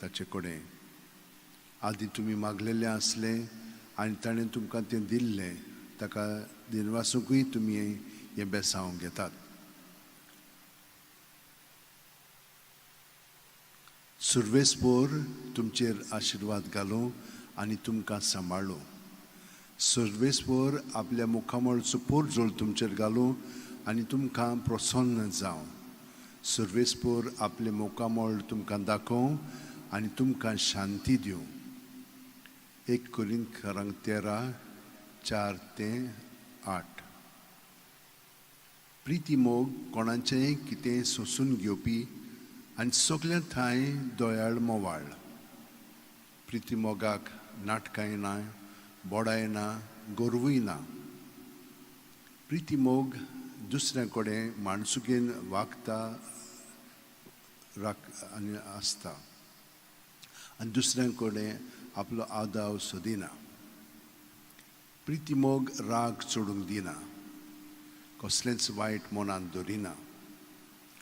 ताचे कडेन आदी तुम्ही मागलेले असले आणि ताणें तुमकां तें दिल्लें ताका दिनवासूकूय तुमी हें बेसांव घेतात. सुरवेसभर तुमचेर आशिर्वाद घालूं आनी तुमकां सांबाळूं. सुरवेसभर आपल्या मुखामळचो पोरजोळ तुमचेर घालूं आनी तुमकां प्रसन्न जावं. सुरवेसभर आपले मुखामळ तुमकां दाखोवं आनी तुमकां शांती दिवं. 1 कोरिंथीयांक 13, 4-8. प्रिती मोग कोणाचेंय कितें सोंसून घेवपी आनी सगल्या थंय दोयाळ मोवाळ. प्रिती मोगाक नाटकांय ना, बोडाय ना, गोरवूय ना. प्रिती मोग दुसऱ्या कडेन माणसुकेन वागता आनी आसता आनी दुसऱ्या कडेन आपलो आदाव सोदिना. प्रिती मोग राग चोडूंक दिना, कसलेंच वायट मनांत दवरिना.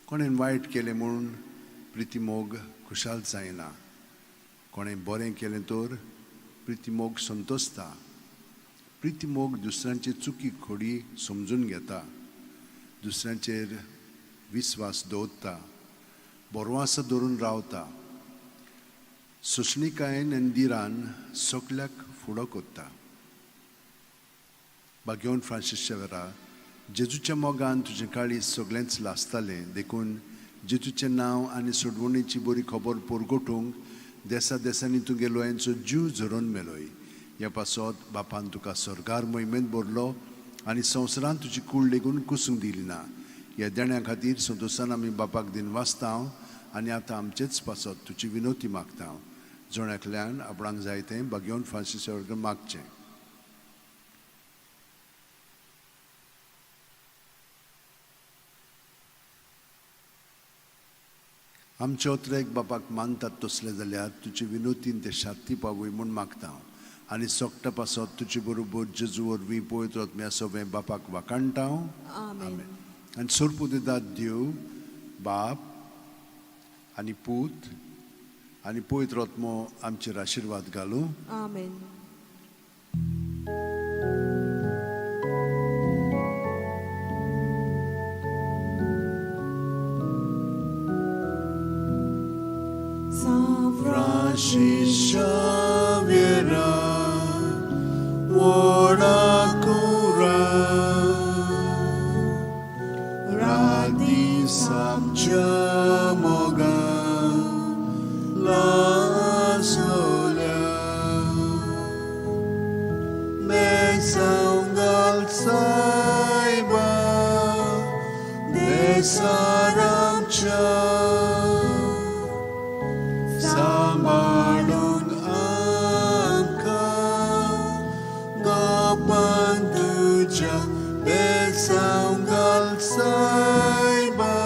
कोणें वायट केलें म्हूण प्रिती मोग खुशाल जायना. कोणें बरें केलें तर प्रिती मोग संतोसता. प्रिती मोग दुसऱ्यांचे चुकी खोडी समजून घेता, दुसऱ्यांचेर विस्वास दवरता, बोरवास धरून रावता. सोंसणीकायेन आनी दिरान सगल्याक फुडो कोत्ता. बागेवन फ्रांसीस शेवेरा, जेजूच्या मोगान तुजें काळीज सगळेंच लासतालें, देखून जेजूचें नांव आनी सोडवणेची बरी खबर पोरगोटूंक देसा देसांनी तुगे लोयांचो जीव झरोवन मेलोय. ह्या पासत बापान तुका सरकार मोहिमेंत भरलो आनी संवसारान तुजी कूड लेगून कुसूंक दिली ना. ह्या देण्या खातीर संतोशान आमी बापाक दिनवासता आनी आतां आमचेच पासत तुजी विनोती मागता. जोण्यातल्यान आपणाक जाय तें बागेवन फ्रांसीस शेवेराक मागचें. आमचे ओत्रेक बापाक मानतात तसले जाल्यार तुजी विनोतीन ते शांती पावय म्हूण मागता. आनी सोगटा पासत तुजे बरोबर जेजू वरवीं पळयत रत्म्या सवें बापाक वाकाणटा. आमेन. आनी सोरपूं दितात देव बाप आनी पूत आनी पळयत रत्मो आमचेर आशिर्वाद घालूं. आमेन. Xavier, Wodakura, Radi Samcha Moga, La Solia, Mesangal Saiba, Desaramcha. Sambalung angka gapan tuja besanggal saiba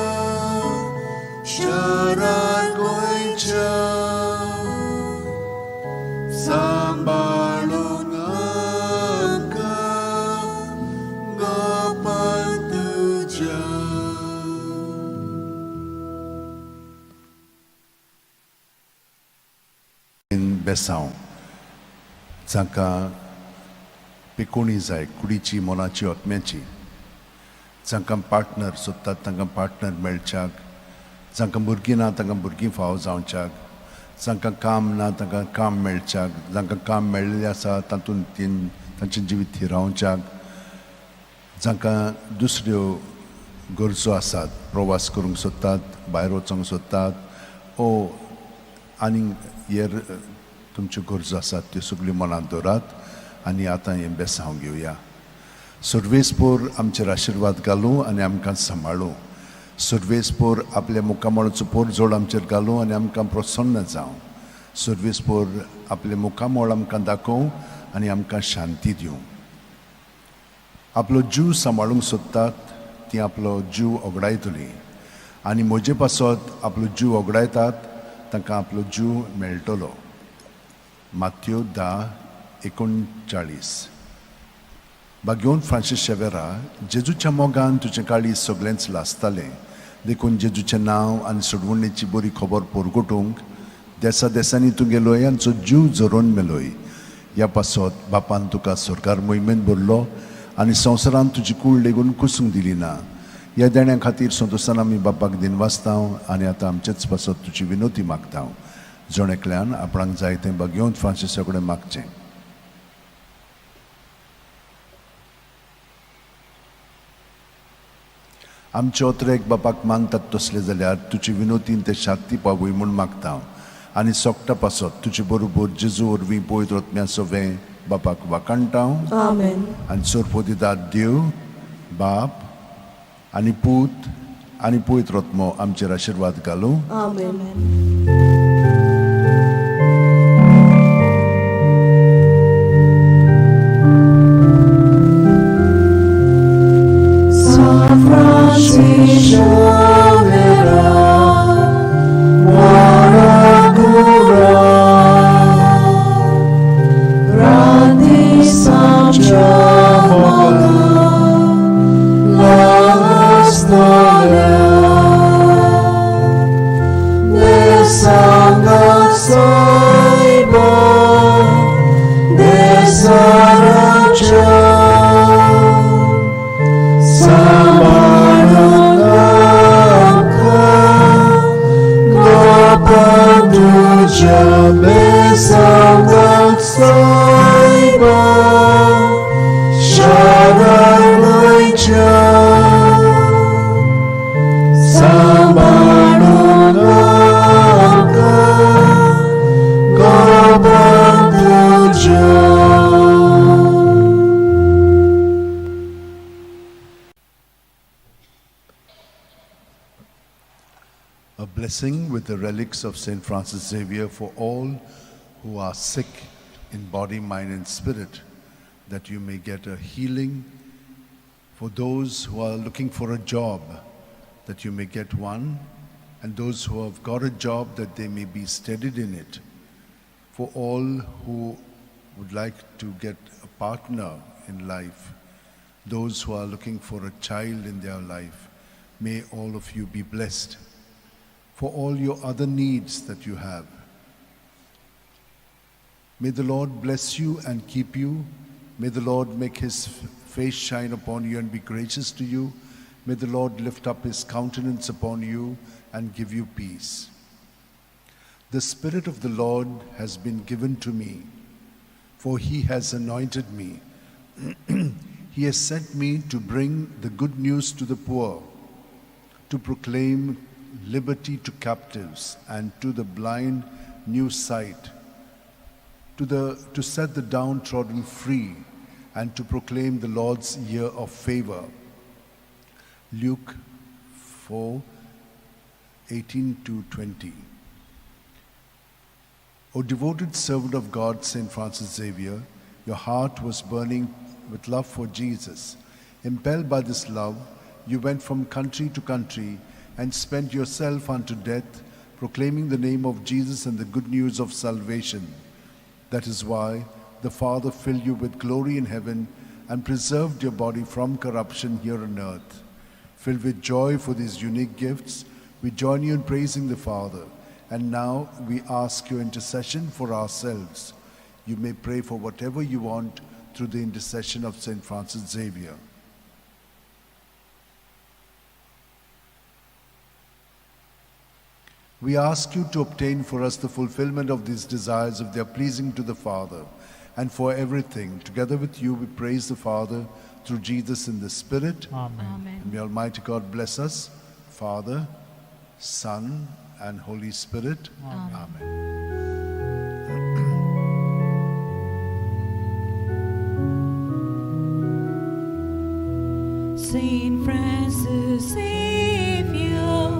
syarat koicha. Sambalung angka gapan tuja. बेसांव जांकां पिकोणी जाय कुडीची मोलाची ओतम्याची, जांकां पार्टनर सोदतात तांकां पार्टनर मेळच्याक, जांकां भुरगीं ना तांकां भुरगीं फाव जावच्याक, जांकां काम ना तांकां काम मेळच्याक, जांकां काम मेळिल्लें आसा तातूंत तांचें जिवीत हिरावच्याक, जांकां दुसऱ्यो गरजो आसात, प्रवास करूंक सोदतात, भायर वचोंक सोदतात, आनी हेर तुमच्यो गरजो आसात त्यो सगळ्यो मनांत दवरात आनी आतां हें बेसांव घेवया. सर्वेस्पोर आमचेर आशिर्वाद घालूं आनी आमकां सांबाळूं. सर्वेस्पोर आपल्या मुखामळाचो पोरजोळ आमचेर घालूं आनी आमकां प्रसन्न जावं. सर्वेस्पोर आपले मुखामळ आमकां दाखोवं आनी आमकां शांती दिवं. आपलो जीव सांबाळूंक सोदतात ती आपलो जीव ओगडायतली आनी म्हजे पासत आपलो जीव ओगडायतात तांकां आपलो जीव मेळटलो. माथ्यो 10:39. बागेवन फ्रांसीस शेवेरा, जेजूच्या मोगान तुजें काळीज सगळेंच लासतालें, देखून जेजूचें नांव आनी सोडवणेची बरी खबर पोरगोटूंक देसा देसांनी तूं गेलोय आनी चो जीव जोरोवन मेलोय. ह्या पासत बापान तुका सरकार मोहिमेंत भरलो आनी संवसारांत तुजी कूड लेगून कुसूंक दिली ना. ह्या देण्या खातीर संतोशान आमी बापाक दिनवासता आनी आतां आमचेच पासत तुजी विनोती मागता. जण एकल्यान आपणाक जाय तें घेवन फ्रांसिसा कडेन मागचें. आमचे ओत्रेक बापाक मानतात तसले जाल्यार तुजी विनोतीन ते शांती पावूय म्हूण मागता. आनी सोगटा पासत तुजे बरोबर जेजू वरवीं पळयत रत्म्या सवें बापाक वाकाणटा. आमेन. आनी सोरपोदिदाद देव बाप आनी पूत आनी पळयत रत्मो आमचेर आशिर्वाद घालूं. आमेन. A blessing with the relics of St. Francis Xavier for all who are sick in body, mind, and spirit, that you may get a healing. For those who are looking for a job, that you may get one. And those who have got a job, that they may be steadied in it. For all who would like to get a partner in life, those who are looking for a child in their life, may all of you be blessed. For all your other needs that you have, may the Lord bless you and keep you. May the Lord make his face shine upon you and be gracious to you. May the Lord lift up his countenance upon you and give you peace. The Spirit of the Lord has been given to me, for he has anointed me. He has sent me to bring the good news to the poor, to proclaim liberty to captives, and to the blind new sight, to set the downtrodden free, and to proclaim the Lord's year of favor. Luke 4:18-20. O devoted servant of God, St. Francis Xavier, your heart was burning with love for Jesus. Impelled by this love, you went from country to country and spent yourself unto death, proclaiming the name of Jesus and the good news of salvation. That is why the Father filled you with glory in heaven and preserved your body from corruption here on earth. Filled with joy for these unique gifts, we join you in praising the Father. And now we ask your intercession for ourselves. You may pray for whatever you want through the intercession of St. Francis Xavier. We ask you to obtain for us the fulfillment of these desires if they are pleasing to the Father. And for everything, together with you, we praise the Father through Jesus in the Spirit. Amen. And may Almighty God bless us, Father, Son, and Holy Spirit. Amen. Saint Francis Xavier,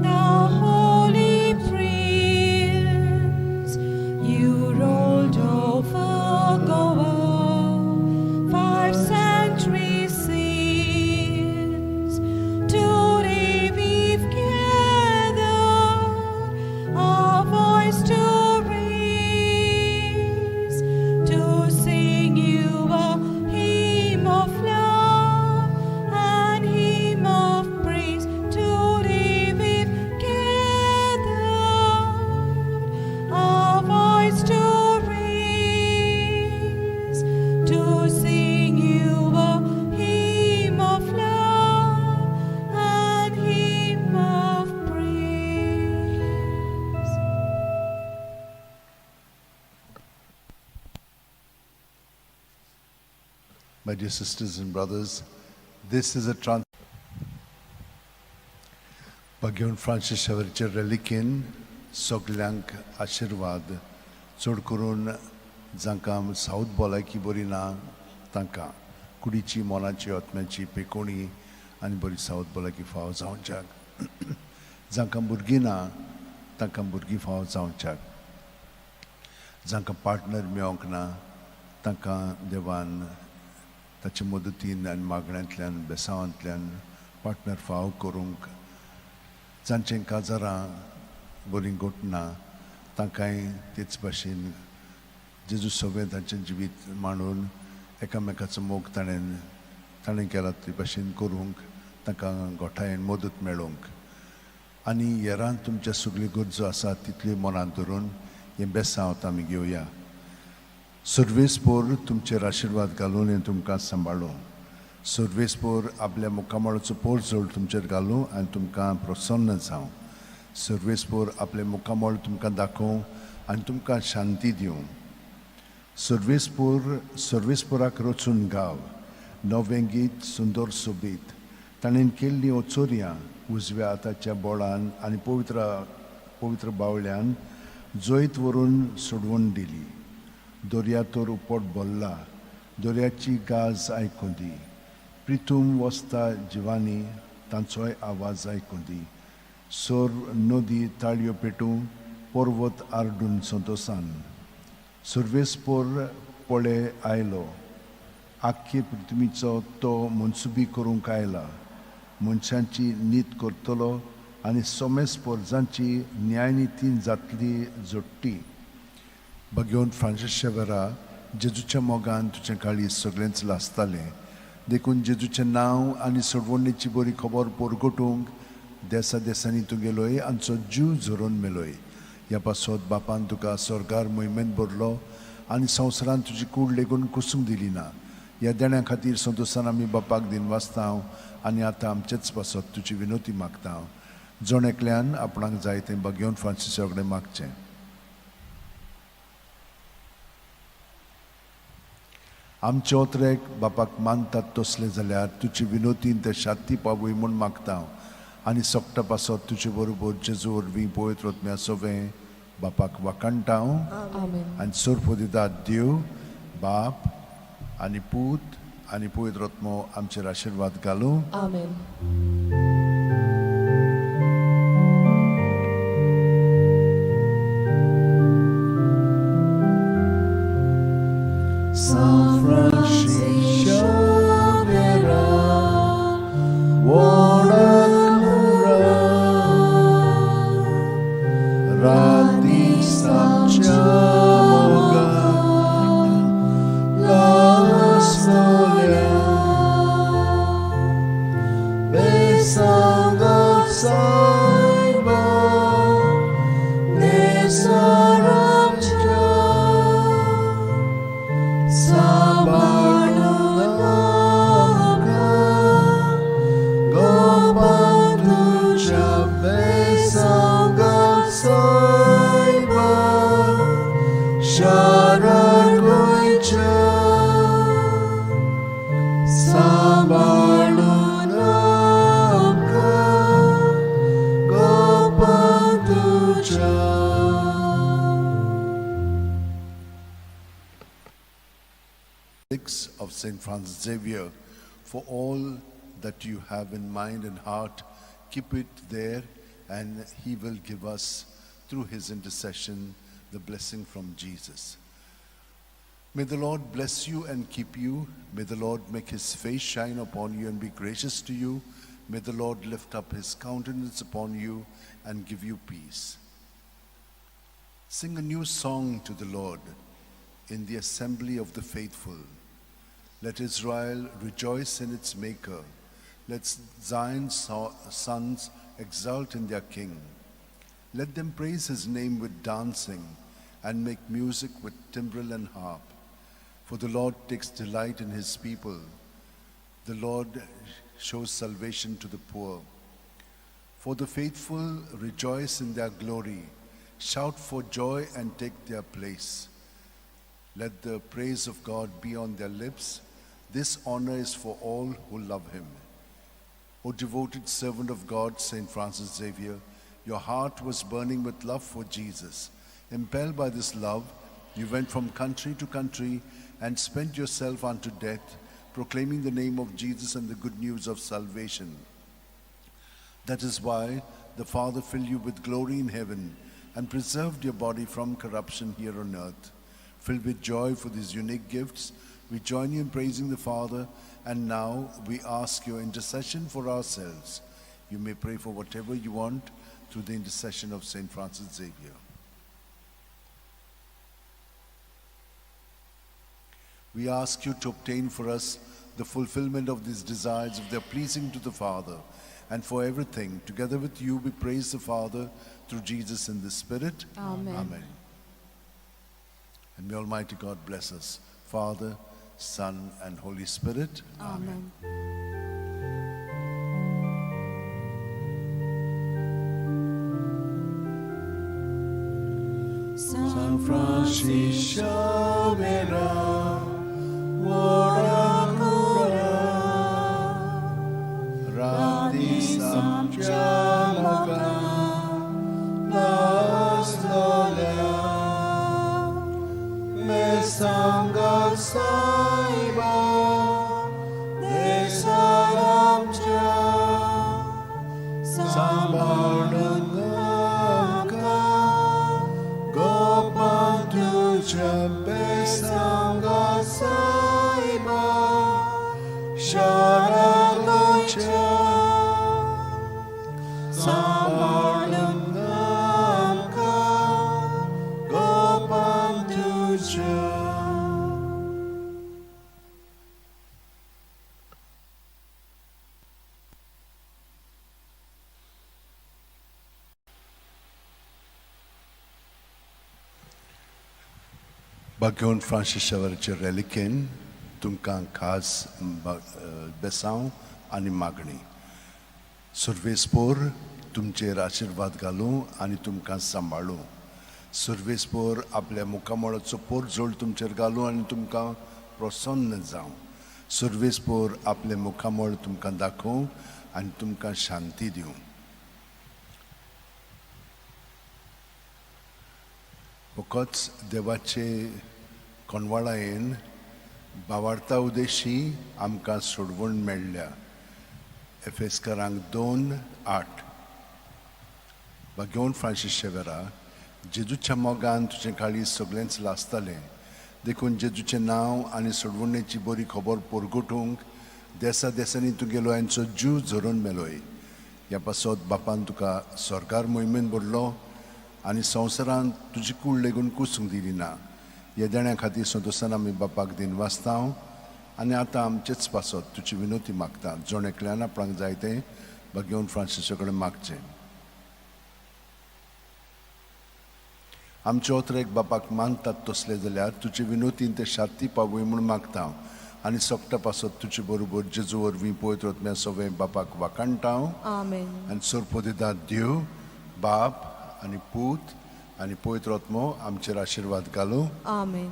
thou holy prince, you rolled over Goa 5 centuries since. Today we've gathered our voice to raise, to sing you a hymn of love and hymn of My dear sisters and brothers, this is a Bagion Francis Xavier relikin soglank आशीर्वाद चड करून जांकां south भलायकी बरी ना तांकां कुडीची मोनाची आत्म्याची पेकोणी आनी बरी साऊथ भलायकी फाव जावच्याक जांकां भुरगीं ना तांकां भुरगीं फाव जावच्याक जांकां पार्टनर मेळोंक ना तांकां देवान ताचे मदतीन आनी मागण्यांतल्यान बेसांवांतल्यान पार्टनर फाव करूंक जांचें काजारां बरी घोटना तांकांय तेच भाशेन जेजू सगळें तांचें जिवीत मांडून एकामेकाचो मोग ताणें केला ते भाशेन करूंक तांकां गोठायेन मदत मेळोवंक आनी हेरां तुमच्या सगळ्यो गरजो आसात तितल्यो मनांत धरून हें बेसांवत आमी घेवया सर्वेस्पोर तुमचेर आशिर्वाद घालून हें तुमकां सांबाळूं सर्वेस्पोर आपल्या मुखामळाचो पोर जोड तुमचेर घालूं आनी तुमकां प्रसन्न जावं सर्वेस्पोर आपले मुखामळ तुमकां दाखोवं आनी तुमकां शांती दिवं सर्वेस्पोराक रचून गाव नवें गीत सुंदर सोबीत ताणें केल्लीं ओचोरयां उजव्या हाताच्या बोळान आनी पवित्र बावळ्यान जैत व्हरून सोडवून दिली दर्यातोर उपोट बोल्ला दर्याची गाज आयकूं दी प्रितूम वस्ता जिवानी तांचोय आवाज आयकूं दी सोर नदी ताळयो पेटूं पर्वत आरडून संतोसान सर्वेस्पोर पळे आयलो आख्खे पृथ्वीचो तो मनसुबी करूंक आयला मनशांची नीत करतलो आनी सोमेस्पोर जांची न्यायनितीन जातली जोडटी भगवंत फ्रांसीस शेवेरा जेजूच्या मोगान तुजें काळीज सगळेंच लासतालें देखून जेजूचें नांव आनी सोडवणेची बरी खबर पोरगोटूंक देसा देसांनी तूं गेलोय आमचो जीव झरोवन मेलोय ह्या पासत बापान तुका स्वर्गार मोहिमेंत भरलो आनी संवसारान तुजी कूड लेगून कुसूंक दिली ना ह्या देण्या खातीर संतोशान आमी बापाक दिन वाचता आनी आतां आमचेच पासत तुजी विनोती मागता जण एकल्यान आपणाक जाय तें भगवंत फ्रांसिसा कडेन मागचें आमचे ओतरेक बापाक मानतात तसले जाल्यार तुजी विनोतीन ते शांती पावूय म्हूण मागता आनी सोगटा पासत तुजे बरोबर जेजू वरवीं पवित्र आत्म्या सवें बापाक वाकाणटा आनी सोर्पो दिता देव बाप आनी पूत आनी पवित्र आत्मो आमचेर आशिर्वाद घालूं of St. Francis Xavier, for all that you have in mind and heart, keep it there, and he will give us, through his intercession, the blessing from Jesus. May the Lord bless you and keep you. May the Lord make his face shine upon you and be gracious to you. May the Lord lift up his countenance upon you and give you peace. Sing a new song to the Lord in the assembly of the faithful. Let Israel rejoice in its Maker. Let Zion's sons exult in their King. Let them praise his name with dancing and make music with timbrel and harp. For the Lord takes delight in his people. The Lord shows salvation to the poor. For the faithful rejoice in their glory. Shout for joy and take their place. Let the praise of God be on their lips. This honor is for all who love him. O devoted servant of God, Saint Francis Xavier, your heart was burning with love for Jesus. Impelled by this love, you went from country to country and spent yourself unto death, proclaiming the name of Jesus and the good news of salvation. That is why the Father filled you with glory in heaven and preserved your body from corruption here on earth. Filled with joy for these unique gifts, we join you in praising the Father, and now we ask your intercession for ourselves. You may pray for whatever you want through the intercession of Saint Francis Xavier. We ask you to obtain for us the fulfillment of these desires if they are pleasing to the Father. And for everything, together with you, we praise the Father through Jesus in the Spirit. Amen. Amen. And may Almighty God bless us, Father, Son, and Holy Spirit. Amen. San Francis Xavier, ora cura, radis amciamoga, nas dolea, me sangat saiba, de saramcia, sambarnunga, gopan tujabe sangat saiba, sharalacha, sambarnunga, gopan tujabe. Bagyon Francis Xavierचे relikin तुमकां खास बेसांव आनी मागणी. सुर्वेस्पोर तुमचेर आशीर्वाद घालूं आनी तुमकां सांबाळूं. सुर्वेस्पोर आपल्या मुखामळाचो पोर जोड तुमचेर घालूं आनी तुमकां प्रसन्न जावं. सुर्वेस्पोर आपले मुखामळ तुमकां दाखोवं आनी तुमकां शांती दिवं. फकत देवाचे कोनवाळायेन भावार्था उदेशी आमकां सोडवण मेळ्ळ्या. एफेसकारांक 2:8. बागेवन फ्रांसीस शेवेरा, जेजूच्या मोगान तुजें काळी सगळेंच लासतालें. देखून जेजूचें नांव आनी सोडवणेची बरी खबर पोरगोटूंक देसा देसांनी तुगेलो हांचो जीव झरोवन मेलोय. ह्या पासत बापान तुका स्वर्गार मोहिमेन भरलो आनी संवसारांत तुजी कूड लेगून कुसूंक दिली ना. ह्या देण्या खातीर संतोशान आमी बापाक दिनवासतांव आनी आतां आमचेच पासत तुजी विनोती मागता. जोण एकल्यान आपणाक जाय तें बागेवन फ्रांसिसा कडेन मागचें. आमचे ओतरेक बापाक मानतात तसले जाल्यार तुजी विनोतीन ते शांती पावय म्हूण मागता आनी सोपटा पासत तुजे बरोबर जेजू वरवीं पवित्र आत्म्या सवें बापाक वाकाणटाव. Amen. आनी सोरपोदिदाद देव, बाप आनी पूत आनी पवित्र आत्मो आमचेर आशीर्वाद घालूं. Amen.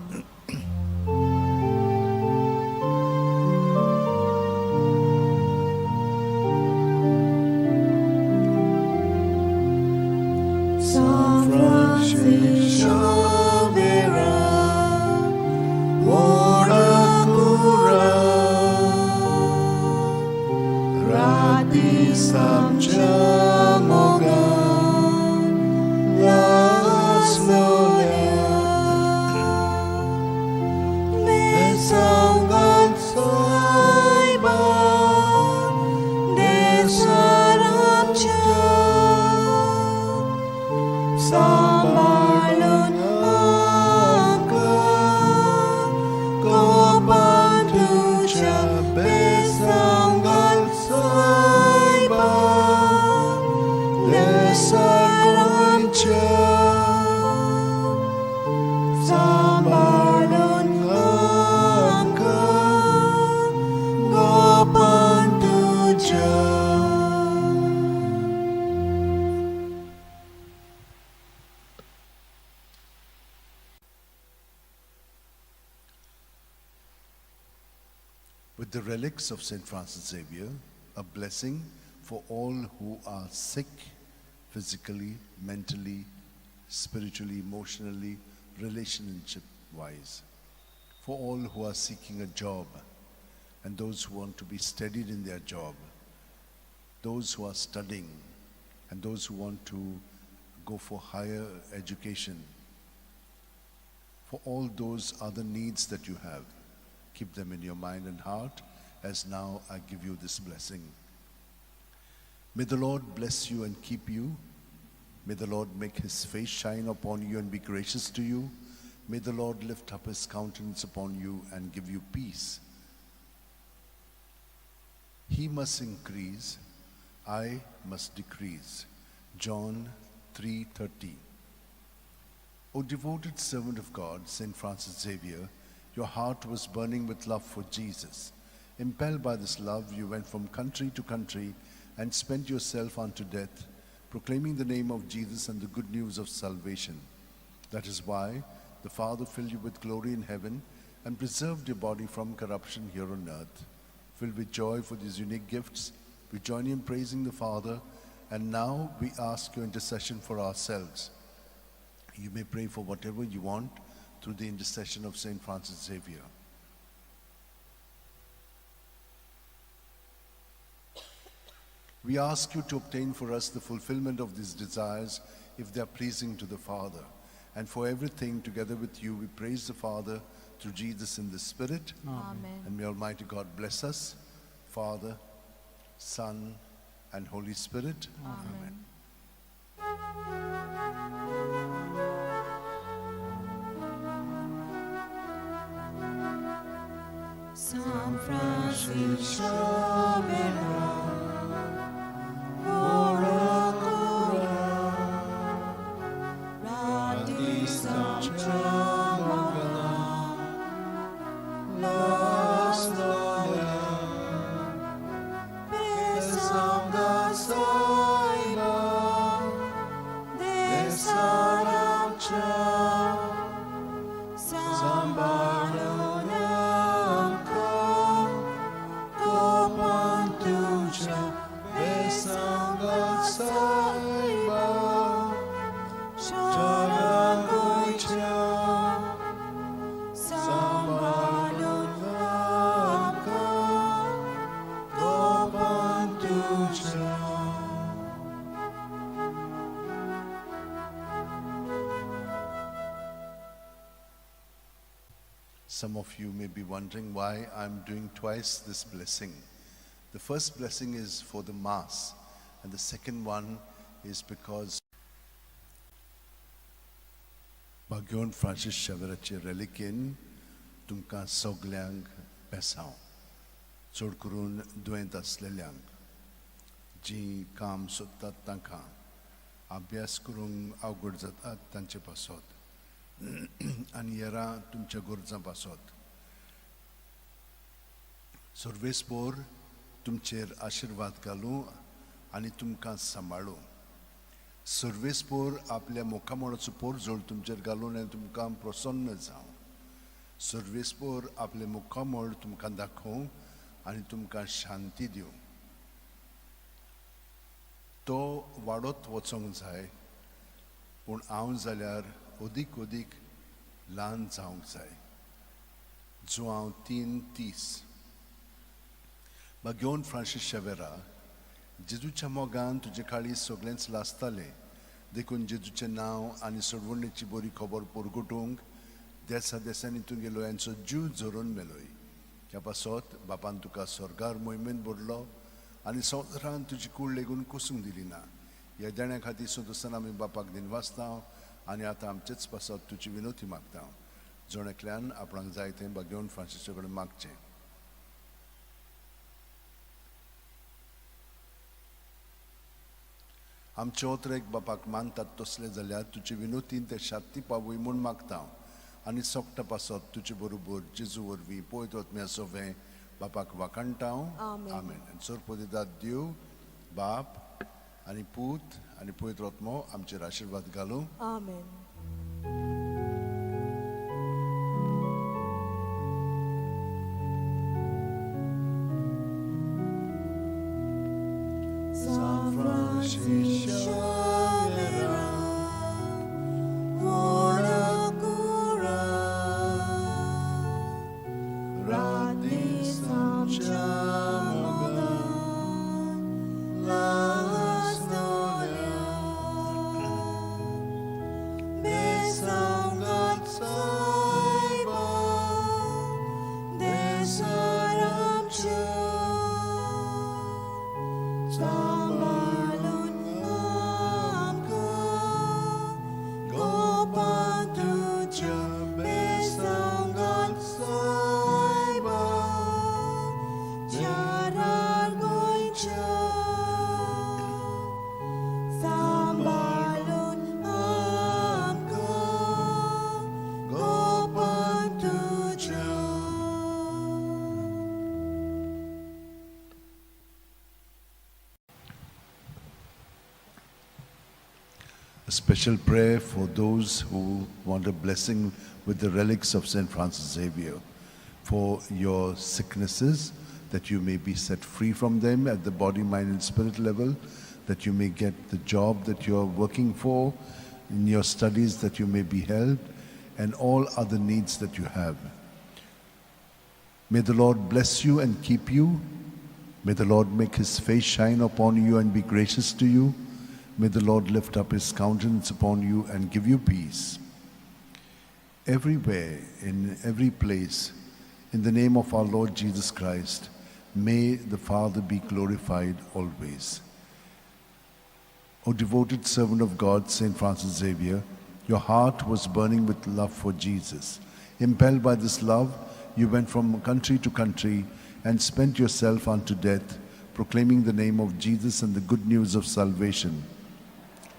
San Francis Xavier, ora cura, radis amciamoga, las gloria, with the relics of St. Francis Xavier, a blessing for all who are sick physically, mentally, spiritually, emotionally, relationship-wise, for all who are seeking a job and those who want to be steadied in their job, those who are studying and those who want to go for higher education, for all those other needs that you have. Keep them in your mind and heart as now I give you this blessing. May the Lord bless you and keep you. May the Lord make his face shine upon you and be gracious to you. May the Lord lift up his countenance upon you and give you peace. He must increase, I must decrease. John 3:30. O devoted servant of God, St. Francis Xavier, your heart was burning with love for Jesus. Impelled by this love, you went from country to country and spent yourself unto death, proclaiming the name of Jesus and the good news of salvation. That is why the Father filled you with glory in heaven and preserved your body from corruption here on earth. Filled with joy for these unique gifts, we join you in praising the Father, and now we ask your intercession for ourselves. You may pray for whatever you want through the intercession of St. Francis Xavier. We ask you to obtain for us the fulfillment of these desires if they are pleasing to the Father. And for everything, together with you, we praise the Father through Jesus in the Spirit. Amen. And may Almighty God bless us, Father, Son, and Holy Spirit. Amen. San Francisco Xavier, ora cura, radisam tramaga, los loya, besam gasaiba, desaram cha, sambarunam ka, kopantucha, besam gasaiba, sharangucha, sambarunam ka, kopantucha. Some of you may be wondering why I'm doing twice this blessing. The first blessing is for the Mass, and the second one is because Bagyon Francis Xavierचे relikin तुमकां सगल्यांक बेसांव चड करून दुयेंत असलेल्यांक जीं काम सोदतात तांकां अभ्यास करूंक अवघड जातात तांचे पासत आनी हेरां तुमच्या गरजां पासत सर्वेस्पोर तुमचेर आशिर्वाद घालूं आनी तुमकां सांबाळूं सर्वेस्पोर आपल्या मोखामोळाचो पोरजोळ तुमचेर घालून आनी तुमकां प्रसन्न जावं सर्वेस्पोर आपले मुखामोळ तुमकां दाखोवं आनी तुमकां शांती दिवं तो वाडत वचोंक जाय पूण हांव जाल्यार अदीक ल्हान जावंक जाय जो हांव 3:30 Bagyon Francis Xaviera जेजूच्या मोगान तुजे काळी सगळेंच लासतालें देखून जेजूचें नांव आनी सोडवणेची बरी खबर परगटूंक देसा देसांनी तुगेलो यांचो जीव जोरून मेलोय ह्या पासत बापान तुका स्वर्गार मोहिमेन भरलो आनी संवसारान तुजी कूड लेगून कुसूंक दिली ना ह्या देण्या खातीर सुदसान आमी बापाक दिनवासता आनी आतां आमचेच पासत तुजी विनोती मागता जोणेकल्यान आपणाक जाय तें बागेवन फ्रांसिसा कडेन मागचें आमचे ओतरेक बापाक मानतात तसले जाल्यार तुजी विनोतीन ते शांती पावूय म्हूण मागता आनी सोगटा पासत तुजे बरोबर जेजू वरवीं पळयत वतम्या सोवें बापाक वाखाणटा आमेन सोरपोदिदाद देव बाप आनी पूत आनी पळयत वतमो आमचेर आशिर्वाद घालूं आमेन A special prayer for those who want a blessing with the relics of St. Francis Xavier, for your sicknesses, that you may be set free from them at the body, mind, and spirit level, that you may get the job that you are working for, in your studies that you may be helped, and all other needs that you have. May the Lord bless you and keep you. May the Lord make his face shine upon you and be gracious to you. May the Lord lift up his countenance upon you and give you peace. Everywhere, in every place, in the name of our Lord Jesus Christ, may the Father be glorified always. O devoted servant of God, St. Francis Xavier, your heart was burning with love for Jesus. Impelled by this love, you went from country to country and spent yourself unto death, proclaiming the name of Jesus and the good news of salvation.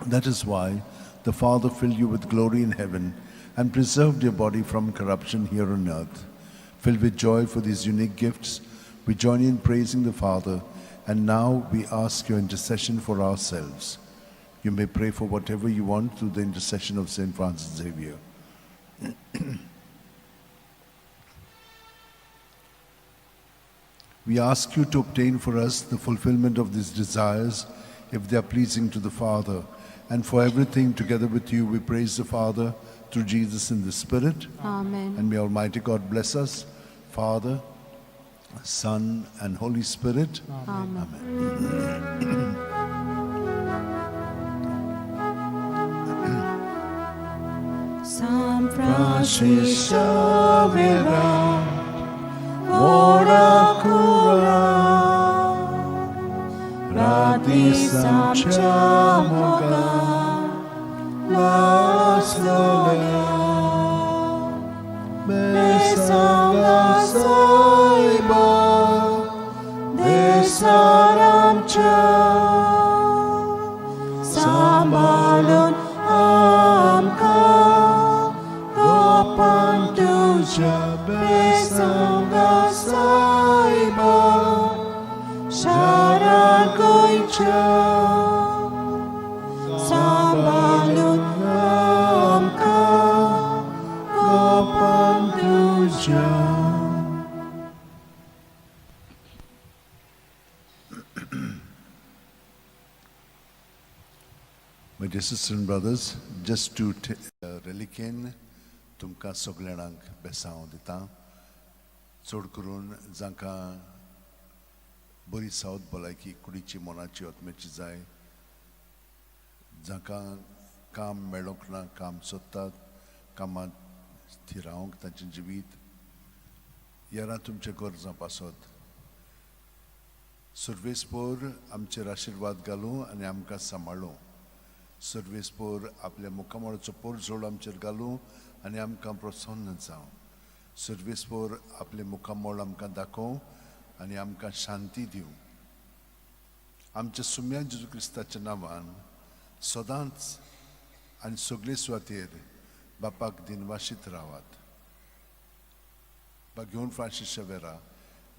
That is why the Father filled you with glory in heaven and preserved your body from corruption here on earth. Filled with joy for these unique gifts, we join in praising the Father, and now we ask your intercession for ourselves. You may pray for whatever you want through the intercession of St. Francis Xavier. We ask you to obtain for us the fulfillment of these desires, if they are pleasing to the Father. And for everything, together with you, we praise the Father through Jesus in the Spirit. Amen. And may Almighty God bless us, Father, Son, and Holy Spirit. Amen. San Francis Xavier, ora cura, radis amchamoga, las gloria, besanga saiba, desaramcha, sambalun amka, gopan tuja, besanga saiba, sharan koicha, sambalun amka, gopan tuja. My dear sisters and brothers, just to reliquin, तुमकां सगळ्यांक बेसांव दिता. चड करून जांकां बरी सावत भलायकी कुडीची मनाची आत्म्याची जाय, जांकां काम मेळोंक ना, काम सोदतात, कामांत थिरावंक तांचें जिवीत, यारां तुमच्या गरजां पासत. सर्वेस्पोर आमचेर आशिर्वाद घालूं आनी आमकां सांबाळूं. सर्वेस्पोर आपल्या मुखामळाचो पोरजोळ आमचेर घालूं आनी आमकां प्रोत्साहन जावं. सर्वेस्पोर आपले मुखामळ आमकां दाखोवं आनी आमकां शांती दिवं. आमच्या सुम्या जेजू क्रिस्ताच्या नांवान सदांच आनी सगळे सुवातेर बापाक दिनवाशीत रावात. घेवन फ्रांसीस शेवेरा,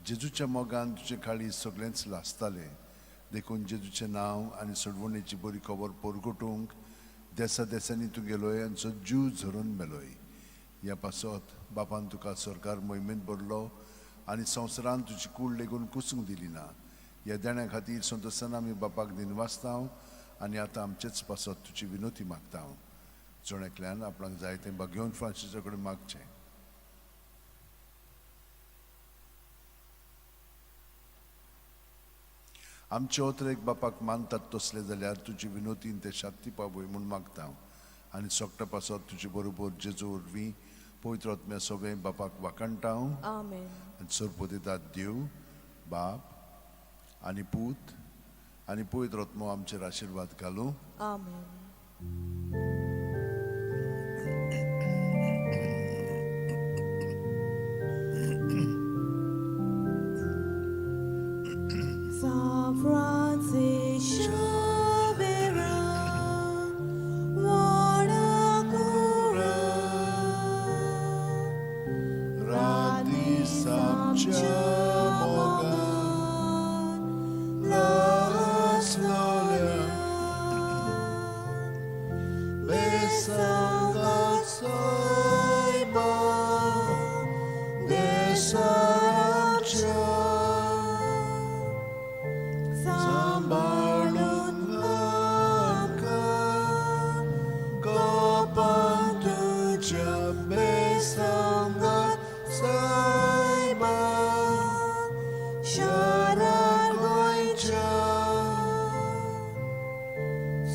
जेजूच्या मोगान तुजे काळी सगळेंच लासतालें, देखून जेजूचें नांव आनी सोडवणेची बरी खबर पोरगोटूंक देसा देसांनी तूं गेलोय आनी जो जीव झरून मेलोय. ह्या पासत बापान तुका सरकार मोहिमेंत भरलो आनी संवसारान तुजी कूड लेगून कुसूंक दिली ना. ह्या देण्या खातीर संतोशान आमी बापाक दिनवासतांव आनी आतां आमचेच पासत तुजी विनोती मागता हांव जोणेकल्यान आपणाक जाय तें घेवन फ्रांसिसा कडेन मागचें. आमचे ओतरेक बापाक मानतात तसले जाल्यार तुजी विनोतीन ते शांती पावय म्हूण मागता हांव आनी सोगटा पासत तुजे बरोबर जेजू वरवीं पवित्र आत्म्या सगळें बापाक वाकणटा हांव. Amen. आनी सोरपोतेतात देव बाप आनी पूत आनी पवित्र आत्मो आमचेर आशिर्वाद घालूं. Amen. San Francisco Xavier, Radis amcia mogan, las gloria, besanga saiba, desaramcia, sambalun angka, kapan tuja besanga saiba, syarat goica,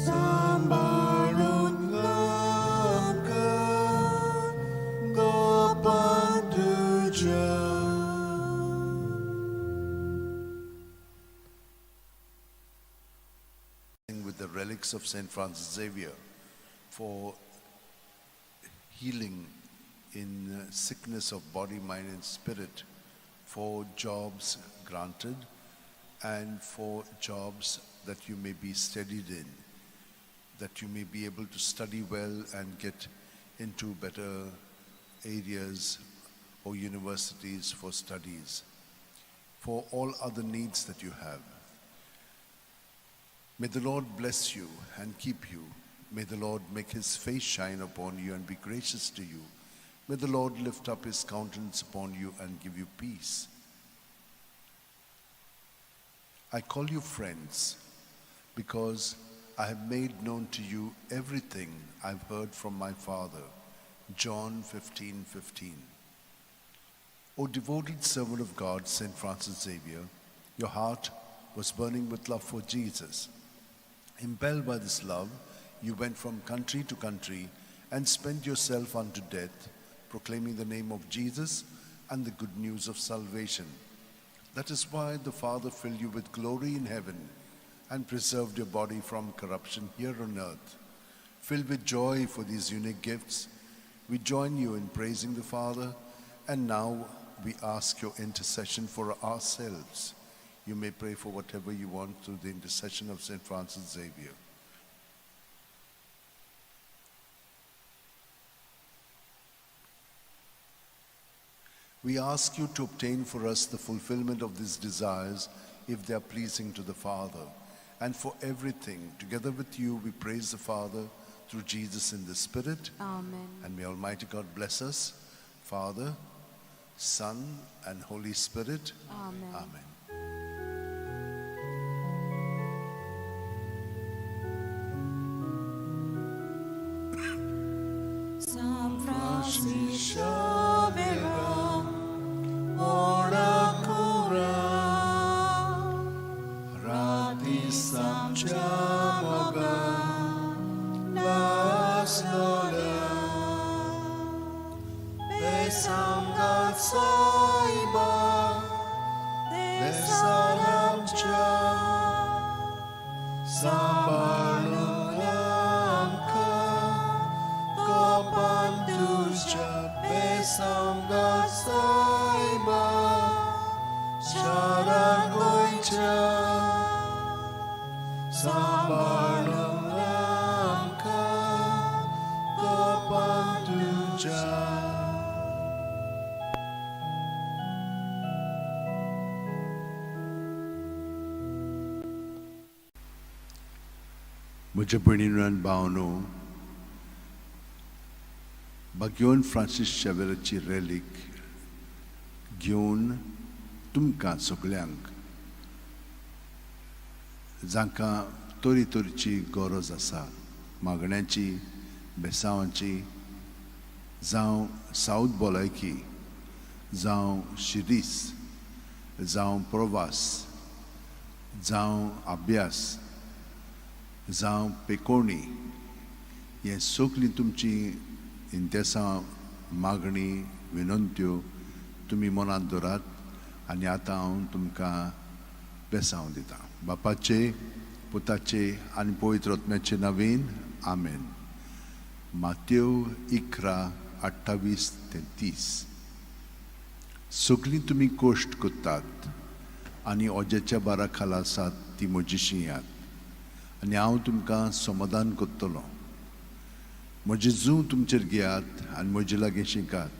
sambalun angka, kapan tuja. With the relics of Saint Francis Xavier for healing in sickness of body, mind, and spirit, for jobs granted, and for jobs that you may be steadied in, that you may be able to study well and get into better areas or universities for studies, for all other needs that you have. May the Lord bless you and keep you. May the Lord make his face shine upon you and be gracious to you. May the Lord lift up his countenance upon you and give you peace. I call you friends because I have made known to you everything I've heard from my Father. John 15:15. O devoted servant of God, Saint Francis Xavier, your heart was burning with love for Jesus. Impelled by this love, you went from country to country and spent yourself unto death, proclaiming the name of Jesus and the good news of salvation. That is why the Father filled you with glory in heaven and preserved your body from corruption here on earth. Filled with joy for these unique gifts, we join you in praising the Father, and now we ask your intercession for ourselves. You may pray for whatever you want through the intercession of Saint Francis Xavier. We ask you to obtain for us the fulfillment of these desires if they are pleasing to the Father. And for everything, together with you, we praise the Father through Jesus in the Spirit. Amen. And may Almighty God bless us, Father, Son, and Holy Spirit. Amen. Amen. San Francisco Xavier, ora cura, radis amcia mogan, las gloria, besam saiba, desaramcia, sambalun angka, kapan tuja besam saiba, syarat goica, sambalun angka, kapan tuja. म्हज्या भयणीनो आनी भावनो, घेवन Francis शेवेराची रॅलीक घेवन तुमकां सगळ्यांक जांकां तोरी गरज आसा मागण्यांची बेसांवांची जावं सावथ भलायकी जावं शिरीस जावं प्रवास जावं अभ्यास जावं पेकोवणी हे सगळीं तुमची इंतेसां मागणी विनंत्यो तुमी मनांत दवरात आनी आतां हांव तुमकां बेसांव दिता बापाचे पुताचे आनी पवित्र आत्म्याचे नांवेन आमेन. मातेव 11:28-30 सगळीं तुमी कोश्ट करतात आनी ओज्याच्या बारा खाला आसात ती म्हजी शिंयात आनी हांव तुमकां समाधान करतलों. म्हजें जूं तुमचेर घेयात आनी म्हजे लागीं शिकात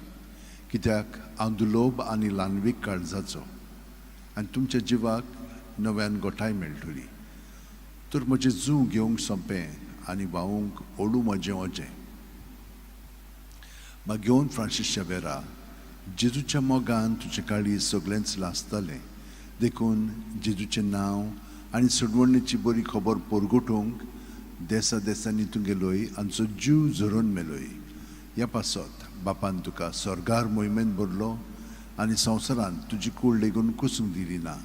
कित्याक हांव दुलोभ आनी ल्हानवीक काळजाचो आनी तुमच्या जिवाक नव्यान गोठाय मेळटली. तर म्हजें जूं घेवंक सोंपें आनी वावूंक ओडू म्हजें ओजें. घेवन फ्रांसीस शावेरा जेजूच्या मोगान तुजे काळी सगळेंच लासतालें देखून जेजूचें नांव आनी सडवणेची बरी खबर परगटूंक देसा देसांनी तूं गेलोय आनी तुजो जीव झरोवन मेलोय. ह्या पासत बापान तुका स्वर्गार मोहिमेन भरलो आनी संवसारांत तुजी कूड लेगून कुसूंक दिली ना.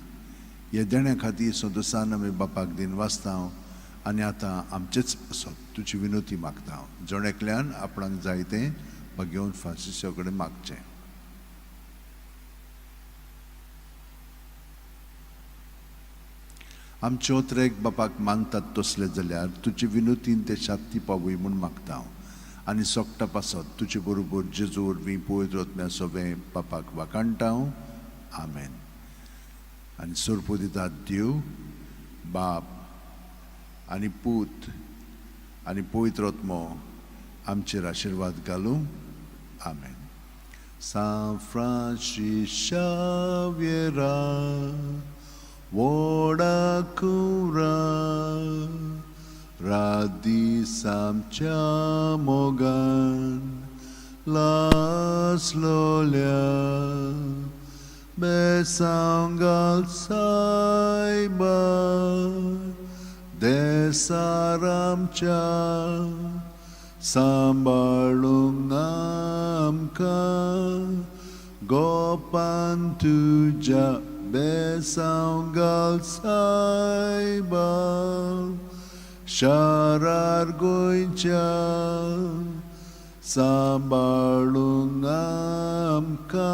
ह्या देण्या खातीर सदोसान आमी बापाक दिन वाचता आनी आतां आमचेच पासत तुजी विनोती मागता. जण एकल्यान आपणाक जाय तें घेवन फ्रांसिसा कडेन मागचें. आमचे ओतरेक बापाक मानतात तसले जाल्यार तुजे विनोतीन ते शांती पावय म्हूण मागता आनी सोगटा पासत तुजे बरोबर जेजू वरवीं पवित्र आत्म्या सोबें बापाक वाकाणटा. आमेन. आनी सोरपो दितात देव बाप आनी पूत आनी पवित्र आत्मो आमचेर आशिर्वाद घालूं. आमेन. San Francis Xavier Woda Kura Radi Samcha Mogan Las Lolia Besangal Saiba Desaramcha Sambalung amka Gopan tuja besangal saiba Sharar goincha Sambalung amka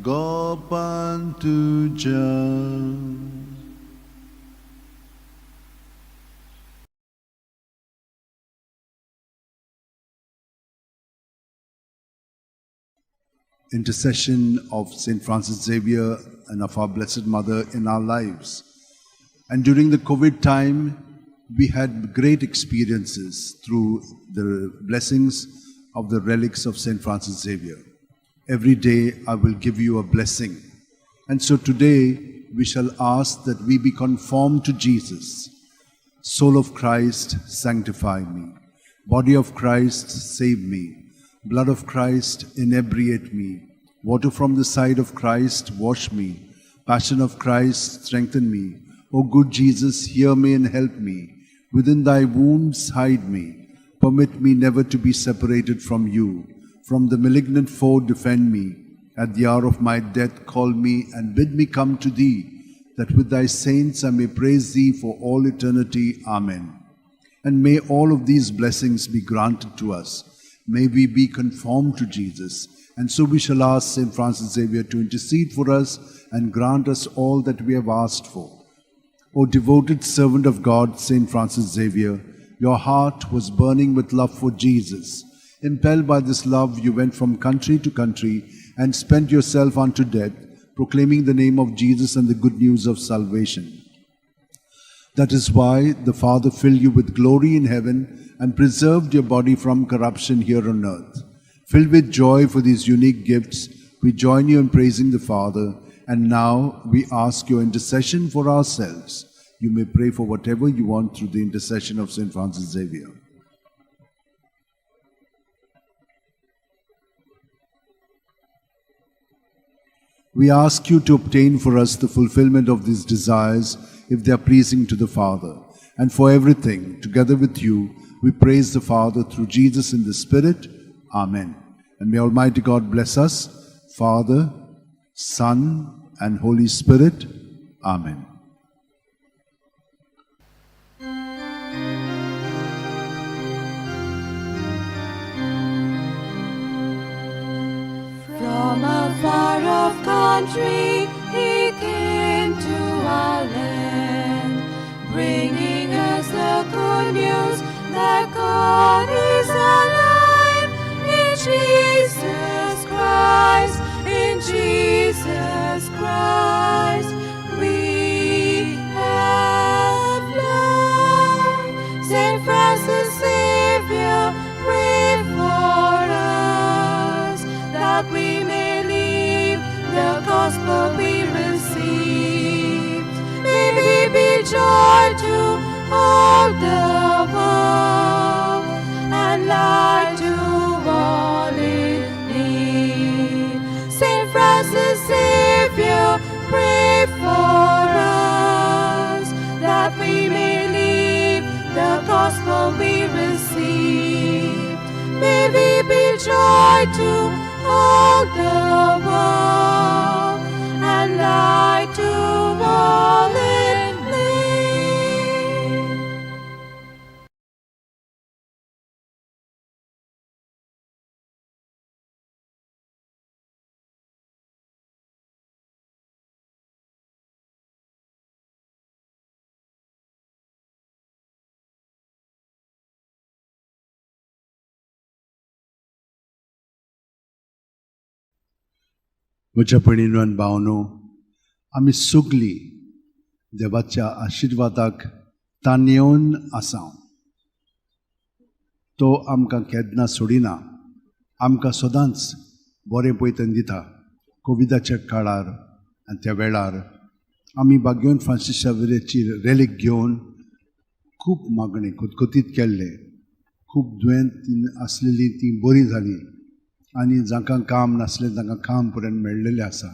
Gopan tuja. Intercession of St. Francis Xavier and of our Blessed Mother in our lives. And during the COVID time, we had great experiences through the blessings of the relics of St. Francis Xavier. Every day I will give you a blessing. And so today we shall ask that we be conformed to Jesus. Soul of Christ, sanctify me. Body of Christ, save me. Blood of Christ, inebriate me. Water from the side of Christ, wash me. Passion of Christ, strengthen me. O good Jesus, hear me and help me. Within thy wounds, hide me. Permit me never to be separated from you. From the malignant foe, defend me. At the hour of my death, call me and bid me come to thee, that with thy saints I may praise thee for all eternity. Amen. And may all of these blessings be granted to us. May we be conformed to Jesus. And so we shall ask St. Francis Xavier to intercede for us and grant us all that we have asked for. O devoted servant of God, St. Francis Xavier, your heart was burning with love for Jesus. Impelled by this love, you went from country to country and spent yourself unto death, proclaiming the name of Jesus and the good news of salvation. That is why the Father filled you with glory in heaven and preserved your body from corruption here on earth. Filled with joy for these unique gifts, we join you in praising the Father, and now we ask your intercession for ourselves. You may pray for whatever you want through the intercession of St. Francis Xavier. We ask you to obtain for us the fulfillment of these desires if they are pleasing to the Father. And for everything, together with you, we praise the Father through Jesus in the Spirit. Amen. And may Almighty God bless us, Father, Son, and Holy Spirit. Amen. From a far off country he came to our land, bringing us the good news that God is alive in Jesus Christ, in Jesus Christ. We have life. Saint Francis Xavier, pray for us that we may live the gospel we received. May we be joy to all the world and light to all in need. Saint Francis Xavier, pray for us that we may live the gospel we received. May we be joy to all the world and light to all in need. म्हज्या भयणीनो आनी भावनो, आमी सगळीं देवाच्या आशिर्वादाक तानेवन आसा. तो आमकां केन्ना सोडिना, आमकां सदांच बरें पळयतन दिता. कोविडाच्या काळार आनी त्या वेळार आमी बागेवन फ्रांसीस शावेराची रेलीक घेवन खूब मागणी खतखतीत केल्ले. खूब दुयेंत आसलेलीं तीं बरी जालीं आनी जांकां काम नासलें तांकां काम पर्यंत मेळ्ळेलें आसा.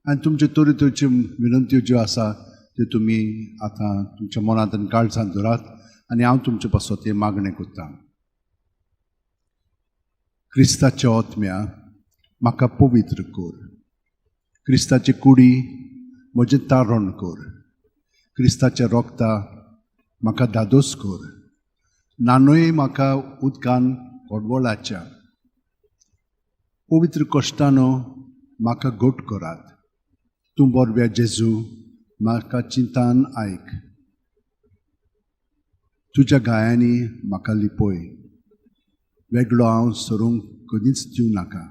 आनी तुमच्यो तरेच्यो विनंत्यो ज्यो आसा त्यो तुमी आतां तुमच्या मनांत आनी काळजांत धरात आनी हांव तुमचे पासत ते मागणें करतां. क्रिस्ताच्या ओतम्या म्हाका पवित्र कर. क्रिस्ताची कुडी म्हजें तारण कर. क्रिस्ताच्या रोगता म्हाका धादोस कर. नानोय म्हाका उदकान पडवळाच्या. पवित्र कश्टानो म्हाका घोट करात. तूं बोरव्या जेजू म्हाका चिंतान आयक. तुज्या गायांनी म्हाका लिपय. वेगळो हांव सरूंक कधीच दिवं नाका.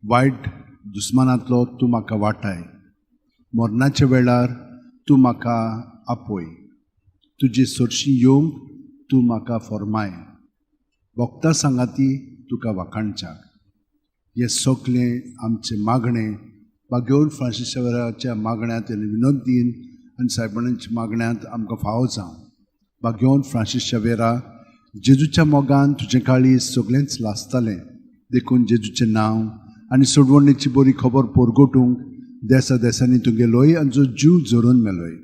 वायट दुस्मानांतलो तूं म्हाका वाटाय. मरणाच्या वेळार तूं म्हाका आपय. तुजी सरशीं येवंक तूं म्हाका फर्माय. भक्तां सांगाती तुका वाखाणच्याक. हे सगळें आमचे मागणें बागेवन फ्रांसीस शावेराच्या मागण्यांत आनी विनंतीन आनी सायबणांच्या मागण्यांत आमकां फावो जावं. बागेवन फ्रांसीस शावेरा, जेजूच्या मोगान तुजें काळीज सगळेंच लासतालें. देखून जेजूचें नांव आनी सोडवणेची बरी खबर पोरगोटूंक देसा देसांनी तुगेलोय आनी जो जीव जोरून मेलोय.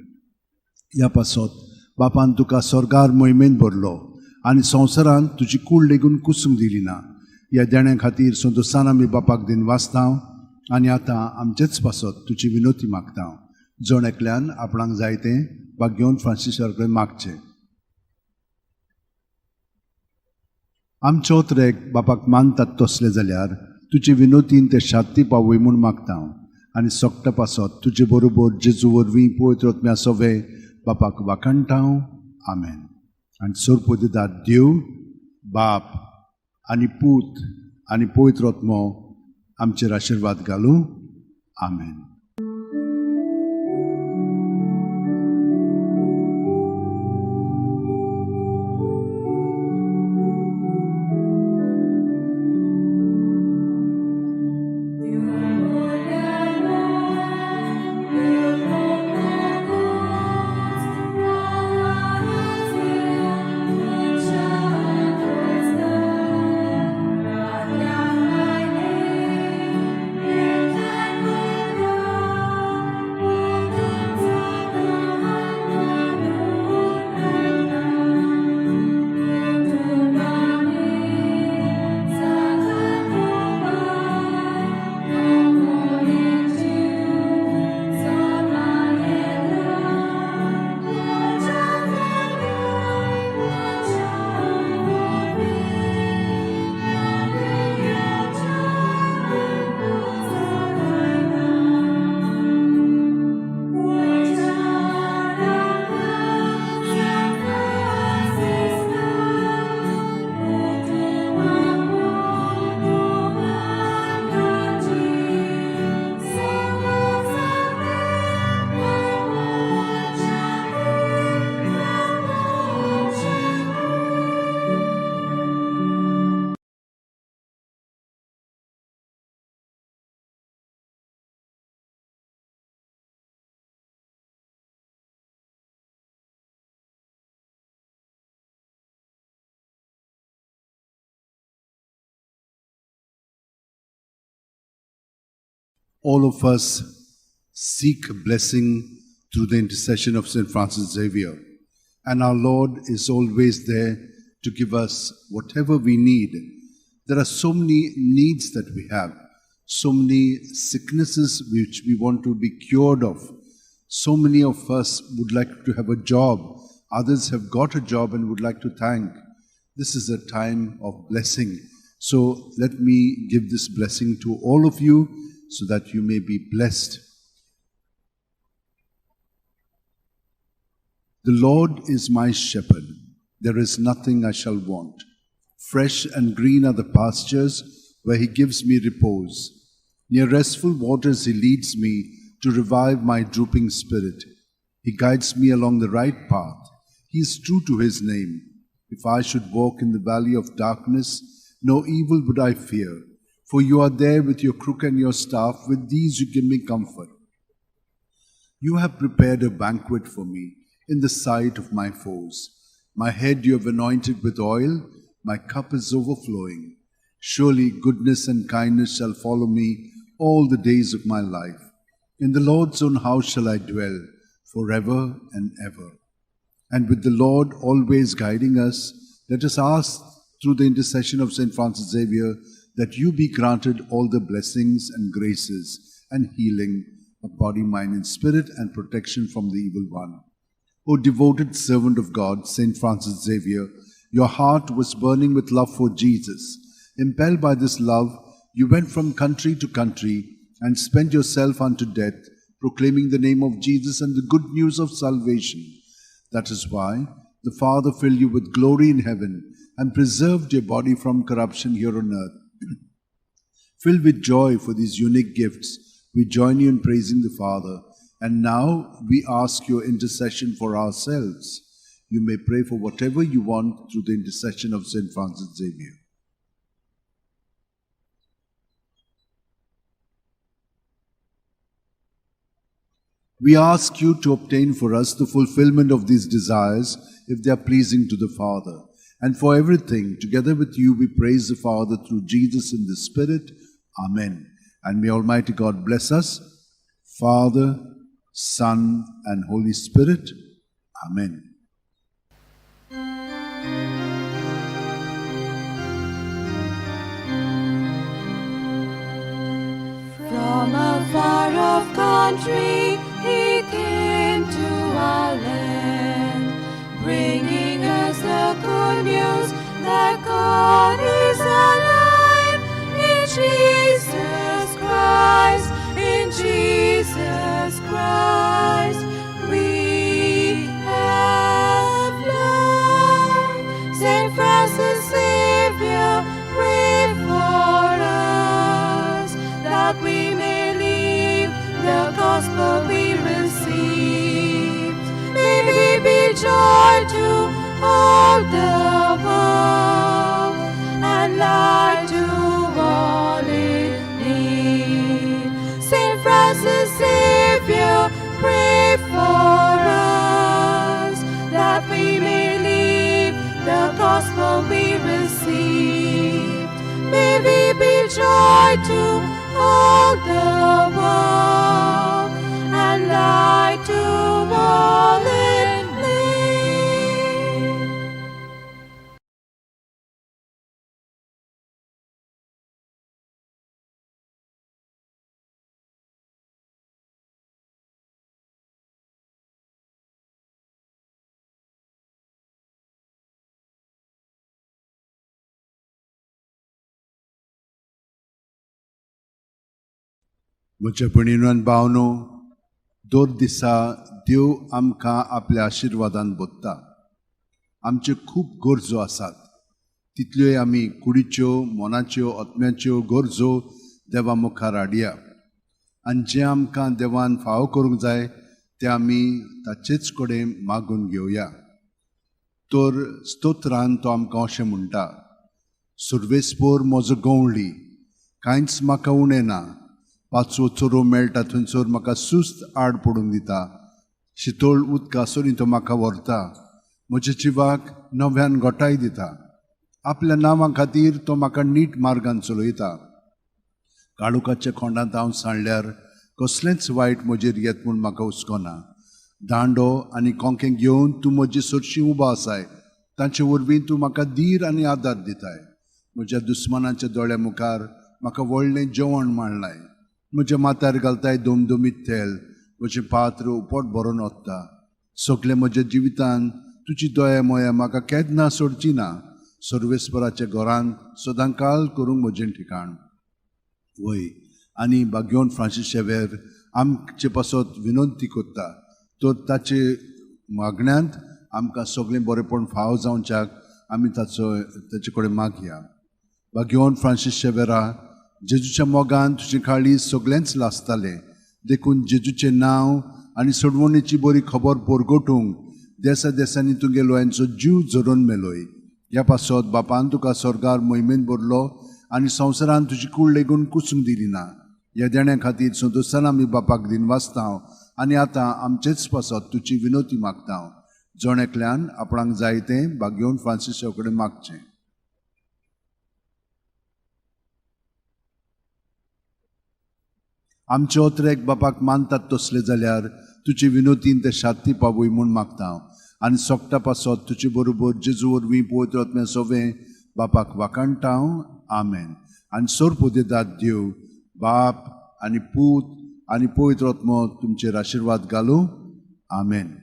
ह्या पासत बापान तुका स्वर्गार मोहिमेन भरलो आनी संवसारांत तुजी कूड लेगून कुसूंक दिली ना. ह्या देण्या खातीर संतोसान आमी बापाक दिन वाचतां आनी आतां आमचेच पासत तुजी विनोती मागता. जण एकल्यान आपणाक जाय तें बागेवन फ्रांसीसा कडेन मागचें. आमचे ओतरेक बापाक मानतात तसले जाल्यार तुजे विनोतीन ते शांती पावय म्हूण मागता. आनी सोगटा पासत तुजे बरोबर जेजू वरवीं पवित्र आत्म्या सवे बापाक वाखाणटा. आमेन. आनी सोर्प दितात देव, बाप आनी पूत आनी पवित्र आत्मो आमचेर आशिर्वाद घालूं. आमेन. All of us seek blessing through the intercession of St. Francis Xavier, and our Lord is always there to give us whatever we need. There are so many needs that we have, so many sicknesses which we want to be cured of. So many of us would like to have a job. Others have got a job and would like to thank. This is a time of blessing. So let me give this blessing to all of you so that you may be blessed. The Lord is my shepherd. There is nothing I shall want. Fresh and green are the pastures where he gives me repose. Near restful waters he leads me to revive my drooping spirit. He guides me along the right path. He is true to his name. If I should walk in the valley of darkness, no evil would I fear, for you are there with your crook and your staff. With these you give me comfort. You have prepared a banquet for me in the sight of my foes. My head you have anointed with oil, my cup is overflowing. Surely goodness and kindness shall follow me all the days of my life. In the Lord's own house shall I dwell forever and ever. And with the Lord always guiding us, let us ask through the intercession of St. Francis Xavier that you be granted all the blessings and graces and healing of body, mind, and spirit, and protection from the evil one. O devoted servant of God, St. Francis Xavier, your heart was burning with love for Jesus. Impelled by this love, you went from country to country and spent yourself unto death, proclaiming the name of Jesus and the good news of salvation. That is why the Father filled you with glory in heaven and preserved your body from corruption here on earth. Filled with joy for these unique gifts, we join you in praising the Father. And now we ask your intercession for ourselves. You may pray for whatever you want through the intercession of St. Francis Xavier. We ask you to obtain for us the fulfillment of these desires, if they are pleasing to the Father. And for everything, together with you, we praise the Father through Jesus in the Spirit. Amen. And may Almighty God bless us, Father, Son, and Holy Spirit. Amen. From a far off country he came to our land, bringing us the good news that God is alive in Jesus Christ, in Jesus Christ. We have loved St. Francis Xavier, pray for us that we may live the gospel we received. May we be joy to all the world and light to all in need. St. Francis Xavier, pray for us that we may live the gospel we received. May we be joy to all the world and light to all in need. म्हज्या भयणीनो आनी भावनो, दर दिसा देव आमकां आपल्या आशिर्वादान बोदता. आमच्यो खूब गरजो आसात. तितल्योय आमी कुडीच्यो, मोनाच्यो, आत्म्याच्यो गरजो देवा मुखार हाडया. आनी जें आमकां देवान फावो करूंक जाय तें आमी ताचेच कडेन मागून घेवया. तर स्तोत्रान तो आमकां अशें म्हणटा, सुरवेस्पोर म्हजो गवळी, कांयच म्हाका उणें ना. पांचवो चोरो मेळटा थंयसर म्हाका सुस्त आड पडून दिता. शितोळ उदकासोरी तो म्हाका व्हरता. म्हज्या जिवाक नव्यान घोटाय दिता. आपल्या नांवा खातीर तो म्हाका नीट मार्गान चलयता. काळुकाच्या खोंडांत हांव सांडल्यार कसलेंच वायट म्हजेर येत म्हूण म्हाका हुस्कोना. दांडो आनी कोंकें घेवन तूं म्हजी सुरशीं उबो आसाय. तांचे वरवीं तूं म्हाका धीर आनी आदार दिताय. म्हज्या दुस्मानाच्या दोळ्या मुखार म्हाका व्हडलें जेवण मांडलाय. म्हज्या माथ्यार घालताय दोमदोमीत तेल. म्हजें पात्र उपोट भरून वता. सगळे म्हज्या जिवितांत तुजी दया मोया म्हाका केन्ना सोडची ना. सर्वेस्पराच्या घरांत सदांकाळ करूंक म्हजें ठिकाण. वय आनी भाग्यवन फ्रांसीस शेवेर आमचे पासत विनंती करता. तर ताचे मागण्यांत आमकां सगळें बरेंपण फाव जावच्याक आमी ताचे कडेन मागया. भाग्यवन फ्रांसीस शेवेरा, जेजूच्या मोगान तुजें काळीज सगळेंच लासतालें. देखून जेजूचें नांव आनी सोडवणेची बरी खबर परगटूंक देसा देसांनी तुगेलो यांचो जीव झरोवन मेलोय. ह्या पासत बापान तुका स्वर्गार मोहिमेन भरलो आनी संवसारान तुजी कूड लेगून कुसूंक दिली ना. ह्या देण्या खातीर संतोशान आमी बापाक दिनवासता आनी आतां आमचेच पासत तुजी विनोती मागता. जण एकल्यान आपणाक जाय तें भाग्यवन फ्रांसीसा कडेन मागचें. आमचे ओत्रेक बापाक मानतात तसले जाल्यार तुजी विनोतीन ते शांती पावय म्हूण मागता. आनी सोगटा पासत तुजे बरोबर जेजू वरवीं पवित्र आत्म्या सोवें बापाक वाकाणटा. आमेन. आनी सोरपोदेदाद देव बाप आनी पूत आनी पवित्र आत्मो तुमचेर आशिर्वाद घालूं. आमेन.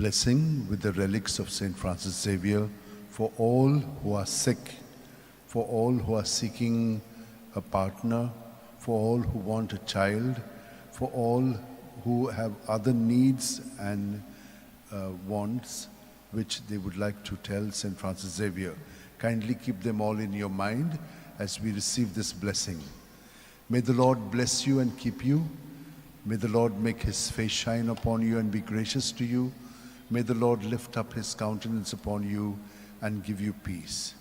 Blessing with the relics of St. Francis Xavier for all who are sick, for all who are seeking a partner, for all who want a child, for all who have other needs and wants which they would like to tell St. Francis Xavier. Kindly keep them all in your mind as we receive this blessing. May the Lord bless you and keep you. May the Lord make his face shine upon you and be gracious to you. May the Lord lift up his countenance upon you and give you peace.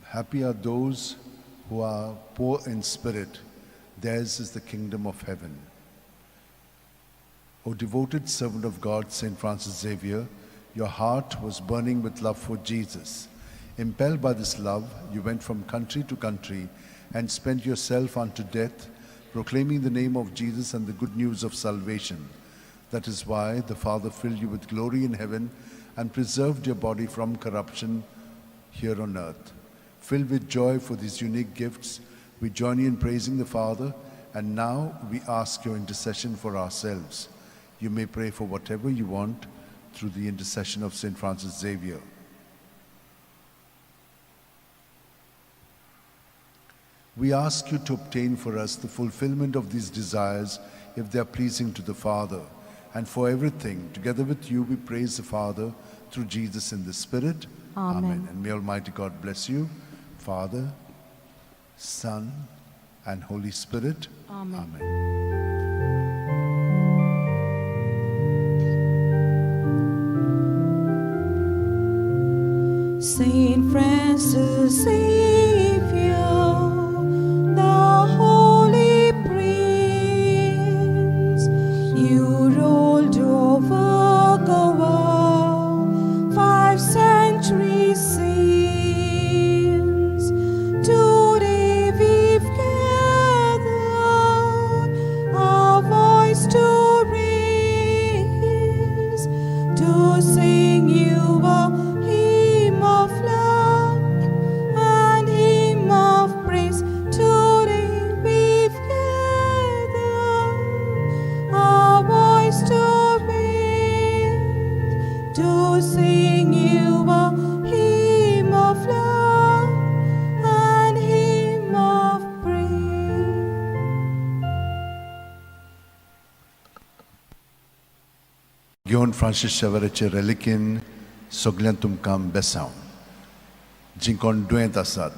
Happy are those who are poor in spirit. Theirs is the kingdom of heaven. O devoted servant of God, St. Francis Xavier, your heart was burning with love for Jesus. Impelled by this love, you went from country to country and spent yourself unto death, proclaiming the name of Jesus and the good news of salvation. That is why the Father filled you with glory in heaven and preserved your body from corruption here on earth. Filled with joy for these unique gifts, we join you in praising the Father, and now we ask your intercession for ourselves. You may pray for whatever you want through the intercession of St. Francis Xavier. We ask you to obtain for us the fulfillment of these desires if they are pleasing to the Father. And for everything, together with you, we praise the Father through Jesus in the Spirit. Amen. And may Almighty God bless you, Father, Son, and Holy Spirit. Amen. Amen. Saint Francis Xavier, the Holy Prince, you ruled over the world 5 centuries since. Today we've gathered our voice to raise, to sing you a hymn of love and hymn of praise. Today we've gathered our voice to raise, to sing you a hymn of love and hymn of praise. घेवन Francis शेवेराचे रेलिकीन सगळ्यांक तुमकां बेसांव. जीं कोण दुयेंत आसात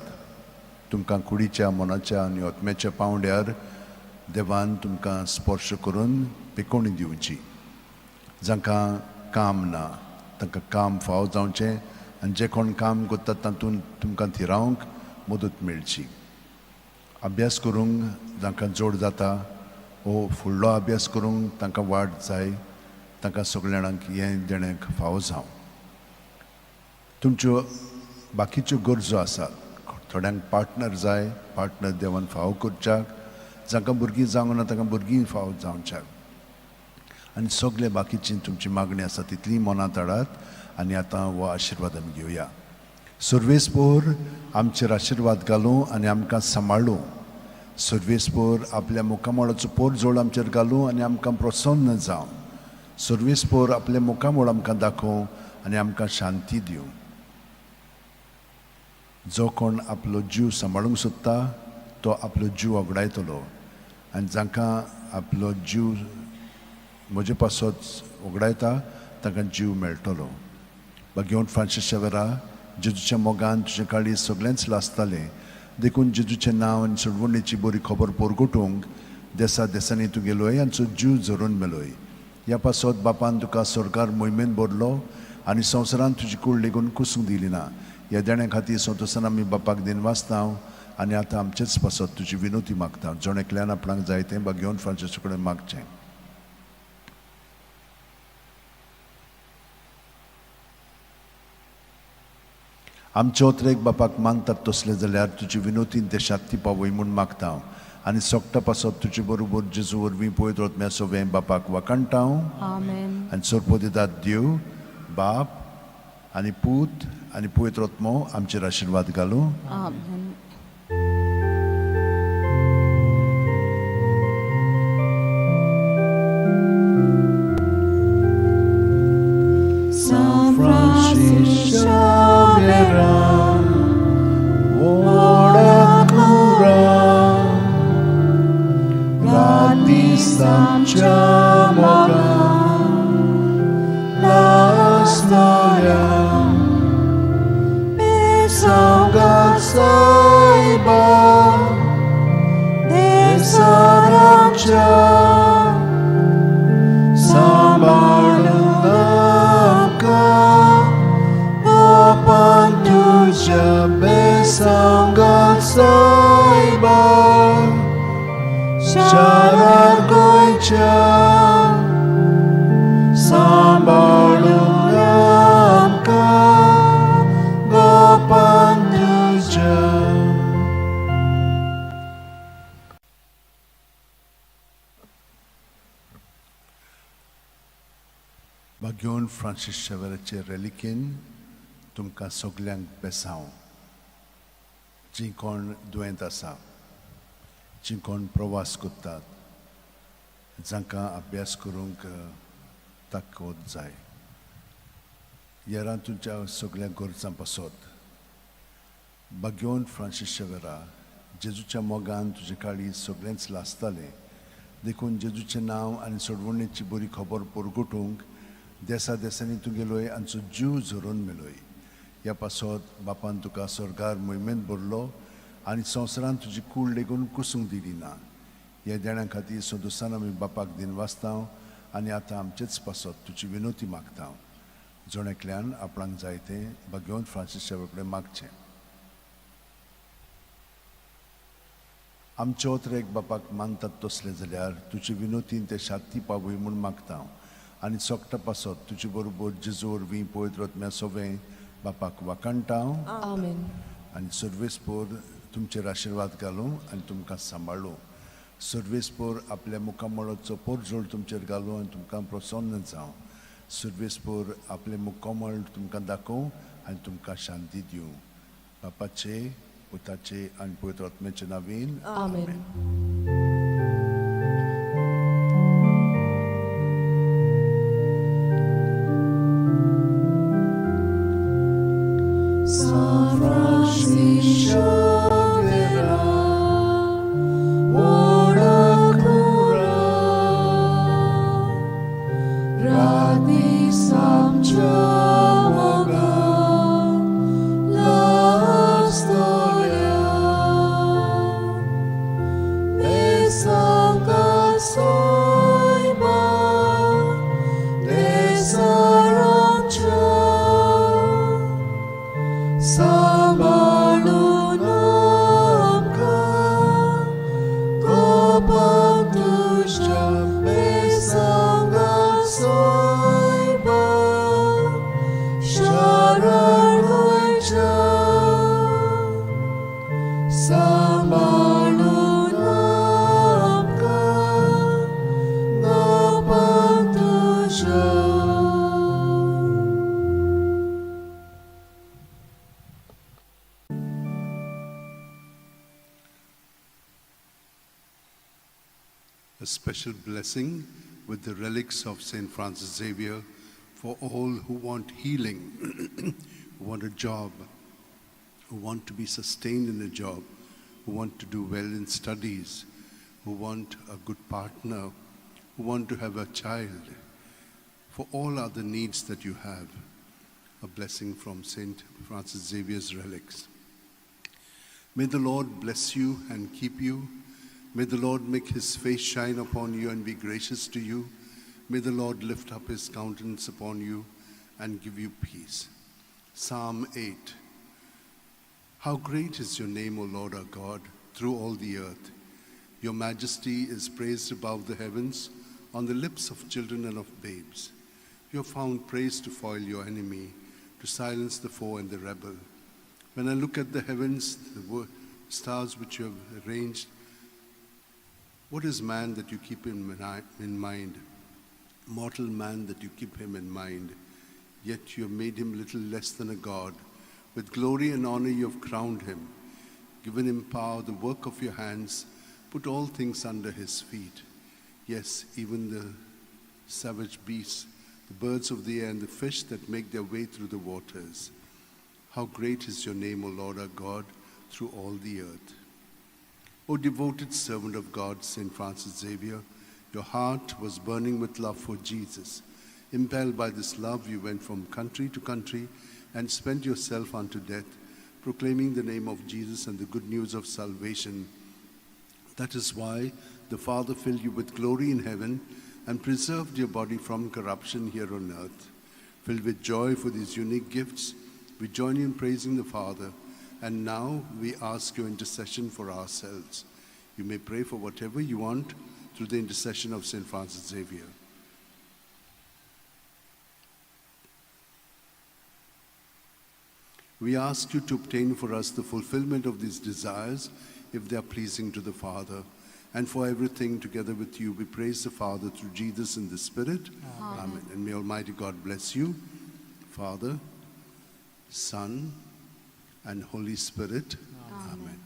तुमकां कुडीच्या मनाच्या आनी आत्म्याच्या पावंड्यार देवान तुमकां स्पर्श करून पिकोवणी दिवची. जांकां काम ना तांकां काम फाव जावचें आनी जे कोण काम करतात तातूंत तुमकां थिरावंक मदत मेळची. अभ्यास करूंक जांकां जोड जाता वो फुडलो अभ्यास करूंक तांकां वाड जाय, तांकां सगळ्यांक हें देणें फावो जावं. तुमच्यो बाकीच्यो गरजो आसात. थोड्यांक पार्टनर जाय, पार्टनर देवान फावो करच्याक. जांकां भुरगीं जावंक ना तांकां भुरगीं फावो जावच्याक. आनी सगळे बाकीची तुमची मागणी आसा तितली मनांत हाडात आनी आतां हो आशिर्वाद आमी घेवया. सर्वेस्पोर आमचेर आशिर्वाद घालूं आनी आमकां सांबाळूं. सर्वेस्पोर आपल्या मुखामळाचो पोर जोड आमचेर घालूं आनी आमकां प्रसन्न जावं. सर्वेस्पोर आपले मुखामळ आमकां दाखोवं आनी आमकां शांती दिवं. जो कोण आपलो जीव सांबाळूंक सोदता तो आपलो जीव वगडायतलो आनी जांकां आपलो जीव म्हजे पासत वगडायता तांकां जीव मेळटलो. घेवन फ्रांसीस शेवेरा, जेजूच्या मोगान तुजे काळी सगळेंच लासतालें देखून जेजूचें नांव आनी सोडवणेची बरी खबर पोरगोटूंक देसा देसांनी तुगेलोय आनी तुजो जीव झरोवन मेलोय. ह्या पासत बापान तुका स्वर्गार मोहिमेन भरलो आनी संवसारान तुजी कूड लेगून कुसूंक दिली ना. ह्या देण्या खातीर संतोसान आमी बापाक दिन वाचतांव आनी आतां आमचेच पासत तुजी विनोती मागता. जोण एकल्यान आपणाक जाय तें घेवन फ्रांसीस कडेन मागचें. आमचे ओतरेक बापाक मानतात तसले जाल्यार तुजी विनोती देशांत ती पावय म्हूण मागता आनी सोगटा पासत तुजे बरोबर जेजू वरवीं पवित्र आत्म्या सोवें बापाक वाकणटाव. Amen. आनी सोरपो दितात देव, बाप आनी पूत आनी पवित्र आत्मो आमचेर आशिर्वाद घालूं. Amen. San Francis Xavier, Samcia moga la storia pesanga saiba de saramcia sambalunaka opantuja pesanga saiba Sharar goicha sambalunamka gopanduja. घेवन फ्रांसीस शेवेराचे रेलिकेन तुमकां सगल्यांक बेसांव. जीं कोण दुयेंत आसा, जीं कोण प्रवास करतात, जांकां अभ्यास करूंक ताकद जाय, येरान तुमच्या सगळ्या गरजां पासत घेवन फ्रांसीस शेवेरा, जेजूच्या मोगान तुजे काळी सगळेंच लासतालें देखून जेजूचें नांव आनी सोडवणेची बरी खबर पोरगोटूंक देसा देसांनी तुगेलोय आनी तुजो जीव झरोवन मेलोय. ह्या पासत बापान तुका स्वर्गार मोहिमेंत भरलो आनी संवसारान तुजी कूड लेगून कुसूंक दिली ना. ह्या देण्या खातीर सदोसान आमी बापाक दिन वाचतांव आनी आतां आमचेच पासत तुजी विनोती मागता. जोणेकल्यान आपणाक जाय तें भगवंत फ्रांसीस शेवे कडेन मागचें. आमच्या ओतरेक बापाक मानतात तसलें जाल्यार तुजे विनोतीन ते शांती पावय म्हूण मागता आनी सोगटा पासत तुजे बरोबर जेजू वरवीं पवित्र आत्म्या सोवें बापाक वाकणटा Amen. आनी सर्वेस्पोर तुमचेर आशिर्वाद घालूं आनी तुमकां सांबाळूं. सर्वेस्पोर आपल्या मुखामळाचो पोरजोळ तुमचेर घालूं आनी तुमकां प्रसन्न जावं. सर्वेस्पोर आपले मुखामळ तुमकां दाखोवं आनी तुमकां शांती दिवं. बापाचे, पुताचे आनी पवित्र आत्म्याचे नांवेन. Amen. San Francisco Xavier, ora cura, radis amciamoga la storia, besanga soima, desarancha. Samalunamka Kopantusha Besanga Soiba Sharargoicha Samalunamka Kopantusha. A special blessing with the relics of St. Francis Xavier for all who want healing, who want a job, who want to be sustained in a job, who want to do well in studies, who want a good partner, who want to have a child, for all other needs that you have. A blessing from St. Francis Xavier's relics. May the Lord bless you and keep you. May the Lord make his face shine upon you and be gracious to you. May the Lord lift up his countenance upon you and give you peace. Psalm 8. How great is your name, O Lord our God, through all the earth. Your majesty is praised above the heavens, on the lips of children and of babes. You have found praise to foil your enemy, to silence the foe and the rebel. When I look at the heavens, the stars which you have arranged, what is man that you keep him in mind? Mortal man that you keep him in mind. Yet you have made him little less than a god. With glory and honor you have crowned him, given him power, the work of your hands, put all things under his feet. Yes, even the savage beasts, the birds of the air, and the fish that make their way through the waters. How great is your name, O Lord our God, through all the earth. O devoted servant of God, St. Francis Xavier, your heart was burning with love for Jesus. Impelled by this love, you went from country to country and spent yourself unto death, proclaiming the name of Jesus and the good news of salvation. That is why the Father filled you with glory in heaven and preserved your body from corruption here on earth. Filled with joy for these unique gifts, we join you in praising the Father. And now we ask your intercession for ourselves. You may pray for whatever you want through the intercession of St. Francis Xavier. We ask you to obtain for us the fulfillment of these desires if they are pleasing to the Father. And for everything together with you, we praise the Father through Jesus in the Spirit. Amen. And may Almighty God bless you, Father, Son, and Holy Spirit. Amen.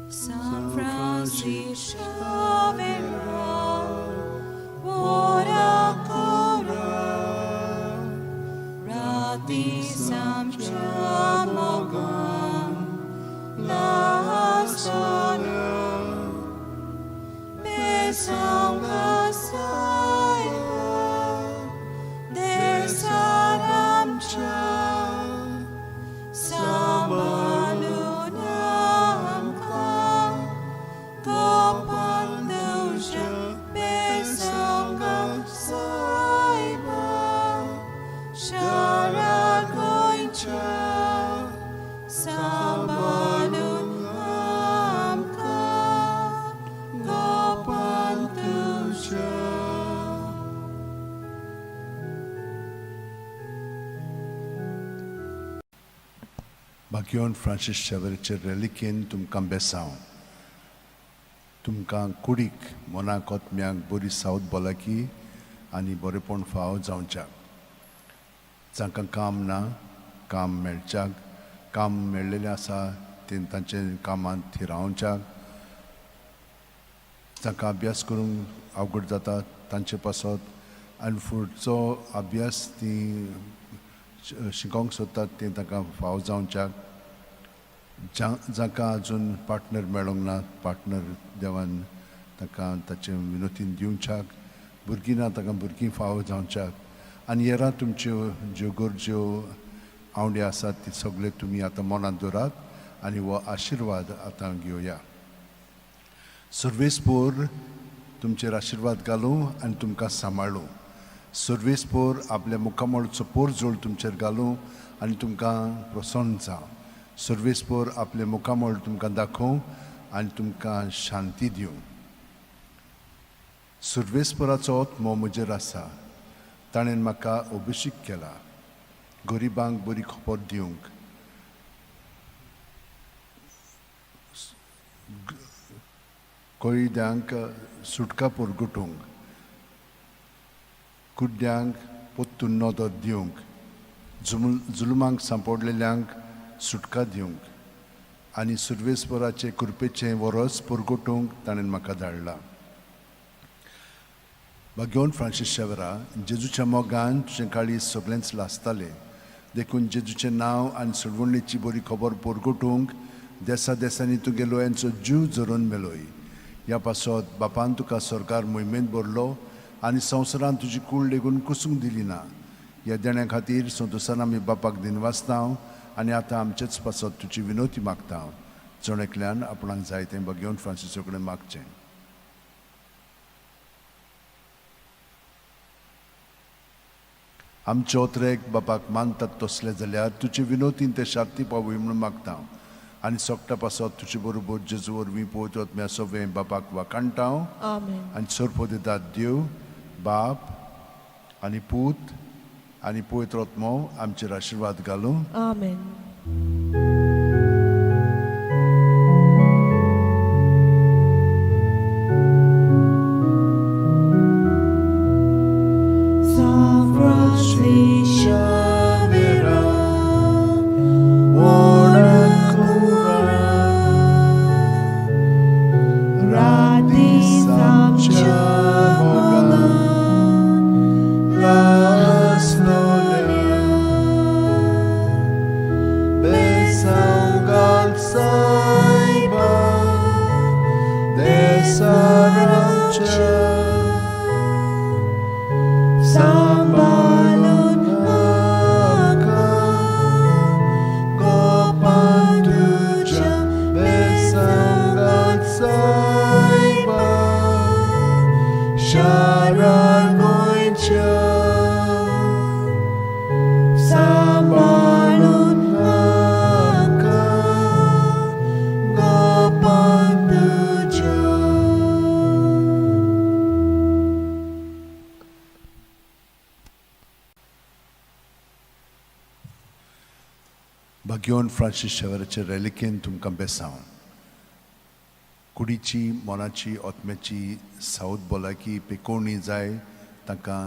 San Francis Xavier, ora cora, radis amciamoga la storia, besanga soia, desaramcha, samalunamka, भाग्यवन Francis शेवेरचे रेलिकेन तुमकां बेसांव तुमकां कुडीक मनाक ओतम्यांक बरी सावत भलायकी आनी बरेपण फाव जावच्याक जांकां काम ना काम मेळच्याक काम मेळिल्लें आसा ते तांचे कामांत थंय रावच्याक जांकां अभ्यास करूंक अवघड जाता तांचे पासत आनी फुडचो अभ्यास ती शिकोवंक सोदतात ते तांकां फाव जावच्याक जांकां आजून पार्टनर मेळोंक ना पार्टनर देवान तांकां ताचे विनोतीन दिवच्याक भुरगीं ना तांकां भुरगीं फाव जावच्याक आनी हेरां तुमच्यो ज्यो गरज्यो आवडी आसात ती सगळे तुमी आतां मनांत दवरात आनी हो आशिर्वाद आतां घेवया सर्वेस्पोर तुमचेर आशिर्वाद घालूं आनी तुमकां सांबाळूं सर्वेस्पोर आपल्या मुखामळचो पोर जोड तुमचेर घालूं आनी तुमकां प्रसन्न जावं सर्वेस्पोर आपले मुखामळ तुमकां दाखोवं आनी तुमकां शांती दिवं सर्वेस्पोराचो ओत्मो म्हजेर आसा ताणें म्हाका अभिशीक केला गरिबांक बरी खबर दिवंक कोयद्यांक सुटका परगटूंक कुड्ड्यांक पोत्तून नदर दिवंक जुलमांक सांपडलेल्यांक सुटका दिवंक आनी सर्वेस्पराचे कृपेचें वरस परगटूंक ताणें म्हाका धाडला भाग्यवन फ्रांसीस शेवेरा जेजूच्या मोगान तुजें काळीज सगळेंच लासतालें देखून जेजूचें नांव आनी सोडवणेची बरी खबर परगटूंक देसा देसांनी तुगेलो यांचो जीव जरून मेलोय ह्या पासत बापान तुका सरकार मोहिमेंत भरलो आनी संवसारान तुजी कूळ लेगून कुसूंक दिली ना ह्या देण्या खातीर संतोसान आमी बापाक दिनवासता आनी आतां आमचेच पासत तुजी विनोती मागता जण एकल्यान आपणाक जाय तें भाग्यवन फ्रांसीसा कडेन मागचें आमचे ओतरेक बापाक मानतात तसले जाल्यार तुजे विनोतीन ते शांती पावूय म्हणून मागता आनी सोगटा पासत तुजे बरोबर जेजू वरवीं पळयत वतम्या सगळें बापाक वाकाणटा आनी सर्प दितात देव बाप आनी पूत आनी पवित्र आत्मो आमचेर आशिर्वाद घालूं आमेन भाग्यवन फ्रांसीस शेवेराचे रेलिकेन तुमकां बेसांव कुडीची मनाची ओतम्याची सावत भलायकी पेकोवणी जाय तांकां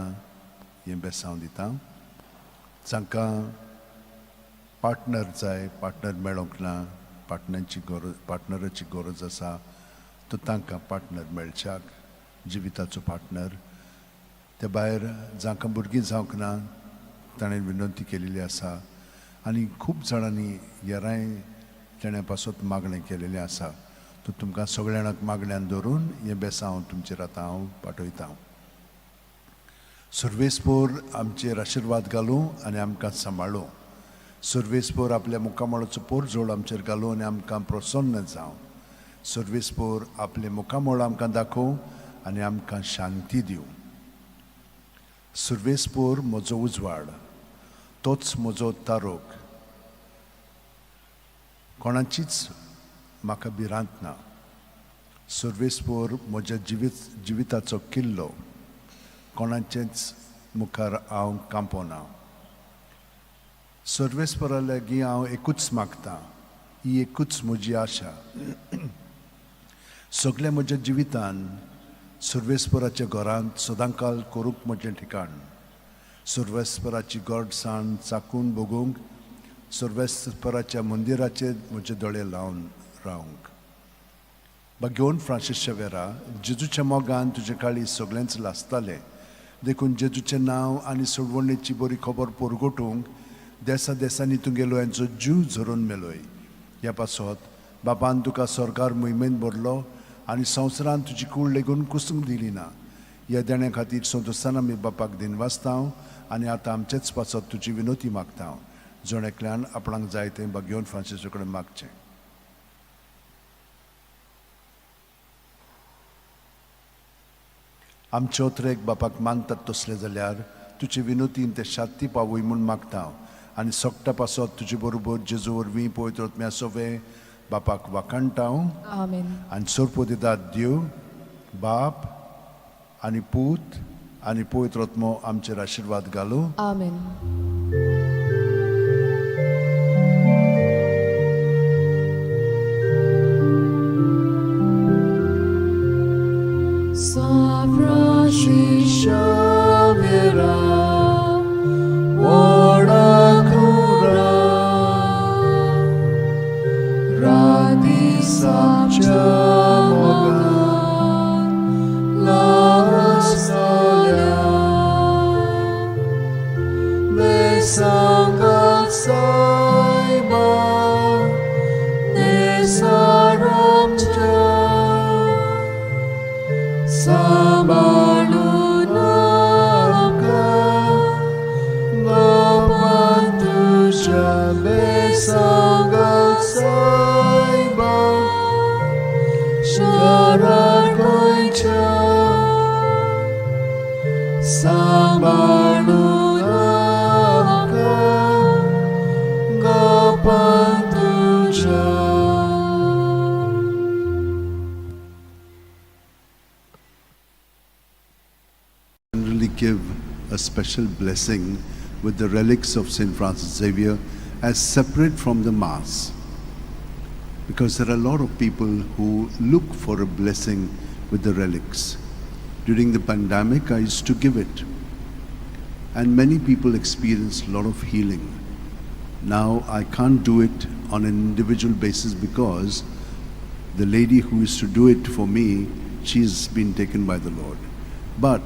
हें बेसांव दिता जांकां पार्टनर जाय पार्टनर मेळोंक ना पार्टनराची गरज आसा तो तांकां पार्टनर मेळच्याक जिविताचो पार्टनर ते भायर जांकां भुरगीं जावंक ना ताणें विनंती केलेली आसा आनी खूब जाणांनी हेरांय तेण्या पासत मागणें केलेलें आसा तो तुमकां सगळ्यांक मागण्यान धरून हें बेसांव तुमचेर आतां हांव पाठयतां सर्वेस्पोर आमचेर आशिर्वाद घालूं आनी आमकां सांबाळूं सर्वेस्पोर आपल्या मुखामळाचो पोर जोड आमचेर घालूं आनी आमकां प्रसन्न जावं सर्वेस्पोर आपले मुखामळ आमकां दाखोवं आनी आमकां शांती दिवं सर्वेस्पोर म्हजो उजवाड तोच म्हजो तारोक कोणाचीच म्हाका भिरांत ना सर्वेस्पोर म्हज्या जिविताचो किल्लो कोणाचेच मुखार हांव कांपोना सर्वेस्परा लागीं हांव एकूच मागतां, ही एकूच म्हजी आशा. सगळ्या म्हज्या जिवितान सर्वेस्पराच्या घरांत सदांकाल करूंक म्हजें ठिकाण, सर्वेस्पराची गडसाण चाकून बगूंक, सर्वेस्पराच्या मंदिराचेर म्हजे दोळे लावन रावंक. घेवन फ्रांसीस शावेरा, जेजूच्या मोगान तुजे काळी सगळेंच लासतालें, देखून जेजूचें नांव आनी सोडवणेची बरी खबर परगटूंक देसा देसांनी तुगेलो यांचो जीव झरून मेलोय. ह्या पासत बापान तुका सरकार मोहिमेन भरलो आनी संवसारान तुजी कूड लेगून कुसूंक दिली ना. ह्या देण्या खातीर संतोशान आमी बापाक दिनवासता आनी आतां आमचेच पासत तुजी विनोती मागता. जण एकल्यान आपणाक जाय तें घेवन फ्रांसीसा कडेन मागचें. आमचे ओत्रेक बापाक मानतात तसले जाल्यार तुजे विनोतीन ते शांती पावूय म्हूण मागता आनी सोगटा पासत तुजे बरोबर जेजू वरवीं पवित्र आत्म्या सोवे बापाक वाखाणटा. Amen. आनी सोरपो दितात देव, बाप आनी पूत आनी पवित्र आत्मो आमचेर आशिर्वाद घालूं. Amen. Francisca Xaviera, Generally give a special blessing with the relics of St. Francis Xavier as separate from the Mass, because there are a lot of people who look for a blessing with the relics. During the pandemic, I used to give it, and many people experienced a lot of healing. Now I can't do it on an individual basis because the lady who used to do it for me, she's been taken by the Lord. But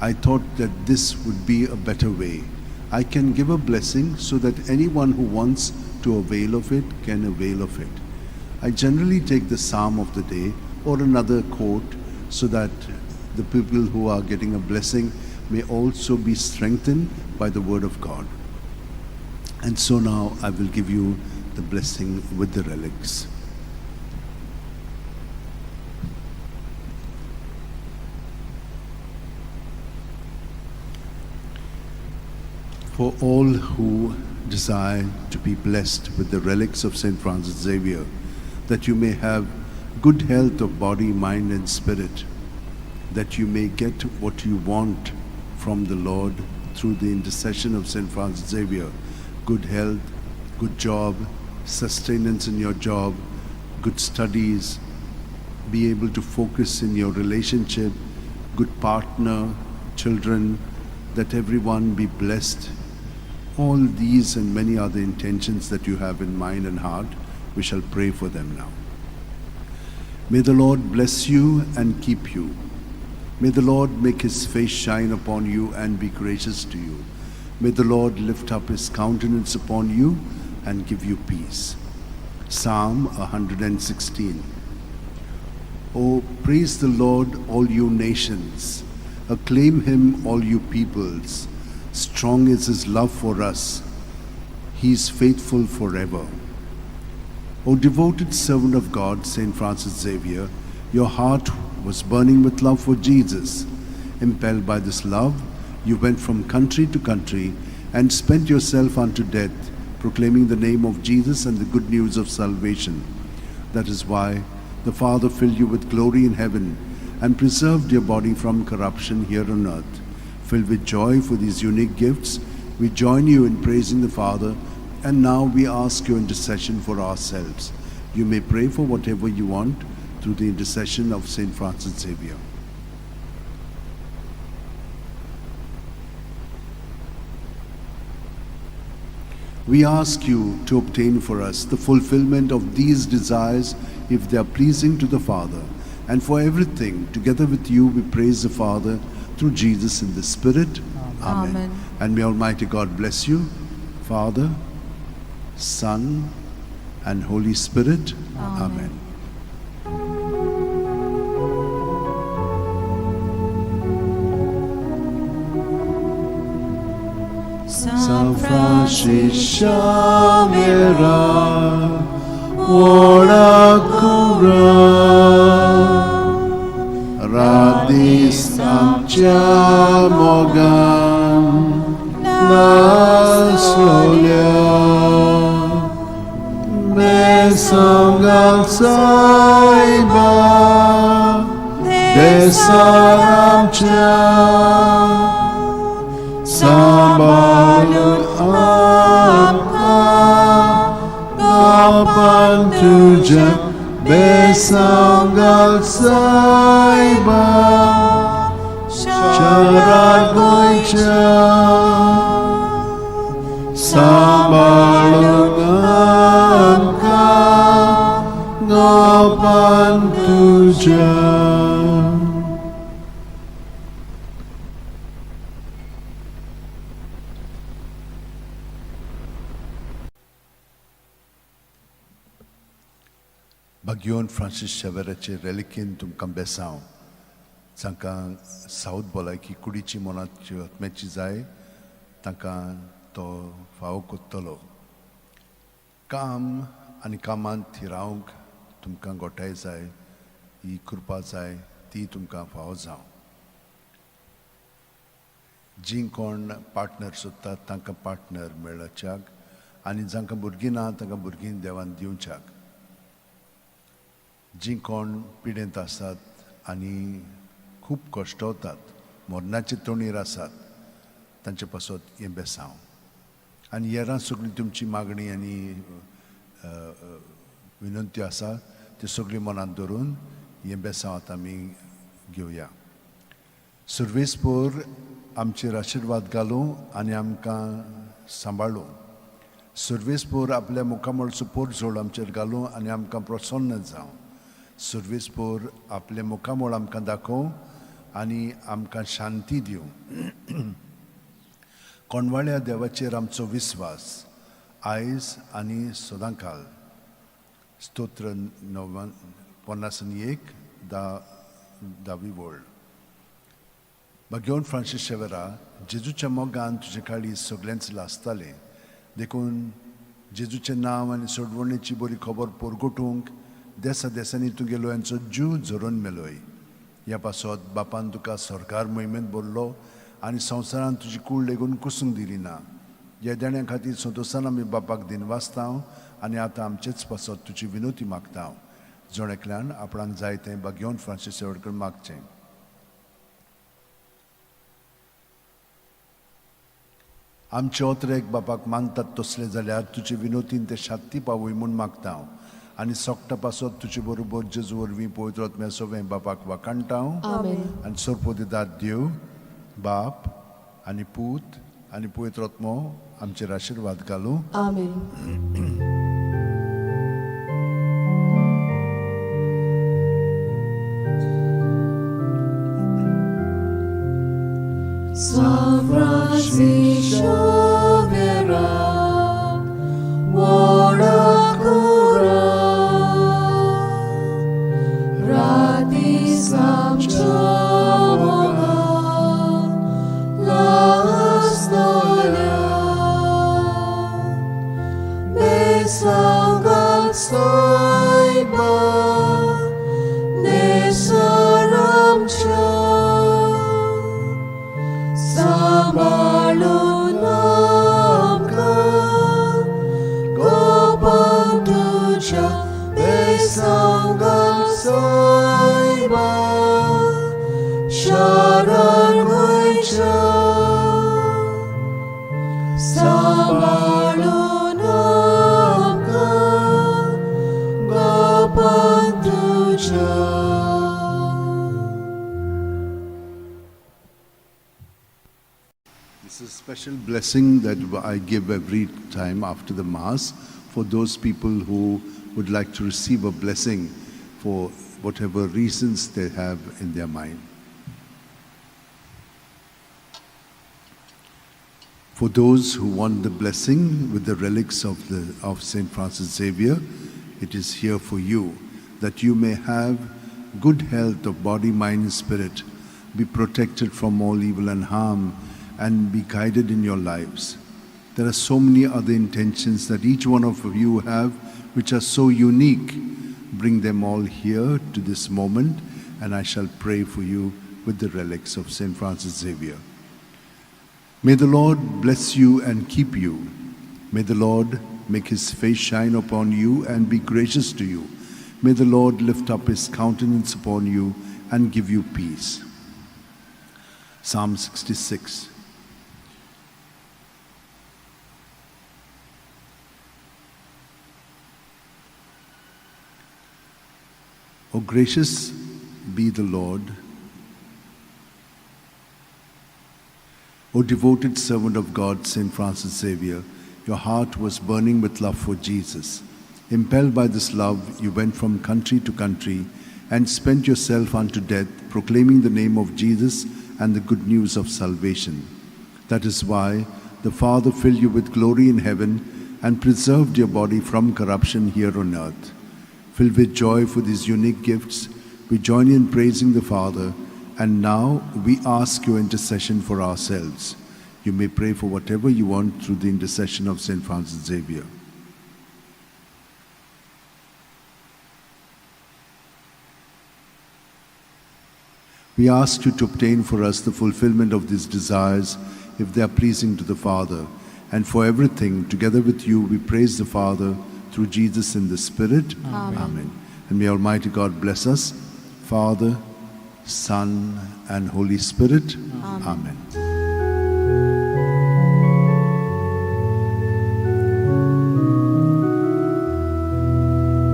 I thought that this would be a better way. I can give a blessing so that anyone who wants to avail of it can avail of it. I generally take the psalm of the day or another quote so that the people who are getting a blessing may also be strengthened by the word of God. And so now I will give you the blessing with the relics. For all who desire to be blessed with the relics of St. Francis Xavier, that you may have good health of body, mind and spirit, that you may get what you want from the Lord through the intercession of St. Francis Xavier, good health, good job, sustenance in your job, good studies, be able to focus in your relationship, good partner, children, that everyone be blessed. All these and many other intentions that you have in mind and heart, we shall pray for them now. May the Lord bless you and keep you. May the Lord make his face shine upon you and be gracious to you. May the Lord lift up his countenance upon you and give you peace. Psalm 116. Oh, praise the Lord, all you nations. Acclaim him, all you peoples. Strong is his love for us. He is faithful forever. O devoted servant of God, St. Francis Xavier, your heart was burning with love for Jesus. Impelled by this love, you went from country to country and spent yourself unto death, proclaiming the name of Jesus and the good news of salvation. That is why the Father filled you with glory in heaven and preserved your body from corruption here on earth. Filled with joy for these unique gifts, We join you in praising the Father, and now we ask your intercession for ourselves. You may pray for whatever you want through the intercession of St. Francis Xavier. We ask you to obtain for us the fulfillment of these desires if they are pleasing to the Father. And for everything, together with you, we praise the Father through Jesus in the Spirit. Amen. Amen. And may Almighty God bless you, Father, Son, and Holy Spirit. Amen. San Francis Xavier, ora cura, radis amcia mogam, la solia, besangam saiba, besaramcia, Sambalun amka Gapan tuja Besanggal saiba Syarat goicha Sambalun amka Gapan tuja. Bagyon Francis Xavierचे relikin तुमकां बेसांव जांकां south भलायकी कुडीची मनाची आत्म्याची जाय तांकां तो फावो कोत्तलो काम आनी कामांत थिरावंक तुमकां गोठाय जाय ही कृपा जाय ती तुमकां फावो जावं जी कोण पार्टनर सोदतात तांकां पार्टनर मेळच्याक आनी जांकां भुरगीं ना तांकां भुरगीं देवान दिवच्याक जी कोण पिडेंत आसात आनी खूब कश्टवतात मरणाचे तोणीर आसात तांचे पासत हें बेसांव आनी हेरां सगळी तुमची मागणी आनी विनंत्यो आसा त्यो सगळ्यो मनांत धरून हें बेसांव आतां आमी घेवया सर्वेस्पोर आमचेर आशिर्वाद घालूं आनी आमकां सांबाळूं सर्वेस्पोर आपल्या मुखामळचो पोट जोड आमचेर घालूं आनी आमकां प्रसन्न जावं सर्वेस्पोर आपले मुखामळ आमकां दाखोव आनी आमकां शांती दिवं कोणवाळ्या देवाचेर आमचो विस्वास आयज आनी सदांकाल स्तोत्र 51 दावी वळ Bagyon Francis Xavier, जेजूच्या मोगान तुजे काळी सगळ्यांच लासताले देखून जेजूचें नांव आनी सोडवणेची बरी खबर पोरगोटूंक देसा देसांनी तुगेलो यांचो जीव झरोवन मेलोय ह्या पासत बापान तुका सरकार मोहिमेंत भरलो आनी संवसारान तुजी कूड लेगून कुसूंक दिली ना ह्या देण्या खातीर संतोशान आमी बापाक दिनवासतांव आनी आतां आमचेच पासत तुजी विनोती मागतांव जोणेकल्यान आपणाक जाय तें बागयोन फ्रांसीस सेवडकर मागचें आमचे ओतरेक बापाक मानतात तसले जाल्यार तुजे विनोतीन ते शांती पावय म्हूण मागतांव आनी सोगटा पासत तुजे बरोबर जेजू वरवीं पवित्र आत्म्या सवें बापाक वाकाणटाव आनी सोरपोदिदाद देव बाप आनी पूत आनी पवित्र आत्मो आमचेर आशिर्वाद घालूं San Francis Xavier, ora cura, radis amcia mogam, la storia, besangam saiba, nesaramcia. Sambalun amka Gopam tuja Besangam saiba Sharan goicha सांभाळून आमकां गोपान तुज्या. This is a special blessing that I give every time after the Mass for those people who would like to receive a blessing for whatever reasons they have in their mind. For those who want the blessing with the relics of St. Francis Xavier, it is here for you, that you may have good health of body, mind and spirit, be protected from all evil and harm, and be guided in your lives. There are so many other intentions that each one of you have, which are so unique. Bring them all here to this moment, and I shall pray for you with the relics of St. Francis Xavier. May the Lord bless you and keep you. May the Lord make his face shine upon you and be gracious to you. May the Lord lift up his countenance upon you and give you peace. Psalm 66. O gracious be the Lord, O devoted servant of God, St. Francis Xavier, your heart was burning with love for Jesus. Impelled by this love, you went from country to country and spent yourself unto death, proclaiming the name of Jesus and the good news of salvation. That is why the Father filled you with glory in heaven and preserved your body from corruption here on earth. Filled with joy for these unique gifts, we join in praising the Father, and now we ask your intercession for ourselves. You may pray for whatever you want through the intercession of St. Francis Xavier. We ask you to obtain for us the fulfillment of these desires, if they are pleasing to the Father. And for everything, together with you, we praise the Father, through Jesus in the Spirit. Amen. And may Almighty God bless us, Father, Son, and Holy Spirit. Amen.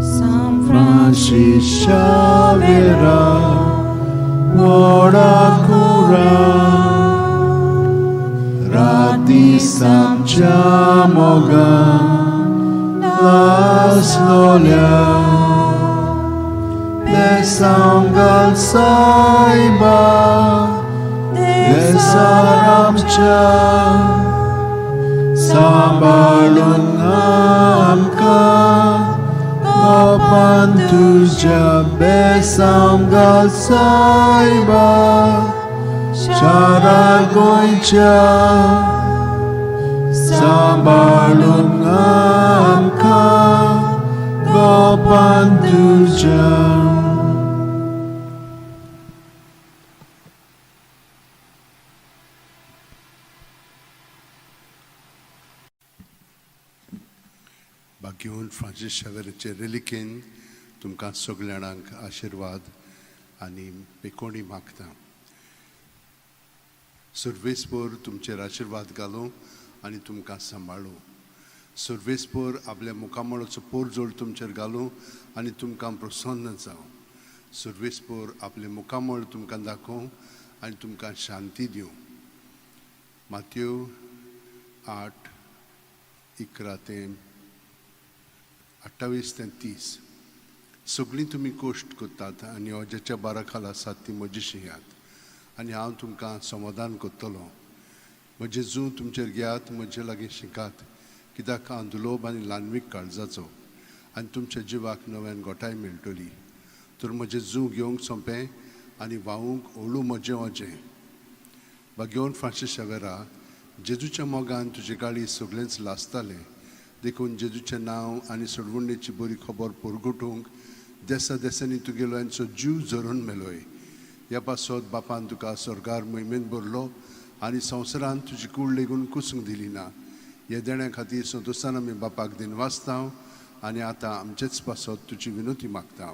San Francis Xavier, ora cura, radi samcia moga, las nolia, besangal saiba, desaramcha, sambalun amka, gopan tuzja, besangal saiba, charagoicha, sambalun amka, gopan tuzja. Bagyon Francis Xavierचे relikin तुमकां सगळ्यांक आशीर्वाद आनी पेकोणी मागता. सर्वेस्पर तुमचेर आशीर्वाद घालूं आनी तुमकां सांबाळूं. सर्वेस्पर आपल्या मुखामळाचो पोरजोड तुमचेर घालूं आनी तुमकां प्रसन्न जावं. सर्वेस्पर आपले मुखामळ तुमकां दाखोवं आनी तुमकां शांती दिवं. मातयेव 8:11-28-30. सगळीं तुमी कोश्ट करतात आनी अजाच्या बारा खाला आसात ती म्हजीशी यात आनी हांव तुमकां समाधान करतलो. म्हजे जूं तुमचेर घेयात, म्हजे लागीं शिकात, कित्याक हांव दुलोभ आनी ल्हानवीक काळजाचो आनी तुमच्या जिवाक नव्यान गोठाय मेळटली. तर म्हजें जूं घेवंक सोंपें आनी व्हावूंक हळू म्हजें वचें. बागेवन फ्रांसीस शावेरा, जेजूच्या मोगान तुजे गाळी सगळेंच लासतालें, देखून जेजूचें नांव आनी सोडवणेची बरी खबर परगटूंक देसा देसांनी तुगेलो हांचो जीव झरून मेलोय. ह्या पासत बापान तुका स्वर्गार मोहिमेन भरलो आनी संवसारान तुजी कूड लेगून कुसूंक दिली ना. ह्या देण्या खातीर संतोशान आमी बापाक दिनवासतांव आनी आतां आमचेच पासत तुजी विनोती मागता.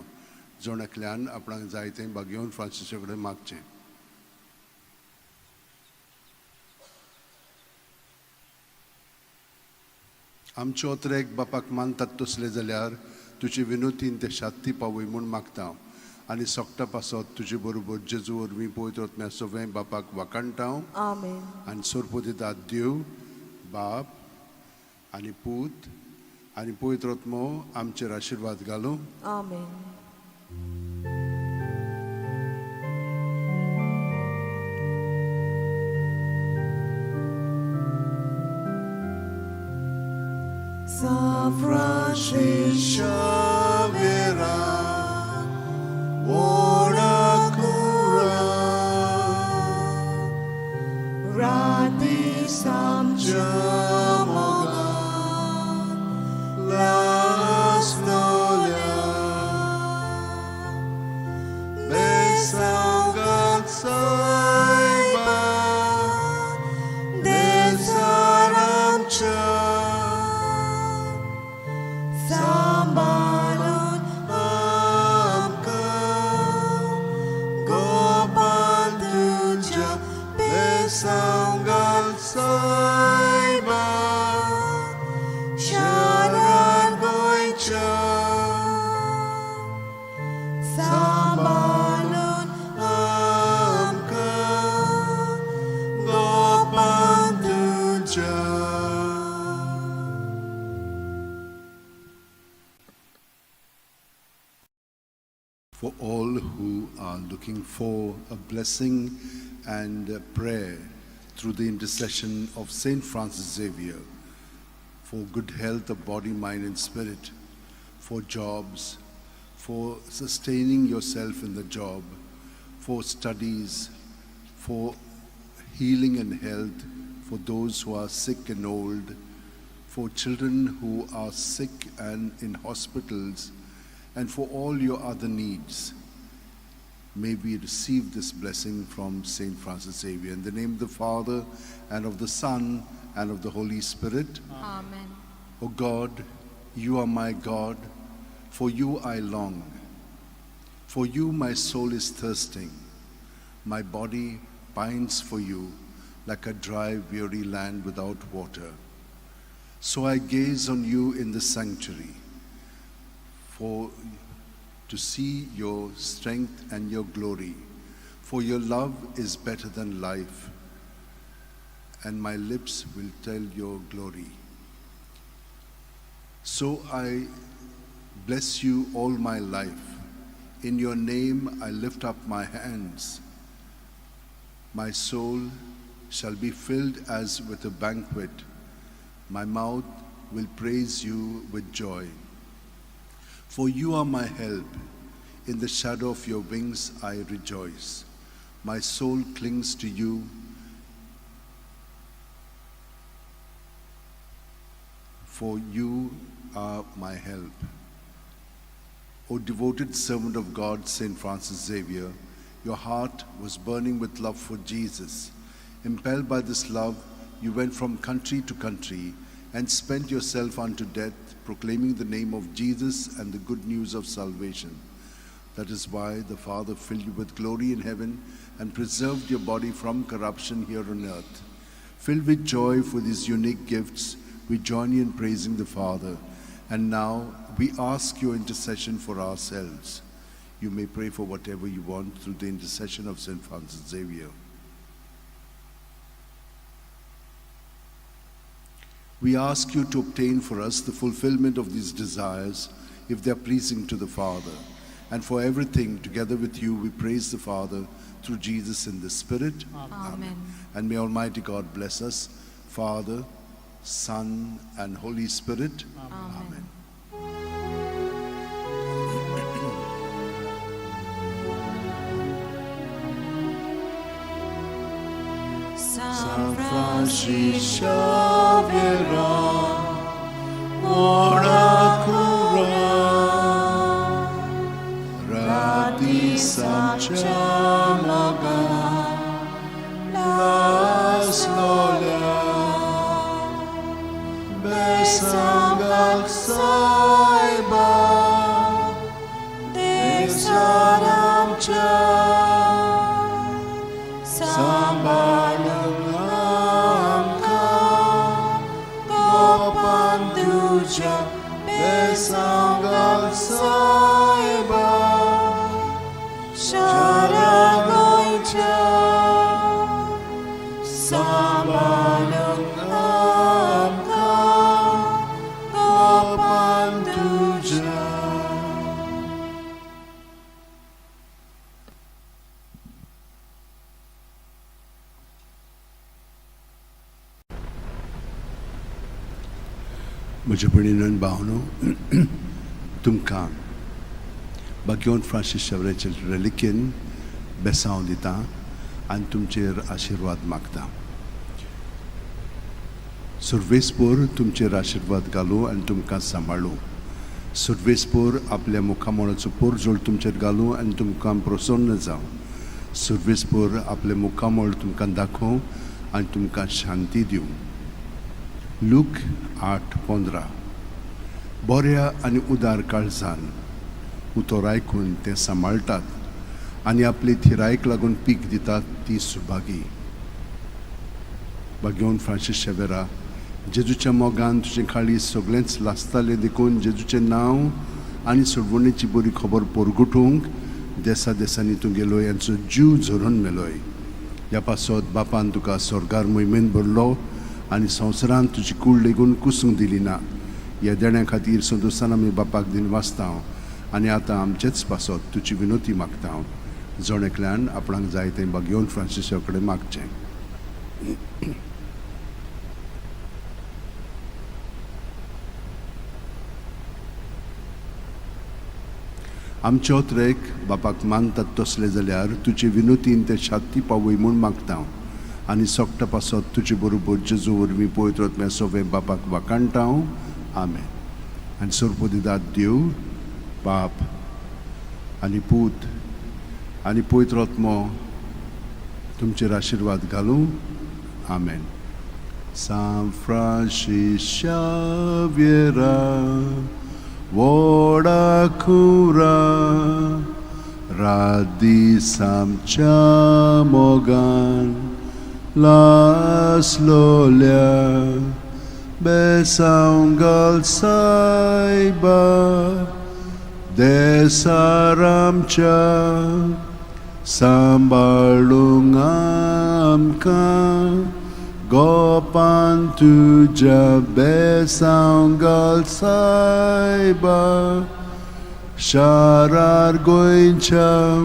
जोण एकल्यान आपणाक जाय तें बागेवन फ्रांसिसा कडेन मागचें. आमचे ओतरेक बापाक मानतात तसले जाल्यार तुजी विनोतीन ते शांती पावय म्हूण मागता आनी सोगटा पासत तुजे बरोबर जेजू वरवीं पवित्र आत्म्या सगळें बापाक वाकाणटाव Amen. आनी सोरपो दितात देव बाप आनी पूत आनी पवित्र आत्मो आमचेर आशिर्वाद घालूं Amen. San Francisco Xavier, Rati Samjamoga, Las Nolia, Besangat Saiba, Desaramcha, Sambalut Amka, Gopal Tuja, Besangal Saiba, Sharan Goicha, Sambalut Amka, Gopal Tuja. For all who are looking for a blessing and a prayer through the intercession of Saint Francis Xavier, for good health of body, mind and spirit, for jobs, for sustaining yourself in the job, for studies, for healing and health, for those who are sick and old, for children who are sick and in hospitals, and for all your other needs. May we receive this blessing from Saint Francis Xavier. In the name of the Father, and of the Son, and of the Holy Spirit. Amen. O God, you are my God, for you I long. For you my soul is thirsting. My body pines for you like a dry, weary land without water. So I gaze on you in the sanctuary, for to see your strength and your glory. For your love is better than life, and my lips will tell your glory. So I bless you all my life. In your name I lift up my hands. My soul shall be filled as with a banquet. My mouth will praise you with joy. For you are my help. In the shadow of your wings I rejoice. My soul clings to you. For you are my help. O devoted servant of God, Saint Francis Xavier, your heart was burning with love for Jesus. Impelled by this love, you went from country to country and spent yourself unto death, proclaiming the name of Jesus and the good news of salvation. That is why the Father filled you with glory in heaven and preserved your body from corruption here on earth. Filled with joy for these unique gifts, we join you in praising the Father. And now we ask your intercession for ourselves. You may pray for whatever you want through the intercession of Saint Francis Xavier. We ask you to obtain for us the fulfillment of these desires, if they are pleasing to the Father. And for everything, together with you, we praise the Father through Jesus in the Spirit. Amen. And may Almighty God bless us, Father, Son, and Holy Spirit. Amen. San Francisco Xavier, ora cura, rati samchamaga, las lolia, besangal saiba, desaramcha, sambalang amka, gopandu Besanggal Saiba Sharagoycha Samanang Amka Kapantuja. म्हज्या भयणीन भावनो तुमकां बागेवन Francis शेवरेचे रेलिकेन बेसांव दिता आनी तुमचेर आशिर्वाद मागता. सर्वेस्पोर तुमचेर आशिर्वाद घालूं आनी तुमकां सांबाळूं. सर्वेस्पोर आपल्या मुखामोळाचो पोरजोळ तुमचेर घालूं आनी तुमकां प्रसन्न जावं. सर्वेस्पोर आपले मुखामोळ तुमकां दाखोवं आनी तुमकां शांती दिवं. लूक 8:15. बऱ्या आनी उदार काळजान उतर आयकून ते सांबाळटात आनी आपली थिरायेक लागून पीक दितात ती सुभागी. बागेवन फ्रांसीस शेवेरा, जेजूच्या मोगान तुजें काळीज सगळेंच लासतालें देखून जेजूचें नांव आनी सोडवणेची बरी खबर पोरगुटूंक देसा देसांनी तूं गेलोय आनी जीव झरोवन मेलोय. ह्या पासत बापान तुका स्वर्गार मोहिमेन भरलो आनी संवसारान तुजी कूड लेगून कुसूंक दिली ना. ह्या देण्या खातीर संतोशान आमी बापाक दिन वाचता आनी आतां आमचेच पासत तुजी विनोती मागता. जण एकल्यान आपणाक जाय तें बागेवन फ्रांसीसा कडेन मागचें. आमच्या ओत्रेक बापाक मानतात तसले जाल्यार तुजे विनोतीन ते शांती पावय म्हूण मागता आनी सोगटा पासत तुजे बरोबर जेजू वरवीं पवित्र आत्म्या सोवे बापाक वाकाणटा. आमेन. आनी सर्वोदिदाद देव बाप आनी पूत आनी पवित्र आत्मो तुमचेर आशिर्वाद घालूं. आमेन. San Francis Xaviera Voda cura radisam chamogan las lolia besangal saiba desaramcha sambalungamka Gopan tuja besangal saiba sharar goincham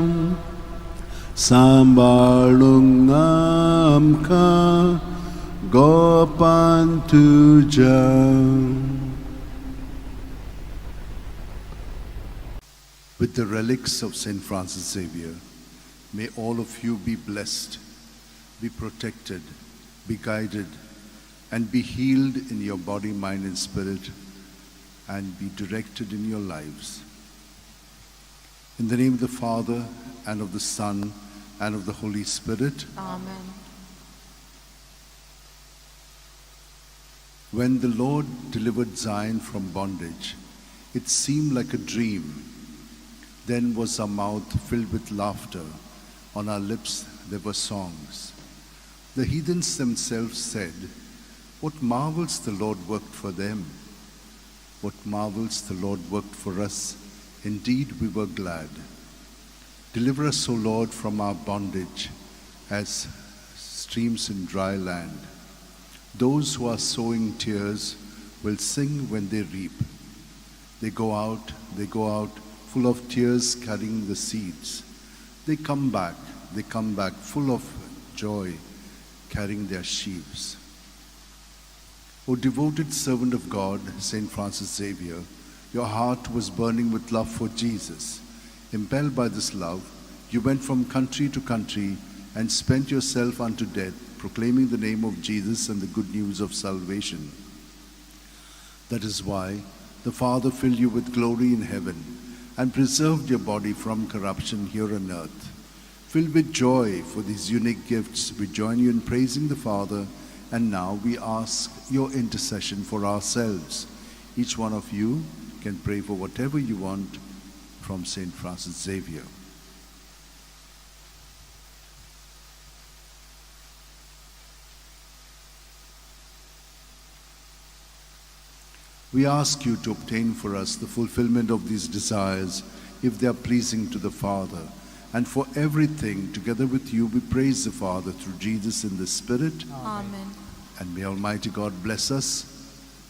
sambalungamka Gopan tuja. With the relics of Saint Francis Xavier, may all of you be blessed, be protected, be guided, and be healed in your body, mind, and spirit, and be directed in your lives. In the name of the Father, and of the Son, and of the Holy Spirit. Amen. When the Lord delivered Zion from bondage, it seemed like a dream. Then was our mouth filled with laughter, on our lips there were songs. The heathens themselves said, "What marvels the Lord worked for them? What marvels the Lord worked for us? Indeed, we were glad." Deliver us, O Lord, from our bondage as streams in dry land. Those who are sowing tears will sing when they reap. They go out full of tears carrying the seeds. They come back full of joy carrying their sheaves. O devoted servant of God, Saint Francis Xavier, your heart was burning with love for Jesus. Impelled by this love, you went from country to country and spent yourself unto death, proclaiming the name of Jesus and the good news of salvation. That is why the Father filled you with glory in heaven and preserved your body from corruption here on earth. Filled with joy for these unique gifts, we join you in praising the Father, and now we ask your intercession for ourselves. Each one of you can pray for whatever you want from Saint Francis Xavier. We ask you to obtain for us the fulfillment of these desires, if they are pleasing to the Father. And for everything, together with you, we praise the Father through Jesus in the Spirit. Amen. And may Almighty God bless us,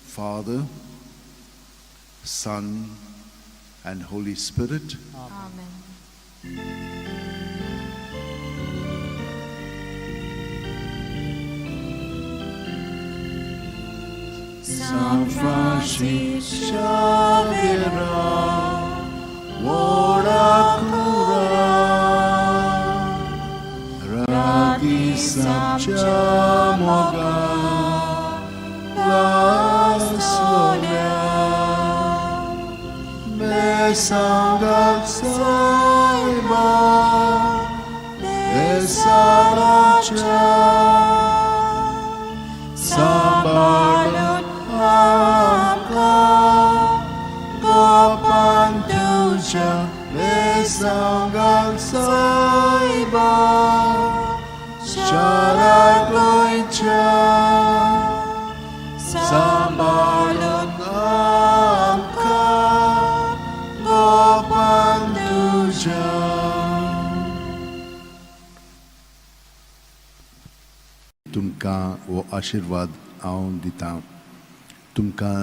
Father, Son, and Holy Spirit. Amen. San Francis Xavier, ora cura, radis abjamoga, la solia, besangat saiba, besaracha, sambalut Gopantuja Besangal Saiba Sharagoicha Sambalun Amka Gopantuja. तुमकां हो आशीर्वाद हांव दितां. तुमकां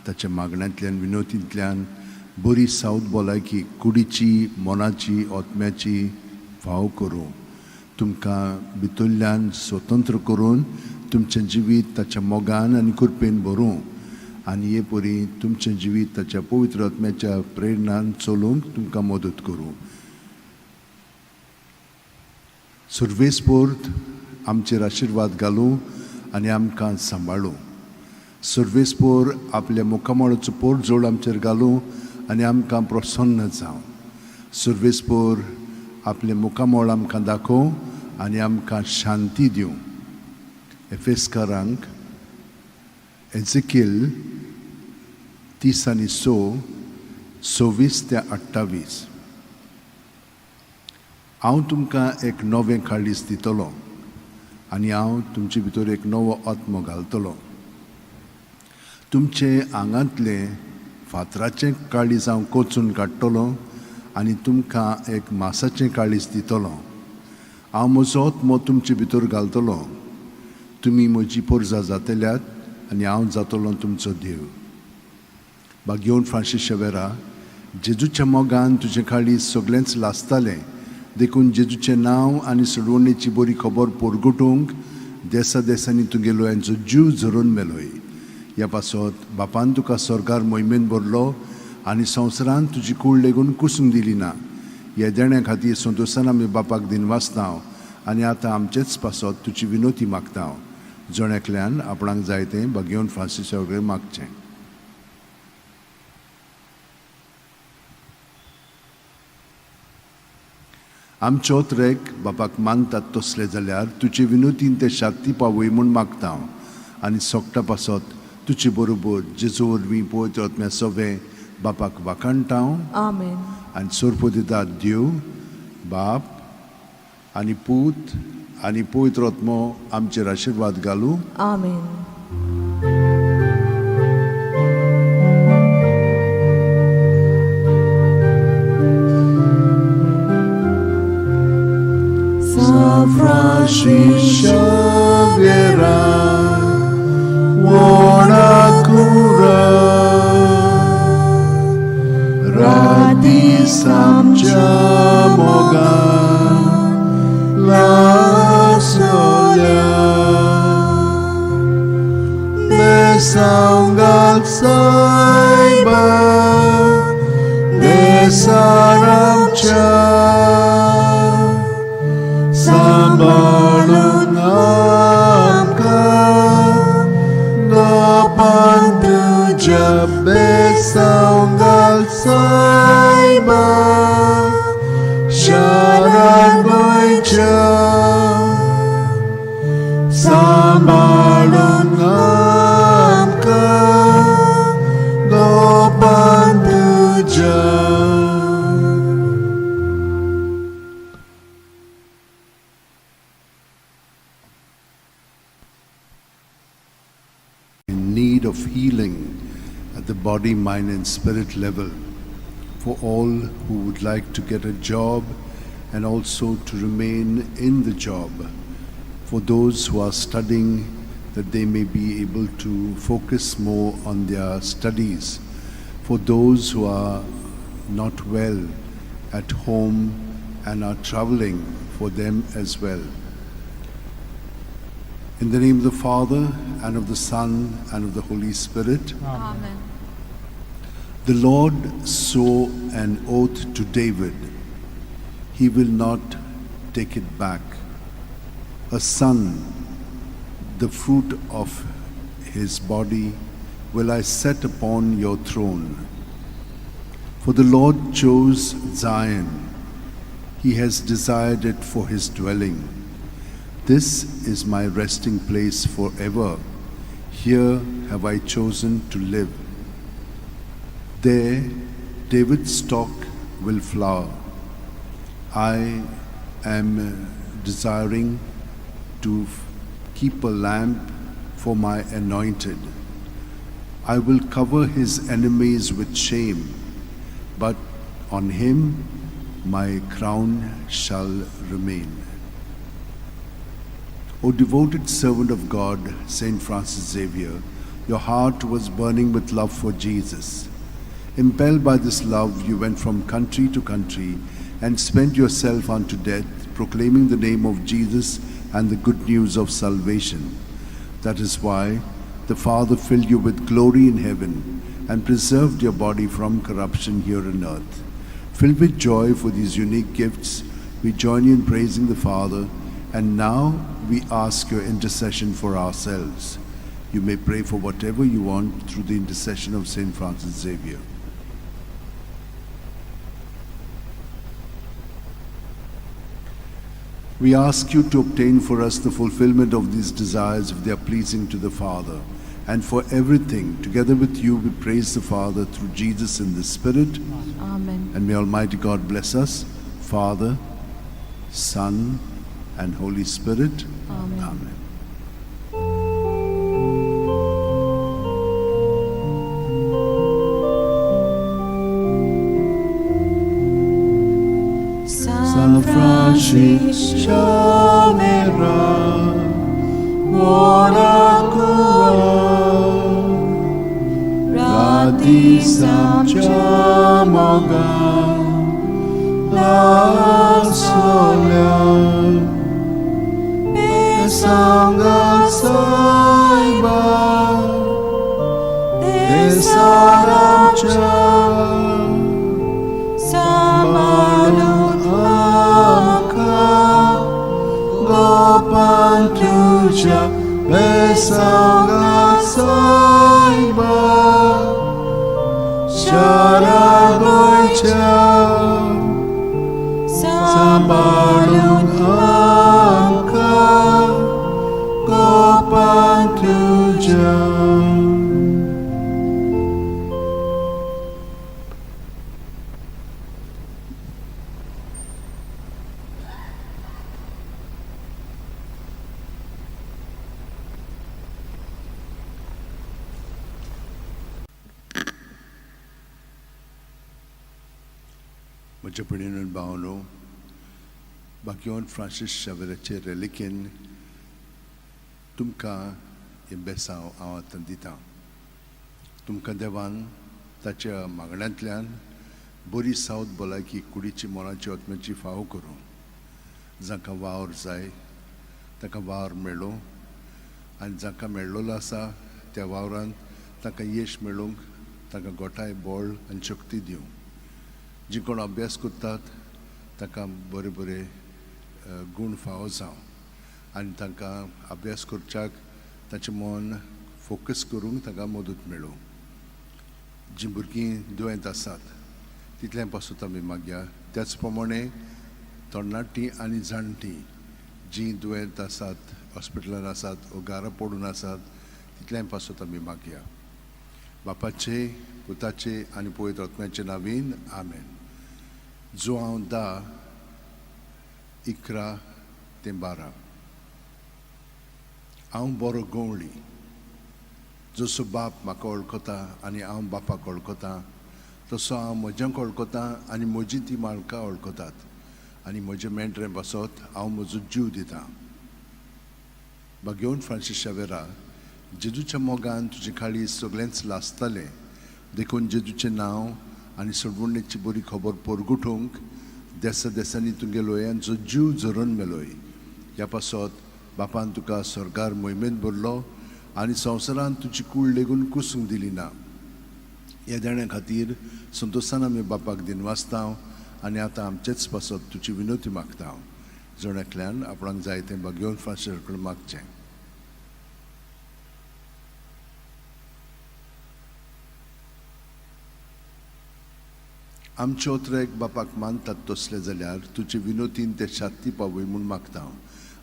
ताच्या मागण्यांतल्यान विनोतींतल्यान बरी सावध भलायकी कुडीची मोनाची ओतम्याची फाव करूं. तुमकां भितरल्यान स्वतंत्र करून तुमचें जिवीत ताच्या मोगान आनी कृपेन भरूं आनी हे परी तुमचें जिवीत ताच्या पवित्र आत्म्याच्या प्रेरणान चलोवंक तुमकां मदत करूं. सर्वेस्पोर्त आमचेर आशीर्वाद घालूं आनी आमकां सांबाळूं. सर्वेस्पोर आपल्या मुखामळाचो पोर जोड आमचेर घालूं आनी आमकां प्रसन्न जावं. सर्वेस्पोर आपले मुखामळ आमकां दाखोव आनी आमकां शांती दिवं. एफेसकारांक एझेकिएल 30:6, 26-28. हांव तुमकां एक नवें काळीज दितलो आनी हांव तुमचे भितर एक नवो आत्मो घालतलो. तुमचे आंगांतले फातराचें काळीज हांव कोचून काडटलो आनी तुमकां एक मांसाचें काळीज दितलो. हांव म्हजो आत्मो तुमचे भितर घालतलो. तुमी म्हजी पोरजां जातल्यात आनी हांव जातलो तुमचो देव. भाग्यवन फ्रांसीस शेवेरा, जेजूच्या मोगान तुजें काळीज सगळेंच लासतालें, देखून जेजूचें नांव आनी सोडवणेची बरी खबर पोरगुटूंक देसा देसांनी तुगेलो यांचो जीव झरोवन मेलोय. ह्या पासत बापान तुका सरकार मोहिमेन भरलो आनी संवसारान तुजी कूड लेगून कुसूंक दिली ना. ह्या देण्या खातीर संतोशान आमी बापाक दिनवासता आनी आतां आमचेच पासत तुजी विनोती मागता. जोण्याकल्यान आपणाक जाय तें भाग्यवन फ्रांसीस शेवेराक मागचें. आमचे ओतरेक बापाक मानतात तसले जाल्यार तुजे विनोतीन ते शाक्ती पावय म्हूण मागता आनी सोगटा पासत तुजे बरोबर जेजू वरवीं पवित्र आत्म्या सवे बापाक वाखाणटा. Amen. आनी सोर्पो दिता देव बाप आनी पूत आनी पवित्र आत्मो आमचेर आशीर्वाद घालूं. Amen. San Francis Xavier, ora cura, radis abjamoga, la solia, besangat saiba, besarabcha, sambalun amka, gopantuja besangal saiba, sharagoicha, sambalun amka, body, mind, and spirit level, for all who would like to get a job and also to remain in the job, for those who are studying, that they may be able to focus more on their studies, for those who are not well at home and are traveling, for them as well. In the name of the Father, and of the Son, and of the Holy Spirit. Amen. The Lord swore an oath to David. He will not take it back. A son, the fruit of his body, will I set upon your throne. For the Lord chose Zion. He has desired it for his dwelling. This is my resting place forever. Here have I chosen to live. There David's stock will flower. I am desiring to keep a lamp for my anointed. I will cover his enemies with shame, but on him my crown shall remain. O devoted servant of God, Saint Francis Xavier, your heart was burning with love for Jesus. Impelled by this love, you went from country to country and spent yourself unto death, proclaiming the name of Jesus and the good news of salvation. That is why the Father filled you with glory in heaven and preserved your body from corruption here on earth. Filled with joy for these unique gifts, we join you in praising the Father, and now we ask your intercession for ourselves. You may pray for whatever you want through the intercession of Saint Francis Xavier. We ask you to obtain for us the fulfillment of these desires if they are pleasing to the Father. And for everything, together with you, we praise the Father through Jesus in the Spirit. Amen. And may Almighty God bless us, Father, Son, and Holy Spirit. Amen. Amen. San Francis Xavier, ora radisam jamoga la solia besanga saiba desaracha Pantuja besanga saiba sharagocha sambalun angka gopantuja. म्हज्या भयणीन भावनो, बाकीवन Francis शावेराचे रेलिकेन तुमकां हे बेसांव हांव आतां दितां. तुमकां देवान ताच्या मागण्यांतल्यान बरी सावत भलायकी कुडीची मोलाची आत्म्याची फावो करूं. जांकां वावर जाय ताका वावर मेळ्ळो, आनी जांकां मेळ्ळोलो आसा त्या वावरांत ताका यश मेळूंक ताका गोठाय बळ आनी शक्ती दिवं. जी कोण अभ्यास करतात ताका बरे बरे गूण फावो जावं आनी तांकां अभ्यास करच्याक ताचें मन फोकस करूंक ताका मदत मेळूं. जीं भुरगीं दुयेंत आसात तितल्या पासून आमी मागया. त्याच प्रमाणे तरणाटीं आनी जाणटीं जीं दुयेंत आसात, हॉस्पिटलान आसात, वो घरा पडून आसात तितल्या पासून आमी मागया. बापाचे, पुताचे आनी पवित्र आत्म्याचे नांवान आमेन. João 10:11 हांव बरो गवळी, जसो बाप म्हाका वळखता आनी हांव बापाक वळखतां तसो हांव म्हज्यांक वळखतां आनी म्हजी ती मालकां वळखतात आनी म्हजें मेंढरें बसत हांव म्हजो जीव दितां. घेवन फ्रांसीस शावेरा, जेजूच्या मोगान तुजे काळीज सगळेंच लासतालें देखून जेजूचें नांव आनी सोडवणेची बरी खबर परगुटूंक देसा देसांनी तुगेलो यांचो जीव झरोवन मेलोय. ह्या पासत बापान तुका स्वर्गार मोहिमेंत भरलो आनी संवसारांत तुजी कूड लेगून कुसूंक दिली ना. ह्या देण्या खातीर संतोशान आमी बापाक दिनवासतांव आनी आतां आमचेच पासत तुजी विनोती मागता. जण आपणाक जाय तें घेवन फ्रांसीस कडेन मागचें. आमचे ओतरेक बापाक मानतात तसले जाल्यार तुजे विनोतीन ते शांती पावय म्हूण मागता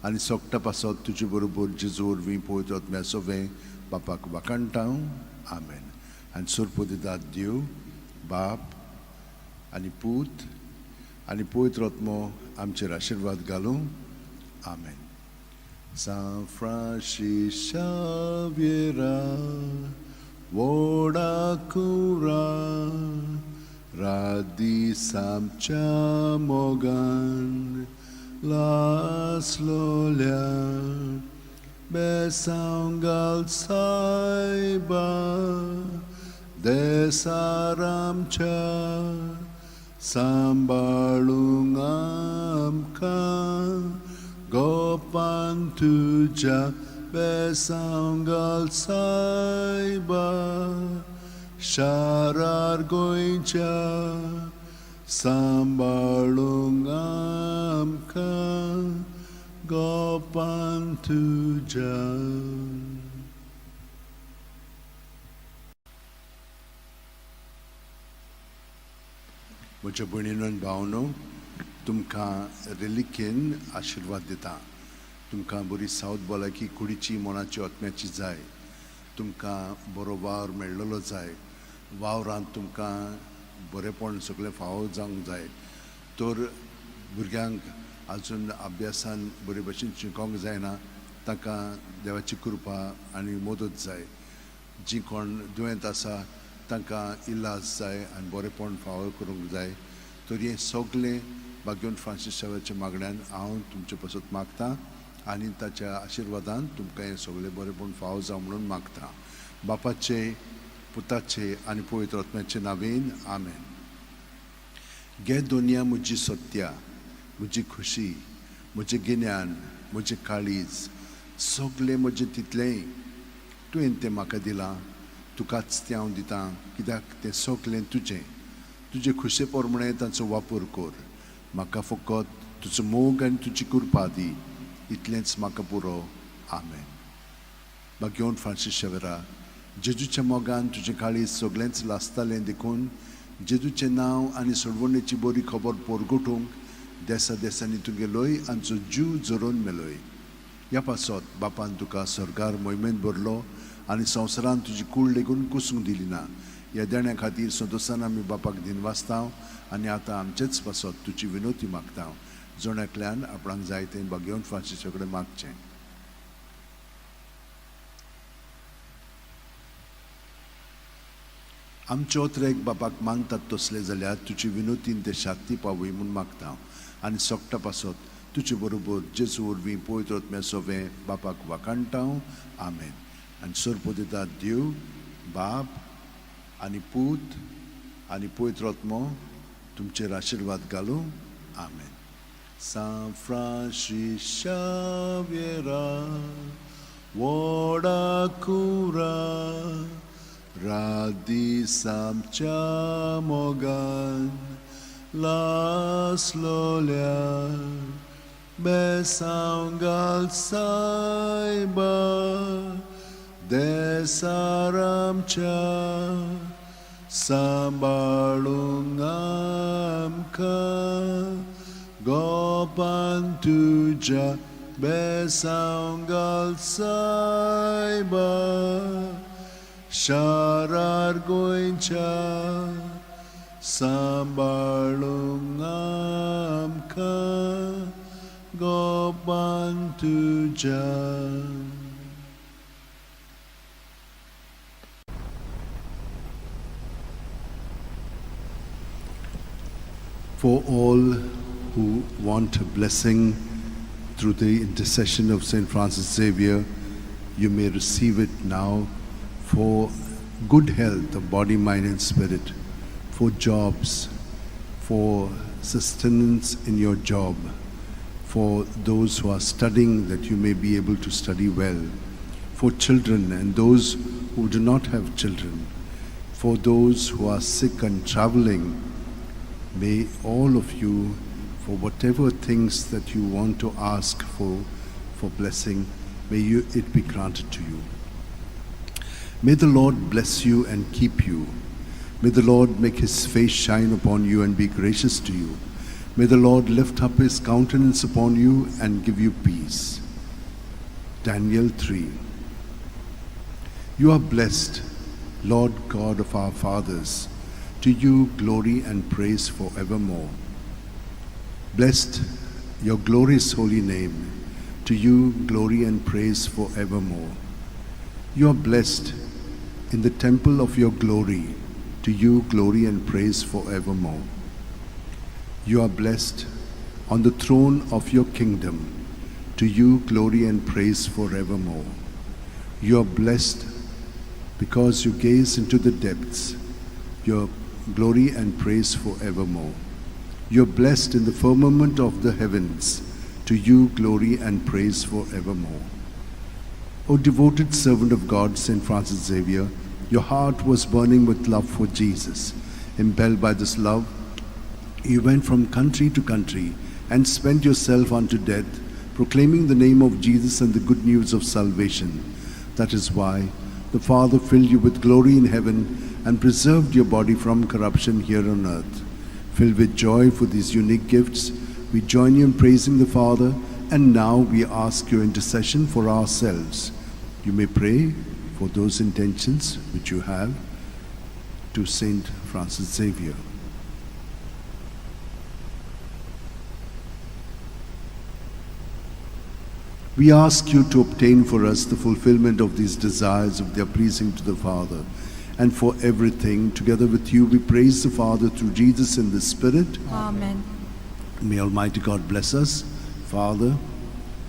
आनी सोगटा पासत तुजे बरोबर जेजू वरवीं पवित्र आत्म्या सोवें बापाक वाकाणटा. आमेन. आनी सुरपो दितात देव बाप आनी पूत आनी पवित्र आत्मो आमचेर आशिर्वाद घालूं. आमेन. San Francis Xaviera, Voda Cura, Radis amcia mogan, las lolia, besangal saiba, desaramcia, sambalung amka, gopan tuja, besangal saiba, sharar goincha, sambalung amka, gopan tuja. म्हज्या भयणीनो आनी भावनो, तुमकां रिलिकेन आशिर्वाद दिता. तुमकां बरी सावध भलायकी कुडीची मोनाची आत्म्याची जाय. तुमकां बरो वावर मेळ्ळलो जाय. वावरांत तुमकां बरेपण सगळें फावो जावंक जाय. तर भुरग्यांक आजून अभ्यासान बरे भशेन शिकोवंक जायना तांकां देवाची कृपा आनी मदत जाय. जी कोण दुयेंत आसा तांकां इलाज जाय आनी बरेपण फावो करूंक जाय. तर हें सगळें घेवन फ्रांसीस शावेराच्या मागण्यान हांव तुमचे पासत मागतां आनी ताच्या आशिर्वादान तुमकां हें सगळें बरेपण फावो जावं म्हणून मागतां. बापाचे पुताचे आनी पवित्र आत्म्याचे नांवेन. आमेन. गे दोनिया म्हजी सत्या, म्हजी खुशी, म्हजें गिन्यान, म्हजें काळीज, सगळें म्हजें तितलेंय तुवें तें म्हाका दिलां. तुकाच तें हांव दितां कित्याक तें सगळें तुजें. तुजे खुशे पोरमणें ताचो वापर कर. म्हाका फकत तुजो मोग आनी तुजी कृपा दी. इतलेंच म्हाका पुरो. आमेन. घेवन फ्रांसीस शावेरा, जेजूच्या मोगान तुजें काळीज सगळेंच लासतालें देखून जेजूचें नांव आनी सोडवणेची बरी खबर परगटूंक देसा देसांनी तुगेलोय आमचो जीव झरोवन मेलोय. ह्या पासत बापान तुका स्वर्गार मोहिमेंत भरलो आनी संवसारांत तुजी कूड लेगून कुसूंक दिली ना. ह्या देण्या खातीर संतोशान आमी बापाक दिनवासतांव आनी आतां आमचेच पासत तुजी विनोती मागता. जोण्यातल्यान आपणाक जाय तें घेवन फ्रांसीसा कडेन मागचें. आमचे ओतरेक बापाक मानतात तसले जाल्यार तुजी विनोतीन ते शांती पावय म्हूण मागता आनी सोगटा पासत तुजे बरोबर जेजू वरवीं पवित्र आत्म्या सोवें बापाक वाकाणटा. आमेन. आनी सुरपो दितात देव बाप आनी पूत आनी पवित्र आत्मो तुमचेर आशिर्वाद घालूं. आमेन. San Francis Xaviera, Voda Cura, Radis amcia mogan, las lolia, besangal saiba, desaramcia, sambalung amka, gopan tuja, besangal saiba, sharar goincha, sambalung amka, gopan tuja. For all who want a blessing through the intercession of St. Francis Xavier, you may receive it now for good health of body, mind and spirit, for jobs, for sustenance in your job, for those who are studying that you may be able to study well, for children and those who do not have children, for those who are sick and traveling. May all of you, for whatever things that you want to ask for blessing, may it be granted to you. May the Lord bless you and keep you. May the Lord make his face shine upon you and be gracious to you. May the Lord lift up his countenance upon you and give you peace. Daniel 3. You are blessed, Lord God of our fathers. To you glory and praise forevermore. Blessed your glorious holy name. To you glory and praise forevermore. You are blessed in the temple of your glory. To you glory and praise forevermore. You are blessed on the throne of your kingdom. To you glory and praise forevermore. You are blessed because you gaze into the depths. Your glory and praise forevermore. You are blessed in the firmament of the heavens. To you glory and praise forevermore. O devoted servant of God, St. Francis Xavier, your heart was burning with love for Jesus. Impelled by this love, you went from country to country and spent yourself unto death, proclaiming the name of Jesus and the good news of salvation. That is why the Father filled you with glory in heaven and preserved your body from corruption here on earth. Filled with joy for these unique gifts, we join you in praising the Father, and now we ask your intercession for ourselves. You may pray for those intentions which you have to St. Francis Xavier. We ask you to obtain for us the fulfillment of these desires if they are pleasing to the Father. And for everything, together with you, we praise the Father through Jesus in the Spirit. Amen. May Almighty God bless us, Father,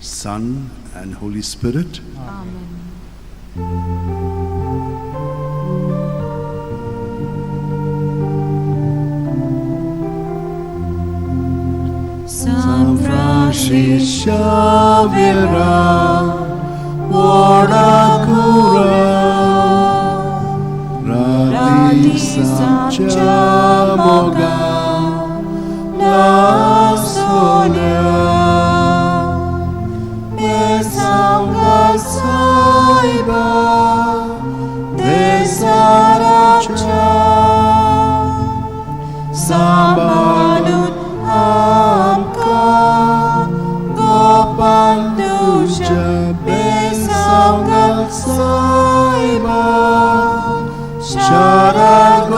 Son, and Holy Spirit. Amen. San Francis Xavier, Wada Cura, Radi Sancha Moga, La Sonia, Besanga Saiba, Desaracha, Samanut Gopanduja Besanga Saiba Sharagoicha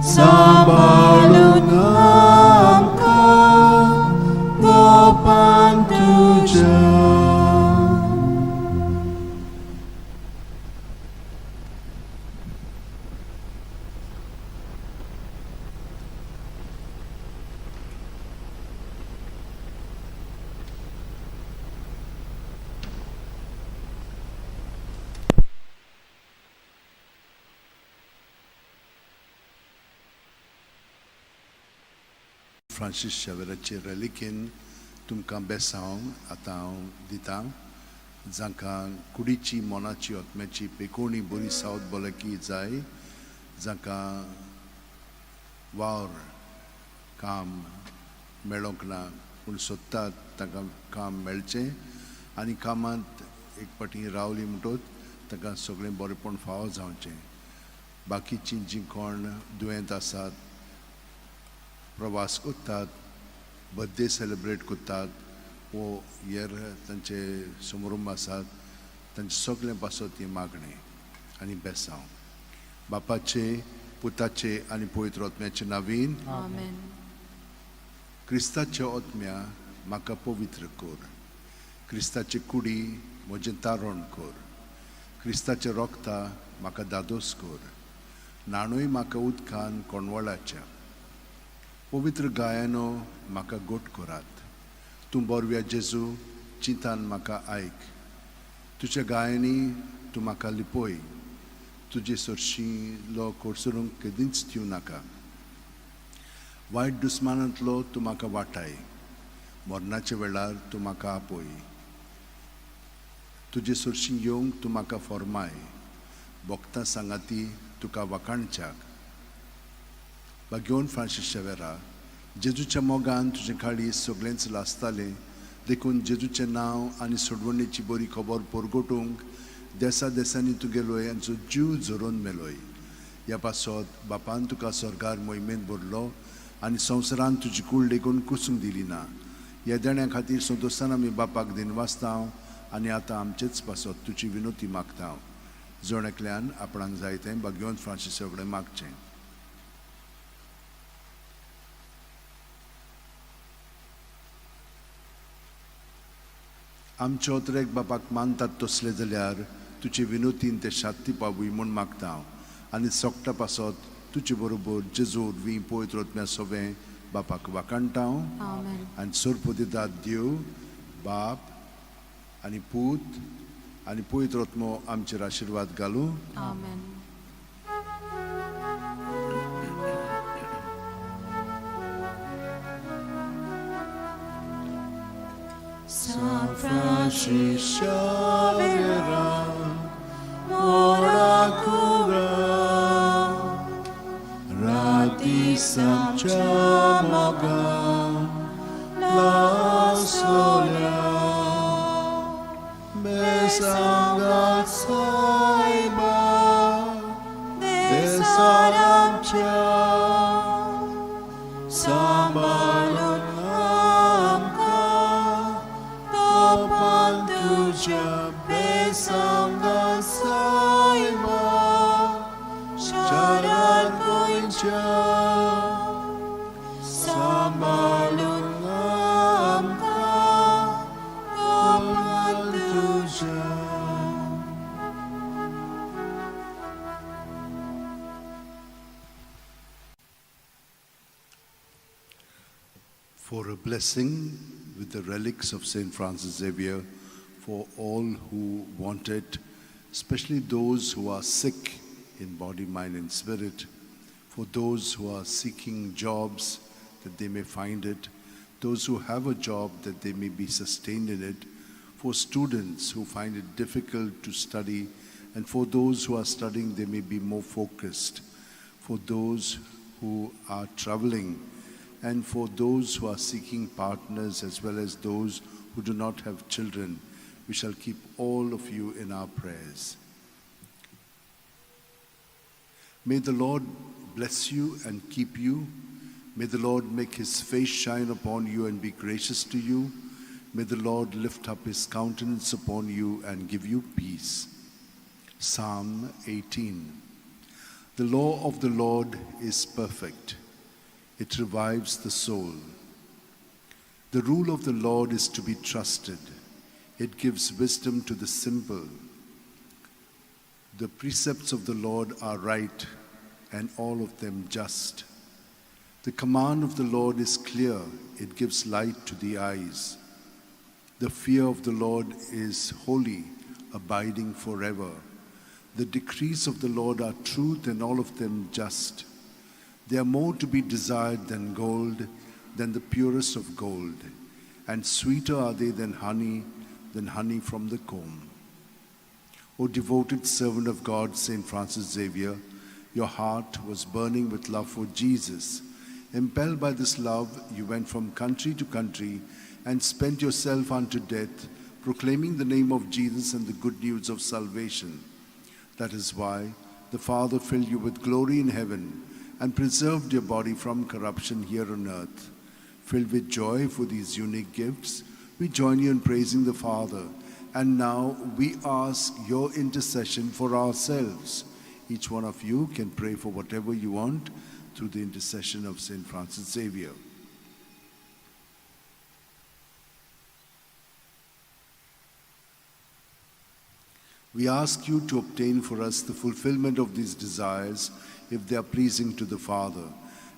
Sambalunamka Gopanduja. Francis Xavier'चे relikin तुमकां बेसांव आतां दितां जांकां कुडीची मोनाची आत्म्याची पेकोणी बरी सावत भलायकी जाय जांकां वावर काम मेळोंक ना पूण सोदतात तांकां काम मेळचें आनी कामांत एक पाटी रावली म्हणटच तांकां सगळें बरेंपण फावो जावचें बाकीचीं जीं कोण दुयेंत आसात प्रवास करतात बर्थडे सेलिब्रेट करतात वो हेर तांचे समारंभ आसात तांचे सगळें पासत ही मागणी आनी बेसांव बापाचे पुताचे आनी पवित्र आत्म्याचे नांवीन Amen. क्रिस्ताचे आत्म्या म्हाका पवित्र कर क्रिस्ताची कुडी म्हजें तारण कर क्रिस्ताचे रोगता म्हाका दादोस कर नाणूय म्हाका उदकान कोणवळाच्या पवित्र गायनो म्हाका गोट करात तूं बोरव्या जेजू चिंतान म्हाका आयक तुज्या गायनी तूं म्हाका लिपोय तुजे सोरशीं कोडसरूंक केदींच दिवं नाका वायट दुस्मानांतलो तूं म्हाका वाटाय मरणाच्या वेळार तूं म्हाका आपय तुजे सोरशीं येवंक तूं म्हाका फॉर्माय भोगतां सांगाती तुका वखाणच्याक घेवन फ्रांसीस शेवेरा जेजूच्या मोगान तुजें काळीज सगळेंच लासतालें देखून जेजूचें नांव आनी सोडवणेची बरी खबर परगटूंक देसा देसांनी तुगेलोय आनी जीव झरोवन मेलोय ह्या पासत बापान तुका स्वर्गार मोहिमेंत भरलो आनी संवसारान तुजी कूळ लेगून कुसूंक दिली ना ह्या देण्या खातीर संतोशान आमी बापाक दिनवासता आनी आतां आमचेच पासत तुजी विनोती मागता जण एकल्यान आपणाक जाय तें घेवन फ्रांसीसा कडेन मागचें आमचे ओतरेक बापाक मानतात तसले जाल्यार तुजे विनोतीन ते शांती पावूय म्हूण मागता आनी सोगटा पासत तुजे बरोबर जेजू वी पवित्र आत्म्या सोबें बापाक वाखाणटा आनी सोर्प दितात देव बाप आनी पूत आनी पवित्र आत्मो आमचेर आशिर्वाद घालूं Amen. San Francis Xavier, ora cura, rati samchamaga, la solia, besangat saiba, desaramcha, sambalun besanga saiba sharar koincha sambalun amka kamal tuja. For a blessing with the relics of St. Francis Xavier for all who want it, especially those who are sick in body, mind, and spirit, for those who are seeking jobs that they may find it, those who have a job that they may be sustained in it, for students who find it difficult to study, and for those who are studying they may be more focused, for those who are traveling, and for those who are seeking partners as well as those who do not have children. We shall keep all of you in our prayers. May the Lord bless you and keep you. May the Lord make his face shine upon you and be gracious to you. May the Lord lift up his countenance upon you and give you peace. Psalm 18. The law of the Lord is perfect. It revives the soul. The rule of the Lord is to be trusted. It gives wisdom to the simple. The precepts of the Lord are right, and all of them just. The command of the Lord is clear. It gives light to the eyes. The fear of the Lord is holy, abiding forever. The decrees of the Lord are truth, and all of them just. They are more to be desired than gold, than the purest of gold, and sweeter are they than honey from the comb. O devoted servant of God, St. Francis Xavier, your heart was burning with love for Jesus. Impelled by this love, you went from country to country and spent yourself unto death, proclaiming the name of Jesus and the good news of salvation. That is why the Father filled you with glory in heaven and preserved your body from corruption here on earth. Filled with joy for these unique gifts, we join you in praising the Father. And now we ask your intercession for ourselves. Each one of you can pray for whatever you want through the intercession of St. Francis Xavier. We ask you to obtain for us the fulfillment of these desires if they are pleasing to the Father.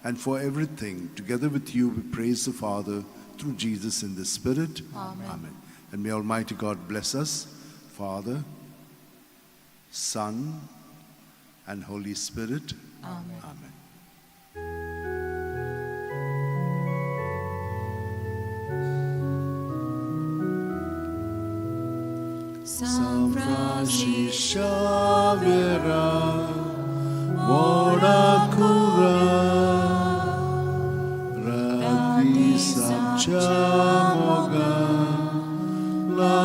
And for everything, together with you, we praise the Father through Jesus in the Spirit. Amen. And may Almighty God bless us, Father, Son, and Holy Spirit. Amen. Amen. San Francisco, Xavier, Moracura, Radisa Chamoga, La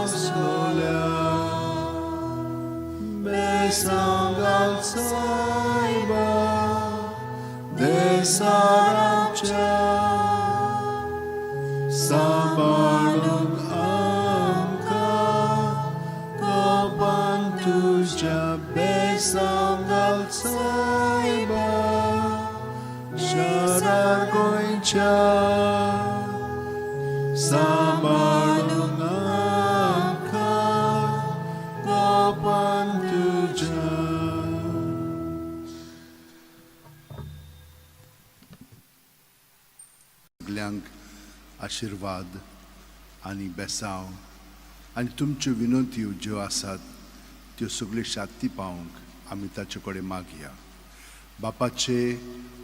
Solia, Besangal Saiba, Desaracha, Sabalun Amka, Kobantuja, Besangal Saiba, Sharar Goincha, Sabalun Amka, Kobantuja. सगल्यांक आशीर्वाद आनी बेसांव आनी तुमच्यो विनंत्यो ज्यो आसात त्यो सगल्यो शांती पावंक आमी ताचे कडेन मागया. बापाचे,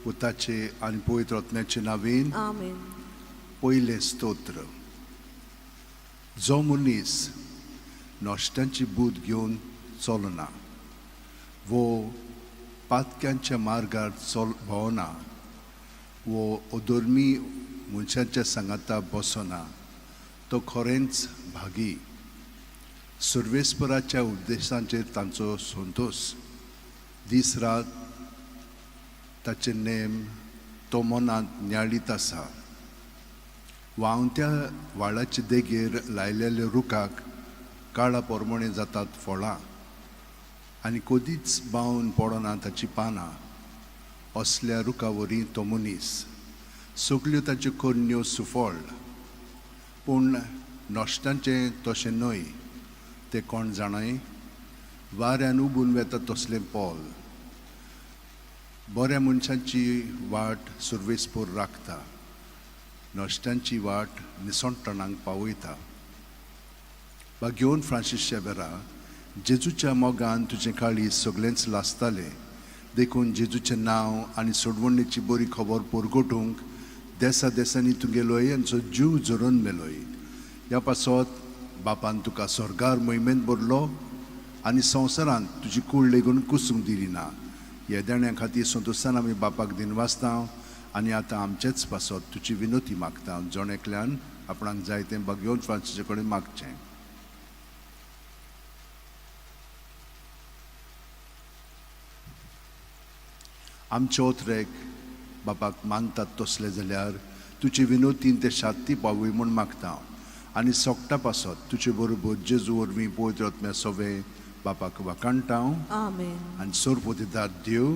पुताचे आनी पवित्र आत्म्याचे नांवेन Amen. पयलें स्तोत्र. जो मनीस नश्टांची बूद घेवन चलना वो पातक्यांच्या मार्गार भोंवना वो अधर्मी मनशांच्या सांगाता बसना तो खरेंच भागी. सर्वेस्पराच्या उद्देशांचेर तांचो संतोश. दीस रात ताचे नेम तो मनांत नियाळीत आसा. व्हांवत्या वाळाचे देगेर लायलेल्या रुखाक काळा पोरमणे जातात फळां आनी कदीच बावन पडना ताची पानां. असल्या रुखावरी तो मनीस. सगल्यो ताच्यो कन्यो सुफळ पूण नश्टांचें तशें न्हय. तें कोण जाणय? वाऱ्यान उबून वेता तसलें पोल. बऱ्या मनशांची वाट सुरवेस्पोर राखता, नश्टांची वाट निसंटणांक पावयता. घेवन फ्रांसीस शेबेरा, जेजूच्या मोगान तुजें काळीज सगळेंच लासतालें देखून जेजूचें नांव आनी सोडवणेची बरी खबर परगटूंक देसा देसांनी तुगेलोय आनी जीव जोरून मेलोय. ह्या पासत बापान तुका स्वर्गार मोहिमेंत भरलो आनी संवसारांत तुजी कूड लेगून कुसूंक दिली ना. ह्या देण्या खातीर संतोशान आमी बापाक दिनवासता आनी आतां आमचेच पासत तुजी विनोती मागता. जण एकल्यान आपणाक जाय तें घेवन फ्रांसीसा कडेन मागचें. आमचे ओथरेक बापाक मानतात तसले जाल्यार तुजी विनोतीन ते शांती पावय म्हूण मागता आनी सोगटा पासत तुजे बरोबर जेजू वरवीं पवित्र आत्म्या सवे बापाक वाकाणटा. Amen. आनी सोरपोतीदार देव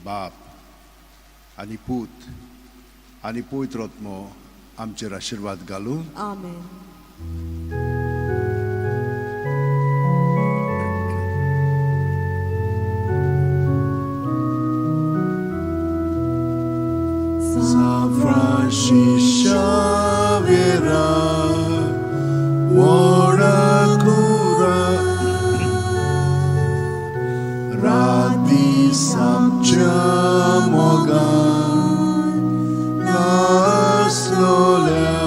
बाप आनी पूत आनी पवित्र आत्मो आमचेर आशिर्वाद घालूं. Amen. San Francisco Xavier, Moracura, Radisam Chamogan, Las Lolia,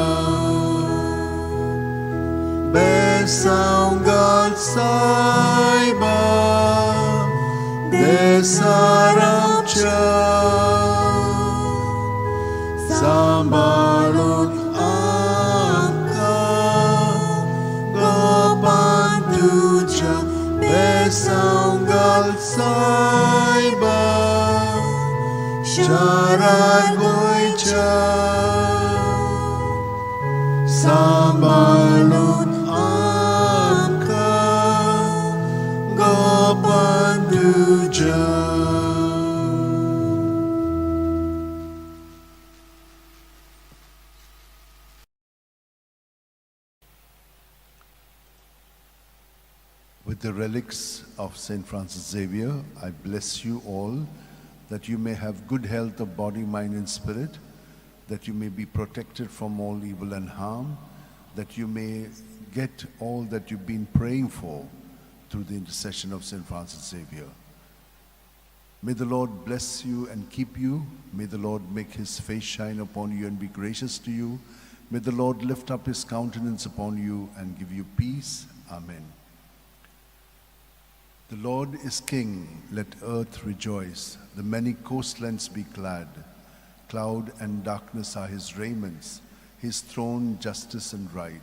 Besangal Saiba, Desaramcha, Sambalun Amka, Gopantuja, Besangal Saiba, Sharagoicha, Sambalun Amka, Gopantuja. With the relics of St. Francis Xavier, I bless you all, that you may have good health of body, mind, and spirit, that you may be protected from all evil and harm, that you may get all that you've been praying for through the intercession of St. Francis Xavier. May the Lord bless you and keep you. May the Lord make his face shine upon you and be gracious to you. May the Lord lift up his countenance upon you and give you peace. Amen. The Lord is King, let earth rejoice. The many coastlands be glad. Cloud and darkness are his raiments, his throne justice and right.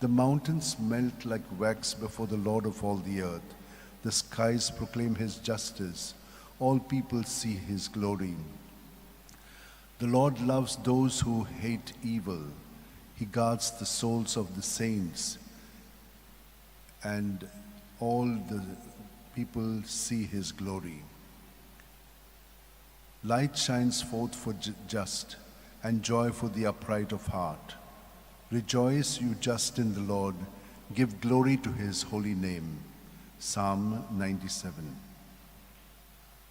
The mountains melt like wax before the Lord of all the earth. The skies proclaim his justice. All people see his glory. The Lord loves those who hate evil. He guards the souls of the saints, and all the people see his glory. Light shines forth for just, and joy for the upright of heart. Rejoice, you just in the Lord. Give glory to his holy name. Psalm 97.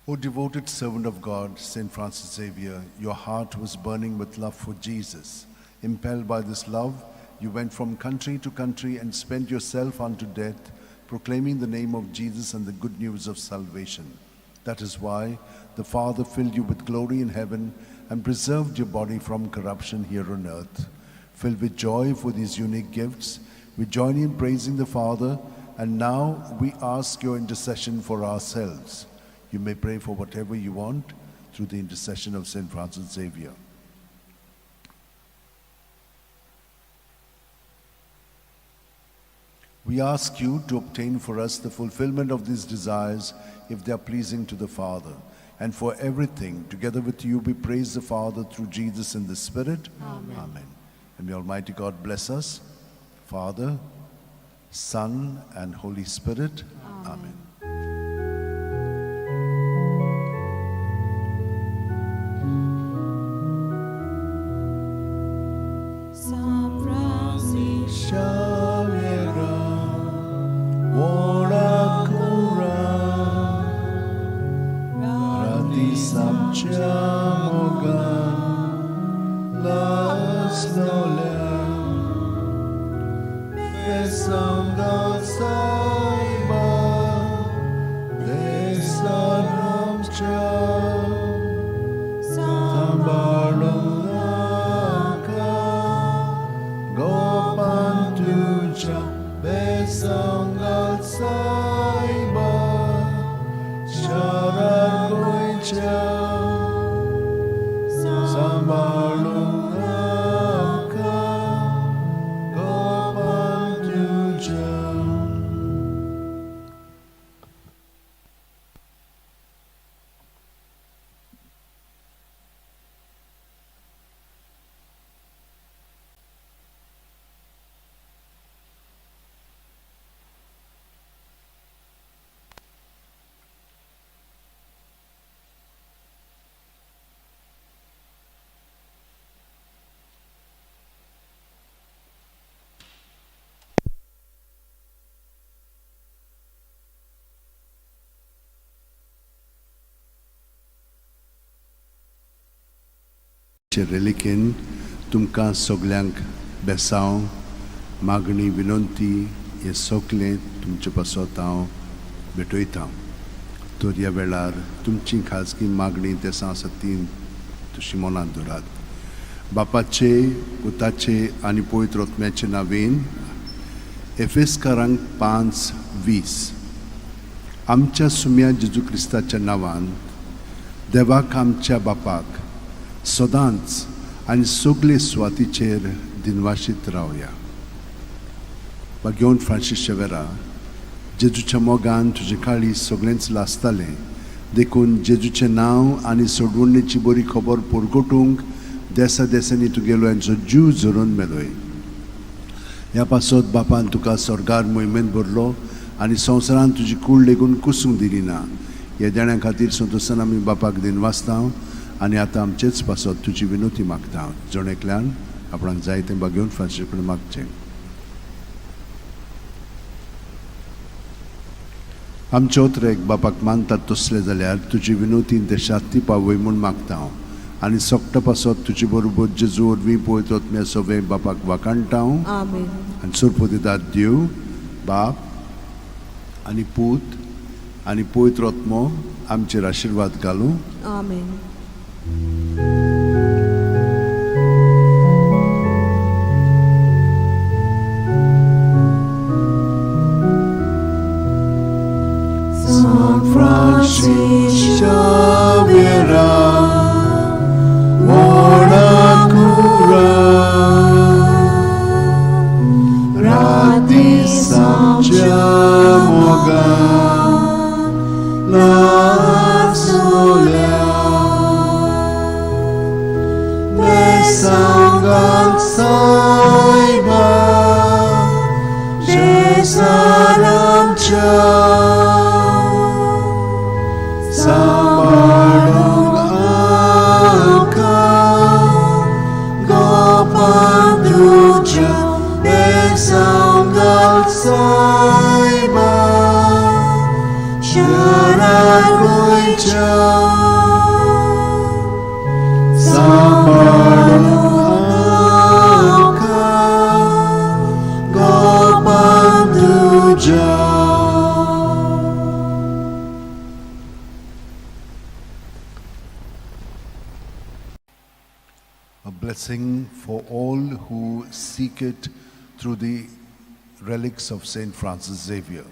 O devoted servant of God, St. Francis Xavier, your heart was burning with love for Jesus. Impelled by this love, you went from country to country and spent yourself unto death, proclaiming the name of Jesus and the good news of salvation. That is why the Father filled you with glory in heaven and preserved your body from corruption here on earth. Filled with joy for these unique gifts, we join in praising the Father, and now we ask your intercession for ourselves. You may pray for whatever you want through the intercession of St. Francis Xavier. We ask you to obtain for us the fulfillment of these desires if they are pleasing to the Father. And for everything, together with you, we praise the Father through Jesus in the Spirit. Amen. Amen. And may Almighty God bless us, Father, Son, and Holy Spirit. Amen. San Francis, Xavier, ora cura, rati samciamo gan, las nolem, besando saiba, desanam ciao, sambalum Besangal saiba, sharar goicha, sambalungaka, gopantuja. Relikin, तुमकां सगल्यांक बेसांव मागणी विनंती हे सगलें तुमचे पासत हांव भेटयतां. तर ह्या वेळार तुमची खाजगी मागणी देसां सतीन तुशी मनांत दवरात. बापाचे, पुताचे आनी पवित्र आत्म्याचे नांवेन एफेसकारांक 5:20 आमच्या सुम्या जेजू क्रिस्ताच्या नांवान देवाक आमच्या बापाक सदांच आनी सगले सुवातीचेर दिनवाशीत रावया. घेवन फ्रांसीस शेवेरा, जेजूच्या मोगान तुजे काळी सगळेंच लासतालें, देखून जेजूचें नांव आनी सोडवणेची बरी खबर परगटूंक देसा देसांनी तुगेलो यांचो जीव झरोवन मेलोय. ह्या पासत बापान तुका स्वर्गार मोहिमेंत भरलो आनी संवसारान तुजी कूड लेगून कुसूंक दिली ना. ह्या देण्या खातीर संतोशान आमी बापाक दिनवासता आनी आतां आमचेच पासत तुजी विनोती मागता. जण एकल्यान आपणाक जाय तें बागेवन फ्रांसीस कडेन मागचें. आमचे उतरेक बापाक मानतात तसले जाल्यार तुजी विनोती ते शाती पावय म्हूण मागता हांव आनी सोकता पासत तुजे बरोबर जेजू वरवीं पळयत वतम्या सगळे बापाक वाकाणटा हांव Amen. आनी सुरपो दितात देव बाप आनी पूत आनी पवित्र आत्मो आमचेर आशिर्वाद घालूं Amen. San Francis Xavier, ora cura, rati samciamo la sola, besangal saiba, jesalam Sambalung angka Gopanduja Besanggal saiba Syaraguja Sambalung angka Gopanduja. A blessing for all who seek it through the relics of Saint Francis Xavier.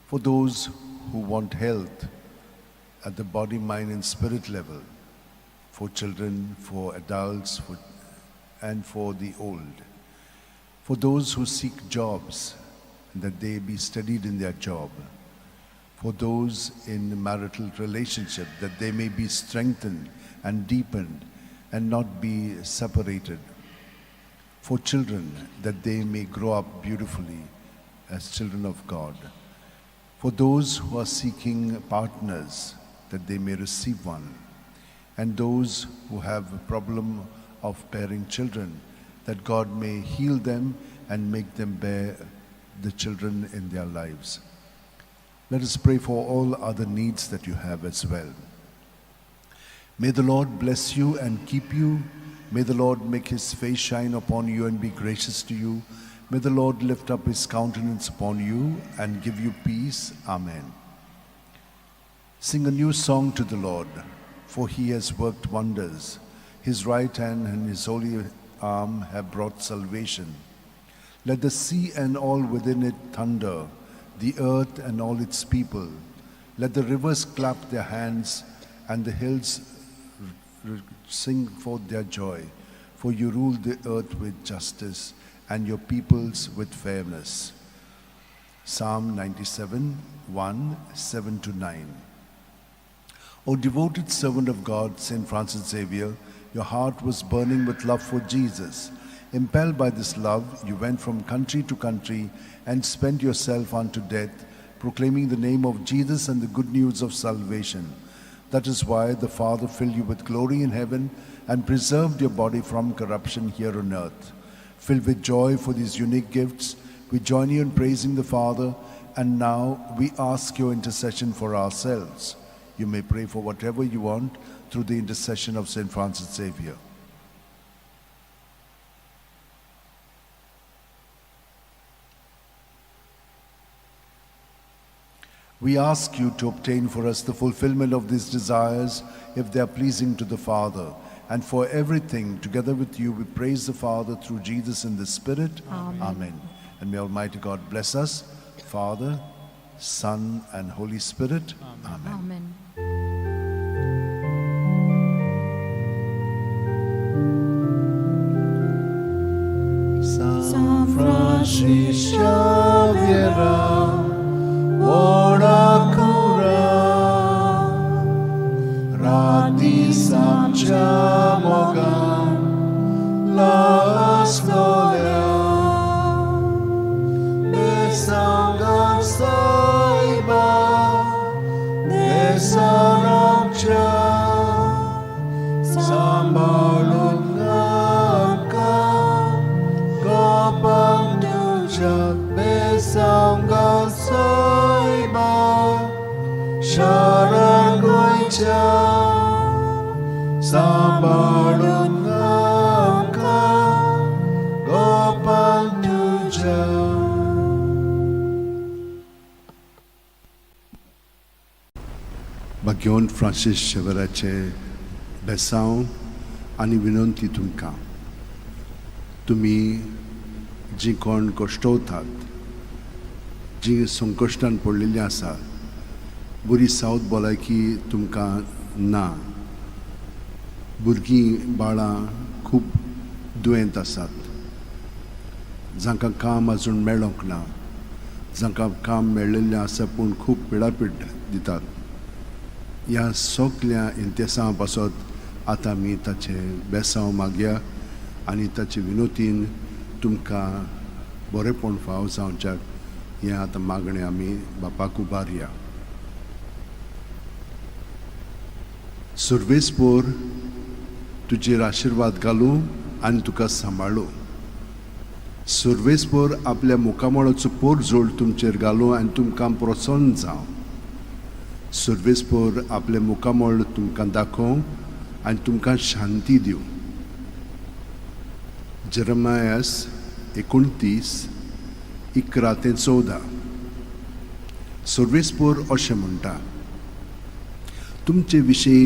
For those who want health at the body, mind and spirit level, for children, for adults, and for the old. For those who seek jobs, that they be steadied in their job. For those in marital relationship, that they may be strengthened and deepened and not be separated. For children, that they may grow up beautifully as children of God. For those who are seeking partners, that they may receive one. And those who have a problem of bearing children, that God may heal them and make them bear the children in their lives. Let us pray for all other needs that you have as well. May the Lord bless you and keep you. May the Lord make his face shine upon you and be gracious to you. May the Lord lift up his countenance upon you and give you peace. Amen. Sing a new song to the Lord, for he has worked wonders. His right hand and his holy arm have brought salvation. Let the sea and all within it thunder, the earth and all its people. Let the rivers clap their hands and the hills sing forth their joy, for you rule the earth with justice and your peoples with fairness. Psalm 97, 1, 7-9. O devoted servant of God, Saint Francis Xavier, your heart was burning with love for Jesus. Impelled by this love, you went from country to country and spent yourself unto death, proclaiming the name of Jesus and the good news of salvation. That is why the Father filled you with glory in heaven and preserved your body from corruption here on earth. Filled with joy for these unique gifts, we join you in praising the Father, and now we ask your intercession for ourselves. You may pray for whatever you want through the intercession of Saint Francis Xavier. We ask you to obtain for us the fulfillment of these desires, if they are pleasing to the Father. And for everything, together with you, we praise the Father through Jesus in the Spirit. Amen. Amen. And may Almighty God bless us, Father, Son, and Holy Spirit. Amen. Amen. San Francis Xavier, ora cura, rati samciamo la storia, besanga saiba, desaramcia, sambalunaka, gopang duja, besanga saiba. सांभाळून आमकां गोपान तुझ्या. भाग्यवन Francis शेवेराचे बेसांव आनी विनंती तुमकां. तुमी जीं कोण कश्टवतात, जीं संकश्टान पडलेलीं आसात, बरी सावध भलायकी तुमकां ना. भुरगीं बाळां खूब दुयेंत आसात, जांकां काम आजून मेळोंक ना, जांकां काम मेळिल्लें आसा पूण खूब पिडापीड दितात. ह्या सगळ्या इंतेसां पासत आतां आमी ताचे बेसांव मागया आनी ताचे विनोतीन तुमकां बरेपण फाव जावच्याक हें आतां मागणें आमी बापाक उबारया. सर्वेस्पोर तुजेर आशिर्वाद घालूं आनी तुका सांबाळूं. सर्वेस्पोर आपल्या मुखामळाचो पोर जोड तुमचेर घालूं आनी तुमकां प्रसन्न जावं. सर्वेस्पोर आपले मुखामळ तुमकां दाखोवं आनी तुमकां शांती दिवं. जेरमायास 29:11-14. सर्वेस्पोर अशें म्हणटा, तुमचे विशीं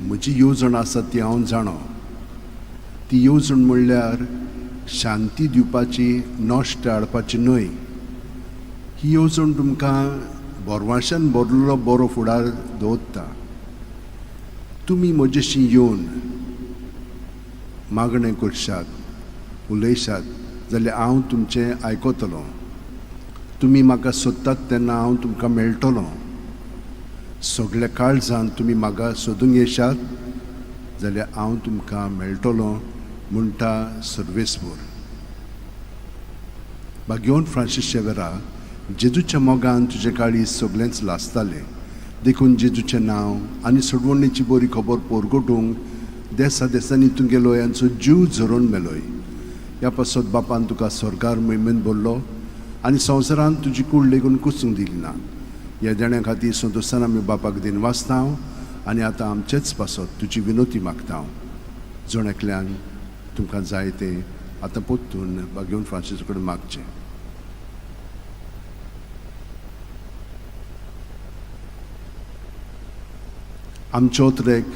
म्हजी येवजण आसा ती हांव जाणो. ती येवजण म्हणल्यार शांती दिवपाची, नश्ट हाडपाची न्हय. ही येवजण तुमकां बोरवाशान भरलेलो बरो फुडार दवरता. तुमी म्हजेशी येवन मागणें करशात, उलयशात जाल्यार हांव तुमचें आयकतलों. तुमी म्हाका सोदतात तेन्ना हांव तुमकां मेळटलों. सगळ्या काळजान तुमी म्हाका सोदूंक येशात जाल्यार हांव तुमकां मेळटलों, म्हणटा सर्वेस्पोर. भाग्यवन फ्रांसीस शेवेरा, जेजूच्या मोगान तुजे काळी सगळेंच लासतालें, देखून जेजूचें नांव आनी सोडवणेची बरी खबर पोरगोटूंक देसा देसांनी तुंगेलो यांचो जीव झरोवन मेलोय. ह्या पासत बापान तुका स्वर्गार मोहिमेंत भरलो आनी संवसारान तुजी कूड लेगून कुसूंक दिली ना. ह्या देण्या खातीर संतोशान आमी बापाक दिन वाचतां आनी आतां आमचेच पासत तुजी विनोती मागता. जण एकल्यांक तुमकां जाय तें आतां पोत्तून भाग्यवन फ्रांसीस कडेन मागचें. आमचे ओतरेक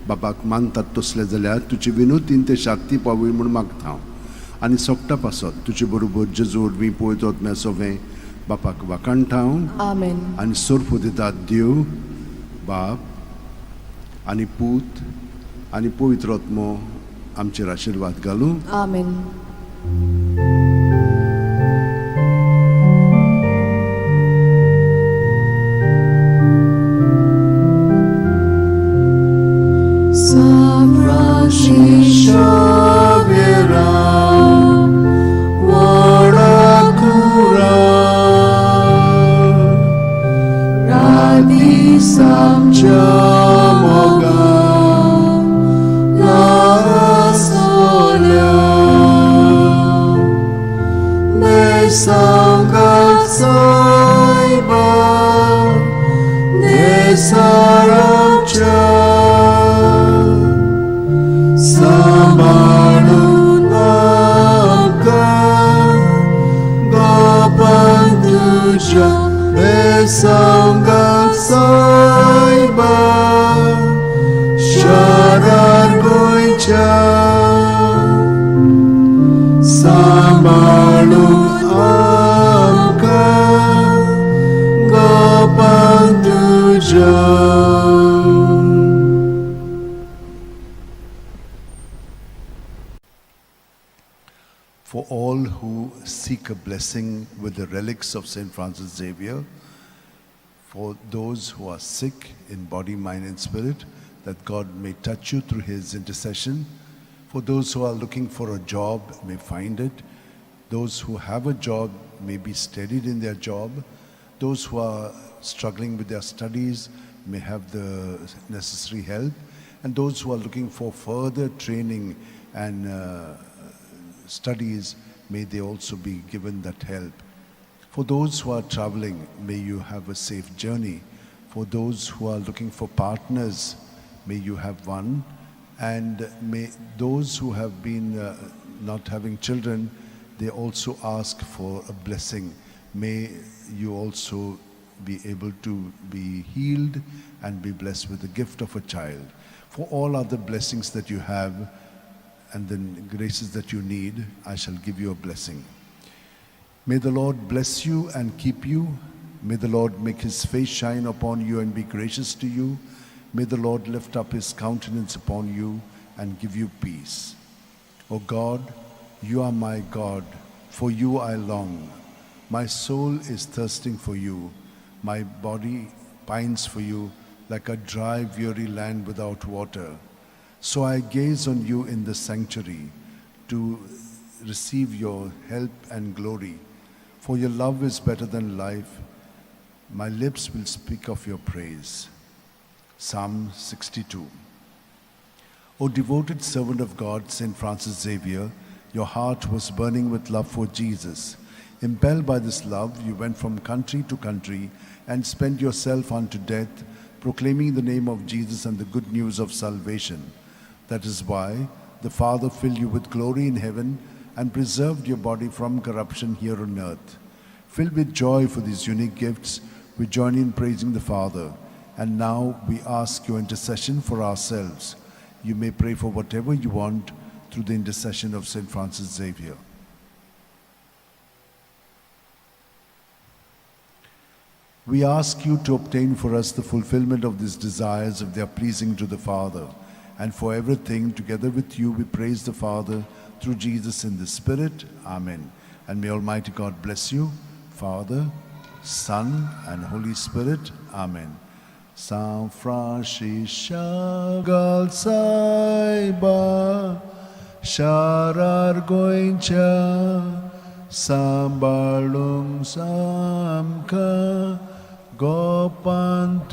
बापाक मानतात तसले जाल्यार तुजी विनोतीन ते शांती पावय म्हूण मागता. आनी सोगटा पासत तुजे बरोबर जेजू वरवीं पळयत वतना सगळें बापाक वाकाणटा. आमेन. आनी सोर्प दितात देव, बाप आनी पूत आनी पवित्र आत्मो आमचेर आशिर्वाद घालूं. आमेन. Xavier, Warakura, Radhi Samcha Moga, La Solia, Nesanga Saiba, Nesaracha. Sambalun amkan gopan tuja besangak saiba syarar goicha. Sambalun amkan gopan tuja. For all who seek a blessing with the relics of St. Francis Xavier, for those who are sick in body, mind and spirit, that God may touch you through his intercession. For those who are looking for a job, may find it. Those who have a job may be steadied in their job. Those who are struggling with their studies may have the necessary help. And those who are looking for further training and studies, may they also be given that help. For those who are traveling, may you have a safe journey. For those who are looking for partners, may you have one. And may those who have been not having children, they also ask for a blessing. May you also be able to be healed and be blessed with the gift of a child. For all other blessings that you have and the graces that you need, I shall give you a blessing. May the Lord bless you and keep you. May the Lord make his face shine upon you and be gracious to you. May the Lord lift up his countenance upon you and give you peace. O God, you are my God. For you I long. My soul is thirsting for you. My body pines for you like a dry, weary land without water. So I gaze on you in the sanctuary to receive your help and glory. For your love is better than life. My lips will speak of your praise. Psalm 62. O devoted servant of God, St. Francis Xavier, your heart was burning with love for Jesus. Impelled by this love, you went from country to country and spent yourself unto death, proclaiming the name of Jesus and the good news of salvation. That is why the Father filled you with glory in heaven and preserved your body from corruption here on earth. Filled with joy for these unique gifts, we join in praising the Father. And now we ask your intercession for ourselves. You may pray for whatever you want through the intercession of St. Francis Xavier. We ask you to obtain for us the fulfillment of these desires if they are pleasing to the Father. And for everything, together with you, we praise the Father through Jesus in the Spirit. Amen. And may Almighty God bless you, Father, Son, and Holy Spirit. Amen. San Francisco Saiba Sharar Goincha Sambalung Samka Gopantuja.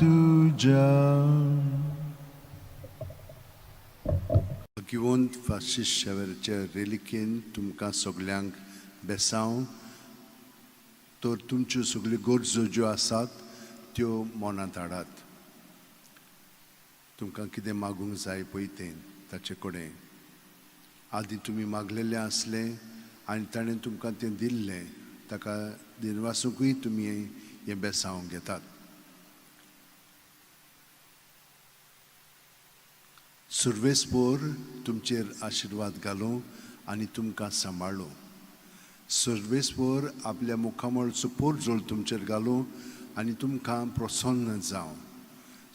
Giwont Francis Xavierच्या relikin तुमकां सगल्यांक बेसांव तर तुमच्यो सगल्यो गरजो ज्यो आसात त्यो मनांत हाडात. तुमकां कितें मागूंक जाय पळय तें ताचे कडेन आदीं तुमी मागलेलें आसलें आनी ताणें तुमकां तें दिल्लें ताका दिनवासूंकूय तुमी हें बेसांव घेतात. सर्वेस्पोर तुमचेर आशिर्वाद घालूं आनी तुमकां सांबाळूं. सर्वेस्पोर आपल्या मुखामळचो पोरजोळ तुमचेर घालूं आनी तुमकां प्रसन्न जावं.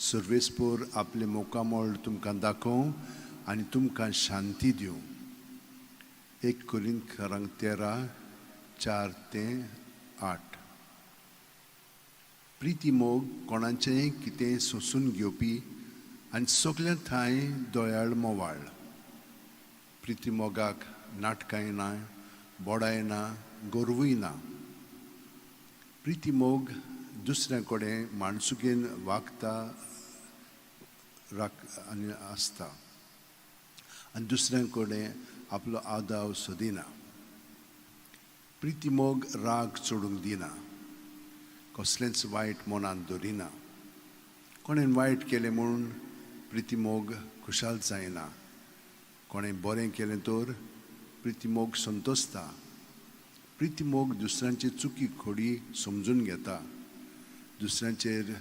सर्वेस्पोर आपले मोकामोळ तुमकां दाखोवं आनी तुमकां शांती दिवं. 1 कोरिंथांक 13:4-8. प्रिती मोग कोणाचेंय कितें सोंसून घेवपी आनी सगल्या थंय दोयाळ मोवाळ. प्रिती मोगाक नाटकांय ना, बोडाय ना, गोरवूय ना. प्रिती मोग दुसऱ्या कडेन माणसुकेन वागता आनी आसता आनी दुसऱ्या कडेन आपलो आदाव सोदिना. प्रिती मोग राग चोडूंक दिना, कसलेंच वायट मनांत दवरिना. कोणें वायट केलें म्हणून प्रिती मोग खुशाल जायना. कोणें बरें केलें तर प्रिती मोग संतोसता. प्रिती मोग दुसऱ्यांचे चुकी खोडी समजून घेता, दुसऱ्यांचेर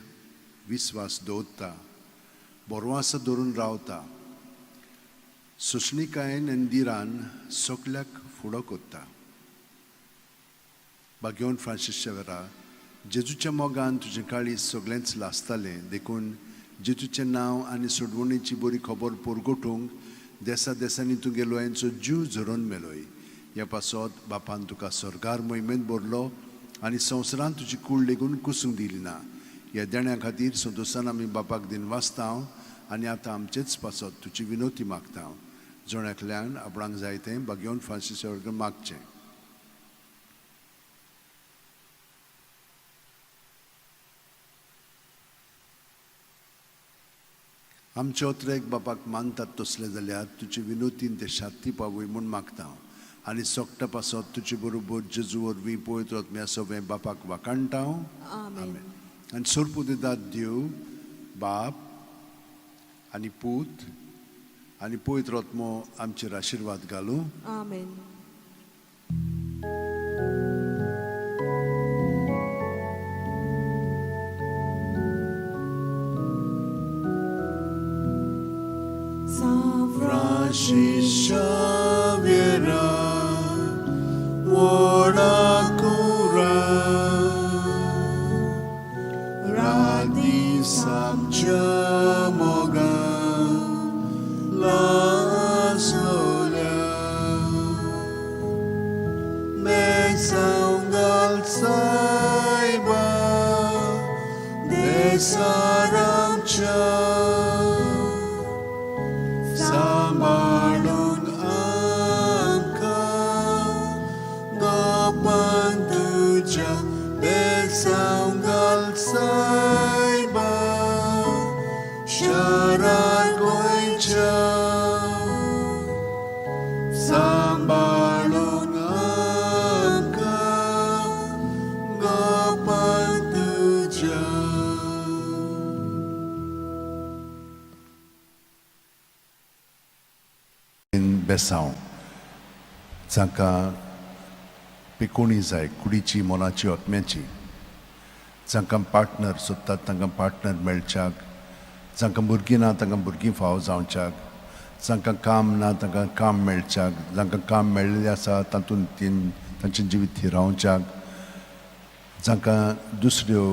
विस्वास दवरता, बोरवास धरून रावता. सोशणिकायेन आनी दिरान सगल्याक फुडो कोत्ता. भाग्यवन फ्रांसीस शेवेरा, जेजूच्या मोगान तुजें काळीज सगळेंच लासतालें, देखून जेजूचें नांव आनी सोडवणेची बरी खबर पोरगोटूंक देसा देसांनी तुगे लोयांचो जीव झरोवन मेलोय. ह्या पासत बापान तुका स्वर्गार मोहिमेंत भरलो आनी संवसारान तुजी कूड लेगून कुसूंक दिली ना. ह्या देण्या खातीर संतोशान आमी बापाक दिनवासता आनी आतां आमचेच पासत तुजी विनोती मागता. जोण्याकल्यान आपणाक जाय तें भाग्यवन फ्रांसीस वर्ग मागचें. आमच्या ओत्रेक बापाक मानतात तसले जाल्यार तुजी विनोतीन ते शांती पावय म्हूण मागता. आनी सोगटा पासत तुजे बरोबर जेजू वरवीं पळयत रत्म्या सगळें बापाक वाकाणटा. आमेन. आनी सोरपू दितात देव, बाप आनी पूत आनी पवित्र आत्मो आमचेर आशीर्वाद घालूं. Amen. Xavier, Wodakura, Radi Samchamoga, La Solia, Mesaungal Saiba, Desaramcha. Sambalung angka gapan tuja besaunggal saiba syarat goicha sambalung angka gapan tuja. बेसांव जांकां पिकोणी जाय कुडीची मोलाची ओतम्याची, जांकां पार्टनर सोदतात तांकां पार्टनर मेळच्याक, जांकां भुरगीं ना तांकां भुरगीं फावो जावच्याक, जांकां काम ना तांकां काम मेळच्याक, जांकां काम मेळिल्लें आसा तातूंत तांचें जिवीत थिरावच्याक, जांकां दुसऱ्यो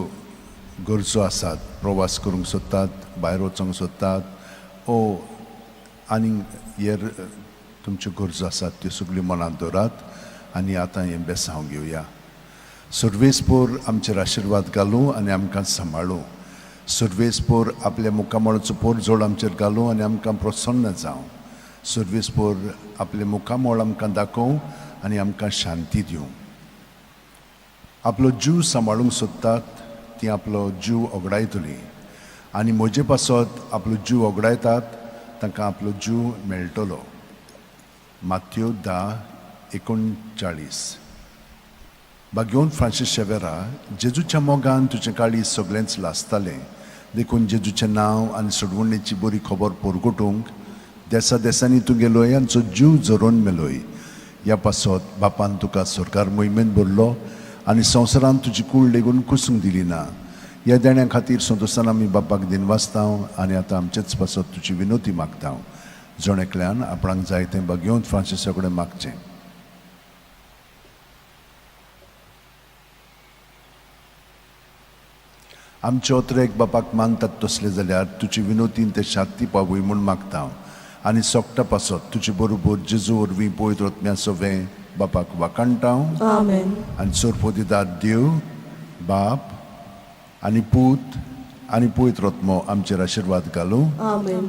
गरजो आसात, प्रवास करूंक सोदतात, भायर वचूंक सोदतात, आनी हेर तुमच्यो गरजो आसात त्यो सगळ्यो मनांत दवरात आनी आतां हें बेसांव घेवया. सर्वेस्पोर आमचेर आशिर्वाद घालूं आनी आमकां सांबाळूं. सर्वेस्पोर आपल्या मुखामळाचो पोर जोड आमचेर घालूं आनी आमकां प्रसन्न जावं. सर्वेस्पोर आपले मुखामळ आमकां दाखोवं आनी आमकां शांती दिवं. आपलो जीव सांबाळूंक सोदतात ती आपलो जीव ओगडायतली आनी म्हजे पासत आपलो जीव ओगडायतात तांकां आपलो जीव मेळटलो. माथ्यो 10:39. बागेवन फ्रांसीस शेवेरा, जेजूच्या मोगान तुजें काळी सगळेंच लासतालें, देखून जेजूचें नांव आनी सोडवणेची बरी खबर पोरगोटूंक देसा देसांनी तूं गेलोय आनी तुजो जीव जरोवन मेलोय. ह्या पासत बापान तुका सरकार मोहिमेंत भरलो आनी संवसारान तुजी कूड लेगून कुसूंक दिली ना. ह्या देण्या खातीर संतोशान आमी बापाक दिनवासतांव आनी आतां आमचेच पासत तुजी विनोती मागतांव. जोणेकल्यान आपणाक जाय तें बागेवन फ्रांसिसा कडेन मागचें. आमचे ओतरेक बापाक मानतात तसले जाल्यार तुजी विनोतीन ते शांती पावूय म्हूण मागतांव आनी सोगटा पासत तुजे बरोबर जेजू वरवीं पवित्र आत्म्या सवें बापाक वाकाणटाव. Amen. आनी सोरपो दितात देव, बाप आनी पूत आनी पवित्र आत्मो आमचेर आशिर्वाद घालूं. Amen.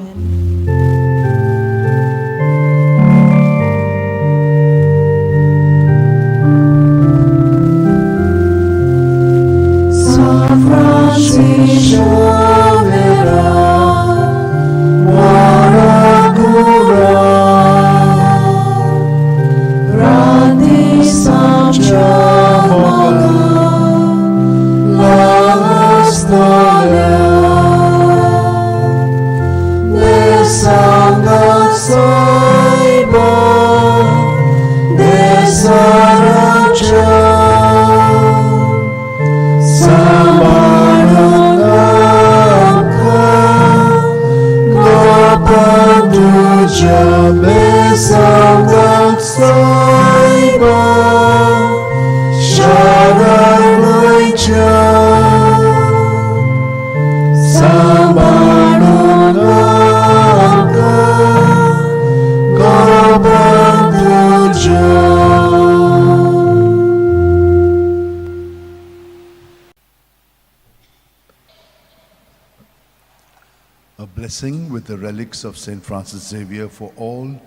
A blessing with the relics of St. Francis Xavier for all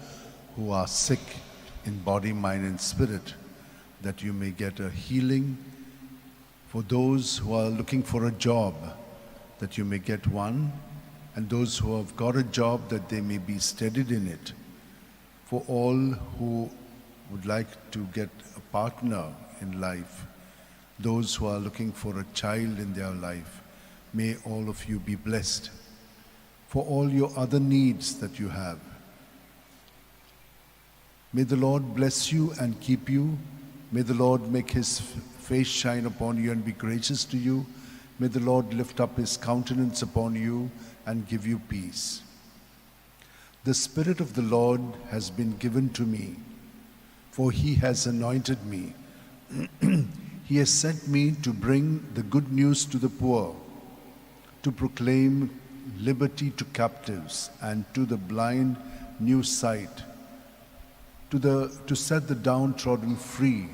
who are sick in body, mind and spirit, that you may get a healing. For those who are looking for a job, that you may get one, and those who have got a job, that they may be steadied in it. For all who would like to get a partner in life, those who are looking for a child in their life, may all of you be blessed. For all your other needs that you have, May the Lord bless you and keep you. May the Lord make his face shine upon you and be gracious to you. May the Lord lift up his countenance upon you and give you peace. The Spirit of the Lord has been given to me, for he has anointed me. He has sent me to bring the good news to the poor, to proclaim liberty to captives and to the blind new sight, to set the downtrodden free,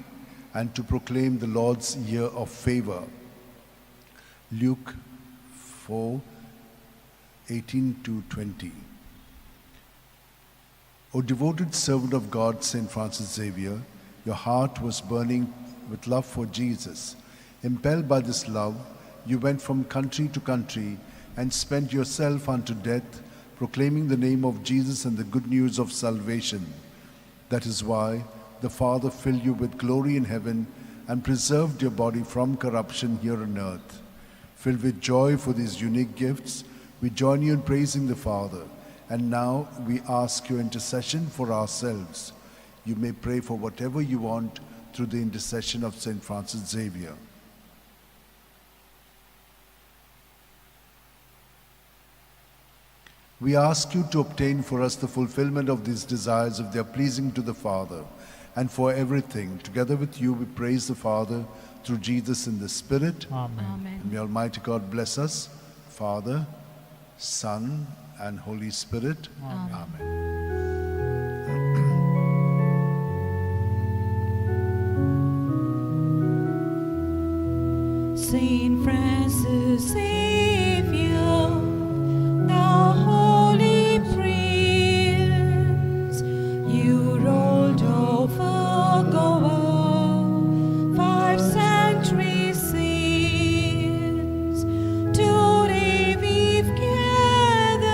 and to proclaim the Lord's year of favor. Luke 4:18-20. O devoted servant of God, St. Francis Xavier, your heart was burning with love for Jesus. Impelled by this love, you went from country to country and spent yourself unto death, proclaiming the name of Jesus and the good news of salvation. That is why the Father filled you with glory in heaven and preserved your body from corruption here on earth. Filled with joy for these unique gifts, we join you in praising the Father. And now we ask your intercession for ourselves. You may pray for whatever you want through the intercession of St. Francis Xavier. We ask you to obtain for us the fulfillment of these desires if they are pleasing to the Father. And for everything, together with you, we praise the Father through Jesus in the Spirit. Amen. And may Almighty God bless us, Father, Son, and Holy Spirit. Amen. Saint Francis Xavier, thou holy prince, you rolled over Goa 5 centuries since. Today we've gathered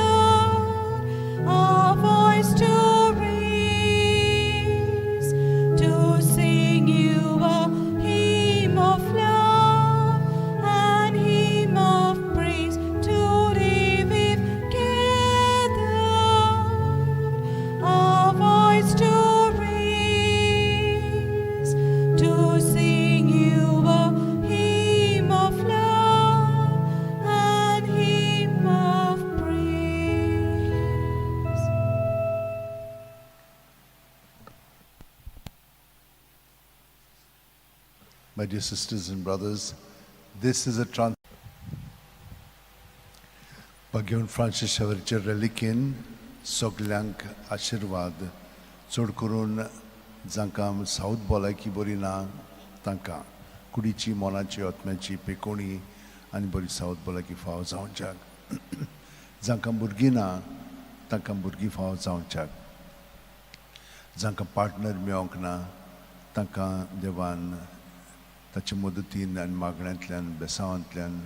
our voice to raise, to sing you a hymn of love and hymn of praise. Today we've gathered our voice to raise, to sing you a hymn of love and hymn of praise. My dear sisters and brothers, this is a Bagyon Francis Xavier relikin soglank आशीर्वाद चड करून जांकां south भलायकी बरी ना तांकां कुडीची मोनाची आत्म्याची पेकोणी आनी बरी साऊथ भलायकी फाव जावच्याक जांकां भुरगीं ना तांकां भुरगीं फाव जावच्याक जांकां पार्टनर मेळोंक ना तांकां देवान ताचे मदतीन आनी मागण्यांतल्यान बेसावांतल्यान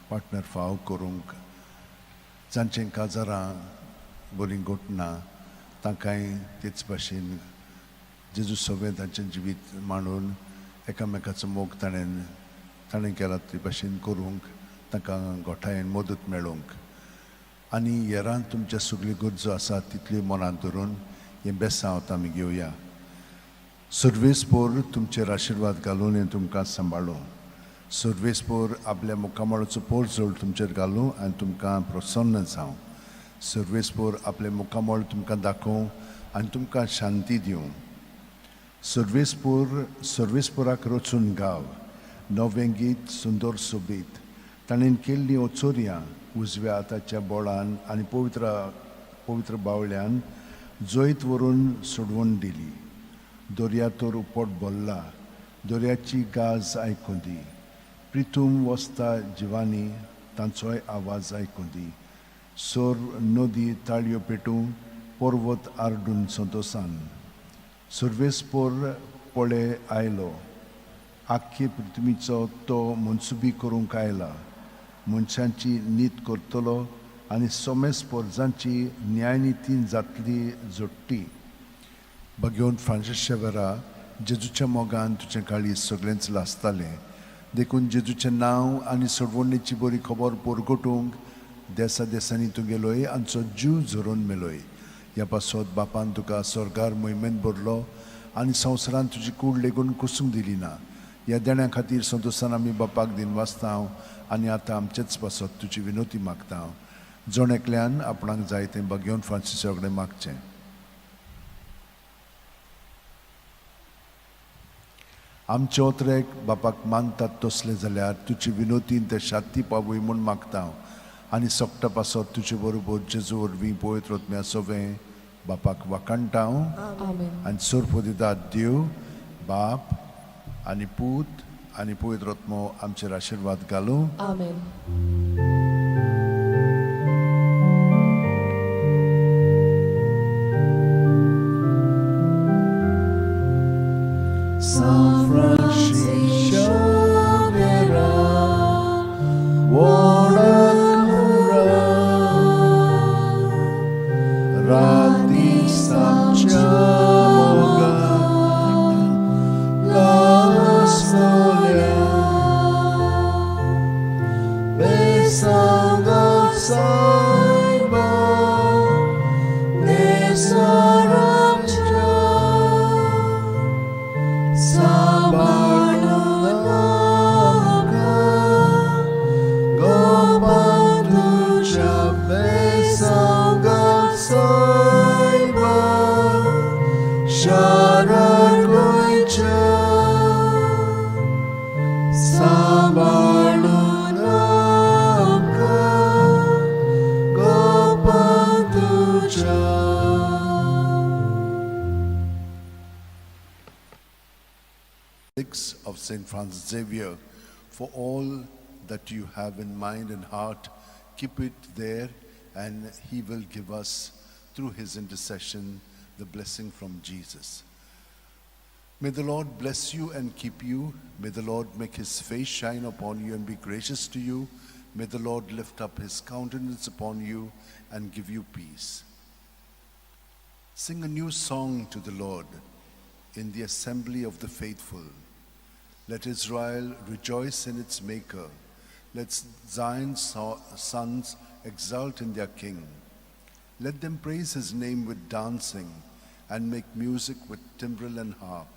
पार्टनर फाव करूंक जांचें काजारां बरीं घोटना तांकांय तेच भाशेन जेजू सगळें तांचें जिवीत मांडून एकामेकाचो मोग ताणें केला ते भाशेन करूंक तांकां गोठायेन मदत मेळोवंक आनी हेरांत तुमच्या सगळ्यो गरजो आसात तितल्यो मनांत धरून हें बेसांवत आमी घेवया. सर्वेस्पोर तुमचेर आशिर्वाद घालून हें तुमकां सांबाळूं. सर्वेस्पोर आपल्या मुखामळाचो पोर जोड तुमचेर घालूं आनी तुमकां प्रसन्न जावं. सर्वेस्पोर आपले मुखामळ तुमकां दाखोवं आनी तुमकां शांती दिवं. सर्वेस्पोराक रचून गाव नवें गीत सुंदर सोबीत ताणें केल्लीं ओचोऱ्यां उजव्या हाताच्या बोळान आनी पवित्र बावळ्यान जैत व्हरून सोडवून दिली. दर्यातोर उपट बोल्ला दर्याची गाज आयकूं दी. प्रितूम वस्ता जिवानी तांचोय आवाज आयकूं दी. सोर नदी ताळयो पेटूं पर्वत आरडून संतोसान. सर्वेस्पोर पळे आयलो आख्खे पृथ्वीचो तो मनसुबी करूंक आयला. मनशांची नीत करतलो आनी सोमेस्पोर जांची न्यायनितीन जातली जोडटी. Bagyon Francis Xavier, जेजूच्या मोगान तुजें काळीज सगळेंच लासतालें. देखून जेजूचें नांव आनी सोडवणेची बरी खबर पोरगोटूंक देसा देसांनी तूं गेलोय आमचो जीव झरोवन मेलोय. ह्या पासत बापान तुका स्वर्गार मोहिमेंत भरलो आनी संवसारान तुजी कूड लेगून कुसूंक दिली ना. ह्या देण्या खातीर संतोशान आमी बापाक दिन वाचता हांव आनी आतां आमचेच पासत तुजी विनोती मागता हांव. जण एकल्यान आपणाक जाय तें बगेवन फ्रांसिसा कडेन मागचें. आमचे ओतरेक बापाक मानतात तसले जाल्यार तुजी विनोतीन ते शांती पावय म्हूण मागता हांव आनी सोगटा पासत तुजे बरोबर जेजू वरवीं पवित्र आत्म्या सवें बापाक वाकाणटा हांव आनी सोर्प दितात देव बाप आनी पूत आनी पवित्र आत्मो आमचेर आशिर्वाद घालूं. San Francisco Vera, Warakura, Rati Samchamoga, La Solia, Besanga Saiba, Nesaramcha, Sabarnaka, Gopanducha, Besanga Saiba, Sharagoicha, Sabarnaka, Gopanducha. Of St. Francis Xavier, for all that you have in mind and heart, keep it there, and he will give us, through his intercession, the blessing from Jesus. May the Lord bless you and keep you. May the Lord make his face shine upon you and be gracious to you. May the Lord lift up his countenance upon you and give you peace. Sing a new song to the Lord in the assembly of the faithful. Let Israel rejoice in its Maker. Let Zion's sons exult in their King. Let them praise his name with dancing and make music with timbrel and harp.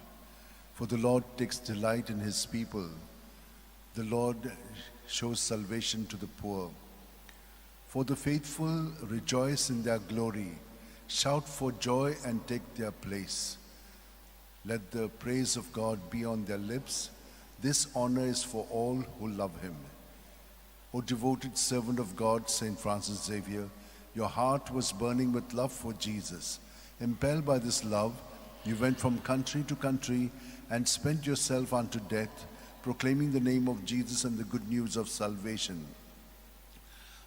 For the Lord takes delight in his people. The Lord shows salvation to the poor. For the faithful rejoice in their glory. Shout for joy and take their place. Let the praise of God be on their lips. This honor is for all who love him. O devoted servant of God, St. Francis Xavier, your heart was burning with love for Jesus. Impelled by this love, you went from country to country and spent yourself unto death, proclaiming the name of Jesus and the good news of salvation.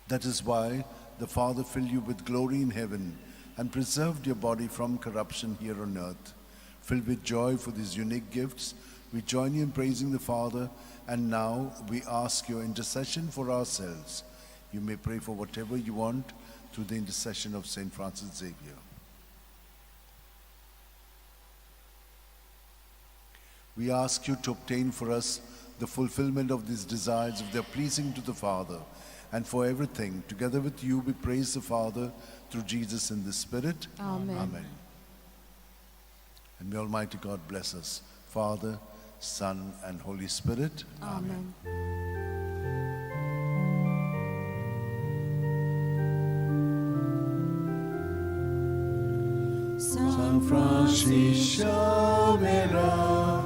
That is why the Father filled you with glory in heaven and preserved your body from corruption here on earth. Filled with joy for these unique gifts, we join you in praising the Father, and now we ask your intercession for ourselves. You may pray for whatever you want through the intercession of St. Francis Xavier. We ask you to obtain for us the fulfillment of these desires if they are pleasing to the Father, and for everything, together with you, we praise the Father through Jesus in the Spirit. Amen. Amen. And may Almighty God bless us, Father, Son, and Holy Spirit. Amen. San Francisco Vera,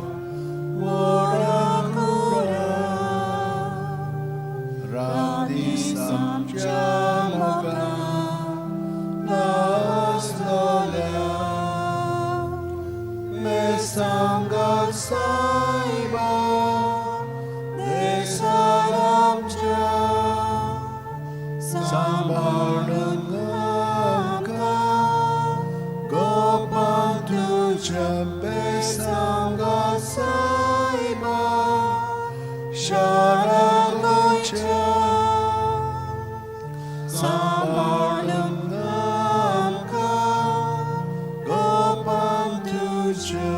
Warakura, Radi Samchamoga, Naslolia, Mesanga Saiba, Desalamcha, Sambarnungamka, Gopantucha, Besanga Saiba, Sharalocha, Sambarnungamka, Gopantucha.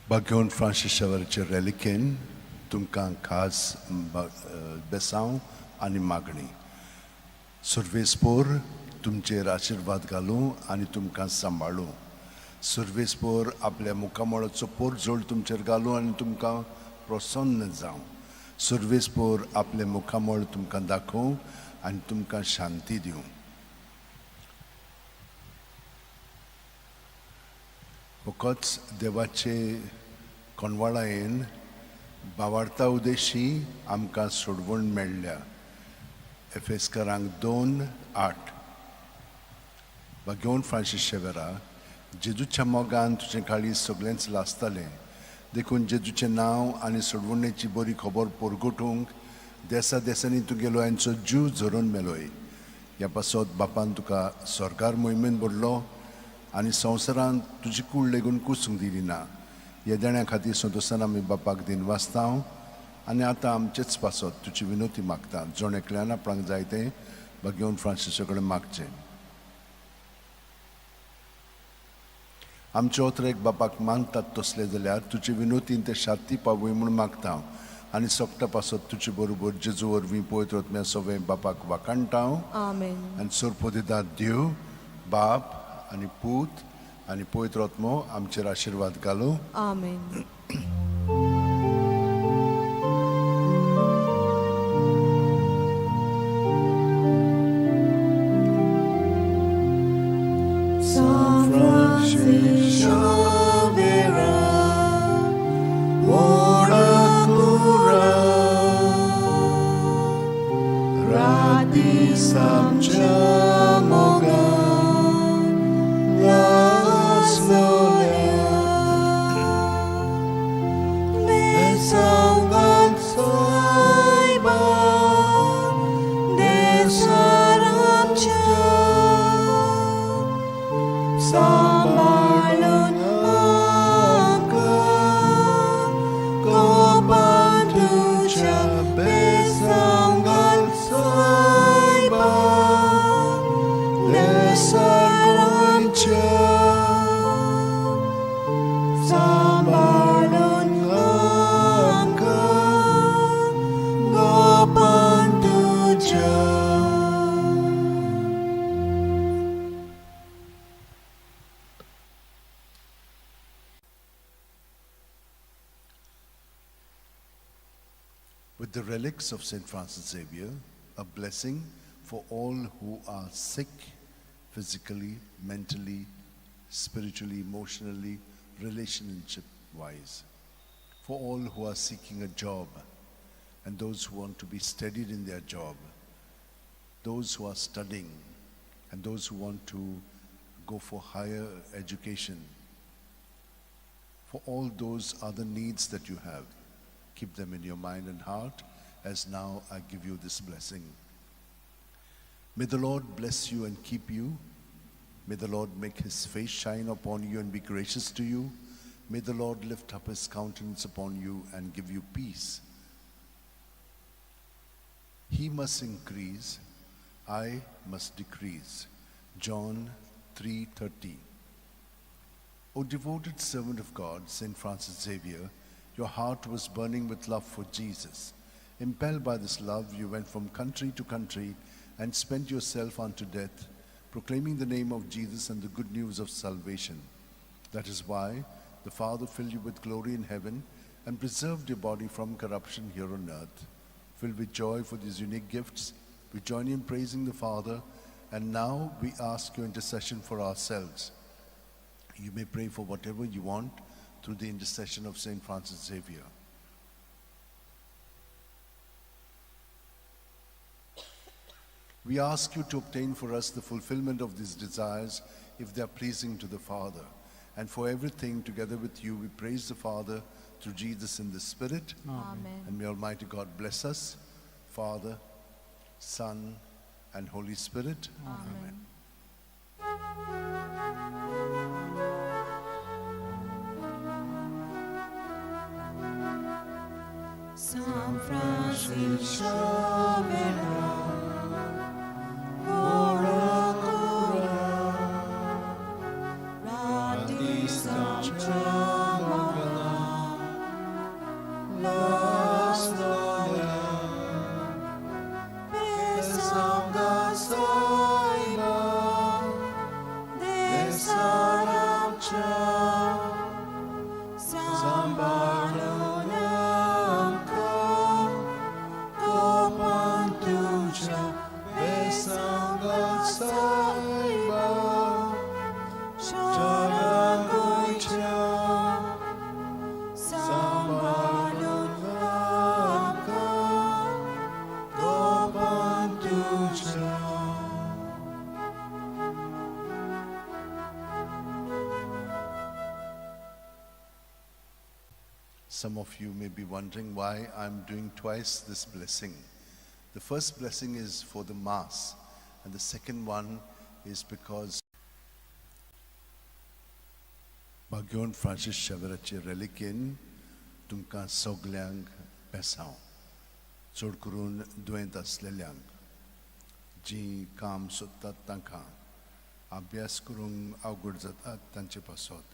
Bagion Francis Xavierचे relikin तुमकां खास बेसांव आनी मागणी सुरवेस्पोर तुमचेर आशिर्वाद घालूं आनी तुमकां सांबाळूं सुरवेस्पोर आपल्या मुखामळाचो पोरजोळ तुमचेर घालूं आनी तुमकां प्रसन्न जावं सुरवेस्पोर आपले मुखामळ तुमकां दाखोवं आनी तुमकां शांती दिवं फकत देवाचे कोणवाळायेन बावार्ता उदेशी आमकां सोडवण मेळ्ळ्या एफेसकारांक 2:8 बागियोन फ्रांसीस शेवेरा जेजूच्या मोगान तुजें काळी सगळेंच लासतालें देखून जेजूचें नांव आनी सोडवणेची बरी खबर पोरगोटूंक देसा देसांनी तुगेलो हांचो जीव झरोवन मेलोय ह्या पासत बापान तुका सरकार मोहिमेन भरलो आनी संवसारांत तुजी कूड लेगून कुसूंक दिली ना येदेण्या खातीर संतोशान आमी बापाक दिन वाचतां आनी आतां आमचेच पासत तुजी विनोती मागता जोण एकल्यान आपणाक जाय तें बागियोन फ्रांसिसा कडेन मागचें आमचे ओतरेक बापाक मानतात तसले जाल्यार तुजी विनोतीन ते शांती पावय म्हूण मागता आनी सोगटा पासत तुजे बरोबर जेजू वरवीं पवित्र आत्म्या सवें बापाक वाकाणटा Amen. आनी सोरपोदिदार देव बाप आनी पूत आनी पवित्र आत्मो आमचेर आशिर्वाद घालूं Amen. San Francis Xavier, ora cura, radis amcia mogan, las gloria, desangan saiba, desaramcia. Sambalun angkat kau bantu capai sanggal saiba lesar ranca Sambalun angkat kau bantu capai with the relics of St. Francis Xavier, a blessing for all who are sick physically, mentally, spiritually, emotionally, relationship-wise, for all who are seeking a job and those who want to be steadied in their job, those who are studying and those who want to go for higher education, for all those other needs that you have. Keep them in your mind and heart as now I give you this blessing. May the Lord bless you and keep you. May the Lord make his face shine upon you and be gracious to you. May the Lord lift up his countenance upon you and give you peace. He must increase, I must decrease. John 3:30. O devoted servant of God, St. Francis Xavier, your heart was burning with love for Jesus. Impelled by this love, you went from country to country and spent yourself unto death, proclaiming the name of Jesus and the good news of salvation. That is why the Father filled you with glory in heaven and preserved your body from corruption here on earth. Filled with joy for these unique gifts, we join in praising the Father, and now we ask your intercession for ourselves. You may pray for whatever you want through the intercession of St. Francis Xavier. We ask you to obtain for us the fulfillment of these desires if they are pleasing to the Father. And for everything, together with you, we praise the Father through Jesus in the Spirit. Amen. And may Almighty God bless us, Father, Son, and Holy Spirit. Amen. San Francis Xavier, ora cura, radis amcia mogan, Some of you may be wondering why I'm doing twice this blessing. The first blessing is for the Mass, and the second one is because Bagion Francis Xavierचे relikin तुमकां सगल्यांक बेसांव चड करून दुयेंत असलेल्यांक जीं काम सोदतात तांकां अभ्यास करूंक अवघड जातात तांचे पासत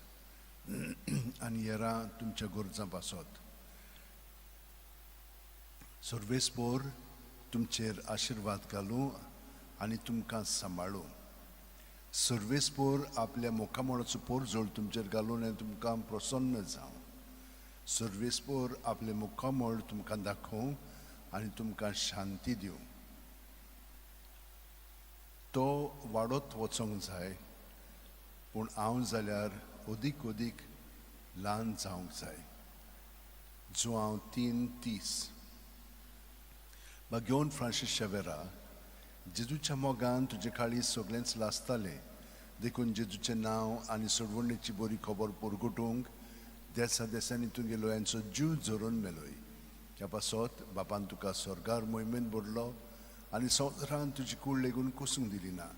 आनी येरां तुमच्या गरजां पासत सर्वेस्पोर तुमचेर आशिर्वाद घालूं आनी तुमकां सांबाळूं सर्वेस्पोर आपल्या मोखामोळाचो पोरजोळ तुमचेर घालून आनी तुमकां प्रसन्न जावं सर्वेस्पोर आपले मुखामोळ तुमकां दाखोवं आनी तुमकां शांती दिवं तो वाडत वचोंक जाय पूण हांव जाल्यार अदीक ल्हान जावंक जाय जो हांव 3:30 बागियोन फ्रांसीस शेवेरा जेजूच्या मोगान तुजे काळी सगळेंच लासतालें देखून जेजूचें नांव आनी सोडवणेची बरी खबर परगटूंक देसा देसांनी तुगेलो यांचो जीव जोरून मेलोय ह्या पासत बापान तुका स्वर्गार मोहिमेन भरलो आनी संवसारान तुजी कूड लेगून कुसूंक दिली ना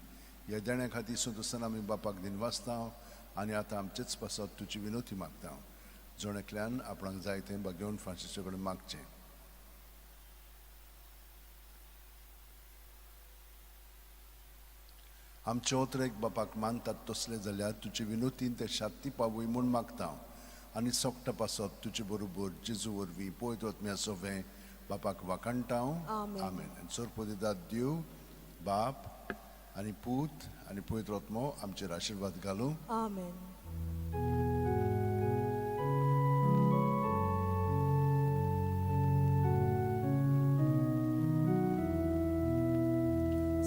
ह्या देण्या खातीर सोदसान आमी बापाक दिनवासता आनी आतां आमचेच पासत तुजी विनोती मागता जोण एकल्यान आपणाक जाय तें बागियोन फ्रांसीसा कडेन मागचें आमचे ओतरेक बापाक मानतात तसले जाल्यार तुजे विनोतीन ते शांती पावूय म्हूण मागता आनी सोगटा पासत तुजे बरोबर जेजू वरवीं पळयत वतम्या सोवें बापाक वाखाणटाव आमेन आनी सोरपोदिदाद देव बाप आनी पूत आनी पळयत वतमो आमचेर आशिर्वाद घालूं आमेन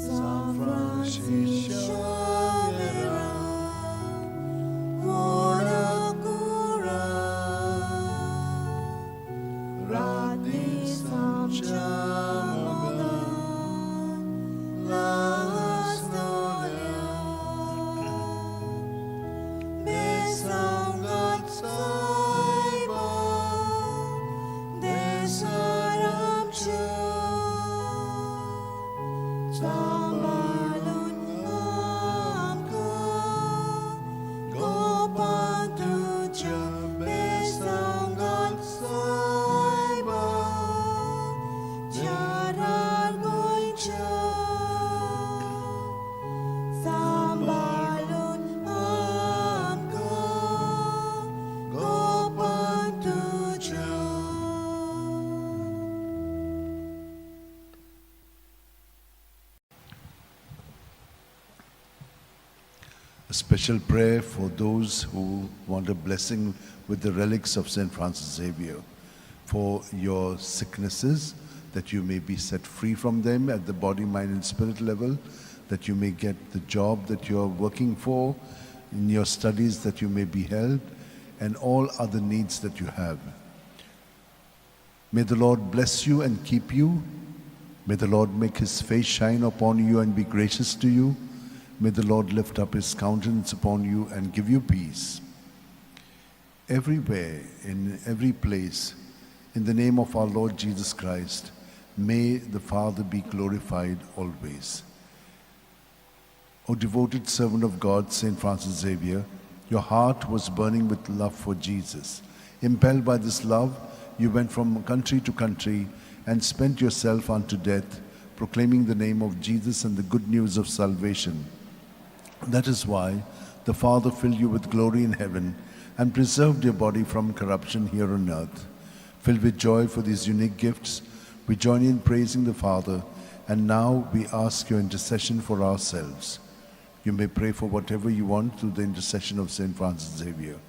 San Francis Xavier, ora cura, radis amchamoga, la storia, besangat saiba, desaramcha. Sambalun amka, gopan tuja besangat saiba, jarar goincha. Sambalun amka, gopan tuja. A special prayer for those who want a blessing with the relics of St. Francis Xavier, for your sicknesses, that you may be set free from them at the body, mind and spirit level, that you may get the job that you are working for, in your studies that you may be helped, and all other needs that you have. May the Lord bless you and keep you. May the Lord make his face shine upon you and be gracious to you. May the Lord lift up his countenance upon you and give you peace. Everywhere, in every place, in the name of our Lord Jesus Christ, may the Father be glorified always. O devoted servant of God, St. Francis Xavier, your heart was burning with love for Jesus. Impelled by this love, you went from country to country and spent yourself unto death, proclaiming the name of Jesus and the good news of salvation. That is why the Father filled you with glory in heaven and preserved your body from corruption here on earth. Filled with joy for these unique gifts, we join in praising the Father, and now we ask your intercession for ourselves. You may pray for whatever you want through the intercession of St. Francis Xavier.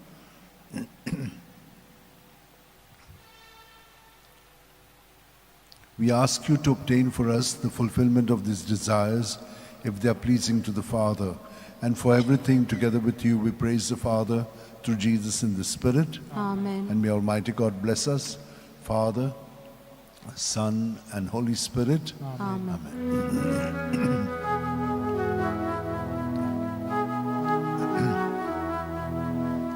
We ask you to obtain for us the fulfillment of these desires, if they are pleasing to the Father. And for everything, together with you, we praise the Father through Jesus in the Spirit. Amen. And may Almighty God bless us, Father, Son, and Holy Spirit. Amen.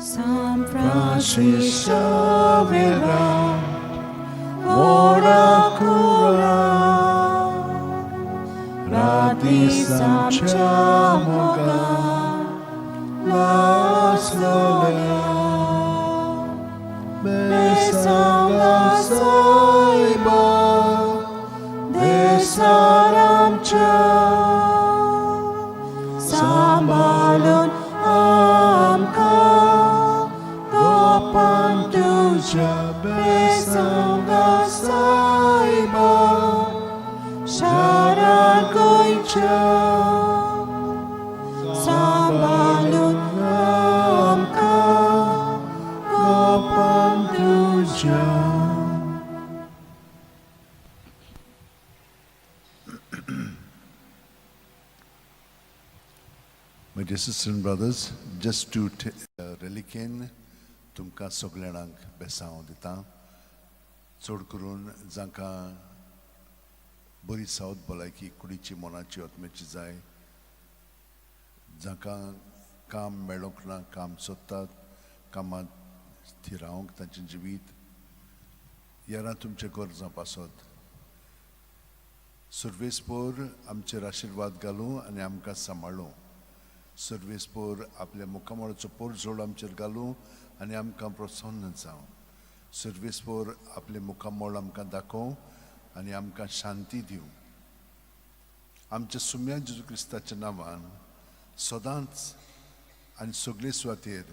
San Francis Xavier, radis amcia moga, las lolia, besanga saiba, desaramcia, sambalun amka, gopan tuja, besanga saiba, sharan koicha, sambalun amka, gopan tuja. My dear sisters and brothers, just to relicin तुमकां सगळ्यांक बेसांव दिता चड करून जांकां बरी सावत भलायकी कुडीची मनाची आत्म्याची जाय जांकां काम मेळोंक ना काम सोदतात कामांत स्थिरावंक तांचें जिवीत यारां तुमचे गरजां पासत सर्वेस्पोर आमचेर आशिर्वाद घालूं आनी आमकां सांबाळूं सर्वेस्पोर आपल्या मुखामळाचो पोरजोळ आमचेर घालूं आनी आमकां प्रोत्साहन जावं सर्वेस्पोर आपले मुखामळ आमकां दाखोव आनी आमकां शांती दिवं आमच्या सुम्या जेजू क्रिस्ताच्या नांवान सदांच आनी सगळे सुवातेर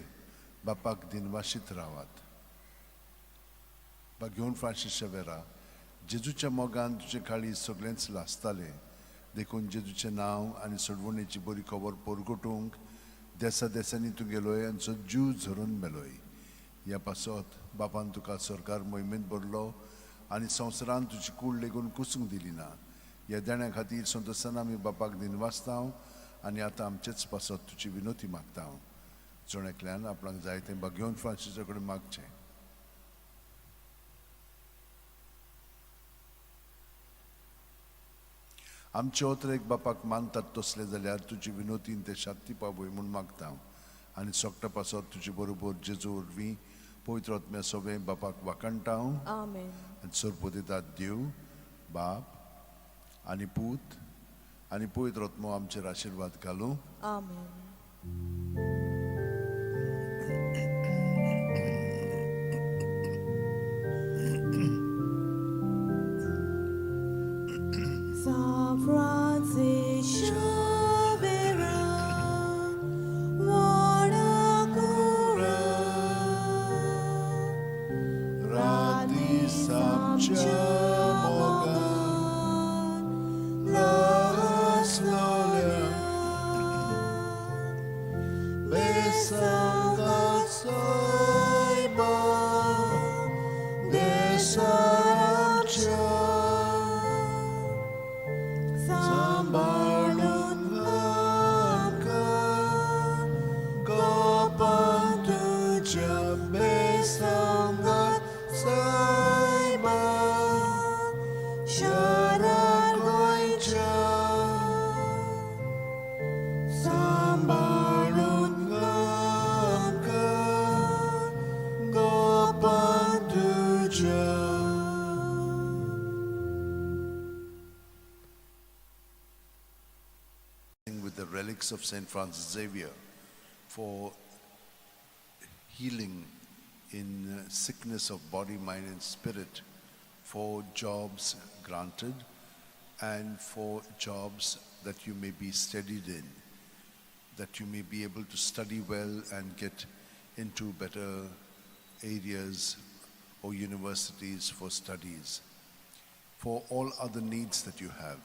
बापाक दिनवाशीत रावात घेवन फ्रांसीस शावेरा जेजूच्या मोगान तुजे काळी सगळेंच लासताले देखून जेजूचें नांव आनी सोडवणेची बरी खबर परगटूंक देसा देसांनी तूं गेलोय आनी जो जीव झरून मेलोय ह्या पासत बापान तुका सरकार मोहिमेंत भरलो आनी संवसारान तुजी कूड लेगून कुसूंक दिली ना ह्या देण्या खातीर संतोशान आमी बापाक दिनवासता आनी आतां आमचेच पासत तुजी विनोती मागता जोणेकल्यान आपणाक जाय तें घेवन फ्रांसिसा कडेन मागचें आमचे ओतरेक बापाक मानतात तसले जाल्यार तुजी विनोतीन ते शांती पावय म्हूण मागता आनी सोगटा पासत तुजे बरोबर जेजू वरवीं पवित्र आत्म्या सोबें बापाक वाकणटा Amen. आनी सोरपो दितात देव बाप आनी पूत आनी पवित्र आत्मो आमचेर आशिर्वाद घालूं Amen. San Francis Xavier, Radis amcia moga, las lolia, besanga saiba, desaramcia, sambalun amka, gopan tuja besanga saiba, sharan koicha, sambalun amka, gopan tuja. with the relics of St. Francis Xavier for healing in sickness of body, mind and spirit, for jobs granted and for jobs that you may be steadied in, that you may be able to study well and get into better areas or universities for studies, for all other needs that you have.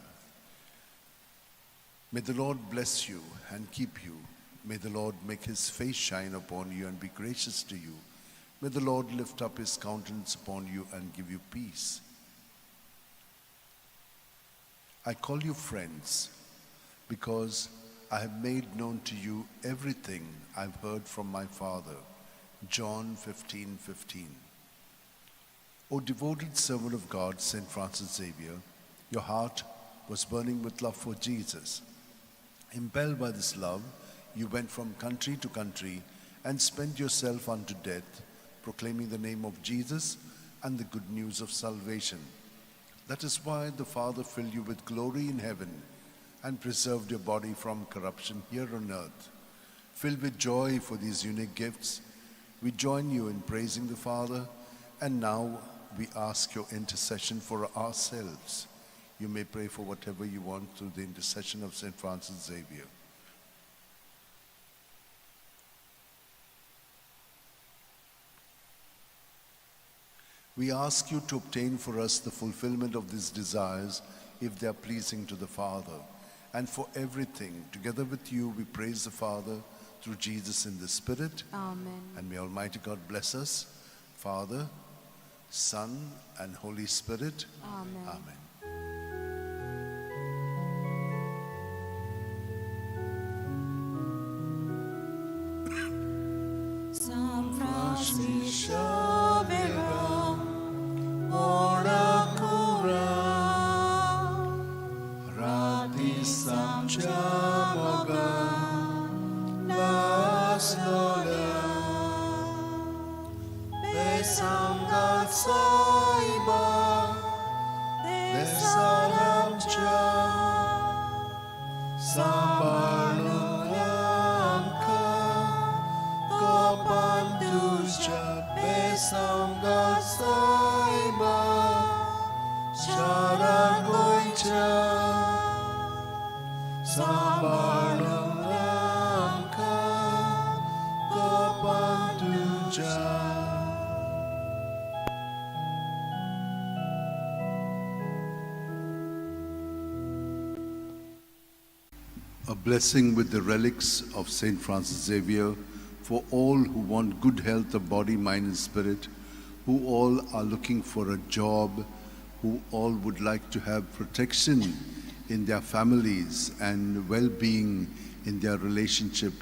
May the Lord bless you and keep you. May the Lord make his face shine upon you and be gracious to you. May the Lord lift up his countenance upon you and give you peace. I call you friends because I have made known to you everything I've heard from my Father. John 15:15. O devoted servant of God, St. Francis Xavier, your heart was burning with love for Jesus. Impelled by this love, you went from country to country and spent yourself unto death, proclaiming the name of Jesus and the good news of salvation. That is why the Father filled you with glory in heaven and preserved your body from corruption here on earth. Filled with joy for these unique gifts, we join you in praising the Father, and now we ask your intercession for ourselves. You may pray for whatever you want through the intercession of St. Francis Xavier. We ask you to obtain for us the fulfillment of these desires if they are pleasing to the Father. And for everything, together with you, we praise the Father through Jesus in the Spirit. Amen. And may Almighty God bless us, Father, Son, and Holy Spirit. Amen. Amen. San Francis Xavier, ora cura, radis amchamoga, las gloria, besam gatsaiba, desalamcha, sambalungamka, Kopanduja besam gatsaiba, Sharagoicha, Sambalungamka, Kopanduja. A blessing with the relics of St. Francis Xavier for all who want good health of body, mind, and spirit, who all are looking for a job, who all would like to have protection in their families and well-being in their relationship.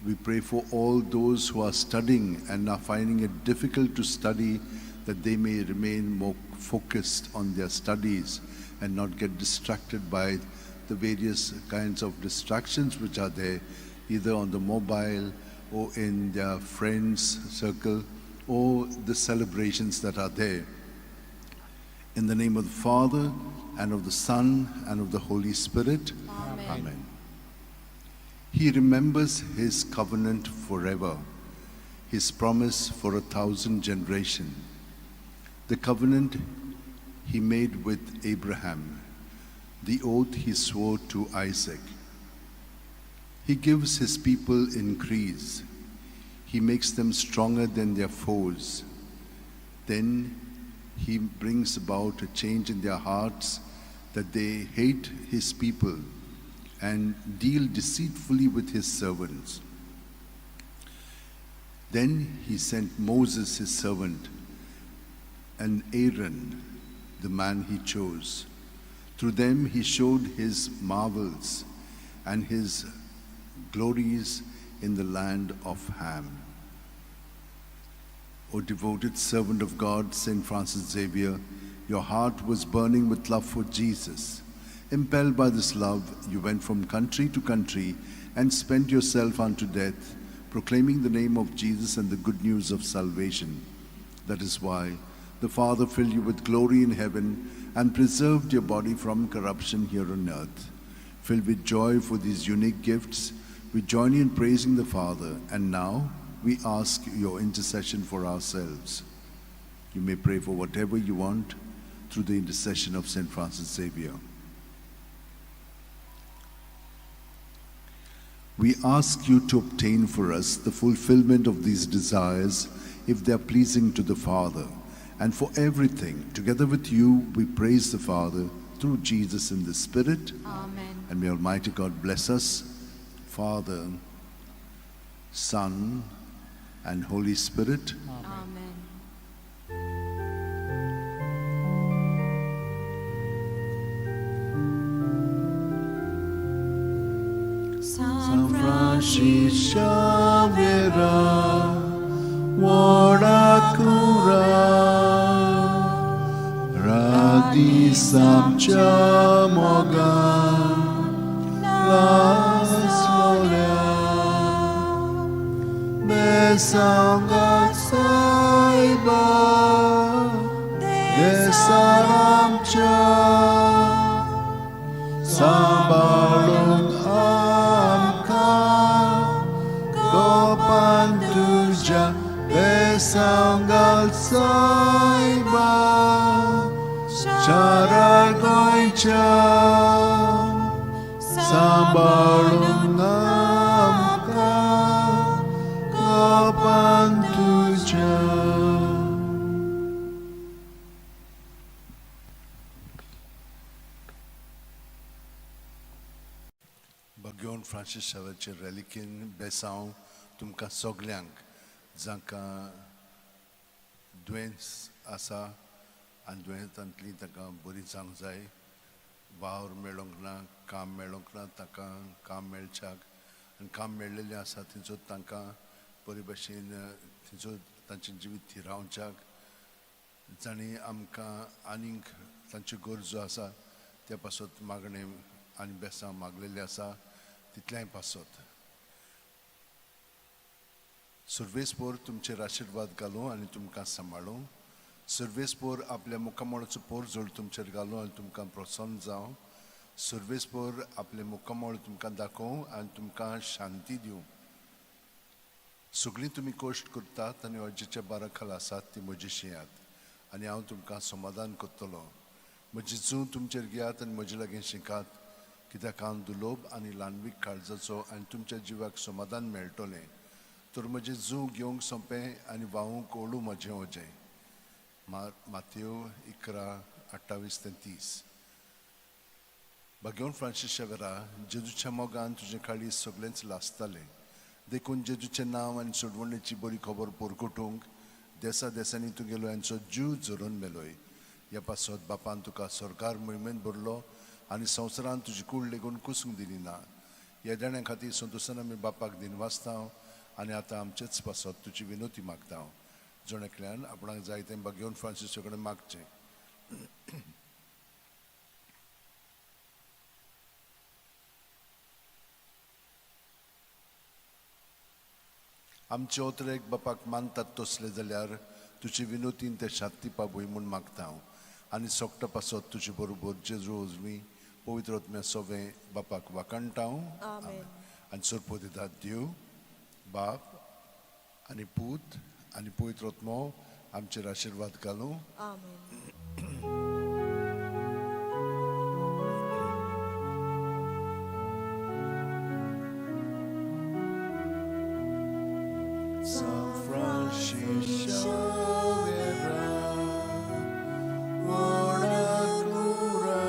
We pray for all those who are studying and are finding it difficult to study, that they may remain more focused on their studies and not get distracted by the various kinds of distractions which are there, either on the mobile or in their friends' circle, or the celebrations that are there. In the name of the Father, and of the Son, and of the Holy Spirit. Amen. Amen. He remembers his covenant forever, his promise for 1,000 generations, the covenant he made with Abraham, the oath he swore to Isaac. He gives his people increase. He makes them stronger than their foes. Then he brings about a change in their hearts, that they hate his people and deal deceitfully with his servants. Then he sent Moses, his servant, and Aaron, the man he chose. Through them he showed his marvels and his glories in the land of Ham. O devoted servant of God, St. Francis Xavier, your heart was burning with love for Jesus. Impelled by this love, you went from country to country and spent yourself unto death, proclaiming the name of Jesus and the good news of salvation. That is why the Father filled you with glory in heaven and preserved your body from corruption here on earth. Filled with joy for these unique gifts, we join you in praising the Father, and now we ask your intercession for ourselves. You may pray for whatever you want through the intercession of St. Francis Xavier. We ask you to obtain for us the fulfillment of these desires if they are pleasing to the Father. And for everything, together with you, we praise the Father through Jesus in the Spirit. Amen. And may Almighty God bless us, Father, Son, and Holy Spirit. Amen. San Francis Xavier, ora cura, radis amchamoga, las gloria, बेसांगात सायबा देसार आमच्या सांबाळून आमकां गोपान तुझ्या बेसांगात सायबा शारार गोंयच्या सांबाळून आमकां गोपान तुझ्या. भगवान फ्रांसीस शावेचे रेलिकेन बेसांव तुमकां सगल्यांक जांकां दुयेंस आसा आनी दुयेंसांतली ताका बरी जावंक जाय, वावर मेळोंक ना, काम मेळोंक ना, ताका काम मेळच्याक आनी काम मेळिल्लें आसा थंयचो तांकां बरे भशेन थंयचो तांचें जिवीत थिरावच्याक जाणी आमकां आनीक तांच्यो गरजो आसा त्या पासत मागणें आनी बेसांव मागलेलें आसा तितल्याय पासत सर्वेस्पोर तुमचेर आशिर्वाद घालूं आनी तुमकां सांबाळूं. सर्वेस्पोर आपल्या मुखामळाचो पोर जोड तुमचेर घालूं आनी तुमकां प्रोत्साहन जावं. सर्वेस्पोर आपले मुखामळ तुमकां दाखोवं आनी तुमकां शांती दिवं. सगळीं तुमी कोश्ट करतात आनी अजेच्या बारा खाला आसात ती म्हजीशी यात आनी हांव तुमकां समाधान करतलो. म्हजी जूं तुमचेर घेयात आनी म्हजे लागीं शिकात, कित्याक हांव दुलोभ आनी ल्हानवीक काळजाचो आनी तुमच्या जिवाक समाधान मेळटलें. तर म्हजें जूं घेवंक सोंपें आनी वाहूंक ओळू म्हजें ओजें. मातयो 11:28-30. भगवान फ्रांसीस शावेरा, जेजूच्या मोगान तुजें काळीज सगळेंच लासतालें. देखून जेजूचें नांव आनी सोडवणेची बरी खबर पोरगोटूंक देसा देसांनी तुगेलो यांचो जीव झरोवन मेलोय. ह्या पासत बापान तुका सरकार मोहिमेंत भरलो आनी संवसारान तुजी कूड लेगून कुसूंक दिली ना. ह्या जाण्या खातीर संतोशान आमी बापाक दिनवासता आनी आतां आमचेच पासत तुजी विनोती मागता. जोणेकल्यान आपणाक जाय तें भगवान फ्रांसीसा कडेन मागचें. आमचे ओतरेक बापाक मानतात तसले जाल्यार तुजी विनोतीन ते शांती पावय म्हूण मागता आनी सोगटा पासत तुजे बरोबर जेजू उजवी पवित्र आत्म्या सोवें बापाक वाकणटाव. आनी सोरपो दितात देव बाप आनी पूत आनी पवित्र आत्मो आमचेर आशिर्वाद घालूं. San Francis Xavier, Oracura,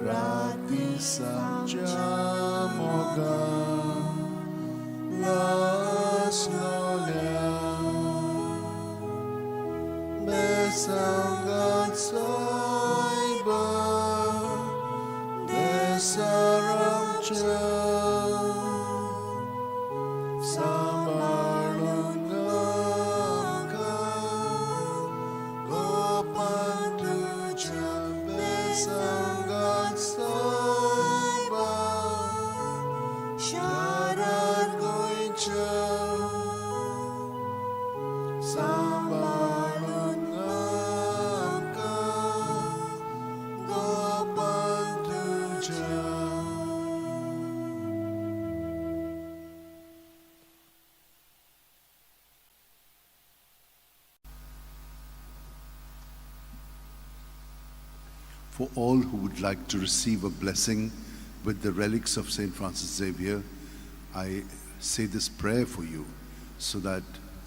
Rati Samchamoga, Las Nolia, Besangat Saiba, Desaramcha. For all who would like to receive a blessing with the relics of St. Francis Xavier, I say this prayer for you so that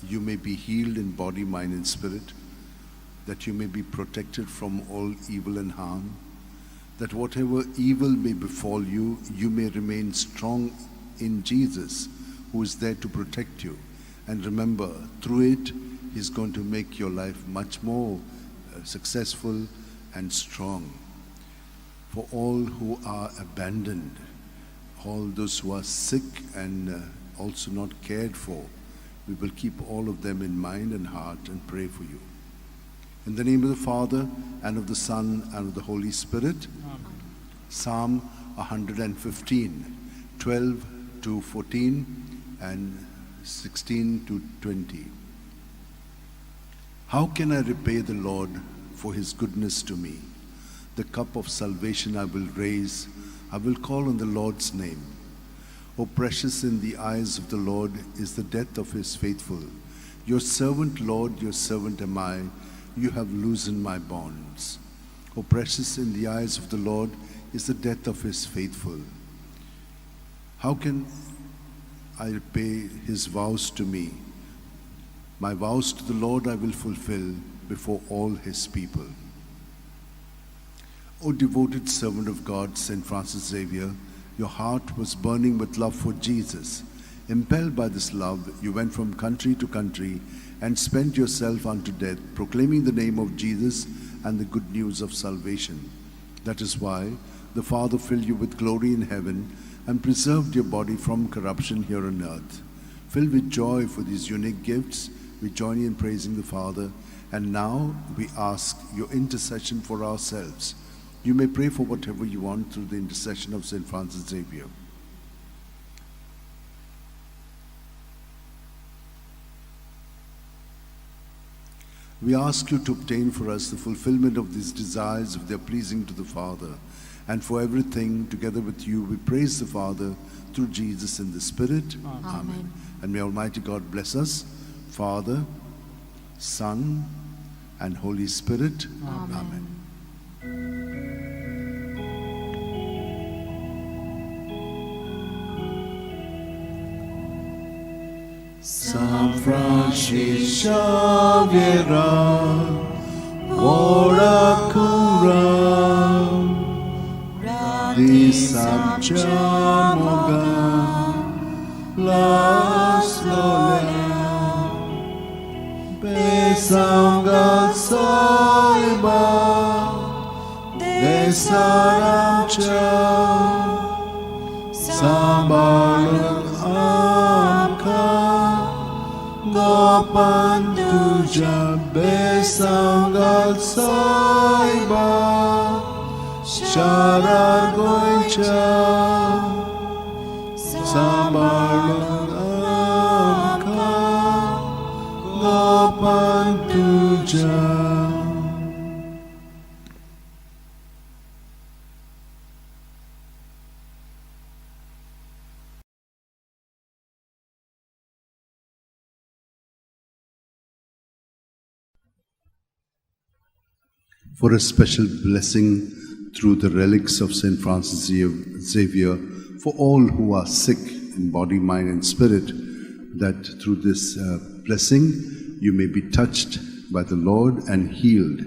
you may be healed in body, mind and spirit, that you may be protected from all evil and harm, that whatever evil may befall you, you may remain strong in Jesus, who is there to protect you. And remember, through it, He's going to make your life much more successful and strong. For all who are abandoned, all those who are sick and also not cared for, we will keep all of them in mind and heart and pray for you. In the name of the Father, and of the Son, and of the Holy Spirit. Amen. Psalm 115, 12 to 14. and 16 to 20. How can I repay the Lord for his goodness to me? The cup of salvation I will raise. I will call on the Lord's name. O precious in the eyes of the Lord is the death of his faithful. Your servant, Lord, your servant am I. You have loosened my bonds. O precious in the eyes of the Lord is the death of his faithful. How can I repay his vows to me? My vows to the Lord I will fulfill before all his people. O devoted servant of God, St. Francis Xavier, your heart was burning with love for Jesus. Impelled by this love, you went from country to country and spent yourself unto death, proclaiming the name of Jesus and the good news of salvation. That is why the Father filled you with glory in heaven and preserved your body from corruption here on earth. Filled with joy for these unique gifts, we join you in praising the Father, and now we ask your intercession for ourselves. You may pray for whatever you want through the intercession of St. Francis Xavier. We ask you to obtain for us the fulfillment of these desires if they are pleasing to the Father. And for everything, together with you, we praise the Father through Jesus in the Spirit. Amen. And may Almighty God bless us, Father, Son, and Holy Spirit. Amen. San Francis Xavier, ora cura, di sapciamo las gloria, pesanga saiba, de saramcha, sambalun Gopan tuja besangal saiba Shara goicha Sambalun amka Gopan tuja. For a special blessing through the relics of St. Francis Xavier for all who are sick in body, mind and spirit, that through this blessing you may be touched by the Lord and healed.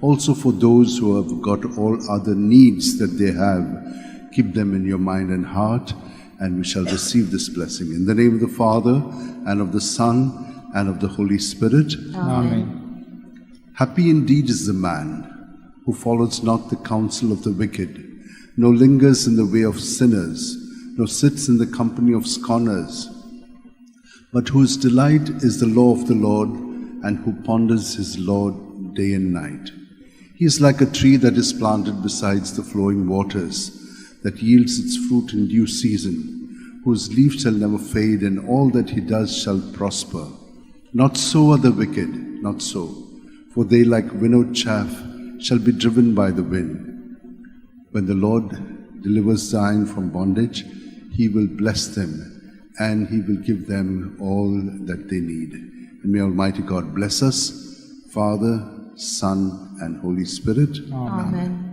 Also for those who have got all other needs that they have, keep them in your mind and heart, and we shall receive this blessing. In the name of the Father, and of the Son, and of the Holy Spirit. Amen. Happy indeed is the man who follows not the counsel of the wicked, nor lingers in the way of sinners, nor sits in the company of scorners, but whose delight is the law of the Lord, and who ponders his law day and night. He is like a tree that is planted beside the flowing waters, that yields its fruit in due season, whose leaf shall never fade, and all that he does shall prosper. Not so are the wicked, not so, for they like winnowed chaff shall be driven by the wind. When the Lord delivers Zion from bondage, he will bless them, and he will give them all that they need. And may Almighty God bless us, Father, Son, and Holy Spirit. Amen.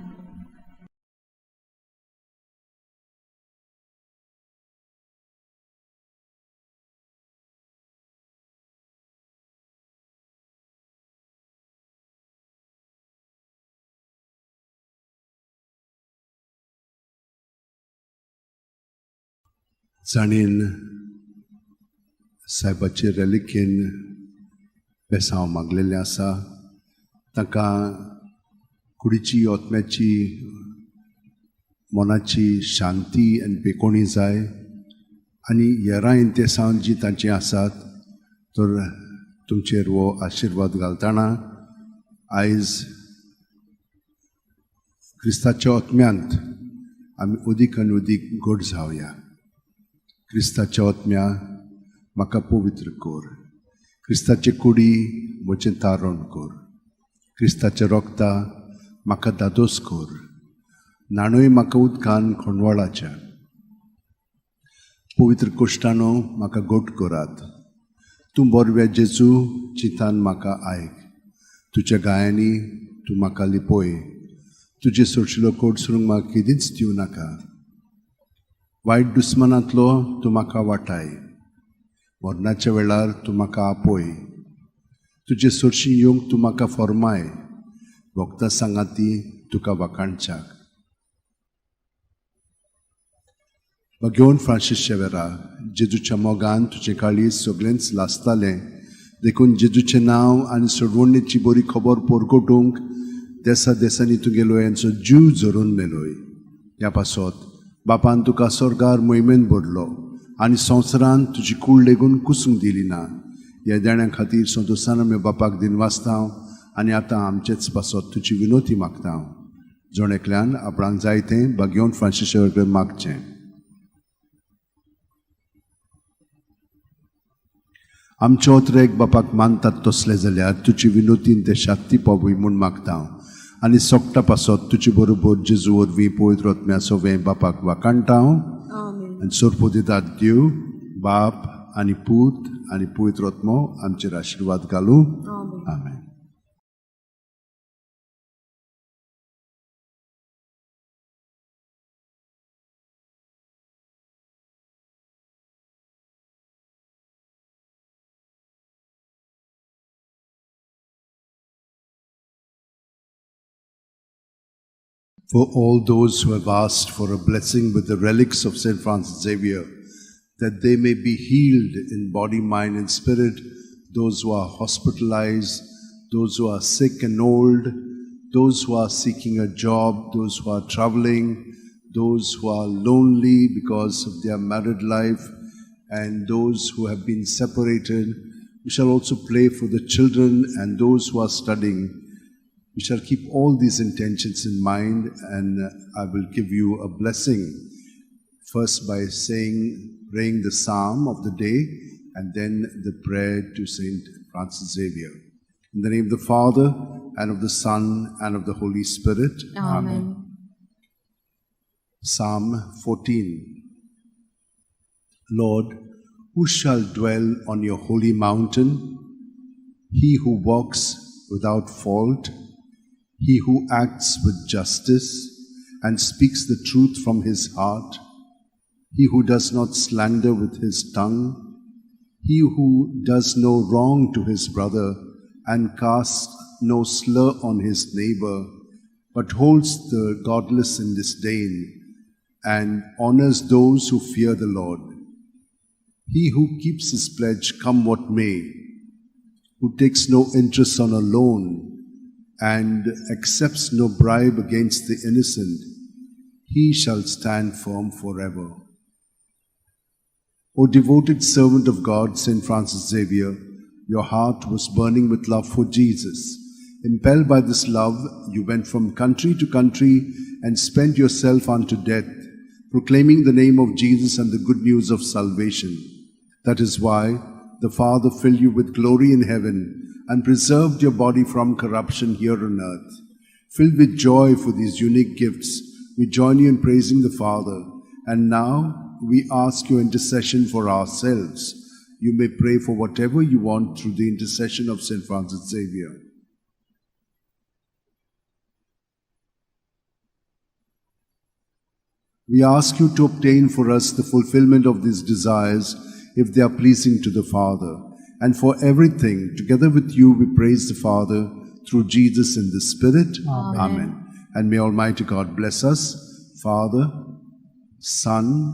जाणीन साहेबाचे रेलिकेन बेसांव मागलेलें आसा ताका कुडीची ओतम्याची मनाची शांती आनी बेकोणी जाय आनी हेरां इंतेसांव जी तांची आसात तर तुमचेर वो आशिर्वाद घालतना आयज क्रिस्ताच्या ओतम्यांत आमी उदीक आनी उदीक घोट जावया. क्रिस्ताच्या ओतम्या म्हाका पवित्र कोर. क्रिस्ताचे कुडी म्हजें तारण कोर. क्रिस्ताच्या रोगता म्हाका दादोस कोर. नाणूय म्हाका उदकान खणवाळाच्या. पवित्र कोश्टानो म्हाका गोट कोरात. तूं बोरव्या जेजू चितान म्हाका आयक. तुज्या गायांनी तूं म्हाका लिपोय. तुजे सोडशिल्लो कोडसरूंक म्हाका केदींच दिवं नाका. वायट दुस्मानांतलो तूं म्हाका वाटाय. मरणाच्या वेळार तूं म्हाका आपोय. तुजे सोडशी येवंक तूं म्हाका फॉर्माय. भोगता सांगाती तुका वाकाणच्याक. घेवन फ्रांसीस शेवेरा, जेजूच्या मोगान तुजें काळीज सगळेंच लासतालें, देखून जेजूचें नांव आनी सोडवणेची बरी खबर परगटूंक देसा देसांनी तुगेलो यांचो जीव झरून मेलोय. ह्या पासत बापान तुका स्वर्गार मोहिमेन भरलो आनी संवसारान तुजी कूड लेगून कुसूंक दिली ना. ह्या देण्या खातीर संतोसान आमी बापाक दिन वाचता आनी आतां आमचेच पासत तुजी विनोती मागता. जोण एकल्यान आपणाक जाय तें घेवन फ्रांसीस शेवेर मागचें. आमच्या ओतरेक बापाक मानतात तसले जाल्यार तुजी विनोतीन ते शांती पावूय म्हूण मागता आनी सोगटा पासत तुजे बरोबर जेजू वरवीं पवित्र आत्म्या सवें बापाक वाकाणटा. आनी सोरपो दितात देव बाप आनी पूत आनी पवित्र आत्मो आमचेर आशिर्वाद घालूं. आमेन. For all those who have asked for a blessing with the relics of St. Francis Xavier, that they may be healed in body, mind, and spirit, those who are hospitalized, those who are sick and old, those who are seeking a job, those who are traveling, those who are lonely because of their married life, and those who have been separated. We shall also pray for the children and those who are studying. We shall keep all these intentions in mind, and I will give you a blessing. First by praying the psalm of the day, and then the prayer to St. Francis Xavier. In the name of the Father, and of the Son, and of the Holy Spirit. Amen. Psalm 14. Lord, who shall dwell on your holy mountain? He who walks without fault, he who acts with justice and speaks the truth from his heart, he who does not slander with his tongue, he who does no wrong to his brother and casts no slur on his neighbor, but holds the godless in disdain and honors those who fear the Lord. He who keeps his pledge come what may, who takes no interest on a loan and accepts no bribe against the innocent, he shall stand firm forever. O devoted servant of God, St. Francis Xavier, your heart was burning with love for Jesus. Impelled by this love, you went from country to country and spent yourself unto death, proclaiming the name of Jesus and the good news of salvation. That is why the Father filled you with glory in heaven and preserved your body from corruption here on earth. Filled with joy for these unique gifts, we join you in praising the Father. And now we ask your intercession for ourselves. You may pray for whatever you want through the intercession of St. Francis Xavier. We ask you to obtain for us the fulfillment of these desires if they are pleasing to the Father. And for everything, together with you, we praise the Father through Jesus in the Spirit. Amen. And may Almighty God bless us, Father, Son,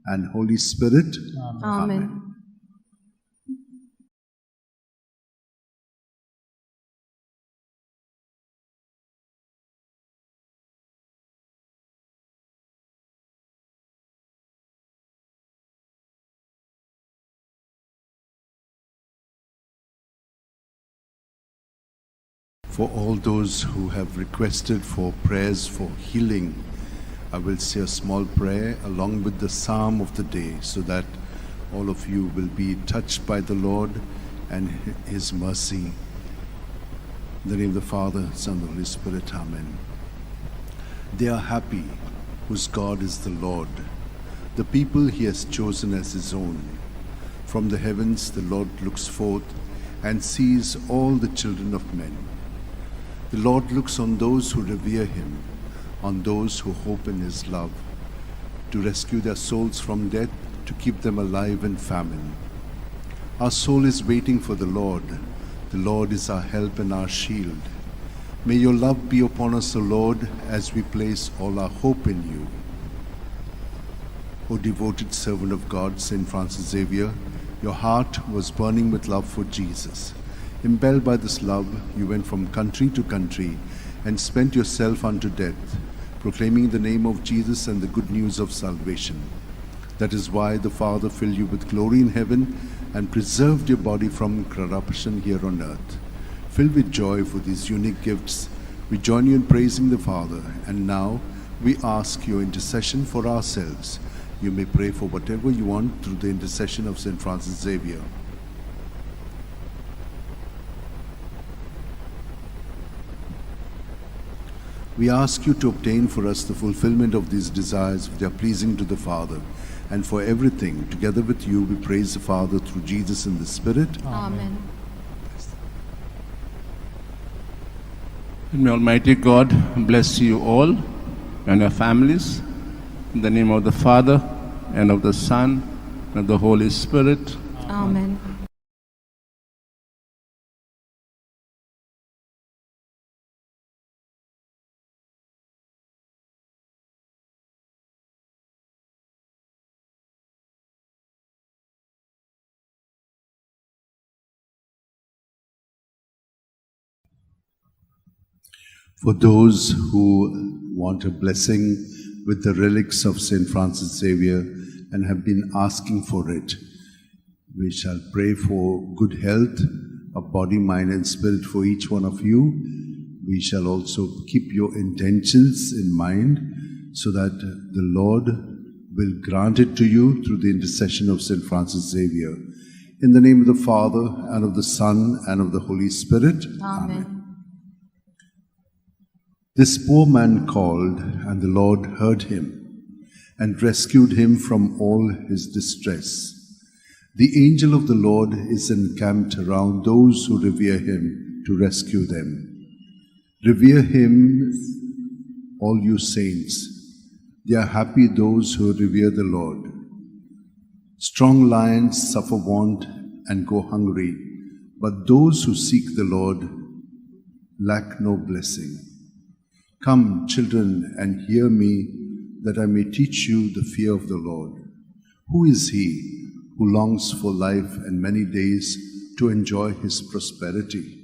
and Holy Spirit. Amen. For all those who have requested for prayers for healing, I will say a small prayer along with the psalm of the day, so that all of you will be touched by the Lord and His mercy. In the name of the Father, Son, and the Holy Spirit, Amen. They are happy whose God is the Lord, the people He has chosen as His own. From the heavens the Lord looks forth and sees all the children of men. The Lord looks on those who revere Him, on those who hope in His love, to rescue their souls from death, to keep them alive in famine. Our soul is waiting for the Lord. The Lord is our help and our shield. May your love be upon us, O Lord, as we place all our hope in you. O devoted servant of God, St. Francis Xavier, your heart was burning with love for Jesus. Impelled by this love, you went from country to country and spent yourself unto death, proclaiming the name of Jesus and the good news of salvation. That is why the Father filled you with glory in heaven and preserved your body from corruption here on earth. Filled with joy for these unique gifts, we join you in praising the Father. And now we ask your intercession for ourselves. You may pray for whatever you want through the intercession of St. Francis Xavier. We ask you to obtain for us the fulfillment of these desires which are pleasing to the Father. And for everything, together with you, we praise the Father through Jesus in the Spirit. Amen. And may Almighty God bless you all and your families. In the name of the Father, and of the Son, and of the Holy Spirit. Amen. For those who want a blessing with the relics of St. Francis Xavier and have been asking for it, we shall pray for good health of body, mind and spirit for each one of you. We shall also keep your intentions in mind so that the Lord will grant it to you through the intercession of St. Francis Xavier. In the name of the Father, and of the Son, and of the Holy Spirit. Amen. This poor man called, and the Lord heard him, and rescued him from all his distress. The angel of the Lord is encamped around those who revere him to rescue them. Revere him, all you saints. They are happy those who revere the Lord. Strong lions suffer want and go hungry, but those who seek the Lord lack no blessing. Come, children, and hear me, that I may teach you the fear of the Lord. Who is he who longs for life and many days to enjoy his prosperity?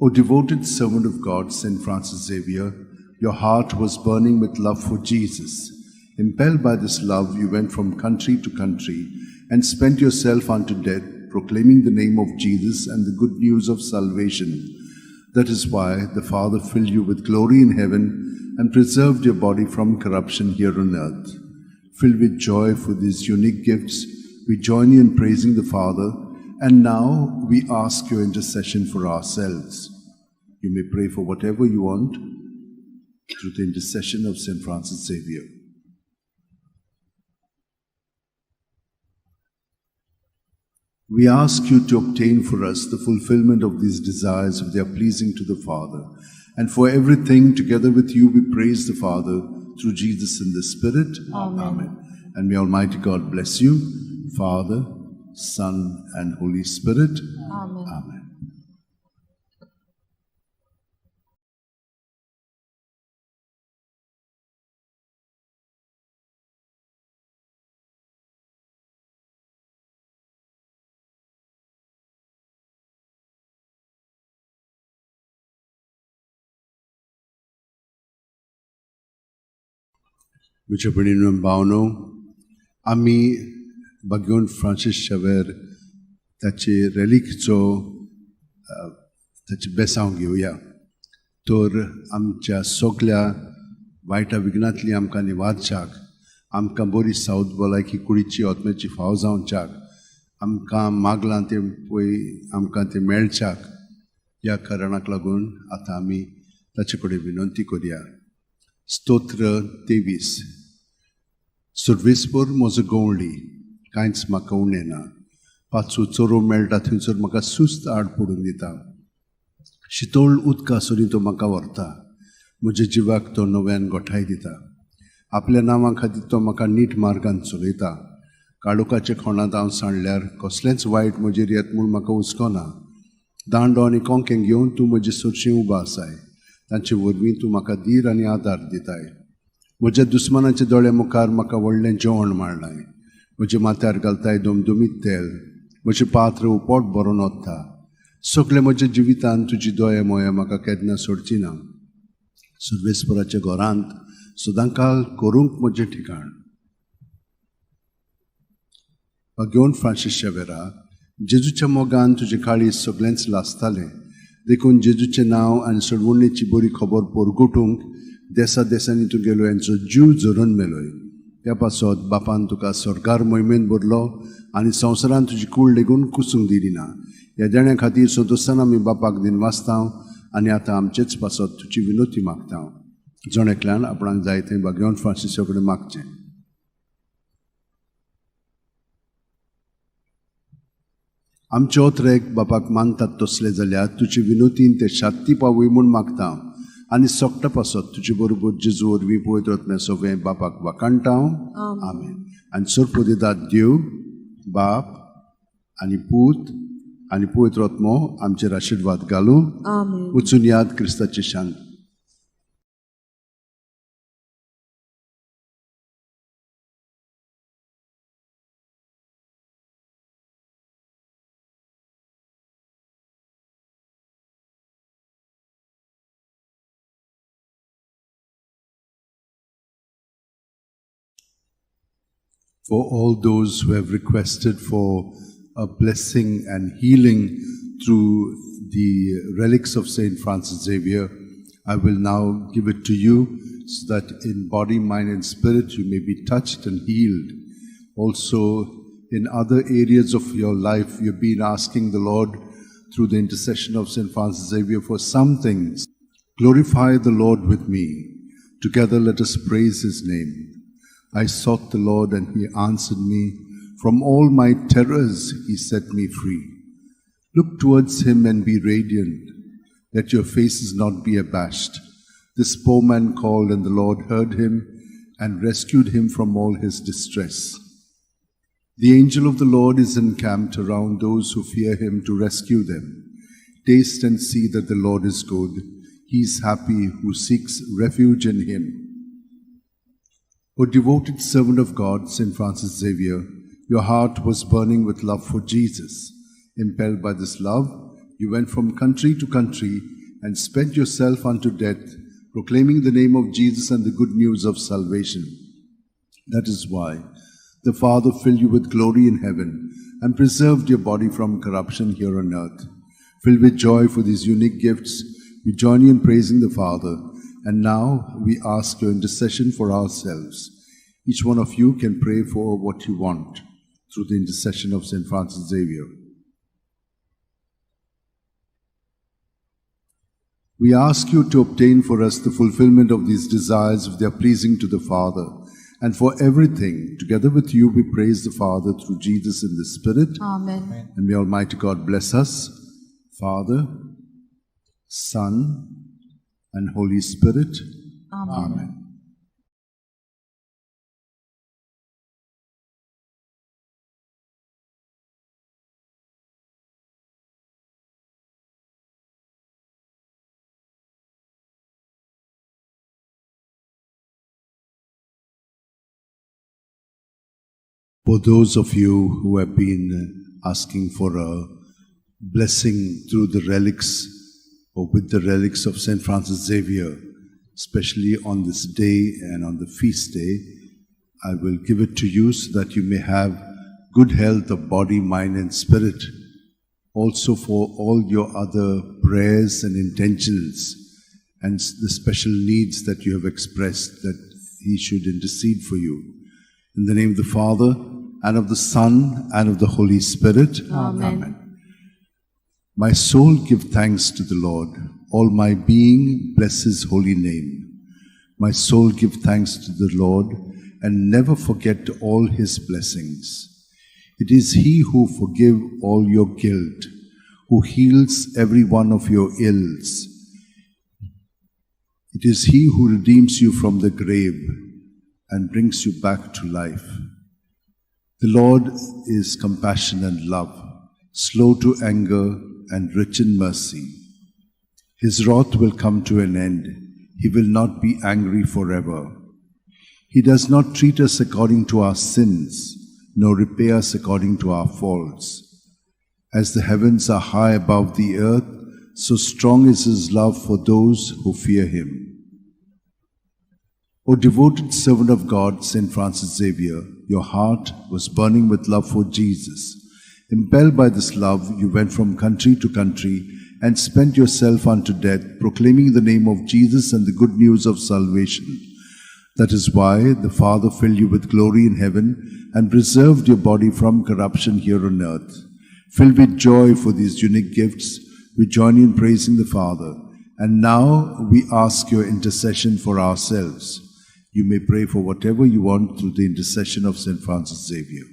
O devoted servant of God, St. Francis Xavier, your heart was burning with love for Jesus. Impelled by this love, you went from country to country and spent yourself unto death, proclaiming the name of Jesus and the good news of salvation. That is why the Father filled you with glory in heaven and preserved your body from corruption here on earth. Filled with joy for these unique gifts, we join you in praising the Father, and now we ask your intercession for ourselves. You may pray for whatever you want through the intercession of St. Francis Xavier. We ask you to obtain for us the fulfillment of these desires if they are pleasing to the Father. And for everything, together with you, we praise the Father through Jesus in the Spirit. Amen. And may Almighty God bless you, Father, Son, and Holy Spirit. Amen. Amen. Wichapaninom Bauno, Ami Bagion Francis Xavier, tachi relic tachi besaungeuya. Tor amcha soglia vaita vignatli amka niwadchak आमकां बरी south भलायकी कुडीची आत्म्याची फाव जावच्याक आमकां मागलां तें पळय आमकां तें मेळच्याक ह्या कारणाक लागून आतां आमी ताचे कडेन विनंती करुया. स्तोत्र 23. सर्वेस्पर म्हजो गवळी कांयच म्हाका उणें ना. पांचवो चोरो मेळटा थंयसर म्हाका सुस्त आड पडून दिता. शितोळ उदकासुनी तो म्हाका व्हरता. म्हज्या जिवाक तो नव्यान गोठाय दिता. आपल्या नांवा खातीर तो म्हाका नीट मार्गान चलयता. काळोखाच्या खोणांत हांव सांडल्यार कसलेंच वायट म्हजेर येत म्हूण म्हाका हुस्कोना. दांडो आनी कोंकें घेवन तूं म्हजे सुरशें उबो आसाय. तांचे वरवीं तूं म्हाका धीर आनी आदार दिताय. म्हज्या दुस्मानाच्या दोळ्या मुखार म्हाका व्हडलें जेवण मांडलाय. म्हज्या माथ्यार घालताय दोमदोमीत तेल. म्हजें पात्र उपोट भरून वता. सगळे म्हज्या जिवितांत तुजी दोया मोया म्हाका केन्ना सोडची ना. सर्वेस्पराच्या घरांत सदांकाळ करूंक म्हजें ठिकाण. घेवन फ्रांसीस शेवेरा, जेजूच्या मोगान तुजे काळीज सगळेंच लासतालें. देखून जेजूचें नांव आनी सडवणेची बरी खबर परगटूंक देसा देसांनी तूं गेलो हांचो जीव झरून मेलोय. त्या पासत बापान तुका सरकार मोहिमेंत भरलो आनी संवसारान तुजी कूड लेगून कुसूंक दिली ना. ह्या देण्या खातीर सदोसान आमी बापाक दिन वाचतां आनी आतां आमचेच पासत तुजी विनोती मागता. जणेकल्यान आपणाक जाय थंय घेवन फ्रांसिसा कडेन मागचें. आमचे ओत्रेक बापाक मानतात तसले जाल्यार तुजे विनोतीन ते शांती पावय म्हूण मागता आनी सोगटा पासत तुजे बरोबर जेजू वरवीं पळयत वतलें सगळें बापाक वाकाणटा. आमेन. आनी सर्प दितात देव बाप आनी पूत आनी पवित्र आत्मो आमचेर आशिर्वाद घालूं. Amen. वचून याद क्रिस्ताची शांत. For all those who have requested for a blessing and healing through the relics of Saint Francis Xavier, I will now give it to you so that in body, mind and spirit you may be touched and healed. Also in other areas of your life you've been asking the Lord through the intercession of Saint Francis Xavier for some things. Glorify the Lord with me. Together let us praise his name. I sought the Lord and he answered me. From all my terrors he set me free. Look towards him and be radiant. Let your faces not be abashed. This poor man called and the Lord heard him and rescued him from all his distress. The angel of the Lord is encamped around those who fear him to rescue them. Taste and see that the Lord is good. He is happy who seeks refuge in him. O devoted servant of God, St. Francis Xavier, your heart was burning with love for Jesus. Impelled by this love, you went from country to country and spent yourself unto death, proclaiming the name of Jesus and the good news of salvation. That is why the Father filled you with glory in heaven and preserved your body from corruption here on earth. Filled with joy for these unique gifts, we join you in praising the Father. And now we ask your intercession for ourselves. Each one of you can pray for what you want through the intercession of St. Francis Xavier. We ask you to obtain for us the fulfillment of these desires if they are pleasing to the Father. And for everything, together with you, we praise the Father through Jesus in the Spirit. Amen. And may Almighty God bless us, Father, Son, and Holy Spirit. Amen. Amen. For those of you who have been asking for a blessing through the relics or with the relics of St. Francis Xavier, especially on this day and on the feast day, I will give it to you so that you may have good health of body, mind and spirit. Also for all your other prayers and intentions and the special needs that you have expressed, that he should intercede for you. In the name of the Father, and of the Son, and of the Holy Spirit. Amen. My soul give thanks to the Lord. All my being bless his holy name. My soul give thanks to the Lord, and never forget all his blessings. It is he who forgive all your guilt, who heals every one of your ills. It is he who redeems you from the grave and brings you back to life. The Lord is compassion and love, slow to anger and rich in mercy. His wrath will come to an end. He will not be angry forever. He does not treat us according to our sins, nor repay us according to our faults. As the heavens are high above the earth, so strong is his love for those who fear him. O devoted servant of God, St. Francis Xavier, your heart was burning with love for Jesus. Impelled by this love, you went from country to country and spent yourself unto death, proclaiming the name of Jesus and the good news of salvation. That is why the Father filled you with glory in heaven and preserved your body from corruption here on earth. Filled with joy for these unique gifts, we join in praising the Father. And now we ask your intercession for ourselves. You may pray for whatever you want through the intercession of St. Francis Xavier.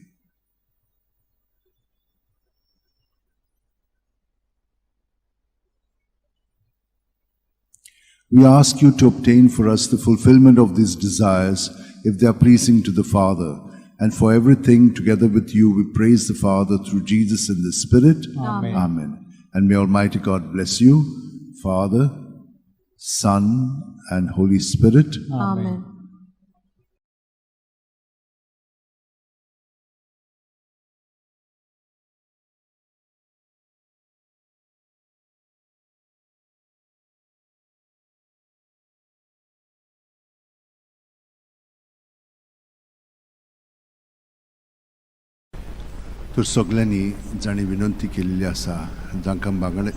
We ask you to obtain for us the fulfillment of these desires, if they are pleasing to the Father. And for everything, together with you, we praise the Father through Jesus in the Spirit. Amen. Amen. And may Almighty God bless you, Father, Son, and Holy Spirit. Amen. तर सगळ्यांनी जाणी विनंती केलेली आसा जांकां बागडे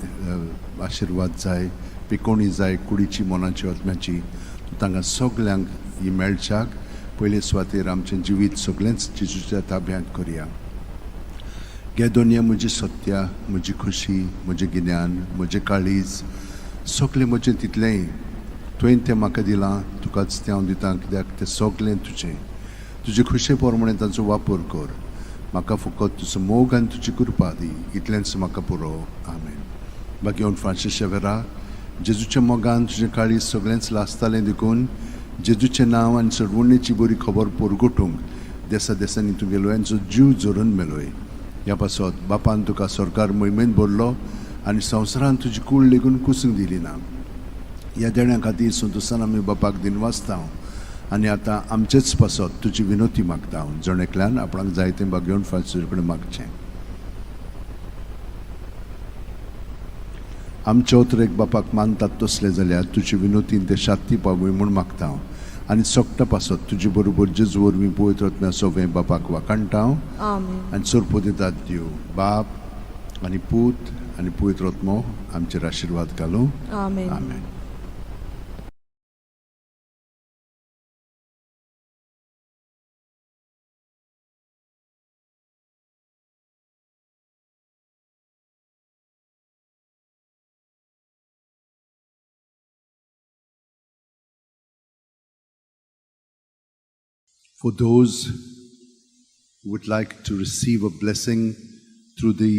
आशिर्वाद जाय पिकोवणी जाय कुडीची मोनाची आत्म्याची तांकां सगल्यांक ही मेळच्याक पयले सुवातेर आमचें जिवीत सगळेंच जेजूच्या ताब्यांत करया. गे दोनिया म्हजी सत्या, म्हजी खुशी, म्हजें गिन्यान, म्हजें काळीज सगळें म्हजें तितलेंय तुवें तें म्हाका दिलां, तुकाच तें हांव दितां, कित्याक तें सगळें तुजें. तुजे खुशे प्रमाणे ताचो वापर कर. म्हाका फकत तुजो मोग आनी तुजी कृपा दी, इतलेंच म्हाका पुरो. आमेन. बाकी फ्रांसीस शेवेरा, जेजूच्या मोगान तुजें काळीज सगळेंच लासतालें देखून जेजूचें नांव आनी सडवणेची बरी खबर परगटूंक देसा देसांनी तुगेलो यांचो जीव जोरून मेलोय. ह्या पासत बापान तुका सरकार मोहिमेन भरलो आनी संवसारान तुजी कूळ लेगून कुसूंक दिली ना. ह्या देण्या खातीर संतोशान आमी बापाक दिनवासता आनी आतां आमचेच पासत तुजी विनोती मागता हांव. जण एकल्यान आपणाक जाय तें घेवन फ्रांसीस कडेन मागचें. आमचे ओतरेक बापाक मानतात तसले जाल्यार तुजी विनोतीन ते शांती पावूय म्हूण मागता हांव. आनी सोगटा पासत तुजे बरोबर जेजू वरवीं पवित्र आत्म्या सोवें बापाक वाकाणटा हांव. Amen. आनी सोरपो दितात दिव बाप आनी पूत आनी पवित्र आत्मो आमचेर आशिर्वाद घालूं. Amen. Amen. For those who would like to receive a blessing through the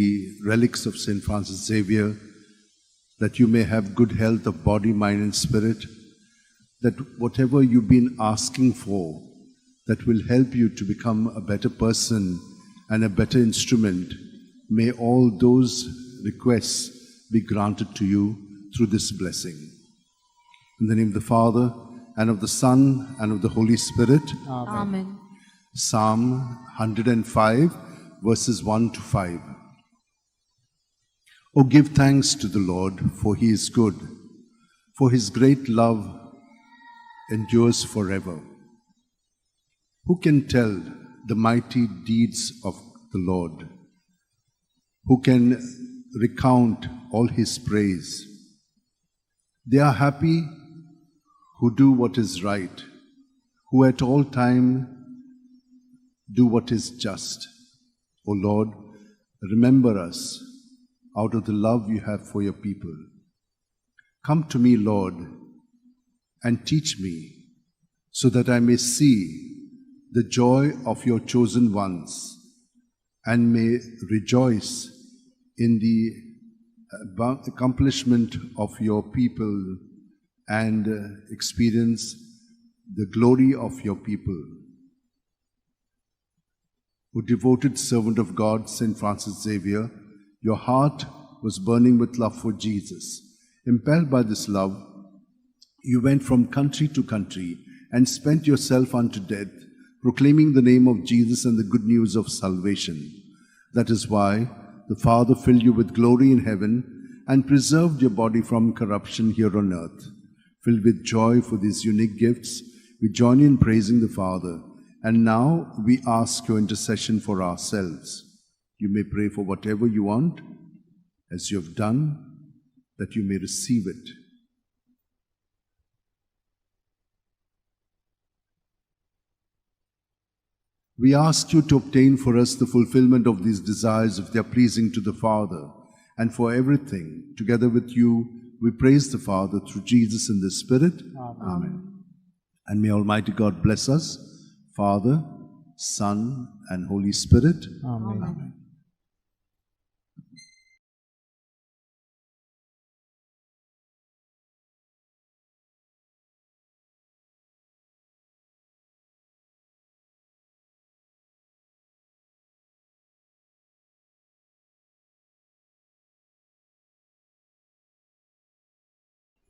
relics of St. Francis Xavier, that you may have good health of body, mind and spirit, that whatever you've been asking for, that will help you to become a better person and a better instrument, may all those requests be granted to you through this blessing. In the name of the Father, and of the Son, and of the Holy Spirit. Amen. Psalm 105, verses 1 to 5. Oh, give thanks to the Lord, for he is good, for his great love endures forever. Who can tell the mighty deeds of the Lord? Who can recount all his praise? They are happy who do what is right, who at all time Do what is just. O Lord, remember us out of the love you have for your people. Come to me, Lord, and teach me, so that I may see the joy of your chosen ones and may rejoice in the accomplishment of your people and experience the glory of your people. O devoted servant of God, St. Francis Xavier, your heart was burning with love for Jesus. Impelled by this love, you went from country to country and spent yourself unto death, proclaiming the name of Jesus and the good news of salvation. That is why the Father filled you with glory in heaven and preserved your body from corruption here on earth. Filled with joy for these unique gifts, we join in praising the Father. And now we ask your intercession for ourselves. You may pray for whatever you want, as you have done, that you may receive it. We ask you to obtain for us the fulfillment of these desires if they are pleasing to the Father. And for everything, together with you, we praise the Father through Jesus in the Spirit. Amen. And may Almighty God bless us, Father, Son, and Holy Spirit. Amen.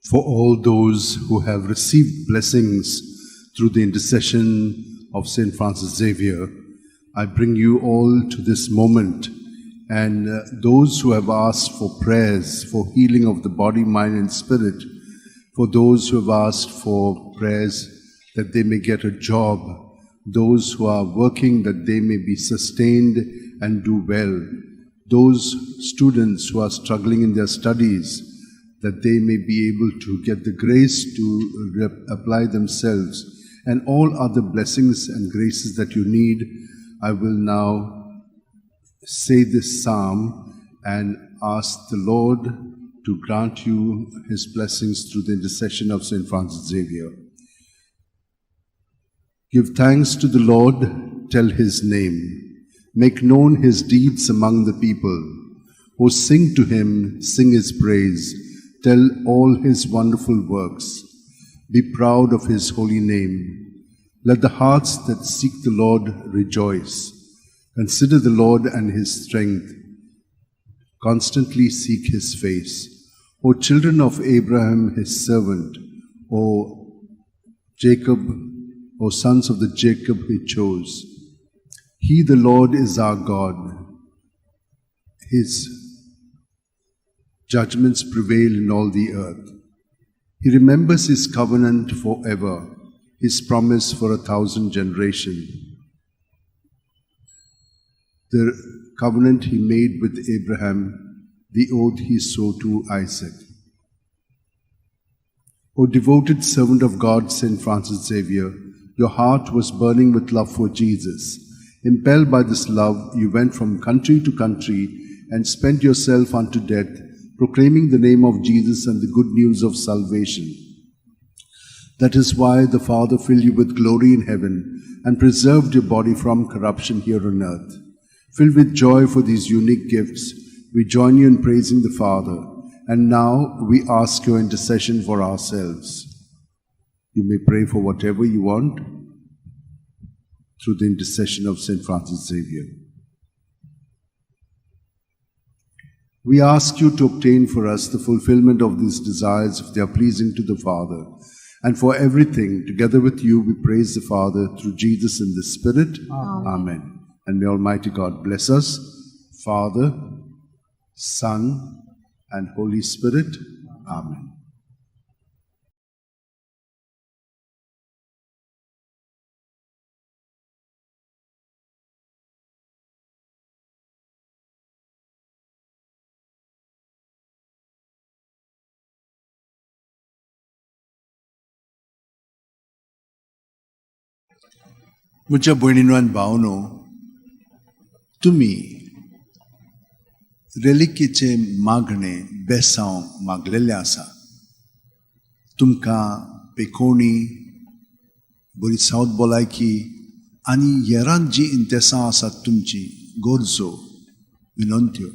For all those who have received blessings through the intercession of St. Francis Xavier, I bring you all to this moment, and those who have asked for prayers for healing of the body, mind, and spirit, for those who have asked for prayers that they may get a job, those who are working that they may be sustained and do well, those students who are struggling in their studies, that they may be able to get the grace to apply themselves, and all other blessings and graces that you need. I will now say this psalm and ask the Lord to grant you his blessings through the intercession of St. Francis Xavier. Give thanks to the Lord, tell his name, make known his deeds among the people. O sing to him, sing his praise, tell all his wonderful works. Be proud of his holy name. Let the hearts that seek the Lord rejoice. Consider the Lord and his strength. Constantly seek his face. O children of Abraham, his servant, O Jacob, O sons of the Jacob he chose. He, the Lord, is our God. His judgments prevail in all the earth. He remembers his covenant forever, his promise for 1,000 generations. The covenant he made with Abraham, the oath he swore to Isaac. O devoted servant of God, St. Francis Xavier, your heart was burning with love for Jesus. Impelled by this love, you went from country to country and spent yourself unto death, proclaiming the name of Jesus and the good news of salvation. That is why the Father filled you with glory in heaven and preserved your body from corruption here on earth. Filled with joy for these unique gifts, we join you in praising the Father, and now we ask your intercession for ourselves. You may pray for whatever you want through the intercession of St. Francis Xavier. We ask you to obtain for us the fulfillment of these desires if they are pleasing to the Father. And for everything, together with you, we praise the Father through Jesus in the Spirit. Amen. And may Almighty God bless us, Father, Son, and Holy Spirit. Amen. म्हज्या भयणीनो आनी भावनो, तुमी रेलिकेचे मागणे बेसांव मागलेले आसा. तुमकां पेकोवणी, बरी सावत भलायकी आनी हेरांत जी इंतेसां आसात तुमची गरजो, विनंत्यो,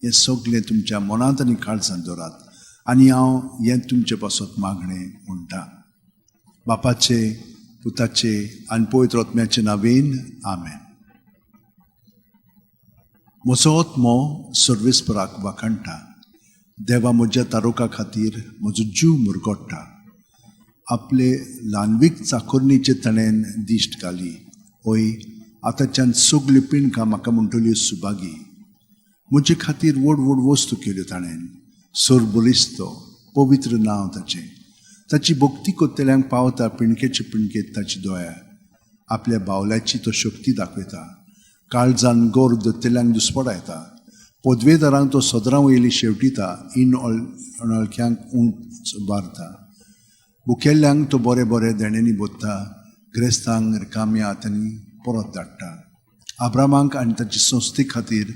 हे सगळें तुमच्या मनांत आनी काळजांत दवरात. आनी हांव हें तुमचे पासत मागणें म्हणटा. बापाचे, पुताचे आनी पवित्र आत्म्याचे नांवेन आमेन. म्हजो आत्मो सर्वेस्पराक वाखाणटा. देवा म्हज्या तारुका खातीर म्हजो जीव मुरगोडटा. आपले ल्हानवीक चाकोरणीचे ताणें दिश्ट घाली. ओय, आतांच्यान सगळी पिणकां म्हाका म्हणटल्यो सुभागी. म्हजे खातीर व्हड व्हड वस्तू केल्यो ताणें. सोरबुलिस्तो, पवित्र नांव ताचें. ताची भक्ती कोत्तेल्यांक पावता पिणकेचे पिणकेत ताची दोळ्या. आपल्या बावल्याची तो शक्ती दाखयता. काळजान गोर दोत्तेल्यांक दुस्पडायता. पदवेदारांक तो सदरां वयली शेवटिता. इन अणळख्यांक उंच उबारता. भुकेल्ल्यांक तो बरें बरें देण्यांनी बोत्ता. ग्रेस्तांक रिकाम्या हातांनी परत धाडटा. आब्रामांक आनी ताची संस्थे खातीर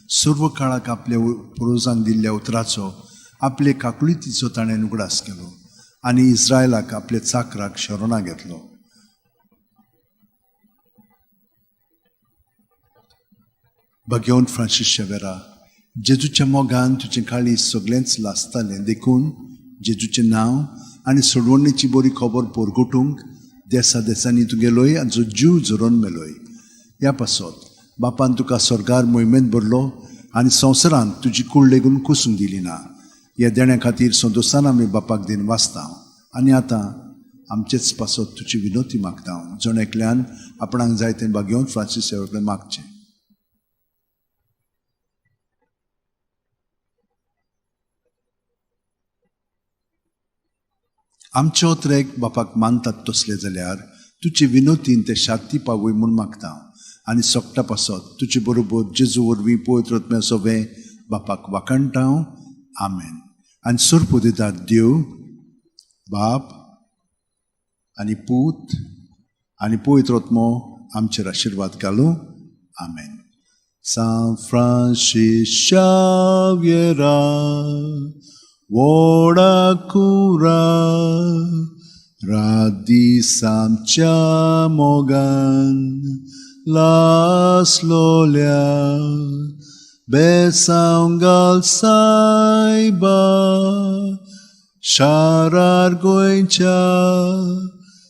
सर्व काळाक आपल्या पुर्वजांक दिल्ल्या उतराचो आपले काकुळितीचो ताणें उगडास केलो. आनी इस्रायलाक आपल्या चाकराक शरणा घेतलो. भगवंत फ्रांसीस शेवेरा, जेजूच्या मोगान तुजें काळीज सगळेंच लासतालें देखून जेजूचें नांव आनी सोडवणेची बरी खबर पोरगुटूंक देसा देसांनी तुगेलोय आनी जो जीव झरोवन मेलोय. ह्या पासत बापान तुका स्वर्गार मोहिमेंत भरलो आनी संवसारांत तुजी कूड लेगून कुसूंक दिली ना. ह्या देण्या खातीर संतोशान आमी बापाक दिन वाचता. आनी आतां आमचेच पासत तुजी विनोती मागता. जण एकल्यान आपणाक जाय तें भगवंत फ्रांसीस शेवेराक मागचें. आमचे ओत्रेक बापाक मानतात तसले जाल्यार तुजी विनोतीन ते शांती पावय म्हूण मागता. आनी सोगटा पासत तुजे बरोबर जेजू वरवीं पवित्र आत्म्या सोबे बापाक वाखाणटा. आमेन. आनी सुरपो दितात देव, बाप आनी पूत आनी पवित्र आत्मो आमचेर आशिर्वाद घालूं. आमेन. San Francis Xaviera, Voda cura, radisam mogan, las lolia, besaungal saiba, sharar goincha,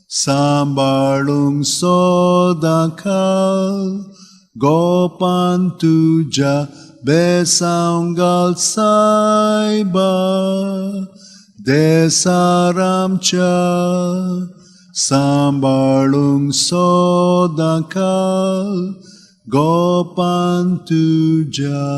sambalung sodakal, gopan tuja, besaungal saiba, desaramcha, sambalung sodakal, gopan tuja.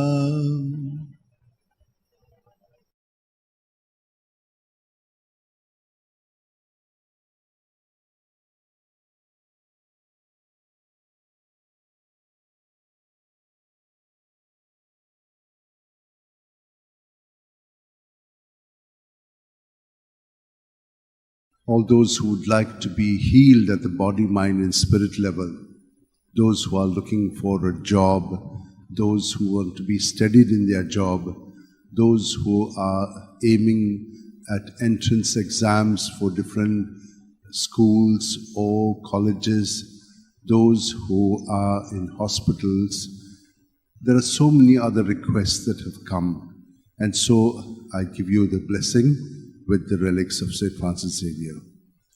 All those who would like to be healed at the body, mind and spirit level, those who are looking for a job, those who want to be steadied in their job, those who are aiming at entrance exams for different schools or colleges, those who are in hospitals. There are so many other requests that have come, and so I give you the blessing with the relics of St. Francis Xavier.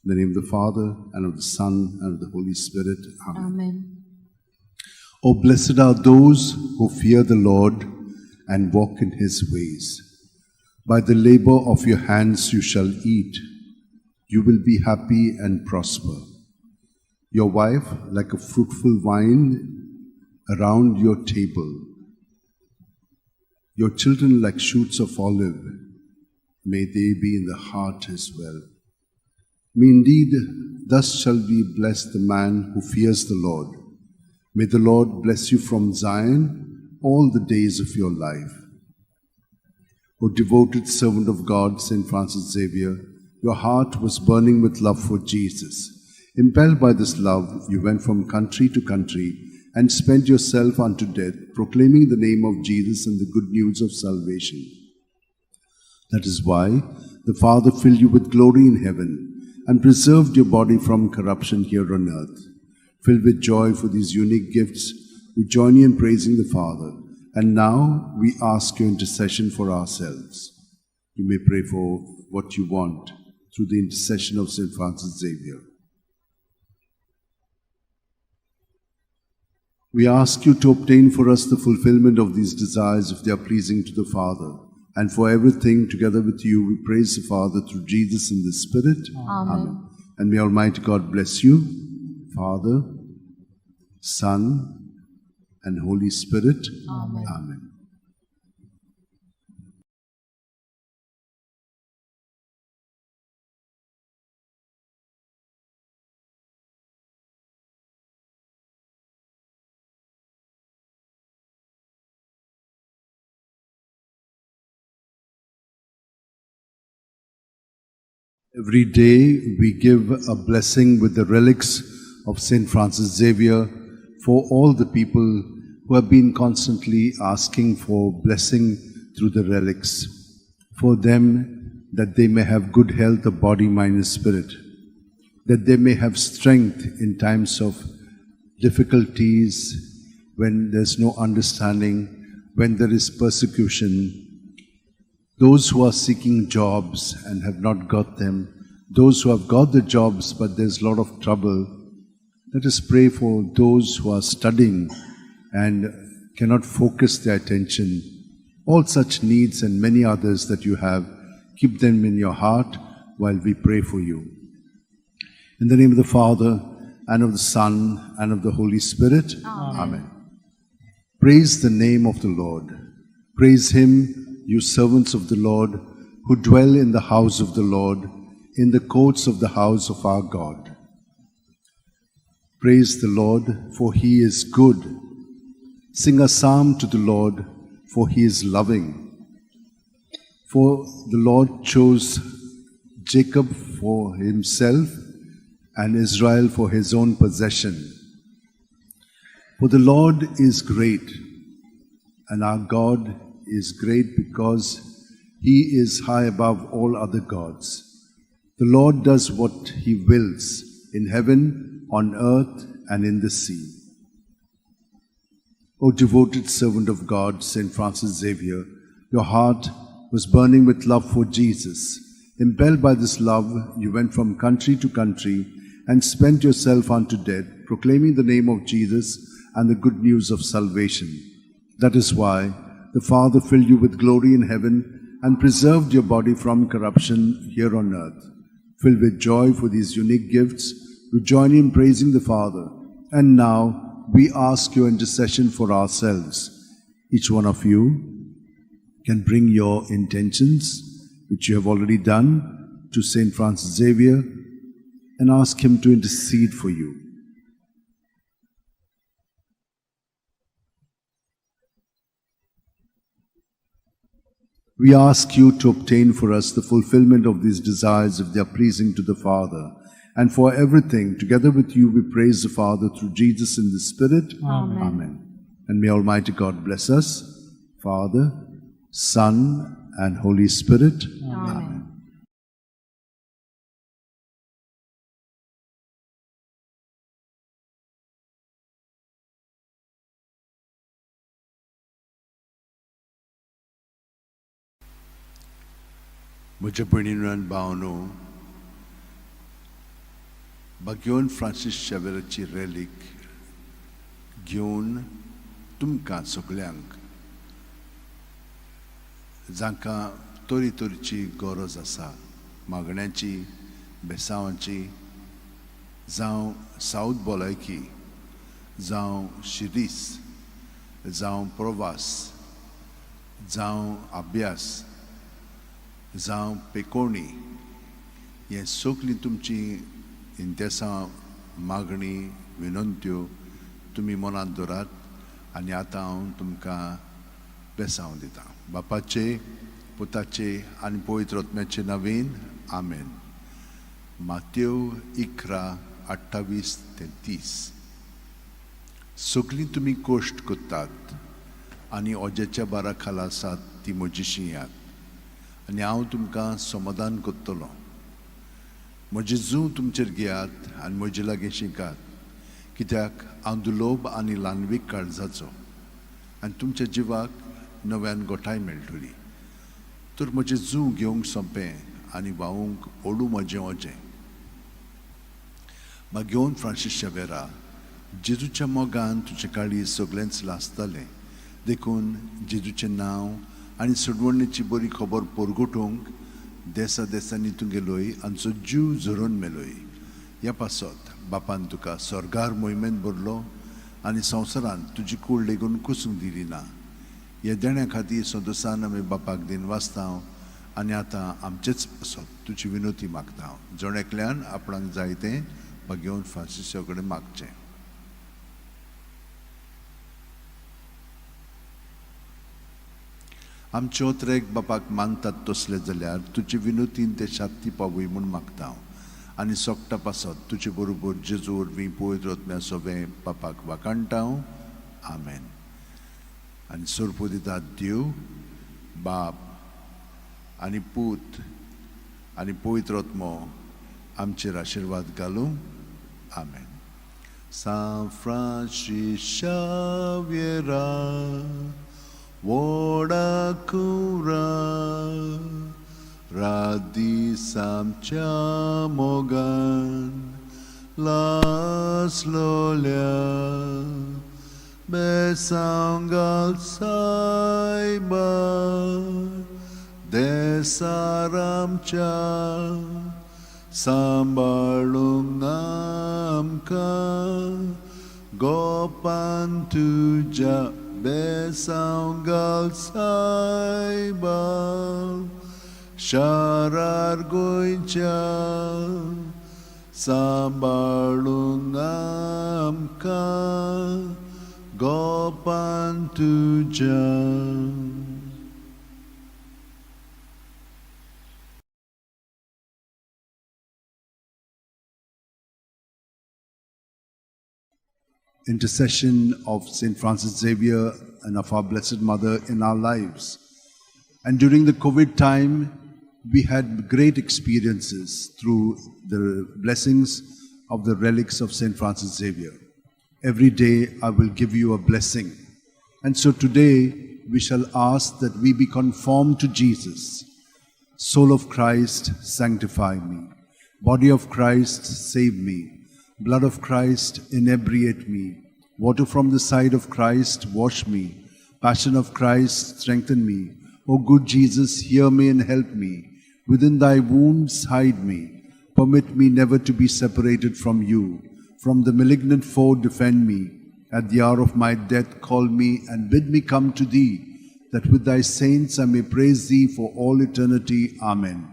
In the name of the Father, and of the Son, and of the Holy Spirit. Amen. Amen. Oh, blessed are those who fear the Lord and walk in his ways. By the labor of your hands you shall eat. You will be happy and prosper. Your wife like a fruitful vine around your table. Your children like shoots of olive. May they be in the heart as well. May indeed, thus shall be blessed the man who fears the Lord. May the Lord bless you from Zion all the days of your life. O devoted servant of God, St. Francis Xavier, your heart was burning with love for Jesus. Impelled by this love, you went from country to country and spent yourself unto death, proclaiming the name of Jesus and the good news of salvation. That is why the Father filled you with glory in heaven and preserved your body from corruption here on earth. Filled with joy for these unique gifts, we join you in praising the Father. And now we ask your intercession for ourselves. You may pray for what you want through the intercession of St. Francis Xavier. We ask you to obtain for us the fulfillment of these desires if they are pleasing to the Father. And for everything, together with you, we praise the Father through Jesus in the Spirit. Amen. And may Almighty God bless you, Father, Son, and Holy Spirit. Amen. Amen. Every day we give a blessing with the relics of St. Francis Xavier for all the people who have been constantly asking for blessing through the relics, for them that they may have good health of body, mind and spirit, that they may have strength in times of difficulties, when there's no understanding, when there is persecution, those who are seeking jobs and have not got them, those who have got the jobs but there's a lot of trouble. Let us pray for those who are studying and cannot focus their attention. All such needs and many others that you have, keep them in your heart while we pray for you. In the name of the Father, and of the Son, and of the Holy Spirit. Amen. Praise the name of the Lord. Praise Him, you servants of the Lord, who dwell in the house of the Lord, in the courts of the house of our God. Praise the Lord, for He is good. Sing a psalm to the Lord, for He is loving. For the Lord chose Jacob for Himself and Israel for His own possession. For the Lord is great, and our God is great because He is high above all other gods. The Lord does what He wills in heaven, on earth, and in the sea. O devoted servant of God, St. Francis Xavier, your heart was burning with love for Jesus. Impelled by this love, you went from country to country and spent yourself unto death, proclaiming the name of Jesus and the good news of salvation. That is why the Father filled you with glory in heaven and preserved your body from corruption here on earth. Filled with joy for these unique gifts, we join in praising the Father. And now we ask your intercession for ourselves. Each one of you can bring your intentions, which you have already done, to St. Francis Xavier and ask him to intercede for you. We ask you to obtain for us the fulfillment of these desires if they are pleasing to the Father. And for everything, together with you, we praise the Father through Jesus in the Spirit. Amen. Amen. And may Almighty God bless us, Father, Son, and Holy Spirit. Amen. म्हज्या भयणीनो आनी भावनो, घेवन Francis शेवेराची रेलीक घेवन तुमकां सगळ्यांक जांकां तोरी तोरीची गरज आसा, मागण्यांची, बेसांवांची, जावं सावथ भलायकी, जावं शिरीस, जावं प्रवास, जावं अभ्यास, जावं पेकोवणी, हें सगळीं तुमची इंतेसां, मागणी, विनंत्यो तुमी मनांत दवरात आनी आतां हांव तुमकां बेसांव दितां. बापाचे, पुताचे आनी पवित्र आत्म्याचे नवीन. आमेन. Matthew 11, 28 ते 30. सगळीं तुमी कोश्ट करतात आनी ओज्याच्या बारा खाला आसात ती म्हजीशी यात आनी हांव तुमकां समाधान करतलों. म्हजें जूं तुमचेर घेयात आनी म्हजे लागीं शिकात, कित्याक हांव दुलोब आनी ल्हानवीक काळजाचो आनी तुमच्या जिवाक नव्यान गोठाय मेळटली. तर म्हजें जूं घेवंक सोंपें आनी वावूंक ओडू म्हजें ओजें. घेवन फ्रांसीस शावेरा, जेजूच्या मोगान तुजे काळी सगळेंच लासतालें, देखून जेजूचें नांव आनी सडवणेची बरी खबर परगटूंक देसा देसांनी तूं गेलोय आनी तुजो जीव झरोवन मेलोय. ह्या पासत बापान तुका स्वर्गार मोहिमेंत भरलो आनी संवसारांत तुजी कूड लेगून कुसूंक दिली ना. ह्या देण्या खातीर सदोसान आमी बापाक दिन वाचता आनी आतां आमचेच पासत तुजी विनोती मागता. जण एकल्यान आपणाक जाय तें घेवन फ्रांसिसा कडेन मागचें. आमचे ओतरेक बापाक मानतात तसले जाल्यार तुजे विनोतीन ते शांती पावूय म्हूण मागता आनी सोगटा पासत तुजे बरोबर जेजू वरवीं पवित्र आत्म्या सोबें बापाक वाकाणटा. आमेन. आनी सोरपो दितात देव, बाप आनी पूत आनी पवित्र आत्मो आमचेर आशिर्वाद घालूं. आमेन. San Francis Xaviera, Woda Kura, Radisam Chamogan, Las Lolia, Besangal Saiba, Desaram Cha, Sambalung amka, Gopan tuja besangal saiba, Sharar goincha, Sambalung amka, Gopan tuja. Intercession of St. Francis Xavier and of our Blessed Mother in our lives. And during the COVID time, we had great experiences through the blessings of the relics of St. Francis Xavier. Every day I will give you a blessing. And so today we shall ask that we be conformed to Jesus. Soul of Christ, sanctify me. Body of Christ, save me. Blood of Christ, inebriate me. Water from the side of Christ, wash me. Passion of Christ, strengthen me. O good Jesus, hear me and help me. Within thy wounds, hide me. Permit me never to be separated from you. From the malignant foe, defend me. At the hour of my death, call me and bid me come to thee, that with thy saints I may praise thee for all eternity. Amen.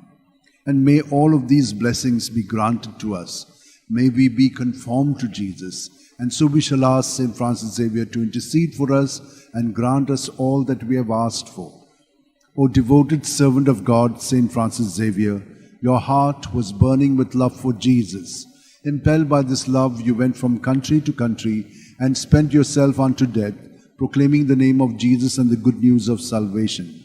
And may all of these blessings be granted to us. May we be conformed to Jesus. And so we shall ask St. Francis Xavier to intercede for us and grant us all that we have asked for. O devoted servant of God, St. Francis Xavier, your heart was burning with love for Jesus. Impelled by this love, you went from country to country and spent yourself unto death, proclaiming the name of Jesus and the good news of salvation.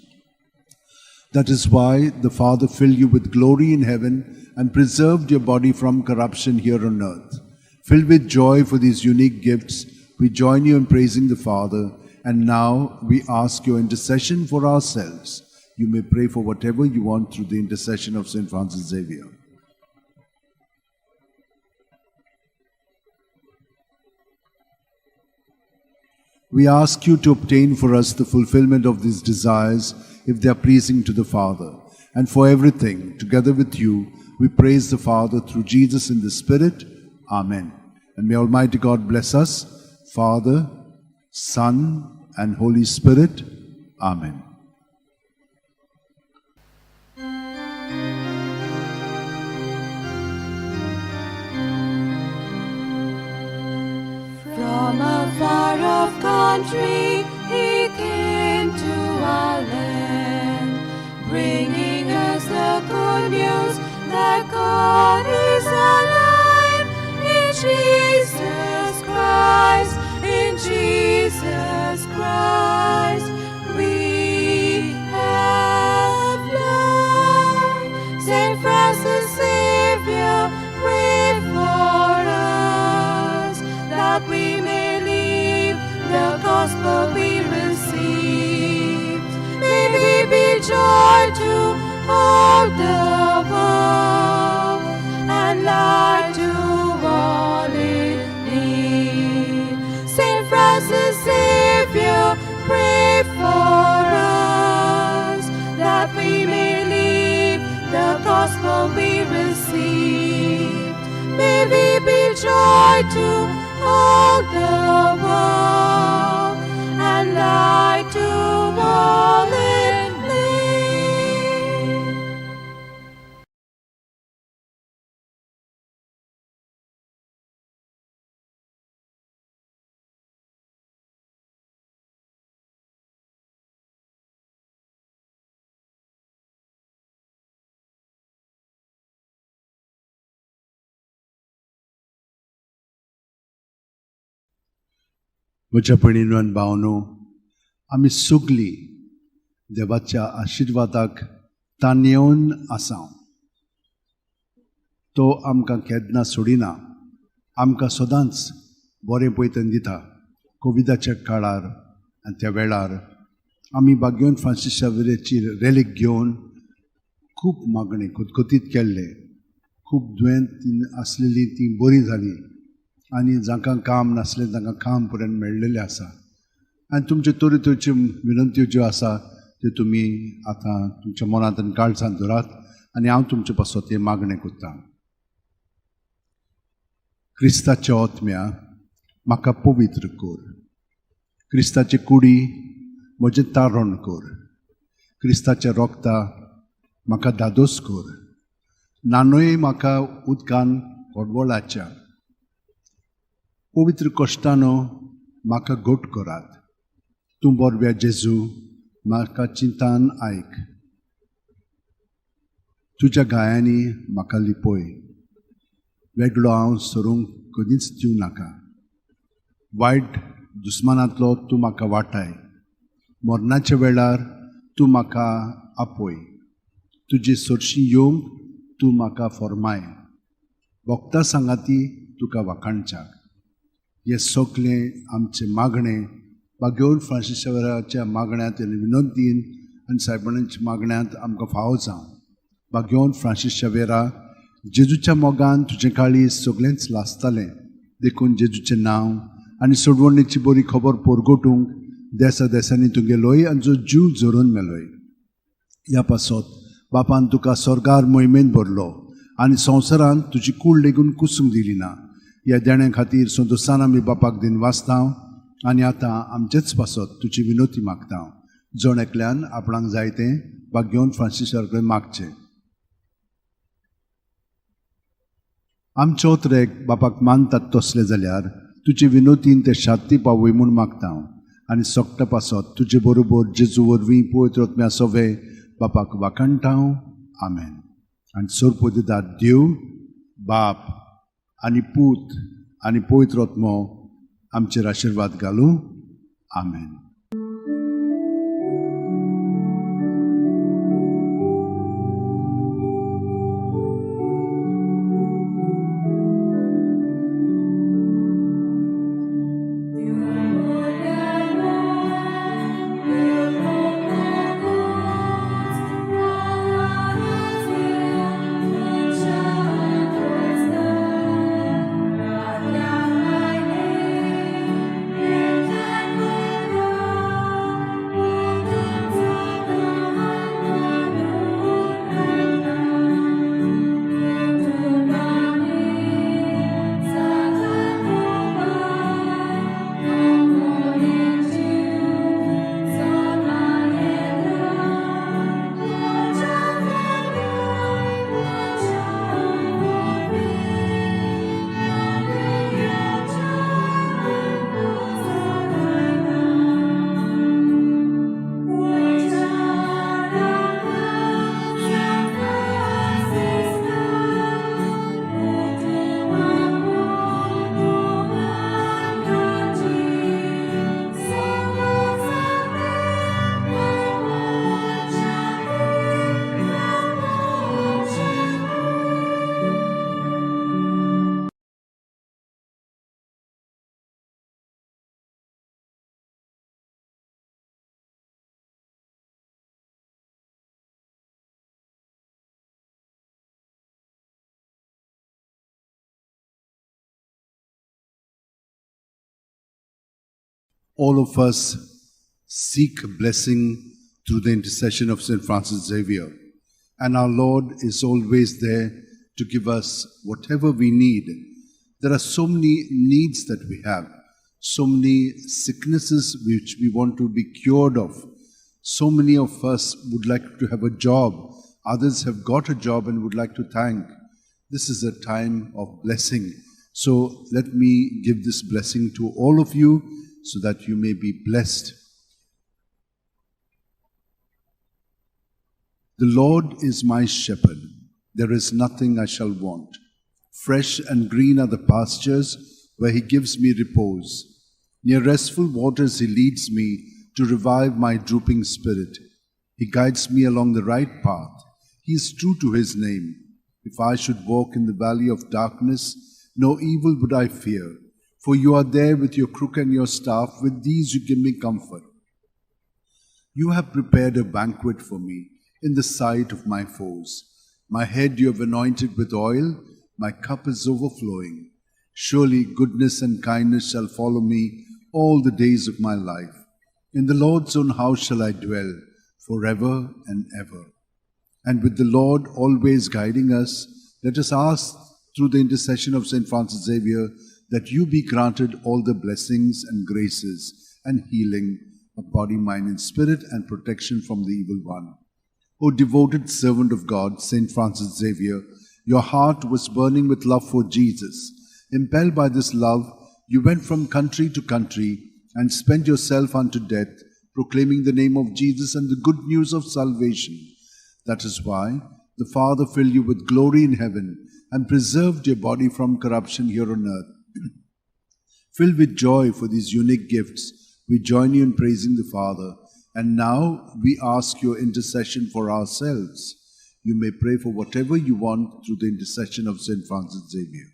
That is why the Father filled you with glory in heaven and preserved your body from corruption here on earth. Filled with joy for these unique gifts, we join you in praising the Father, and now we ask your intercession for ourselves. You may pray for whatever you want through the intercession of St. Francis Xavier. We ask you to obtain for us the fulfillment of these desires if they are pleasing to the Father. And for everything, together with you, we praise the Father through Jesus in the Spirit. Amen. And may Almighty God bless us, Father, Son, and Holy Spirit. Amen. From a far off country he came to our land, bringing us the good news that God is alive. joy to all the world, and light to all in need. Saint Francis Xavier, pray for us, that we may live the gospel we received. May we be joy to all the world, and light to all in need. म्हज्या भयणीनो आनी भावनो, आमी सगळीं देवाच्या आशिर्वादाक ताणेवन आसां. तो आमकां केन्ना सोडिना, आमकां सदांच बरें पयतन दिता. कोविडाच्या काळार आनी त्या वेळार आमी भाग्यवन फ्रांसीस शावेराची रेलीक घेवन खूब मागणी खतखतीत केल्ले. खूब दुयेंत आसलेलीं तीं बरी जालीं, आनी जांकां काम नासलें तांकां काम पर्यंत मेळिल्लें आसा. आनी तुमच्यो तरेच्यो विनंत्यो ज्यो आसा त्यो तुमी आतां तुमच्या मनांत आनी काळजांत दवरात, आनी हांव तुमचे पासत हे मागणें करतां. क्रिस्ताच्या आत्म्या म्हाका पवित्र कर. क्रिस्ताचे कुडी म्हजें तारण कर. क्रिस्ताच्या रोगता म्हाका धादोस कर. नानोय म्हाका उदकान व्हडवळाच्या. पवित्र कश्टानो म्हाका घोट करात. तूं बोरव्या जेजू म्हाका चिंतान आयक. तुज्या गायांनी म्हाका लिपय. वेगळो हांव सरूंक कधीच दिवं नाका. वायट दुस्मानांतलो तूं म्हाका वाटाय. मरणाच्या वेळार तूं म्हाका आपय. तुजी सरशीं येवंक तूं म्हाका फॉर्माय. भक्तां सांगाती तुका वाखाणच्याक. हे सगळें आमचे मागणें भाग्यवन फ्रांसीस शावेराच्या मागण्यांत आनी विनंतीन आनी सायबानांच्या मागण्यांत आमकां फावो जावं. भाग्यवन फ्रांसीस शावेरा, जेजूच्या मोगान तुजें काळीज सगळेंच लासतालें, देखून जेजूचें नांव आनी सोडवणेची बरी खबर पोरगोटूंक देसा देसांनी तूं गेलोय आनी जो जीव जोरून मेलोय. ह्या पासत बापान तुका स्वर्गार मोहिमेन भरलो आनी संवसारांत तुजी कूड लेगून कुसूम दिली ना. ह्या देण्या खातीर संतोसान आमी बापाक दिन वाचतां, आनी आतां आमचेच पासत तुजी विनोती मागता. जण एकल्यान आपणाक जाय तें भाग्यवन फ्रांसीसा कडेन मागचें. आमचे ओतरेक बापाक मानतात तसले जाल्यार तुजे विनोतीन ते शांती पावय म्हूण मागता. आनी सोगटा पासत तुजे बरोबर जेजू वरवीं पवित्र आत्म्या सवे बापाक वाखाणटा. आमेन. आनी सोरपो दितात देव, बाप आनी पूत आनी पवित्र आत्मो आमचेर आशिर्वाद घालूं. आमेन. All of us seek blessing through the intercession of St. Francis Xavier. And our Lord is always there to give us whatever we need. There are so many needs that we have, so many sicknesses which we want to be cured of. So many of us would like to have a job. Others have got a job and would like to thank. This is a time of blessing. So let me give this blessing to all of you so that you may be blessed. The Lord is my shepherd. There is nothing I shall want. Fresh and green are the pastures where he gives me repose. Near restful waters he leads me to revive my drooping spirit. He guides me along the right path. He is true to his name. If I should walk in the valley of darkness, no evil would I fear. For you are there with your crook and your staff. With these you give me comfort. You have prepared a banquet for me in the sight of my foes. My head you have anointed with oil. My cup is overflowing. Surely goodness and kindness shall follow me all the days of my life. In the Lord's own house shall I dwell forever and ever. And with the Lord always guiding us, let us ask through the intercession of St. Francis Xavier that you be granted all the blessings and graces and healing of body, mind, and spirit, and protection from the evil one. O devoted servant of God, St. Francis Xavier, your heart was burning with love for Jesus. Impelled by this love, you went from country to country and spent yourself unto death, proclaiming the name of Jesus and the good news of salvation. That is why the Father filled you with glory in heaven and preserved your body from corruption here on earth. Filled with joy for these unique gifts, we join you in praising the Father. And now we ask your intercession for ourselves. You may pray for whatever you want through the intercession of St. Francis Xavier.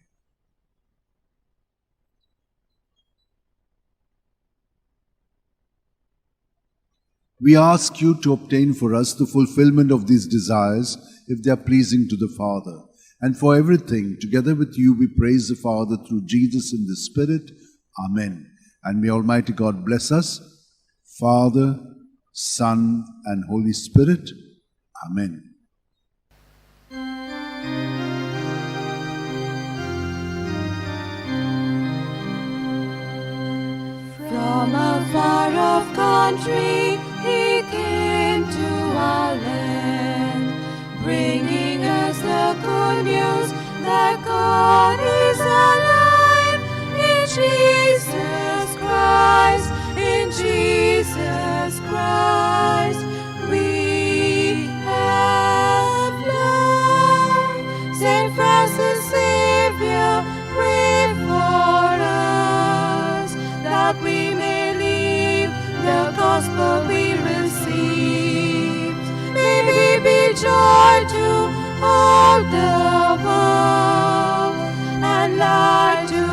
We ask you to obtain for us the fulfillment of these desires if they are pleasing to the Father. And for everything, together with you, we praise the Father through Jesus in the Spirit. Amen. And may Almighty God bless us, Father, Son, and Holy Spirit. Amen. From a far-off country, he came to our land, bringing us the good news that God is alive in Jesus Christ, in Jesus Christ. We have life. St. Francis Xavier, pray for us, that we may live the gospel we received. May we be joy to all the world and light to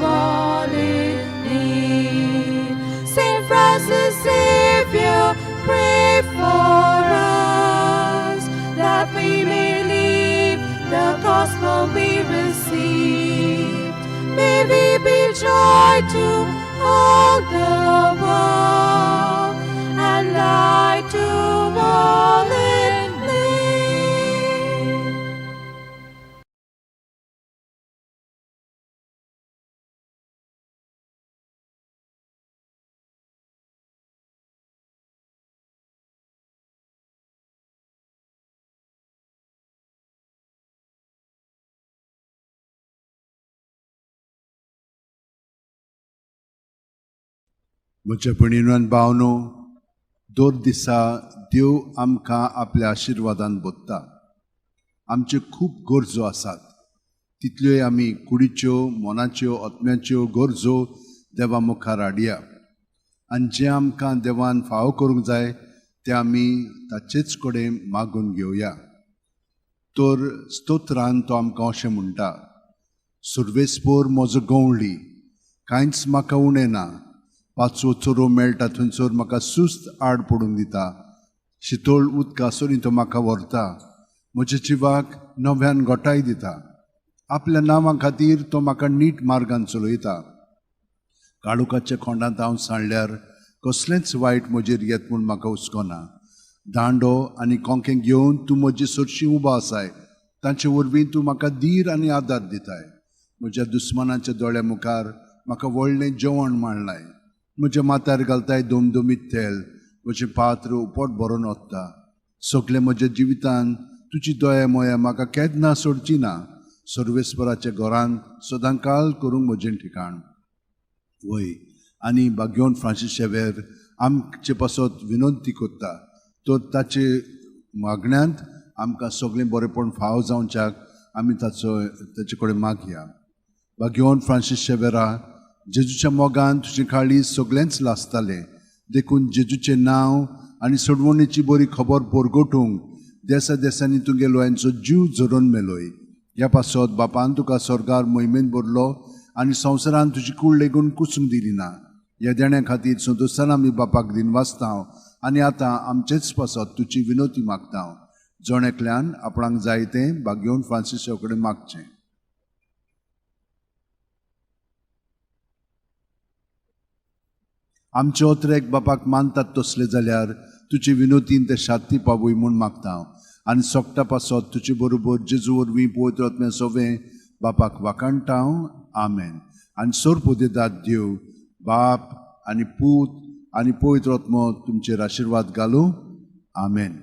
all in need. St. Francis Xavier, pray for us, that we may live the gospel we received. May we be joy to all the world and light to all in need. म्हज्या भयणीनो आनी भावनो, दर दिसा देव आमकां आपल्या आशिर्वादान बोदता. आमच्यो खूब गरजो आसात. तितल्योय आमी कुडीच्यो, मोनाच्यो, आत्म्याच्यो गरजो देवा मुखार हाडया. आनी जें आमकां देवान फावो करूंक जाय तें आमी ताचेच कडेन मागून घेवया. तर स्तोत्रान तो आमकां अशें म्हणटा: सुर्वेस्पोर म्हजो गवळी, कांयच म्हाका उणें ना. पांचवो चोरो मेळटा थंयसर म्हाका सुस्त आड पडून दिता. शितोळ उदकासोरी तो म्हाका व्हरता. म्हज्या जिवाक नव्यान घोटाय दिता. आपल्या नांवा खातीर तो म्हाका नीट मार्गान चलयता. काळुकाच्या खोंडांत हांव सांडल्यार कसलेंच वायट म्हजेर येत म्हूण म्हाका हुस्कोना. दांडो आनी कोंकें घेवन तूं म्हजी सुरशी उबो आसाय. तांचे वरवीं तूं म्हाका धीर आनी आदार दिताय. म्हज्या दुस्मानाच्या दोळ्या मुखार म्हाका व्हडलें जेवण मांडलाय. म्हज्या माथ्यार घालताय दोमदोमीत तेल. म्हजें पात्र उपोट भरून वता. सगळे म्हज्या जिवितांत तुजी दया मोया म्हाका केन्ना सोडची ना. सर्वेस्पराच्या घरांत सदांकाळ करूंक म्हजें ठिकाण. वय आनी भाग्यवन फ्रांसीस शेवेर आमचे पासत विनंती करता. तो ताचे मागण्यांत आमकां सगळें बरेंपण फाव जावच्याक आमी ताचे कडेन मागया. भाग्यवन फ्रांसीस शेवेरा, जेजूच्या मोगान तुजें काळीज सगळेंच लासतालें. देखून जेजूचें नांव आनी सोडवणेची बरी खबर परगटूंक देसा देसांनी तुगे लोयांचो जीव झरोवन मेलोय. ह्या पासत बापान तुका स्वर्गार मोहिमेन भरलो आनी संवसारान तुजी कूड लेगून कुसूंक दिली ना. ह्या देण्या खातीर संतोशान आमी बापाक दिनवासता आनी आतां आमचेच पासत तुजी विनोती मागता. जोण आपणाक जाय तें भाग्यवन फ्रांसीसा कडेन मागचें. आमचे ओत्रेक बापाक मानतात तसले जाल्यार तुजी विनोतीन ते शांती पावूय म्हूण मागता. आनी सोगटा पासत तुजे बरोबर जेजू वरवीं पवित्र आत्म्या सोवें बापाक वाकाणटा. आमेन. आनी सोरपोदेदाद देव बाप आनी पूत आनी पवित्र आत्मो तुमचेर आशिर्वाद घालूं. आमेन.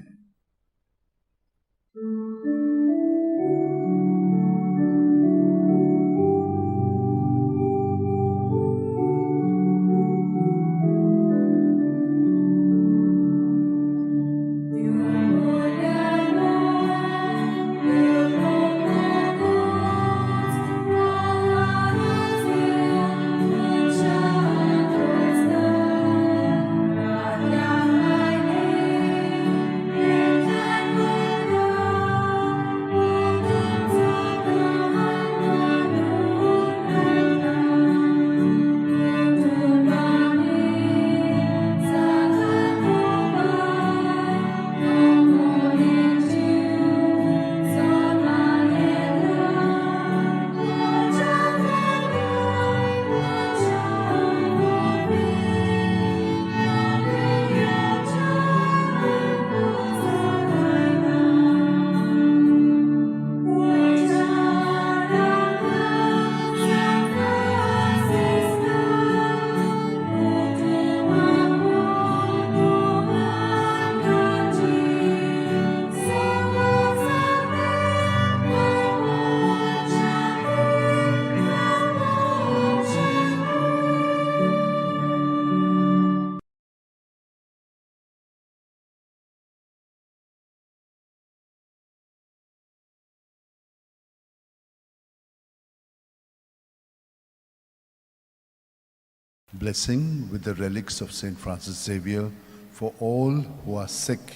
Blessing with the relics of St. Francis Xavier for all who are sick,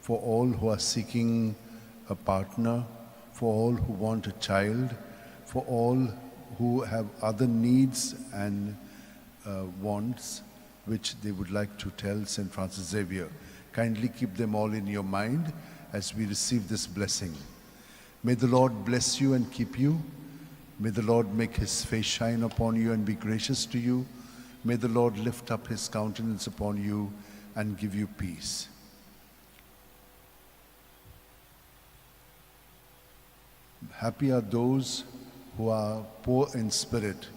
for all who are seeking a partner, for all who want a child, for all who have other needs and wants which they would like to tell St. Francis Xavier. Kindly keep them all in your mind as we receive this blessing. May the Lord bless you and keep you. May the Lord make his face shine upon you and be gracious to you. May the Lord lift up his countenance upon you and give you peace. Happy are those who are poor in spirit.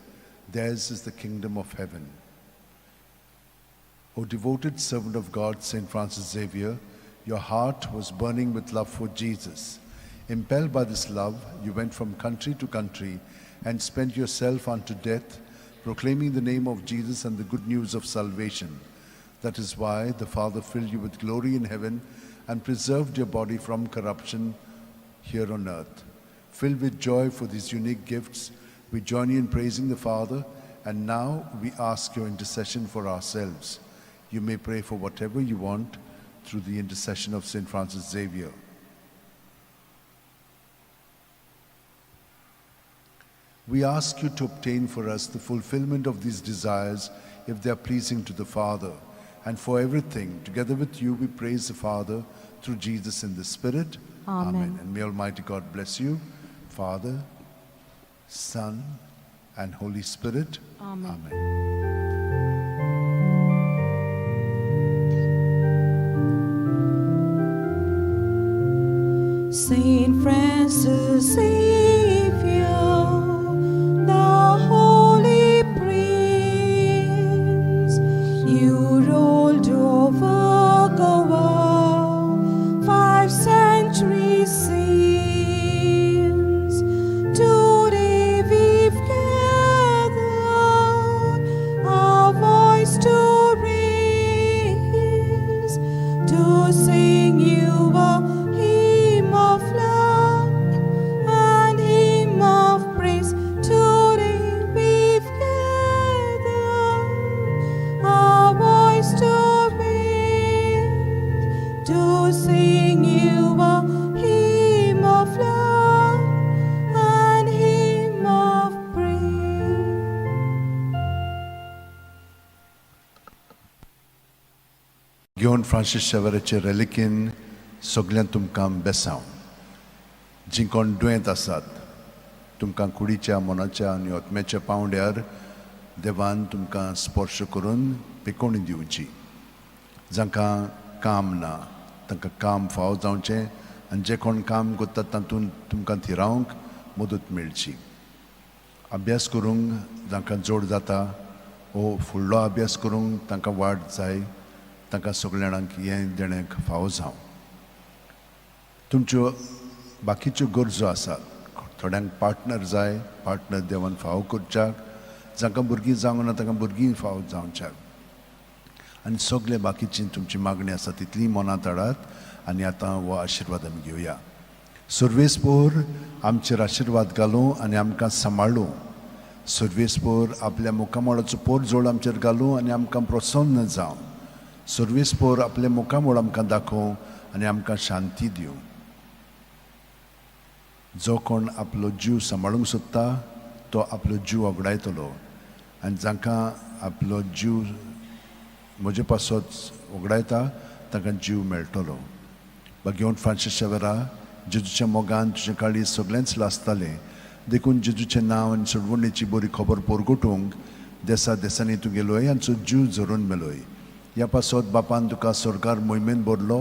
Theirs is the kingdom of heaven. O devoted servant of God, St. Francis Xavier, your heart was burning with love for Jesus. Impelled by this love, you went from country to country and spent yourself unto death, proclaiming the name of Jesus and the good news of salvation. That is why the Father filled you with glory in heaven and preserved your body from corruption here on earth. Filled with joy for these unique gifts, we join you in praising the Father, and now we ask your intercession for ourselves. You may pray for whatever you want through the intercession of St. Francis Xavier. We ask you to obtain for us the fulfillment of these desires if they are pleasing to the Father. And for everything, together with you, we praise the Father through Jesus in the Spirit. Amen. And may Almighty God bless you, Father, Son, and Holy Spirit. Amen. Amen. Saint Francis Xavier, the Holy Prince, you ruled over the world 5 centuries since. Today we've gathered our voice to raise, to sing you a hymn of love and hymn of praise. Today we've gathered our voice to raise, to sing you a hymn of love and hymn of praise. घेवन Francis शेवेराचे रेलिकीन सगळ्यांक तुमकां बेसांव. जीं कोण दुयेंत आसात, तुमकां कुडीच्या मनाच्या आनी आत्म्याच्या पावंड्यार देवान तुमकां स्पर्श करून पिकोवणी दिवची. जांकां काम ना तांकां काम फाव जावचें आनी जे कोण काम करतात तातूंत तुमकां थिरावंक मदत मेळची. अभ्यास करूंक जांकां जोड जाता वो फुडलो अभ्यास करूंक तांकां वाड जाय, तांकां सगळ्यांक हें देणें फावो जावं. तुमच्यो बाकीच्यो गरजो आसात. थोड्यांक पार्टनर जाय, पार्टनर देवान फावो करच्याक. जांकां भुरगीं जावंक ना तांकां भुरगीं फावो जावच्याक. आनी सगळे बाकीची तुमची मागणी आसा तितली मनांत हाडात आनी आतां हो आशिर्वाद आमी घेवया. सर्वेस्पोर आमचेर आशिर्वाद घालूं आनी आमकां सांबाळूं. सर्वेस्पोर आपल्या मुखामळाचो पोर जोड आमचेर घालूं आनी आमकां प्रसन्न जावं. सर्वेस्पोर आपले मुखामळ आमकां दाखोवं आनी आमकां शांती दिवं. जो कोण आपलो जीव सांबाळूंक सोदता तो आपलो जीव वगडायतलो आनी जांकां आपलो जीव म्हजे पासत वगडायता तांकां जीव मेळटलो. घेवन फ्रांसीस शेवेरा, जेजूच्या मोगान तुजे काळी सगळेंच लासतालें, देखून जेजूचें नांव आनी सोडवणेची बरी खबर पोरगोटूंक देसा देसांनी तुगेलोय आनी जीव झरून मेलोय. ह्या पासत बापान तुका सरकार मोहिमेन भरलो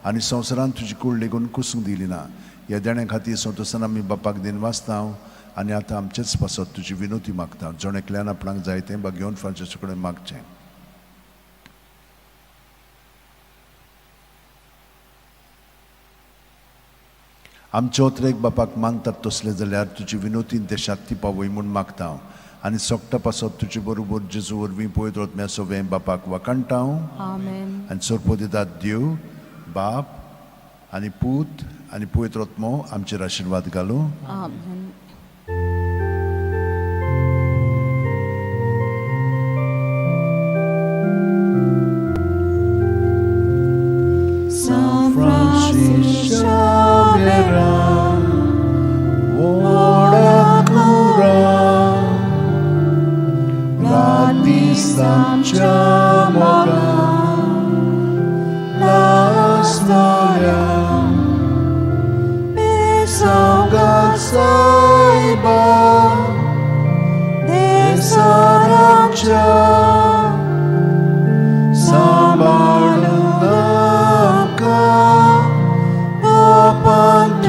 आनी संवसारान तुजी कूड लेगून कुसूंक दिली ना. ह्या देण्या खातीर संतोसान आमी बापाक दिन वाचतां आनी आतां आमचेच पासत तुजी विनोती मागता. जण एकल्यान आपणाक जाय तें घेवन फ्रांसीसा कडेन मागचें. आमचे ओतरेक बापाक मानतात तसले जाल्यार तुजी विनोती देशांत ती पावय म्हूण मागता आनी सोगटा पासत तुजे बरोबर जेजू वरवीं पळयत वतम्या सगळें बापाक वाकणटां. Amen. आनी सोरपो दितात देव, बाप आनी पूत आनी पवित्र आत्मो आमचेर आशिर्वाद घालूं. Amen. San Francis Xavier, ora cura, radisam chamoga, la storia, besauga saiba, desarancha,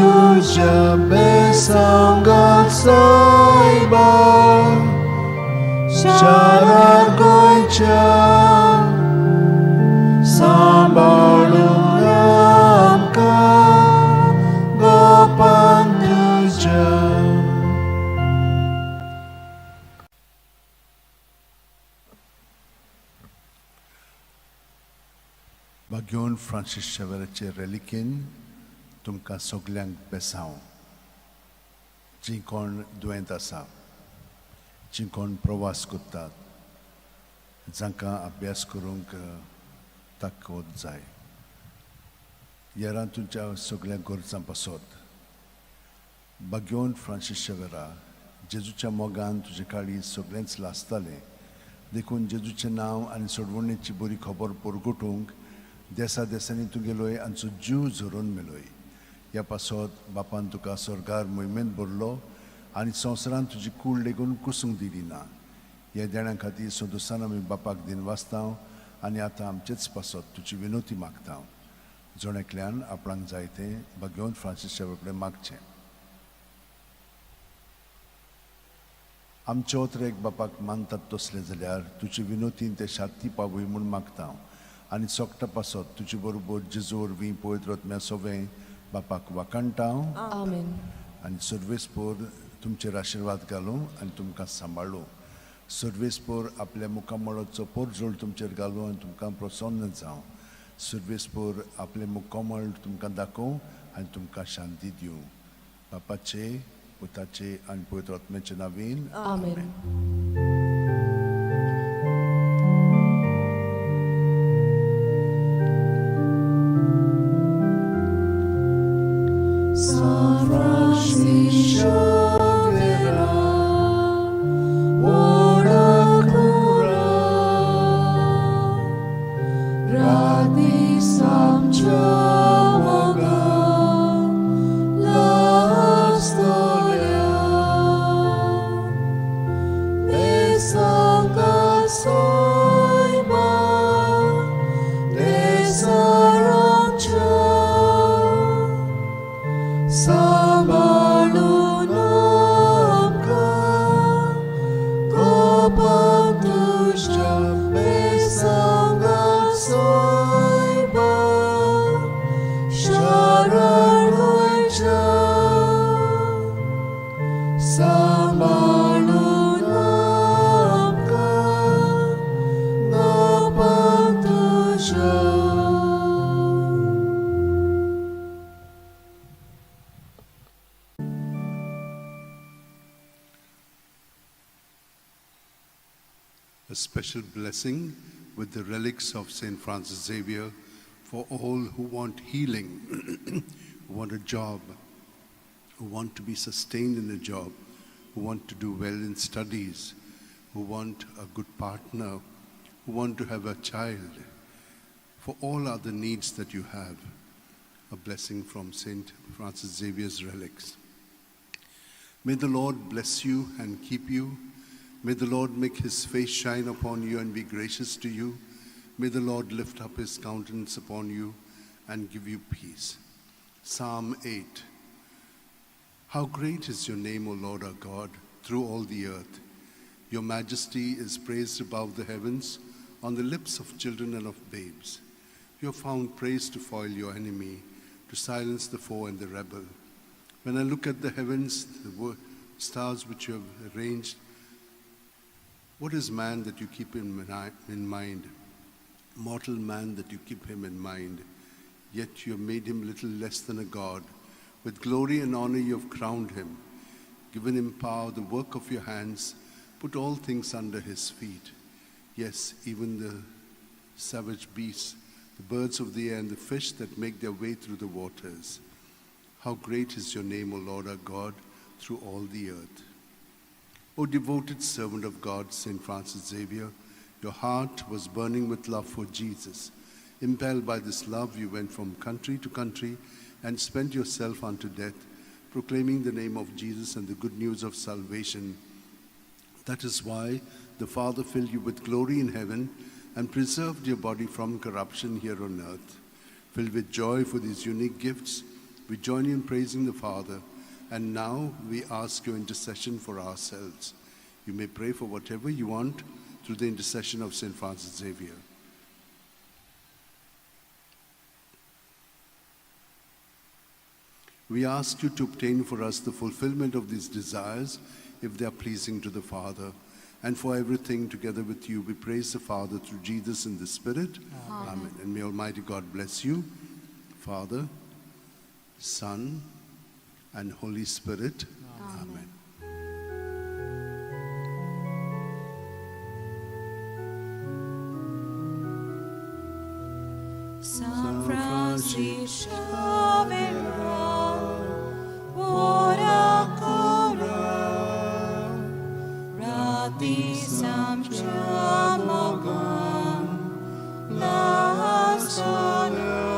Tuja besanggal saiba, syarar goica, sambalung amka, gopan tuja. घेवन फ्रांसीस शेवेराचे रेलिकेन तुमकां सगल्यांक बेसांव. जीं कोण दुयेंत आसा, जीं कोण प्रवास करतात, जांकां अभ्यास करूंक ताकद जाय, येरान तुमच्या सगळ्या गरजां पासत घेवन फ्रांसीस शेवेरा, जेजूच्या मोगान तुजे काळी सगळेंच लासतालें, देखून जेजूचें नांव आनी सोडवणेची बरी खबर पोरगोटूंक देसा देसांनी तुगेलोय आनी जीव झरून मेलोय. ह्या पासत बापान तुका सरकार मोहिमेन भरलो आनी संवसारान तुजी कूड लेगून कुसूंक दिली ना. ह्या देणा खातीर सोदुसान आमी बापाक दिन वाचतां आनी आतां आमचेच पासत तुजी विनोती मागतां. जोणेकल्यान आपणाक जाय तें भगवंत फ्रांसीसच्या कडेन मागचें. आमचे ओत्रेक बापाक मानतात तसले जाल्यार तुजी विनोतीन ते शांती पावय म्हूण मागतां आनी सोगटा पासत तुजे बरोबर जेजू वरवीं पवित्र आत्म्या सवें बापाक वाकाणटां Amen. आनी सर्वेस्पोर तुमचेर आशिर्वाद घालूं आनी तुमकां सांबाळूं. सर्वेस्पोर आपल्या मुखामळाचो पोरजोळ तुमचेर घालूं आनी तुमकां प्रसन्न जावं. सर्वेस्पोर आपले मुखामळ तुमकां दाखोवं आनी तुमकां शांती दिवं. बापाचे, पुताचे आनी पवित्र आत्म्याचे नांवेन. Amen. San Francisco vera, ora cura, radi samciamoga, la storia, besanga soiba, desarancha. Sabalunamka, Kopantusha, Besangat Soiba, Sharargoicha. Sabalunamka, Kopantusha. A special blessing with the relics of St. Francis Xavier for all who want healing, who want a job, who want to be sustained in a job, who want to do well in studies, who want a good partner, who want to have a child, for all other needs that you have. A blessing from St. Francis Xavier's relics. May the Lord bless you and keep you. May the Lord make his face shine upon you and be gracious to you. May the Lord lift up his countenance upon you and give you peace. Psalm 8. How great is your name, O Lord our God, through all the earth. Your majesty is praised above the heavens, on the lips of children and of babes. You have found praise to foil your enemy, to silence the foe and the rebel. When I look at the heavens, the stars which you have arranged, what is man that you keep him in mind? Mortal man that you keep him in mind. Yet you have made him little less than a god. With glory and honor you have crowned him, given him power, the work of your hands, put all things under his feet. Yes, even the savage beasts, the birds of the air, and the fish that make their way through the waters. How great is your name, O Lord our God, through all the earth. O devoted servant of God, St. Francis Xavier, your heart was burning with love for Jesus. Impelled by this love, you went from country to country and spent yourself unto death, proclaiming the name of Jesus and the good news of salvation. That is why the Father filled you with glory in heaven and preserved your body from corruption here on earth. Filled with joy for these unique gifts, we join you in praising the Father. And now we ask your intercession for ourselves. You may pray for whatever you want through the intercession of St. Francis Xavier. We ask you to obtain for us the fulfillment of these desires if they are pleasing to the Father. And for everything together with you, we praise the Father through Jesus in the Spirit. Amen. And may Almighty God bless you, Father, Son, and Holy Spirit. Amen. San Francisco Xavier, ora cora, rati samciamoga, la storia,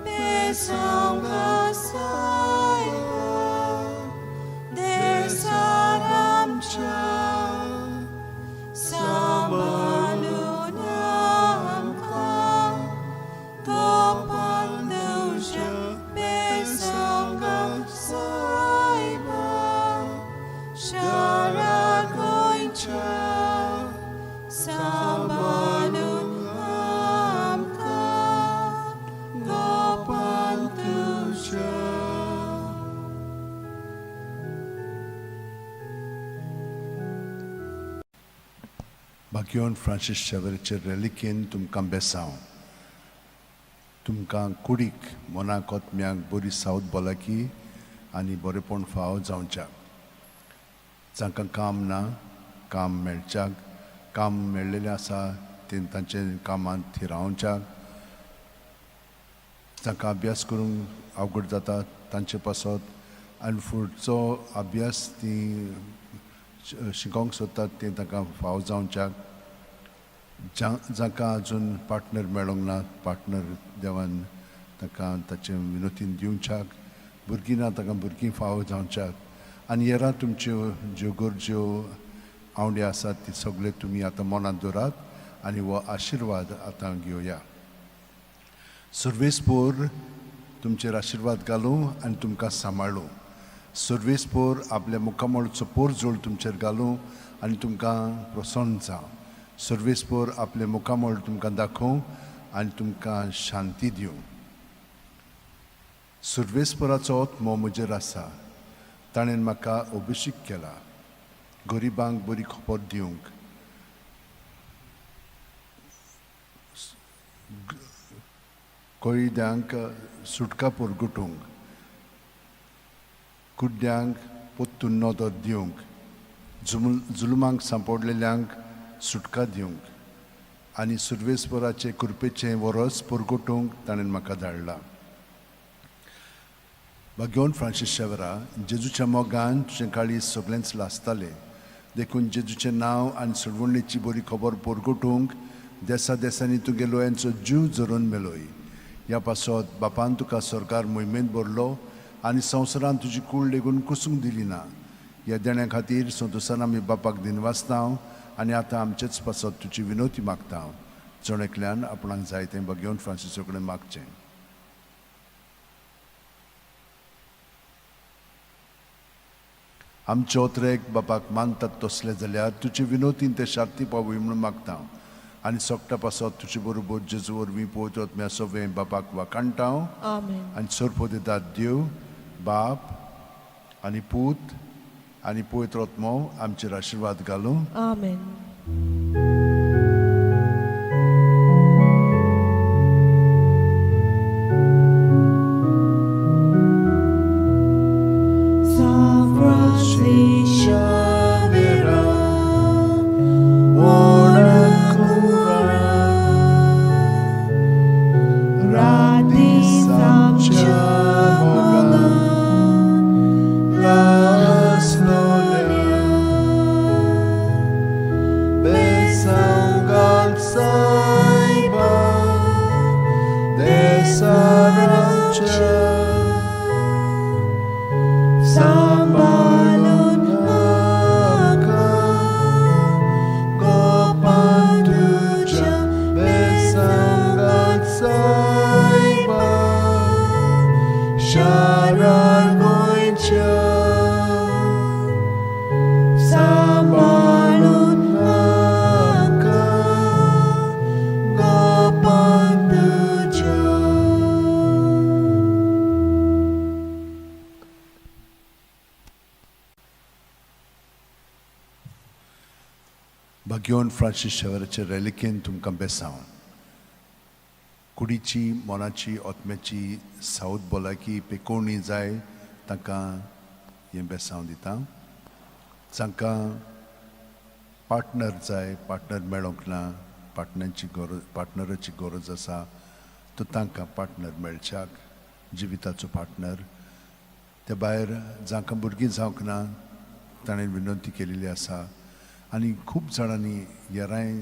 besanga saiba, भाग्यवन Francis शेवेराचे रेलिकेन तुमकां बेसांव तुमकां कुडीक मनाक ओतम्यांक बरी सावत भलायकी आनी बरेपण फाव जावच्याक जांकां काम ना काम मेळच्याक काम मेळ्ळेलें आसा ते तांचे कामांत थंय रावच्याक जांकां अभ्यास करूंक अवघड जाता तांचे पासत आनी फुडचो अभ्यास ती शिकोवंक सोदतात ते तांकां फाव जावच्याक जांकां अजून पार्टनर मेळोंक ना पार्टनर देवान तांकां ताचे विनोतीन दिवच्याक भुरगीं ना तांकां भुरगीं फाव जावच्याक आनी हेरां तुमच्यो ज्यो गरज्यो आवडी आसात ती सगळे तुमी आतां मनांत दवरात आनी हो आशिर्वाद आतां घेवया सर्वेस्पोर तुमचेर आशिर्वाद घालूं आनी तुमकां सांबाळूं सर्वेस्पोर आपल्या मुखामळचो पोर जोड तुमचेर घालूं आनी तुमकां प्रसन्न जावं सर्वेस्पोर आपले मुखामळ तुमकां दाखोवं आनी तुमकां शांती दिवं सर्वेस्पोराचो आत्मो म्हजेर आसा ताणें म्हाका अभिषेक केला गरिबांक बरी खबर दिवंक कोयद्यांक सुटका परगटूंक कुड्ड्यांक पोत्तून नदर दिवंक जुलमांक सांपडलेल्यांक सुटका दिवंक आनी सर्वेस्पराचे कृपेचें वरस परगटूंक ताणें म्हाका धाडला भाग्यवन फ्रांसीस शेवेरा जेजूच्या मोगान तुजें काळीज सगळेंच लासतालें देखून जेजूचें नांव आनी सडवणेची बरी खबर परगटूंक देसा देसांनी तुगे लोयांचो जीव जरून मेलोय ह्या पासत बापान तुका सरकार मोहिमेंत भरलो आनी संवसारान तुजी कूळ लेगून कुसूंक दिली ना ह्या देण्या खातीर संतोसान आमी बापाक दिनवासतांव आनी आतां आमचेच पासत तुजी विनोती मागता जणेकल्यान आपणाक जाय तें भाग्यवन फ्रांसीसा कडेन मागचें आमचे ओतरेक बापाक मानतात तसले जाल्यार तुजे विनोतीन ते शार्ती पावूय म्हणून मागता आनी सोगटा पासत तुजे बरोबर जेजू वरवीं पवित्र आत्म्या सवें बापाक वाकाणटाव आनी सर्पो दितात देव बाप आनी पूत आनी पवित्र आत्मो आमचेर आशिर्वाद घालूं Amen. भाग्यवन फ्रांसीस शेवेराचे रेलिकेन तुमकां बेसांव कुडीची मनाची आत्म्याची सावत भलायकी पेकोवणी जाय तांकां हें बेसांव दिता जांकां पार्टनर जाय पार्टनर मेळोंक ना पार्टनराची गरज आसा तो तांकां पार्टनर मेळच्याक जिविताचो पार्टनर ते भायर जांकां भुरगीं जावंक ना ताणें विनंती केलेली आसा आनी खूब जाणांनी हेरांय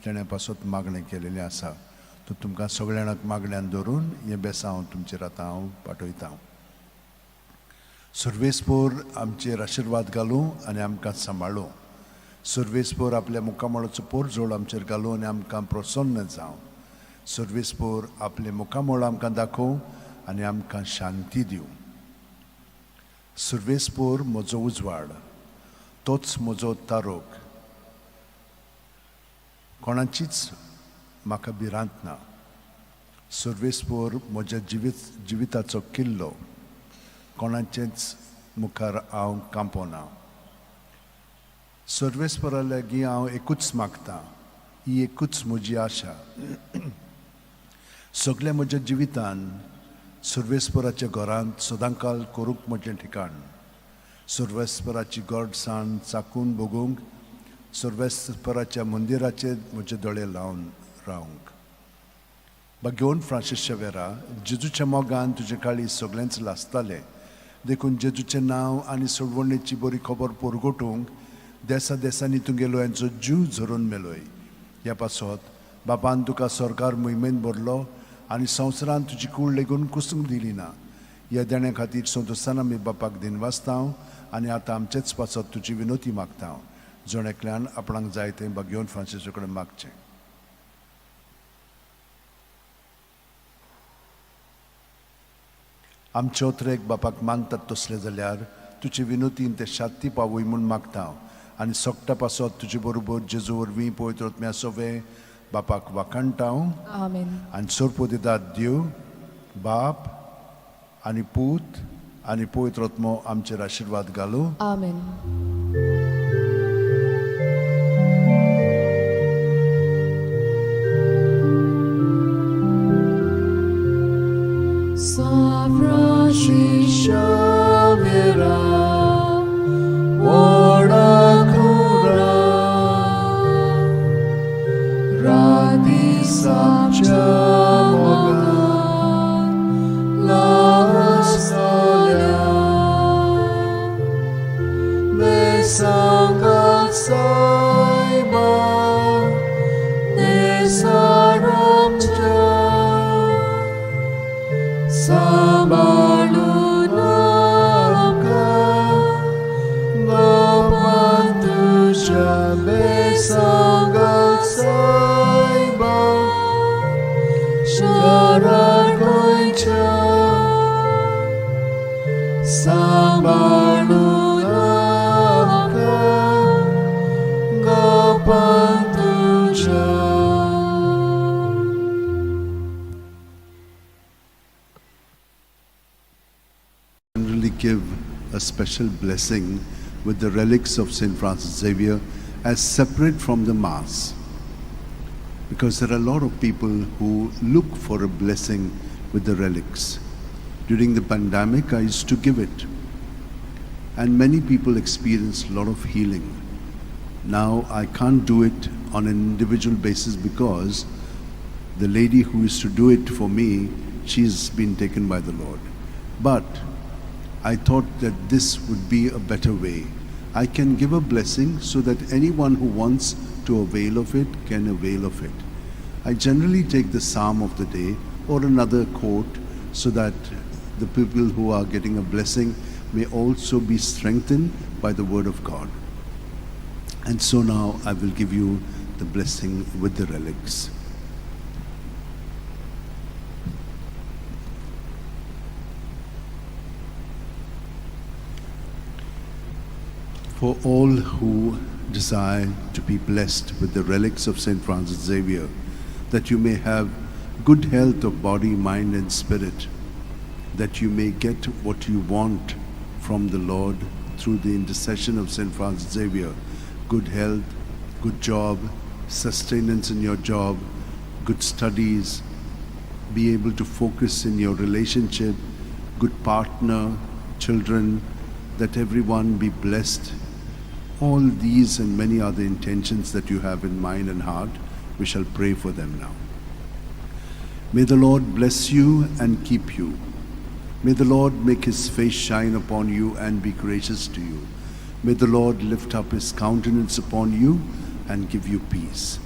तेण्या पासत मागणें केलेलें आसा तो तुमकां सगळ्यांक मागण्यान धरून हें बेसांव तुमचेर आतां हांव पाठयतां सर्वेस्पोर आमचेर आशिर्वाद घालूं आनी आमकां सांबाळूं सर्वेस्पोर आपल्या मुखामळाचो पोर जोड आमचेर घालूं आनी आमकां प्रसन्न जावं सर्वेस्पोर आपले मुखामळ आमकां दाखोवं आनी आमकां शांती दिवं सर्वेस्पोर म्हजो उजवाड तोच म्हजो तारोक कोणाचीच म्हाका भिरांत ना सर्वेस्पोर म्हज्या जिविताचो किल्लो कोणाचेच मुखार हांव कांपोना सर्वेस्परा लागीं हांव एकूच मागतां, ही एकूच म्हजी आशा. सगळ्या म्हज्या जिवितान सर्वेस्पराच्या घरांत सदांकाल करूंक म्हजें ठिकाण, सर्वेस्पराची गडसाण चाकून बगूंक, सर्वेस्पराच्या मंदिराचेर म्हजे दोळे लावन रावंक. बागेवन फ्रांसीस शावेरा, जेजूच्या मोगान तुजे काळी सगळेंच लासतालें, देखून जेजूचें नांव आनी सोडवणेची बरी खबर परगटूंक देसा देसांनी तुगेलो यांचो जीव झरून मेलोय. ह्या पासत बापान तुका सरकार मोहिमेन भरलो आनी संवसारान तुजी कूड लेगून कुसूंक दिली ना. ह्या देण्या खातीर संतोशान आमी बापाक दिनवासता आनी आतां आमचेच पासत तुजी विनोती मागता. जण एकल्यान आपणाक जाय तें बागेवन फ्रांसीसा कडेन मागचें. आमचे ओत्रेक बापाक मानतात तसले जाल्यार तुजे विनोतीन ते शांती पावय म्हूण मागता आनी सोगटा पासत तुजे बरोबर जेजू वरवीं पवित्र आत्म्या सोवे बापाक वाखाणटा Amen. आनी सोरपो दितात देव बाप आनी पूत आनी पवित्र आत्मो आमचेर आशिर्वाद घालूं. Amen. Xavier, Generally give a special blessing with the relics of St. Francis Xavier as separate from the Mass, because there are a lot of people who look for a blessing with the relics. During the pandemic, I used to give it, and many people experienced a lot of healing. Now I can't do it on an individual basis because the lady who used to do it for me, she's been taken by the Lord. But I thought that this would be a better way. I can give a blessing so that anyone who wants to avail of it can avail of it. I generally take the psalm of the day or another quote so that the people who are getting a blessing may also be strengthened by the word of God. And so now I will give you the blessing with the relics. For all who desire to be blessed with the relics of St. Francis Xavier, that you may have good health of body, mind and spirit, that you may get what you want from the Lord through the intercession of St. Francis Xavier, good health, good job, sustenance in your job, good studies, be able to focus in your relationship, good partner, children, that everyone be blessed. All these and many other intentions that you have in mind and heart, we shall pray for them now. May the Lord bless you and keep you. May the Lord make his face shine upon you and be gracious to you. May the Lord lift up his countenance upon you and give you peace.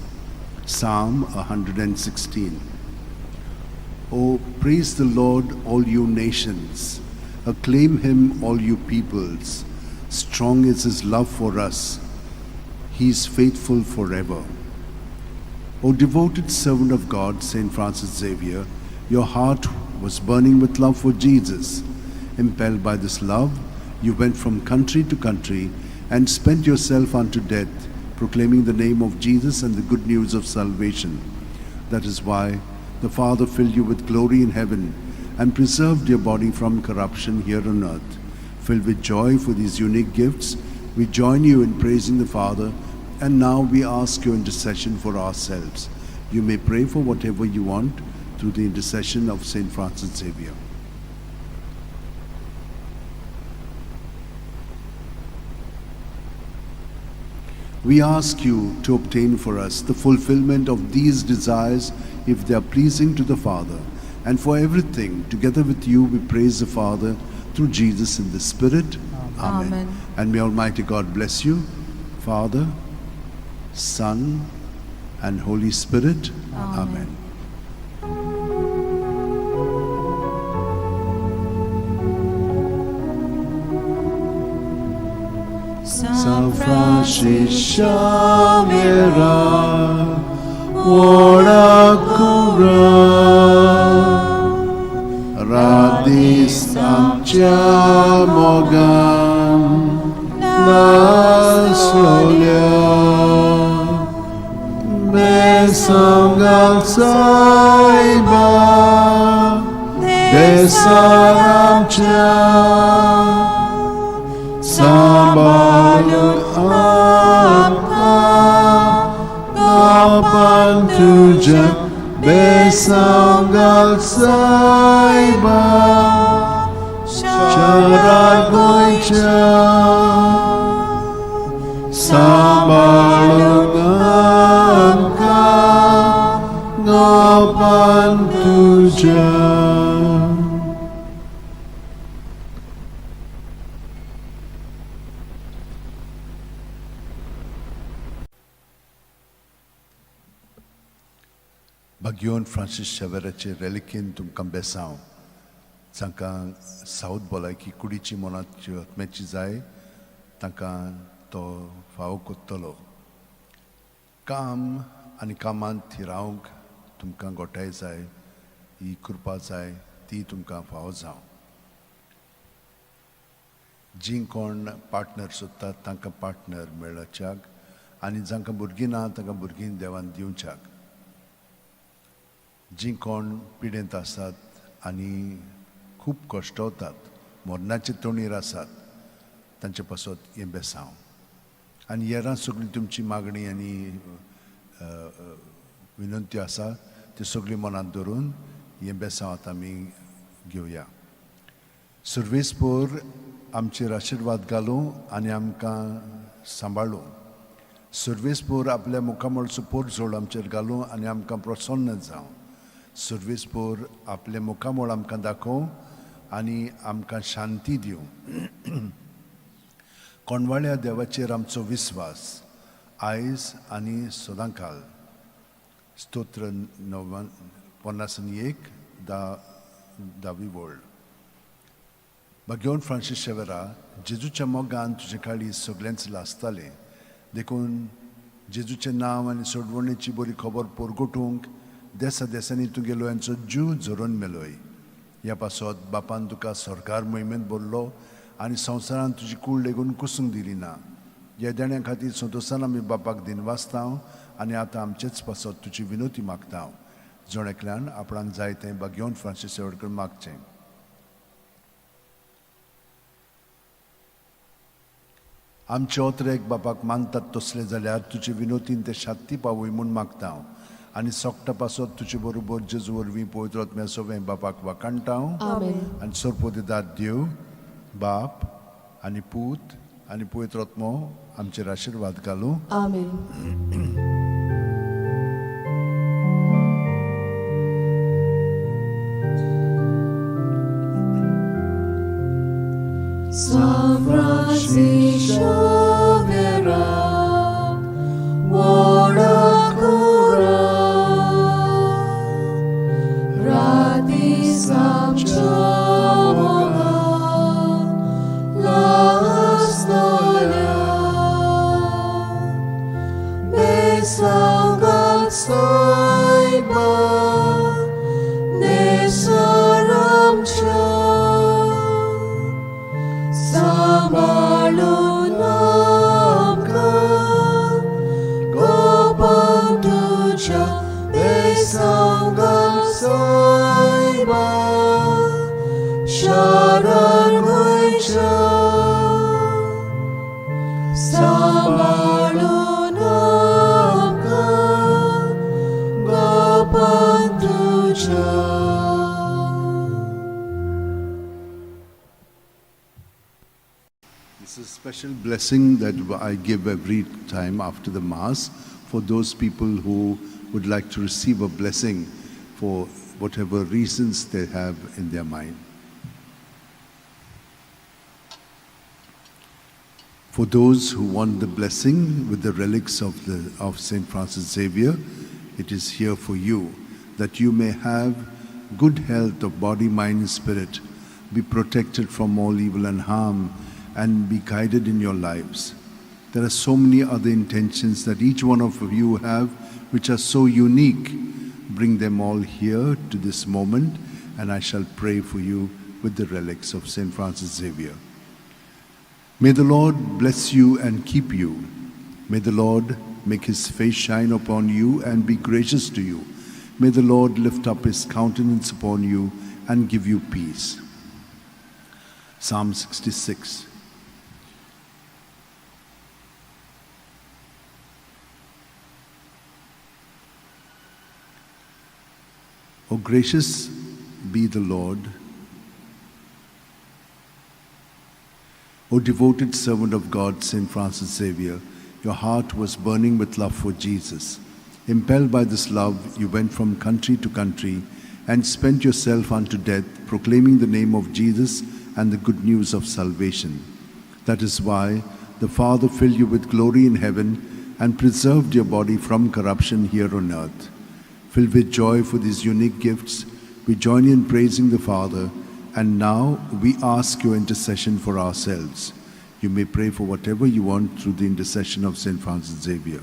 Psalm 116. Oh, praise the Lord, all you nations. Acclaim him, all you peoples. Strong is his love for us. He is faithful forever. O devoted servant of God, St. Francis Xavier, your heart was burning with love for Jesus. Impelled by this love, you went from country to country and spent yourself unto death, proclaiming the name of Jesus and the good news of salvation. That is why the Father filled you with glory in heaven and preserved your body from corruption here on earth. Filled with joy for these unique gifts, We join you in praising the Father, and now we ask your intercession for ourselves. You may pray for whatever you want through the intercession of St. Francis Xavier. We ask you to obtain for us the fulfillment of these desires if they are pleasing to the Father. And for everything, together with you, we praise the Father through Jesus in the Spirit. Amen. Amen. And may Almighty God bless you, Father, Son, and Holy Spirit. Amen. San Francis Xavier, ora cura, radis amcia mogam, la solia, besangam saiba, desaramcia, Sambalun amka kapan tuja besanggal saiba syarat goicha Sambalun amka kapan tuja. Bagyon Francis Xavierचे relikin तुमकां बेसांव जांकां south भलायकी कुडीची मनाची आत्म्याची जाय तांकां तो फावो कोत्तलो काम आनी कामांत थिरावंक तुमकां गोठाय जाय ही कृपा जाय ती तुमकां फावो जावं जी कोण पार्टनर सोदतात तांकां पार्टनर मेळच्याक आनी जांकां भुरगीं ना तांकां भुरगीं देवान दिवच्याक जी कोण पिडेंत आसात आनी खूब कश्टवतात मरणाचे तोणीर आसात तांचे पासत हें बेसांव आनी हेरां सगळी तुमची मागणी आनी विनंत्यो आसा त्यो सगळी मनांत धरून हें बेसांव आतां आमी घेवया. सर्वेस्पोर आमचेर आशिर्वाद घालूं आनी आमकां सांबाळूं. सर्वेस्पोर आपल्या मुखामळचो पोट जोड आमचेर घालूं आनी आमकां प्रसन्न जावं. सर्वेस्पोर आपले मुखामळ आमकां दाखोव आनी आमकां शांती दिवं. कोणवाळ्या देवाचेर आमचो विस्वास आयज आनी सदांकाल. स्तोत्र 51 दावी वळ. Bagyon Francis Xavier, जेजूच्या मोगान तुजे काळी सगळ्यांच लासताले देखून जेजूचें नांव आनी सोडवणेची बरी खबर पोरगोटूंक देसा देसांनी तुगेलो यांचो जीव झरोवन मेलोय. ह्या पासत बापान तुका सरकार मोहिमेंत भरलो आनी संवसारान तुजी कूड लेगून कुसूंक दिली ना. ह्या देण्या खातीर संतोशान आमी बापाक दिनवासतांव आनी आतां आमचेच पासत तुजी विनोती मागतांव. जोणेकल्यान आपणाक जाय तें बाग्योन फ्रांसीस सेवेडकर मागचें. आमचे ओतरेक बापाक मानतात तसले जाल्यार तुजे विनोतीन ते शांती पावय म्हूण मागतांव आनी सोगटा पासत तुजे बरोबर जेजू वरवीं पवित्र आत्म्या सवें बापाक वाकाणटांव आनी सोरपोदेदार देव बाप आनी पूत आनी पवित्र आत्मो आमचेर आशिर्वाद घालूं. San Francis Xavier, ora cura, radis amcia mogam, la storia, besaugat saiba, nesaramcia, Sambalun It's a special blessing that I give every time after the Mass for those people who would like to receive a blessing for whatever reasons they have in their mind. For those who want the blessing with the relics of St. Francis Xavier, it is here for you, that you may have good health of body, mind, and spirit, be protected from all evil and harm, and be guided in your lives. There are so many other intentions that each one of you have, which are so unique. Bring them all here to this moment, and I shall pray for you with the relics of St. Francis Xavier. May the Lord bless you and keep you. May the Lord make his face shine upon you and be gracious to you. May the Lord lift up his countenance upon you and give you peace. Psalm 66. O gracious be the Lord, O devoted servant of God, St. Francis Xavier, your heart was burning with love for Jesus. Impelled by this love, you went from country to country and spent yourself unto death, proclaiming the name of Jesus and the good news of salvation. That is why the Father filled you with glory in heaven and preserved your body from corruption here on earth. Filled with joy for these unique gifts, we join in praising the Father, and now we ask your intercession for ourselves. You may pray for whatever you want through the intercession of St. Francis Xavier.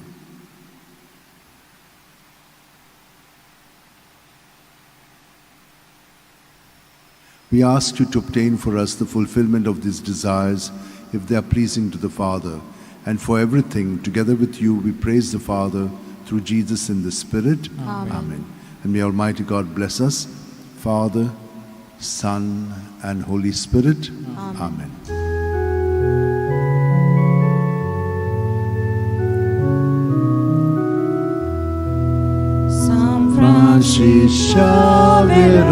We ask you to obtain for us the fulfillment of these desires, if they are pleasing to the Father. And for everything, together with you, we praise the Father through Jesus in the Spirit. Amen. And may Almighty God bless us, Father, Son, and Holy Spirit. Amen. San Francis Xavier,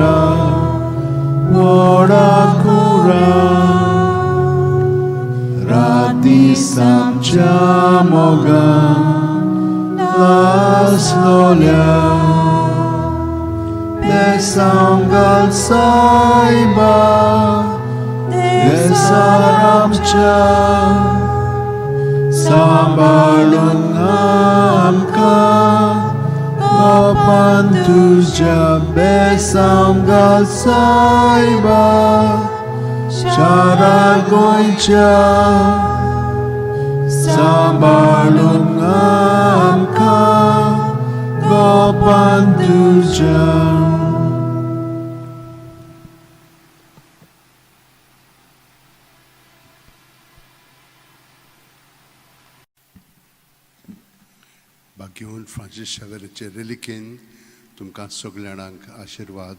ora cura, radi samcia moga, las lolia, desanggal saiba, desaramcha, sambalun amka, Opantuja besanggal saiba, Charagoicha, sambalun amka, Gopantuja. घेवन Francis शेवेराचे रेलिकेन तुमकां सगळ्यांक आशिर्वाद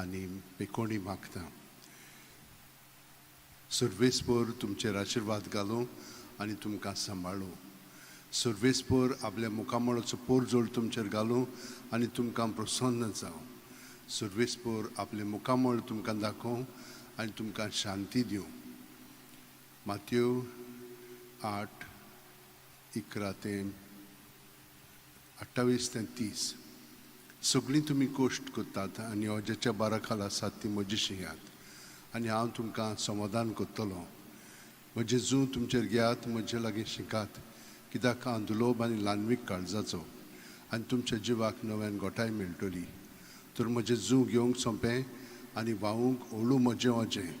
आनी पेकोणी मागता. सर्वेस्पर तुमचेर आशिर्वाद घालूं आनी तुमकां सांबाळूं. सर्वेस्पर आपल्या मुखामळाचो पोरजोळ तुमचेर घालूं आनी तुमकां प्रसन्न जावं. सर्वेस्पर आपले मुखामळ तुमकां दाखोवं आनी तुमकां शांती दिवं. मातयेव 8:11-28-30. सगळीं तुमी कोश्ट करतात आनी अजाच्या बारा खाला आसात ती म्हजी शिंयात आनी हांव तुमकां समाधान करतलो. म्हजें जूं तुमचेर घेयात, म्हजे लागीं शिकात, कित्याक हांव दुलोभ आनी ल्हानवीक काळजाचो आनी तुमच्या जिवाक नव्यान गोठाय मेळटली. तर म्हजें जूं घेवंक सोंपें आनी व्हावूंक हळू म्हजें वचें.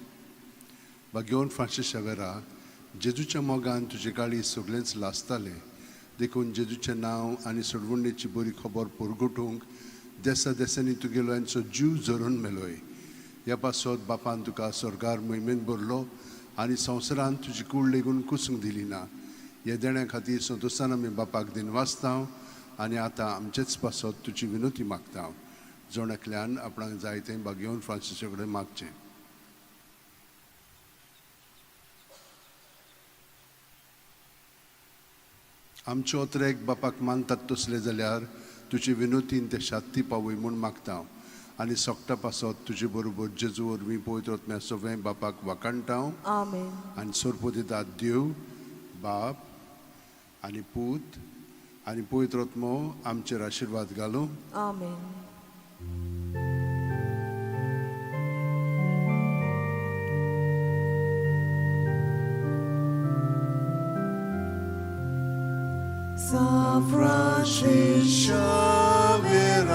घेवन फ्रांसीस शेवेरा, जेजूच्या मोगान तुजे काळी सगळेंच लासतालें, देखून जेजूचें नांव आनी सोडवणेची बरी खबर परगटूंक देसा देसांनी तुगेलो यांचो जीव झरून मेलोय. ह्या पासत बापान तुका स्वर्गार मोहिमेन भरलो आनी संवसारान तुजी कूड लेगून कुसूंक दिली ना. हे देण्या खातीर संतोशान आमी बापाक दिनवासतांव आनी आतां आमचेच पासत तुजी विनोती मागता. जोणाकल्यान आपणाक जाय तें घेवन फ्रांसीसा कडेन मागचें. आमचे ओतरेक बापाक मानतात तसले जाल्यार तुजी विनोतीन ते शांती पावय म्हूण मागता. आनी सोगता पासत तुजे बरोबर जेजू वरवीं पवित्र आत्म्या सगळें बापाक वाकाणटाव Amen. आनी सोरपो दितात देव बाप आनी पूत आनी पवित्र आत्मो आमचेर आशिर्वाद घालूं. Amen. San Xavier,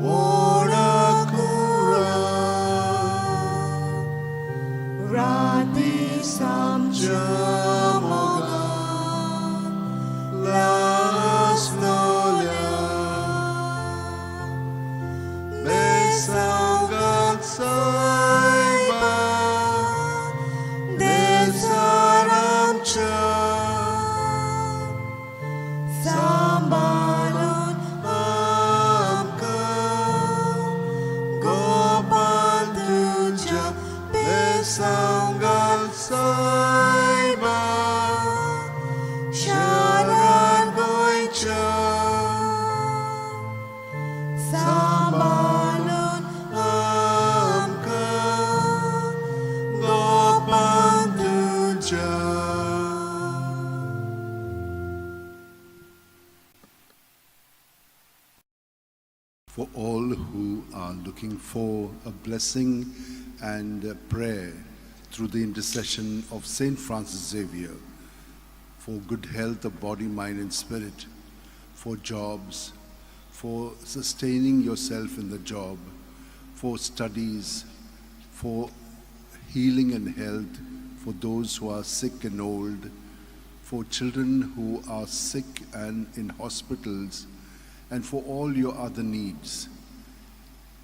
ora cura, rati samjamoga, las nolia, besangat saiba, desaramcha. Sambalun amka gopal tuja besangal saiba sharan goicha Sambalun amka gopal tuja. For all who are looking for a blessing and a prayer through the intercession of Saint Francis Xavier, for good health of body, mind and spirit, for jobs, for sustaining yourself in the job, for studies, for healing and health, for those who are sick and old, for children who are sick and in hospitals, and for all your other needs,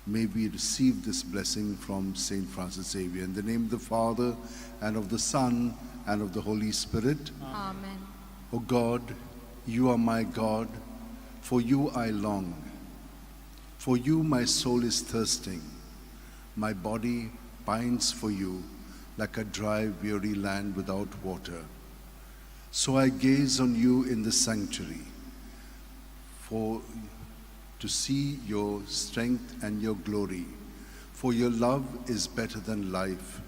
may we receive this blessing from Saint Francis Xavier. In the name of the Father, and of the Son, and of the Holy Spirit. Amen. O God, you are my God, for you I long. For you my soul is thirsting. My body pines for you like a dry, weary land without water. So I gaze on you in the sanctuary, for to see your strength and your glory. For your love is better than life,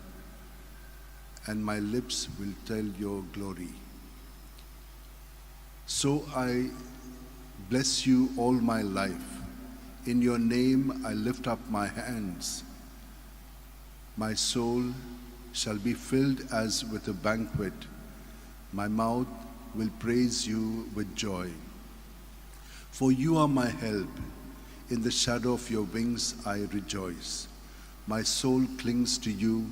and my lips will tell your glory. So I bless you all my life. In your name I lift up my hands. My soul shall be filled as with a banquet. My mouth will praise you with joy. For you are my help. In the shadow of your wings I rejoice. My soul clings to you.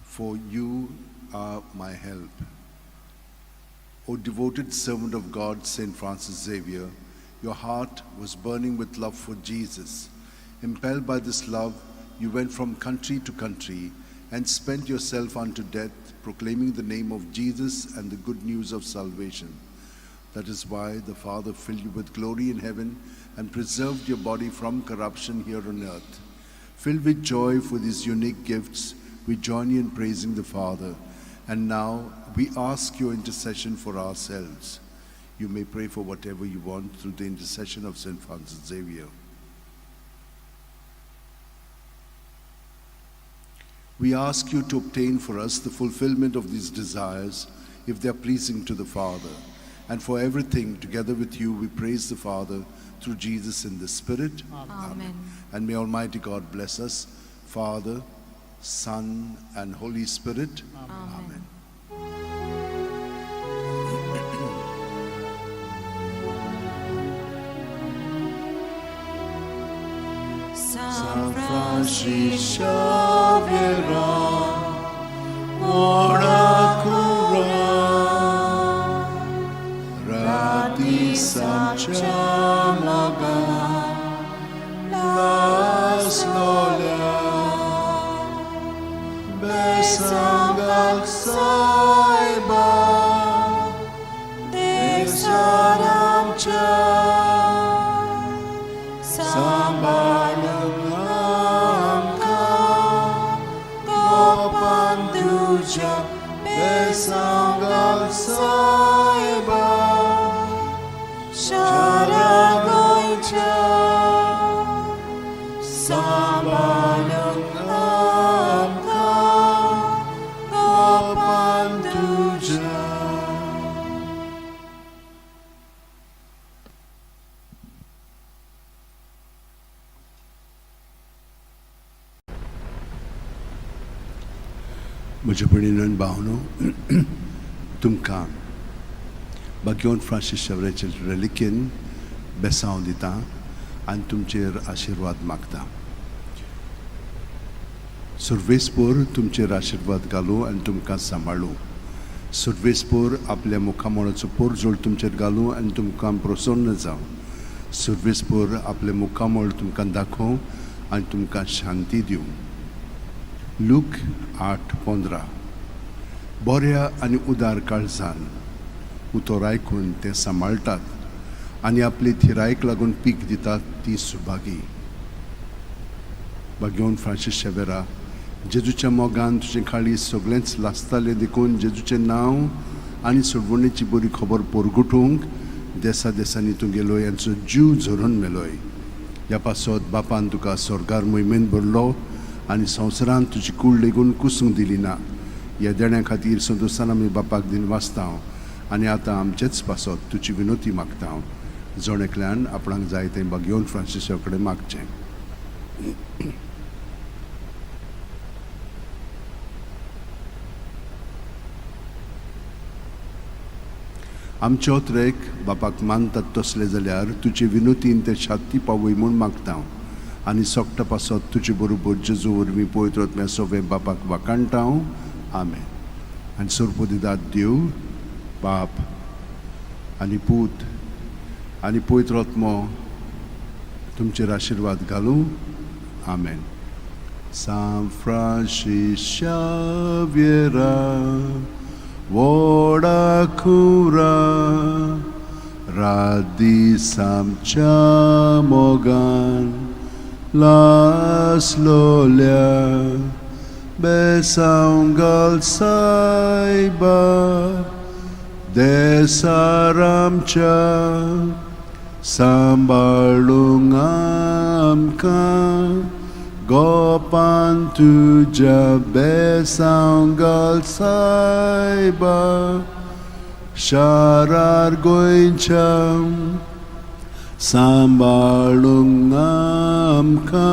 For you are my help. O devoted servant of God, Saint Francis Xavier, your heart was burning with love for Jesus. Impelled by this love, you went from country to country and spent yourself unto death, proclaiming the name of Jesus and the good news of salvation. That is why the Father filled you with glory in heaven and preserved your body from corruption here on earth. Filled with joy for these unique gifts, we join you in praising the Father. And now we ask your intercession for ourselves. You may pray for whatever you want through the intercession of Saint Francis Xavier. We ask you to obtain for us the fulfillment of these desires, if they are pleasing to the Father. And for everything, together with you, we praise the Father through Jesus in the Spirit. Amen. And may Almighty God bless us, Father, Son, and Holy Spirit. Amen. San Francis Xavier, ora cura, rati samchamaga, las nolia, besangal saiba, desaramcha, sambalam amka, gopanduja, besangal saiba, म्हज्या भयणीन भावनो तुमकां बागेवन Francis शेवरेचे रेलिकेन बेसांव दिता आनी तुमचेर आशिर्वाद मागता. सर्वेस्पोर तुमचेर आशिर्वाद घालूं आनी तुमकां सांबाळूं. सर्वेस्पोर आपल्या मुखामोळाचो पोरजोळ तुमचेर घालूं आनी तुमकां प्रसन्न जावं. सर्वेस्पोर आपले मुखामोळ तुमकां दाखोवं आनी तुमकां शांती दिवं. लूक 8:15. बऱ्या आनी उदार काळजान उतर आयकून ते सांबाळटात आनी आपली थिरायेक लागून पीक दितात ती सुभागी. बागेवन फ्रांसीस शेवेरा, जेजूच्या मोगान तुजें खाली सगळेंच लासतालें देखून जेजूचें नांव आनी सोडवणेची बरी खबर पोरगुटूंक देसा देसांनी तूं गेलोय आनी जीव झरून मेलोय. ह्या पासत बापान तुका स्वर्गार मोहिमेन भरलो आनी संवसारांत तुजी कूड लेगून कुसूंक दिली ना. ह्या देण्या खातीर संतोशान आमी बापाक दिन वाचता आनी आतां आमचेच पासत तुजी विनोती मागता. जण एकल्यान आपणाक जाय तें बागेवन फ्रांसीसा कडेन मागचें. आमच्या ओत्रेक बापाक मानतात तसले जाल्यार तुजे विनोतीन ते शांती पावय म्हूण मागता आनी सोगटा पासत तुजे बरोबर जेजू वरवीं पवित्र आत्म्या सवे बापाक वाकाणटा. आमेन. आनी सोरपोदिदाद देव बाप आनी पूत आनी पवित्र आत्मो तुमचेर आशिर्वाद घालूं. आमेन. San Francis Xaviera, Voda cura, radisam chamogan, las lolia, besaungal saiba, desaramcha, sambalungamka, gopan tuja besaungal saiba, sharar goincham, sambalungamka,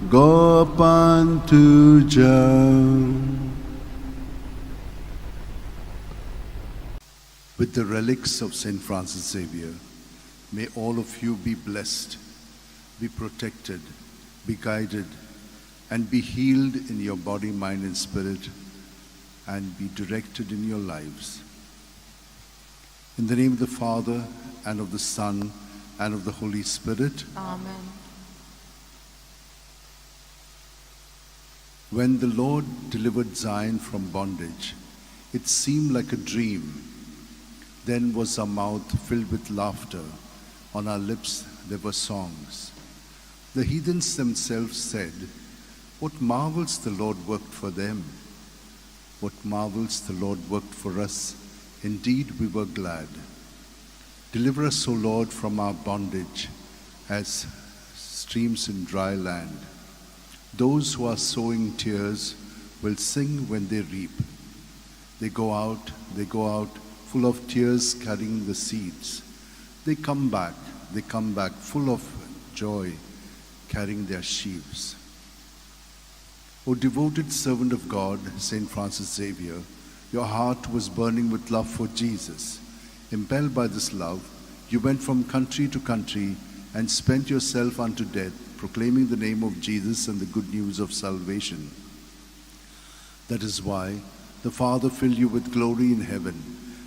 gopan tuja. With the relics of St. Francis Xavier, may all of you be blessed, be protected, be guided, and be healed in your body, mind, and spirit, and be directed in your lives. In the name of the Father, and of the Son, and of the Holy Spirit. Amen. When the Lord delivered Zion from bondage, it seemed like a dream. Then was our mouth filled with laughter, on our lips there were songs. The heathens themselves said, "What marvels the Lord worked for them! What marvels the Lord worked for us! Indeed we were glad. Deliver us, O Lord, from our bondage, as streams in dry land. Those who are sowing tears will sing when they reap. They go out, full of tears carrying the seeds. They come back full of joy, carrying their sheaves." O devoted servant of God, St. Francis Xavier, your heart was burning with love for Jesus. Impelled by this love, you went from country to country and spent yourself unto death, proclaiming the name of Jesus and the good news of salvation. That is why the Father filled you with glory in heaven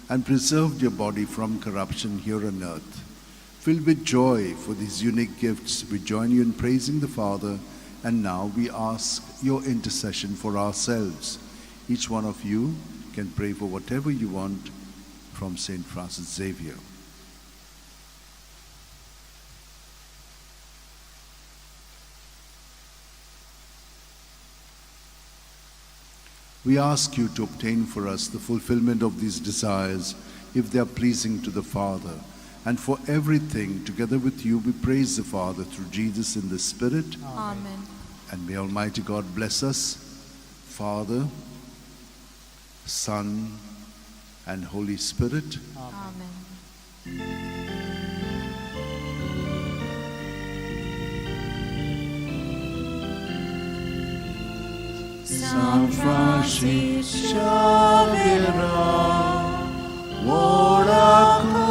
and preserved your body from corruption here on earth. Filled with joy for these unique gifts, we join you in praising the Father, and now we ask your intercession for ourselves. Each one of you can pray for whatever you want from St. Francis Xavier. We ask you to obtain for us the fulfillment of these desires, if they are pleasing to the Father. And for everything, together with you, we praise the Father through Jesus in the Spirit. Amen. And may Almighty God bless us, Father, Son, and Holy Spirit. Amen. San Francis Xavier, Oracura,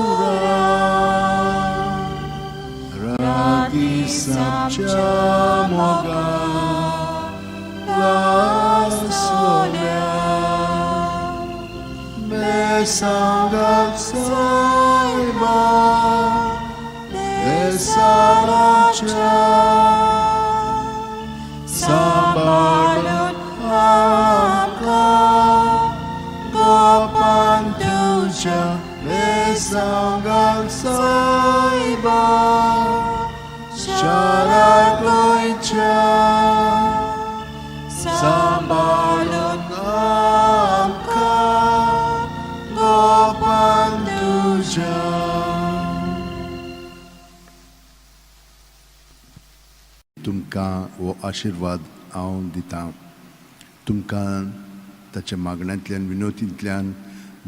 Radisam Chamoga, Vasolia, Mesangat Saiba, Desaracha, Sambalut Amka, Gopanduja, Mesangat Saiba, Sharagoicha, Sambalut Amka, Gopanduja. तुमकां हो आशिर्वाद हांव दितां. तुमकां ताच्या मागण्यांतल्यान विनोतींतल्यान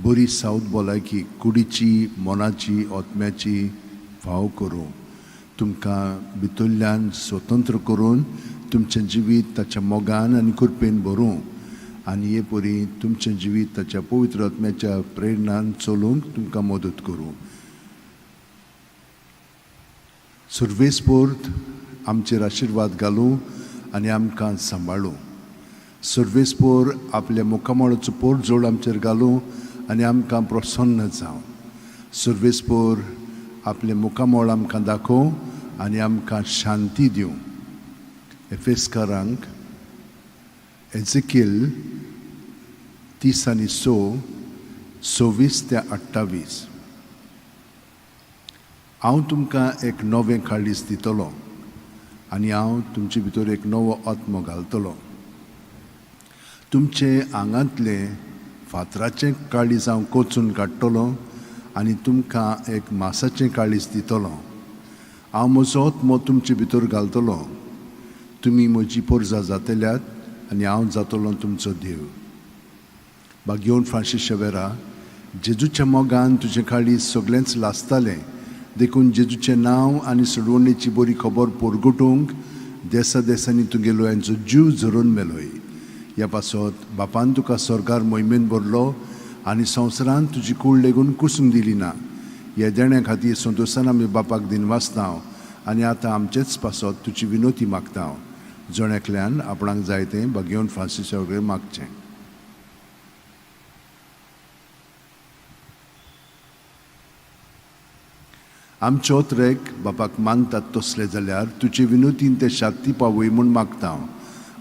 बरी सावध भलायकी कुडीची मोनाची ओतम्याची फाव करूं. तुमकां भितरल्यान स्वतंत्र करून तुमचें जिवीत ताच्या मोगान आनी कृपेन भरूं आनी हे परी तुमचें जिवीत ताच्या पवित्र आत्म्याच्या प्रेरणान चलूंक तुमकां मदत करूं. सर्वेस्पोर्त आमचेर आशिर्वाद घालूं आनी आमकां सांबाळूं. सर्वेस्पोर आपल्या मुखामळाचो पोर जोड आमचेर घालूं आनी आमकां प्रसन्न जावं. सर्वेस्पोर आपले मुखामळ आमकां दाखोव आनी आमकां शांती दिवं. एफेसकारांक एझेकिएल 30:6, 26-28. हांव तुमकां एक नवें काळीज दितलो आनी हांव तुमचे भितर एक नवो आत्मो घालतलो. तुमचे आंगांतले फातराचें काळीज हांव कोचून काडटलो आनी तुमकां एक मांसाचें काळीज दितलो. हांव म्हजो आत्मो तुमचे भितर घालतलो. तुमी म्हजी पोरजां जातल्यात आनी हांव जातलो तुमचो देव. भाग्यवन फ्रांसीस शेवेरा, जेजूच्या मोगान तुजें काळीज सगळेंच लासतालें देखून जेजूचें नांव आनी सोडवणेची बरी खबर पोरगुटूंक देसा देसांनी तुगेलो यांचो जीव झरोवन मेलोय. ह्या पासत बापान तुका सरकार मोहिमेन भरलो आनी संवसारांत तुजी कूड लेगून कुसूंक दिली ना. ह्या देण्या खातीर संतोशान आमी बापाक दिनवासता आनी आतां आमचेच पासत तुजी विनोती मागता. जोण्याकल्यान आपणाक जाय तें भाग्यवन फ्रांसीसा वगैरे मागचें. आमचे ओतरेक बापाक मानतात तसले जाल्यार तुजे विनोतीन ते शांती पावय म्हूण मागता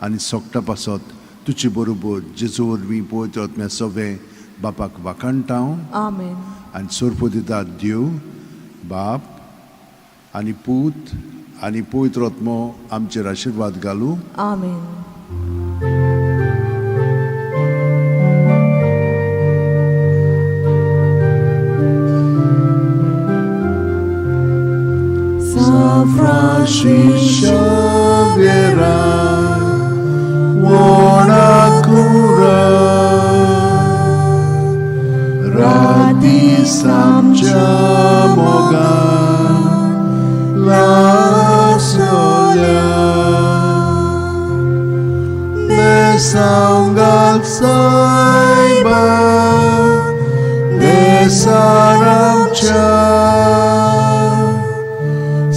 आनी सोगटा पासत तुजे बरोबर जेजू वरवीं पवित्र आत्म्या सवे बापाक वाखाणटा Amen. आनी सोरपो दिता देव बाप आनी पूत आनी पवित्र आत्मो आमचेर आशिर्वाद घालूं. Amen. San Francis Xavier, Oracura, Radisam Chamoga, Vasolia, Mesangat Saiba, Desaramcha,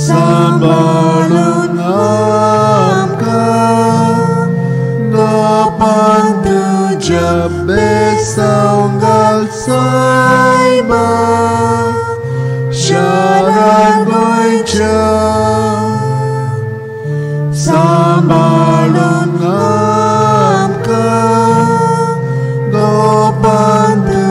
Sambalun Amka, Gopanduja, Besangal Saiba, Sharagoicha, Sambalun Amka, Gopanduja.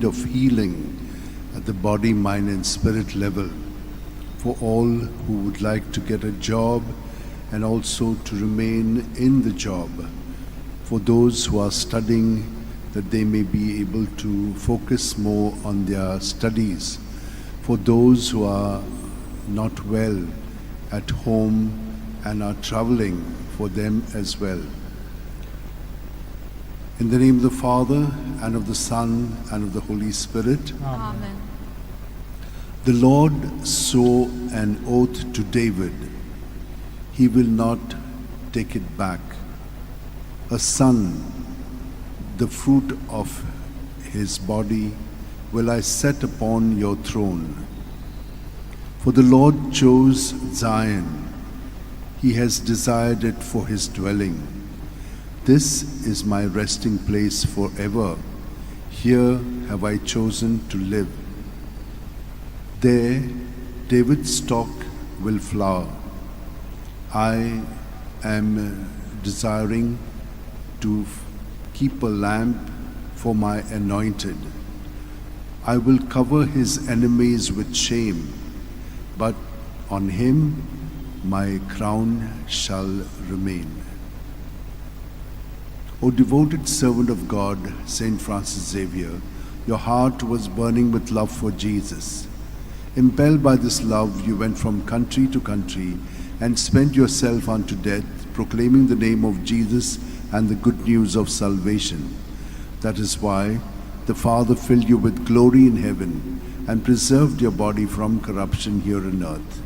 Of healing at the body, mind and spirit level for all who would like to get a job and also to remain in the job, for those who are studying that they may be able to focus more on their studies, for those who are not well at home and are traveling, for them as well. In the name of the Father, and of the Son, and of the Holy Spirit. Amen. The Lord swore an oath to David. He will not take it back. A son, the fruit of his body, will I set upon your throne. For the Lord chose Zion. He has desired it for his dwelling. This is my resting place forever. Here have I chosen to live. There David's stock will flower. I am desiring to keep a lamp for my anointed. I will cover his enemies with shame, but on him my crown shall remain. O devoted servant of God, Saint Francis Xavier, your heart was burning with love for Jesus. Impelled by this love, you went from country to country and spent yourself unto death, proclaiming the name of Jesus and the good news of salvation. That is why the Father filled you with glory in heaven and preserved your body from corruption here on earth.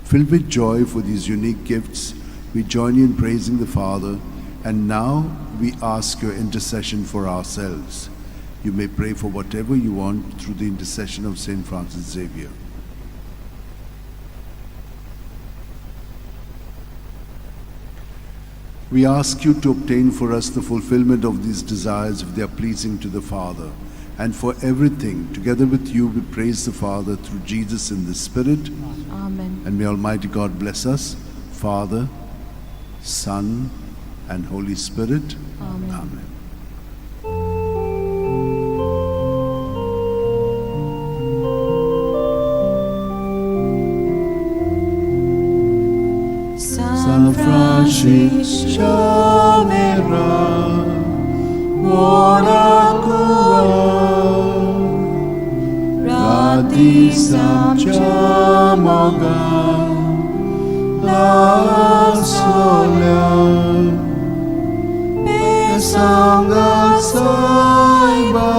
Filled with joy for these unique gifts, we join you in praising the Father, and now we ask your intercession for ourselves. You may pray for whatever you want through the intercession of Saint Francis Xavier. We ask you to obtain for us the fulfillment of these desires if they are pleasing to the Father. And for everything, together with you, we praise the Father through Jesus in the Spirit. Amen. And may Almighty God bless us, Father, Son, and Holy Spirit. Amen. Amen. San Francis Xavier, ora radi samchamoga la solia pesanga saiba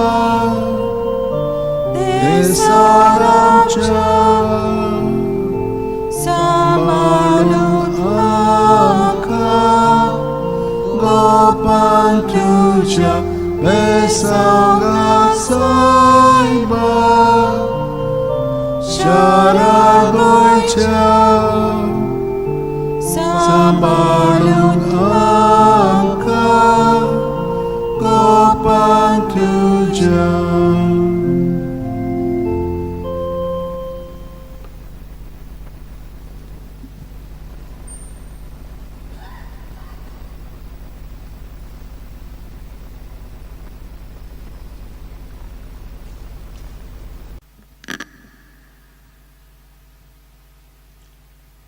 desaramcha Pantuja Besanga Saiba Sharagocha Sambalun Anka Gopantuja.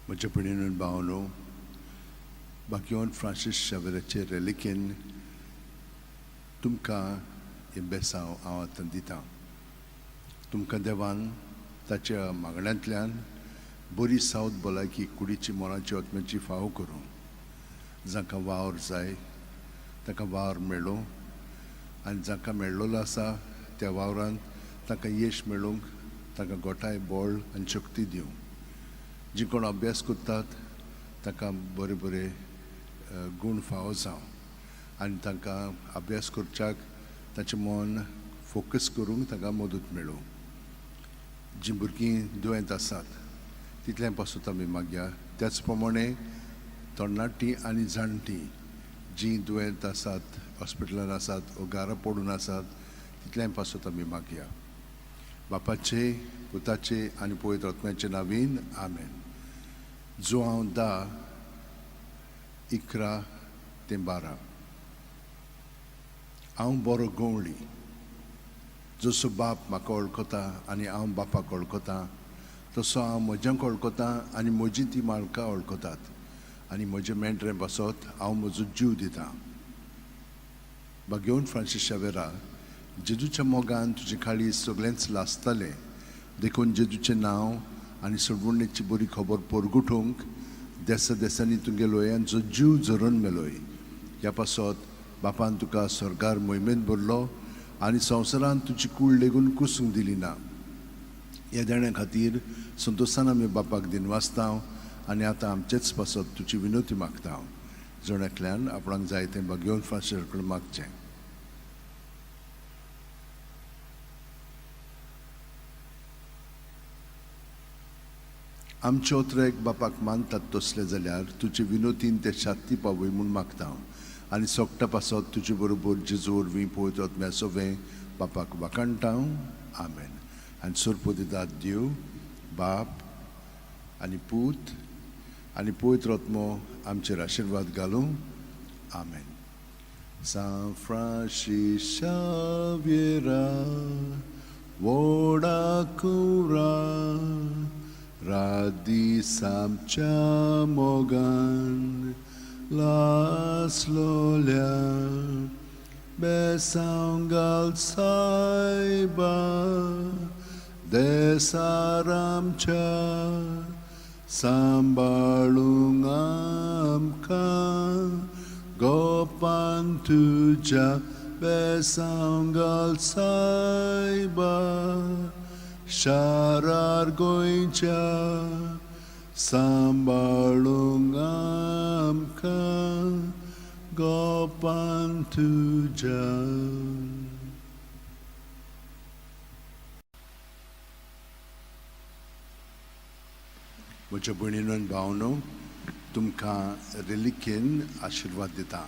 म्हज्या भयणीन भावनो बाकीवन Francis शावेराचे रेलिकेन तुमकां हे बेसांव हांव आतां दितां. तुमकां देवान ताच्या मागण्यांतल्यान बरी सावत भलायकी कुडीची मोलाची आत्म्याची फावो करूं. जांकां वावर जाय ताका वावर मेळ्ळो आनी जांकां मेळ्ळलो आसा त्या वावरांत ताका यश मेळूंक ताका गोठाय बळ आनी शक्ती दिवं. जी कोण अभ्यास करतात ताका बरे बरे गूण फावो जावं आनी तांकां अभ्यास करच्याक ताचें मन फोकस करूंक ताका मदत मेळूं. जीं भुरगीं दुयेंत आसात तितल्या पासून आमी मागया. त्याच प्रमाणे तरणाटीं आनी जाणटीं जीं दुयेंत आसात, हॉस्पिटलांत आसात, वो घरा पडून आसात तितल्या पासून आमी मागया. बापाचे, पुताचे आनी पवित्र आत्म्याचे नांवान आमेन. जो हांव 10:11-12 हांव बरो गवळी. जसो बाप म्हाका वळखता आनी हांव बापाक वळखतां तसो हांव म्हज्यांक वळखतां आनी म्हजीं तीं मालकां वळखतात आनी म्हजें मेंढरें बसत हांव म्हजो जीव दितां. बागेवन फ्रांसीस शावेरा, जेजूच्या मोगान तुजे खाली सगळेंच लासतालें देखून जेजूचें नांव आनी सोडवणेची बरी खबर परगुटूंक देसा देसांनी तुगे लोयांचो जीव झरोवन मेलोय. ह्या पासत बापान तुका स्वर्गार मोहिमेंत भरलो आनी संवसारान तुजी कूड लेगून कुसूंक दिली ना. ह्या देण्या खातीर संतोशान आमी बापाक दिनवासतांव आनी आतां आमचेच पासत तुजी विनोती मागता. जोड्यांतल्यान आपणाक जाय तें घेवन फाशर कडेन मागचें. आमचे ओतरेक बापाक मानतात तसले जाल्यार तुजे विनोतीन ते शांती पावय म्हूण मागता आनी सोगटा पासत तुजे बरोबर जेजू वरवीं पवित्र आत्म्या सोवें बापाक वाकाणटा. आमेन. आनी सुरपोदितात देव बाप आनी पूत आनी पवित्र आत्मो आमचेर आशिर्वाद घालूं. आमेन. San Francis Xaviera Vodacura Radi Samcha Mogan Las Lolia Besangal Saiba Desaramcha Sambalungamka Gopan Tuja Besangal Saiba Sharar Goincha Sambalungamka Gopan Tuja. म्हज्या भयणीनो आनी भावनो, तुमकां रिलिकेन आशिर्वाद दिता.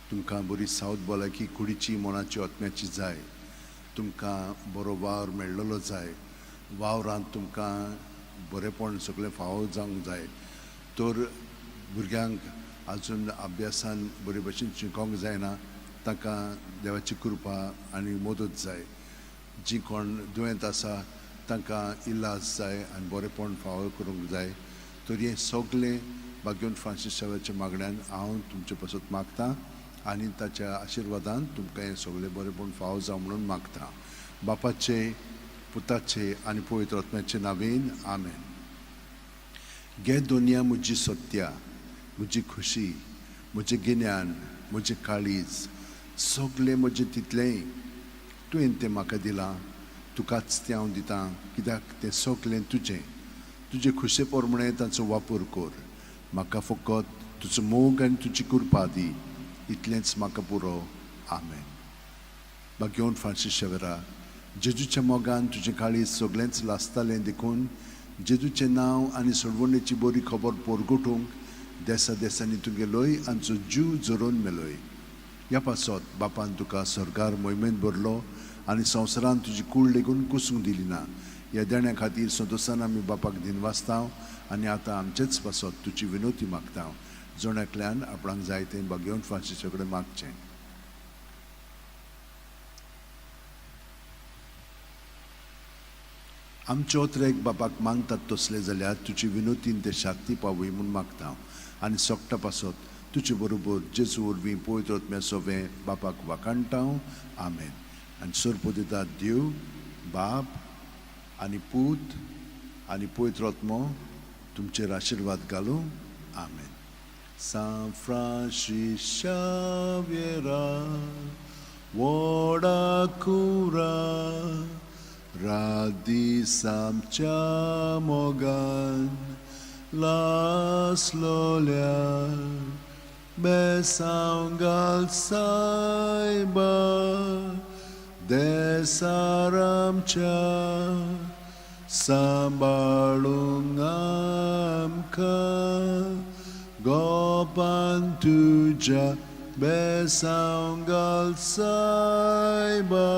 तुमकां बरी सावध भलायकी कुडीची मोनाची आत्म्याची जाय. तुमकां बरो वावर मेळ्ळलो जाय. वावरांत तुमकां बरेपण सगळें फावो जावंक जाय. तर भुरग्यांक आजून अभ्यासान बरे भशेन शिकोवंक जायना, तांकां देवाची कृपा आनी मदत जाय. जी कोण दुयेंत आसा तांकां इलाज जाय आनी बरेपण फावो करूंक जाय. तर हें सगळें भाग्यवन फ्रांसीस शाव्याच्या मागण्यान हांव तुमचे पासत मागतां आनी ताच्या आशिर्वादान तुमकां हें सगळें बरेपण फावो जावं म्हणून मागतां. बापाचे, पुताचे आनी पवित्र आत्म्याचे नांवेन. आमेन. गे दुनिया म्हजी सत्या, म्हजी खुशी, म्हजें गिन्यान, म्हजें काळीज, सगळें म्हजें तितलेंय तुवें तें म्हाका दिलां. तुकाच तें हांव दितां, कित्याक तें सगळें तुजें. तुजे खुशे प्रमाणें ताचो वापर कर. म्हाका फकत तुजो मोग आनी तुजी कृपा दी. इतलेंच म्हाका पुरो. आमेन. भाग्यवन फ्रांसीस शावेरा, जेजूच्या मोगान तुजें काळीज सगळेंच लासतालें देखून जेजूचें नांव आनी सोडवणेची बरी खबर पोरगोटूंक देसा देसांनी तुगेलोय आमचो जीव जोरोवन मेलोय. ह्या पासत बापान तुका स्वर्गार मोहिमेंत भरलो आनी संवसारान तुजी कूड लेगून कुसूंक दिली ना. ह्या देण्या खातीर संतोशान आमी बापाक दिनवासतांव आनी आतां आमचेच पासत तुजी विनोती मागता. जोड्यांतल्यान आपणाक जाय तें भाग्यवन फ्रांसीसा कडेन मागचें. आमचे ओतरेक बापाक मानतात तसले जाल्यार तुजी विनोतीन ते शांती पावय म्हूण मागता आनी सोगटा पासत तुजे बरोबर जेजू वरवीं पवित्र आत्म्या सोवें बापाक वाकाणटा. आमेन. आनी सुरपोदितात देव बाप आनी पूत आनी पवित्र आत्मो तुमचेर आशिर्वाद घालूं. आमेन. San Francis Xaviera Vodacura Radi Samcha Mogan Las Lolia Besangal Saiba Desaramcha Sambalungamka Gopan Tuja Besangal Saiba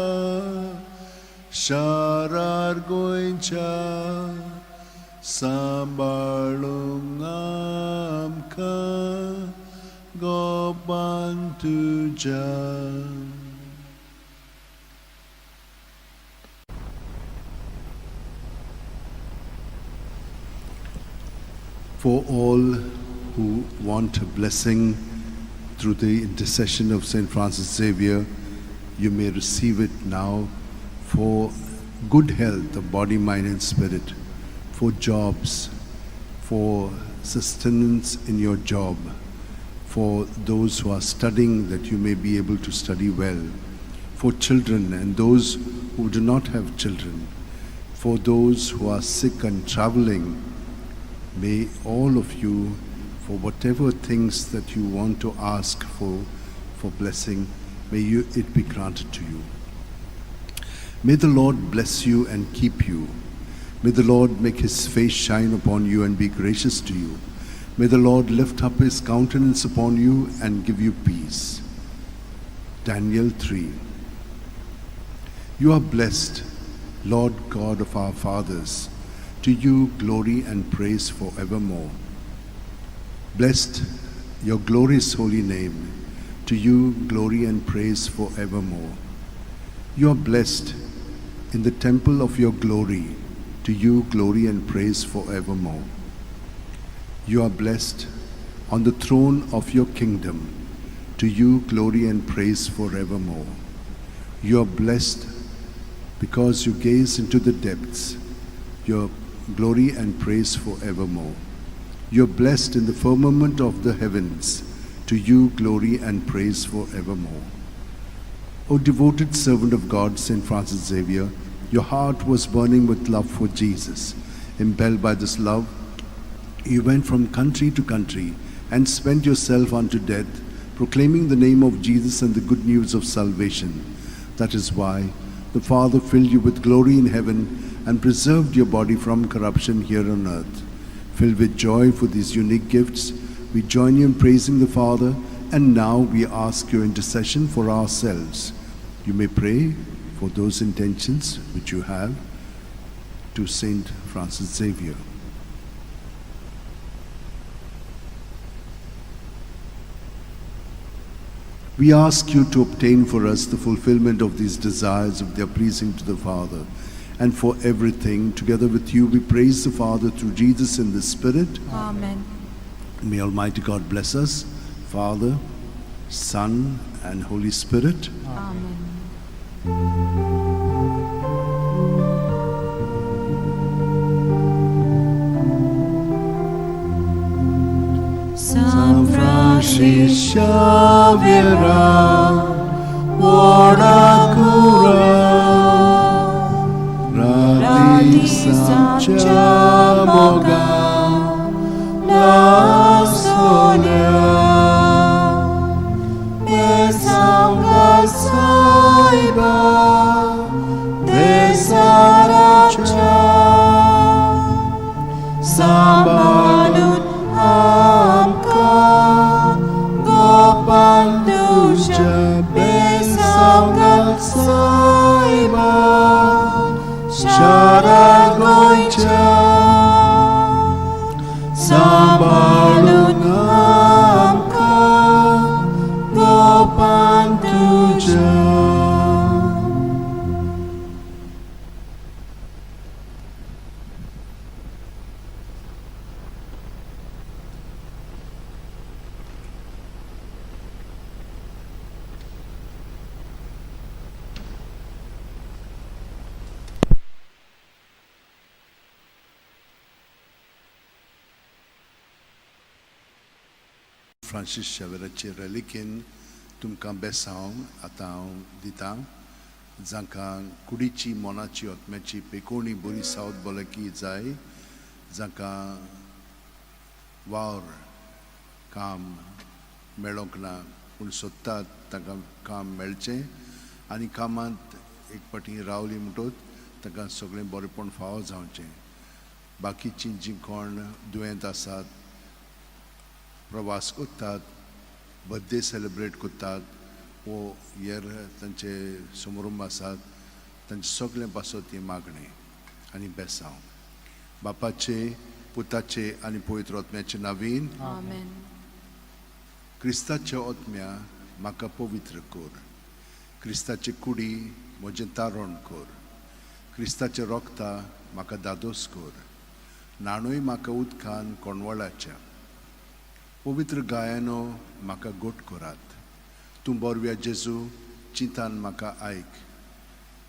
Sharar Goincha Sambalungamka Gopan Tuja. For all who want a blessing through the intercession of St. Francis Xavier, you may receive it now for good health of body, mind and spirit, for jobs, for sustenance in your job, for those who are studying, that you may be able to study well, for children and those who do not have children, for those who are sick and traveling. May all of you, for whatever things that you want to ask for blessing, may it be granted to you. May the Lord bless you and keep you. May the Lord make his face shine upon you and be gracious to you. May the Lord lift up his countenance upon you and give you peace. Daniel 3. You are blessed, Lord God of our fathers. To you glory and praise forevermore. Blessed your glorious holy name. To you glory and praise forevermore. You are blessed in the temple of your glory. To you glory and praise forevermore. You are blessed on the throne of your kingdom. To you glory and praise forevermore. You are blessed because you gaze into the depths. Your glory and praise forevermore. You are blessed in the firmament of the heavens. To you glory and praise forevermore. O devoted servant of God, St. Francis Xavier, your heart was burning with love for Jesus. Impelled by this love, you went from country to country and spent yourself unto death, proclaiming the name of Jesus and the good news of salvation. That is why the Father filled you with glory in heaven and preserved your body from corruption here on earth. Filled with joy for these unique gifts, we join you in praising the Father, and now we ask your intercession for ourselves. You may pray for those intentions which you have to Saint Francis Xavier. We ask you to obtain for us the fulfillment of these desires if they are pleasing to the Father. And for everything, together with you, we praise the Father through Jesus in the Spirit. Amen. May Almighty God bless us, Father, Son, and Holy Spirit. Amen. San Francis Xavier, ora cura, radisa chamoga, la sonia, mesanga saiba, desaracha, samanut Banduja besanga saiba Sharagoicha Sambalun amka Gopanduja. Francis Xavier'चे relikin तुमकां बेसांव आतां दितां जांकां कुडीची मोनाची आत्म्याची पेकोणी बरी सावत भलायकी जाय जांकां वावर काम मेळोंक ना पूण सोदतात तांकां काम मेळचें आनी कामांत एक पाटी रावली म्हणटच तांकां सगळें बरेंपण फावो जावचें. बाकीचीं जीं कोण दुयेंत आसात प्रवास करतात बर्थडे सेलिब्रेट करतात वो हेर तांचे समारंभ आसात तांचे सगळें पासत ही मागणी आनी बेसांव बापाचे पुताचे आनी पवित्र आत्म्याचे नांवीन Amen. क्रिस्ताच्या आत्म्या म्हाका पवित्र कर. क्रिस्ताची कुडी म्हजें तारण कर. क्रिस्ताचें रोगता म्हाका दादोस कर. नाणूय म्हाका उदकान कोणवळाच्या. पवित्र गायनो म्हाका गोट करात. तूं बोरव्या जेजू चिंतान म्हाका आयक.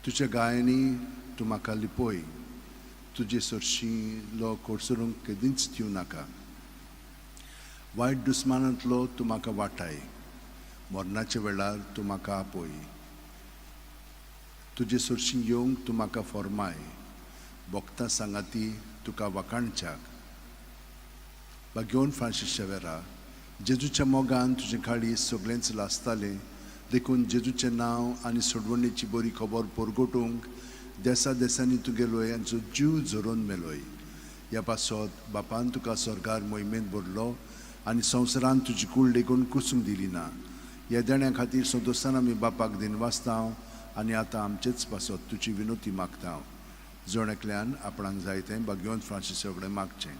तुज्या गायनी तूं म्हाका लिपय. तुजे सरशीं लोक कोडसरूंक केदींच दिवं नाका. वायट दुस्मानांतलो तूं म्हाका वाटाय, मरणाच्या वेळार तूं म्हाका आपय, तुजे सुरशीं येवंक तूं म्हाका फॉर्माय, भोगतां सांगाती तुका वखाणच्याक. बागेवन फ्रांसीस शेवेरा, जेजूच्या मोगान तुजे काळी सगळेंच लासतालें, देखून जेजूचें नांव आनी सोडवणेची बरी खबर परगटूंक देसा देसांनी तुगेलोय आनी जीव झरोवन मेलोय. ह्या पासत बापान तुका स्वर्गार मोहिमेंत भरलो आनी संवसारान तुजी कूड लेगून कुसूंक दिली ना. ह्या देण्या खातीर संतोशान आमी बापाक दिनवासता आनी आतां आमचेच पासत तुजी विनोती मागता. जण एकल्यान आपणाक जाय तें बागेवन फ्रांसीसा कडेन मागचें.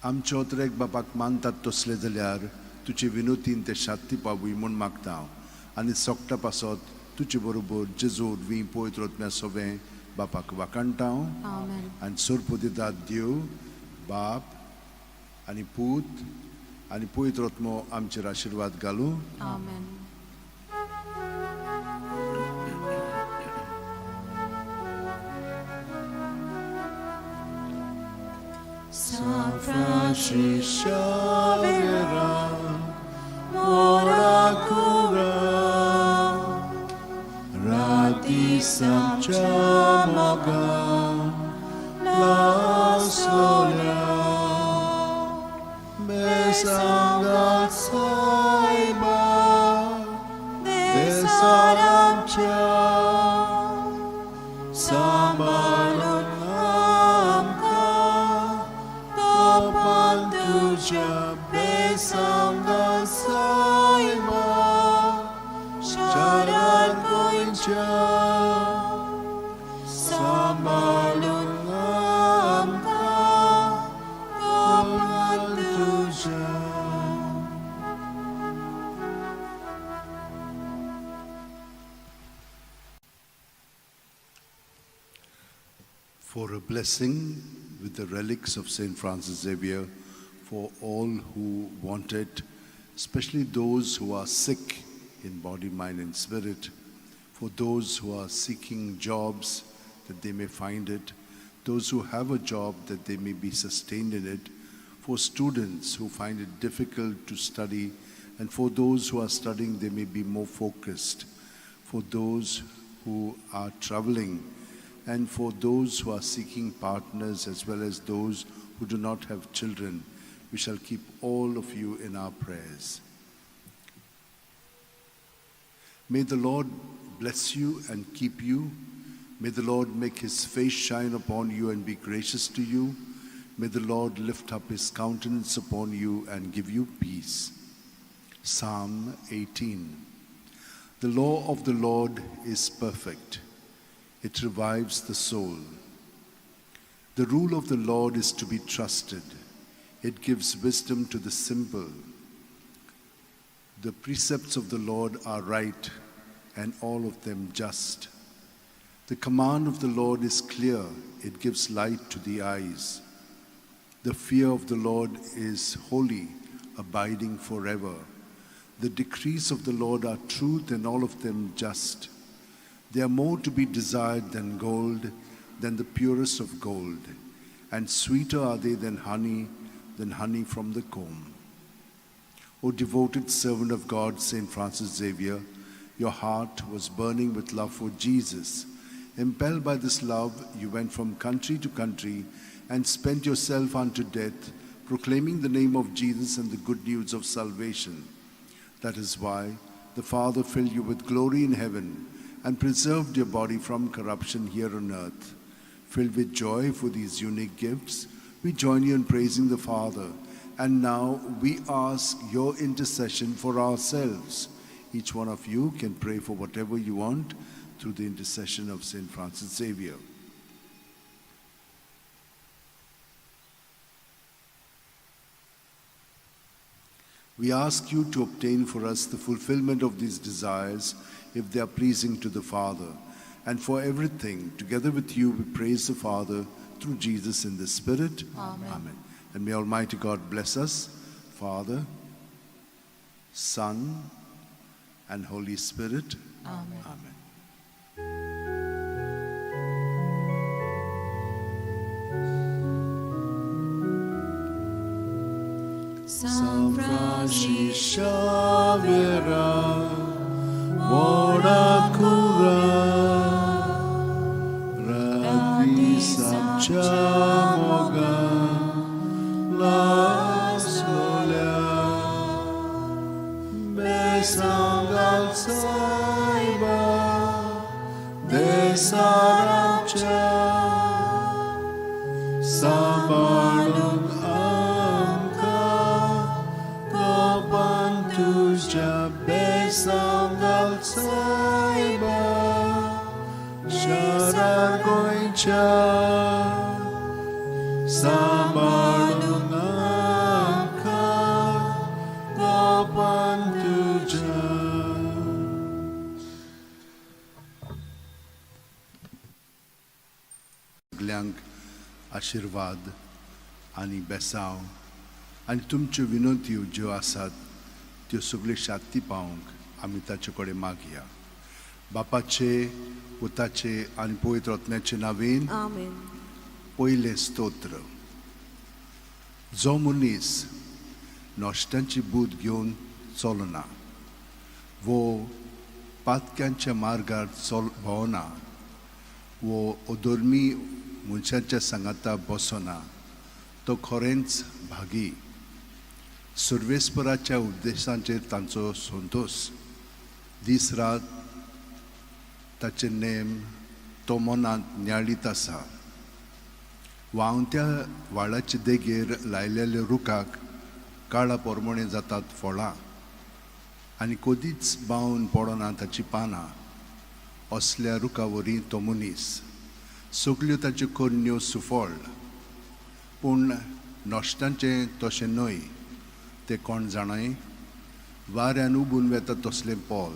आमचे ओतरेक बापाक मानतात तसले जाल्यार तुजे विनोतीन ते शांती पावूय म्हूण मागता आनी सोगटा पासत तुजे बरोबर जेजूर वी पवित्र आत्म्या सोबें बापाक वाखाणटा आनी सोर्प दितात देव बाप आनी पूत आनी पवित्र आत्मो आमचेर आशिर्वाद घालूं. San Francis Xavier, ora cura, radisam chamoga, la solia, besangat saiba, desaram cha, sambalun Tuja besanga saima sharar goincha sambalun amka kamal tuja. For a blessing with the relics of St. Francis Xavier for all who want it, especially those who are sick in body, mind and spirit, for those who are seeking jobs that they may find it, those who have a job that they may be sustained in it, for students who find it difficult to study, and for those who are studying they may be more focused, for those who are traveling, and for those who are seeking partners as well as those who do not have children. We shall keep all of you in our prayers. May the Lord bless you and keep you. May the Lord make his face shine upon you and be gracious to you. May the Lord lift up his countenance upon you and give you peace. Psalm 18. The law of the Lord is perfect. It revives the soul. The rule of the Lord is to be trusted. It gives wisdom to the simple. The precepts of the Lord are right, and all of them just. The command of the Lord is clear. It gives light to the eyes. The fear of the Lord is holy, abiding forever. The decrees of the Lord are truth, and all of them just. They are more to be desired than gold, than the purest of gold, and sweeter are they than honey from the comb. O devoted servant of God, St. Francis Xavier, your heart was burning with love for Jesus. Impelled by this love, you went from country to country and spent yourself unto death, proclaiming the name of Jesus and the good news of salvation. That is why the Father filled you with glory in heaven and preserved your body from corruption here on earth. Filled with joy for these unique gifts, we join you in praising the Father. And now we ask your intercession for ourselves. Each one of you can pray for whatever you want through the intercession of St. Francis Xavier. We ask you to obtain for us the fulfillment of these desires if they are pleasing to the Father. And for everything, together with you, we praise the Father through Jesus in the Spirit. Amen. And may Almighty God bless us, Father, Son, and Holy Spirit. Amen. Amen. San Francisco Xavier, Moracura, Radi Samchamoga, La Solia, Besangal Saiba, Desaramcha, Sambalung Amka, Kopantuja, Besangal Saiba, Sharar Goincha, Sambalung Amka, Kopantuja. सगल्यांक आशिर्वाद आनी बेसांव आनी तुमच्यो विनंत्यो ज्यो आसात त्यो सगल्यो शांती पावंक आमी ताचे कडेन मागया. बापाचे पुताचे आनी पवित्र आत्म्याचे नांवेन Amen. पयलें स्तोत्र. जो मनीस नश्टांची बूद घेवन चलना वो पातक्यांच्या मार्गार भोंवना वो अधर्मी मनशांच्या सांगाता बसना तो खरेंच भागी. सर्वेस्पराच्या उपदेशांचेर तांचो संतोष. दीस रात ताचे नेम तो मनांत नियाळीत आसा. वावत्या वाळाचे देगेर लायलेल्या रुखाक काळा पोरमणे जातात फळां आनी कदीच बावन पडना ताची पानां. असल्या रुखावरी तो मनीस. सगल्यो ताच्यो कन्यो सुफळ पूण नश्टांचें तशें न्हय. तें कोण जाणय? वाऱ्यान उबून वेता तसलें पोल.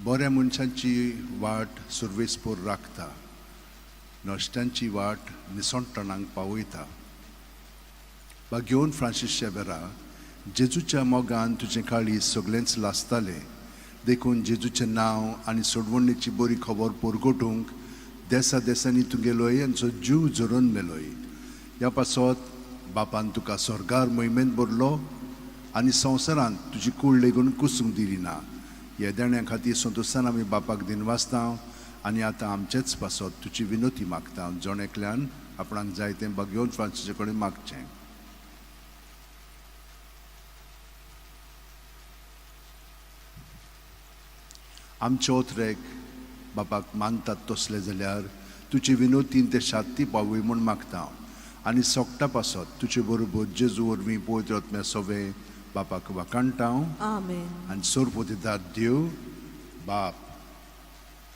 बऱ्या मनशांची वाट सुरवेस्पोर राखता, नश्टांची वाट निसणटणांक पावयता. घेवन फ्रांसीस शेवेरा, जेजूच्या मोगान तुजें काळीज सगळेंच लासतालें देखून जेजूचें नांव आनी सोडवणेची बरी खबर परगटूंक देसा देसांनी तुगेलोय आनी जीव जोरून मेलोय. ह्या पासत बापान तुका स्वर्गार मोहिमेंत भरलो आनी संवसारांत तुजी कूड लेगून कुसूंक दिली ना. ह्या देण्या खातीर संतोशान आमी बापाक दिनवासता आनी आतां आमचेच पासत तुजी विनोती मागता. जण एकल्यान आपणाक जाय तें घेवन फ्रांसीसा कडेन मागचें. आमचे ओतरेक बापाक मानतात तसले जाल्यार तुजे विनोतीन ते शांती पावय म्हूण मागता आनी सोगटा पासत तुजे बरोबर जेजू वरवीं पवित्र आत्म्या सवे बापाक वाकाणटा. Amen. आनी सोरपोतेदार देव बाप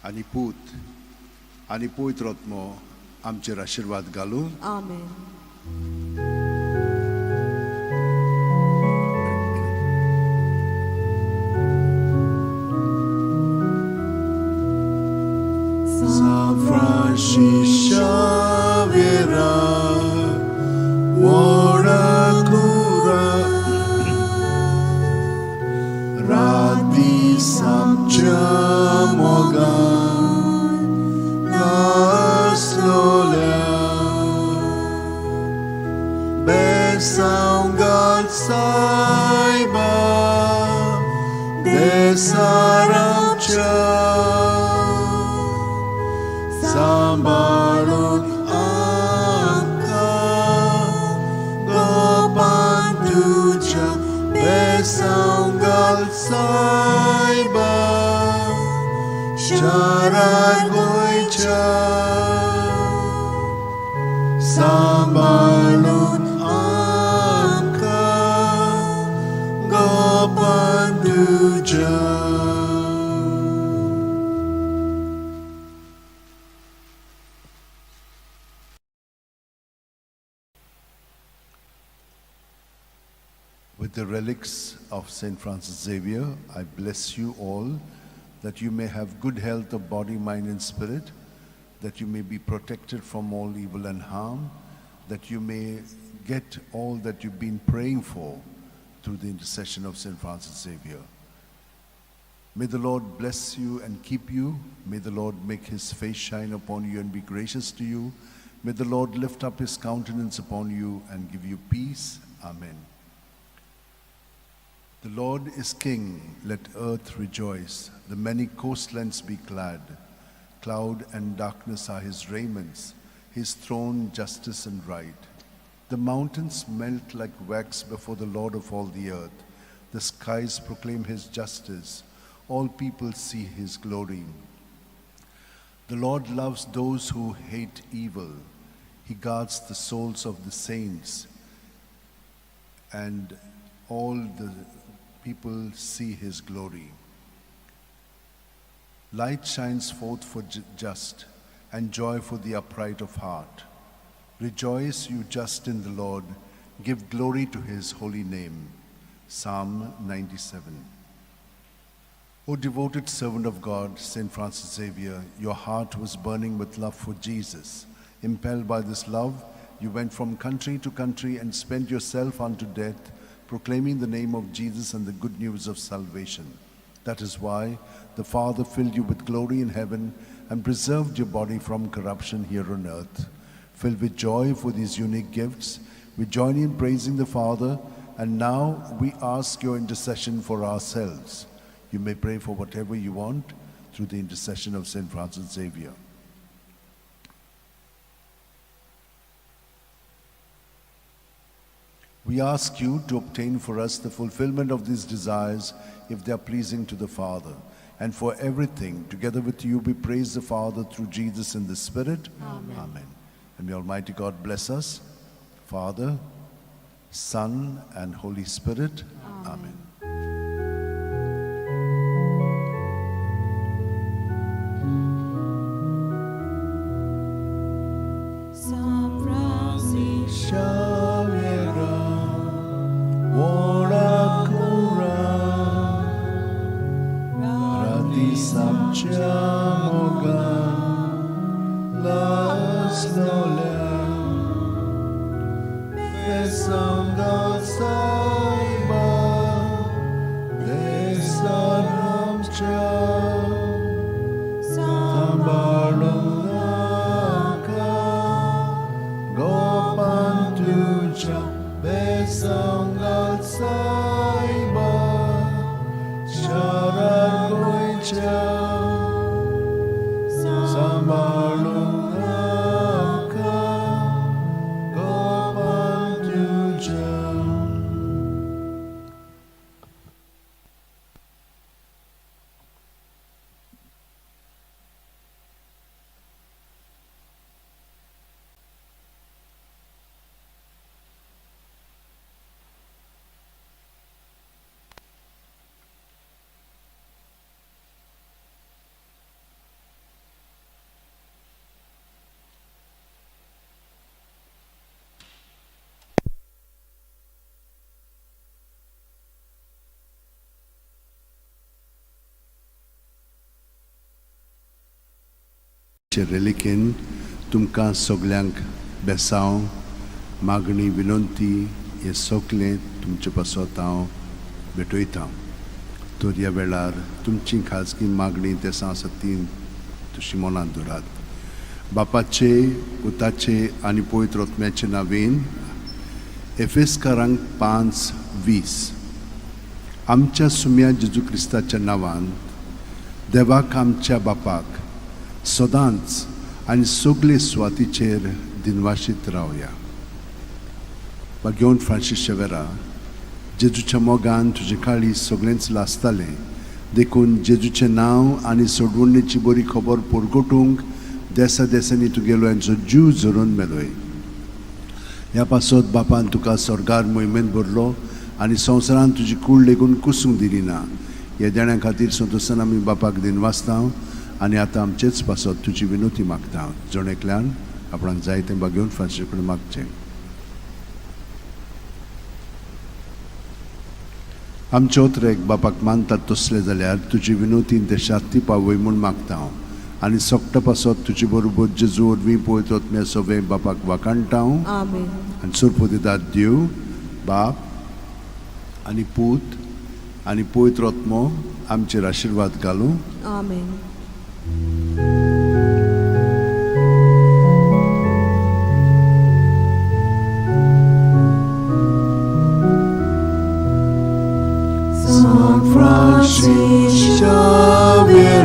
आनी पूत आनी पवित्र आत्मो आमचेर आशिर्वाद घालूं. Amen. San Francisco Xavier, Moracura, Radi Samchamoga, La Solia, Besangal Saiba, Desaramcha, Sambalun Amka, Gopantuja, Besangal Saiba, Sharar Goicha, Sambalun Amka, Gopantuja. With the relics of St. Francis Xavier, I bless you all, that you may have good health of body, mind, and spirit, that you may be protected from all evil and harm, that you may get all that you've been praying for through the intercession of St. Francis Xavier. May the Lord bless you and keep you. May the Lord make his face shine upon you and be gracious to you. May the Lord lift up his countenance upon you and give you peace. Amen. The Lord is King, let earth rejoice. The many coastlands be glad. Cloud and darkness are his raiments, his throne justice and right. The mountains melt like wax before the Lord of all the earth. The skies proclaim his justice. All people see his glory. The Lord loves those who hate evil. He guards the souls of the saints, and all the people see his glory. Light shines forth for just, and joy for the upright of heart. Rejoice, you just in the Lord. Give glory to his holy name. Psalm 97. O devoted servant of God, St. Francis Xavier, your heart was burning with love for Jesus. Impelled by this love, you went from country to country and spent yourself unto death, proclaiming the name of Jesus and the good news of salvation. That is why the Father filled you with glory in heaven and preserved your body from corruption here on earth. Filled with joy for these unique gifts, we join in praising the Father, and now we ask your intercession for ourselves. You may pray for whatever you want through the intercession of St. Francis Xavier. We ask you to obtain for us the fulfillment of these desires if they are pleasing to the Father. And for everything, together with you, we praise the Father through Jesus in the Spirit. Amen. Amen. And may Almighty God bless us, Father, Son, and Holy Spirit. Amen. San Francis, Xavier, ora cura, rati samciamo gan, las nolem, besam saiba, desaram ciao, sambalum Besangal saiba, sharar goicha, samalunaka, gopantuja. Relikin तुमकां सगल्यांक बेसांव मागणी विनंती हे सगलें तुमचे पासत हांव भेटयतां. तर ह्या वेळार तुमची खाजगी मागणी देसां सतीन तुशी मनांत दवरात. बापाचे, पुताचे आनी पवित्र आत्म्याचे नांवेन एफेसकारांक 5:20 आमच्या सुम्या जेजू क्रिस्ताच्या नांवान देवाक आमच्या बापाक सदांच आनी सगले सुवातीचेर दिनवाशीत रावया. घेवन फ्रांसीस शेवेरा, जेजूच्या मोगान तुजे काळी सगळेंच लासतालें, देखून जेजूचें नांव आनी सोडवणेची बरी खबर परगटूंक देसा देसांनी तुगेलो यांचो जीव झरोवन मेलोय. ह्या पासत बापान तुका स्वर्गार मोहिमेंत भरलो आनी संवसारान तुजी कूड लेगून कुसूंक दिली ना. ह्या देण्या खातीर संतोशान आमी बापाक दिनवासता आनी आतां आमचेच पासत तुजी विनोती मागता. जण एकल्यान आपणाक जाय तें घेवन फ्रांसीस कडेन मागचें. आमचे ओतरेक बापाक मानतात तसले जाल्यार तुजी विनोती देशांत ती पावय म्हूण मागता हांव. आनी सोगटा पासत तुजे बरोबर जेजू वरवीं पवित्र आत्म्या सवे बापाक वाकाणटा हांव. Amen. आनी सुरपो दितात देव, बाप आनी पूत आनी पवित्र आत्मो आमचेर आशिर्वाद घालूं. Amen. Francis Xavier,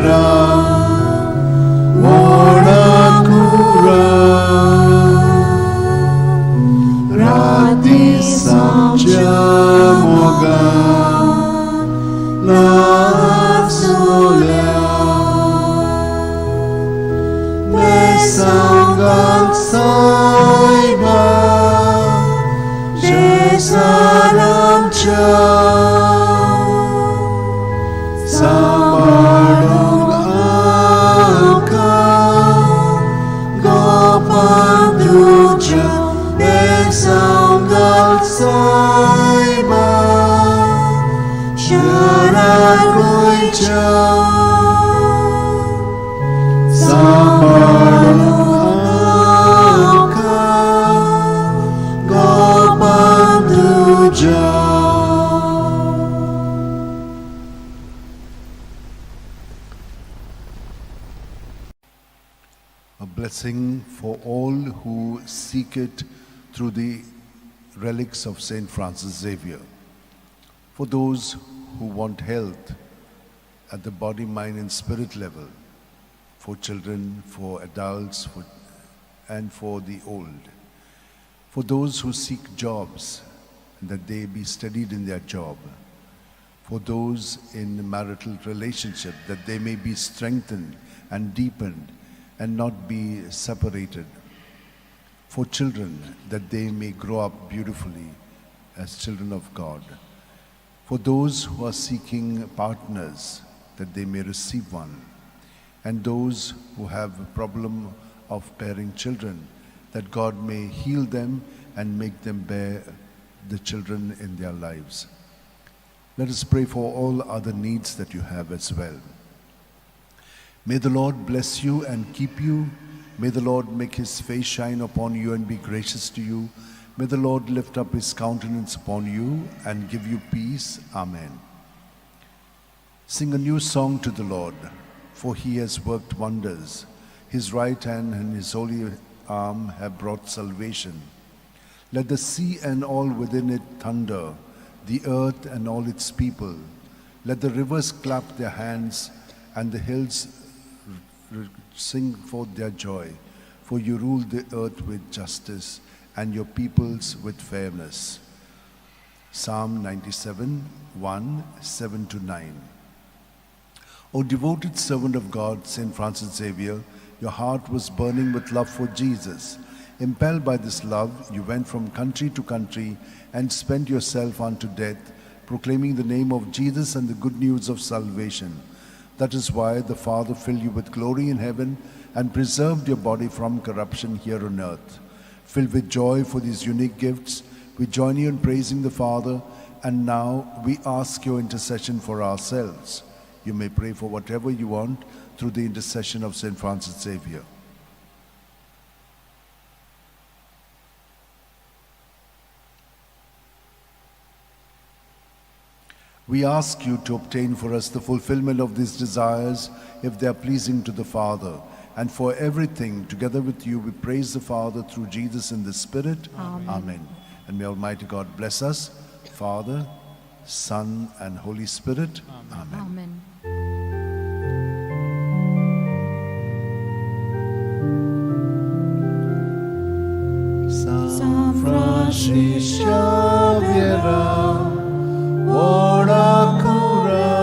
Rati Samjamoga La Solia Besangal Saiba Jesaram Cha Samarung Aka Gopanduja Besangal Saiba Sharagoicha Samarung Aka Gopanduja. A blessing for all who seek it through the relics of Saint Francis Xavier. For those who want health at the body, mind and spirit level, for children, for adults, and for the old. For those who seek jobs, that they be steadied in their job. For those in a marital relationship, that they may be strengthened and deepened and not be separated. For children, that they may grow up beautifully as children of God. For those who are seeking partners, that they may receive one. And those who have a problem of bearing children, that God may heal them and make them bear the children in their lives. Let us pray for all other needs that you have as well. May the Lord bless you and keep you. May the Lord make his face shine upon you and be gracious to you. May the Lord lift up his countenance upon you and give you peace. Amen. Sing a new song to the Lord, for he has worked wonders. His right hand and his holy arm have brought salvation. Let the sea and all within it thunder, the earth and all its people. Let the rivers clap their hands and the hills sing forth their joy, for you rule the earth with justice and your peoples with fairness. Psalm 97, 1, 7-9. O devoted servant of God, Saint Francis Xavier, your heart was burning with love for Jesus. Impelled by this love, you went from country to country and spent yourself unto death, proclaiming the name of Jesus and the good news of salvation. That is why the Father filled you with glory in heaven and preserved your body from corruption here on earth. Filled with joy for these unique gifts, we join you in praising the Father, and now we ask your intercession for ourselves. You may pray for whatever you want through the intercession of Saint Francis Xavier. We ask you to obtain for us the fulfillment of these desires, if they are pleasing to the Father. And for everything, together with you, we praise the Father through Jesus in the Spirit. Amen. Amen. And may Almighty God bless us, Father, Son, and Holy Spirit. Amen. Amen. San Francis Xavier, ora cura,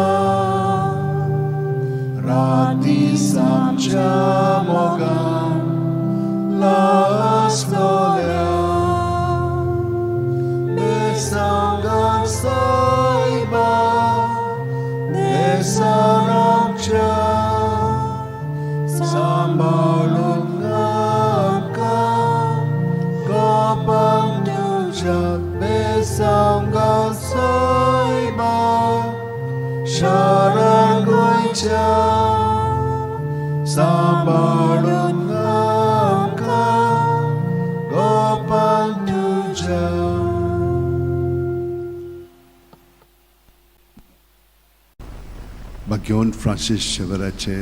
rati samjamoga, la storia, besangan saiba, desaramcha, sambalunaka, gopanduja, besangan saiba, sharangoicha, sambalunaka, gopanduja. Bagyon Francis Xavierचे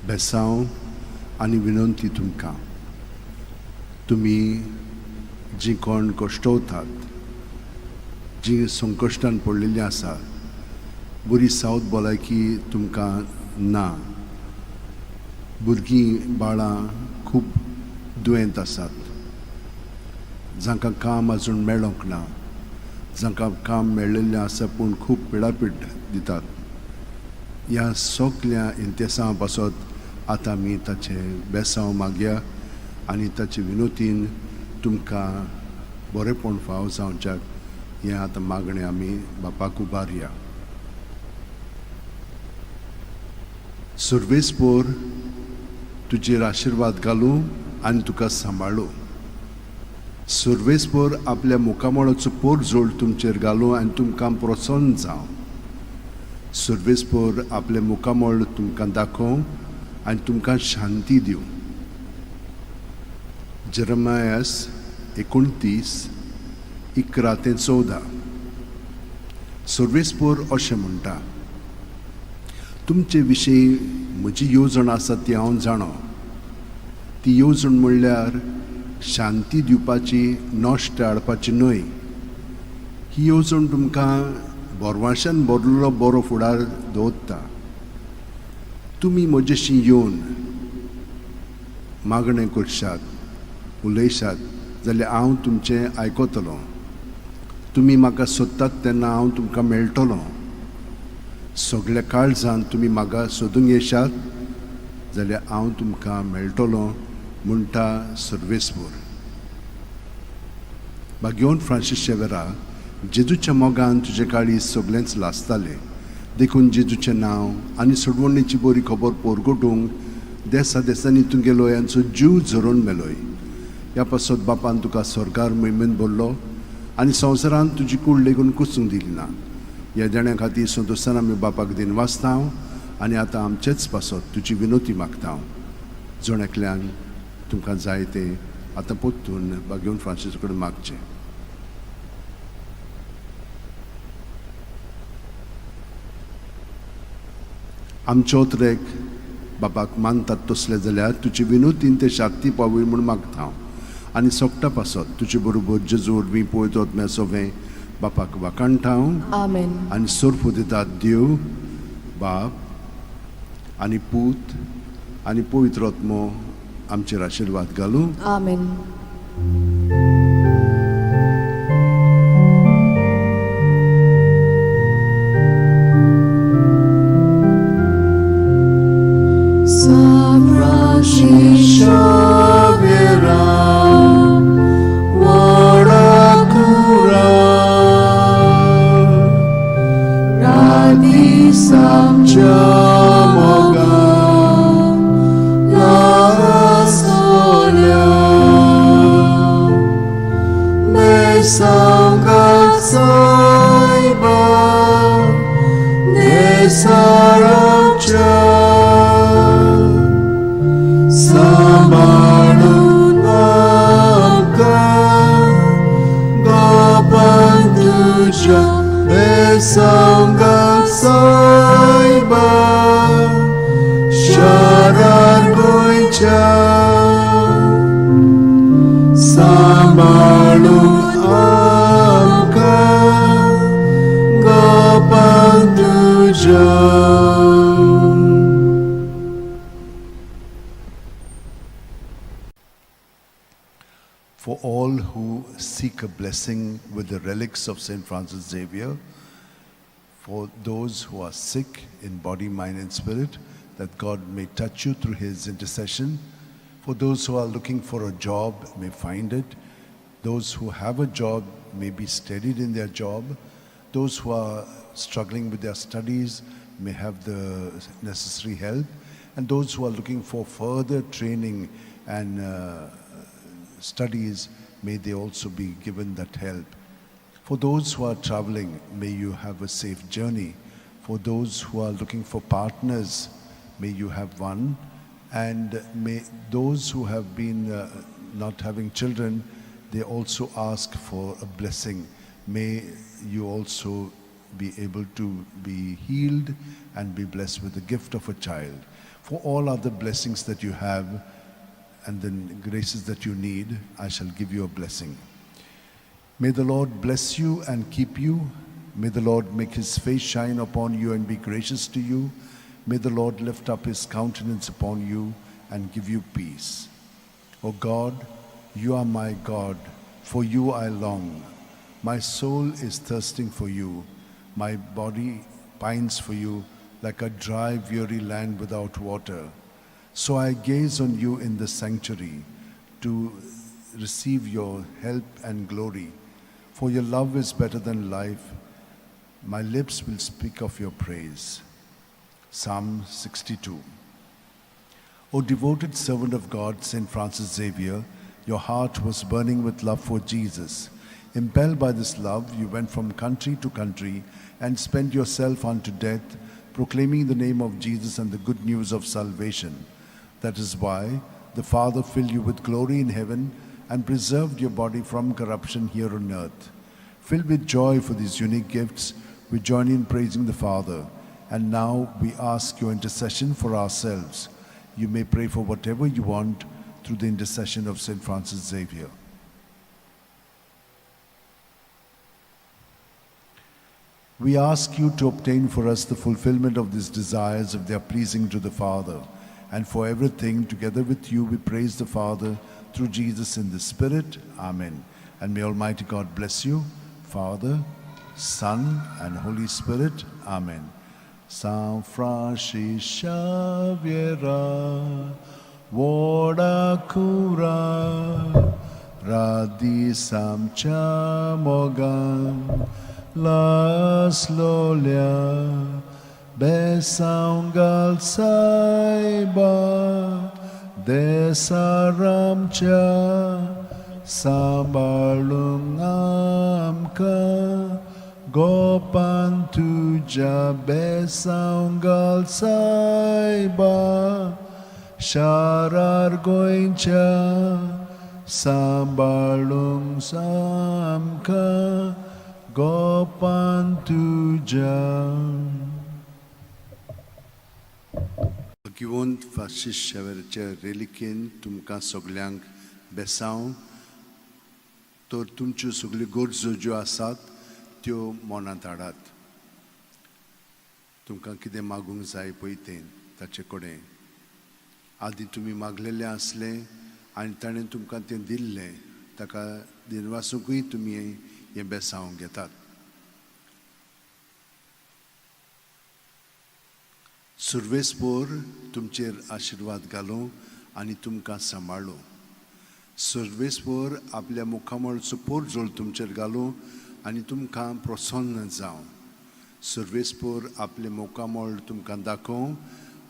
बेसांव आनी विनंती तुमकां, तुमी जीं कोण कश्टवतात, जीं संकश्टान पडलेलीं आसा, बरी सावत भलायकी तुमकां ना. भुरगीं बाळां खूब दुयेंत आसात, जांकां काम आजून मेळोंक ना, जांकां काम मेळिल्लें आसा पूण खूब पिडापीड दितात. ह्या सगळ्या इंतेसां पासत आतां आमी ताचे बेसांव मागया आनी ताचे विनोतीन तुमकां बरेपण फाव जावच्याक हें आतां मागणें आमी बापाक उबारया. सर्वेस्पोर तुजेर आशिर्वाद घालूं आनी तुका सांबाळूं. सर्वेस्पोर आपल्या मुखामळाचो पोर जोड तुमचेर घालूं आनी तुमकां प्रसन्न जावं. सर्वेस्पोर आपले मुखामळ तुमकां दाखोवं आनी तुमकां शांती दिवं. जेरमायास 29:11-14. सर्वेस्पोर अशें म्हणटा, तुमचे विशीं म्हजी येवजण आसा ती हांव जाणो. ती येवजण म्हणल्यार शांती दिवपाची, नश्ट हाडपाची न्हय. ही येवजण तुमकां बोरवाशान भरलेलो बरो फुडार दवरता. तुमी म्हजेशी येवन मागणें करशात, उलयशात जाल्यार हांव तुमचें आयकतलों. तुमी म्हाका सोदतात तेन्ना हांव तुमकां मेळटलों. सगळ्या काळजान तुमी म्हाका सोदूंक येशात जाल्यार हांव तुमकां मेळटलों म्हणटा सर्वेस्पोर. बागेवन फ्रांसीस शेवेरा, जेजूच्या मोगान तुजे काळी सगळेंच लासतालें, देखून जेजूचें नांव आनी सोडवणेची बरी खबर पोरगोटूंक देसा देसांनी तुमगेलो यांचो जीव झरोवन मेलोय. ह्या पासत बापान तुका स्वर्गार मोहिमेन भरलो आनी संवसारान तुजी कूड लेगून कुसूंक दिली ना. ह्या देण्या खातीर संतोशान आमी बापाक दिनवासता आनी आतां आमचेच पासत तुजी विनोती मागता. जण एकल्यांक तुमकां जाय तें आतां पोत्तून बागेवन फ्रांसीस कडेन मागचें. आमचे ओतरेक बापाक मानतात तसले जाल्यार तुजी विनोतीन ते शांती पावय म्हूण मागता. आनी सोगटा पासत तुजे बरोबर जेजू वरवीं पळयत वचम्या सगळें बापाक वाकाणटा Amen. आनी सोर्प दितात देव, बाप आनी पूत आनी पवित्र आत्मो आमचेर आशिर्वाद घालूं. Amen. For all who seek a blessing with the relics of St. Francis Xavier, for those who are sick in body, mind and spirit, that God may touch you through his intercession. For those who are looking for a job, may find it. Those who have a job may be steadied in their job. Those who are struggling with their studies may have the necessary help. And those who are looking for further training and studies, may they also be given that help. For those who are traveling, may you have a safe journey. For those who are looking for partners, may you have one. And may those who have been not having children, they also ask for a blessing. May you also be able to be healed and be blessed with the gift of a child. For all other blessings that you have and the graces that you need, I shall give you a blessing. May the Lord bless you and keep you. May the Lord make his face shine upon you and be gracious to you. May the Lord lift up his countenance upon you and give you peace. O God, you are my God. For you I long. My soul is thirsting for you. My body pines for you like a dry, weary land without water. So I gaze on you in the sanctuary to receive your help and glory. For your love is better than life. My lips will speak of your praise. Psalm 62. O devoted servant of God, St. Francis Xavier, your heart was burning with love for Jesus. Impelled by this love, you went from country to country and spent yourself unto death, proclaiming the name of Jesus and the good news of salvation. That is why the Father filled you with glory in heaven and preserved your body from corruption here on earth. Filled with joy for these unique gifts, we join in praising the Father. And now we ask your intercession for ourselves. You may pray for whatever you want through the intercession of St. Francis Xavier. We ask you to obtain for us the fulfillment of these desires if they are pleasing to the Father. And for everything, together with you, we praise the Father through Jesus in the Spirit. Amen. And may Almighty God bless you, Father, Son, and Holy Spirit. Amen. San Francis Xavier, Voda cura, radisam chamogam, las lolia, besaungal saiba, desaramcha, sambalungamka, Gopan tuja besaungal saiba, sharar goincha, sambalung samka, gopan tuja. Giwont Francis Xavierच्या relikin तुमकां सगल्यांक बेसांव तर तुमच्यो सगल्यो गरजो ज्यो आसात त्यो मनांत हाडात. तुमकां कितें मागूंक जाय पळय तें ताचे कडेन आदी तुमी मागलेलें आसलें आनी ताणें तुमकां तें दिल्लें ताका दिनवासूंकूय तुमी हें बेसांव घेतात. सर्वेस्पोर तुमचेर आशिर्वाद घालूं आनी तुमकां सांबाळूं. सर्वेस्पोर आपल्या मुखामळचो पोरजोळ तुमचेर घालूं आनी तुमकां प्रसन्न जावं. सर्वेस्पोर आपले मोकामोळ तुमकां दाखोवं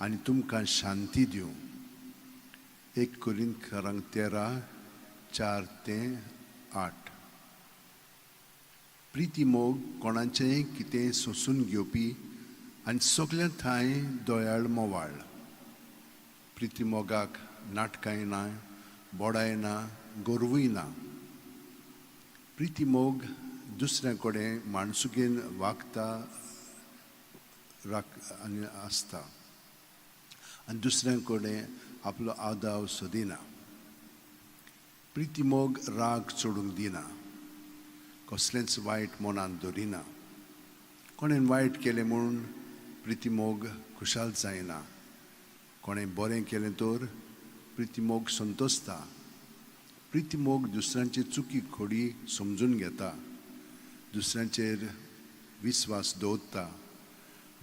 आनी तुमकां शांती दिवं. 1 कोरिंथीयांक 13:4-8. प्रिती मोग कोणाचेंय कितें सोसून घेवपी आनी सगल्या थंय दोयाळ मोवाळ. प्रिती मोगाक नाटकांय ना, बोडाय ना, गोरवूय ना. प्रिती मोग दुसऱ्या कडेन माणसुगेन वागता आनी आसता आनी दुसऱ्या कडेन आपलो आदाव सोदिना. प्रिती मोग राग चोडूंक दिना, कसलेंच वायट मनांत दवरिना. कोणें वायट केलें म्हणून प्रिती मोग खुशाल जायना. कोणें बरें केलें तर प्रिती मोग संतोसता. प्रिती मोग दुसऱ्यांचे चुकी खोडी समजून घेता, दुसऱ्यांचेर विस्वास दवरता,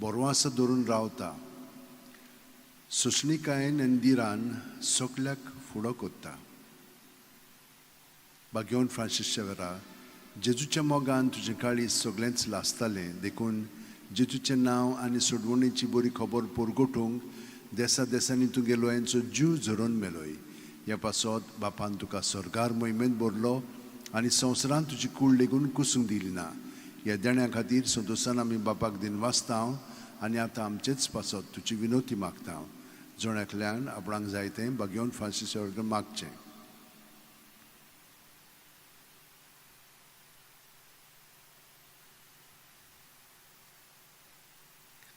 बोरवास धरून रावता. सोशणिकाय नंदिरान सगल्याक फुडो कोत्ता. भाग्यवन फ्रांसीस शेवेरा, जेजूच्या मोगान तुजें काळीज सगळेंच लासतालें देखून जेजूचें नांव आनी सोडवणेची बरी खबर पोरगोटूंक देसा देसांनी तुगे लोयांचो जीव झरोवन मेलोय. ह्या पासत बापान तुका स्वर्गार मोहिमेंत भरलो आनी संवसारांत तुजी कूड लेगून कुसूंक दिली ना. ह्या देण्या खातीर संतोशान आमी बापाक दिनवासता आनी आतां आमचेच पासत तुजी विनोती मागता. जोण्याकल्यान आपणाक जाय तें भाग्यवन फ्रांसीस मागचें.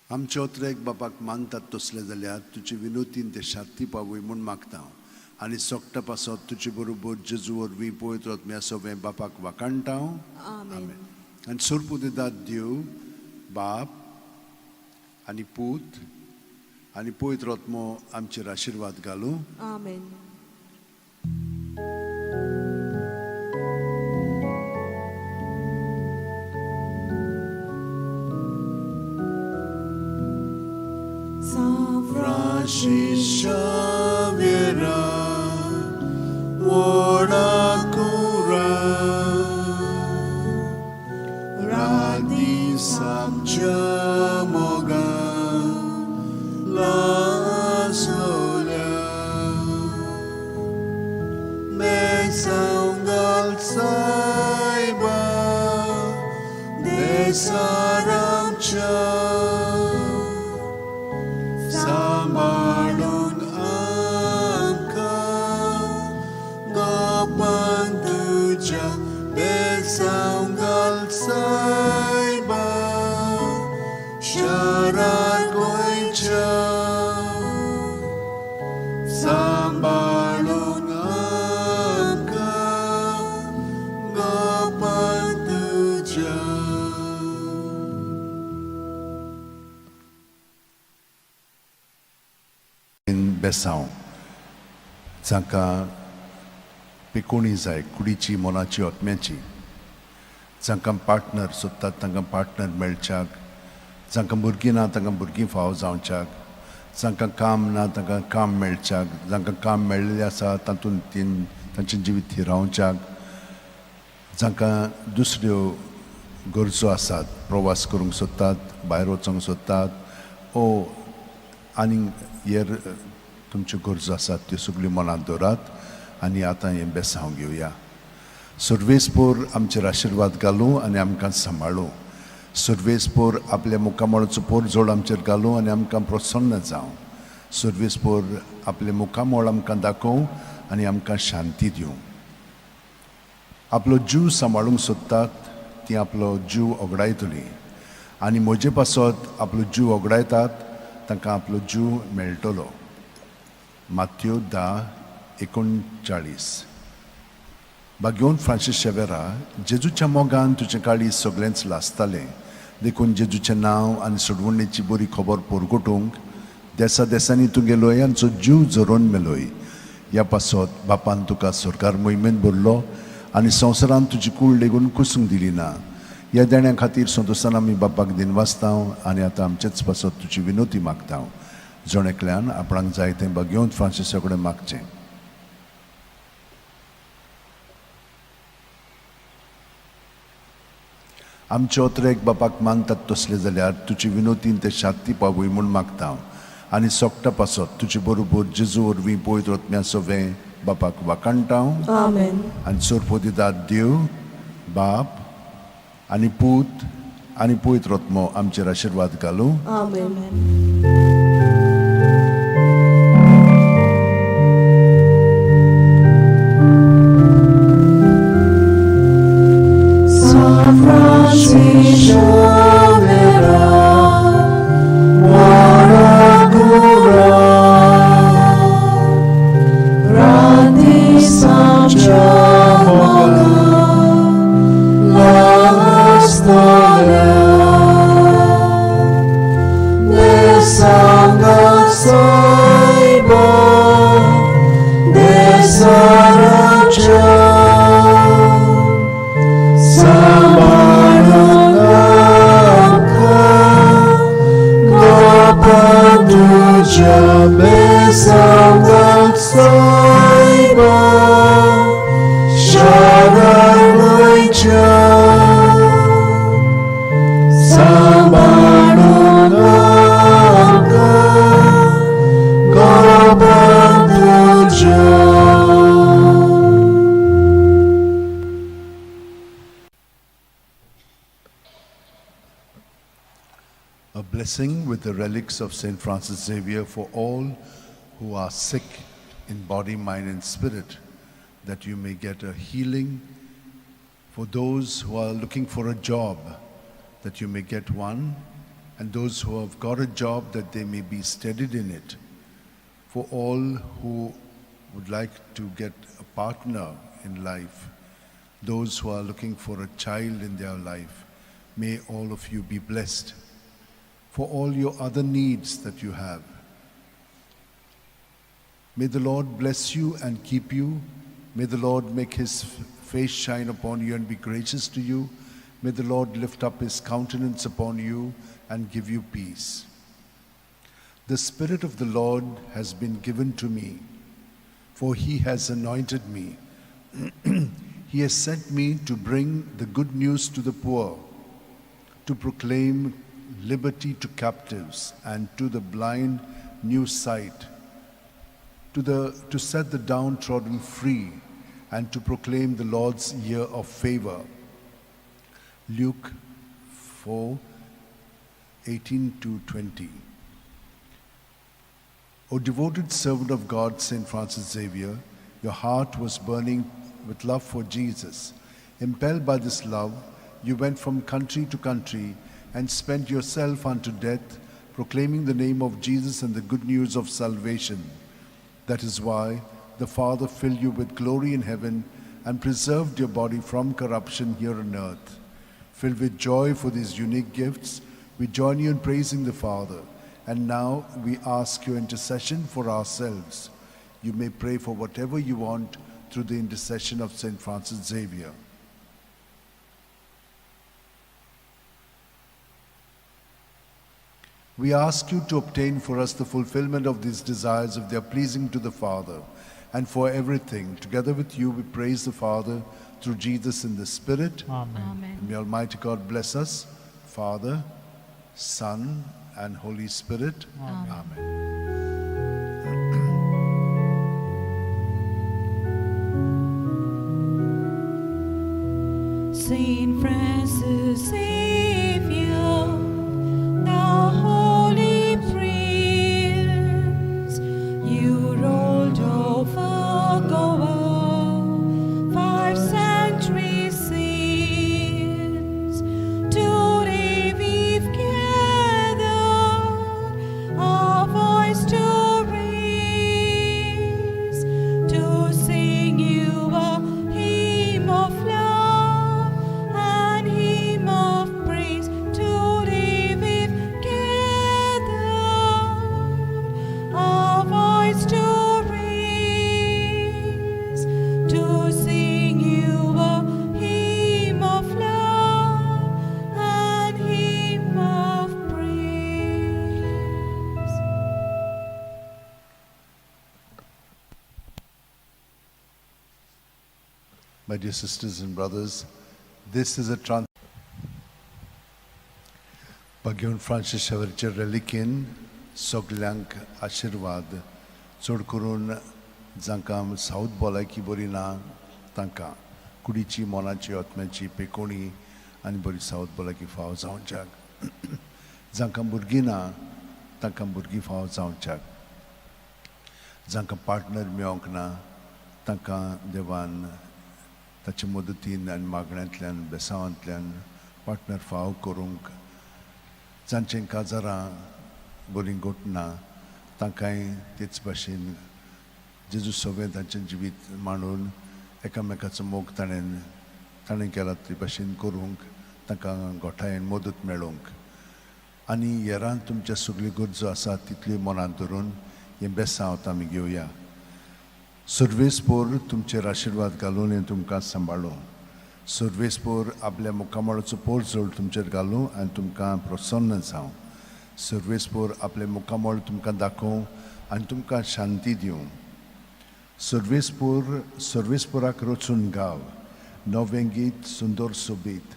आमचे ओत्रेक बापाक मानतात तसले जाल्यार तुजी विनोतीन ते शांती पावय म्हूण मागता आनी सोगटा पासत तुजे बरोबर जेजू वरवीं पळयत रावत मी सगळें बापाक वाकाणटा. आमेन. आणि सुरपू दितात देव बाप आणि पूत आणि पवित्र आत्मो आमचेर आशीर्वाद घालूं. Amen. San Francisco Xavier, Cura, Radi Samcha Moga, La Solia, Mesangal Saiba, Desaramcha. Samarung angka gapan tuja besanggal saiba syarat koicha Samarung angka gapan tuja. बेसांव जांकां पिकोणी जाय कुडीची मोलाची ओतम्याची, जांकां पार्टनर सोदतात तांकां पार्टनर मेळच्याक, जांकां भुरगीं ना तांकां भुरगीं फाव जावच्याक, जांकां काम ना तांकां काम मेळच्याक, जांकां काम मेळिल्लें आसा तातूंत तांचें जिवीत हिरावच्याक, जांकां दुसऱ्यो गरजो आसात, प्रवास करूंक सोदतात, भायर वचूंक सोदतात, आनी हेर तुमच्यो गरजो आसात त्यो सगळ्यो मनांत दवरात आनी आतां हें बेसांव घेवया. सर्वेस्पोर आमचेर आशिर्वाद घालूं आनी आमकां सांबाळूं. सर्वेस्पोर आपल्या मुखामोळाचो पोर जोड आमचेर घालूं आनी आमकां प्रसन्न जावं. सर्वेस्पोर आपले मुखामोळ आमकां दाखोवं आनी आमकां शांती दिवं. आपलो जीव सांबाळूंक सोदतात ती आपलो जीव ओगडायतली आनी म्हजे पासत आपलो जीव ओगडायतात तांकां आपलो जीव मेळटलो. माथ्यो 10:39. बागेवन फ्रांसीस शेवेरा, जेजूच्या मोगान तुजें काळीज सगळेंच लासतालें, देखून जेजूचें नांव आनी सोडवणेची बरी खबर पोरगोटूंक देसा देसांनी तूं गेलोय आनी तुजो जीव जरोवन मेलोय. ह्या पासत बापान तुका सरकार मोहिमेंत भरलो आनी संवसारान तुजी कूड लेगून कुसूंक दिली ना. ह्या देण्या खातीर संतोशान आमी बापाक दिनवासतांव आनी आतां आमचेच पासत तुजी विनोती मागतांव. जोणेकल्यान आपणाक जाय तें बागेवन फ्रांसिसा कडेन मागचें. आमचे ओत्रेक बापाक मानतात तसले जाल्यार तुजी विनोतीन ते शांती पावूय म्हूण मागतां आनी सोगटा पासत तुजे बरोबर जेजू वरवीं पवित्र आत्म्या सवें बापाक वाकाणटां. Amen. आनी सोरपो दितात देव बाप आनी पूत आनी पवित्र आत्मो आमचेर आशिर्वाद घालूं. Amen. San Francisco Xavier, Cura, Radi Samcha Moga, La Storia, Desangal Saiba, Desaracha. Besangal saiba sharanaicha sambarunaka gabantuja. A blessing with the relics of St. Francis Xavier for all who are sick in body, mind, and spirit, that you may get a healing. For those who are looking for a job, that you may get one. And those who have got a job, that they may be steadied in it. For all who would like to get a partner in life, those who are looking for a child in their life, May all of you be blessed for all your other needs that you have. May the Lord bless you and keep you. May the Lord make his face shine upon you and be gracious to you. May the Lord lift up his countenance upon you and give you peace. The Spirit of the Lord has been given to me, for he has anointed me. He has sent me to bring the good news to the poor, to proclaim liberty to captives and to the blind new sight, to set the downtrodden free, and to proclaim the Lord's year of favor. Luke 4:18-20. O devoted servant of God, St. Francis Xavier, your heart was burning with love for Jesus. Impelled by this love, you went from country to country and spent yourself unto death, proclaiming the name of Jesus and the good news of salvation. That is why the Father filled you with glory in heaven and preserved your body from corruption here on earth. Filled with joy for these unique gifts, we join you in praising the Father. And now we ask your intercession for ourselves. You may pray for whatever you want through the intercession of St. Francis Xavier. We ask you to obtain for us the fulfillment of these desires if they are pleasing to the Father. And for everything, together with you, we praise the Father through Jesus in the Spirit. Amen. And may Almighty God bless us, Father, Son, and Holy Spirit. Amen. Saint Francis Xavier, thou holy prince, you rolled over Goa 5 centuries since. Today we've gathered our voice to raise, to sing you a hymn of love and hymn of praise. Today we've gathered our voice to raise, to sing you a hymn of love and hymn of praise. My dear sisters and brothers, this is a Bagyon Francis Xavierचे relikin सगल्यांक आशीर्वाद चड करून जांकां south भलायकी बरी ना तांकां कुडीची मोनाची आत्म्याची पेकोणी आनी बरी सावथ भलायकी फाव जावच्याक जांकां भुरगीं ना तांकां भुरगीं फाव जावच्याक जांकां पार्टनर मेळोंक ना तांकां देवान ताचे मदतीन आनी मागण्यांतल्यान बेसांवांतल्यान पार्टनर फाव करूंक जांचें काजारां बरीं घोटना तांकांय तेच भाशेन जेजू सगळें तांचें जिवीत मांडून एकामेकाचो मोग ताणें केला ते भाशेन करूंक तांकां गोठायेन मदत मेळोवंक आनी हेरां तुमच्या सगळ्यो गरजो आसात तितल्यो मनांत धरून हें बेसांवत आमी घेवया. सर्वेस्पोर तुमचेर आशिर्वाद घालून हें तुमकां सांबाळूं. सर्वेस्पोर आपल्या मुखामळाचो पोर जोड तुमचेर घालूं आनी तुमकां प्रसन्न जावं. सर्वेस्पोर आपले मुखामळ तुमकां दाखोवं आनी तुमकां शांती दिवं. सर्वेस्पोराक रचून गाव नवें गीत सुंदर सोबीत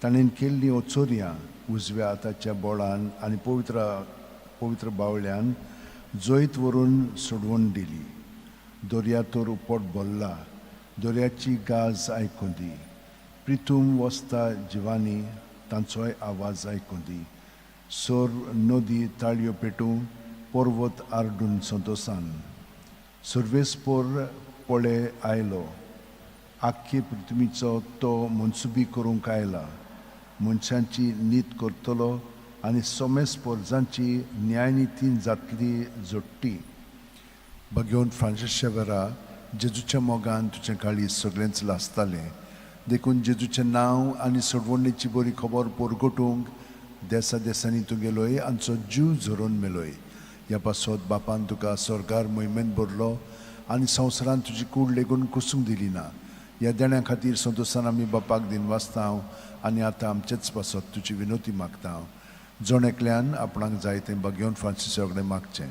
ताणें केल्लीं ओचोऱ्यां उजव्या हाताच्या बोळान आनी पवित्र बावळ्यान जैत व्हरून सोडवून दिली. दर्यातोर उपट भरला, दर्याची गाज आयकूं दी. प्रितूम वस्ता जिवानी तांचोय आवाज आयकूं दी. सोर नदी ताळयो पेटूं पर्वत आरडून संतोसान. सर्वेस्पोर पळे आयलो, आख्खे पृथ्वीचो तो मनसुबी करूंक आयला. मनशांची नीत करतलो आनी सोमेस्पोर जांची न्यायनितीन जातली जोडटी. Bagyon Francis Xavier, जेजूच्या मोगान तुजें काळीज सगळेंच लासतालें. देखून जेजूचें नांव आनी सोडवणेची बरी खबर पोरगोटूंक देसा देसांनी तुगेलोय आमचो जीव झरोवन मेलोय. ह्या पासत बापान तुका स्वर्गार मोहिमेंत भरलो आनी संवसारान तुजी कूड लेगून कुसूंक दिली ना. ह्या देण्या खातीर संतोशान आमी बापाक दिन वाचता हांव आनी आतां आमचेच पासत तुजी विनोती मागता हांव. जोण एकल्यान आपणाक जाय तें बगेवन फ्रांसिसा कडेन मागचें.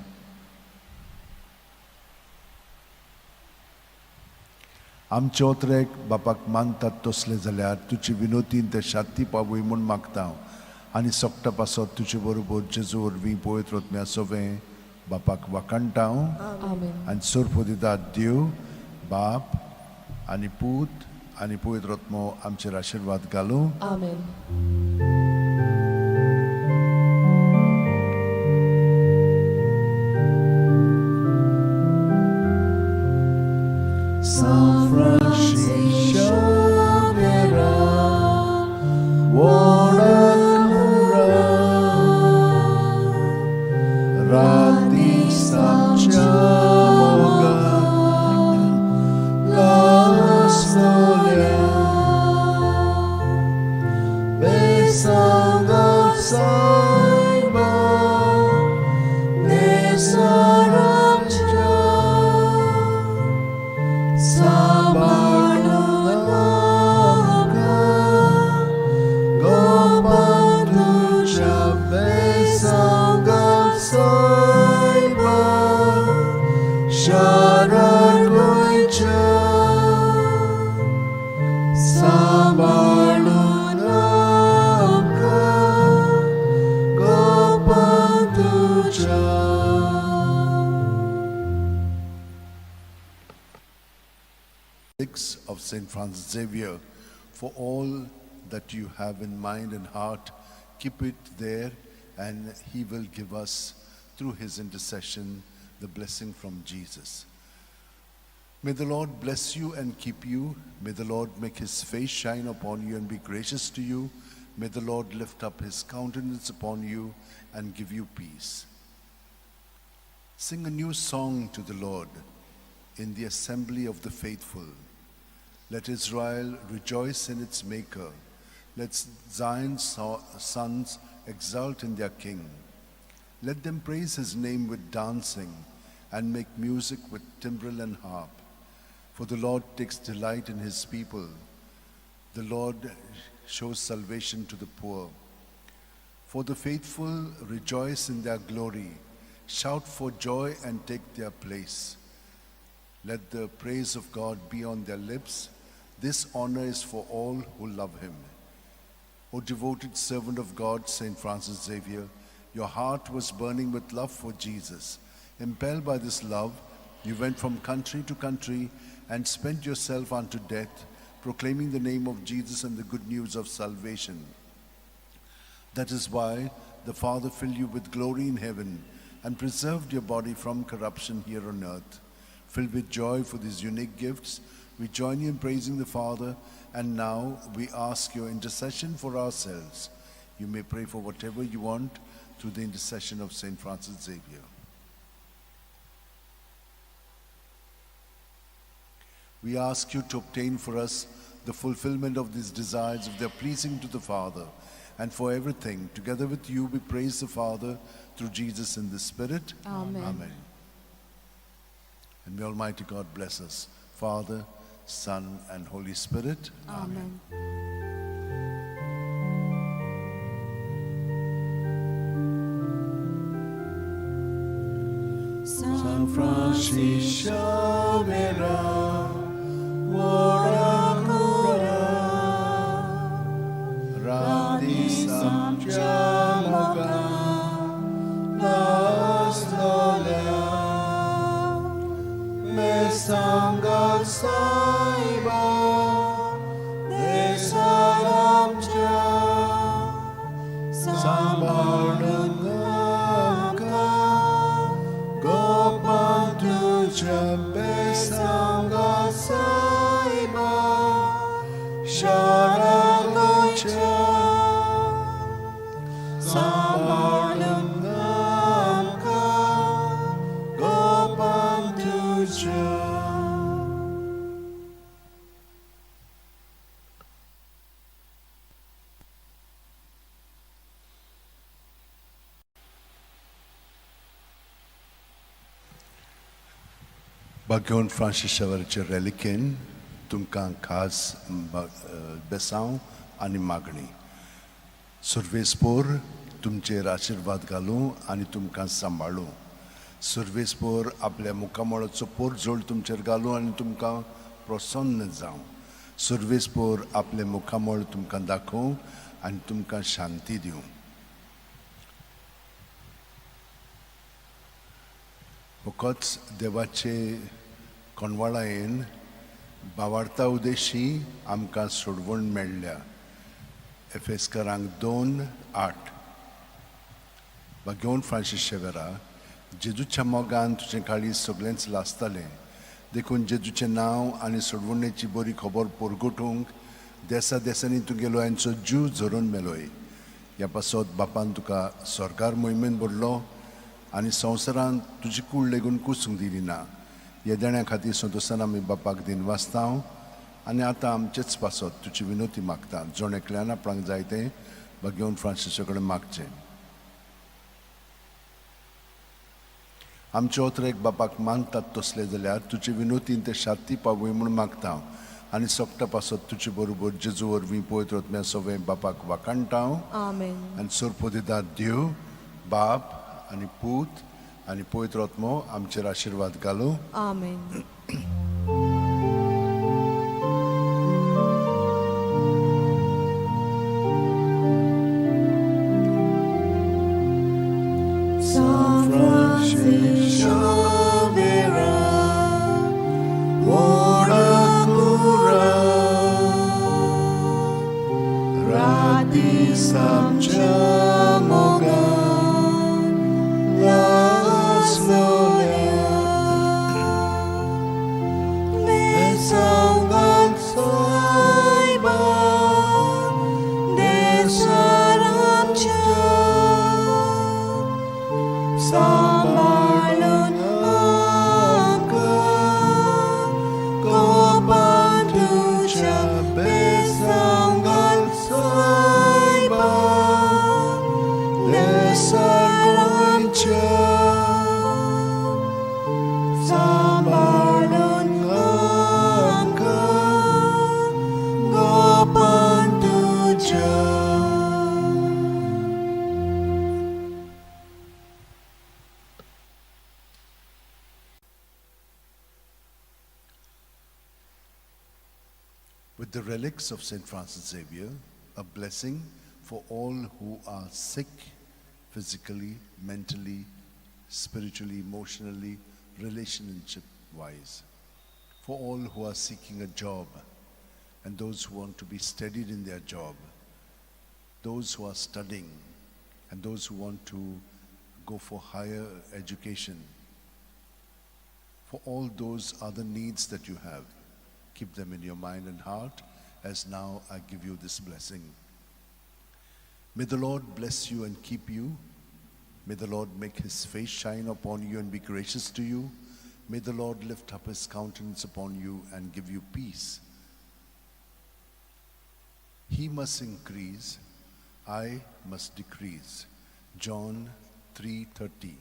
आमचे ओतरेक बापाक मानतात तसले जाल्यार तुजी विनोतीन ते शांती पावूय म्हूण मागता हांव आनी सोगता पासत तुजे बरोबर जेजू वरवीं पवित्र आत्म्या सोवें बापाक वाखाणटा हांव आनी सोर्पो दिता देव बाप आनी पूत आनी पवित्र आत्मो आमचेर आशिर्वाद घालूं. San Francisco Xavier, radis amcia mogan, las nolia, besangal saiba, nesaramcha, sabarnamka, gopanducha, besangal saiba, sharagoicha, sabarnamka, gopanducha. Relics of St. Francis Xavier, for all that you have in mind and heart, keep it there, and he will give us, through his intercession, the blessing from Jesus. May the Lord bless you and keep you. May the Lord make his face shine upon you and be gracious to you. May the Lord lift up his countenance upon you and give you peace. Sing a new song to the Lord in the assembly of the faithful. Let Israel rejoice in its Maker. Let Zion's sons exult in their King. Let them praise his name with dancing and make music with timbrel and harp. For the Lord takes delight in his people. The Lord shows salvation to the poor. For the faithful rejoice in their glory. Shout for joy and take their place. Let the praise of God be on their lips. This honor is for all who love him. O devoted servant of God, St. Francis Xavier, your heart was burning with love for Jesus. Impelled by this love, you went from country to country and spent yourself unto death, proclaiming the name of Jesus and the good news of salvation. That is why the Father filled you with glory in heaven and preserved your body from corruption here on earth. Filled with joy for these unique gifts, we join you in praising the Father, and now we ask your intercession for ourselves. You may pray for whatever you want through the intercession of St. Francis Xavier. We ask you to obtain for us the fulfillment of these desires if they are pleasing to the Father. And for everything, together with you, we praise the Father through Jesus in the Spirit. Amen. And may Almighty God bless us, Father, Son, and Holy Spirit. Amen. San Francisco Xavier, radis amcia mogan, las nolia, mesangal saiba, nesaramcha, sabarnamka, gopantucha, besangal घेवन Francis शेवेराचे रेलिकेन तुमकां खास बेसांव आनी मागणी. सुरवेस्पोर तुमचेर आशिर्वाद घालूं आनी तुमकां सांबाळूं. सुरवेस्पोर आपल्या मुखामळाचो पोरजोळ तुमचेर घालूं आनी तुमकां प्रसन्न जावं. सुरवेस्पोर आपले मुखामळ तुमकां दाखोवं आनी तुमकां शांती दिवं. फकत देवाचे कोणवाळायेन भावार्था उदेशी आमकां सोडवण मेळ्ळ्या. एफेसकारांक 2:8. घेवन फ्रांसीस शेवेरा, जेजूच्या मोगान तुजें काळीज सगळेंच लासतालें, देखून जेजूचें नांव आनी सोडवणेची बरी खबर परगटूंक देसा देसांनी तुगेलो हांचो जीव झरोवन मेलोय. ह्या पासत बापान तुका स्वर्गार मोहिमेन भरलो आनी संवसारांत तुजी कूड लेगून कुसूंक दिली ना. येदेण्या खातीर संतोशान आमी बापाक दिन वाचतां आनी आतां आमचेच पासत तुजी विनोती मागता. जोण एकल्यान आपणाक जाय तें घेवन फ्रांसीसा कडेन मागचें. आमचे ओतरेक बापाक मानतात तसले जाल्यार तुजे विनोतीन ते शांती पावय म्हूण मागता आनी सोगटा पासत तुजे बरोबर जेजू वरवीं पवित्र आत्म्या सवें बापाक वाकाणटां. Amen. आनी सोरपोदिदार देव बाप आनी पूत आनी पवित्र आत्मो आमचेर आशिर्वाद घालूं. Amen. San Francis Xavier, Oracura, Radis amcia mogan, las nolia, desaungan saiba, desaramcia. Sambalun angka Kopanducha besanggal saiba Nesarancha Sambalun angka Kopanducha. With the relics of St. Francis Xavier, a blessing for all who are sick physically, mentally, spiritually, emotionally, relationship-wise, for all who are seeking a job and those who want to be steadied in their job, those who are studying and those who want to go for higher education, for all those other needs that you have. Keep them in your mind and heart as now I give you this blessing. May the Lord bless you and keep you. May the Lord make his face shine upon you and be gracious to you. May the Lord lift up his countenance upon you and give you peace. He must increase, I must decrease. John 3:30.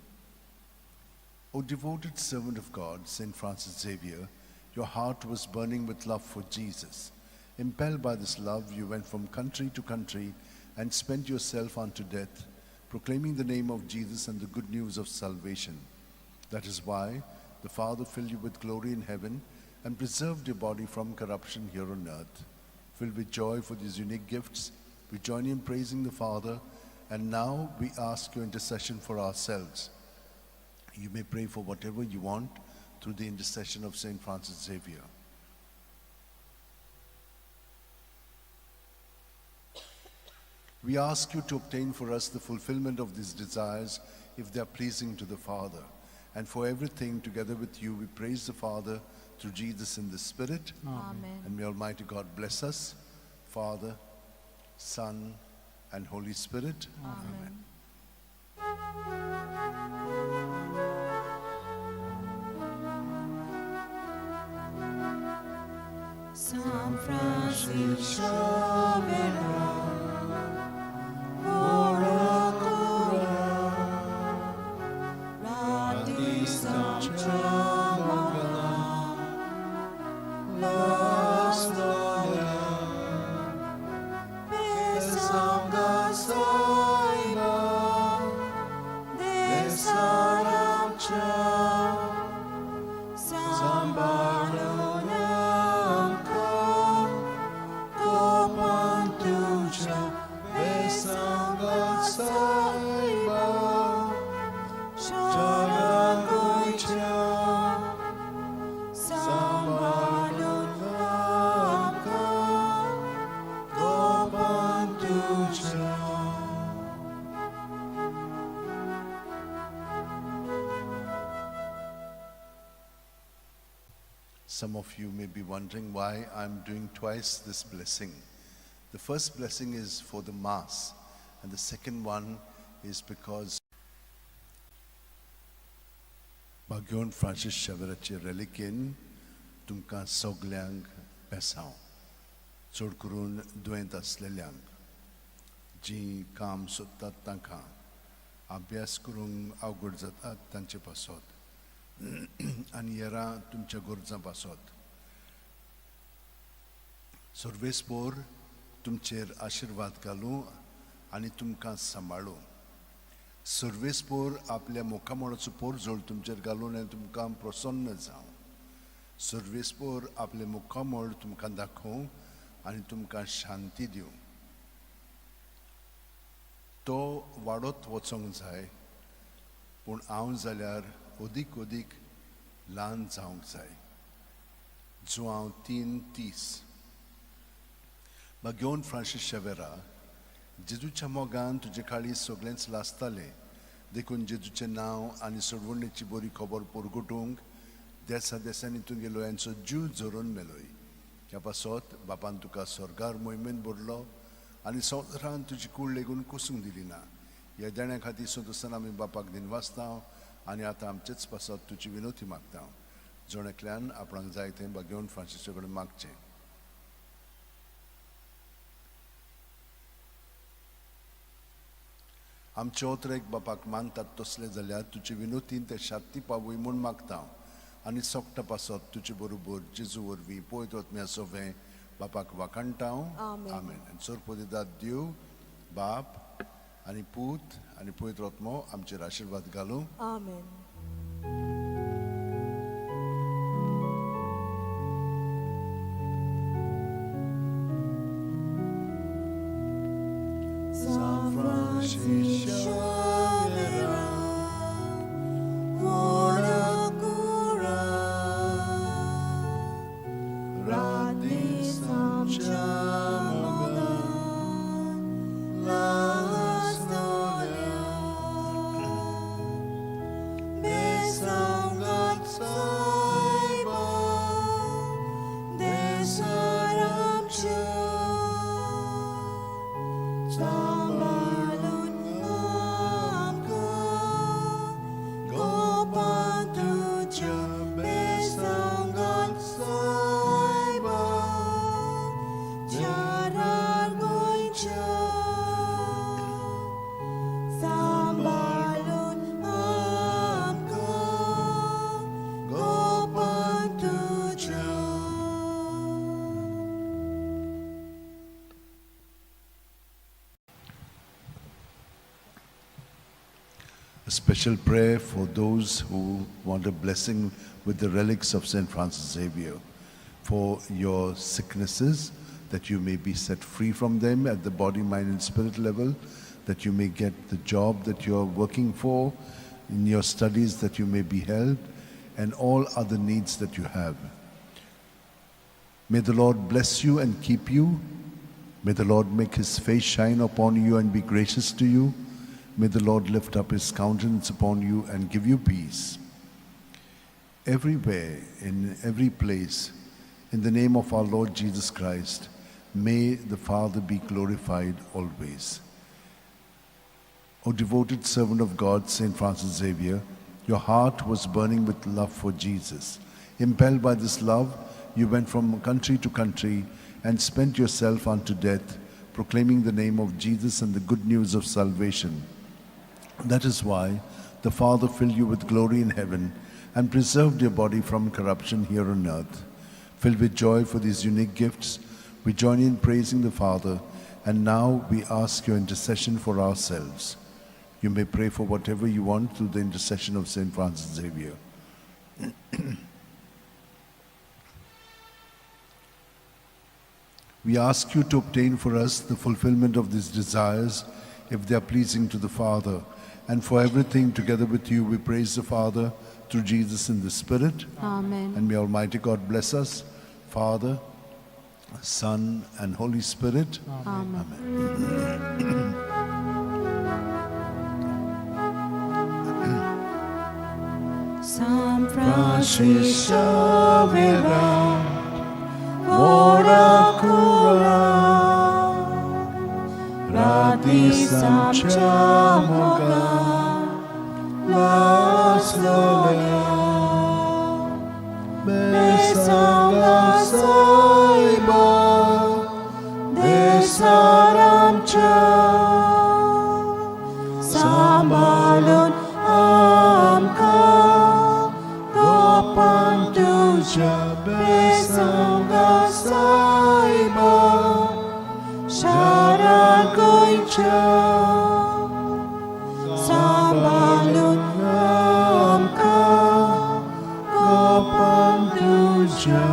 O devoted servant of God, St. Francis Xavier, your heart was burning with love for Jesus. Impelled by this love, you went from country to country and spent yourself unto death, proclaiming the name of Jesus and the good news of salvation. That is why the Father filled you with glory in heaven and preserved your body from corruption here on earth. Filled with joy for these unique gifts, we join in praising the Father, and now we ask your intercession for ourselves. You may pray for whatever you want through the intercession of St. Francis Xavier. We ask you to obtain for us the fulfillment of these desires if they are pleasing to the Father. And for everything, together with you, we praise the Father through Jesus in the Spirit. Amen. And may Almighty God bless us, Father, Son, and Holy Spirit. Amen. San Francis Xavier, Radis amcia mogan, Some of you may be wondering why I'm doing twice this blessing. The first blessing is for the Mass, and the second one is because Bagion Francis Xavierचे relikin तुमकां सगल्यांक बेसांव चड करून दुयेंत असलेल्यांक जीं काम सोदतात तांकां अभ्यास करूंक अवघड जातात तांचे पासत आनी हेरां तुमच्या गरजां पासत सर्वेस्पोर तुमचेर आशिर्वाद घालूं आनी तुमकां सांबाळूं सर्वेस्पोर आपल्या मोखामोळाचो पोरजोळ तुमचेर घालून आनी तुमकां प्रसन्न जावं सर्वेस्पोर आपले मुखामोळ तुमकां दाखोवं आनी तुमकां शांती दिवं तो वाडत वचोंक जाय पूण हांव जाल्यार अदीक अदीक ल्हान जावंक जाय जो हांव 3:30 बागियोन फ्रांसीस शेवेरा जेजूच्या मोगान तुजे काळी सगळेंच लासतालें देखून जेजूचें नांव आनी सोडवणेची बरी खबर परगटूंक देसा देसांनी तुगे लोयांचो जीव जोरून मेलोय ह्या पासत बापान तुका स्वर्गार मोहिमेन भरलो आनी संवसारान तुजी कूड लेगून कुसूंक दिली ना ह्या देण्या खातीर सोदसान आमी बापाक दिनवासता आनी आतां आमचेच पासत तुजी विनोती मागता जोण आपणाक जाय तें बागियोन फ्रांसीसा कडेन मागचें आमचे ओतरेक बापाक मानतात तसले जाल्यार तुजी विनोतीन ते शांती पावूय म्हूण मागता आनी सोगटा पासत तुजे बरोबर जेजू वरवीं पळयत वतम्या सोवें बापाक वाखाणटा आमेन आनी सोरपोदिदाद देव बाप आनी पूत आनी पवित्र आत्मो आमचेर आशिर्वाद घालूं आमेन San Francis Xavier, ora cura, radis amchamoga, las nolia, besangat saiba, desaramcha. Sambalun amka, gopan tuja besangat saiba, jarar goicha. Sambalun amka, gopan tuja. A special prayer for those who want a blessing with the relics of St. Francis Xavier, for your sicknesses, that you may be set free from them at the body, mind and spirit level, that you may get the job that you are working for, in your studies that you may be helped, and all other needs that you have. May the Lord bless you and keep you. May the Lord make his face shine upon you and be gracious to you. May the Lord lift up his countenance upon you and give you peace. Everywhere, in every place, in the name of our Lord Jesus Christ, may the Father be glorified always. O devoted servant of God, St. Francis Xavier, your heart was burning with love for Jesus. Impelled by this love, you went from country to country and spent yourself unto death, proclaiming the name of Jesus and the good news of salvation. That is why the Father filled you with glory in heaven and preserved your body from corruption here on earth. Filled with joy for these unique gifts, we join in praising the Father, and now we ask your intercession for ourselves. You may pray for whatever you want through the intercession of St. Francis Xavier. We ask you to obtain for us the fulfillment of these desires, if they are pleasing to the Father. And for everything, together with you, we praise the Father through Jesus in the Spirit. Amen. And may Almighty God bless us, Father, Son, and Holy Spirit. Amen. San Francisco. Xavier, Morakura, Radisam Chamoga, Laslolia, Besanga Saiba, Desaram Cha, Sambalun Amka, Gopan Tuja, Besanga Saiba, Sharan Koicha, Sambalun Amka, Gopan Tuja.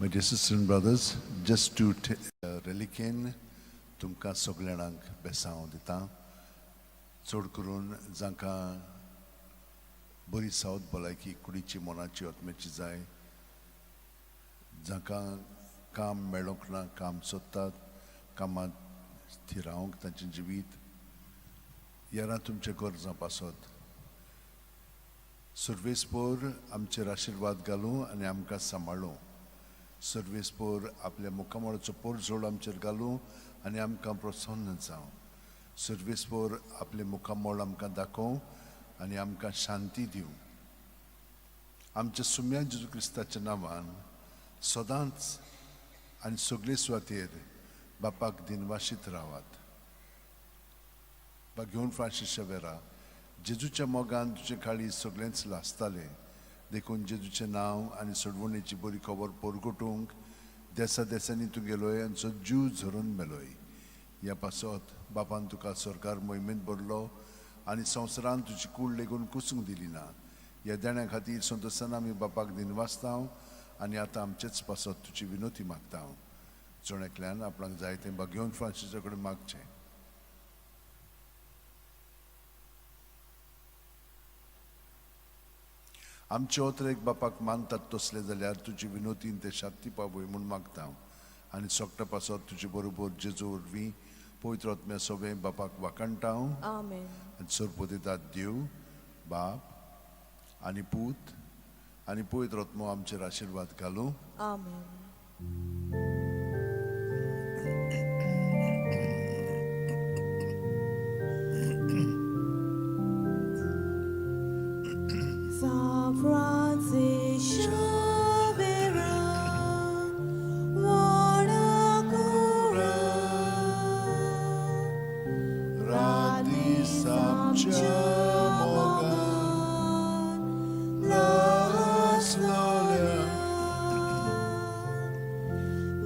My dear sisters and brothers, just to relicin तुमकां सगळ्यांक बेसांव दिता चड करून जांकां बरी सावत भलायकी कुडीची मनाची आत्म्याची जाय जांकां काम मेळोंक ना काम सोदतात कामांत थिरावंक तांचें जिवीत यारां तुमचे गरजां पासत सर्वेस्पोर आमचेर आशिर्वाद घालूं आनी आमकां सांबाळूं सर्वेस्पोर आपल्या मुखामळाचो पोरजोड आमचेर घालूं आनी आमकां प्रोत्साहन जावं सर्वेस्पोर आपले मुखामळ आमकां दाखोवं आनी आमकां शांती दिवं आमच्या सुम्या जेजू क्रिस्ताच्या नांवान सदांच आनी सगळे सुवातेर बापाक दिनवाशीत रावात घेवन फ्रांसीस शावेरा जेजूच्या मोगान तुजे काळी सगळेंच लासतालें देखून जेजूचें नांव आनी सोडवणेची बरी खबर पोरगोटूंक देसा देसांनी तूं गेलोय आनी जो जीव झरून मेलोय ह्या पासत बापान तुका सरकार मोहिमेंत भरलो आनी संवसारान तुजी कूड लेगून कुसूंक दिली ना ह्या देण्या खातीर संतोशान आमी बापाक दिनवासतांव आनी आतां आमचेच पासत तुजी विनोती मागता हांव जोणेकल्यान आपणाक जाय तें घेवन फ्रांसीसा कडेन मागचें आमचे ओतरेक बापाक मानतात तसले जाल्यार तुजी विनोतीन ते शांती पावय म्हूण मागता हांव आनी सोगटा पासत तुजे बरोबर जेजू वरवीं पवित्र आत्म्या सोबे बापाक वाकणटा हांव Amen. आनी सोरपोदितात देव बाप आनी पूत आनी पवित्र आत्मो आमचेर आशिर्वाद घालूं Amen. San Francis Xavier, Morakura, Radisam Chamoga, Laslolia,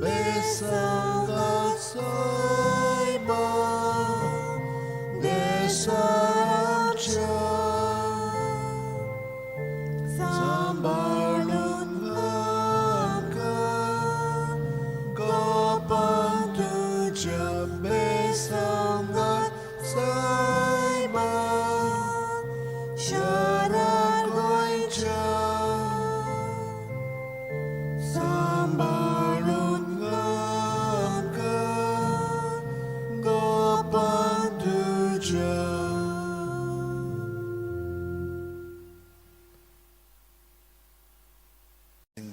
Besanga Saiba, Desaram Cha, Sambalun Amka, Gopan Tuja, Besanga Saiba, Sharan Koicha, Sambalun Amka, Gopan Tuja.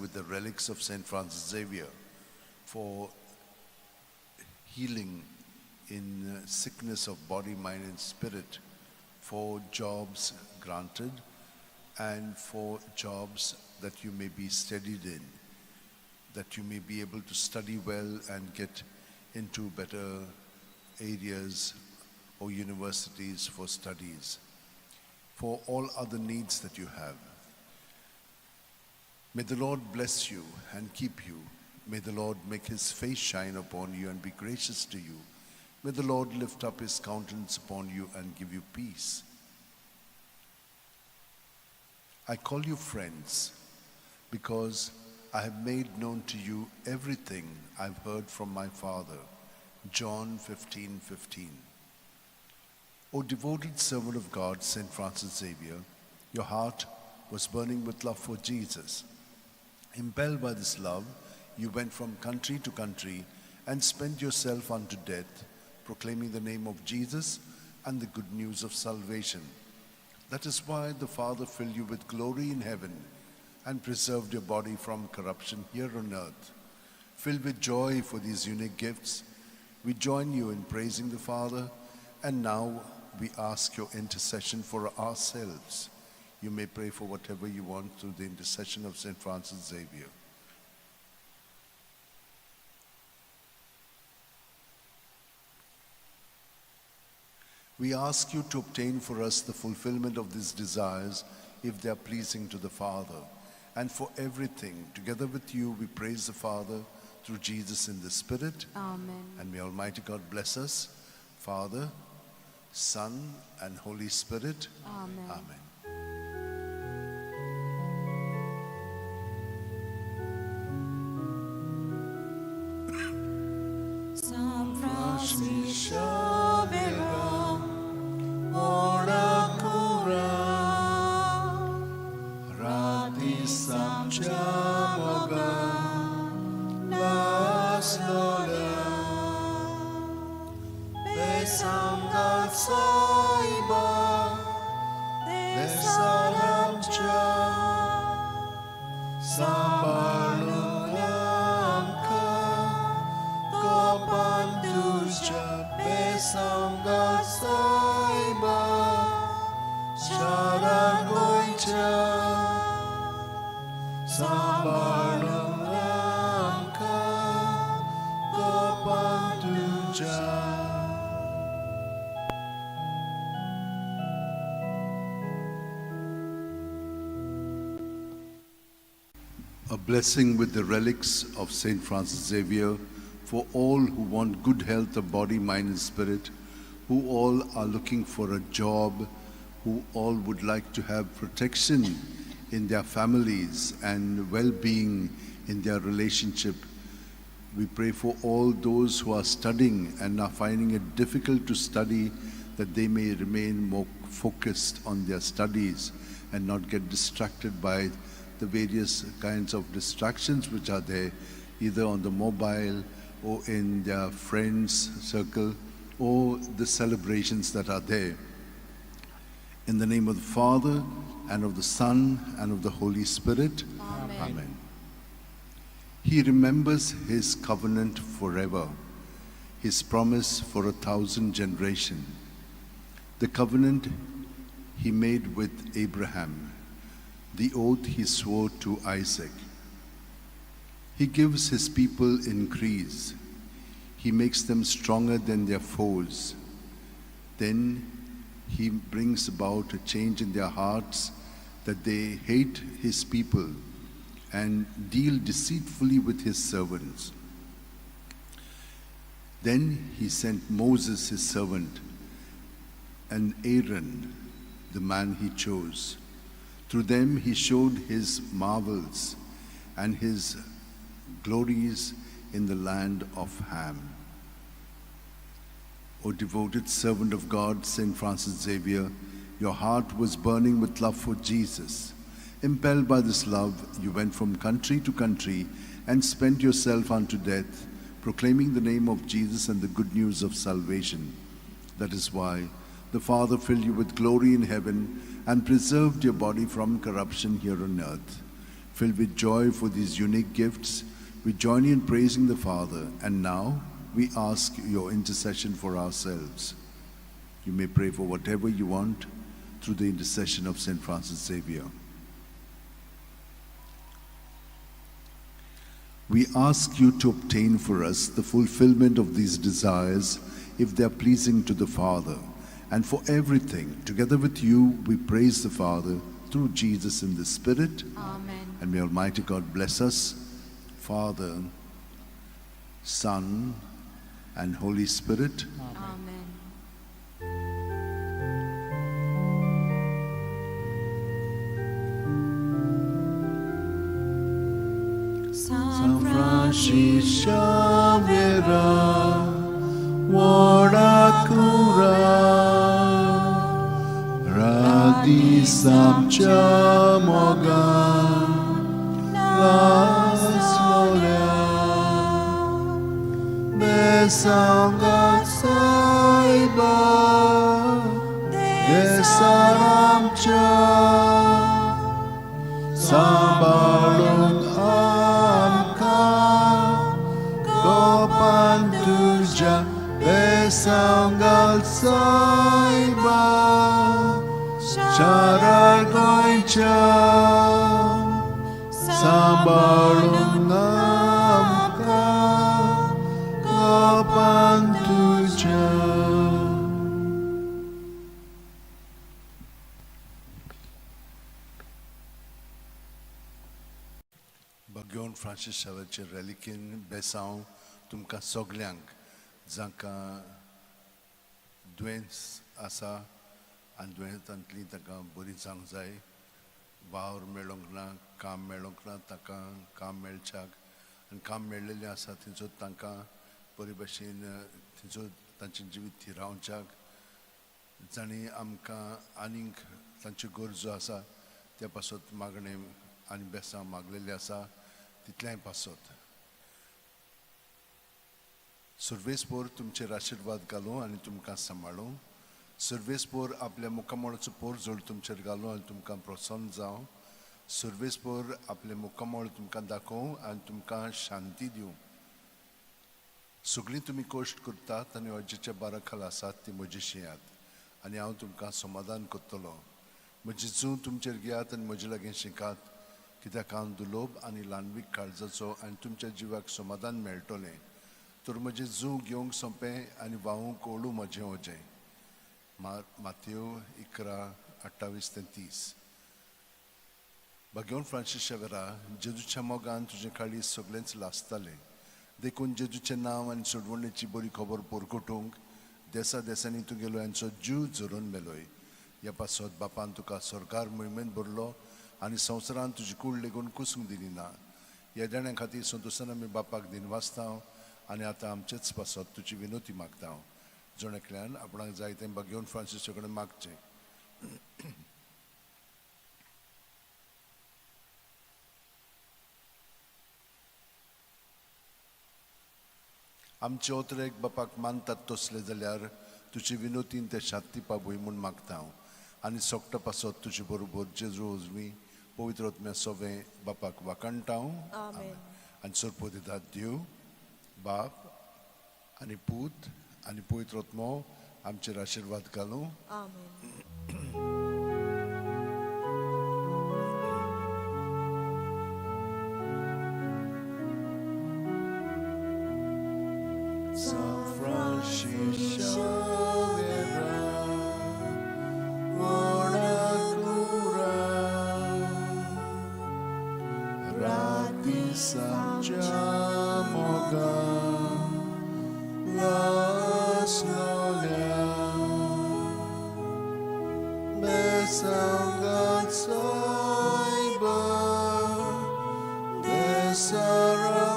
With the relics of St. Francis Xavier for healing in sickness of body, mind, and spirit, for jobs granted, and for jobs that you may be steadied in, that you may be able to study well and get into better areas or universities for studies, for all other needs that you have. May the Lord bless you and keep you. May the Lord make his face shine upon you and be gracious to you. May the Lord lift up his countenance upon you and give you peace. I call you friends because I have made known to you everything I've heard from my Father. John 15:15. O devoted servant of God, St. Francis Xavier, your heart was burning with love for Jesus. Impelled by this love, you went from country to country and spent yourself unto death, proclaiming the name of Jesus and the good news of salvation. That is why the Father filled you with glory in heaven and preserved your body from corruption here on earth. Filled with joy for these unique gifts, we join you in praising the Father, and now we ask your intercession for ourselves. You may pray for whatever you want through the intercession of St. Francis Xavier. We ask you to obtain for us the fulfillment of these desires if they are pleasing to the Father. And for everything, together with you, we praise the Father through Jesus in the Spirit. Amen. And may Almighty God bless us, Father, Son, and Holy Spirit. Amen. Amen. San Francis Xavier, ora cura, radis amchamoga, las gloria, besam saiba, desalamcha, sambalulamka, kopanduscha, besam saiba, sharagoicha, sambalulamka, kopanduscha. A blessing with the relics of St. Francis Xavier for all who want good health of body, mind, and spirit, who all are looking for a job, who all would like to have protection in their families and well-being in their relationship. We pray for all those who are studying and are finding it difficult to study, that they may remain more focused on their studies and not get distracted by the various kinds of distractions which are there, either on the mobile or in their friends' circle or the celebrations that are there. In the name of the Father, and of the Son, and of the Holy Spirit. Amen. Amen. He remembers his covenant forever, his promise for 1,000 generations, the covenant he made with Abraham, the oath he swore to Isaac. He gives his people increase. He makes them stronger than their foes. Then he brings about a change in their hearts, that they hate his people and deal deceitfully with his servants. Then he sent Moses, his servant, and Aaron, the man he chose. Through them he showed his marvels and his glories in the land of Ham. O devoted servant of God, St. Francis Xavier, your heart was burning with love for Jesus. Impelled by this love, you went from country to country and spent yourself unto death, proclaiming the name of Jesus and the good news of salvation. That is why the Father filled you with glory in heaven and preserved your body from corruption here on earth. Filled with joy for these unique gifts, we join you in praising the Father, and now we ask your intercession for ourselves. You may pray for whatever you want through the intercession of St. Francis Xavier. We ask you to obtain for us the fulfillment of these desires if they are pleasing to the Father. And for everything, together with you, we praise the Father through Jesus in the Spirit. Amen. And may Almighty God bless us, Father, Son, and Holy Spirit. Amen. San Francis Xavier, ora cura, radis amchamoga, las gloria, besam 내 사람자 사발론 암카 거판 두자 배상갈 사이바 샤랄 거인자 사발론 암카 거판 두자. Bagion Francis Xavier relikin besaw tumka soglyang zanka duens asa an duens tantli taka buri zangzai vaur melongna kam melongna taka kam melchak an kam melele asa tinso tanka buri bashin tinso tanchin jivit thiraunchak zani amka aning tanchi gorzo asa त्या पासत मागणे आणि बेसा मागलेले आसा तितल्याय पासत सर्वेस्पोर तुमचेर आशीर्वाद घालूं आनी तुमकां सांबाळूं सर्वेस्पोर आपल्या मुखामळाचो पोर जोड तुमचेर घालूं आनी तुमकां प्रोत्साहन जावं सर्वेस्पोर आपले मुखामळ तुमकां दाखोवं आनी तुमकां शांती दिवं सगळीं तुमी कश्ट करतात आनी अजेच्या बारा खाल आसात ती म्हजीशी याद आनी हांव तुमकां समाधान करतलो म्हजी जूं तुमचेर घेयात आनी म्हजे लागीं शिकात कित्याक हांव दुलोभ आनी ल्हानवीक काळजाचो आनी तुमच्या जिवाक समाधान मेळटलें तर म्हजें जूं घेवंक सोंपें आनी व्हावूंक ओळू म्हजें वजें मातयो 11:28-30 Bagion Francis Xavier जेजूच्या मोगान तुजें काळी सगळेंच लासतालें देखून जेजूचें नांव आनी सोडवणेची बरी खबर पोरगोटूंक देसा देसांनी तुगेलो हांचो जीव झरोवन मेलोय ह्या पासत बापान तुका सरकार मोहिमेंत भरलो आनी संवसारान तुजी कूड लेगून कुसूंक दिली ना ह्या जाण्यां खातीर संतोशान आमी बापाक दिनवासता आनी आतां आमचेच पासत तुजी विनोती मागता जोणेकल्यान आपणाक जाय तें बागियोन फ्रांसिसा कडेन मागचें आमचे ओतरेक बापाक मानतात तसले जाल्यार तुजी विनोतीन ते शांती पाबूय म्हूण मागता आनी सोगटा पासत तुजे बरोबर जेजू उजवी पवित्र आत्म्या सोवें बापाक वाकणटाव आनी सोरपो दितात देव बाप आनी पूत आनी पवित्र आत्मो आमचेर आशिर्वाद घालूं San Francis Xavier Rati Samcha Moga Las Nolia Besangat Saiba Besaramcha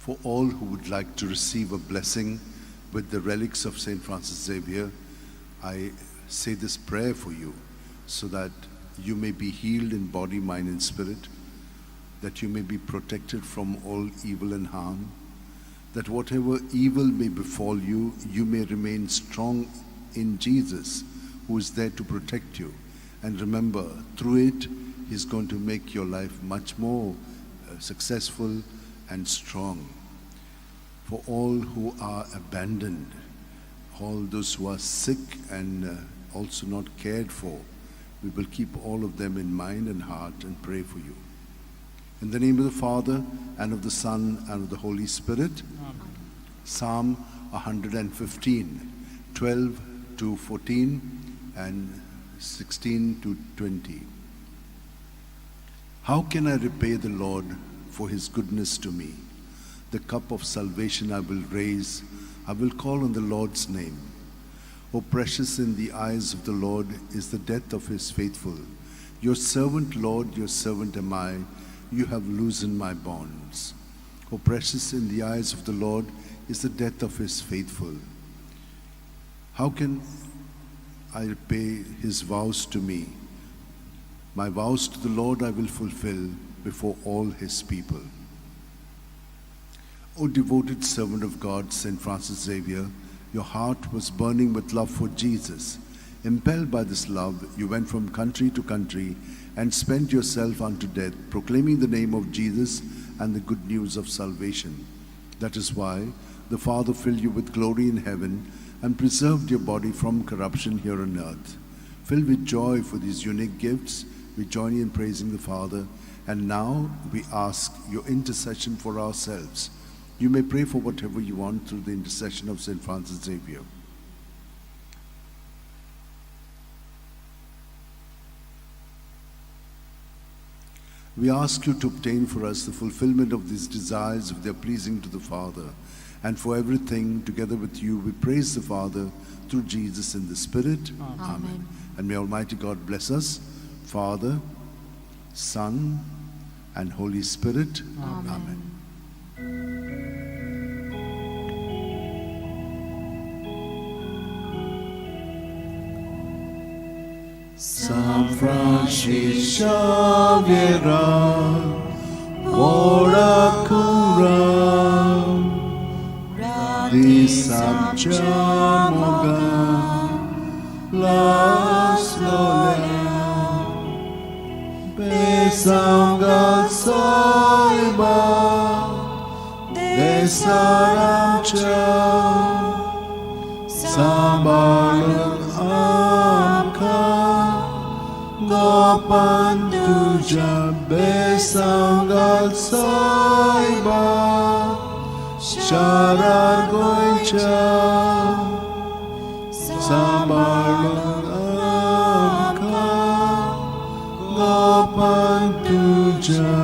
For all who would like to receive a blessing with the relics of St. Francis Xavier, I say this prayer for you so that you may be healed in body, mind, and spirit, that you may be protected from all evil and harm, that whatever evil may befall you, you may remain strong in Jesus, who is there to protect you. And remember, through it, He's going to make your life much more successful and strong. For all who are abandoned, all those who are sick and also not cared for, we will keep all of them in mind and heart and pray for you. In the name of the Father, and of the Son, and of the Holy Spirit. Amen. Psalm 115, 12-14, and 16 to 20. How can I repay the Lord for his goodness to me? The cup of salvation I will raise. I will call on the Lord's name. O precious in the eyes of the Lord is the death of his faithful. Your servant, Lord, your servant am I. You have loosened my bonds. O precious in the eyes of the Lord is the death of his faithful. How can I repay his vows to me? My vows to the Lord I will fulfill before all his people. O devoted servant of God, St. Francis Xavier, your heart was burning with love for Jesus. Impelled by this love, you went from country to country and spent yourself unto death, proclaiming the name of Jesus and the good news of salvation. That is why the Father filled you with glory in heaven and preserved your body from corruption here on earth. Filled with joy for these unique gifts, we join you in praising the Father, and now we ask your intercession for ourselves. You may pray for whatever you want through the intercession of St. Francis Xavier. We ask you to obtain for us the fulfillment of these desires if they are pleasing to the Father. And for everything, together with you, we praise the Father through Jesus in the Spirit. Amen. And may Almighty God bless us, Father, Son, and Holy Spirit. Amen. San Francis Xavier, ora cura, di sapciamoga, las lolia, besanga saiba, de saramcha, sambalun amka, Gopan tuja besangal saiba, sharar goicha, samalun amka, Gopan tuja.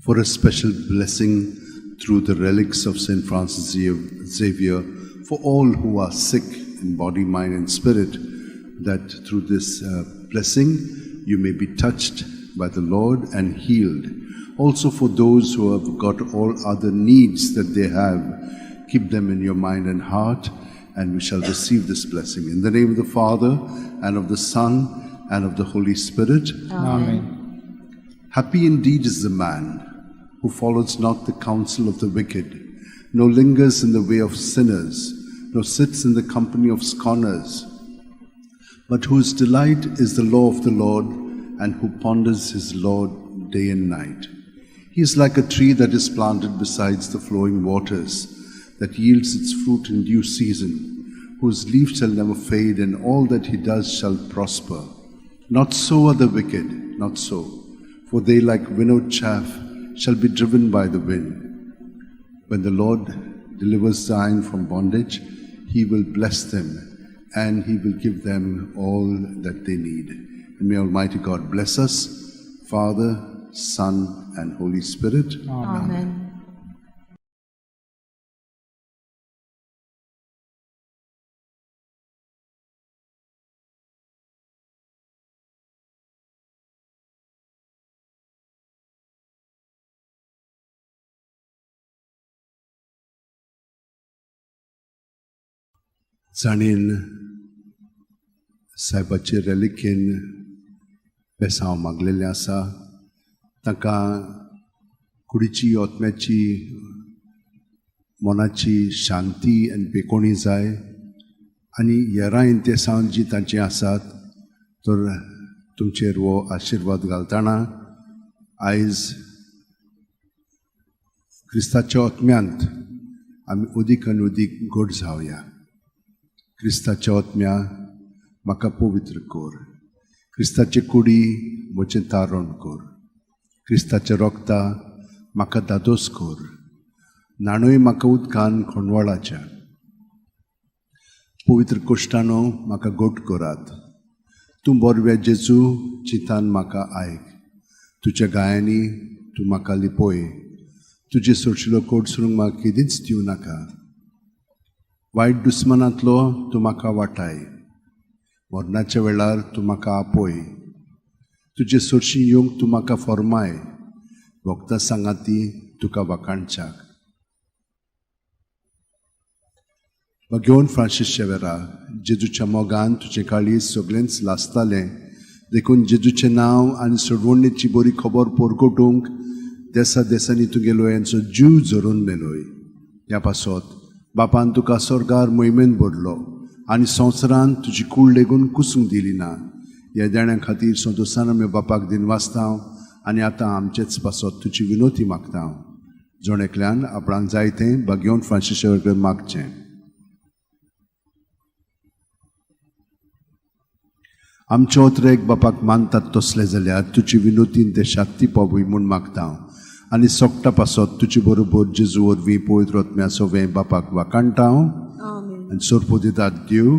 For a special blessing through the relics of St. Francis Xavier for all who are sick in body, mind, and spirit, that through this blessing you may be touched by the Lord and healed. Also for those who have got all other needs that they have, keep them in your mind and heart, and we shall receive this blessing. In the name of the Father, and of the Son, and of the Holy Spirit. Amen. Happy indeed is the man who follows not the counsel of the wicked, nor lingers in the way of sinners, nor sits in the company of scorners, but whose delight is the law of the Lord, and who ponders his law day and night. He is like a tree that is planted beside the flowing waters, that yields its fruit in due season, whose leaf shall never fade, and all that he does shall prosper. Not so are the wicked, not so. For they, like winnowed chaff, shall be driven by the wind. When the Lord delivers Zion from bondage, he will bless them, and he will give them all that they need. And may Almighty God bless us, Father, Son, and Holy Spirit. Amen. जाणीन साहेबाचे रेलिकेन बेसांव मागलेलें आसा ताका कुडीची ओतम्याची मनाची शांती आनी बेकोणी जाय आनी हेरां इंतेसांव जी तांची आसात तर तुमचेर वो आशिर्वाद घालतना आयज क्रिस्ताच्या ओतम्यांत आमी उदीक आनी उदीक गोड जावया. क्रिस्ताच्या ओतम्या म्हाका पवित्र कोर. क्रिस्ताचे कुडी म्हजें तारण कोर. क्रिस्ताच्या रोगता म्हाका दादोस कोर. नाणूय म्हाका उदकान खणवळाच्या. पवित्र कोश्टानो म्हाका गोट कोरात. तूं बोरव्या जेजू चिंतान म्हाका आयक. तुज्या गायांनी तूं म्हाका लिपोय. तुजे सोडशिल्लो कोडसरूंक म्हाका केदींच दिवं नाका. वायट दुस्मनांतलो तूं म्हाका वाटाय. मरणाच्या वेळार तूं म्हाका आपोय. तुजे सोडशी येवंक तूं म्हाका फॉर्माय. वखदां सांगाती तुका वाकाणच्याक. घेवन फ्रांसीस शेवेरा, जेजूच्या मोगान तुजें काळीज सगळेंच लासतालें, देखून जेजूचें नांव आनी सोडवणेची बरी खबर पोरगोटूंक देसा देसांनी तुगेलो यांचो जीव झरून मेलोय. ह्या पासत बापान तुका स्वर्गार मोहिमेन भरलो आनी संवसारान तुजी कूड लेगून कुसूंक दिली ना. ह्या देण्या खातीर संतोसान आमी बापाक दिनवासता आनी आतां आमचेच पासत तुजी विनोती मागता. जोण एकल्यान आपणाक जाय तें घेवन फ्रांसीस शेवेर मागचें. आमच्या ओतरेक बापाक मानतात तसले जाल्यार तुजी विनोतीन ते शांती पावूय म्हूण मागता. आनी सोगटा पासत तुजे बरोबर जेजू वरवीं पवित्र आत्म्या सवें बापाक वाकाणटा. आनी सोरपो दितात देव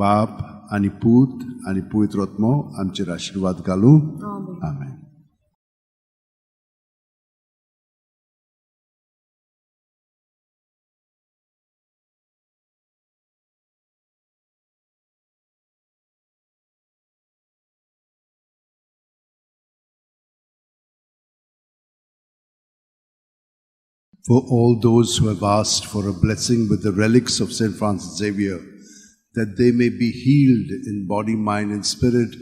बाप आनी पूत आनी पवित्र आत्मो आमचेर आशिर्वाद घालूं. आमेन. For all those who have asked for a blessing with the relics of St. Francis Xavier, that they may be healed in body, mind, and spirit,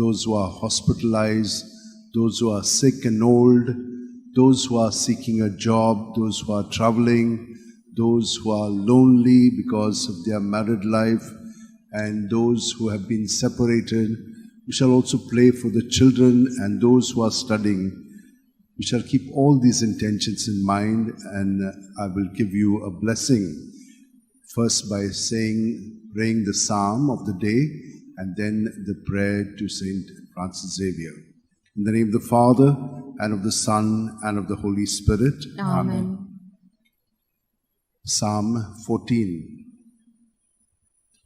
those who are hospitalized, those who are sick and old, those who are seeking a job, those who are traveling, those who are lonely because of their married life, and those who have been separated. We shall also pray for the children and those who are studying. We shall keep all these intentions in mind, and I will give you a blessing. First by praying the psalm of the day, and then the prayer to St. Francis Xavier. In the name of the Father, and of the Son, and of the Holy Spirit. Amen. Psalm 14.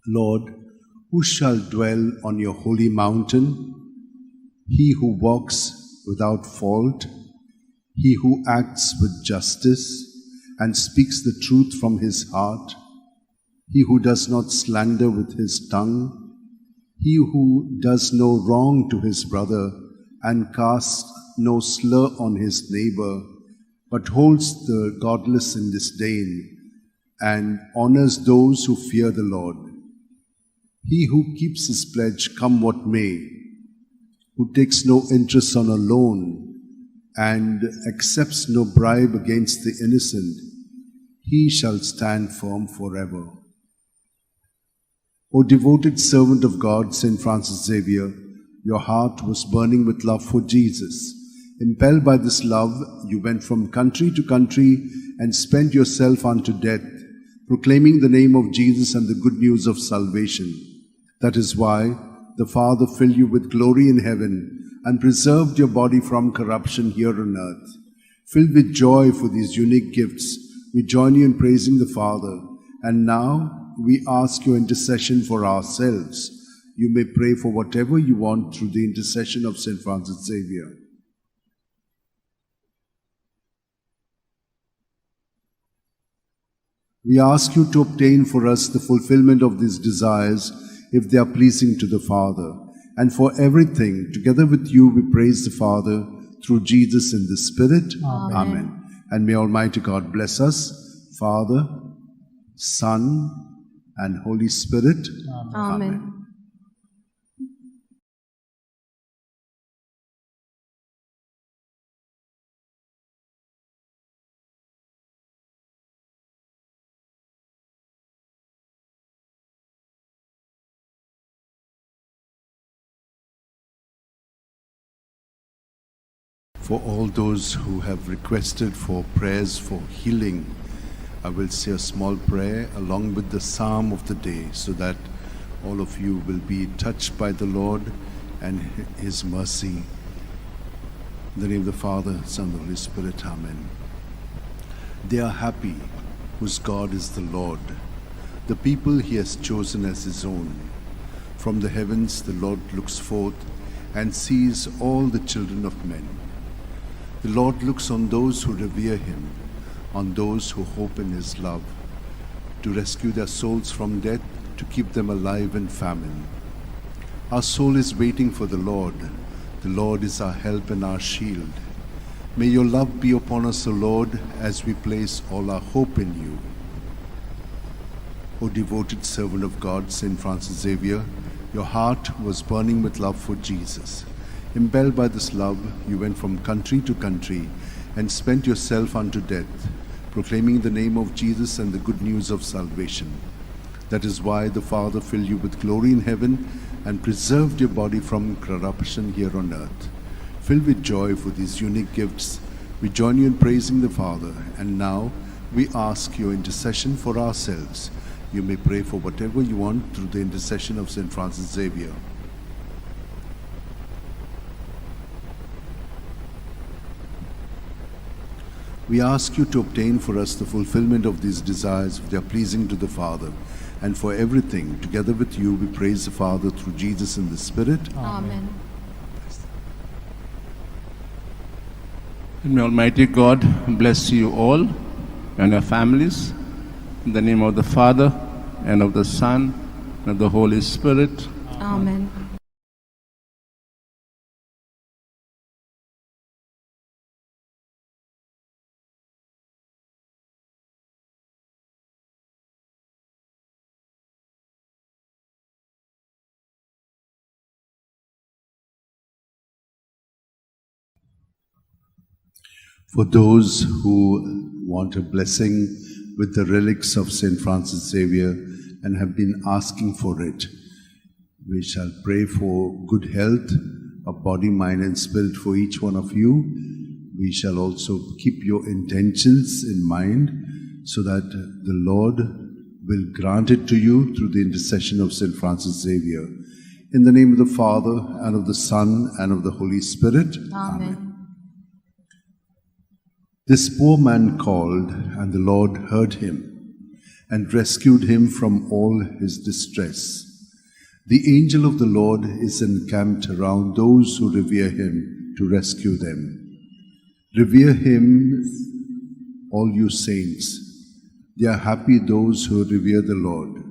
Lord, who shall dwell on your holy mountain? He who walks without fault, he who acts with justice and speaks the truth from his heart, he who does not slander with his tongue, he who does no wrong to his brother and casts no slur on his neighbor, but holds the godless in disdain and honors those who fear the Lord. He who keeps his pledge come what may, who takes no interest on a loan and accepts no bribe against the innocent, he shall stand firm forever. O devoted servant of God, St. Francis Xavier, your heart was burning with love for Jesus. Impelled by this love, you went from country to country and spent yourself unto death, proclaiming the name of Jesus and the good news of salvation. That is why the Father filled you with glory in heaven and preserved your body from corruption here on earth. Filled with joy for these unique gifts, we join you in praising the Father. And now we ask your intercession for ourselves. You may pray for whatever you want through the intercession of St. Francis Xavier. We ask you to obtain for us the fulfillment of these desires, if they are pleasing to the Father. And for everything, together with you, we praise the Father through Jesus in the Spirit. Amen. And may Almighty God bless us, Father, Son, and Holy Spirit. Amen. For all those who have requested for prayers for healing, I will say a small prayer along with the psalm of the day, so that all of you will be touched by the Lord and His mercy. In the name of the Father, Son, and the Holy Spirit, Amen. They are happy whose God is the Lord, the people He has chosen as His own. From the heavens the Lord looks forth and sees all the children of men. The Lord looks on those who revere Him, on those who hope in His love, to rescue their souls from death, to keep them alive in famine. Our soul is waiting for the Lord. The Lord is our help and our shield. May your love be upon us, O Lord, as we place all our hope in you. O devoted servant of God, St. Francis Xavier, your heart was burning with love for Jesus. Impelled by this love, you went from country to country and spent yourself unto death, proclaiming the name of Jesus and the good news of salvation. That is why the Father filled you with glory in heaven and preserved your body from corruption here on earth. Filled with joy for these unique gifts, we join you in praising the Father. And now we ask your intercession for ourselves. You may pray for whatever you want through the intercession of St. Francis Xavier. We ask you to obtain for us the fulfillment of these desires if they are pleasing to the Father. And for everything, together with you, we praise the Father through Jesus in the Spirit. Amen. And may Almighty God bless you all and your families. In the name of the Father, and of the Son, and of the Holy Spirit. Amen. For those who want a blessing with the relics of St. Francis Xavier and have been asking for it, we shall pray for good health of body, mind, and spirit for each one of you. We shall also keep your intentions in mind so that the Lord will grant it to you through the intercession of St. Francis Xavier. In the name of the Father, and of the Son, and of the Holy Spirit. Amen. This poor man called, and the Lord heard him, and rescued him from all his distress. The angel of the Lord is encamped around those who revere him to rescue them. Revere him, all you saints. They are happy those who revere the Lord.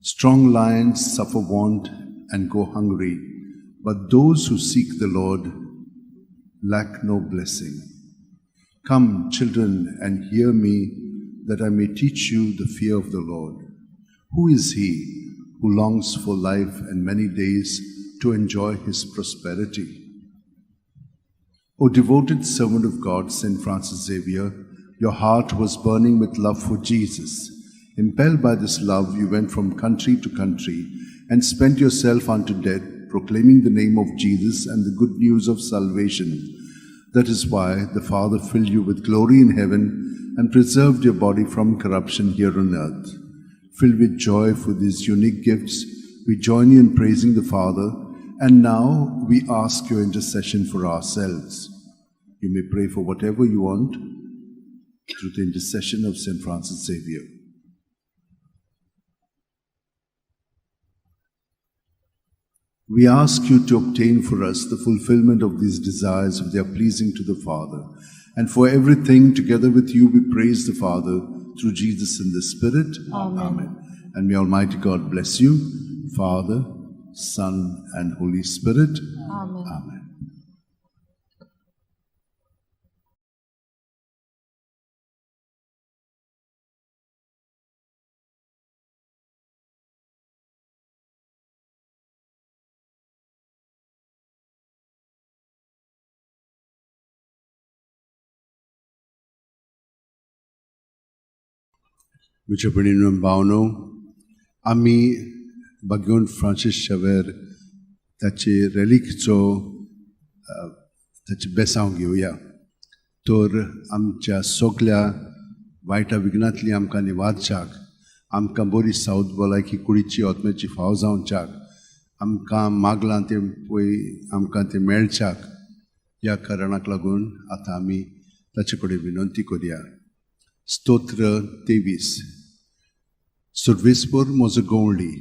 Strong lions suffer want and go hungry, but those who seek the Lord lack no blessing. Come, children, and hear me, that I may teach you the fear of the Lord. Who is he who longs for life and many days to enjoy his prosperity? O devoted servant of God, St. Francis Xavier, your heart was burning with love for Jesus. Impelled by this love, you went from country to country and spent yourself unto death, proclaiming the name of Jesus and the good news of salvation. That is why the Father filled you with glory in heaven and preserved your body from corruption here on earth. Filled with joy for these unique gifts, we join you in praising the Father, and now we ask your intercession for ourselves. You may pray for whatever you want through the intercession of St. Francis Xavier. We ask you to obtain for us the fulfillment of these desires if they are pleasing to the Father. And for everything, together with you, we praise the Father through Jesus in the Spirit. Amen. And may Almighty God bless you, Father, Son, and Holy Spirit. Amen. Amen. Wichapaninom Bauno, Ami Bagun Francis Xavier, tachi relic tachi besangyo Tor amcha soglia vaita vignatli amka niwadchak आमकां बरी सावध भलायकी कुडीची आत्म्याची फाव जावच्याक आमकां मागलां तें पळय आमकां तें मेळच्याक ह्या कारणाक लागून आतां आमी ताचे कडेन विनंती करुया. स्तोत्र 23. सर्वेस्पर म्हजो गवंडी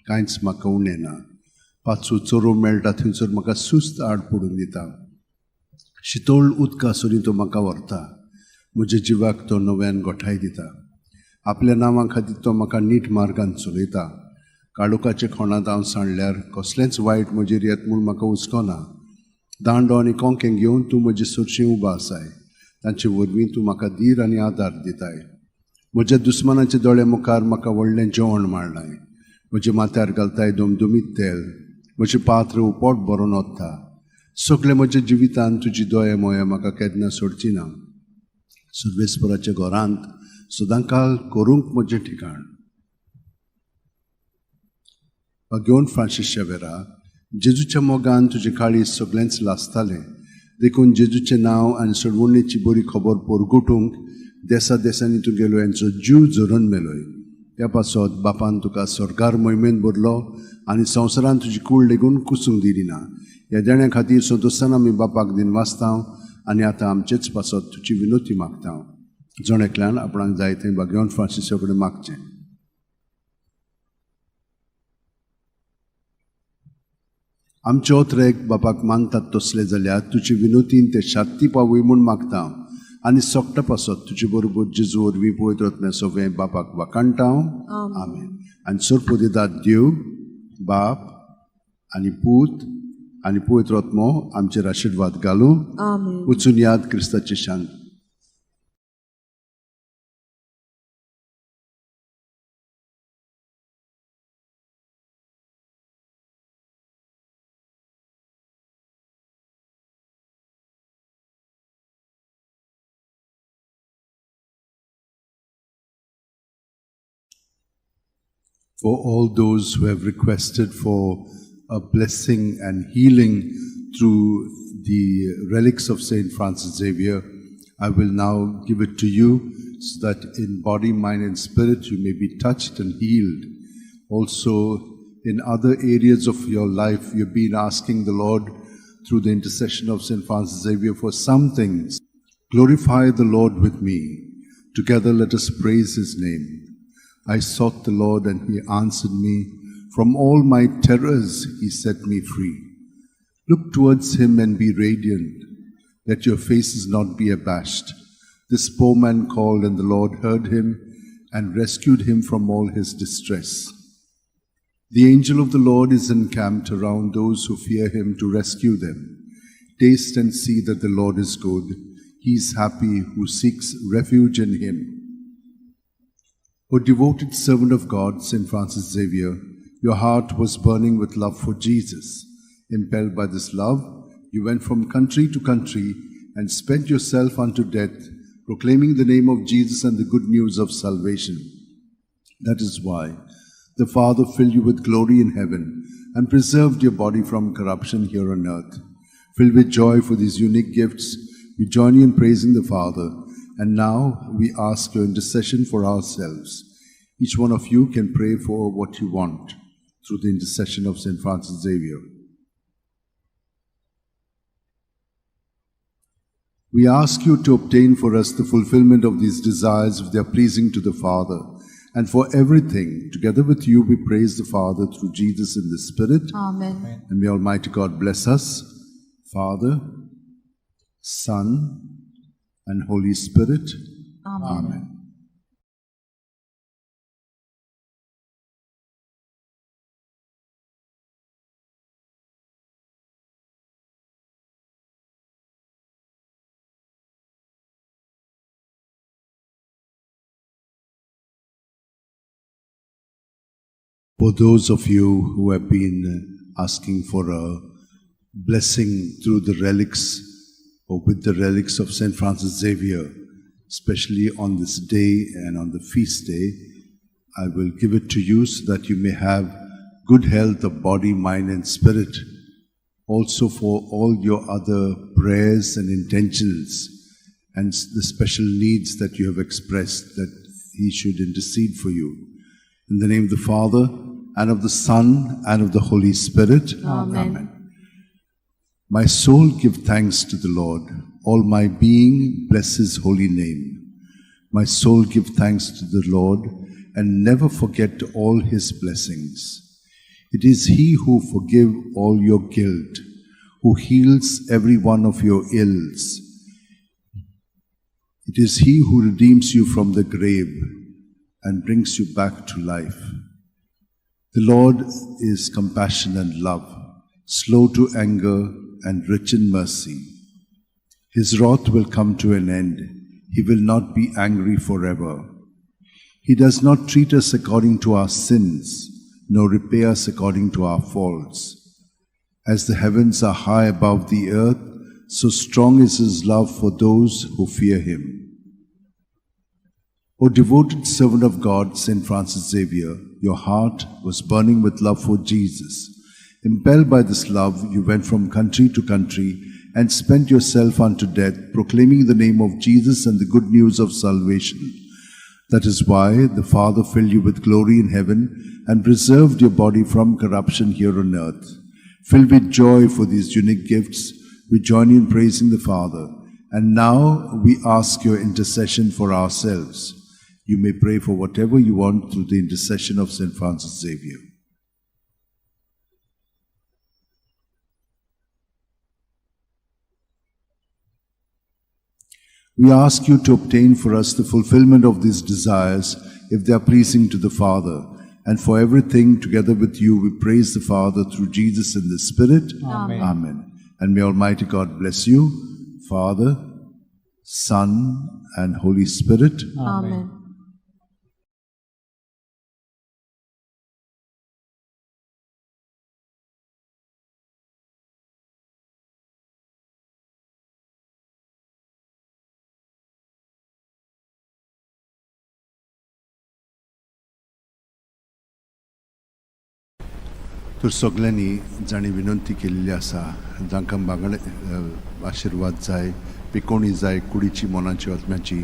कांयच म्हाका उणें ना. पांचवो चोरो मेळटा थंयसर म्हाका सुस्त आड पडून दिता. शितोळ उदका सरी तो म्हाका व्हरता. म्हज्या जिवाक तो नव्यान गोठाय दिता. आपल्या नांवा खातीर तो म्हाका नीट मार्गान चलयता. काळोखाच्या खोणांत हांव सांडल्यार कसलेंच वायट म्हजेर येत म्हूण म्हाका हुस्कोना. दांडो आनी कोंकें घेवन तूं म्हजे सुरशें उबा आसाय. तांचे वरवीं तूं म्हाका धीर आनी आदार दिताय. म्हज्या दुस्मानाचे दोळे मुखार म्हाका व्हडलें जेवण मारणाय. म्हजे माथ्यार घालताय दुमदुमीत तेल. म्हजें पात्र उपोट बरोवन वता. सगळे म्हज्या जिवितांत तुजी दोया मोया म्हाका केन्ना सोडची ना. सर्वेस्पराच्या घरांत सदांकाळ करूंक म्हजें ठिकाण. घेवन फ्रांसीस शावेरा, जेजूच्या मोगान तुजें काळीज सगळेंच लासतालें. देखून जेजूचें नांव आनी सडवणेची बरी खबर पोरगुटूंक देसा देसांनी तूं गेलो हांचो जीव झरून मेलोय. त्या पासत बापान तुका स्वर्गार मोहिमेन भरलो आनी संवसारान तुजी कूड लेगून कुसूंक दिली ना. ह्या देण्या खातीर संतोशान आमी बापाक दिन वाचतां आनी आतां आमचेच पासत तुजी विनोती मागता. जण एकल्यान आपणाक जाय थंय घेवन फ्रांसिसा कडेन मागचें. आमचे ओत्रेक बापाक मानतात तसले जाल्यार तुजी विनोतीन ते शांती पावय म्हूण मागता आनी सोगटा पासत तुजे बरोबर जेजू वरवीं पळयत रत्न सगळें बापाक वाकाणटा. आमेन. आनी सर्प दितात देव बाप आनी पूत आनी पळयत रत्नो आमचेर आशिर्वाद घालूं. वचून याद क्रिस्ताची शांत. For all those who have requested for a blessing and healing through the relics of Saint Francis Xavier, I will now give it to you so that in body, mind and spirit you may be touched and healed. Also in other areas of your life you've been asking the Lord through the intercession of Saint Francis Xavier for some things. Glorify the Lord with me. Together let us praise his name. I sought the Lord and he answered me. From all my terrors he set me free. Look towards him and be radiant. Let your faces not be abashed. This poor man called and the Lord heard him and rescued him from all his distress. The angel of the Lord is encamped around those who fear him to rescue them. Taste and see that the Lord is good. He is happy who seeks refuge in him. O devoted servant of God, Saint Francis Xavier, your heart was burning with love for Jesus. Impelled by this love, you went from country to country and spent yourself unto death, proclaiming the name of Jesus and the good news of salvation. That is why the Father filled you with glory in heaven and preserved your body from corruption here on earth. Filled with joy for these unique gifts, we join you in praising the Father. And now we ask your intercession for ourselves. Each one of you can pray for what you want through the intercession of Saint Francis Xavier. We ask you to obtain for us the fulfillment of these desires if they are pleasing to the Father. And for everything, together with you, we praise the Father through Jesus in the Spirit. Amen. And may Almighty God bless us, Father, Son, and Holy Spirit. Amen. Amen. For those of you who have been asking for a blessing through the relics or with the relics of Saint Francis Xavier, especially on this day and on the feast day, I will give it to you so that you may have good health of body, mind and spirit. Also for all your other prayers and intentions and the special needs that you have expressed, that he should intercede for you. In the name of the Father, and of the Son, and of the Holy Spirit. Amen. My soul give thanks to the Lord. All my being bless his holy name. My soul give thanks to the Lord, and never forget all his blessings. It is he who forgives all your guilt, who heals every one of your ills. It is he who redeems you from the grave and brings you back to life. The Lord is compassion and love, slow to anger and rich in mercy. His wrath will come to an end. He will not be angry forever. He does not treat us according to our sins, nor repay us according to our faults. As the heavens are high above the earth, so strong is his love for those who fear him. O devoted servant of God, St. Francis Xavier, your heart was burning with love for Jesus. Impelled by this love, you went from country to country and spent yourself unto death, proclaiming the name of Jesus and the good news of salvation. That is why the Father filled you with glory in heaven and preserved your body from corruption here on earth. Filled with joy for these unique gifts, we join in praising the Father. And now we ask your intercession for ourselves. You may pray for whatever you want through the intercession of St. Francis Xavier. We ask you to obtain for us the fulfillment of these desires, if they are pleasing to the Father. And for everything, together with you, we praise the Father through Jesus in the Spirit. Amen. Amen. And may Almighty God bless you, Father, Son, and Holy Spirit. Amen. तर सगळ्यांनी जाणी विनंती केलेली आसा जांकां बांगडे आशिर्वाद जाय पिकोवणी जाय कुडीची मोनाची आत्म्याची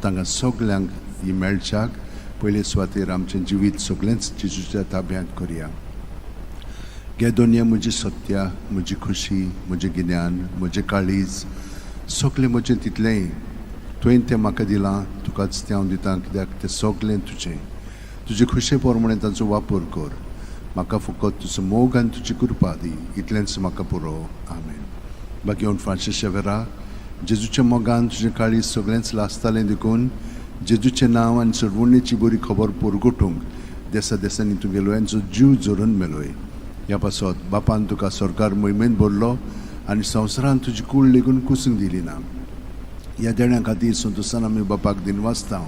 तांकां सगळ्यांक ही मेळच्याक पयले सुवातेर आमचें जिवीत सगळेंच जेजूच्या ताब्यांत करया. गे दोनिया म्हजी सत्या, म्हजी खुशी, म्हजें गिन्यान, म्हजें काळीज सगळें म्हजें तितलेंय तुवें तें म्हाका दिलां, तुकाच तें हांव दितां, कित्याक तें सगळें तुजें. तुजे खुशे प्रमाणें ताचो वापर कर. म्हाका फकत तुजो मोग आनी तुजी कृपा दी, इतलेंच म्हाका पुरो. आमेन. बाकी फ्रांसीस शेवेरा, जेजूच्या मोगान तुजें काळीज सगळेंच लासतालें देखून जेजूचें नांव आनी सरवणेची बरी खबर परगटूंक देसा देसांनी तुगेलो यांचो जीव जोरून मेलोय. ह्या पासत बापान तुका सरकार मोहिमेन भरलो आनी संवसारान तुजी कूळ लेगून कुसूंक दिली ना. ह्या देण्या खातीर संतोशान आमी बापाक दिनवासता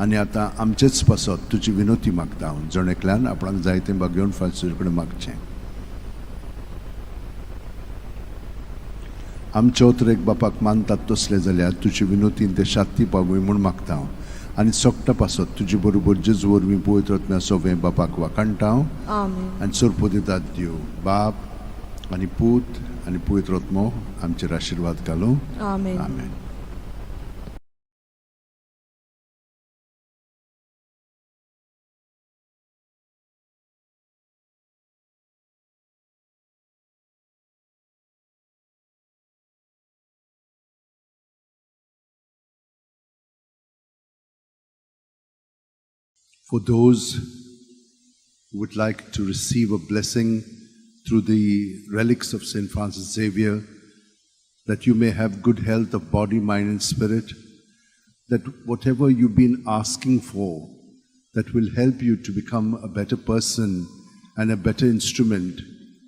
आनी आतां आमचेच पासत तुजी विनोती मागता. जण एकल्यान आपणाक जाय तें बागेवन फ्रांसीस कडेन मागचें. आमचे ओतरेक बापाक मानतात तसले जाल्यार तुजी विनोतीन ते शांती पावूय म्हूण मागता आनी सोगटा पासत तुजे बरोबर जेजू वरवीं पवित्र आत्म्या सोवें बापाक वाखाणटा आनी सोरपो दितात दिव बाप आनी पूत आनी पवित्र आत्मो आमचेर आशिर्वाद घालूं. Amen. Amen. For those who would like to receive a blessing through the relics of St. Francis Xavier, that you may have good health of body, mind, and spirit, that whatever you've been asking for, that will help you to become a better person and a better instrument,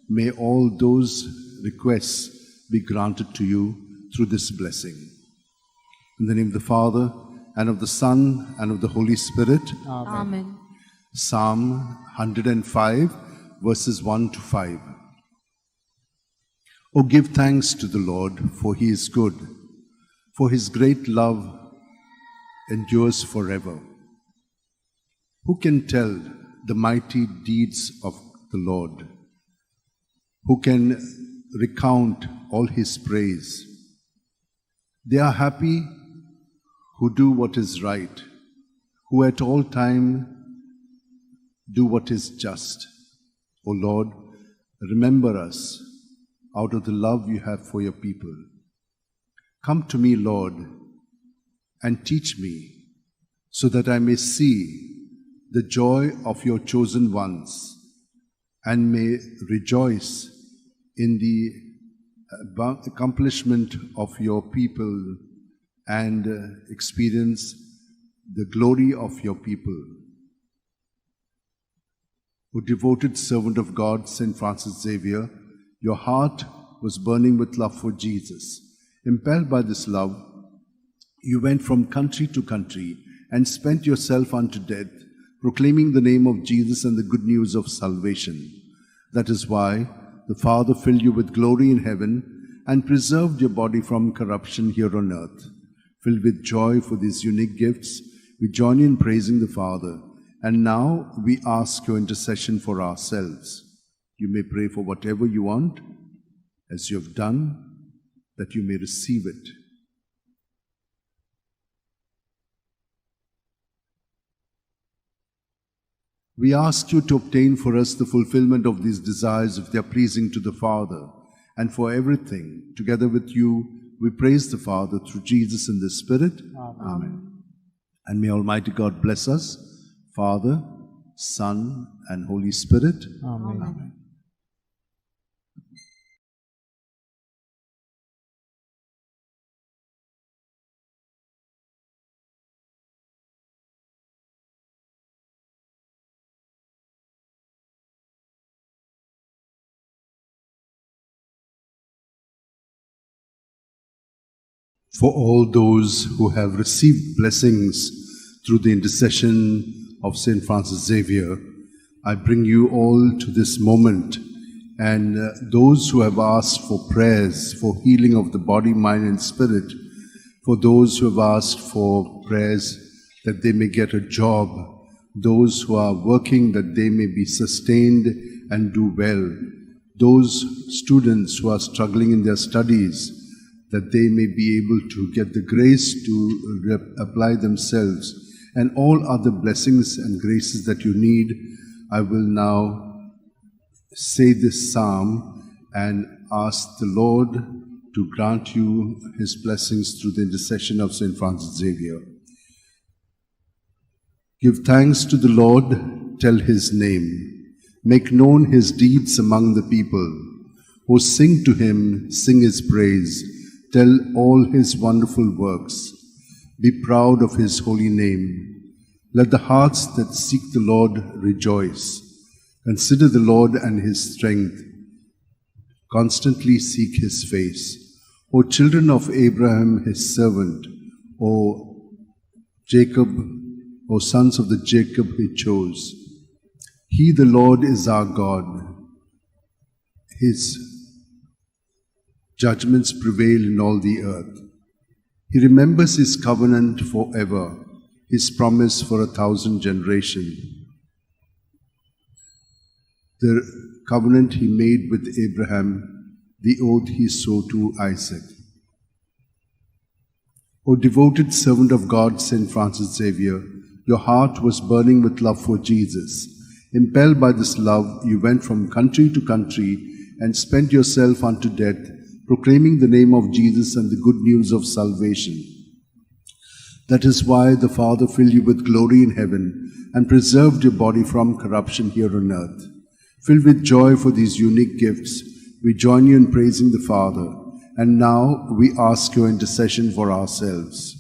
may all those requests be granted to you through this blessing. In the name of the Father, and of the Son, and of the Holy Spirit. Amen. Psalm 105, verses 1 to 5. Oh, give thanks to the Lord, for he is good, for his great love endures forever. Who can tell the mighty deeds of the Lord? Who can recount all his praise? They are happy who do what is right, who at all time Do what is just. O Lord, remember us out of the love you have for your people. Come to me, Lord, and teach me, so that I may see the joy of your chosen ones and may rejoice in the accomplishment of your people and experience the glory of your people. O devoted servant of God, St. Francis Xavier, your heart was burning with love for Jesus. Impelled by this love, you went from country to country and spent yourself unto death, proclaiming the name of Jesus and the good news of salvation. That is why the Father filled you with glory in heaven and preserved your body from corruption here on earth. Filled with joy for these unique gifts, we join in praising the Father. And now we ask your intercession for ourselves. You may pray for whatever you want, as you have done, that you may receive it. We ask you to obtain for us the fulfillment of these desires if they are pleasing to the Father. And for everything, together with you, we praise the Father through Jesus in the Spirit. Amen. And may Almighty God bless us, Father, Son, and Holy Spirit. Amen. For all those who have received blessings through the intercession of St. Francis Xavier, I bring you all to this moment, and those who have asked for prayers for healing of the body, mind, and spirit, for those who have asked for prayers that they may get a job, those who are working that they may be sustained and do well, those students who are struggling in their studies, that they may be able to get the grace to apply themselves, and all other blessings and graces that you need. I will now say this psalm and ask the Lord to grant you his blessings through the intercession of St. Francis Xavier. Give thanks to the Lord, tell his name, make known his deeds among the people. O sing to him, sing his praise, tell all his wonderful works. Be proud of his holy name. Let the hearts that seek the Lord rejoice. Consider the Lord and his strength. Constantly seek his face. O children of Abraham, his servant, O Jacob, O sons of the Jacob he chose. He, the Lord, is our God. His judgments prevail in all the earth. He remembers his covenant forever, his promise for 1,000 generations. The covenant he made with Abraham, the oath he swore to Isaac. O devoted servant of God, St. Francis Xavier, your heart was burning with love for Jesus. Impelled by this love, you went from country to country and spent yourself unto death, proclaiming the name of Jesus and the good news of salvation. That is why the Father filled you with glory in heaven and preserved your body from corruption here on earth. Filled with joy for these unique gifts, we join you in praising the Father, and now we ask your intercession for ourselves.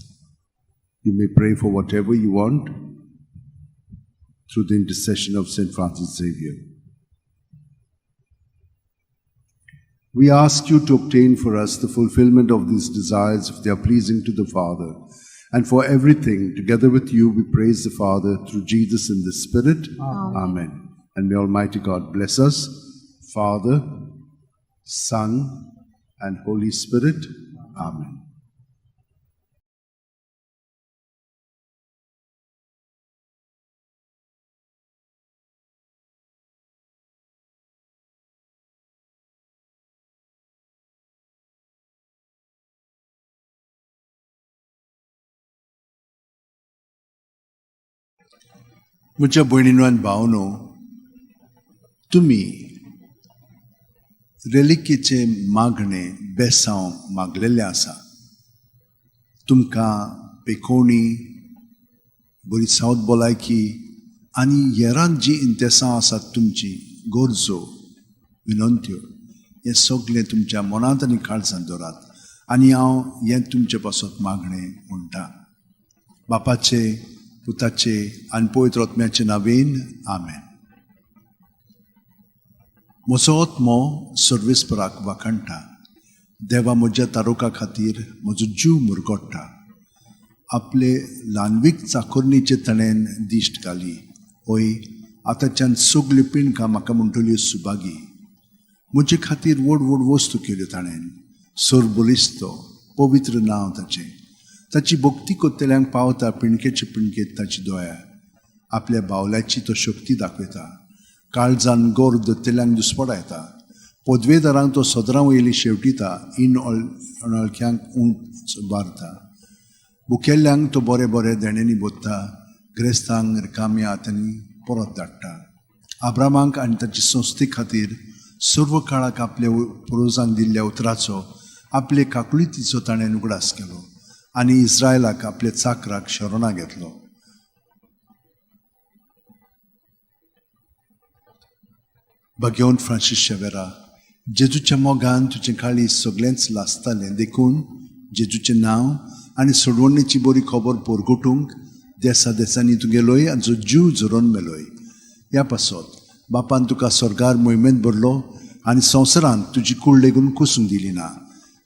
You may pray for whatever you want through the intercession of St. Francis Xavier. We ask you to obtain for us the fulfillment of these desires if they are pleasing to the Father. And for everything, together with you, we praise the Father through Jesus in the Spirit. Amen. And may Almighty God bless us, Father, Son, and Holy Spirit. Amen. म्हज्या भयणीनो आनी भावनो, तुमी रेलिकेचे मागणे बेसांव मागलेले आसा. तुमकां पेखोवणी, बरी सावत भलायकी आनी हेरांत जी इंतेसां आसात तुमची गरजो, विनंत्यो, हें सगळें तुमच्या मनांत आनी काळजांत दवरात. आनी हांव हें तुमचे पासत मागणें म्हणटा. बापाचे, पुताचे आनी पवित्र आत्म्याचे नांवेन आमेन. म्हजो आत्मो सर्वेस्पराक वाखणटा. देवा म्हज्या तारुका खातीर म्हजो जीव मुरगोडटा. आपले ल्हानवीक चाकोरणीचे तणेन दिश्ट घाली. ओय, आतांच्यान सगल्यो पिणकां म्हाका म्हणटल्यो सुभागी. म्हजे खातीर व्हड व्हड वस्तू केल्यो ताणेन. सोर बलिस्तो, पवित्र नांव ताचें. ताची भक्ती कोत्तेल्यांक पावता पिणकेचे पिणकेत ताची दोळ्या. आपल्या बावल्याची तो शक्ती दाखयता. काळजान गोर दोत्तेल्यांक दुस्पडायता. पदवेदारांक तो सदरां वयली शेवटिता. अनळख्यांक उंच बारता. भुकेल्ल्यांक तो बरे बरे देण्यांनी बोत्ता. ग्रेस्तांक रिकाम्या हातांनी परत धाडटा. आब्रामांक आनी ताची संस्थे खातीर सर्व काळाक आपल्या पुर्वजांक दिल्ल्या उतराचो आपले काकुळितीचो ताणें उगडास केलो. आनी इस्रायलाक आपल्या चाकराक शरणा घेतलो. भगवंत फ्रांसीस शेवेरा, जेजूच्या मोगान तुजें काळीज सगळेंच लासतालें. देखून जेजूचें नांव आनी सोडवणेची बरी खबर पोरगुटूंक देसा देसांनी तुगेलोय आनी जो जीव झरोवन मेलोय. ह्या पासत बापान तुका स्वर्गार मोहिमेंत भरलो आनी संवसारांत तुजी कूड लेगून कुसूंक दिली ना.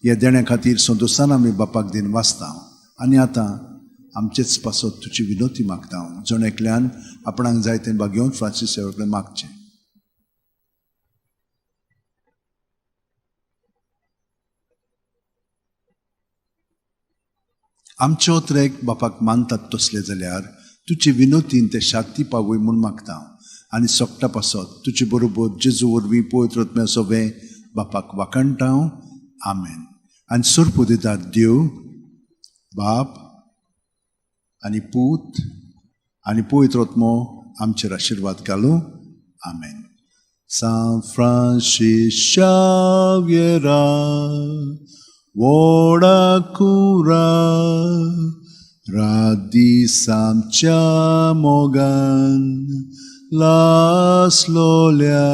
ह्या देण्या खातीर संतोशान आमी बापाक दिन वाचता. आनी आतां आमचेच पासत तुजी विनोती मागता. जण एकल्यान आपणाक जाय तें भगवंत फ्रांसीस शेवेराकडे मागचें. आमचे ओतरेक बापाक मानतात तसले जाल्यार तुजे विनोतीन ते शांती पावय म्हूण मागता. आनी सोगटा पासत तुजे बरोबर जेजू वरवीं पवित्र आत्म्या सोबे बापाक वाखणटा. आमेन. आनी सुरपो दिता देव, बाप आनी पूत आनी पवित्र आत्मो आमचेर आशिर्वाद घालूं. आमेन. San Francis Xaviera, Voda cura, radis amcia mogan, las lolia,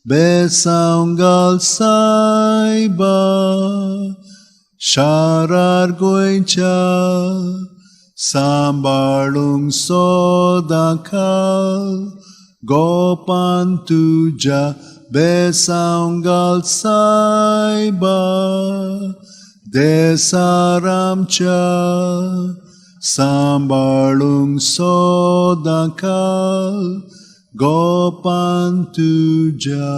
besaungal saiba, sharar goincha, sambalung sodakal, gopan tuja, besaungal saiba, desaramcha, sambalung sodakal, gopan tuja.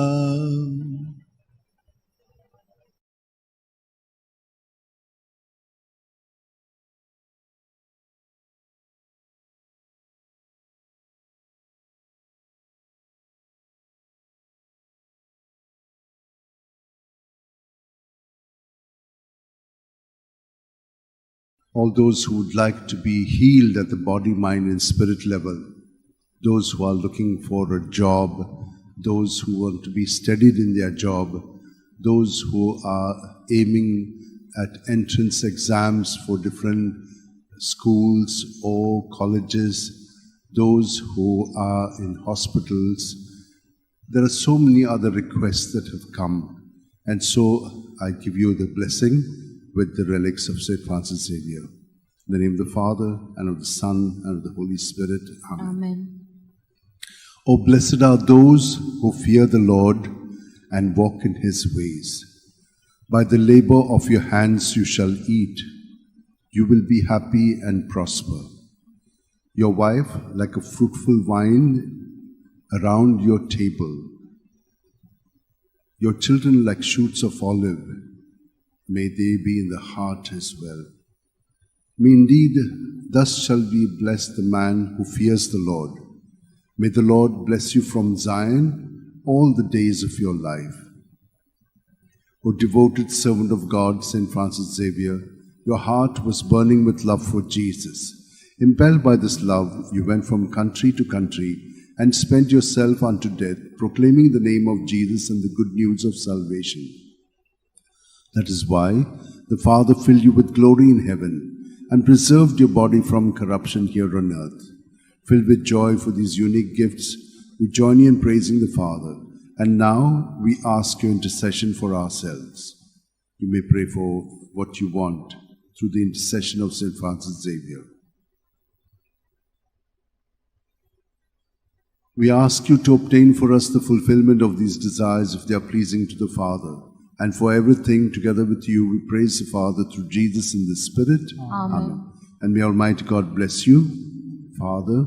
All those who would like to be healed at the body, mind and spirit level, those who are looking for a job, those who want to be steadied in their job, those who are aiming at entrance exams for different schools or colleges, those who are in hospitals. There are so many other requests that have come, and so I give you the blessing with the relics of St. Francis Xavier. In the name of the Father, and of the Son, and of the Holy Spirit. Amen. Amen. Oh, blessed are those who fear the Lord and walk in his ways. By the labor of your hands you shall eat. You will be happy and prosper. Your wife like a fruitful vine around your table. Your children like shoots of olive. May they be in the heart as well. May indeed thus shall be blessed the man who fears the Lord. May the Lord bless you from Zion all the days of your life. O devoted servant of God, St. Francis Xavier, your heart was burning with love for Jesus. Impelled by this love, you went from country to country and spent yourself unto death, proclaiming the name of Jesus and the good news of salvation. That is why the Father filled you with glory in heaven and preserved your body from corruption here on earth. Filled with joy for these unique gifts, we join you in praising the Father. And now we ask your intercession for ourselves. You may pray for what you want through the intercession of St. Francis Xavier. We ask you to obtain for us the fulfillment of these desires if they are pleasing to the Father. And for everything, together with you, we praise the Father through Jesus in the Spirit. Amen. And may Almighty God bless you, Father,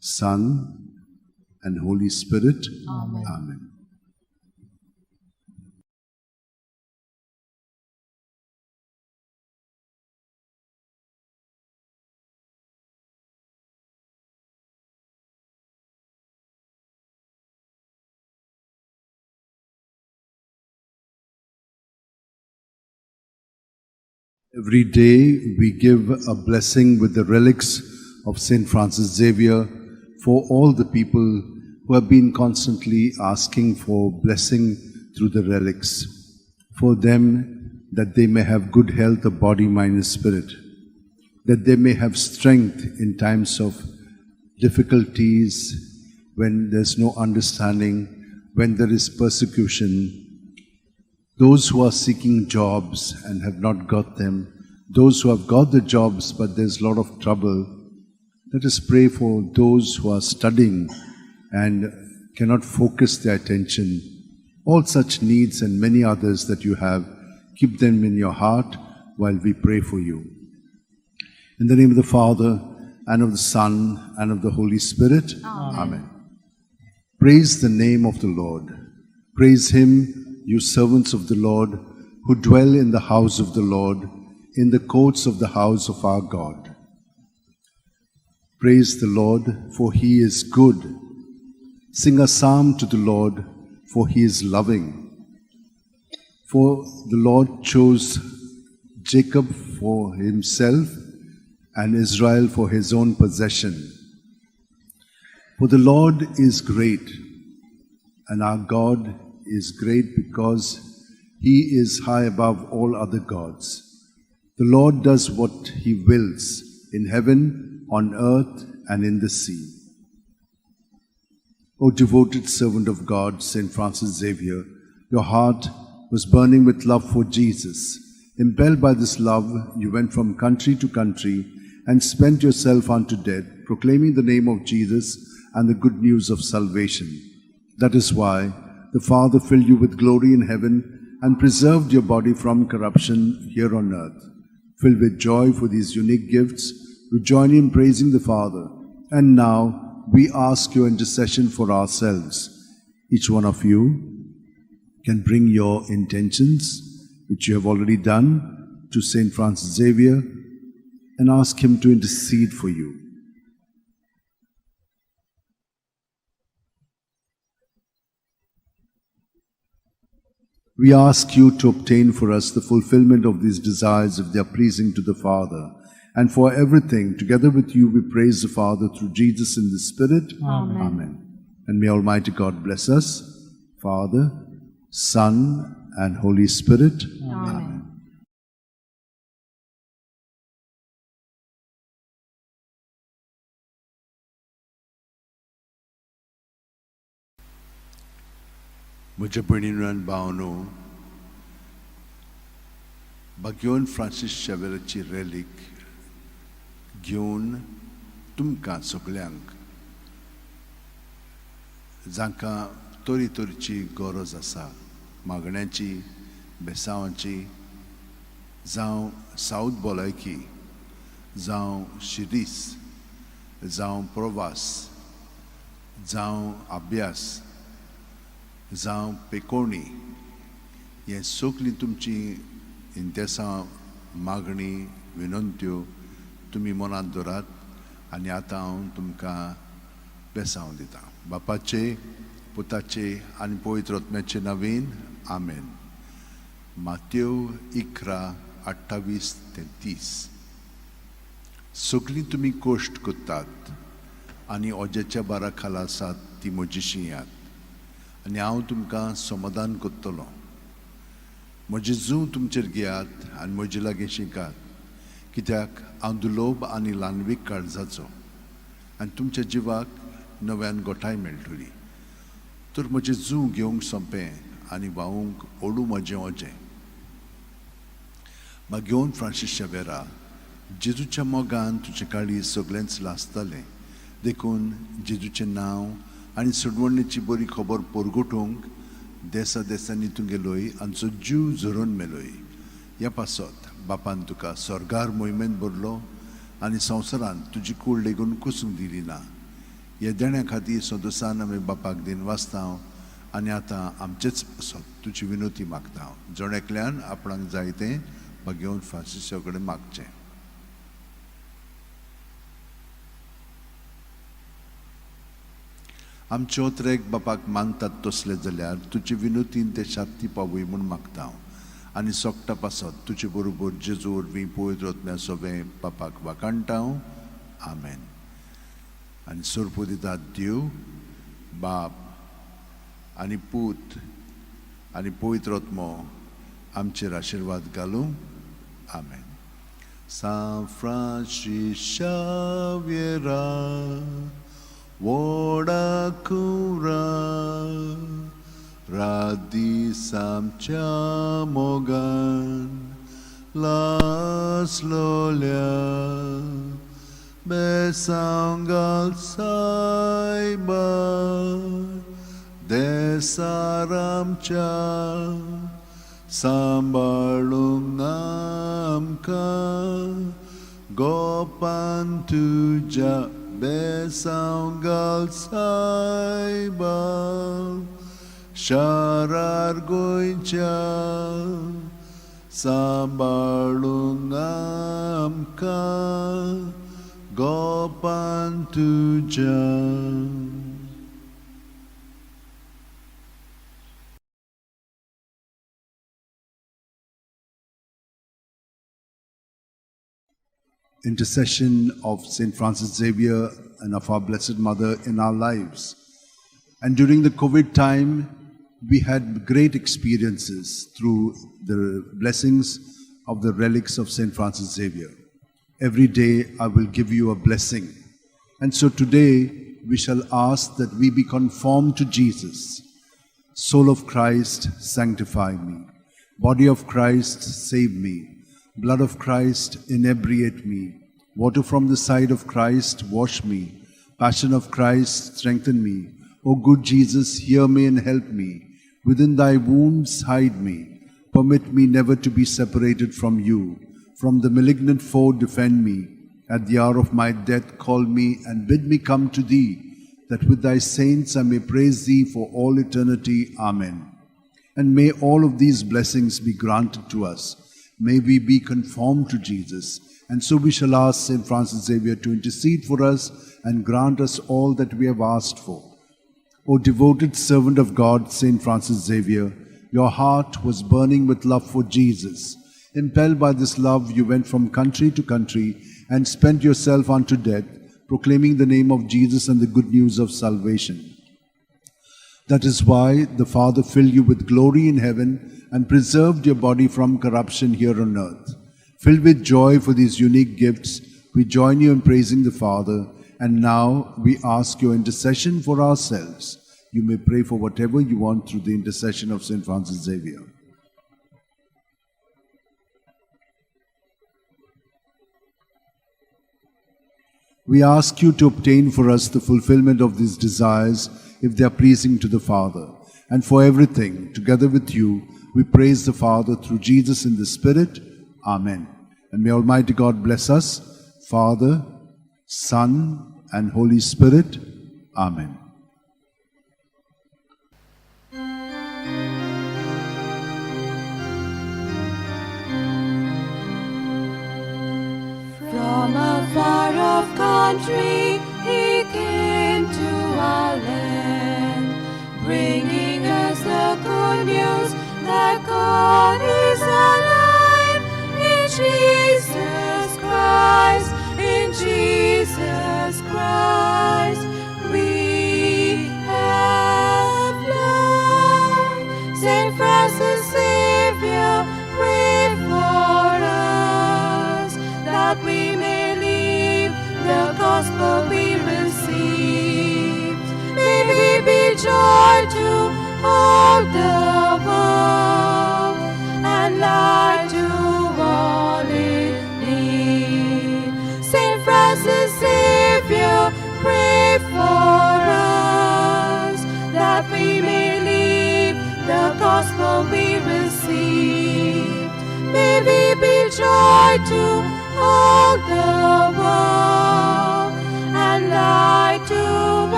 Son, and Holy Spirit. Amen. Amen. Every day we give a blessing with the relics of St. Francis Xavier for all the people who have been constantly asking for blessing through the relics, for them that they may have good health of body, mind and spirit, that they may have strength in times of difficulties, when there's no understanding, when there is persecution, those who are seeking jobs and have not got them, those who have got the jobs but there's a lot of trouble. Let us pray for those who are studying and cannot focus their attention. All such needs and many others that you have, keep them in your heart while we pray for you. In the name of the Father, and of the Son, and of the Holy Spirit. Amen. Praise the name of the Lord. Praise Him, you servants of the Lord, who dwell in the house of the Lord, in the courts of the house of our God. Praise the Lord, for He is good. Sing a psalm to the Lord, for He is loving. For the Lord chose Jacob for Himself, and Israel for His own possession. For the Lord is great, and our God is great because He is high above all other gods. The Lord does what He wills in heaven, on earth, and in the sea. O devoted servant of God, St. Francis Xavier, your heart was burning with love for Jesus. Impelled by this love, you went from country to country and spent yourself unto death, proclaiming the name of Jesus and the good news of salvation. That is why the Father filled you with glory in heaven and preserved your body from corruption here on earth. Filled with joy for these unique gifts, we join in praising the Father. And now we ask your intercession for ourselves. Each one of you can bring your intentions, which you have already done, to St. Francis Xavier and ask him to intercede for you. We ask you to obtain for us the fulfillment of these desires if they are pleasing to the Father. And for everything, together with you, we praise the Father through Jesus in the Spirit. Amen. Amen. And may Almighty God bless us, Father, Son, and Holy Spirit. Amen. म्हज्या भयणीनो आनी भावनो, बागेवन Francis शेवेराची रेलीक घेवन तुमकां सगळ्यांक जांकां तोरी तोरीची गरज आसा, मागण्यांची, बेसांवाची, जावं सावथ भलायकी, जावं शिरीस, जावं प्रवास, जावं अभ्यास, जावं पेकोवणी, हें सगळीं तुमची इंतेसां, मागणी, विनंत्यो तुमी मनांत दवरात आनी आतां हांव तुमकां बेसांव दितां. बापाचे, पुताचे आनी पवित्र आत्म्याचे नांवेन आमेन. मातेव 11:28-30. सगळीं तुमी कोश्ट कोत्तात आनी ओज्याच्या बारा खाला आसात ती म्हजीशी यात आनी हांव तुमकां समाधान कोत्तलों. म्हजें जूं तुमचेर घेयात आनी म्हजे लागीं शिकात, कित्याक हांव दुलोब आनी ल्हानवीक काळजाचो आनी तुमच्या जिवाक नव्यान गोठाय मेळटली. तर म्हजें जूं घेवंक सोंपें आनी वावूंक ओडू म्हजें ओजें. घेवन फ्रांसीस शावेरा, जेजूच्या मोगान तुजे काळी सगळेंच लासतालें, देखून जेजूचें नांव आनी सडवणेची बरी खबर परगटूंक देसा देसांनी तूं गेलोय आनी तुजो जीव झरोवन मेलोय. ह्या पासत बापान तुका स्वर्गार मोहिमेंत भरलो आनी संवसारांत तुजी कूड लेगून कुसूंक दिली ना. ह्या देण्या खातीर सदोसान आमी बापाक दिन वाचता आनी आतां आमचेच पासत तुजी विनोती मागता. जण एकल्यान आपणाक जाय तें घेवन फ्रांसिसा कडेन मागचें. आमचे ओत्रेक बापाक मानतात तसले जाल्यार तुजे विनोतीन ते शांती पावय म्हूण मागता आनी सोगटा पासत तुजे बरोबर जेजू वरवीं पवित्र आत्म्या सोबें बापाक वाकाणटा. आमेन. आनी सोरपो दितात देव, बाप आनी पूत आनी पवित्र आत्मो आमचेर आशिर्वाद घालूं. आमेन. San Francis Xaviera, Woda Kura, Radi Samcha Mogan, Las Lolia, Besangal Saiba, Desaramcha, Sambalung amka gopan tuja besangal saiba sharar goincha sambalung amka gopan tuja. Intercession of St. Francis Xavier and of our Blessed Mother in our lives. And during the COVID time, we had great experiences through the blessings of the relics of St. Francis Xavier. Every day I will give you a blessing. And so today we shall ask that we be conformed to Jesus. Soul of Christ, sanctify me. Body of Christ, save me. Blood of Christ, inebriate me. Water from the side of Christ, wash me. Passion of Christ, strengthen me. O good Jesus, hear me and help me. Within thy wounds, hide me. Permit me never to be separated from you. From the malignant foe, defend me. At the hour of my death, call me and bid me come to thee, that with thy saints I may praise thee for all eternity. Amen. And may all of these blessings be granted to us. May we be conformed to Jesus. And so we shall ask St. Francis Xavier to intercede for us and grant us all that we have asked for. O devoted servant of God, St. Francis Xavier, your heart was burning with love for Jesus. Impelled by this love, you went from country to country and spent yourself unto death, proclaiming the name of Jesus and the good news of salvation. That is why the Father filled you with glory in heaven and preserved your body from corruption here on earth. Filled with joy for these unique gifts, we join you in praising the Father, and now we ask your intercession for ourselves. You may pray for whatever you want through the intercession of St. Francis Xavier. We ask you to obtain for us the fulfillment of these desires if they are pleasing to the Father. And for everything, together with you, we praise the Father through Jesus in the Spirit. Amen. And may Almighty God bless us, Father, Son, and Holy Spirit. Amen. From a far off country he came to our land, bringing us the good news that God is alive in Jesus Christ. in Jesus Christ we have life. Saint Francis Xavier, pray for us, that we may live the gospel we received. May we be joy to all the world, and light to all in need. Saint Francis Xavier, pray for us, that we may live the gospel we received. May we be joy to all the world, and light to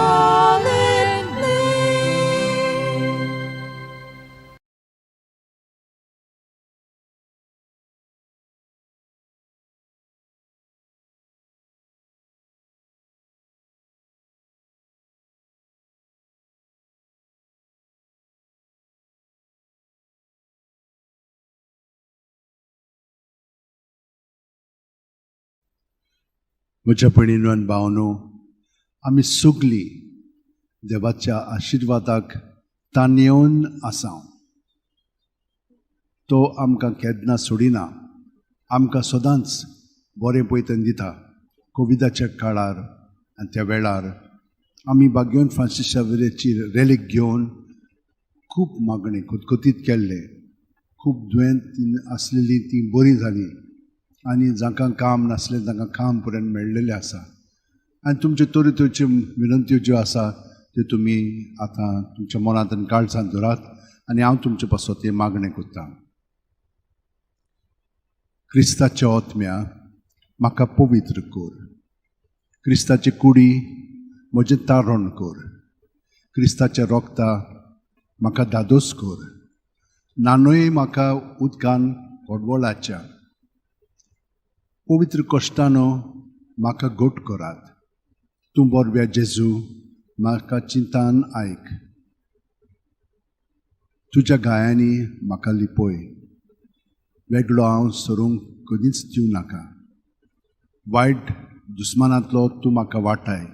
all in need. म्हज्या भयणीनो आनी भावनो, आमी सगळीं देवाच्या आशिर्वादाक ताणेवन आसां. तो आमकां केन्ना सोडिना, आमकां सदांच बरें पळयतन दिता. कोविडाच्या काळार आनी त्या वेळार आमी बागेवन फ्रांसीस शावेराची रेलीक घेवन खूब मागणी खतखतीत केल्ले. खूब दुयेंत आसलेली ती बरी जाली, आनी जांकां काम नासलें तांकां काम पर्यंत मेळ्ळेलें आसा. आनी तुमच्यो तरेच्यो विनंत्यो ज्यो आसा त्यो तुमी आतां तुमच्या मनांत आनी काळजांत धरात, आनी हांव तुमचे पासत ते मागणें करतां. क्रिस्ताच्या आत्म्या म्हाका पवित्र कर. क्रिस्ताचे कुडी म्हजें तारण कर. क्रिस्ताच्या रोगता म्हाका धादोस कर. नानोय म्हाका उदकान व्हडवळाच्या. पवित्र कश्टानो म्हाका घट करात. तूं बरव्या जेजू म्हाका चिंतान आयक. तुज्या गायांनी म्हाका लिपय. वेगळो हांव सरूंक कधीच दिवं नाका. वायट दुस्मानांतलो तूं म्हाका वाटाय.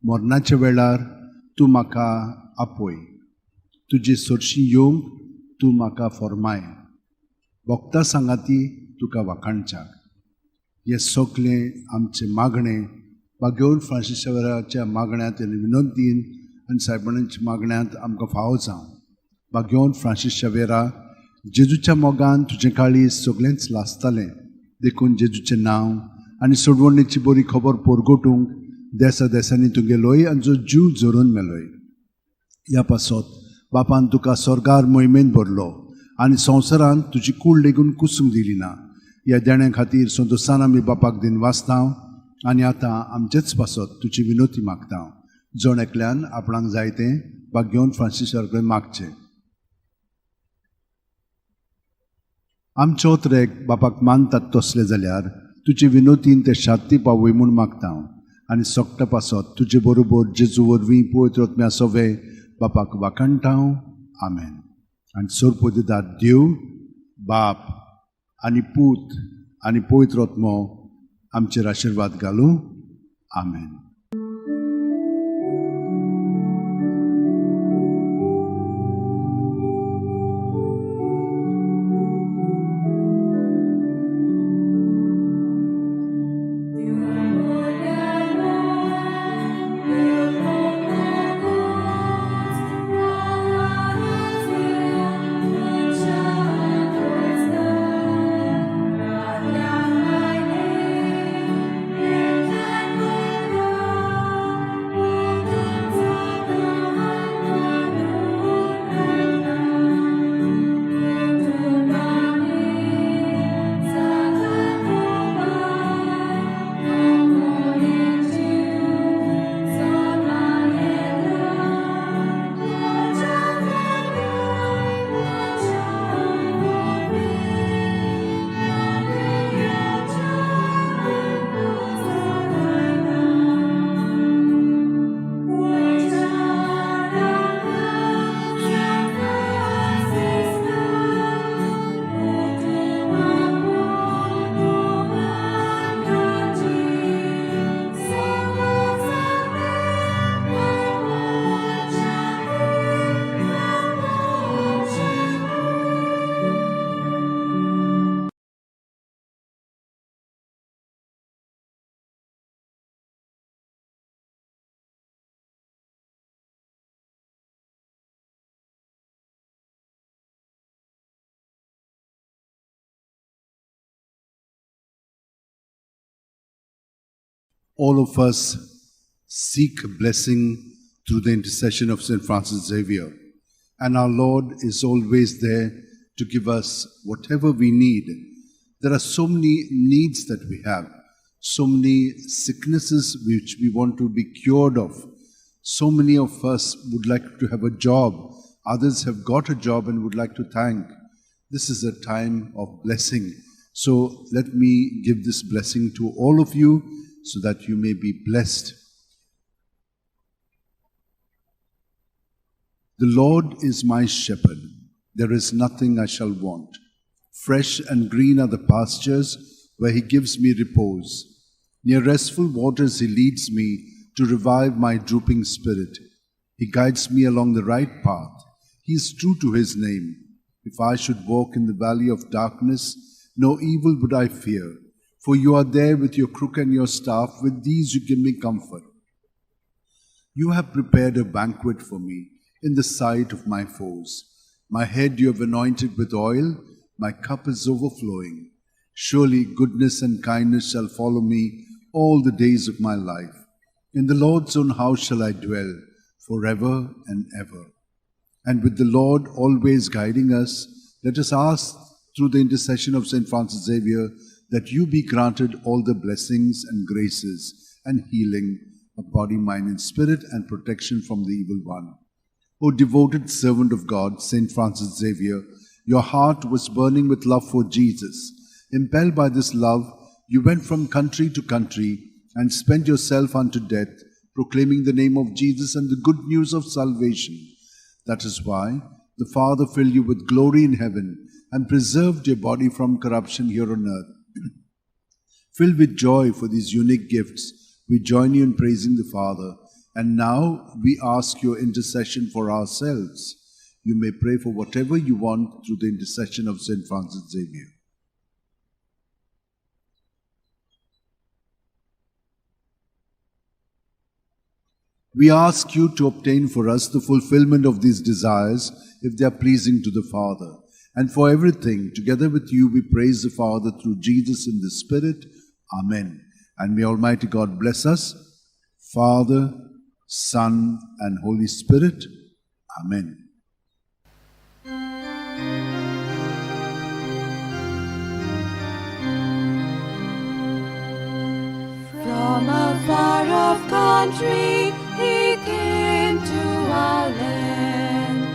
मरणाच्या वेळार तूं म्हाका आपय. तुजी सरशी येवंक तूं म्हाका फरमाय. भक्तां सांगाती तुका वाखाणच्याक. हे सगळें आमचे मागणें बागेवन फ्रांसीस शावेराच्या मागण्यांत आनी विनंतीन आनी सायबानांच्या मागण्यांत आमकां फावो जावं. बागेवन फ्रांसीस शावेरा, जेजूच्या मोगान तुजें काळीज सगळेंच लासतालें. देखून जेजूचें नांव आनी सोडवणेची बरी खबर परगटूंक देसा देसांनी तूं गेलोय आनी जो जीव जोरून मेलोय. ह्या पासत बापान तुका स्वर्गार मोहिमेन भरलो, आनी संवसारांत तुजी कूड लेगून कुसूंक दिली ना. ह्या देण्या खातीर संतोसान आमी बापाक दिन वाचतां, आनी आतां आमचेच पासत तुजी विनोती मागता. जण एकल्यान आपणाक जाय तें बागेवन फ्रांसीस शावेरा मागचें. आमचे ओतरेक बापाक मानतात तसले जाल्यार तुजे विनोतीन ते शांती पावय म्हूण मागता. आनी सोगटा पासत तुजे बरोबर जेजू वरवीं पवित्र आत्म्या सवे बापाक वाखाणटा. आमेन. आनी सोरपो दितात देव, बाप आनी पूत आनी पवित्र आत्मो आमचेर आशिर्वाद घालूं. आमेन. Thank you. All of us seek blessing through the intercession of St. Francis Xavier, and our Lord is always there to give us whatever we need. There are so many needs that we have, so many sicknesses which we want to be cured of. So many of us would like to have a job. Others have got a job and would like to thank. This is a time of blessing. So let me give this blessing to all of you so that you may be blessed. The Lord is my shepherd. There is nothing I shall want. Fresh and green are the pastures where he gives me repose. Near restful waters he leads me to revive my drooping spirit. He guides me along the right path. He is true to his name. If I should walk in the valley of darkness, no evil would I fear, for you are there with your crook and your staff. With these you give me comfort. You have prepared a banquet for me in the sight of my foes. My head you have anointed with oil, my cup is overflowing. Surely goodness and kindness shall follow me all the days of my life. In the Lord's own house shall I dwell forever and ever. And with the Lord always guiding us, let us ask through the intercession of St. Francis Xavier that you be granted all the blessings and graces and healing of body, mind, and spirit, and protection from the evil one. O devoted servant of God, St. Francis Xavier, your heart was burning with love for Jesus. Impelled by this love, you went from country to country and spent yourself unto death, proclaiming the name of Jesus and the good news of salvation. That is why the Father filled you with glory in heaven and preserved your body from corruption here on earth. Filled with joy for these unique gifts, we join you in praising the Father. And now we ask your intercession for ourselves. You may pray for whatever you want through the intercession of St. Francis Xavier. We ask you to obtain for us the fulfillment of these desires, if they are pleasing to the Father. And for everything, together with you, we praise the Father through Jesus in the Spirit. Amen. And may Almighty God bless us, Father, Son, and Holy Spirit. Amen. From a far-off country he came to our land,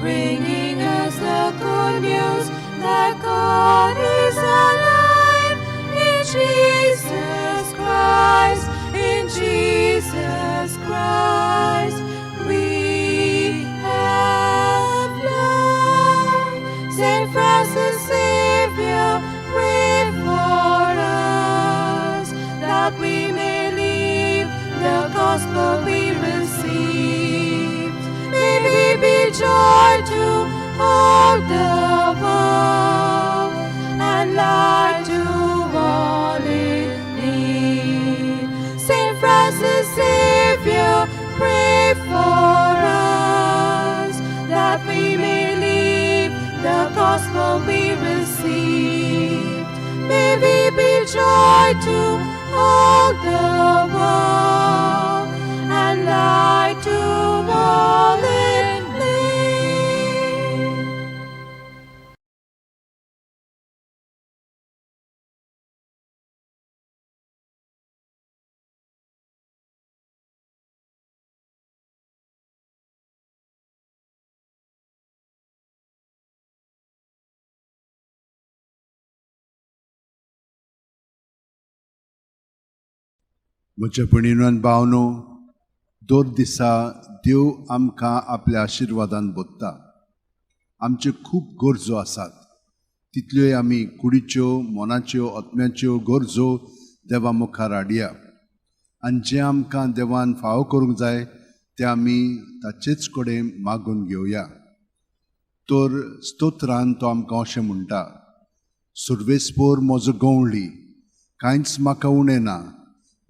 bringing us the good news that God is alive in Jesus Christ, in Jesus Christ. We have loved. St. Francis Xavier, pray for us, that we may live the gospel we received. May we be joy to all the world, and light to all in need. St. Francis Xavier, pray for us, that we may live the gospel we received. May we be joy to all the world, and light to all in need. म्हज्या भयणीनो आनी भावनो, दर दिसा देव आमकां आपल्या आशिर्वादान बोदता. आमच्यो खूब गरजो आसात. तितल्योय आमी कुडीच्यो, मोनाच्यो, आत्म्याच्यो गरजो देवा मुखार हाडया. आनी जें आमकां देवान फावो करूंक जाय तें आमी ताचेच कडेन मागून घेवया. तर स्तोत्रान तो आमकां अशें म्हणटा: सुर्वेस्पोर म्हजो गवळी, कांयच म्हाका उणें ना.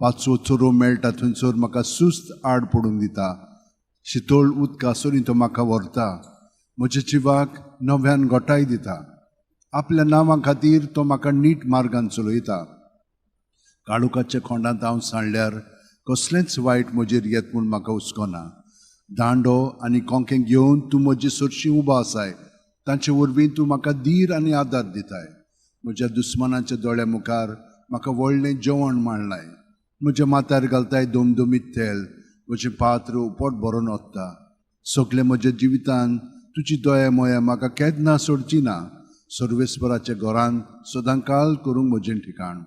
पांचवो चोरो मेळटा थंयसर म्हाका सुस्त आड पडून दिता. शितोळ उदकासोरी तो म्हाका व्हरता. म्हज्या जिवाक नव्यान गोटाय दिता. आपल्या नांवा खातीर तो म्हाका नीट मार्गान चलयता. काळुकाच्या खोंडांत हांव सांडल्यार कसलेंच वायट म्हजेर येत म्हूण म्हाका हुस्कोना. दांडो आनी कोंकें घेवन तूं म्हजी सुरशी उबो आसाय. तांचे वरवीं तूं म्हाका धीर आनी आदार दिताय. म्हज्या दुस्मानाच्या दोळ्या मुखार म्हाका व्हडलें जेवण मांडलाय. म्हज्या माथ्यार घालताय दोमदोमीत तेल. म्हजें पात्र उपोट भरून वता. सगळे म्हज्या जिवितांत तुजी दया मोया म्हाका केन्ना सोडची ना. सर्वेस्पराच्या घरांत सदांकाळ करूंक म्हजें ठिकाण.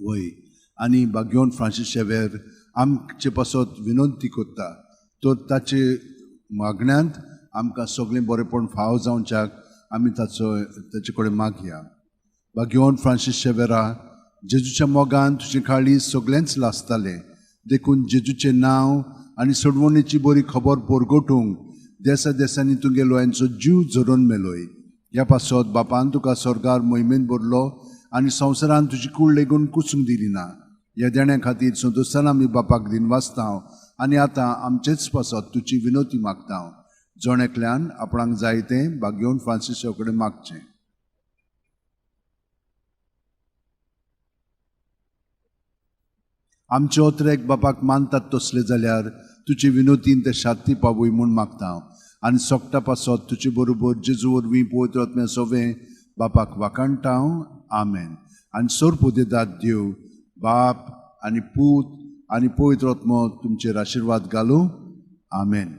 वय आनी भाग्यवन फ्रांसीस शेवेर आमचे पासत विनंती करता. तर ताचे मागण्यांत आमकां सगळें बरेंपण फाव जावच्याक आमी ताचे कडेन मागया. भाग्यवन फ्रांसीस शेवेरा, जेजूच्या मोगान तुजें काळीज सगळेंच लासतालें. देखून जेजूचें नांव आनी सोडवणेची बरी खबर परगटूंक देसा देसांनी तुगेलो यांचो जीव झरोवन मेलोय. ह्या पासत बापान तुका स्वर्गार मोहिमेन भरलो आनी संवसारान तुजी कूड लेगून कुसूंक दिली ना. ह्या देण्या खातीर संतोशान आमी बापाक दिनवासता आनी आतां आमचेच पासत तुजी विनोती मागता. जोण आपणाक जाय तें भाग्यवन फ्रांसीसा कडेन मागचें. आमचे ओत्रेक बापाक मानतात तसले जाल्यार तुजी विनोतीन ते शांती पावूय म्हूण मागता. आनी सोगटा पासत तुजे बरोबर जेजू वरवीं पवित्र आत्म्या सोवें बापाक वाकाणटा. आमेन. आनी सोरपोदेदाद देव बाप आनी पूत आनी पवित्र आत्मो तुमचेर आशिर्वाद घालूं. आमेन.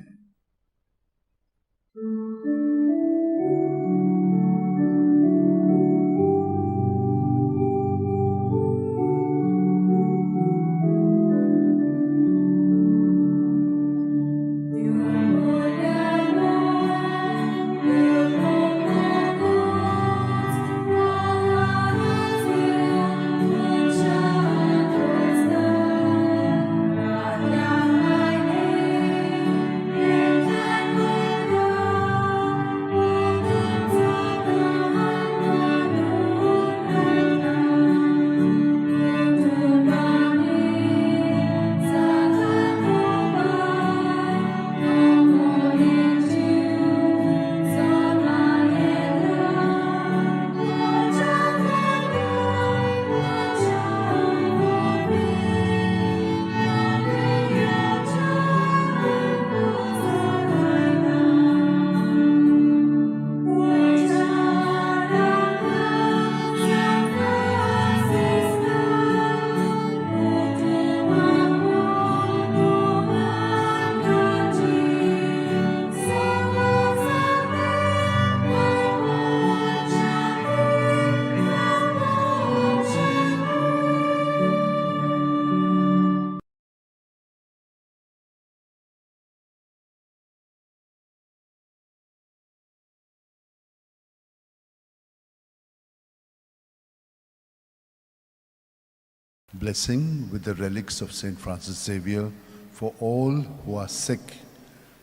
Blessing with the relics of St. Francis Xavier for all who are sick,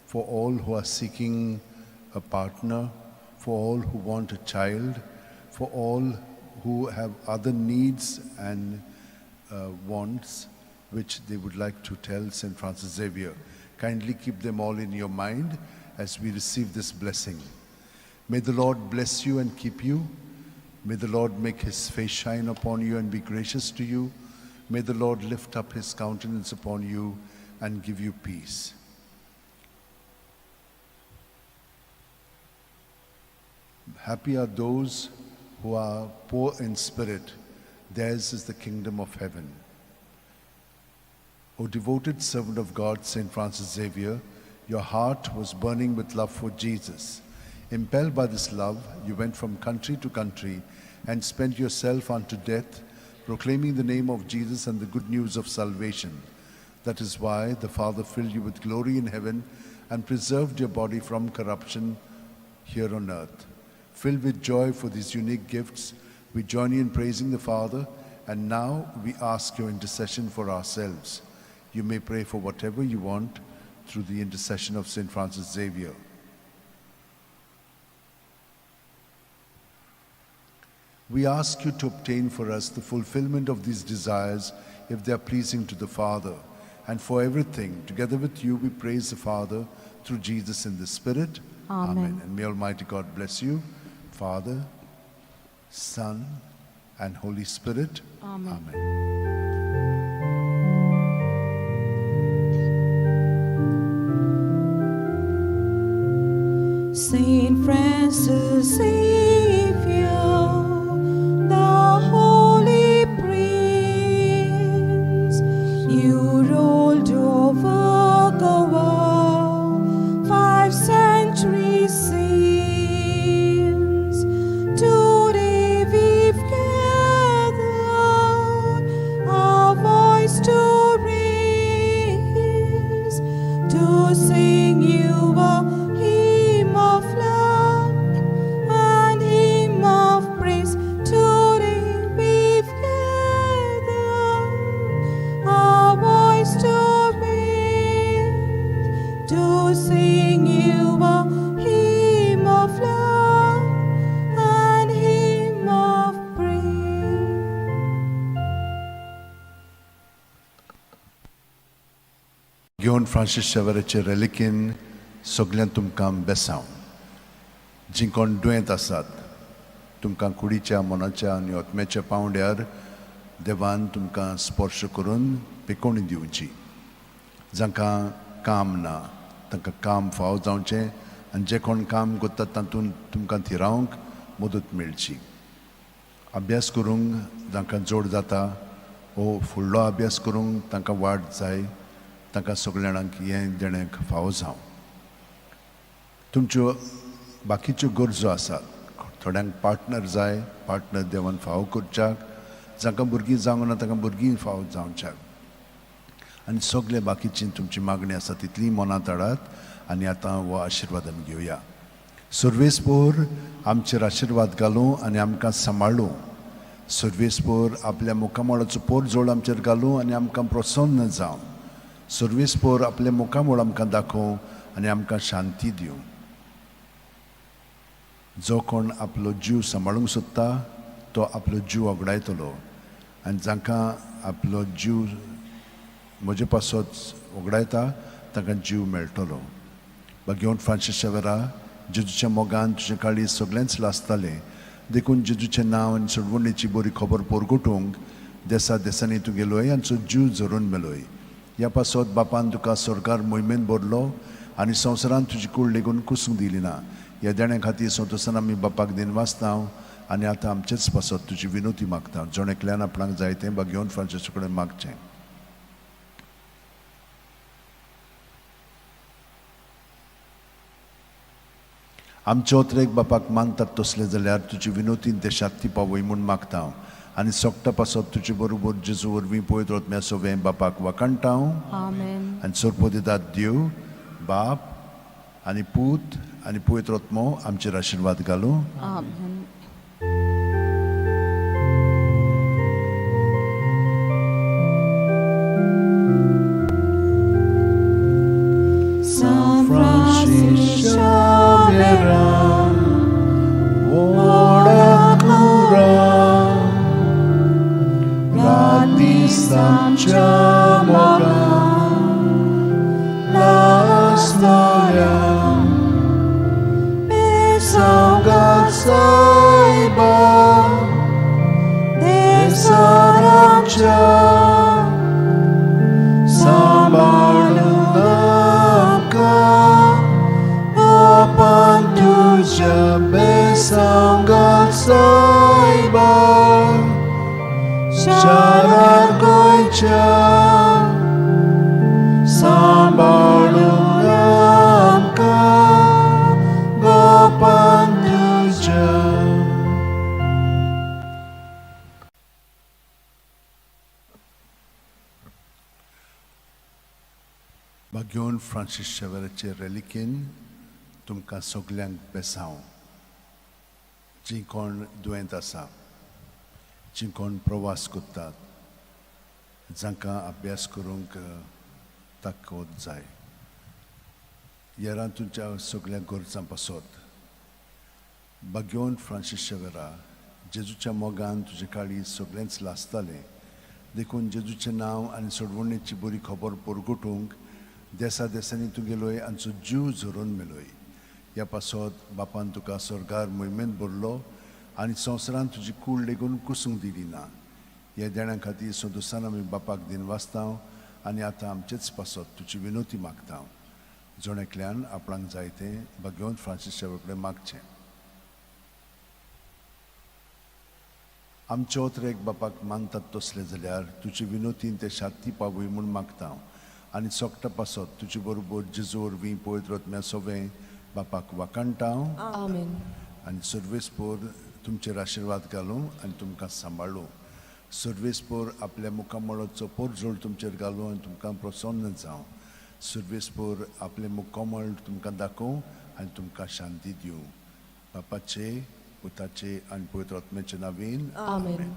for all who are seeking a partner, for all who want a child, for all who have other needs and wants which they would like to tell St. Francis Xavier. Kindly keep them all in your mind as we receive this blessing. May the Lord bless you and keep you. May the Lord make his face shine upon you and be gracious to you. May the Lord lift up his countenance upon you and give you peace. Happy are those who are poor in spirit. Theirs is the kingdom of heaven. O devoted servant of God, St. Francis Xavier, your heart was burning with love for Jesus. Impelled by this love, you went from country to country and spent yourself unto death, proclaiming the name of Jesus and the good news of salvation. That is why the Father filled you with glory in heaven and preserved your body from corruption here on earth. Filled with joy for these unique gifts, we join you in praising the Father, and now we ask your intercession for ourselves. You may pray for whatever you want through the intercession of St. Francis Xavier. We ask you to obtain for us the fulfillment of these desires if they are pleasing to the Father. And for everything, together with you, we praise the Father through Jesus in the Spirit. Amen. And may Almighty God bless you, Father, Son, and Holy Spirit. Amen. Amen. Saint Francis Xavier, the Holy Prince, you ruled over the world 5 centuries since. Today we've gathered our voice to raise, to sing you a hymn of love and hymn of praise. Today we've gathered our voice to raise, to sing you a hymn of love and hymn of praise. घेवन Francis शेवेराचे रेलिकेन सगळ्यांक तुमकां बेसांव. जीं कोण दुयेंत आसात, तुमकां कुडीच्या मनाच्या आनी आत्म्याच्या पावंड्यार देवान तुमकां स्पर्श करून पिकोवणी दिवची. जांकां काम ना तांकां काम फाव जावचें आनी जे कोण काम करतात तातूंत तुमकां थिरावंक मदत मेळची. अभ्यास करूंक जांकां जोड जाता वो फुडलो अभ्यास करूंक तांकां वाड जाय, तांकां सगळ्यांक हें देणें फावो जावं. तुमच्यो बाकीच्यो गरजो आसात. थोड्यांक पार्टनर जाय, पार्टनर देवान फावो करच्याक. जांकां भुरगीं जावंक ना तांकां भुरगीं फावो जावच्याक. आनी सगळे बाकीची तुमची मागणी आसा तितली मनांत हाडात आनी आतां हो आशिर्वादान घेवया. सर्वेस्पोर आमचेर आशिर्वाद घालूं आनी आमकां सांबाळूं. सर्वेस्पोर आपल्या मुखामळाचो पोर जोड आमचेर घालूं आनी आमकां प्रसन्न जावं. सर्वेस्पोर आपले मुखामळ आमकां दाखोवं आनी आमकां शांती दिवं. जो कोण आपलो जीव सांबाळूंक सोदता तो आपलो जीव वगडायतलो आनी जांकां आपलो जीव म्हजे पासत वगडायता तांकां जीव मेळटलो. घेवन फ्रांसीस शेवेरा, जेजूच्या मोगान तुजे काळी सगळेंच लासतालें, देखून जेजूचें नांव आनी सोडवणेची बरी खबर पोरगोटूंक देसा देसांनी तुगेलोय आनी जीव जरून मेलोय. ह्या पासत बापान तुका स्वर्गार मोहिमेन भरलो आनी संवसारान तुजी कूड लेगून कुसूंक दिली ना. ह्या देण्या खातीर संतोसान आमी बापाक दिन वाचतां आनी आतां आमचेच पासत तुजी विनोती मागता. जोण एकल्यान आपणाक जाय तें घेवन फ्रांसीस कडेन मागचें. आमचे ओतरेक बापाक मानतात तसले जाल्यार तुजी विनोती देशांत ती पावय म्हूण मागता आनी सोगता पासत तुजे बरोबर जेजू वरवीं पळयत वतम्या सोवें बापाक वाकणटां. Amen. आनी सोरपो दितात देव, बाप आनी पूत आनी पवित्र आत्मो आमचेर आशिर्वाद घालूं. Amen. San Francis Xavier, ora cura, gratis amcia moga, la storia, besauga saiba, desarancia, Pantuja besauga saiba, sharar goicha, sambalungamka, gopantuja. घेवन फ्रांसीस शेवेराचे रेलिकेन तुमकां सगल्यांक बेसांव. जीं कोण दुयेंत आसा, जीं कोण प्रवास करतात, जांकां अभ्यास करूंक ताकद जाय, येरान तुमच्या सगळ्या गरजां पासत घेवन फ्रांसीस शेवेरा, जेजूच्या मोगान तुजे काळी सगळेंच लासतालें, देखून जेजूचें नांव आनी सोडवणेची बरी खबर पोरगोटूंक देसा देसांनी तुगेलोय आनी जीव झरून मेलोय. ह्या पासत बापान तुका स्वर्गार मोहिमेन भरलो आनी संवसारान तुजी कूड लेगून कुसूंक दिली ना. ह्या देणा खातीर सोदुसान आमी बापाक दिन वाचतां आनी आतां आमचेच पासत तुजी विनोती मागतां. जोणेकल्यान आपणाक जाय तें भगवंत फ्रांसिसा कडेन मागचें. आमचे ओतरेक बापाक मानतात तसले जाल्यार तुजी विनोतीन ते शांती पावूय म्हूण मागतां आनी सोगटा पासत तुजे बरोबर जेजू वरवीं पवित्र आत्म्या सवें बापाक वाकाणटां Amen. आनी सर्वेस्पोर तुमचेर आशिर्वाद घालूं आनी तुमकां सांबाळूं. सर्वेस्पोर आपल्या मुखामळाचो पोरजोळ तुमचेर घालूं आनी तुमकां प्रसन्न जावं. सर्वेस्पोर आपले मुखामळ तुमकां दाखोवं आनी तुमकां शांती दिवं. बापाचे, पुताचे आनी पवित्र आत्म्याचे नांवेन. Amen.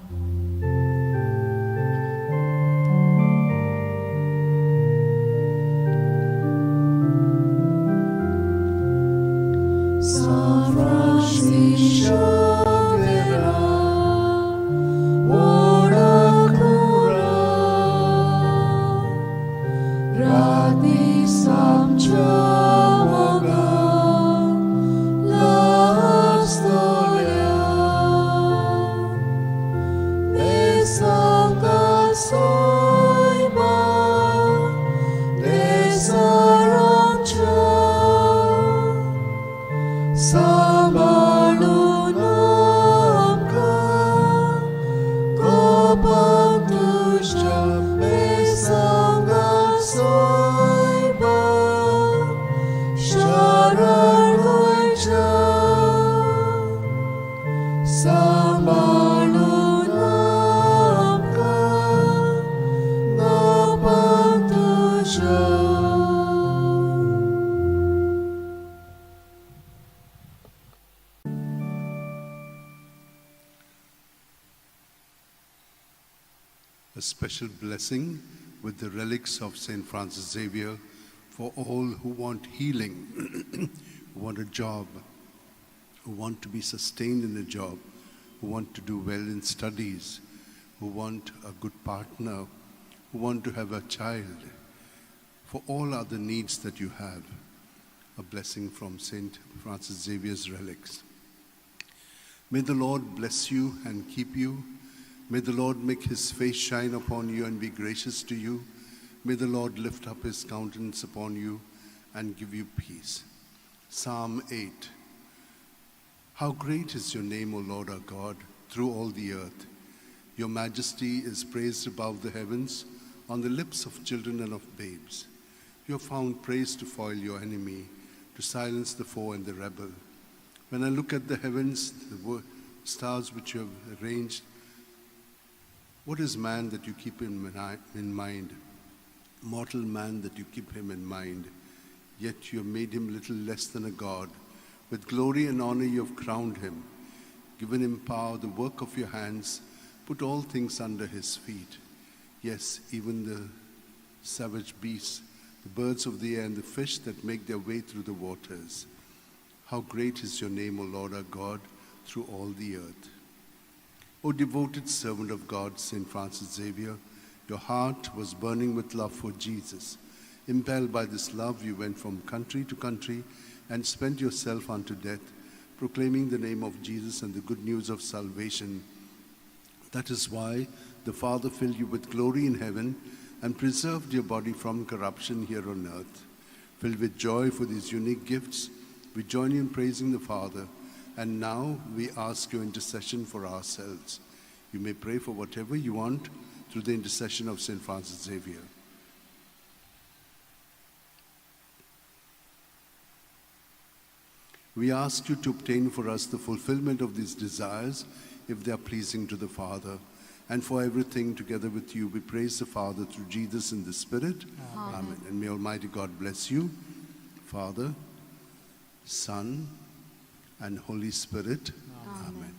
A special blessing with the relics of St. Francis Xavier for all who want healing, who want a job, who want to be sustained in a job, who want to do well in studies, who want a good partner, who want to have a child, for all other needs that you have. A blessing from St. Francis Xavier's relics. May the Lord bless you and keep you. May the Lord make his face shine upon you and be gracious to you. May the Lord lift up his countenance upon you and give you peace. Psalm 8. How great is your name, O Lord our God, through all the earth. Your majesty is praised above the heavens, on the lips of children and of babes. You have found praise to foil your enemy, to silence the foe and the rebel. When I look at the heavens, the stars which you have arranged, what is man that you keep him in mind? Mortal man that you keep him in mind. Yet you have made him little less than a god. With glory and honor you have crowned him, given him power, the work of your hands, put all things under his feet. Yes, even the savage beasts, the birds of the air, and the fish that make their way through the waters. How great is your name, O Lord our God, through all the earth. O devoted servant of God, St. Francis Xavier, your heart was burning with love for Jesus. Impelled by this love, you went from country to country and spent yourself unto death, proclaiming the name of Jesus and the good news of salvation. That is why the Father filled you with glory in heaven and preserved your body from corruption here on earth. Filled with joy for these unique gifts, we join you in praising the Father. And now we ask your intercession for ourselves. You may pray for whatever you want through the intercession of St. Francis Xavier. We ask you to obtain for us the fulfillment of these desires if they are pleasing to the Father. And for everything together with you, we praise the Father through Jesus in the Spirit. Amen. And may Almighty God bless you, Father, Son, and Holy Spirit. Amen.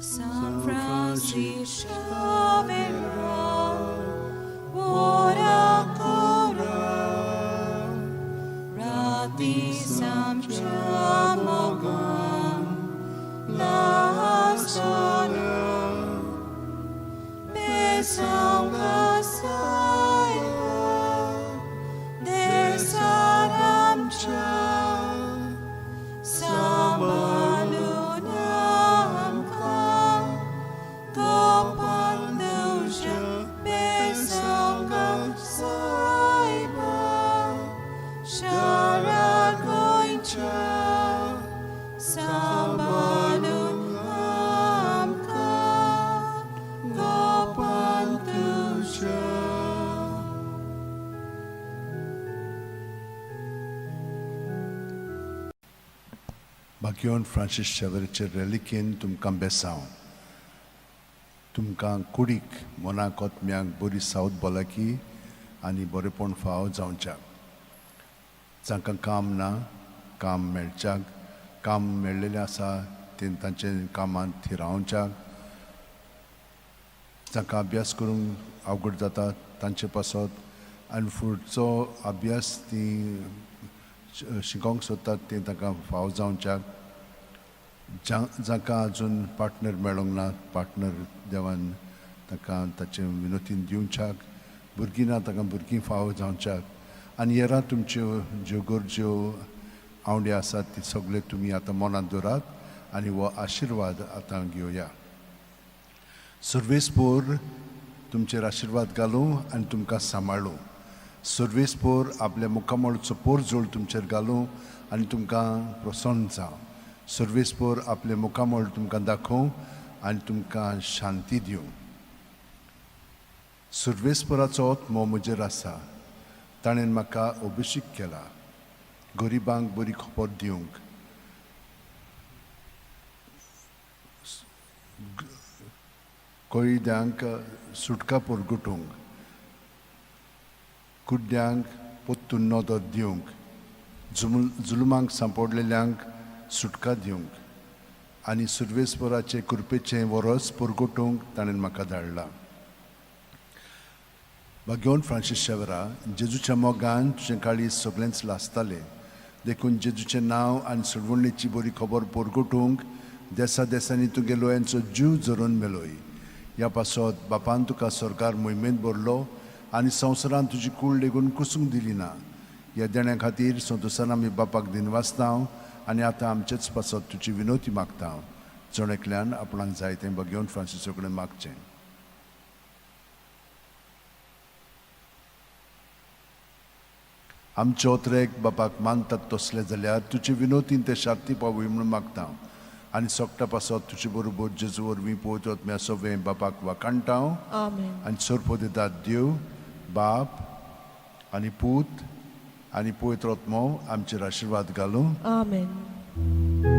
San Francis Xavier, ora cora, rati samchamogan, la sonia, besam gasaya, भाग्यवन Francis शेवेरचे रेलिकेन तुमकां बेसांव तुमकां कुडीक मनाक ओतम्यांक बरी सावत भलायकी आनी बरेपण फाव जावच्याक जांकां काम ना काम मेळच्याक काम मेळ्ळेलें आसा ते तांचे कामांत थंय रावच्याक जांकां अभ्यास करूंक अवघड जाता तांचे पासत आनी फुडचो अभ्यास ती शिकोवंक सोदतात ते तांकां फाव जावच्याक जांकां आजून पार्टनर मेळोंक ना पार्टनर देवान तांकां ताचे विनोतीन दिवच्याक भुरगीं ना तांकां भुरगीं फाव जावच्याक आनी हेरां तुमच्यो ज्यो गरज्यो आवडी आसात ती सगळे तुमी आतां मनांत दवरात आनी हो आशिर्वाद आतां घेवया सर्वेस्पोर तुमचेर आशिर्वाद घालूं आनी तुमकां सांबाळूं सर्वेस्पोर आपल्या मुखामळचो पोर जोड तुमचेर घालूं आनी तुमकां प्रसन्न जावं सर्वेस्पोर आपले मुखामळ तुमकां दाखोवं आनी तुमकां शांती दिवं सर्वेस्पोराचो आत्मो म्हजेर आसा ताणें म्हाका अभिषेक केला गरिबांक बरी खबर दिवंक कोयद्यांक सुटका परगटूंक कुड्ड्यांक पोत्तून नदर दिवंक जुलमांक सांपडलेल्यांक सुटका दिवंक आनी सर्वेस्पराचे कृपेचें वरस परगटूंक ताणें म्हाका धाडला भाग्यवन फ्रांसीस शेवेरा जेजूच्या मोगान तुजें काळीज सगळेंच लासतालें देखून जेजूचें नांव आनी सोडवणेची बरी खबर परगटूंक देसा देसांनी तुगे लोयांचो जीव जरून मेलोय ह्या पासत बापान तुका सरकार मोहिमेंत भरलो आनी संवसारान तुजी कूळ लेगून कुसूंक दिली ना ह्या देण्या खातीर संतोसान आमी बापाक दिनवासतां आनी आतां आमचेच पासत तुजी विनोती मागता जणेकल्यान आपणाक जाय तें भाग्यवन फ्रांसीसा कडेन मागचें आमचे ओतरेक बापाक मानतात तसले जाल्यार तुजे विनोतीन ते शार्ती पावूय म्हणून मागता आनी सोगटा पासत तुजे बरोबर जेजू वरवीं पळयत वतम्या सगळें बापाक वाकाणटां आनी सोरपो दितात देव बाप आनी पूत आनी पवित्र आत्मो आमचेर आशिर्वाद घालूं आमेन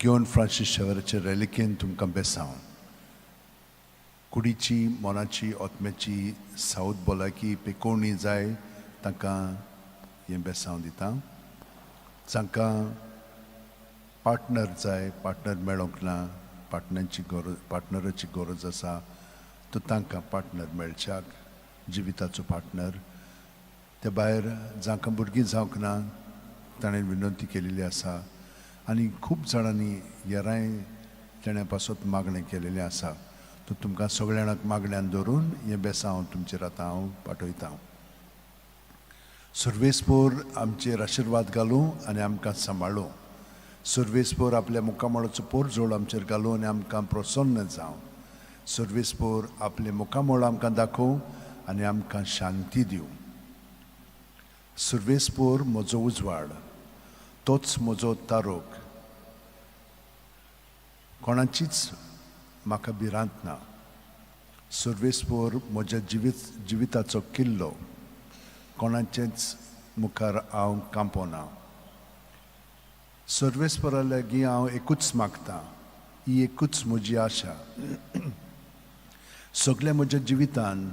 भाग्यवन फ्रांसीस शेवेराचे रेलिकेन तुमकां बेसांव कुडीची मनाची आत्म्याची सावत भलायकी पेकोवणी जाय तांकां हें बेसांव दिता जांकां पार्टनर जाय पार्टनर मेळोंक ना पार्टनराची गरज आसा तो तांकां पार्टनर मेळच्याक जिविताचो पार्टनर ते भायर जांकां भुरगीं जावंक ना ताणें विनंती केलेली आसा आनी खूब जाणांनी हेरांय तेण्या पासत मागणें केलेलें आसा तो तुमकां सगळ्या जाणांक मागण्यान धरून हें बेसांव तुमचेर आतां हांव पाठयतां सर्वेस्पोर आमचेर आशिर्वाद घालूं आनी आमकां सांबाळूं सर्वेस्पोर आपल्या मुखामळाचो पोर जोड आमचेर घालूं आनी आमकां प्रसन्न जावं सर्वेस्पोर आपले मुखामळ आमकां दाखोवं आनी आमकां शांती दिवं सर्वेस्पोर म्हजो उजवाड तोच म्हजो तारोक कोणाचीच म्हाका भिरांत ना सर्वेस्पोर म्हज्या जिविताचो किल्लो कोणाचेच मुखार हांव कांपोना सर्वेस्परा लागीं हांव एकूच मागतां, ही एकूच म्हजी आशा. सगळ्या म्हज्या जिवितान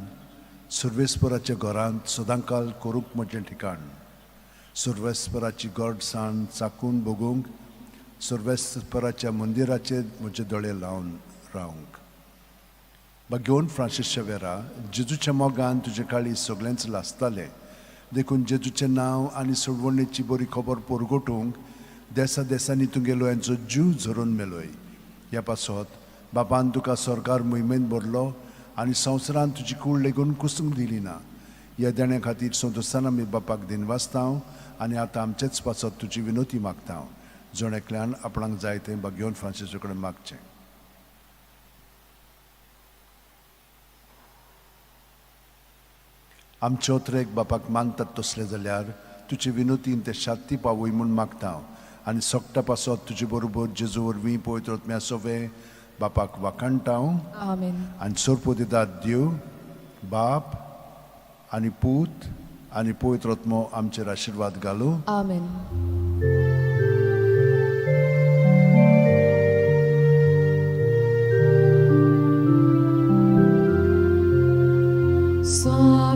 सर्वेस्पराच्या घरांत सदांकाल करूंक म्हजें ठिकाण, सर्वेस्पराची गडसाण चाकून बगूंक, सर्वेस्पराच्या मंदिराचेर म्हजे दोळे लावन रावंक. घेवन फ्रांसीस शावेरा, जेजूच्या मोगान तुजे काळी सगळेंच लासतालें, देखून जेजूचें नांव आनी सोडवणेची बरी खबर परगटूंक देसा देसांनी तुगेलो यांचो जीव झरून मेलोय. ह्या पासत बापान तुका सरकार मोहिमेंत भरलो आनी संवसारान तुजी कूड लेगून कुसूंक दिली ना. ह्या देण्या खातीर संतोशान आमी बापाक दिनवासता आनी आतां आमचेच पासत तुजी विनोती मागता. जण एकल्यान आपणाक जाय तें घेवन फ्रांसीसा कडेन मागचें. आमचे ओत्रेक बापाक मानतात तसले जाल्यार तुजे विनोतीन ते शांती पावय म्हूण मागता आनी सोगटा पासत तुजे बरोबर जेजू वरवीं पवित्र आत्म्या सोवे बापाक वाखाणटा Amen. आनी सोरपो दितात देव बाप आनी पूत आनी पवित्र आत्मो आमचेर आशिर्वाद घालूं. Amen. Xavier,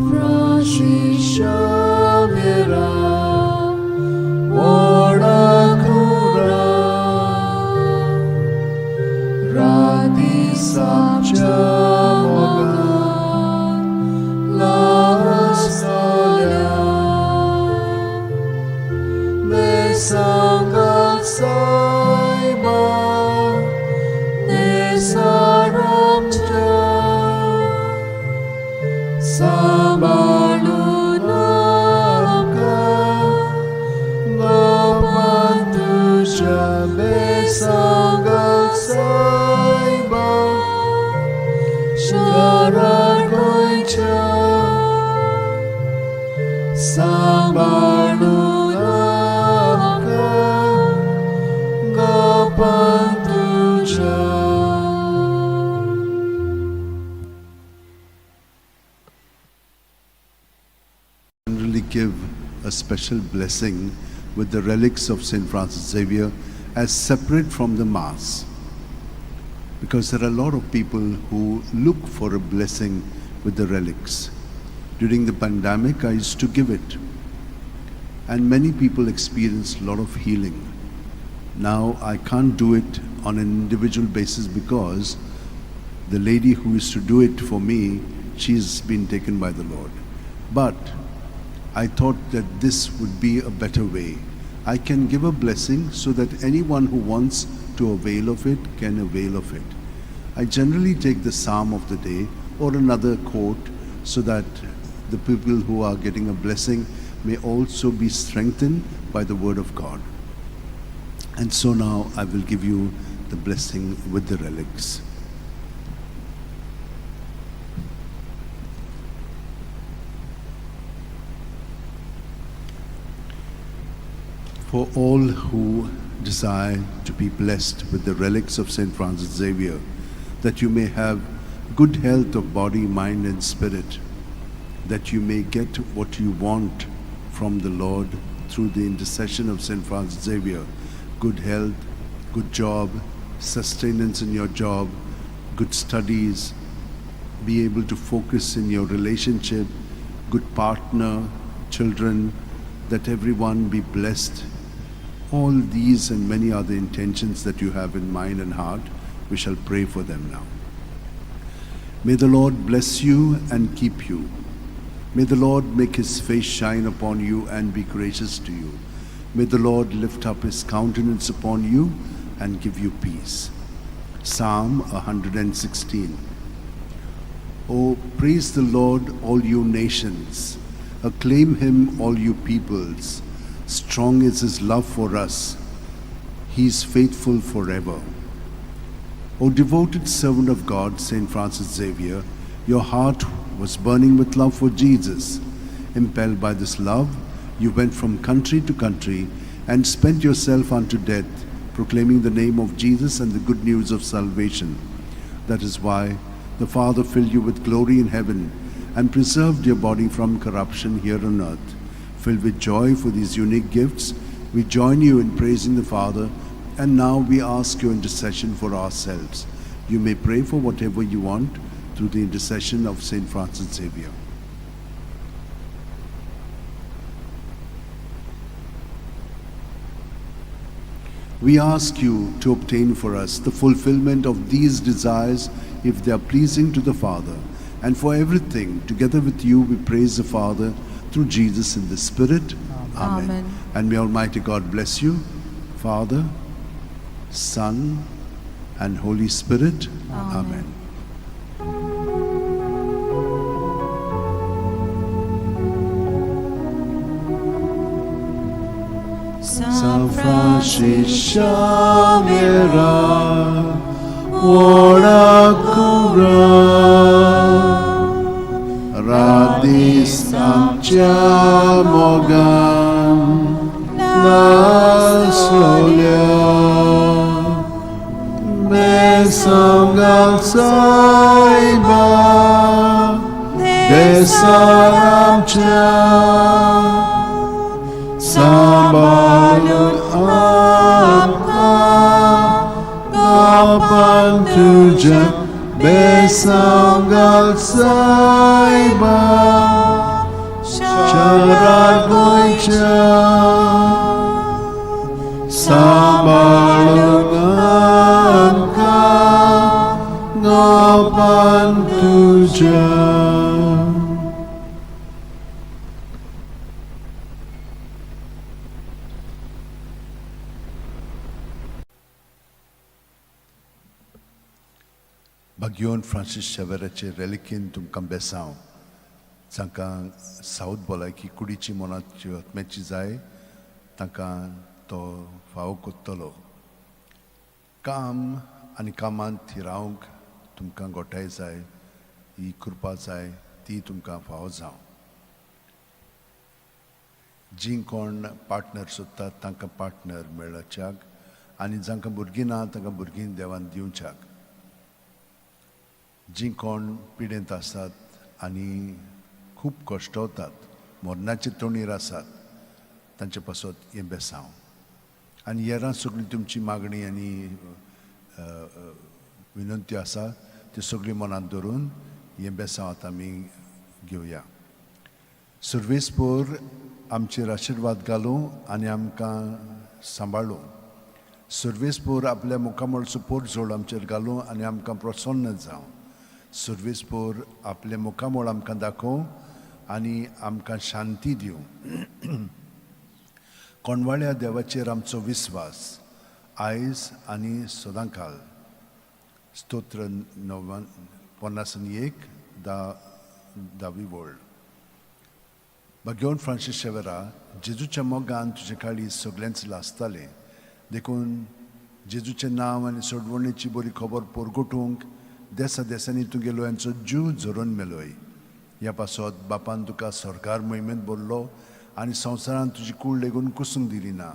Generally give a special blessing with the relics of St. Francis Xavier as separate from the Mass, because there are a lot of people who look for a blessing with the relics. During the pandemic, I used to give it, and many people experienced a lot of healing. Now I can't do it on an individual basis because the lady who used to do it for me, she's been taken by the Lord. But I thought that this would be a better way. I can give a blessing so that anyone who wants to avail of it can avail of it. I generally take the psalm of the day or another quote so that the people who are getting a blessing may also be strengthened by the word of God. And so now I will give you the blessing with the relics. For all who desire to be blessed with the relics of St. Francis Xavier, that you may have good health of body, mind and spirit, that you may get what you want from the Lord through the intercession of St. Francis Xavier, good health, good job, sustenance in your job, good studies, be able to focus in your relationship, good partner, children, that everyone be blessed. All these and many other intentions that you have in mind and heart, we shall pray for them now. May the Lord bless you and keep you. May the Lord make his face shine upon you and be gracious to you. May the Lord lift up his countenance upon you and give you peace. Psalm 116. Oh, praise the Lord, all you nations. Acclaim him, all you peoples. Strong is his love for us. He is faithful forever. O devoted servant of God, St. Francis Xavier, your heart was burning with love for Jesus. Impelled by this love, you went from country to country and spent yourself unto death, proclaiming the name of Jesus and the good news of salvation. That is why the Father filled you with glory in heaven and preserved your body from corruption here on earth. Filled with joy for these unique gifts, We join you in praising the Father, and now we ask your intercession for ourselves. You may pray for whatever you want through the intercession of St. Francis Xavier. We ask you to obtain for us the fulfillment of these desires if they are pleasing to the Father. And for everything, together with you, we praise the Father through Jesus in the Spirit. Amen. Amen. And may Almighty God bless you, Father, Son, and Holy Spirit. Amen. San Francisco Xavier, ora cura, radis amciamogan, la solia, besongal saiba, desaramcia, Sambalun amka kapan tuja besanggal saiba syarat goicha Sambalun amka kapan tuja. Bagyon Francis Xavierचे relikin तुमकां बेसांव जांकां south भलायकी कुडीची मनाची आत्म्याची जाय तांकां तो फावो कोत्तलो काम आनी कामांत थिरावंक तुमकां गोठाय जाय ही कृपा जाय ती तुमकां फावो जावं जी कोण पार्टनर सोदतात तांकां पार्टनर मेळच्याक आनी जांकां भुरगीं ना तांकां भुरगीं देवान दिवच्याक जी कोण पिडेंत आसात आनी खूब कश्टवतात मरणाचे तोणीर आसात तांचे पासत हें बेसांव आनी हेरां सगळी तुमची मागणी आनी विनंती आसा ती सगळी मनांत धरून हें बेसांव आतां आमी घेवया. सर्वेस्पोर आमचेर आशिर्वाद घालूं आनी आमकां सांबाळूं. सर्वेस्पोर आपल्या मुखामळचो पोट जोड आमचेर घालूं आनी आमकां प्रसन्न जावं. सर्वेस्पोर आपले मुखामळ आमकां दाखोव आनी आमकां शांती दिवं. कोणवाळ्या देवाचेर आमचो विस्वास आयज आनी सदांकाल. स्तोत्र 51 दावी वळ. Bagyon Francis Xavier, जेजूच्या मोगान तुजे काळी सगळ्यांच लासताले देखून जेजूचें नांव आनी सोडवणेची बरी खबर पोरगोटूंक देसा देसांनी तुगेलो यांचो जीव झरोवन मेलोय. ह्या पासत बापान तुका सरकार मोहिमेंत भरलो आनी संवसारान तुजी कूड लेगून कुसूंक दिली ना.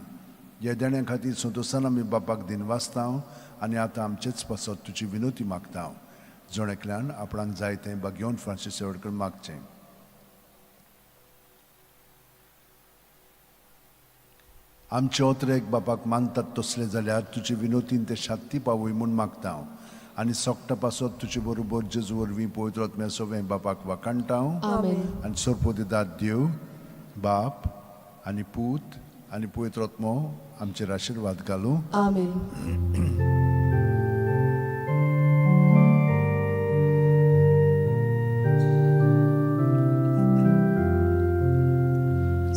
ह्या देण्या खातीर संतोशान आमी बापाक दिनवासतांव आनी आतां आमचेच पासत तुजी विनोती मागतांव. जोणेकल्यान आपणाक जाय तें बागयोन फ्रांसीस सेवडकर मागचें. आमचे ओतरेक बापाक मानतात तसले जाल्यार तुजी विनोतीन ते शांती पावय म्हूण मागतांव आनी सोगटा पासत तुजे बरोबर जेजू वरवीं पवित्र आत्म्या सवें बापाक वाकाणटांव आनी सोरपोदिदाद देव बाप आनी पूत आनी पवित्र आत्मो आमचेर आशिर्वाद घालूं. Amen.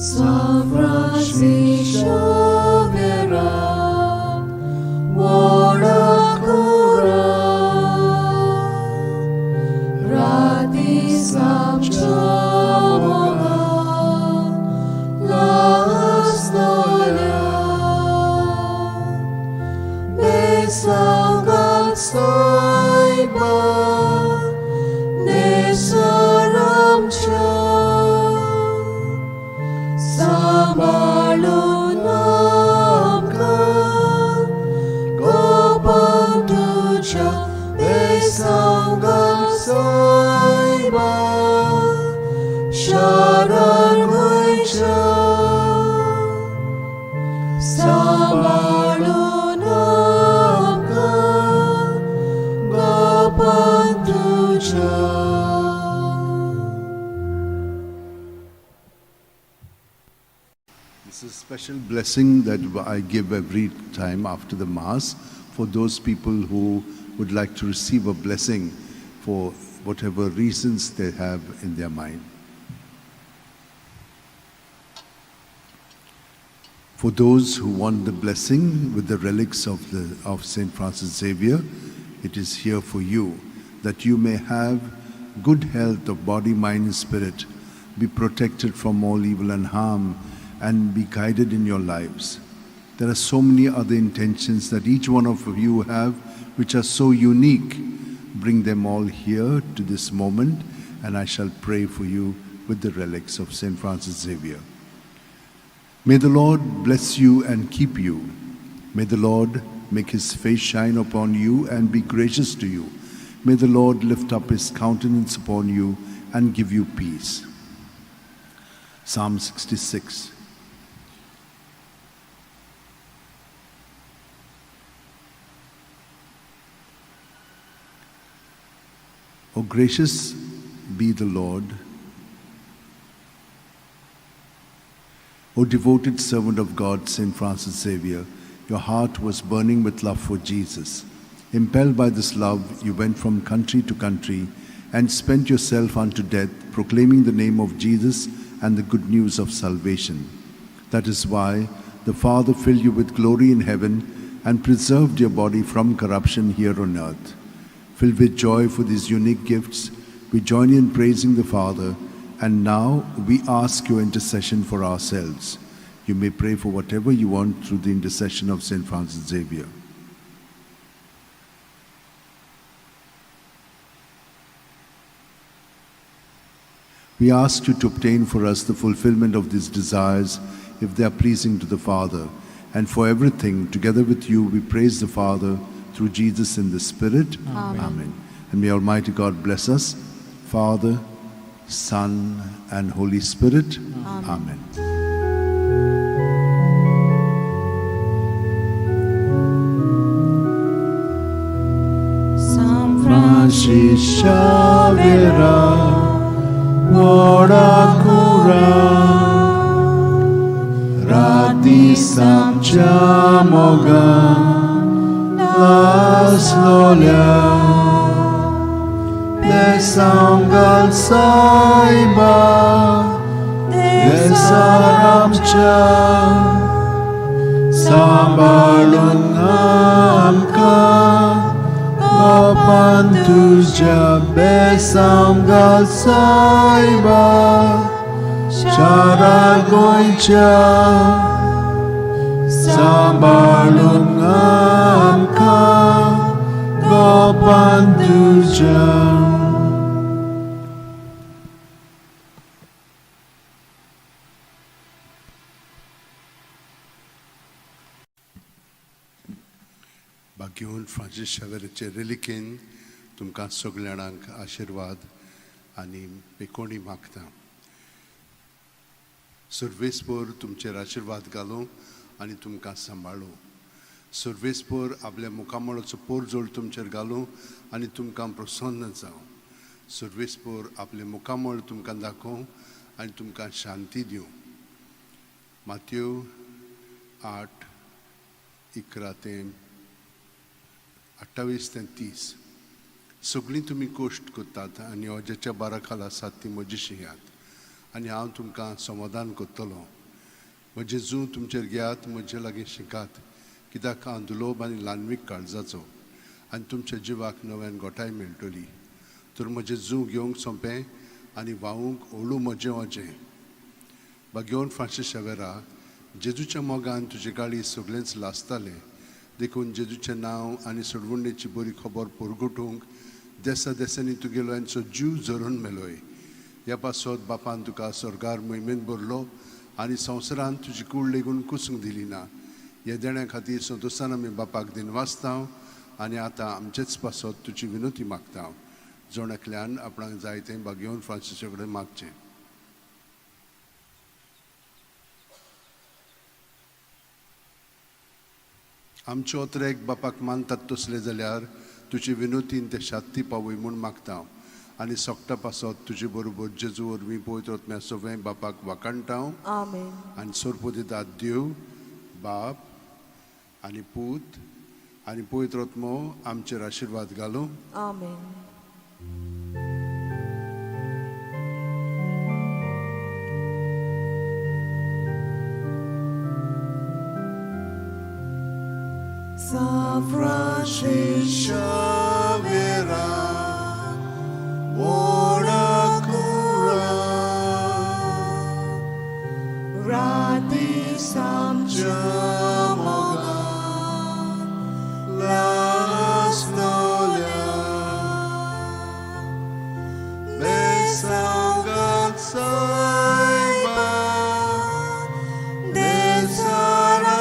San Francis Xavier, ora cura, radis amciamoga, la storia, besangal saiba, nesaramcha. Sambalun amka gopan tuja besangal saiba sharan goicha This is a special blessing that I give every time after the Mass for those people who would like to receive a blessing for whatever reasons they have in their mind. For those who want the blessing with the relics of St. Francis Xavier, it is here for you, that you may have good health of body, mind, and spirit, be protected from all evil and harm, and be guided in your lives. There are so many other intentions that each one of you have, which are so unique. Bring them all here to this moment, and I shall pray for you with the relics of St. Francis Xavier. May the Lord bless you and keep you. May the Lord make his face shine upon you and be gracious to you. May the Lord lift up his countenance upon you and give you peace. Psalm 66. O gracious be the Lord, O devoted servant of God, St. Francis Xavier, your heart was burning with love for Jesus. Impelled by this love, you went from country to country and spent yourself unto death, proclaiming the name of Jesus and the good news of salvation. That is why the Father filled you with glory in heaven and preserved your body from corruption here on earth. Filled with joy for these unique gifts, we join in praising the Father, and now we ask your intercession for ourselves. You may pray for whatever you want through the intercession of St. Francis Xavier. We ask you to obtain for us the fulfillment of these desires, if they are pleasing to the Father. And for everything, together with you, we praise the Father through Jesus in the Spirit. Amen. And may Almighty God bless us, Father, Son, and Holy Spirit. Amen. San Francis Xavier, ora cura, radi samcia moga, las lolia, desangal saiba, desaramcha, sambalun amka, Opantuja besangal saiba, charagoicha, sambalun amka, Gopantuja. घेवन Francis शेवेराचे रिलिकेन तुमकां सगळ्यांक आशिर्वाद आनी पेकोणी मागता. सर्वेस्पर तुमचेर आशिर्वाद घालूं आनी तुमकां सांबाळूं. सर्वेस्पर आपल्या मुखामळाचो पोरजोळ तुमचेर घालूं आनी तुमकां प्रसन्न जावं. सर्वेस्पर आपले मुखामळ तुमकां दाखोवं आनी तुमकां शांती दिवं. माथ्यू 8:11-28-30. सगळीं तुमी कोश्ट करतात आनी अजाच्या बारा खाला आसात ती म्हजी शिंयात आनी हांव तुमकां समाधान करतलो. म्हजें जूं तुमचेर घेयात, म्हजे लागीं शिकात, कित्याक हांव दुलोभ आनी ल्हानवीक काळजाचो आनी तुमच्या जिवाक नव्यान गोठाय मेळटली. तर म्हजें जूं घेवंक सोंपें आनी व्हावूंक हळू म्हजें वचें. घेवन फ्रांसीस शेवेरा, जेजूच्या मोगान तुजे गाळी सगळेंच लासतालें, देखून जेजूचें नांव आनी सोडवणेची बरी खबर परगटूंक देसा देसांनी तुगेलो हांचो जीव झरून मेलोय. ह्या पासत बापान तुका स्वर्गार मोहिमेन भरलो आनी संवसारांत तुजी कूड लेगून कुसूंक दिली ना. ह्या देण्या खातीर संतोशान आमी बापाक दिनवासतांव आनी आतां आमचेच पासत तुजी विनोती मागता. जोणाकल्यान आपणाक जाय तें घेवन फ्रांसीसा कडेन मागचें. आमचे ओतरेक बापाक मानतात तसले जाल्यार तुजी विनोतीन ते शांती पावय म्हूण मागता. आनी सोगता पासत तुजे बरोबर जेजू वरवीं पवित्र आत्म्या सगळें बापाक वाकणटाव Amen. आनी सोरपो दितात देव बाप आनी पूत आनी पवित्र आत्मो आमचेर आशिर्वाद घालूं Amen. San Xavier, Rati Samjamoga, Lastolia, Besangat Saiba, Desaramcha.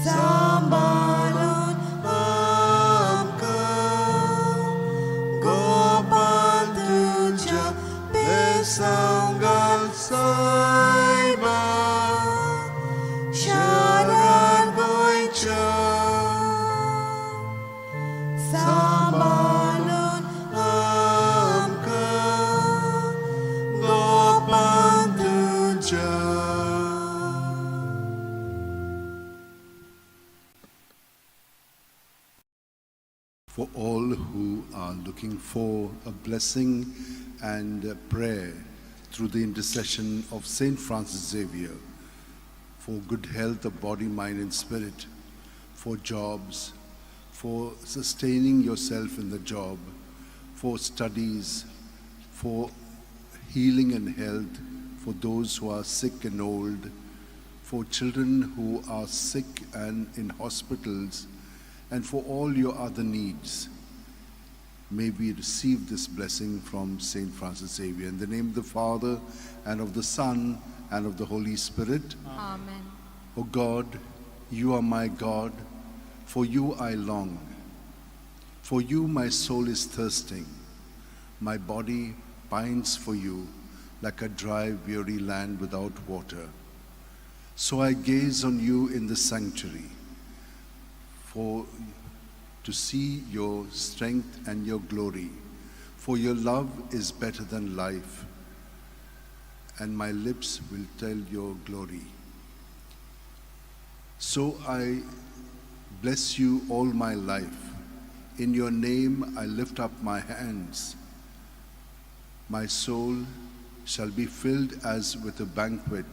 Sambalun amka Gopal tuja Besangal saiba Sharan goicha Sambalun amka Gopal tuja. For all who are looking for a blessing and a prayer through the intercession of Saint Francis Xavier, for good health of body, mind and spirit, for jobs, for sustaining yourself in the job, for studies, for healing and health, for those who are sick and old, for children who are sick and in hospitals, and for all your other needs, may we receive this blessing from Saint Francis Xavier. In the name of the Father, and of the Son, and of the Holy Spirit. Amen. O God, you are my God, for you I long. For you my soul is thirsting. My body pines for you like a dry, weary land without water. So I gaze on you in the sanctuary, for to see your strength and your glory. For your love is better than life, and my lips will tell your glory. So I bless you all my life. In your name I lift up my hands. My soul shall be filled as with a banquet.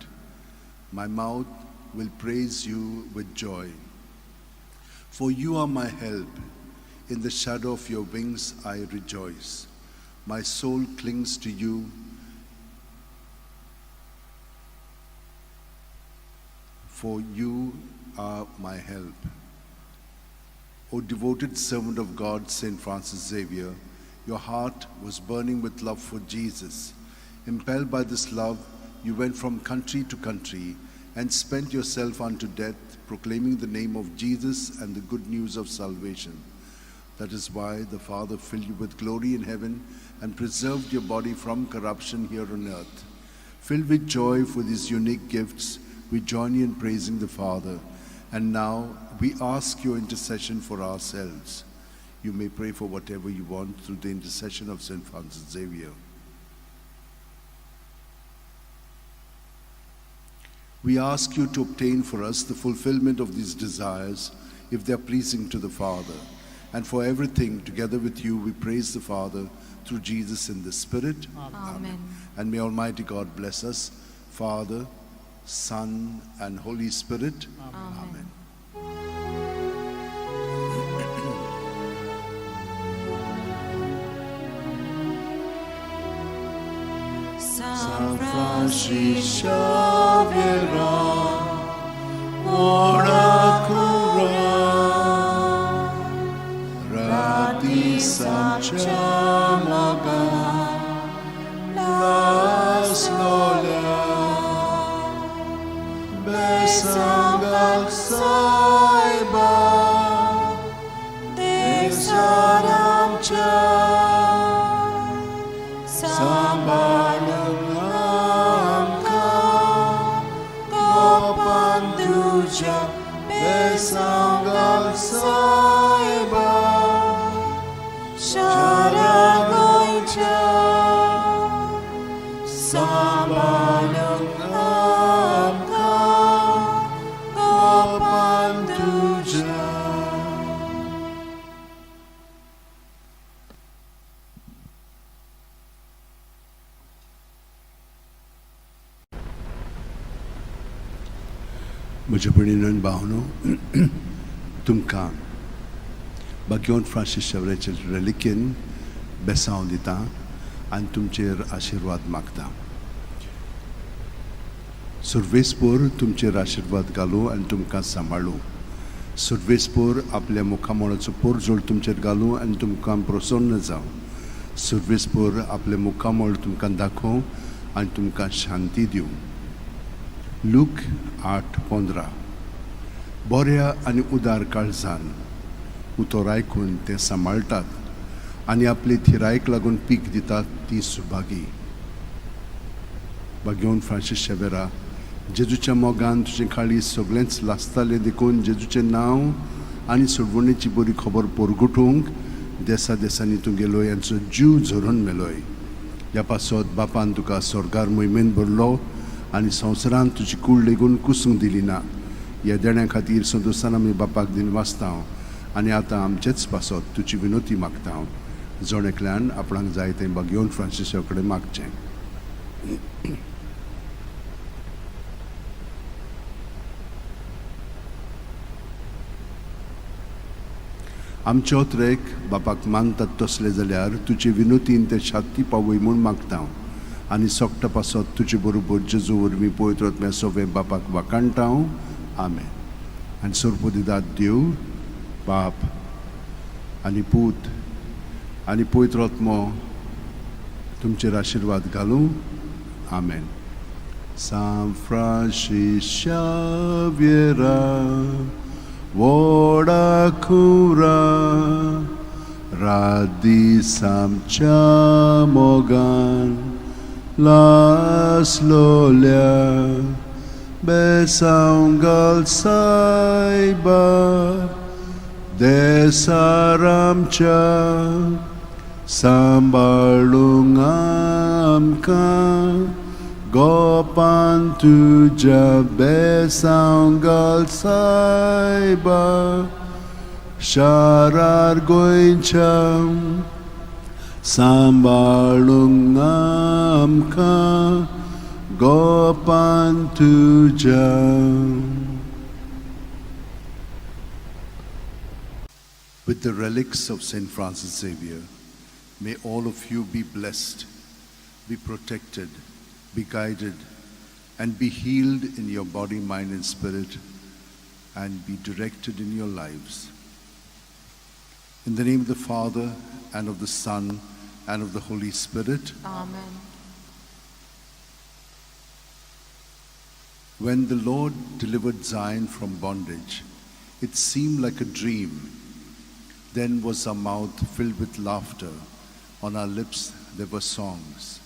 My mouth will praise you with joy. For you are my help. In the shadow of your wings I rejoice. My soul clings to you. For you are my help. O devoted servant of God, Saint Francis Xavier, your heart was burning with love for Jesus. Impelled by this love, you went from country to country and spent yourself unto death, proclaiming the name of Jesus and the good news of salvation. That is why the Father filled you with glory in heaven and preserved your body from corruption here on earth. Filled with joy for these unique gifts, we join you in praising the Father. And now we ask your intercession for ourselves. You may pray for whatever you want through the intercession of Saint Francis Xavier. We ask you to obtain for us the fulfillment of these desires, if they are pleasing to the Father. And for everything, together with you, we praise the Father through Jesus in the Spirit. Amen. And may Almighty God bless us, Father, Son, and Holy Spirit. Amen. San Francis Xavier, ora cura, rati samchamaga, las lolia, besangal saiba, desaramcha, sambalan besangal saiba म्हज्या भयणीन भावनो तुमकां बागेवन Francis शेवरेचे रेलिकेन बेसांव दिता आनी तुमचेर आशिर्वाद मागता. सर्वेस्पोर तुमचेर आशिर्वाद घालूं आनी तुमकां सांबाळूं. सर्वेस्पोर आपल्या मुखामोळाचो पोरजोळ तुमचेर घालूं आनी तुमकां प्रसन्न जावं. सर्वेस्पोर आपले मुखामोळ तुमकां दाखोवं आनी तुमकां शांती दिवं. लूक 8:15. बऱ्या आनी उदार काळजान उतर आयकून ते सांबाळटात आनी आपली थिरायेक लागून पीक दितात ती सुभागी. बागेवन फ्रांसीस शेवेरा, जेजूच्या मोगान तुजें काळीज सगळेंच लासतालें देखून जेजूचें नांव आनी सोडवणेची बरी खबर पोरगुटूंक देसा देसांनी तूं गेलोय यांचो जीव झरून मेलोय. ह्या पासत बापान तुका स्वर्गार मोहिमेन भरलो आनी संवसारांत तुजी कूड लेगून कुसूंक दिली ना. ह्या देण्या खातीर संतोशान आमी बापाक दिन वाचता आनी आतां आमचेच पासत तुजी विनोती मागता. जण एकल्यान आपणाक जाय तें बागेवन फ्रांसीसा कडेन मागचें. आमच्या ओत्रेक बापाक मानतात तसले जाल्यार तुजे विनोतीन ते शांती पावय म्हूण मागता आनी सोगटा पासत तुजे बरोबर जेजू वरवीं पवित्र आत्म्या सोबे बापाक वाकाणटा. आमेन. आनी सोरपोदिदाद देव बाप आनी पूत आनी पवित्र आत्मो तुमचेर आशिर्वाद घालूं. आमेन. San Francis Xaviera Voda cura radisam chamogan las lolia besaungal saiba desaramcha sambalungamka Gopan tuja besaungal saiba sharar goincham sambalungamka gopan tuja. With the relics of Saint Francis Xavier, may all of you be blessed, be protected, be guided, and be healed in your body, mind, and spirit, and be directed in your lives. In the name of the Father, and of the Son, and of the Holy Spirit. Amen. When the Lord delivered Zion from bondage, it seemed like a dream. Then was our mouth filled with laughter, on our lips there were songs.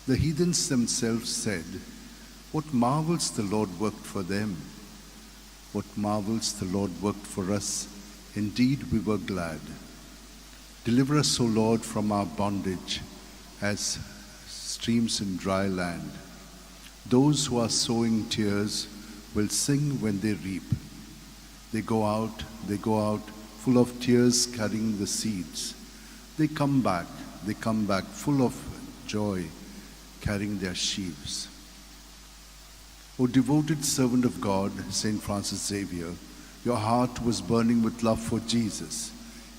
The heathens themselves said, what marvels the Lord worked for them. What marvels the Lord worked for us. Indeed, we were glad. Deliver us, O Lord, from our bondage as streams in dry land. Those who are sowing tears will sing when they reap. They go out full of tears carrying the seeds. They come back full of joy carrying their sheaves. O devoted servant of God, Saint Francis Xavier, your heart was burning with love for Jesus.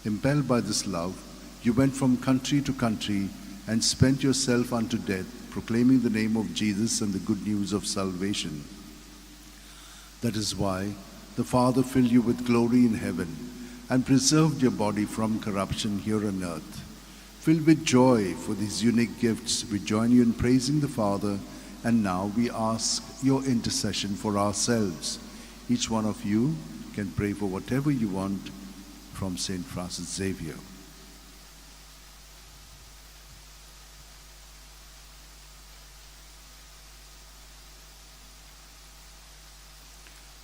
Impelled by this love, you went from country to country and spent yourself unto death, proclaiming the name of Jesus and the good news of salvation. That is why the Father filled you with glory in heaven and preserved your body from corruption here on earth. Filled with joy for these unique gifts, we join you in praising the Father, and now we ask your intercession for ourselves. Each one of you can pray for whatever you want from Saint Francis Xavier.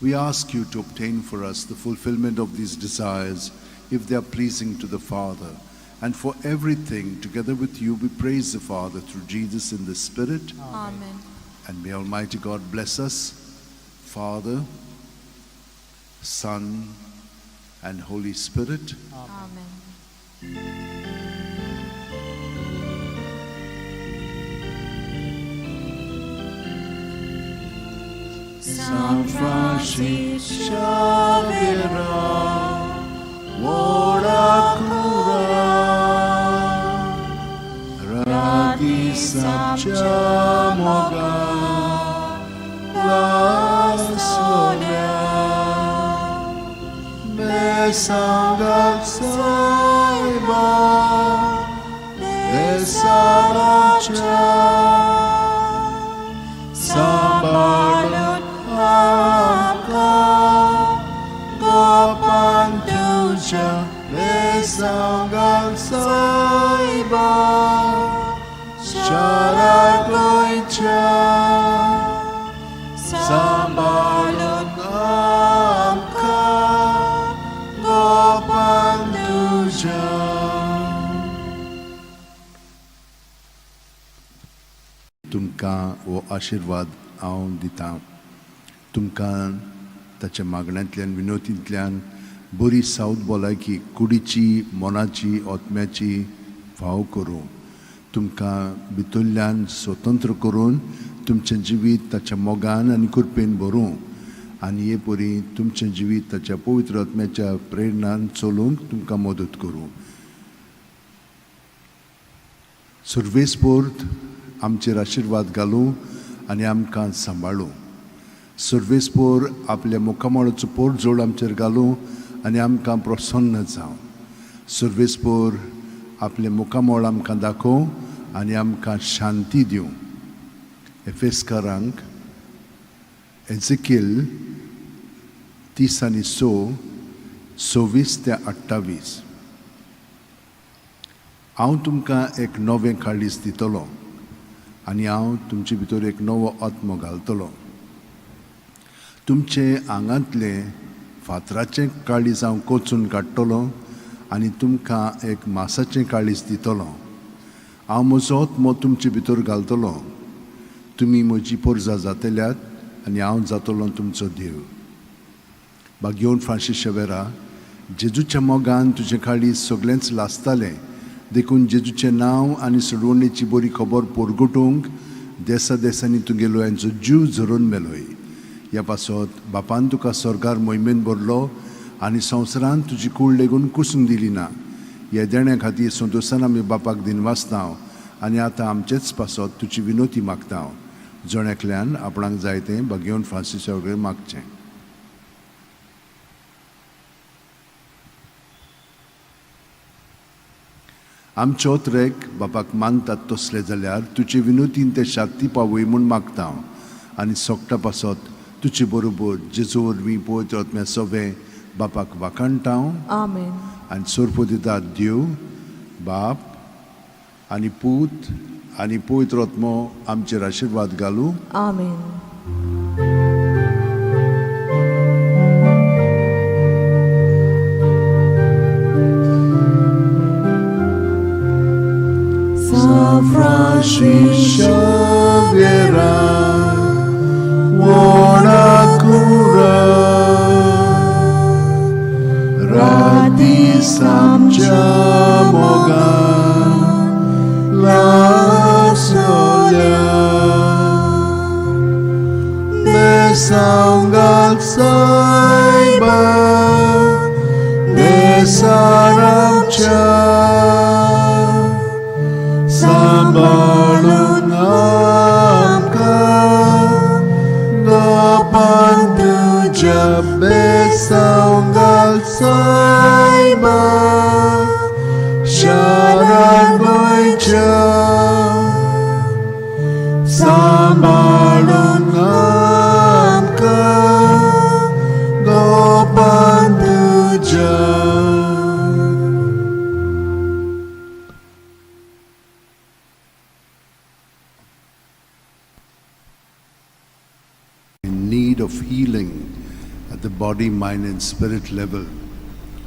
We ask you to obtain for us the fulfillment of these desires, if they are pleasing to the Father. And for everything, together with you, we praise the Father through Jesus in the Spirit. Amen. And may Almighty God bless us, Father, Son, and Holy Spirit. Amen. San Francisco Xavier, Orakura, Radis Amchamoga, Lasonia, Mesangat Saiba, Desaracha, Sambalut Amka, Gopanduja, Mesangat Saiba, Sharagoicha, Sambalut Amka, Gopanduja. तुमकां हो आशिर्वाद हांव दितां. तुमकां ताच्या मागण्यांतल्यान विनोतींतल्यान बरी सावध भलायकी कुडीची मनाची आत्म्याची फाव करूं. तुमकां भितरल्यान स्वतंत्र करून तुमचें जिवीत ताच्या मोगान आनी कृपेन भरूं आनी हे परी तुमचें जिवीत ताच्या पवित्र आत्म्याच्या प्रेरणान चलूंक तुमकां मदत करूं. सर्वेस्पोर्त आमचेर आशिर्वाद घालूं आनी आमकां सांबाळूं. सर्वेस्पोर आपल्या मुखामळाचो पोरजोड आमचेर घालूं आनी आमकां प्रसन्न जावं. सर्वेस्पोर आपले मुखामळ आमकां दाखोव आनी आमकां शांती दिवं. एफेसकारांक एझेकिएल 30:6, 26-28. हांव तुमकां एक नवें काळीज दितलो आनी हांव तुमचे भितर एक नवो आत्मो घालतलो. तुमचे आंगांतले फातराचें काळीज हांव कोचून काडटलो आनी तुमकां एक मांसाचें काळीज दितलो. हांव म्हजो आत्मो तुमचे भितर घालतलो. तुमी म्हजी पोरजां जातल्यात आनी हांव जातलो तुमचो देव. भाग्यवन फ्रांसीस शेवेरा, जेजूच्या मोगान तुजें काळीज सगळेंच लासतालें देखून जेजूचें नांव आनी सोडवणेची बरी खबर पोरगुटूंक देसा देसांनी तुगेलो यांचो जीव झरोवन मेलोय. ह्या पासत बापान तुका स्वर्गार मोहिमेन भरलो आनी संवसारान तुजी कूड लेगून कुसूंक दिली ना. ह्या देण्या खातीर संतोशान आमी बापाक दिनवासता आनी आतां आमचेच पासत तुजी विनोती मागता. जोण्याकल्यान आपणाक जाय तें भाग्यवन फ्रांसीसा वगैरे मागचें. आमचे ओत्रेक बापाक मानतात तसले जाल्यार तुजे विनोतीन ते शाक्ती पावय म्हूण मागता आनी सोगटा पासत तुजे बरोबर जेजू वरवीं पवित्र आत्म्या सवे बापाक वाखाणटा. Amen. आनी सोर्पो दितात देव बाप आनी पूत आनी पवित्र आत्मो आमचेर आशिर्वाद घालूं. Amen. Francis Xavier, Orakura, Radis Amchamoga, Lasonia, Mesangat Saiba, Desaracha, Sambalun Amka, Gopanduja, Besangal Saiba, Sharagoicha, Sambalun Amka, Gopanduja. Of healing at the body, mind and spirit level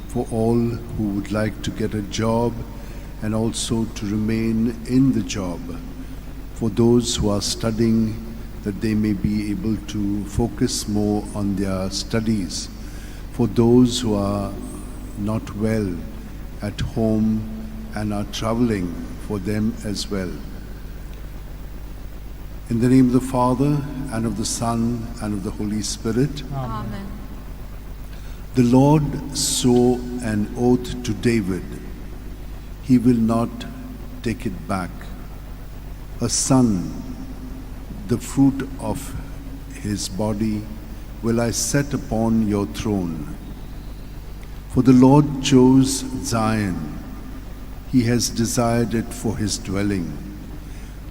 for all who would like to get a job and also to remain in the job, for those who are studying that they may be able to focus more on their studies, for those who are not well at home and are traveling, for them as well. In the name of the Father, and of the Son, and of the Holy Spirit. Amen. The Lord swore an oath to David. He will not take it back. A son, the fruit of his body, will I set upon your throne. For the Lord chose Zion. He has desired it for his dwelling.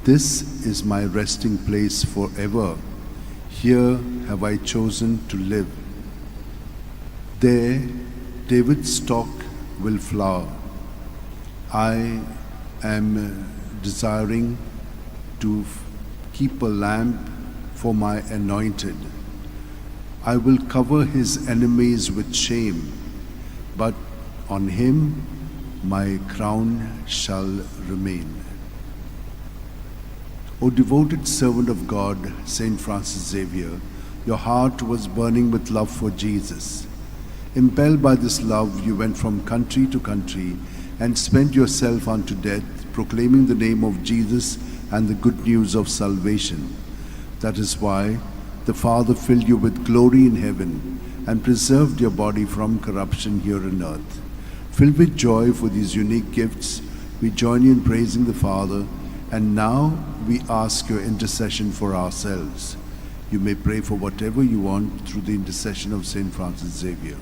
This is my resting place forever. Here have I chosen to live. There David's stock will flower. I am desiring to keep a lamp for my anointed. I will cover his enemies with shame, but on him my crown shall remain. O devoted servant of God, Saint Francis Xavier, your heart was burning with love for Jesus. Impelled by this love, you went from country to country and spent yourself unto death, proclaiming the name of Jesus and the good news of salvation. That is why the Father filled you with glory in heaven and preserved your body from corruption here on earth. Filled with joy for these unique gifts, we join you in praising the Father, and now we ask your intercession for ourselves. You may pray for whatever you want through the intercession of Saint Francis Xavier.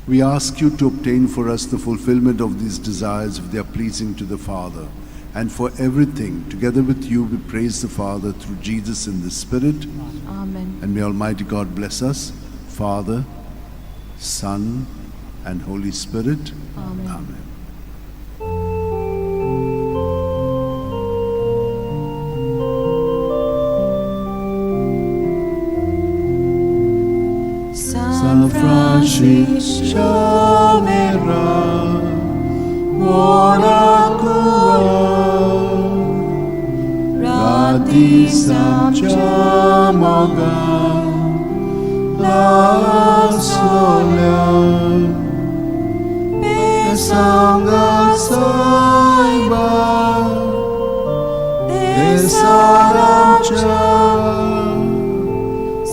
We ask you to obtain for us the fulfillment of these desires if they are pleasing to the Father. And for everything, together with you, we praise the Father through Jesus in the Spirit. Amen. And may Almighty God bless us, Father, Son, and Holy Spirit. Amen. Amen. San Francisco Xavier, radisam jamoga, la solia, pesanga saiba, desaram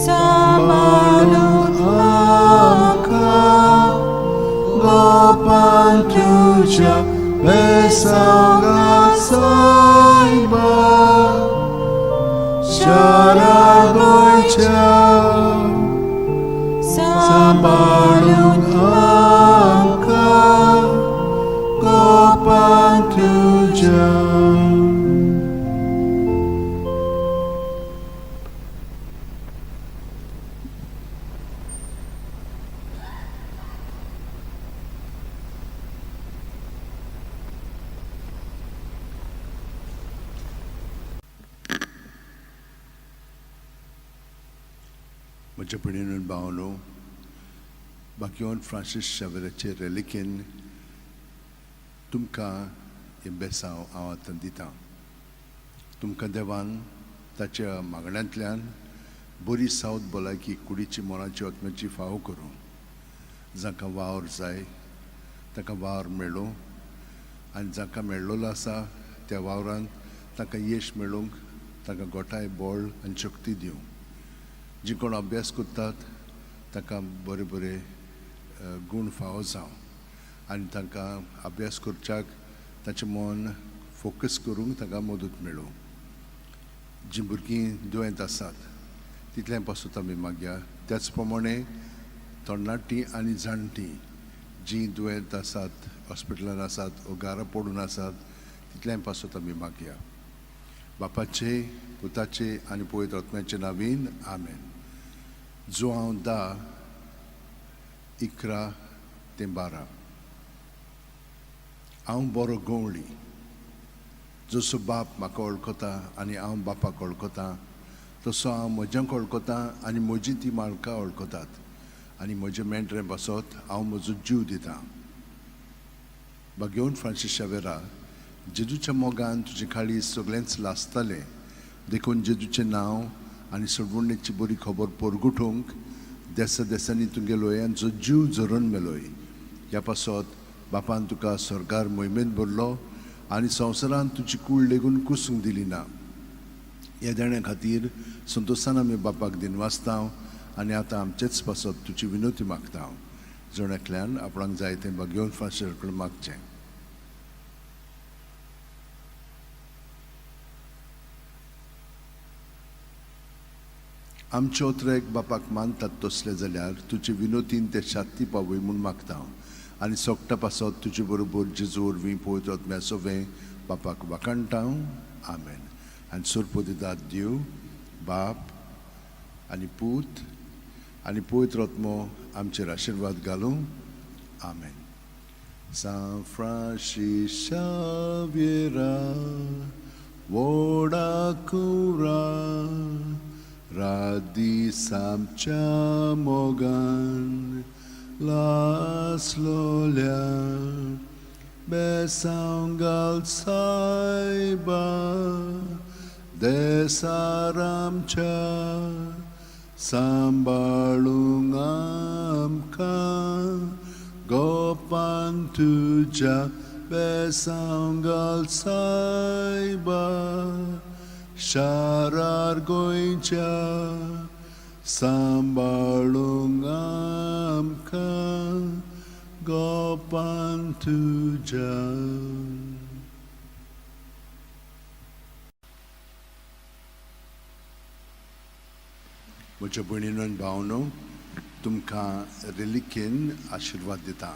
samalun amka, gopan tuja, pesanga saiba, Sharagocha, Sambalun Amka, Gopan Tuja. म्हज्या भयणीन भावनो बाकीवन Francis शावेराचे रेलिकेन तुमकां हे बेसांव हांव आतां दितां. तुमकां देवान ताच्या मागण्यांतल्यान बरी सावत भलायकी कुडीची मोलाची आत्म्याची फावो करूं. जांकां वावर जाय ताका वावर मेळ्ळो आनी जांकां मेळ्ळलो आसा त्या वावरांत ताका यश मेळोवंक ताका गोठाय बळ आनी शक्ती दिवं. जी कोण अभ्यास करतात ताका बरे बरे गूण फावो जावं आनी तांकां अभ्यास करच्याक ताचें मन फोकस करूंक ताका मदत मेळूं. जीं भुरगीं दुयेंत आसात तितल्यां पासून आमी मागया. त्याच प्रमाणे तरणाटीं आनी जाणटीं जीं दुयेंत आसात, हॉस्पिटलांत आसात, वो घरा पडून आसात तितल्यां पासून आमी मागया. बापाचे, पुताचे आनी पवित्र आत्म्याचे नांवान आमेन. जो हांव 10:11-12 हांव बरो गवळी. जसो बाप म्हाका वळखता आनी हांव बापाक वळखतां तसो हांव म्हज्यांक वळखतां आनी म्हजी तीं मालकां वळखतात आनी म्हजे मेंढरे बसत हांव म्हजो जीव दितां. बागेवन फ्रांसीस शावेरा, जेजूच्या मोगान तुजे खाली सगळेंच लासतालें देखून जेजूचें नांव आनी सोडवणेची बरी खबर परगुटूंक देसा देसांनी तुगे लोयांचो जीव झरोवन मेलोय. ह्या पासत बापान तुका स्वर्गार मोहिमेंत भरलो आनी संवसारान तुजी कूड लेगून कुसूंक दिली ना. ह्या देण्या खातीर संतोशान आमी बापाक दिनवासतांव आनी आतां आमचेच पासत तुजी विनोती मागता. जोड्यातल्यान आपणाक जाय तें घेवन फाशर कडेन मागचें. आमचे ओतरेक बापाक मानतात तसले जाल्यार तुजे विनोतीन ते शांती पावय म्हूण मागता आनी सोगटा पासत तुजे बरोबर जेजू वरवीं पवित्र आत्म्या सोवें बापाक वाखाणटा. आमेन. आनी सुरपोदितात देव बाप आनी पूत आनी पवित्र आत्मो आमचेर आशिर्वाद घालूं. आमेन. San Francis Xavier, Voda Cura, Radi Samcha Mogan, Las Lolia, Besangal Saiba, Desaramcha, Sambalungamka, Gopantuja, Besangal Saiba, Sharar Goincha, Sambalungamka, Gopantuja. म्हज्या भयणीनो आनी भावनो, तुमकां रिलिकेन आशिर्वाद दिता.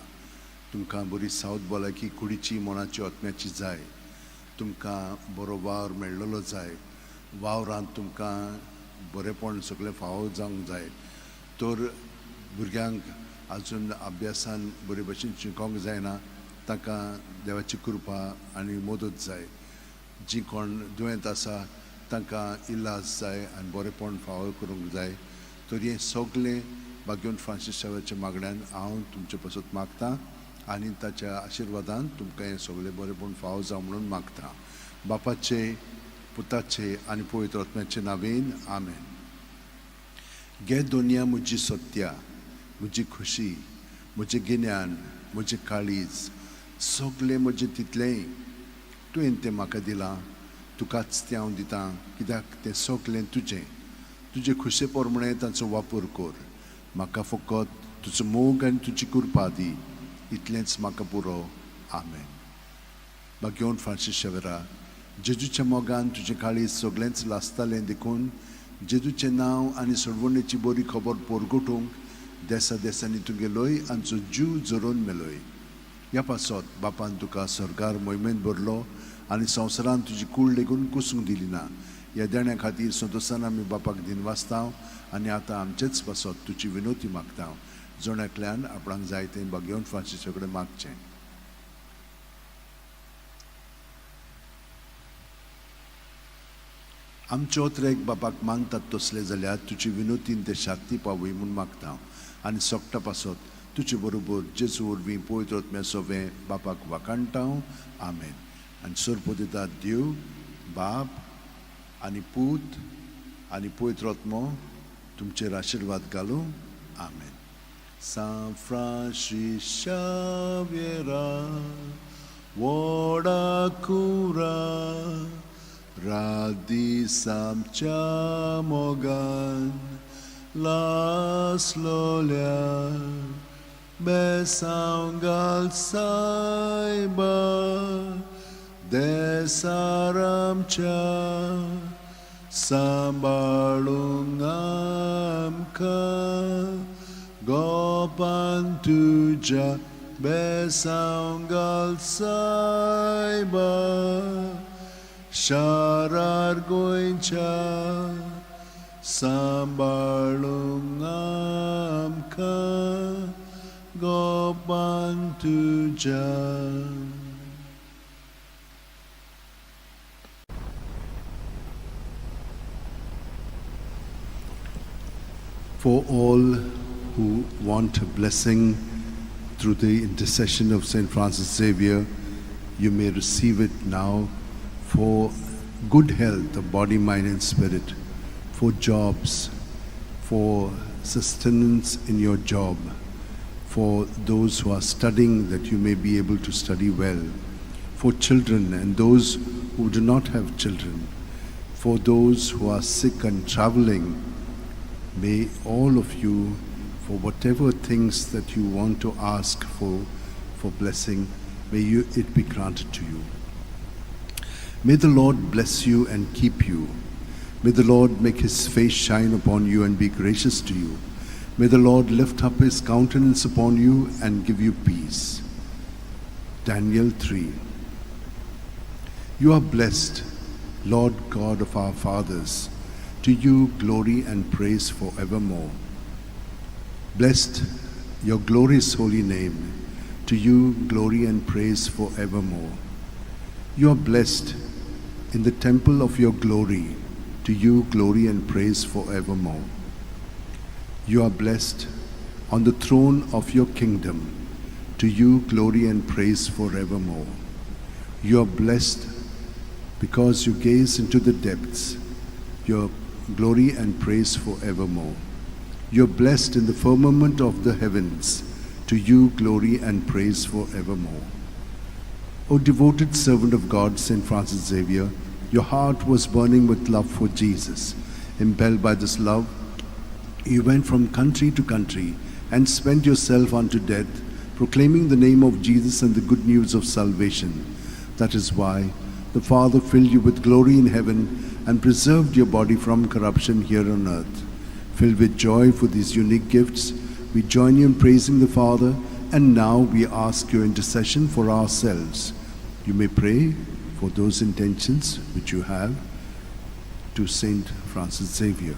तुमकां बरी सावध भलायकी कुडीची मोनाची आत्म्याची जाय. तुमकां बरो वावर मेळ्ळलो जाय. वावरांत तुमकां बरेपण सगळें फावो जावंक जाय. तर भुरग्यांक आजून अभ्यासान बरे भशेन शिकोवंक जायना, तांकां देवाची कृपा आनी मदत जाय. जी कोण दुयेंत आसा तांकां इलाज जाय आनी बरेपण फावो करूंक जाय. तर हें सगळें भाग्यवन फ्रांसीस शावेच्या मागण्यान हांव तुमचे पासत मागतां आनी ताच्या आशिर्वादान तुमकां हें सगळें बरेपण फावो जावं म्हणून मागतां. बापाचे, पुताचे आनी पवित्र आत्म्याचे नांवेन. आमेन. गे दोनिया म्हजी सत्या, म्हजी खुशी, म्हजें गिन्यान, म्हजें काळीज, सगळें म्हजें तितलेंय तुवें तें म्हाका दिलां. तुकाच तें हांव दितां, कित्याक तें सगळें तुजें. तुजे खुशे पोरमणें ताचो वापर कर. म्हाका फकत तुजो मोग आनी तुजी कृपा दी. इतलेंच म्हाका पुरो. आमेन. भाग्यवन फ्रांसीस शावेरा, जेजूच्या मोगान तुजें काळीज सगळेंच लासतालें देखून जेजूचें नांव आनी सोडवणेची बरी खबर पोरगोटूंक देसा देसांनी तुगेलोय आमचो जीव जरोवन मेलोय. ह्या पासत बापान तुका स्वर्गार मोहिमेंत भरलो आनी संवसारान तुजी कूड लेगून कुसूंक दिली ना. ह्या देण्या खातीर संतोशान आमी बापाक दिनवासतांव आनी आतां आमचेच पासत तुजी विनोती मागता. जोण्यातल्यान आपणाक जाय तें भाग्यवन फ्रांसीसा कडेन मागचें. आमचे ओतरेक बापाक मानतात तसले जाल्यार तुजी विनोतीन ते शांती पावय म्हूण मागता आनी सोगटा पासत तुजे बरोबर जेजू वरवीं पवित्र आत्म्या सोवें बापाक वाखाणटा. आमेन. आनी सुरपोदितात देव बाप आनी पूत आनी पवित्र आत्मो तुमचेर आशिर्वाद घालूं. आमेन. San Francis Xavier, Voda Cura, Radi Samcha Mogan, Las Lolia, Besangal Saiba, Desaramcha, Sambalungamka, Gopantuja, Besangal Saiba, Sharar Goincha, Sambalungamka, Gopantuja. For all who want a blessing through the intercession of St. Francis Xavier, you may receive it now for good health of body, mind and spirit, for jobs, for sustenance in your job, for those who are studying, that you may be able to study well, for children and those who do not have children, for those who are sick and traveling. May all of you, for whatever things that you want to ask for blessing, may it be granted to you. May the Lord bless you and keep you. May the Lord make his face shine upon you and be gracious to you. May the Lord lift up his countenance upon you and give you peace. Daniel 3. You are blessed, Lord God of our fathers. To you glory and praise forevermore. Blessed your glorious holy name. To you glory and praise forevermore. You are blessed in the temple of your glory. To you glory and praise forevermore. You are blessed on the throne of your kingdom. To you glory and praise forevermore. You are blessed because you gaze into the depths. Your glory and praise forevermore. You are blessed in the firmament of the heavens. To you glory and praise forevermore. O devoted servant of God, St. Francis Xavier, your heart was burning with love for Jesus. Impelled by this love, you went from country to country and spent yourself unto death, proclaiming the name of Jesus and the good news of salvation. That is why the Father filled you with glory in heaven and preserved your body from corruption here on earth. Filled with joy for these unique gifts, we join you in praising the Father, and now we ask your intercession for ourselves. You may pray for those intentions which you have to Saint Francis Xavier.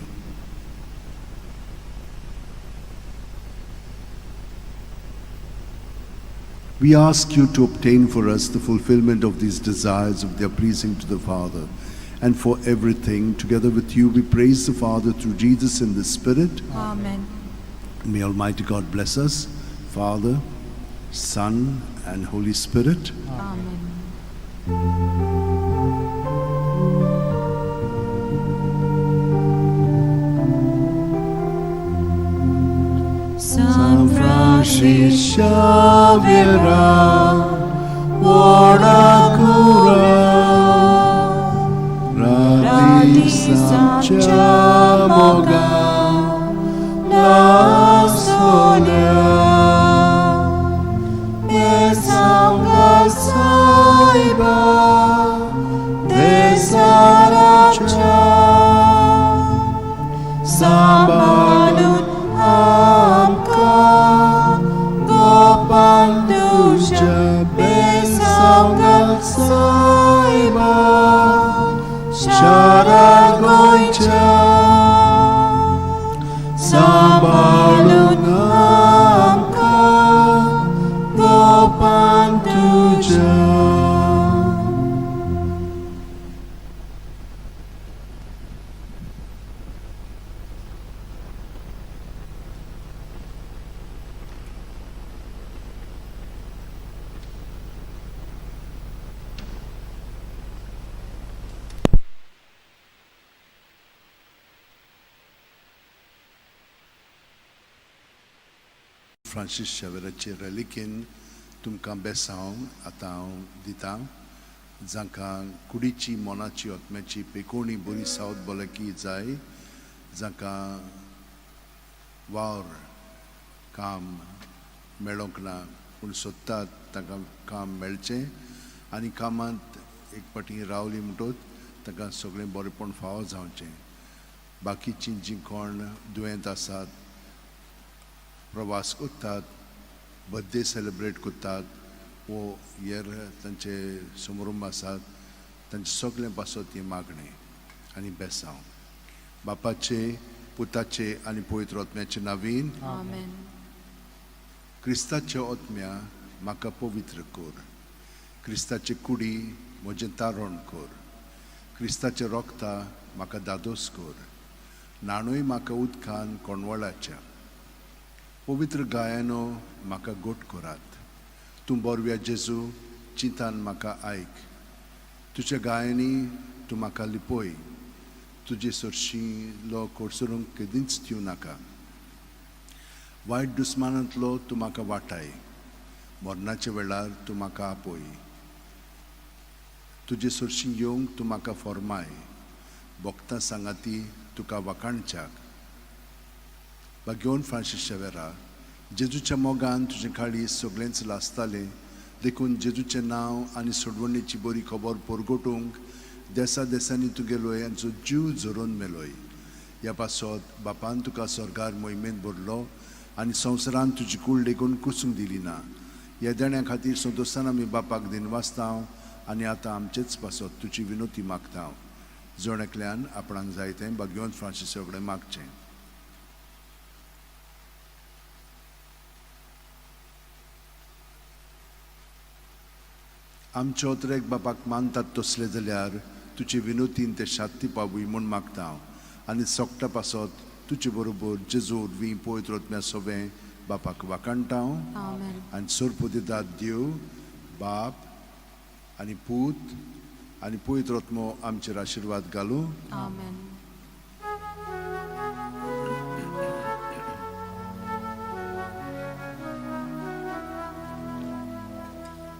We ask you to obtain for us the fulfillment of these desires if they are pleasing to the Father. And for everything, together with you, we praise the Father through Jesus in the Spirit. Amen. May Almighty God bless us, Father, Son, and Holy Spirit. Amen. San Francis Xavier, ora cura, radisa chamoga, la sonia, esanga saiba, desaracha, samanut Gopanduja besanga saiba Sharagoicha Sambalunamka Gopanduja. Francis Xavier'चे relikin तुमकां बेसांव आतां दितां जांकां कुडीची मोनाची आत्म्याची पेकोणी बरी सावत भलायकी जाय, जांकां वावर काम मेळोंक ना पूण सोदतात तांकां काम मेळचें आनी कामांत एक पाटी रावली म्हणटच तांकां सगळें बरेंपण फावो जावचें. बाकीचीं जीं कोण दुयेंत आसात, प्रवास करतात, बर्थडे सेलिब्रेट करतात वो हेर तांचे समारंभ आसात, तांचे सगळें पासत ही मागणी आनी बेसांव बापाचे, पुताचे आनी पवित्र आत्म्याचे नांवीन. Amen. क्रिस्ताचे आत्म्या म्हाका पवित्र कर, क्रिस्ताचे कुडी म्हजें तारण कर, क्रिस्ताचे रोगता म्हाका दादोस कर, नाणूय म्हाका उदकान कोणवळाच्या, पवित्र गायनो म्हाका गोट करात. तूं बोरव्या जेजू चिंतान म्हाका आयक, तुज्या गायनी तूं म्हाका लिपय, तुजे सरशी लो कोडसरूंक केदींच दिवं नाका. वायट दुस्मानांतलो तूं म्हाका वाटाय, मरणाच्या वेळार तूं म्हाका आपय. तुजे सुरशीं येवंक तूं म्हाका फॉर्माय, भोगतां सांगाती तुका वखाणच्याक. भाग्योन फ्रांसीस शेवेरा, जेजूच्या मोगान तुजें काळीज सगळेंच लासतालें, देखून जेजूचें नांव आनी सोडवणेची बरी खबर परगटूंक देसा देसांनी तुगेलोय आनी जीव झरोवन मेलोय. ह्या पासत बापान तुका स्वर्गार मोहिमेंत भरलो आनी संवसारान तुजी कूड लेगून कुसूंक दिली ना. ह्या देण्या खातीर संतोशान आमी बापाक दिनवासता आनी आतां आमचेच पासत तुजी विनोती मागता. जण एकल्यान आपणाक जाय तें भाग्यवंत फ्रांसीसा कडेन मागचें. आमचे ओतरेक बापाक मानतात तसले जाल्यार तुजे विनोतीन ते शांती पावूय म्हूण मागता आनी सोगटा पासत तुजे बरोबर जेजूर वी पवित्र आत्म्या सोबें बापाक वाखाणटा आनी सोर्प दितात देव बाप आनी पूत आनी पवित्र आत्मो आमचेर आशिर्वाद घालूं. Amen.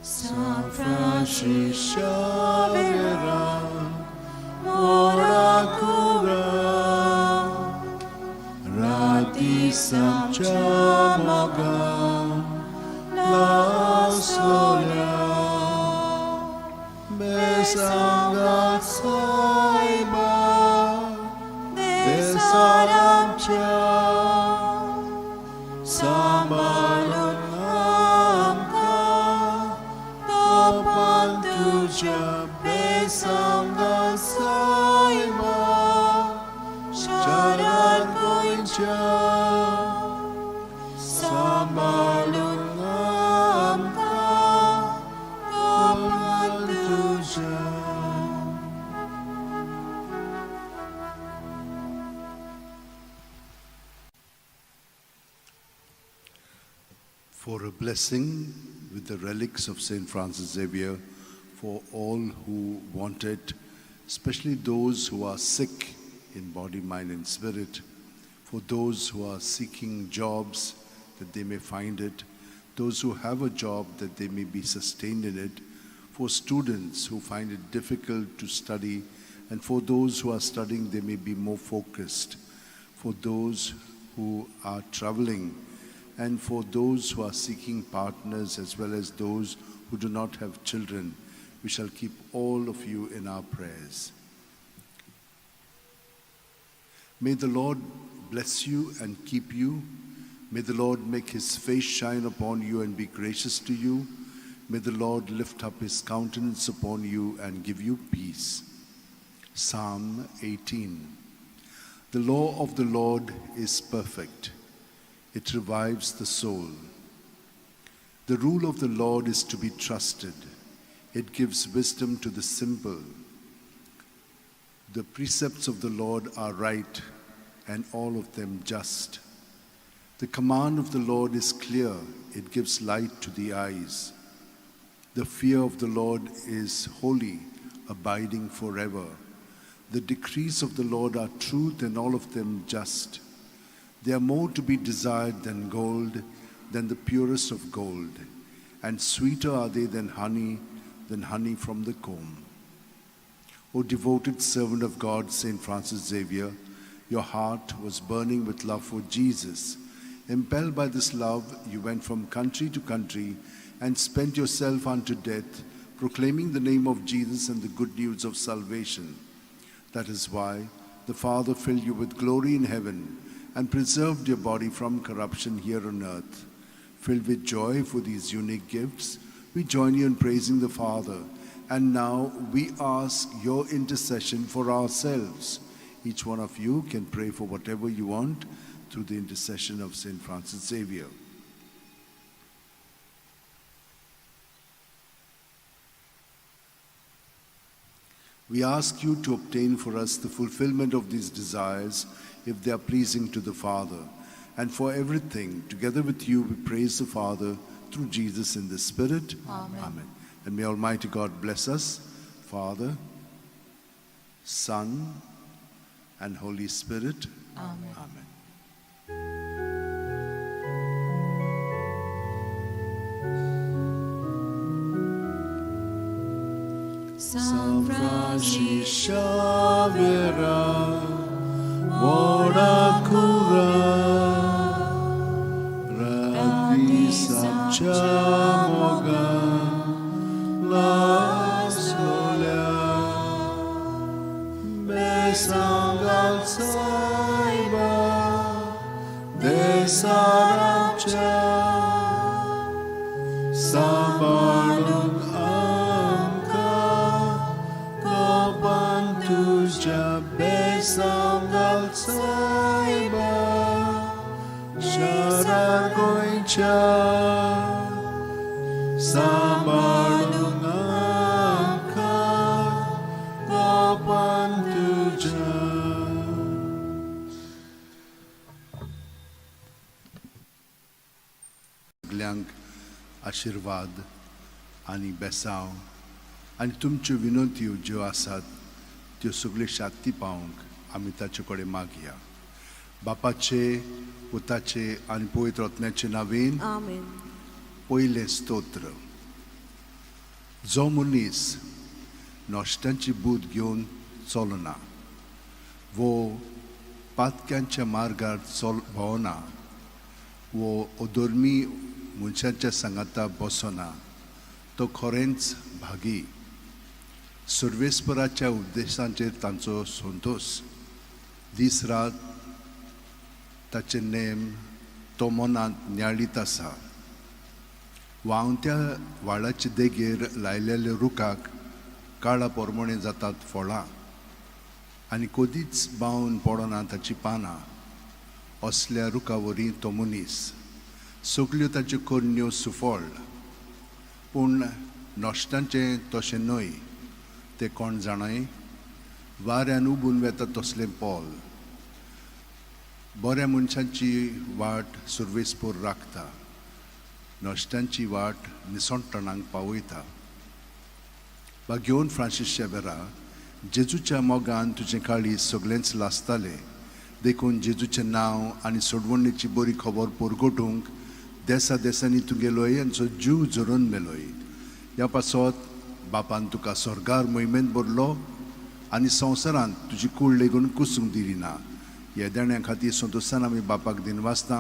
San Francis Xavier, ora cura, radisam chamoga, la solia, besanga saiba, desaram cha, sambalun besanga saima sharar koincha sambalun amka kamal tuja. For a blessing with the relics of Saint Francis Xavier for all who want it, especially those who are sick in body, mind, and spirit, for those who are seeking jobs that they may find it, those who have a job that they may be sustained in it, for students who find it difficult to study, and for those who are studying they may be more focused, for those who are traveling, and for those who are seeking partners as well as those who do not have children. We shall keep all of you in our prayers. May the Lord bless you and keep you. May the Lord make his face shine upon you and be gracious to you. May the Lord lift up his countenance upon you and give you peace. Psalm 18. The law of the Lord is perfect. It revives the soul. The rule of the Lord is to be trusted. It gives wisdom to the simple. The precepts of the Lord are right, and all of them just. The command of the Lord is clear. It gives light to the eyes. The fear of the Lord is holy, abiding forever. The decrees of the Lord are truth, and all of them just. They are more to be desired than gold, than the purest of gold, and sweeter are they than honey from the comb. O devoted servant of God, Saint Francis Xavier, your heart was burning with love for Jesus. Impelled by this love, you went from country to country and spent yourself unto death, proclaiming the name of Jesus and the good news of salvation. That is why the Father filled you with glory in heaven and preserved your body from corruption here on earth. Filled with joy for these unique gifts, we join you in praising the Father. And now we ask your intercession for ourselves. Each one of you can pray for whatever you want through the intercession of Saint Francis Xavier. We ask you to obtain for us the fulfillment of these desires if they are pleasing to the Father. And for everything, together with you, we praise the Father through Jesus in the Spirit. Amen. Amen. And may Almighty God bless us, Father, Son, and Holy Spirit. Amen. Amen. San Francis Xavier, Wora Cura, Rati Samchamoga, La Solia, Besangal Saiba, Desarapcha, Sambalung Amka, Kopantuja, Besangal Saiba, Sharagoicha, Sambalung Amka, Kopantuja. सगल्यांक आशिर्वाद आनी बेसांव आनी तुमच्यो विनंत्यो ज्यो आसात त्यो सगल्यो शांती पावंक आमी ताचे कडेन मागया. बापाचे, पुताचे आनी पवित्र आत्म्याचे नांवेन Amen. पयलें स्तोत्र. जो मनीस नश्टांची बूद घेवन चलना वो पातक्यांच्या मार्गार भोंवना वो अधर्मी मनशांच्या सांगाता बसना तो खरेंच भागी. सर्वेस्पराच्या उपदेशांचेर तांचो संतोष. दीस रात ताचे नेम तो मनांत नियाळीत आसा. वावत्या वाळाचे देगेर लायलेल्या रुखाक काळा पोरमणे जातात फळां आनी कदीच बावन पडना ताची पानां. असल्या रुखावरी तो मनीस. सगल्यो ताच्यो कन्यो सुफळ पूण नश्टांचें तशें न्हय. तें कोण जाणय? वाऱ्यान उबून वेता तसलें पोल. बऱ्या मनशांची वाट सुरवेस्पोर राखता, नश्टांची वाट निसंटणांक पावयता. वा घेवन फ्रांसीस शेवेरा, जेजूच्या मोगान तुजें काळीज सगळेंच लासतालें देखून जेजूचें नांव आनी सोडवणेची बरी खबर परगटूंक देसा देसांनी तुगेलोय आनी जीव झरोवन मेलोय. ह्या पासत बापान तुका स्वर्गार मोहिमेंत भरलो आनी संवसारांत तुजी कूड लेगून कुसूंक दिली ना. ह्या देण्या खातीर संतोशान आमी बापाक दिनवासता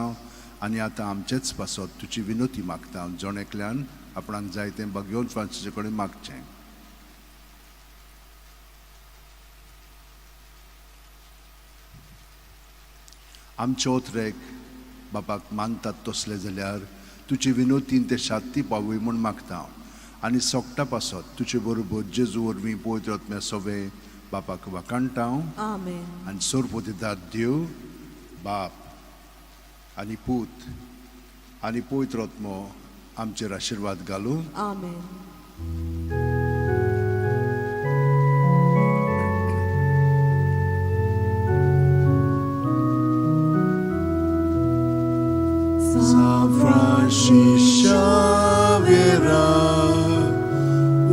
आनी आतां आमचेच पासत तुजी विनोती मागता. जण एकल्यान आपणाक जाय तें घेवन फ्रांसीसा कडेन मागचें. आमचे ओतरेक बापाक मानतात तसले जाल्यार तुजे विनोतीन ते शांती पावय म्हूण मागता आनी सोगटा पासत तुजे बरोबर जेजू वरवीं पवित्र आत्म्या सवे बापाक वाकाणटा. Amen. आनी सोरपोतेदार देव बाप आनी पूत आनी पवित्र आत्मो आमचेर आशिर्वाद घालूं. Amen. San Francis Xavier,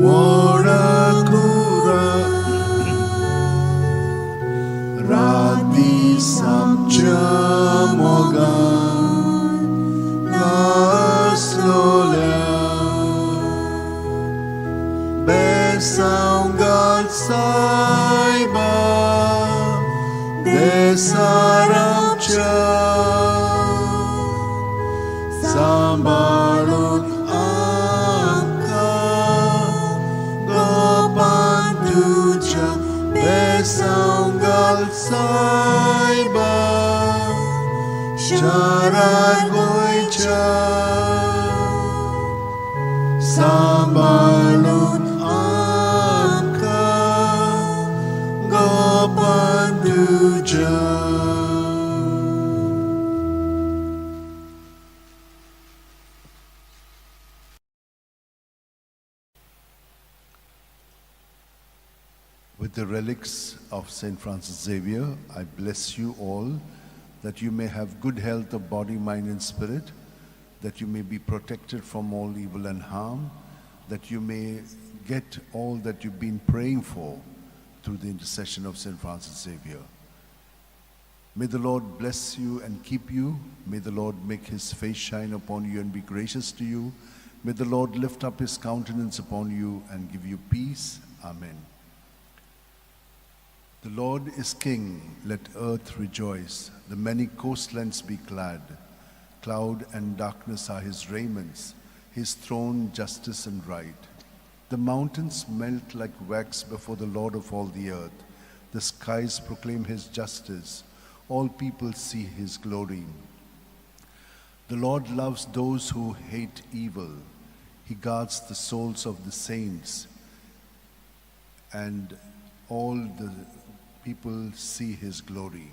Wora Cura, Rati Samchamoga, La Solia, Besangal Saiba, Desarapcha, Sambalun Amka, Gopantuja, Besangal Saiba, Sharagoicha, Sambalun Amka, Gopantuja. With the relics of St. Francis Xavier, I bless you all, that you may have good health of body, mind, and spirit, that you may be protected from all evil and harm, that you may get all that you've been praying for through the intercession of St. Francis Xavier. May the Lord bless you and keep you. May the Lord make his face shine upon you and be gracious to you. May the Lord lift up his countenance upon you and give you peace Amen. The Lord is King, let earth rejoice. The many coastlands be glad. Cloud and darkness are his raiments, his throne justice and right. The mountains melt like wax before the Lord of all the earth. The skies proclaim his justice. All people see his glory. The Lord loves those who hate evil. He guards the souls of the saints, and all the people see his glory.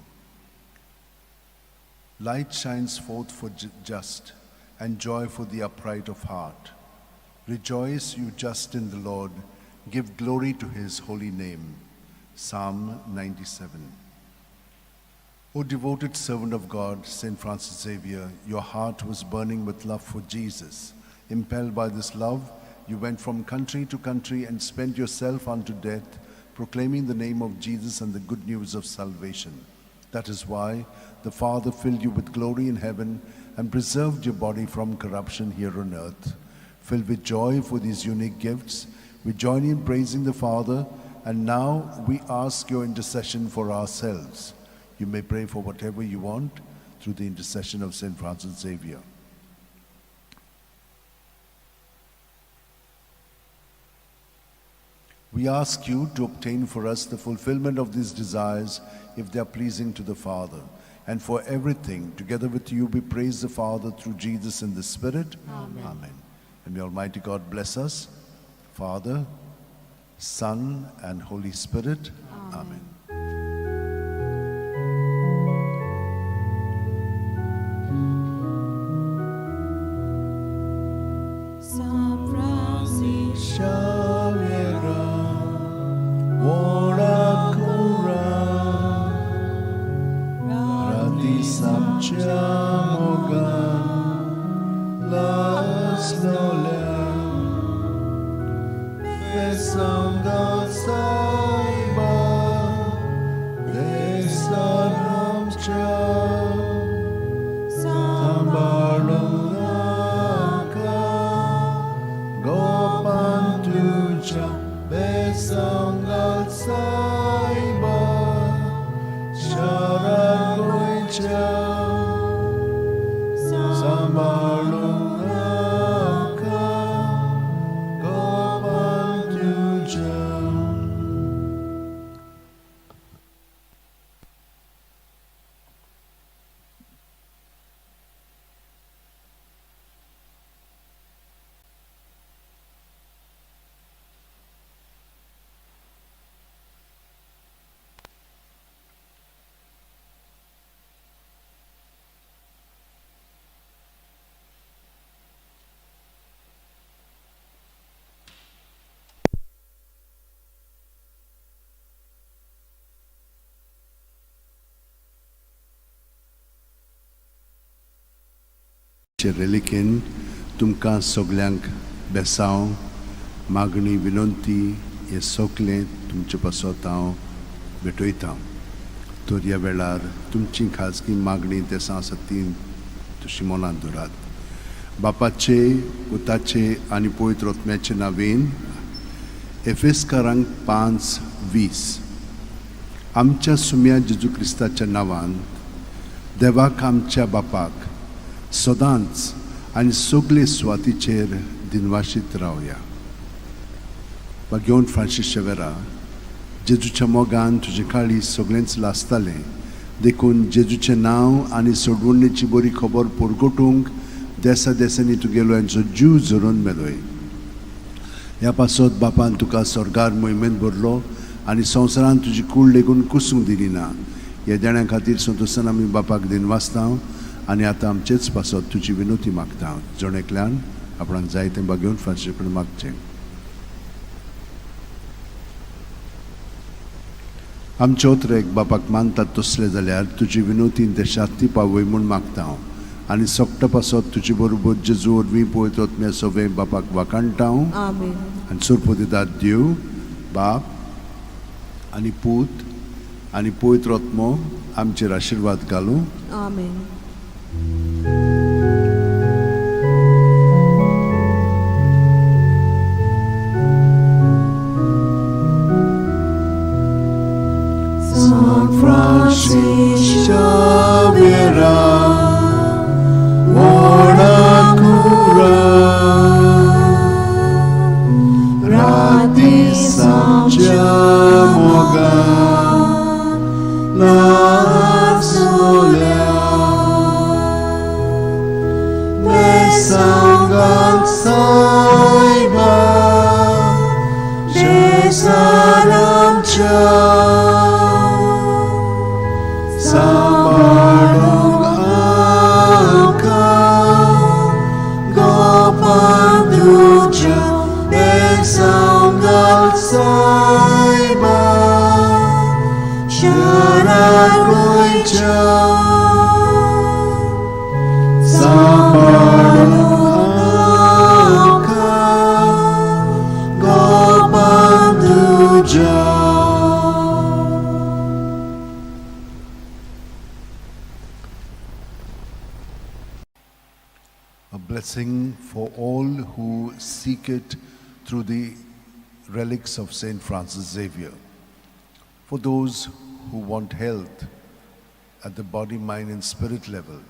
Light shines forth for just, and joy for the upright of heart. Rejoice, you just in the Lord. Give glory to his holy name. Psalm 97. O devoted servant of God, St. Francis Xavier, your heart was burning with love for Jesus. Impelled by this love, you went from country to country and spent yourself unto death, proclaiming the name of Jesus and the good news of salvation. That is why the Father filled you with glory in heaven and preserved your body from corruption here on earth. Filled with joy for these unique gifts, we join in praising the Father, and now we ask your intercession for ourselves. You may pray for whatever you want through the intercession of St. Francis Xavier. We ask you to obtain for us the fulfillment of these desires if they are pleasing to the Father. And for everything, together with you, we praise the Father through Jesus in the Spirit. Amen. Amen. And may Almighty God bless us, Father, Son, and Holy Spirit. Amen. San Francisco, Xavier, ora cura, rati samciamo gan, las nolem, besam da saiba, desaram ciao, sambalum Besangal saiba, sharagoicha, samalunaka, gopantuja. Relicin, तुमकां सगल्यांक बेसांव मागणी विनंती हे सगलें तुमचे पासत हांव भेटयतां. तर ह्या वेळार तुमची खाजगी मागणी देसां आसा ती तुशी मनांत दवरात. बापाचे, पुताचे आनी पवित्र आत्म्याचे नांवेन एफेसकारांक 5:20 आमच्या सुम्या जेजू क्रिस्ताच्या नांवान देवाक आमच्या बापाक सदांच आनी सगले सुवातीचेर दिनवाशीत रावया. घेवन फ्रांसीस शेवेरा, जेजूच्या मोगान तुजे काळी सगळेंच लासतालें, देखून जेजूचें नांव आनी सोडवणेची बरी खबर परगटूंक देसा देसांनी तुगेलो हांचो जीव झरोवन मेलोय. ह्या पासत बापान तुका स्वर्गार मोहिमेंत भरलो आनी संवसारान तुजी कूड लेगून कुसूंक दिली ना. ह्या देण्या खातीर संतोशान आमी बापाक दिनवासता आनी आतां आमचेच पासत तुजी विनोती मागता. जण एकल्यान आपणाक जाय तें घेवन फ्रांसीस कडेन मागचें. आमचे उतरेक बापाक मानतात तसले जाल्यार तुजी विनोती देशांत ती पावय म्हूण मागता हांव. आनी सोगटा पासत तुजे बरोबर जेजू वरवीं पवित्र आत्म्या सवें बापाक वाकाणटा हांव. Amen. आनी सुरपो दितात देव, बाप आनी पूत आनी पवित्र आत्मो आमचेर आशिर्वाद घालूं. Amen. Besangal Saiba Jesaram Cha Samarong Aka Gopanduja Besangal Saiba Sharagoicha A blessing for all who seek it through the relics of Saint Francis Xavier. For those who want health at the body, mind, and spirit level,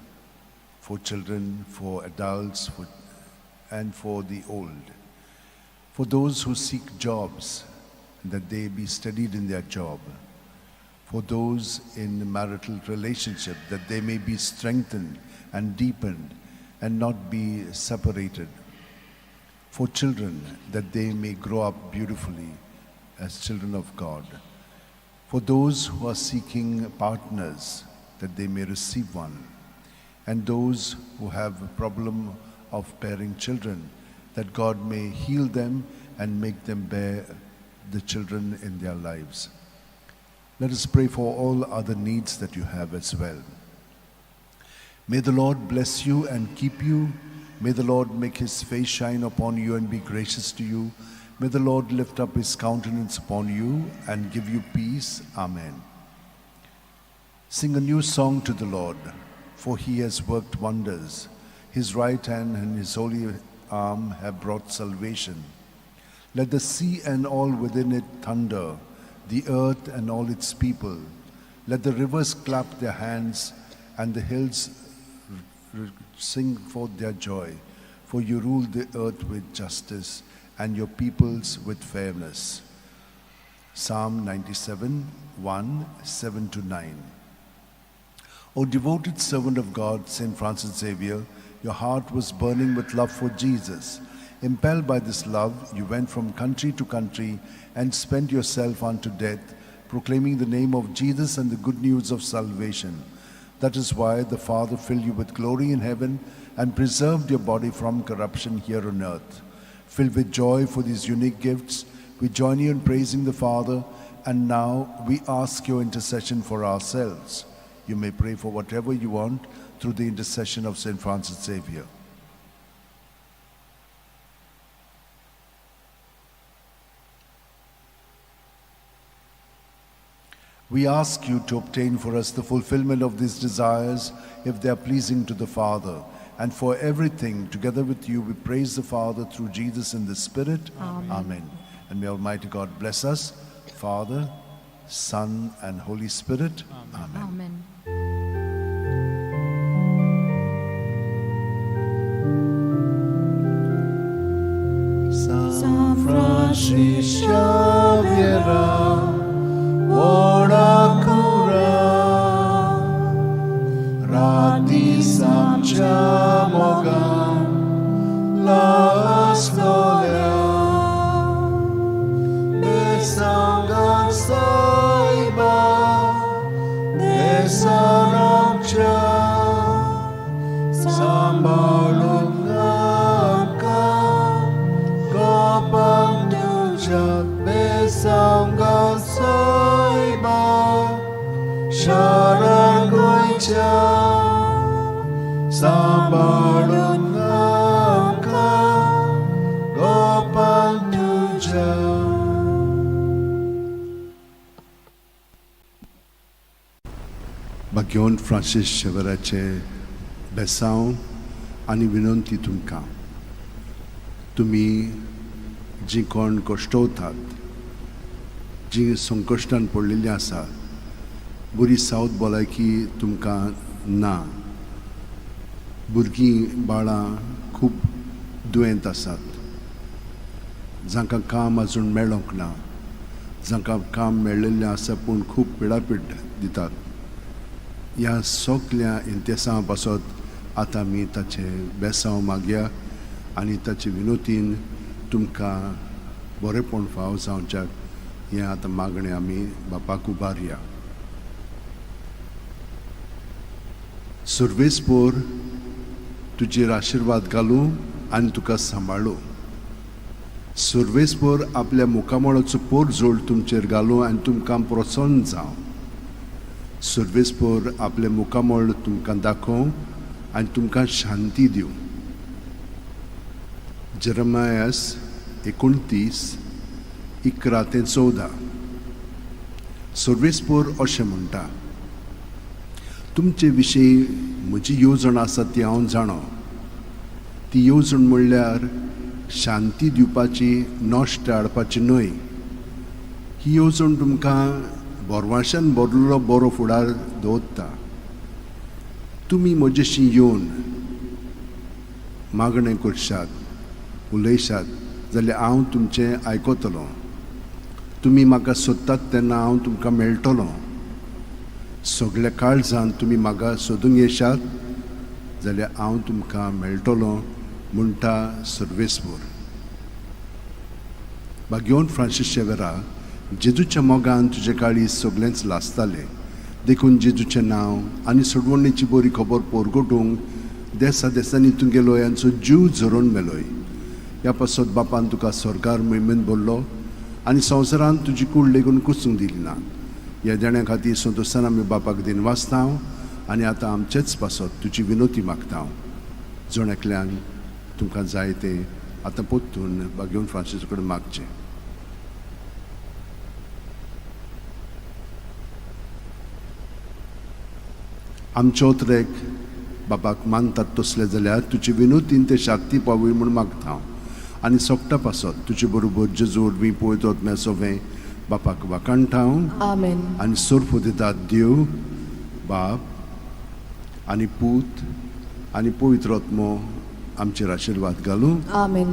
for children, for adults, and for the old. For those who seek jobs, that they be steadied in their job. For those in marital relationship, that they may be strengthened and deepened and not be separated. For children, that they may grow up beautifully as children of God. For those who are seeking partners, that they may receive one. And those who have a problem of bearing children, that God may heal them and make them bear the children in their lives. Let us pray for all other needs that you have as well. May the Lord bless you and keep you. May the Lord make his face shine upon you and be gracious to you. May the Lord lift up his countenance upon you and give you peace. Amen. Sing a new song to the Lord, for he has worked wonders. His right hand and his holy arm have brought salvation. Let the sea and all within it thunder, the earth and all its people. Let the rivers clap their hands and the hills sing forth their joy. For you rule the earth with justice and your peoples with fairness. Psalm 97, 1, 7-9. O devoted servant of God, Saint Francis Xavier, your heart was burning with love for Jesus. Impelled by this love, you went from country to country and spent yourself unto death, proclaiming the name of Jesus and the good news of salvation. That is why the Father filled you with glory in heaven and preserved your body from corruption here on earth. Filled with joy for these unique gifts, we join you in praising the Father, and now we ask your intercession for ourselves. You may pray for whatever you want through the intercession of Saint Francis Xavier. We ask you to obtain for us the fulfillment of these desires, if they are pleasing to the Father. And for everything, together with you, we praise the Father through Jesus in the Spirit. Amen. Amen. And may Almighty God bless us, Father, Son, and Holy Spirit. Amen. Amen. San Francis Xavier, ora cura, radis amcia mogam, la storia, besangan saiba, desaramcia, sambalun Besangal Saiba Sharangoicha Sambalun Namka Gopanduja. Bagyon Francis Xavierचे बेसांव आणि विनंती तुमकां, तुम्ही जी कोण कश्टवतात, जी संकश्टान पडलेली आसा, बरी सावध भलायकी तुमकां ना, भुरगीं बाळां खूब दुयेंत आसात, जांकां काम आजून मेळोंक ना, जांकां काम मेळिल्लें आसा पूण खूब पिडापीड दितात. ह्या सगळ्या इंतेसां पासत आतां आमी ताचें बेसांव मागया आनी ताचे विनोतीन तुमकां बरेपण फावो जावच्याक हें आतां मागणें आमी बापाक उबारया. सर्वेस्पोर तुजेर आशिर्वाद घालूं आनी तुका सांबाळूं. सर्वेस्पोर आपल्या मुखामळाचो पोर जोड तुमचेर घालूं आनी तुमकां प्रसन्न जावं. सर्वेस्पोर आपले मुखामळ तुमकां दाखोवं आनी तुमकां शांती दिवं. जेरमायास 29:11-14. सर्वेस्पोर अशें म्हणटा, तुमचे विशीं म्हजी येवजण आसा ती हांव जाणो. ती येवजण म्हणल्यार शांती दिवपाची, नश्ट हाडपाची न्हय. ही येवजण तुमकां बोरवाशान भरलेलो बरो फुडार दवरता. तुमी म्हजेशी येवन मागणें करशात, उलयशात जाल्यार हांव तुमचें आयकतलों. तुमी म्हाका सोदतात तेन्ना हांव तुमकां मेळटलों. सगळ्या काळजान तुमी म्हाका सोदूंक येशात जाल्यार हांव तुमकां मेळटलों म्हणटा सर्वेस्पोर. बागेवन फ्रांसीस शेवेरा, जेजूच्या मोगान तुजे काळी सगळेंच लासतालें, देखून जेजूचें नांव आनी सोडवणेची बरी खबर पोरगोटूंक देसा देसांनी तुंगेलो यांचो जीव झरोवन मेलोय. ह्या पासत बापान तुका स्वर्गार मोहिमेंत भरलो आनी संवसारान तुजी कूड लेगून कुसूंक दिली ना. ह्या देण्या खातीर संतोशान आमी बापाक दिनवासता आनी आतां आमचेच पासत तुजी विनोती मागता. जण एकल्यांक तुमकां जाय ते आतां पोत्तून बागेवन फ्रांसीसा कडेन मागचें. आमच्या उतरेक बापाक मानतात तसले जाल्यार तुजी विनोतीन ते शांती पावय म्हूण मागता. आनी सोगटा पासत तुजे बरोबर जेजू वरवीं पळयत वतम्या सोवें बापाक वाकाणटा Amen. आनी सोर्प दितात देव, बाप आनी पूत आनी पवित्र आत्मो आमचेर आशिर्वाद घालूं. Amen.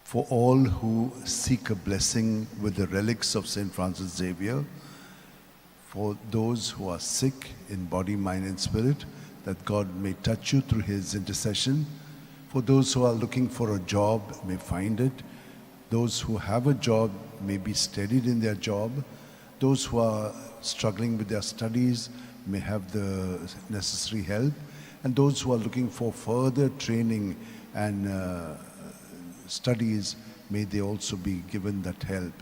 For all who seek a blessing with the relics of St. Francis Xavier, for those who are sick in body, mind and spirit, that God may touch you through his intercession. For those who are looking for a job, may find it. Those who have a job may be steadied in their job. Those who are struggling with their studies may have the necessary help. And those who are looking for further training and studies, may they also be given that help.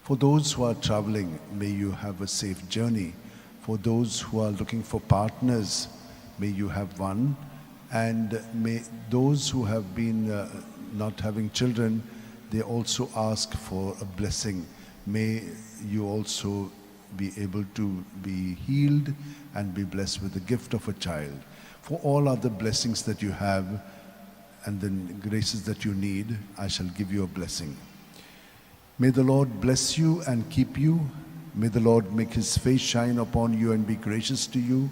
For those who are traveling, may you have a safe journey. For those who are looking for partners, may you have one. And may those who have been not having children, they also ask for a blessing. May you also be able to be healed and be blessed with the gift of a child. For all other blessings that you have and the graces that you need, I shall give you a blessing. May the Lord bless you and keep you. May the Lord make his face shine upon you and be gracious to you.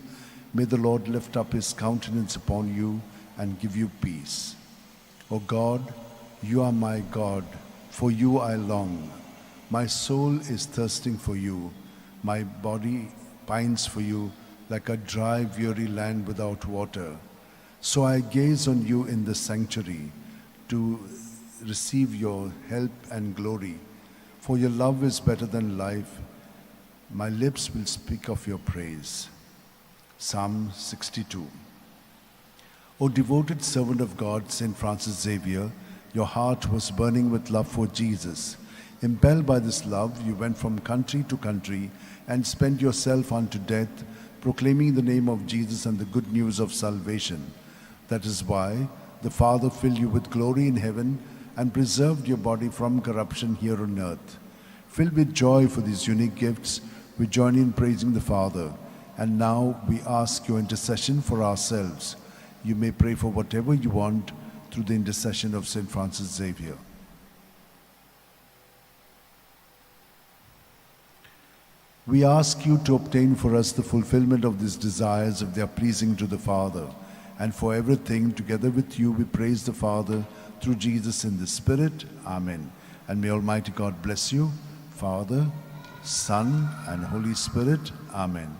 May the Lord lift up his countenance upon you and give you peace. O God, you are my God. For you I long. My soul is thirsting for you. My body pines for you like a dry, weary land without water. So I gaze on you in the sanctuary to receive your help and glory. For your love is better than life. My lips will speak of your praise. Psalm 62. O devoted servant of God, St. Francis Xavier, your heart was burning with love for Jesus. Impelled by this love, you went from country to country and spent yourself unto death, proclaiming the name of Jesus and the good news of salvation. That is why the Father filled you with glory in heaven and preserved your body from corruption here on earth. Filled with joy for these unique gifts, we join in praising the Father. And now we ask your intercession for ourselves. You may pray for whatever you want through the intercession of St. Francis Xavier. We ask you to obtain for us the fulfillment of these desires if they are pleasing to the Father. And for everything, together with you, we praise the Father through Jesus in the Spirit. Amen. And may Almighty God bless you, Father, Son, and Holy Spirit. Amen.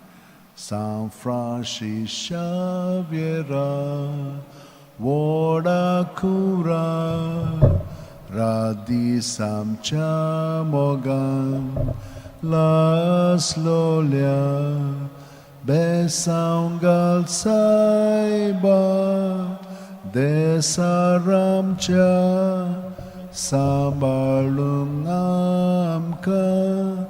San Francis Xavier, Voda Cura, Radisam Chamogam, Las Lolia, Besaungal Saiba, Desaramcha, Sambalungamka,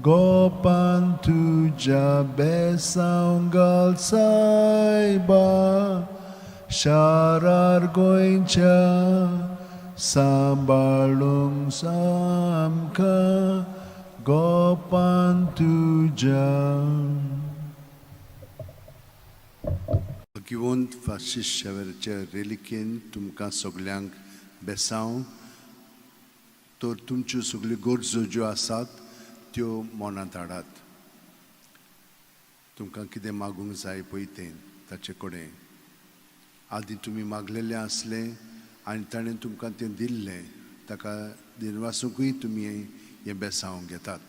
Gopan tuja besaungal saiba, Sharar goincha, Sambalung samka, Gopan tuja. Giwont Francis Xavierच्या relikin तुमकां सगल्यांक बेसांव तर तुमच्यो सगल्यो गरजो ज्यो आसात त्यो मनांत हाडात. तुमकां कितें मागूंक जाय पळय तें ताचे कडेन आदीं तुमी मागलेलें आसलें आनी ताणें तुमकां तें दिल्लें ताका दिनवासूंकूय तुमी हें बेसांव घेतात.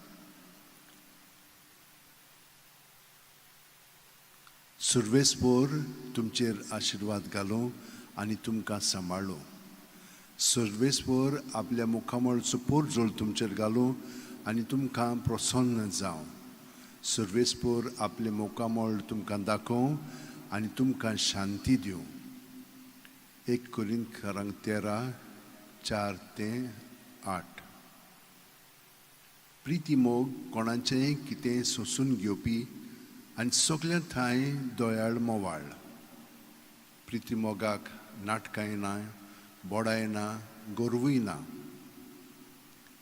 सर्वेस्पोर तुमचेर आशिर्वाद घालूं आनी तुमकां सांबाळूं. सर्वेस्पोर आपल्या मुखामळचो पोरजोळ तुमचेर घालूं आनी तुमकां प्रसन्न जावं. सर्वेस्पोर आपले मोकामोळ तुमकां दाखोवं आनी तुमकां शांती दिवं. 1 कोरिंथकारांक 13:4-8. प्रिती मोग कोणाचेंय कितें सोंसून घेवपी आनी सगल्या थंय दोयाळ मोवाळ. प्रिती मोगाक नाटकांय ना, बोडाय ना, गोरवूय ना.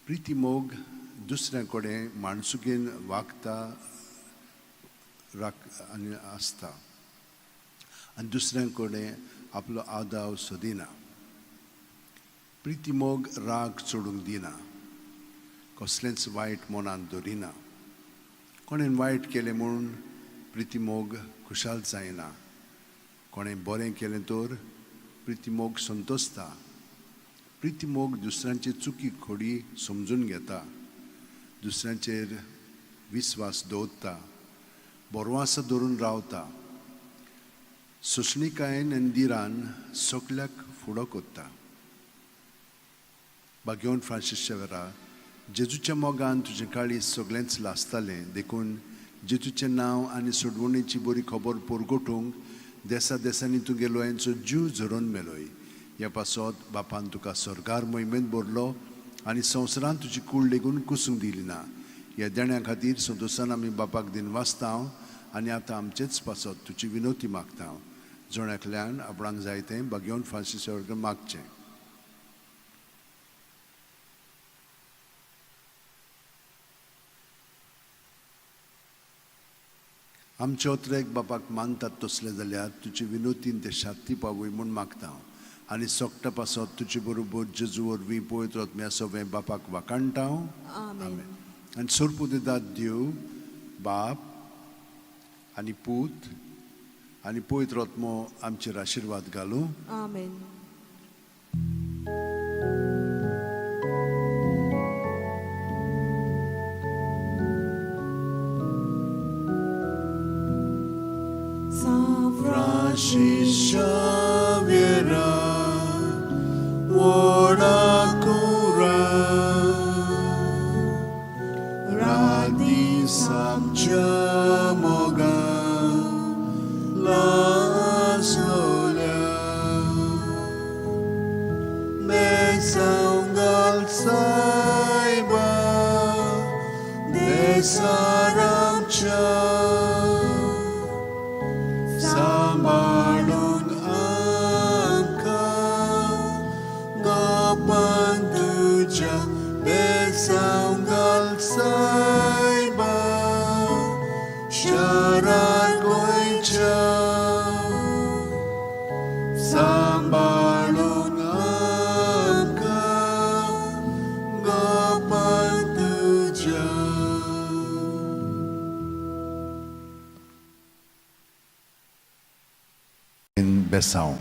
प्रिती मोग दुसऱ्या कडेन माणसुगेन वागता आनी आसता आनी दुसऱ्या कडेन आपलो आदाव सोदिना. प्रिती मोग राग चोडूंक दिना, कसलेंच वायट मनांत दवरिना. कोणें वायट केलें म्हणून प्रिती मोग खुशाल जायना. कोणें बरें केलें तर प्रिती मोग संतोसता. प्रिती मोग दुसऱ्यांचे चुकी खोडी समजून घेता, दुसऱ्यांचेर विस्वास दवरता, बोरवास धरून रावता. सोंसणीकायेन आनी दिरान सगल्याक फुडो कोत्ता. भाग्यवन फ्रांसीस शेवेरा, जेजूच्या मोगान तुजें काळीज सगळेंच लासतालें देखून जेजूचें नांव आनी सोडवणेची बरी खबर पोरगोटूंक देसा देसांनी तुगे लोयांचो जीव झरोवन मेलोय. ह्या पासत बापान तुका स्वर्गार मोहिमेंत भरलो आनी संवसारांत तुजी कूड लेगून कुसूंक दिली ना. ह्या देण्या खातीर संतोशान आमी बापाक दिनवासता आनी आतां आमचेच पासत तुजी विनोती मागता. जोण्यातल्यान आपणाक जाय तें भाग्यवन फ्रांसीस वर्ग मागचें. आमचे ओत्रेक बापाक मानतात तसले जाल्यार तुजी विनोतीन ते शांती पावय म्हूण मागता आनी सोगटा पासत तुजे बरोबर जेजू वरवीं पळयत रत्म्या सवें बापाक वाकाणटा. आमेन. आनी सोरपू दितात देव बाप आनी पूत आनी पळयत रत्मो आमचेर आशिर्वाद घालूं. Amen. Francis Worakura Radhi Samcha Moga La Solia Mesaungal Saiba Desaramcha Samarung Angka Gopanduja Besaungal Saiba Sharagoicha Sambalung Angka Gopanduja in Besau,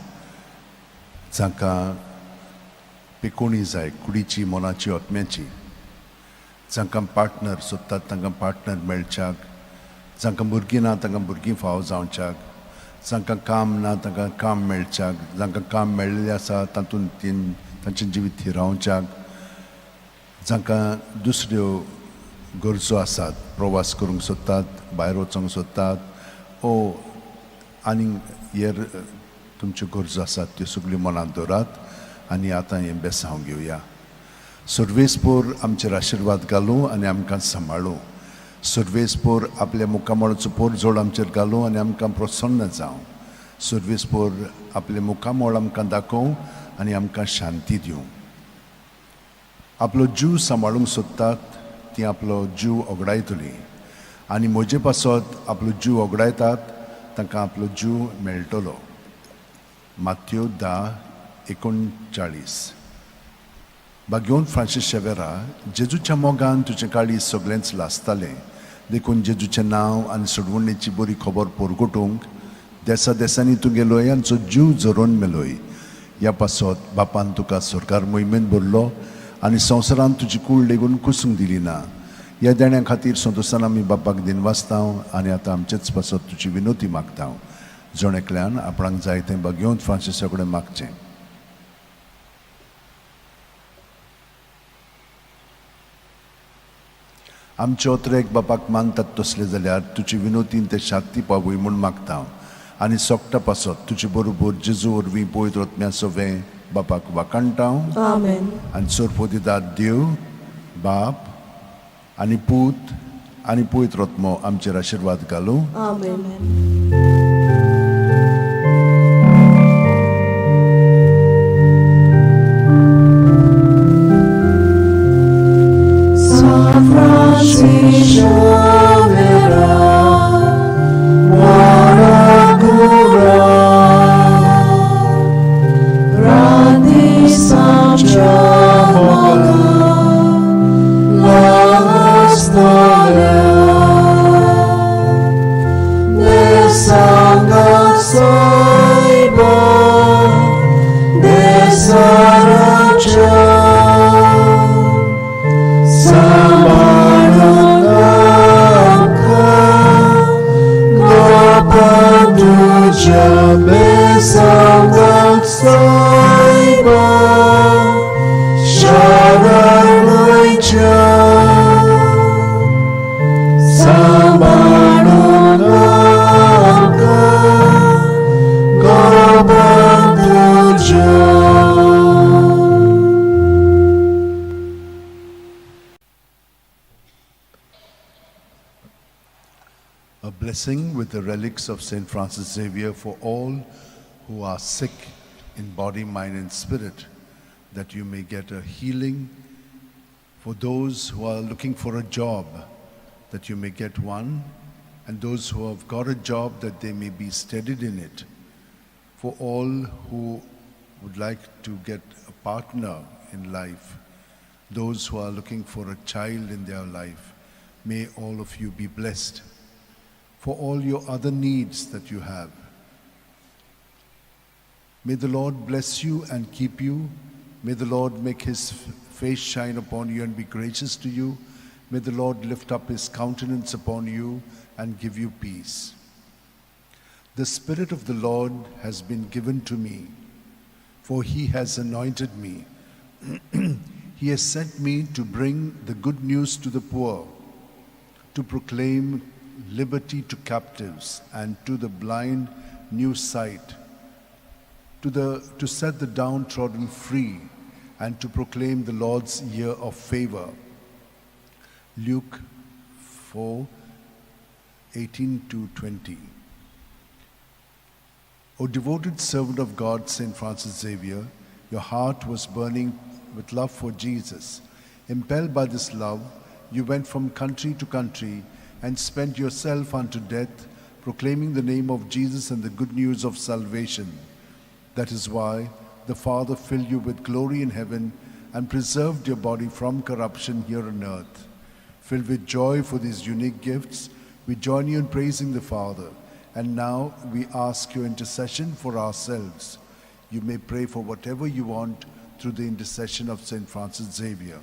जांकां पिकोणी जाय कुडीची मोलाची ओतम्याची जांकां पार्टनर सोदतात तांकां पार्टनर मेळच्याक जांकां भुरगीं ना तांकां भुरगीं फाव जावच्याक जांकां काम ना तांकां काम मेळच्याक जांकां काम मेळिल्लें आसा तातूंत तांचें जिवीत हिरावच्याक जांकां दुसऱ्यो गरजो आसात प्रवास करूंक सोदतात भायर वचूंक सोदतात ओ आनीक हेर तुमच्यो गरजो आसात त्यो सगळ्यो मनांत दवरात आनी आतां हें बेसांव घेवया सर्वेस्पोर आमचेर आशिर्वाद घालूं आनी आमकां सांबाळूं सर्वेस्पोर आपल्या मुखामोळाचो पोर जोड आमचेर घालूं आनी आमकां प्रसन्न जावं सर्वेस्पोर आपले मुखामोळ आमकां दाखोवं आनी आमकां शांती दिवं आपलो जीव सांबाळूंक सोदतात ती आपलो जीव ओगडायतली आनी म्हजे पासत आपलो जीव ओगडायतात तांकां आपलो जीव मेळटलो माथ्यो 10:39 बागेवन फ्रांसीस शेवेरा जेजूच्या मोगान तुजें काळीज सगळेंच लासतालें देखून जेजूचें नांव आनी सोडवणेची बरी खबर पोरगोटूंक देसा देसांनी तूं गेलोय आनी तुजो जीव जरोवन मेलोय ह्या पासत बापान तुका सरकार मोहिमेंत भरलो आनी संवसारांत तुजी कूळ लेगून कुसूंक दिली ना ह्या देण्या खातीर संतोशान आमी बापाक दिनवासतांव आनी आतां आमचेच पासत तुजी विनोती मागतांव जोणेकल्यान आपणाक जाय तें बागेवन फ्रांसिसा कडेन मागचें आमचे ओत्रेक बापाक मानतात तसले जाल्यार तुजी विनोतीन ते शांती पावूय म्हूण मागता आनी सोगटा पासत तुजे बरोबर जेजू वरवीं पळयत रत्म्या सवें बापाक वाकाणटाव Amen. आनी सोरपो दितात देव बाप आनी पूत आनी पळयत रत्मो आमचेर आशिर्वाद घालूं Amen. A blessing with the relics of St. Francis Xavier for all who are sick in body, mind, and spirit, that you may get a healing. For those who are looking for a job, that you may get one. And those who have got a job, that they may be steadied in it. For all who would like to get a partner in life, those who are looking for a child in their life, may all of you be blessed. For all your other needs that you have, may the Lord bless you and keep you. May the Lord make his face shine upon you and be gracious to you. May the Lord lift up his countenance upon you and give you peace. The Spirit of the Lord has been given to me, for he has anointed me. He has sent me to bring the good news to the poor, to proclaim liberty to captives and to the blind new sight, to set the downtrodden free, and to proclaim the Lord's year of favor. Luke 4:18-20. O devoted servant of God, St. Francis Xavier, your heart was burning with love for Jesus. Impelled by this love, you went from country to country and spent yourself unto death, proclaiming the name of Jesus and the good news of salvation. That is why the Father filled you with glory in heaven and preserved your body from corruption here on earth. Filled with joy for these unique gifts, we join you in praising the Father. And now we ask your intercession for ourselves. You may pray for whatever you want through the intercession of St. Francis Xavier.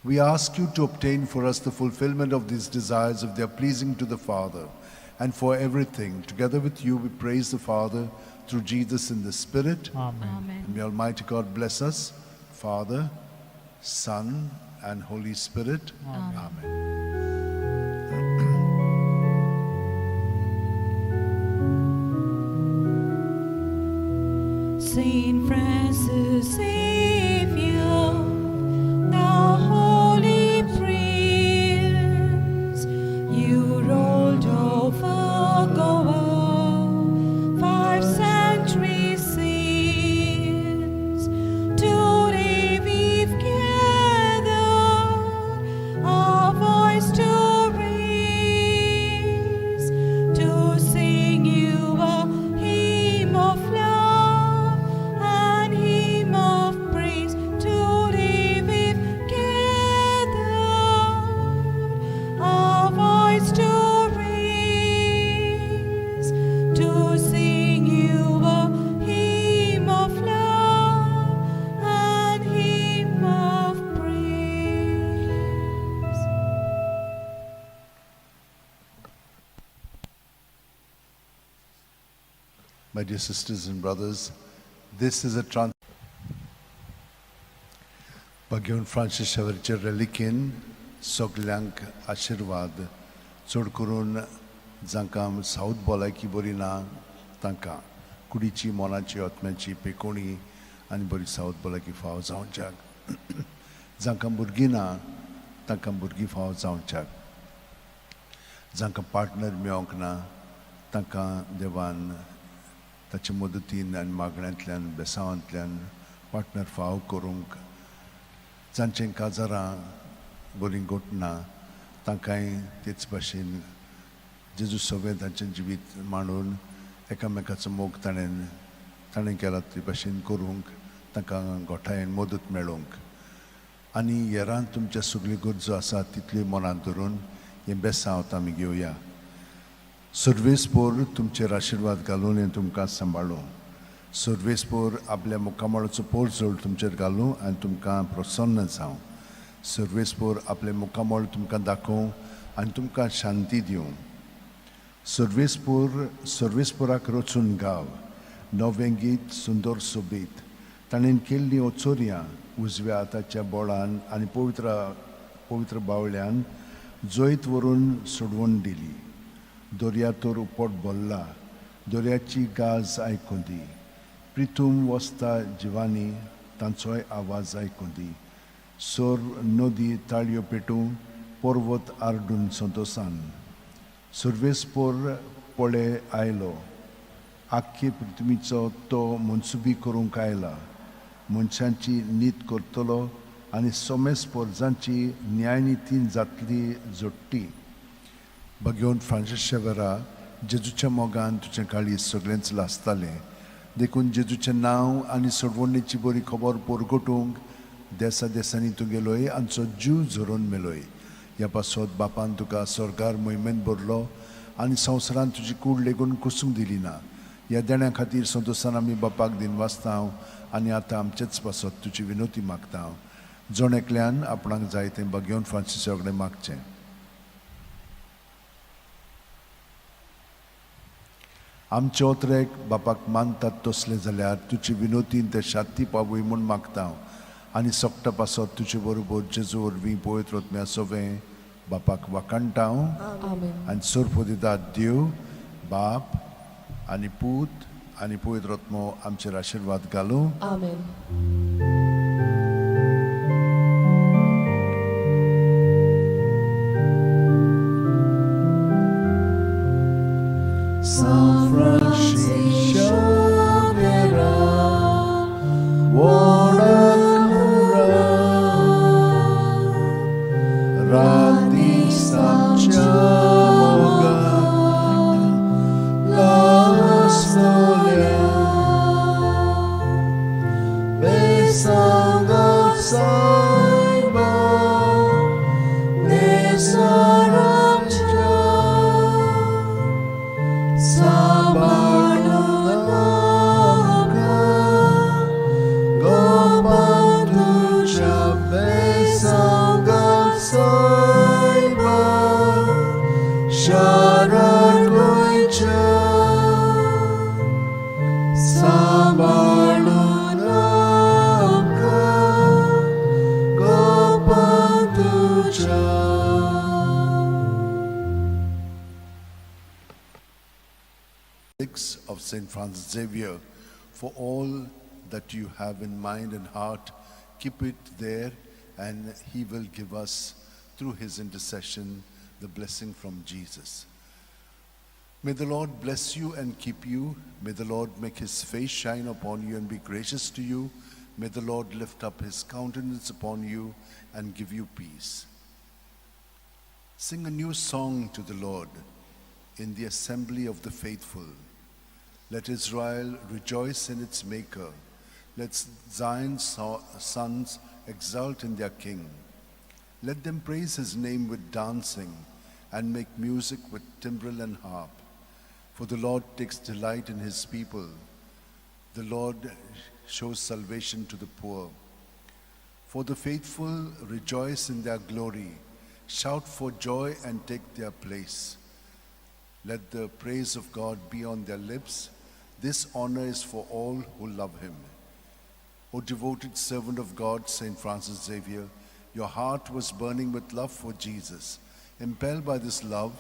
We ask you to obtain for us the fulfillment of these desires if they are pleasing to the Father. And for everything, together with you, we praise the Father through Jesus in the Spirit. Amen. And may Almighty God bless us, Father, Son, and Holy Spirit. Amen. Saint Francis Xavier, thou holy prince, you rolled over Goa 5 centuries since. Today we've gathered our voice to raise, to sing you a hymn of love and hymn of praise. Today we've gathered our voice to raise, to sing you a hymn of love and hymn of praise. My dear sisters and brothers, this is a Bagyon Francis Xavier relikin soglank आशीर्वाद चड करून जांकां south भलायकी बरी ना तांकां कुडीची मोनाची आत्म्याची पेकोणी आनी बरी साऊथ भलायकी फाव जावच्याक जांकां भुरगीं ना तांकां भुरगीं फाव जावच्याक जांकां पार्टनर मेळोंक ना तांकां देवान ताचे मदतीन आनी मागण्यांतल्यान बेसांवांतल्यान पार्टनर फाव करूंक जांचें काजारां बरीं घोटना तांकांय तेच भाशेन जेजू सगळें तांचें जिवीत मांडून एकामेकाचो मोग ताणें केला ते भाशेन करूंक तांकां गोठायेन मदत मेळोवंक आनी हेरांत तुमच्या सगळ्यो गरजो आसात तितल्यो मनांत धरून हें बेसांवत आमी घेवया. सर्वेस्पोर तुमचेर आशिर्वाद घालून हें तुमकां सांबाळूं. सर्वेस्पोर आपल्या मुखामळाचो पोर जोड तुमचेर घालूं आनी तुमकां प्रसन्न जावं. सर्वेस्पोर आपले मुखामळ तुमकां दाखोवं आनी तुमकां शांती दिवं. सर्वेस्पोराक रचून गाव नवें गीत सुंदर सोबीत ताणें केल्लीं ओचोरयां उजव्या हाताच्या बोळान आनी पवित्र बावळ्यान जैत व्हरून सोडवून दिली. दर्यातोर उपट बोल्ला दर्याची गाज आयकूं दी. प्रितूम वस्ता जिवानी तांचोय आवाज आयकूं दी. सोर नदी ताळयो पेटूं पर्वत आरडून संतोसान. सर्वेस्पोर पळे आयलो आख्खे पृथ्वीचो तो मनसुबी करूंक आयला. मनशांची नीत करतलो आनी सोमेस्पोर जांची न्यायनितीन जातली जोडटी. Bagyon Francis Xavier, जेजूच्या मोगान तुजें काळीज सगळेंच लासतालें. देखून जेजूचें नांव आनी सोडवणेची बरी खबर पोरगोटूंक देसा देसांनी तूं गेलोय आमचो जीव झरोवन मेलोय. ह्या पासत बापान तुका स्वर्गार मोहिमेंत भरलो आनी संवसारान तुजी कूड लेगून कुसूंक दिली ना. ह्या देण्या खातीर संतोसान आमी बापाक दिनवासतांव आनी आतां आमचेच पासत तुजी विनोती मागता. जण एकल्यान आपणाक जाय तें Bagyon Francis कडेन मागचें. आमचे ओतरेक बापाक मानतात तसले जाल्यार तुजी विनोतीन ते शांती पावूय म्हूण मागता आनी सोगटा पासत तुजे बरोबर जेजू वरवीं पवित्र आत्म्या सोवें बापाक वाकणटा Amen. आनी सोरपो दिता देव बाप आनी पूत आनी पवित्र आत्मो आमचेर आशिर्वाद घालूं. Amen. San Francisco Vera, Warakura, Rati Samchamoga, Lastolia, Besanga Saiba, Nesaramcha. Of St. Francis Xavier, for all that you have in mind and heart, keep it there, and he will give us, through his intercession, the blessing from Jesus. May the Lord bless you and keep you. May the Lord make his face shine upon you and be gracious to you. May the Lord lift up his countenance upon you and give you peace. Sing a new song to the Lord in the assembly of the faithful. Let Israel rejoice in its Maker. Let Zion's sons exult in their King. Let them praise his name with dancing and make music with timbrel and harp. For the Lord takes delight in his people. The Lord shows salvation to the poor. For the faithful rejoice in their glory. Shout for joy and take their place. Let the praise of God be on their lips. This honor is for all who love him. O devoted servant of God, St. Francis Xavier, your heart was burning with love for Jesus. Impelled by this love,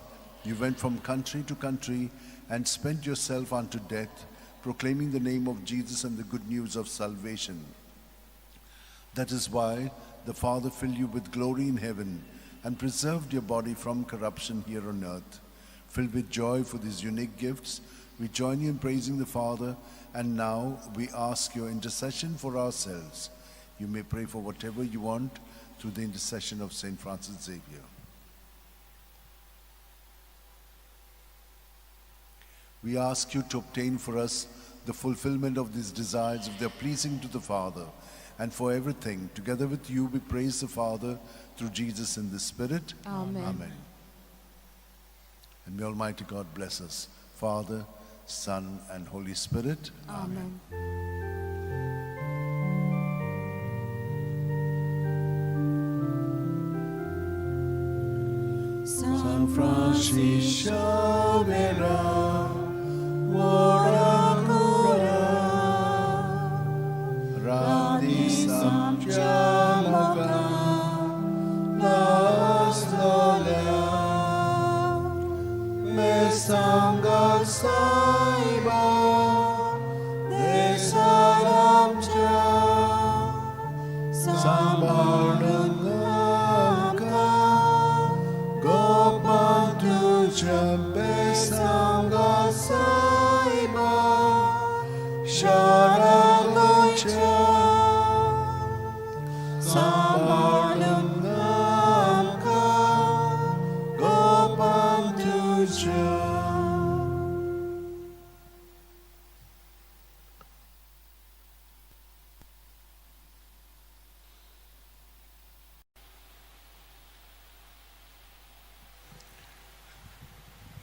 you went from country to country and spent yourself unto death, proclaiming the name of Jesus and the good news of salvation. That is why the Father filled you with glory in heaven and preserved your body from corruption here on earth. Filled with joy for these unique gifts, we join you in praising the Father, and now we ask your intercession for ourselves. You may pray for whatever you want through the intercession of St. Francis Xavier. We ask you to obtain for us the fulfillment of these desires if they are pleasing to the Father, and for everything, together with you, we praise the Father through Jesus in the Spirit. Amen. Amen. And may Almighty God bless us, Father, Son, and Holy Spirit. Amen. San Francisco Vera, Warakura, Radi Samchamoga, Lastolia, Mesanga Saiba, Desaramcha, Sambarunaka, Gopantuja, Besanga Saiba, Sharalacha, Sambarunaka, Gopantuja.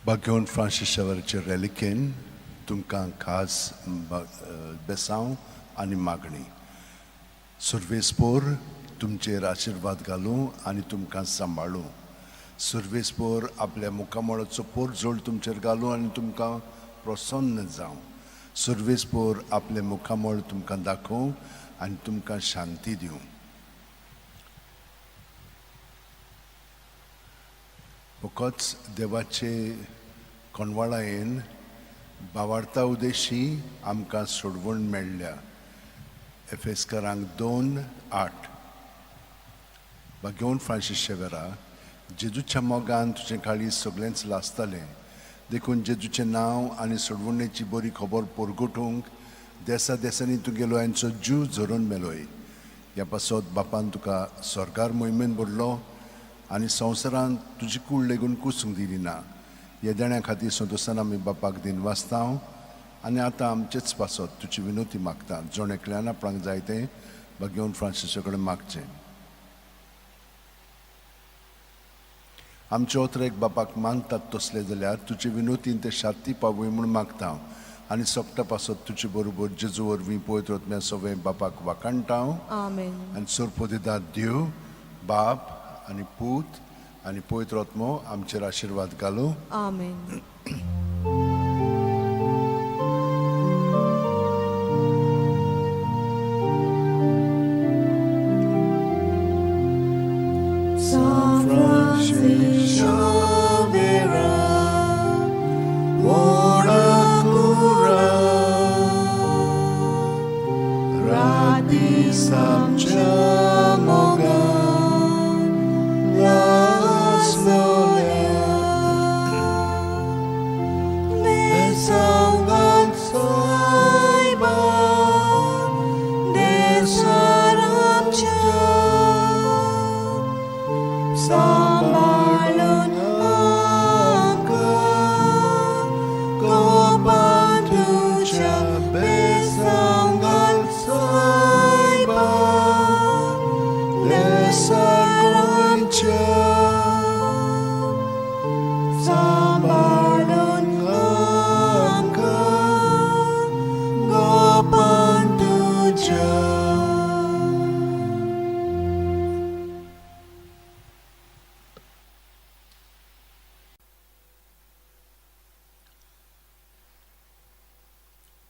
Bagion Francis Xavierचे relikin तुमकां खास बेसांव आनी मागणी. सुर्वेस्पोर तुमचेर आशिर्वाद घालूं आनी तुमकां सांबाळूं. सुर्वेस्पोर आपल्या मुखामळाचो पोर जोड तुमचेर घालूं आनी तुमकां प्रसन्न जावं सर्वेस्पोर आपले मुखामळ तुमकां दाखोवं आनी तुमकां शांती दिवं. फकत देवाचे कोणवाळायेन भावार्था उदेशी आमकां सोडवण मेळ्ळ्या. एफेसकारांक 2:8. घेवन फ्रांसीस शेवेरा, जेजूच्या मोगान तुजें काळीज सगळेंच लासतालें, देखून जेजूचें नांव आनी सोडवणेची बरी खबर परगटूंक देसा देसांनी तुगेलो हांचो जीव झरोवन मेलोय. ह्या पासत बापान तुका स्वर्गार मोहिमेन भरलो आनी संवसारांत तुजी कूड लेगून कुसूंक दिली ना. येदेण्या खातीर संतोशान आमी बापाक दिन वाचतां आनी आतां आमचेच पासत तुजी विनोती मागता. जोण एकल्यान आपणाक जाय तें घेवन फ्रांसिसा कडेन मागचें. आमचे ओतरेक बापाक मानतात तसले जाल्यार तुजे विनोतीन ते शांती पावय म्हूण मागता आनी सोपटा पासत तुजे बरोबर जेजू वरवीं पवित्र आत्म्या सवें बापाक वाखाणटां. Amen. आनी सोरपो दिता देव बाप आनी पूत आनी पवित्र आत्मो आमचेर आशिर्वाद घालूं. Amen. San Francis Xavier, radis amcia mogan, las nolia, besaugan saiba, desaramcia, sambalun angka, kopanduca, besaugan saiba, desaramcia, sambalun angka, kopanduca.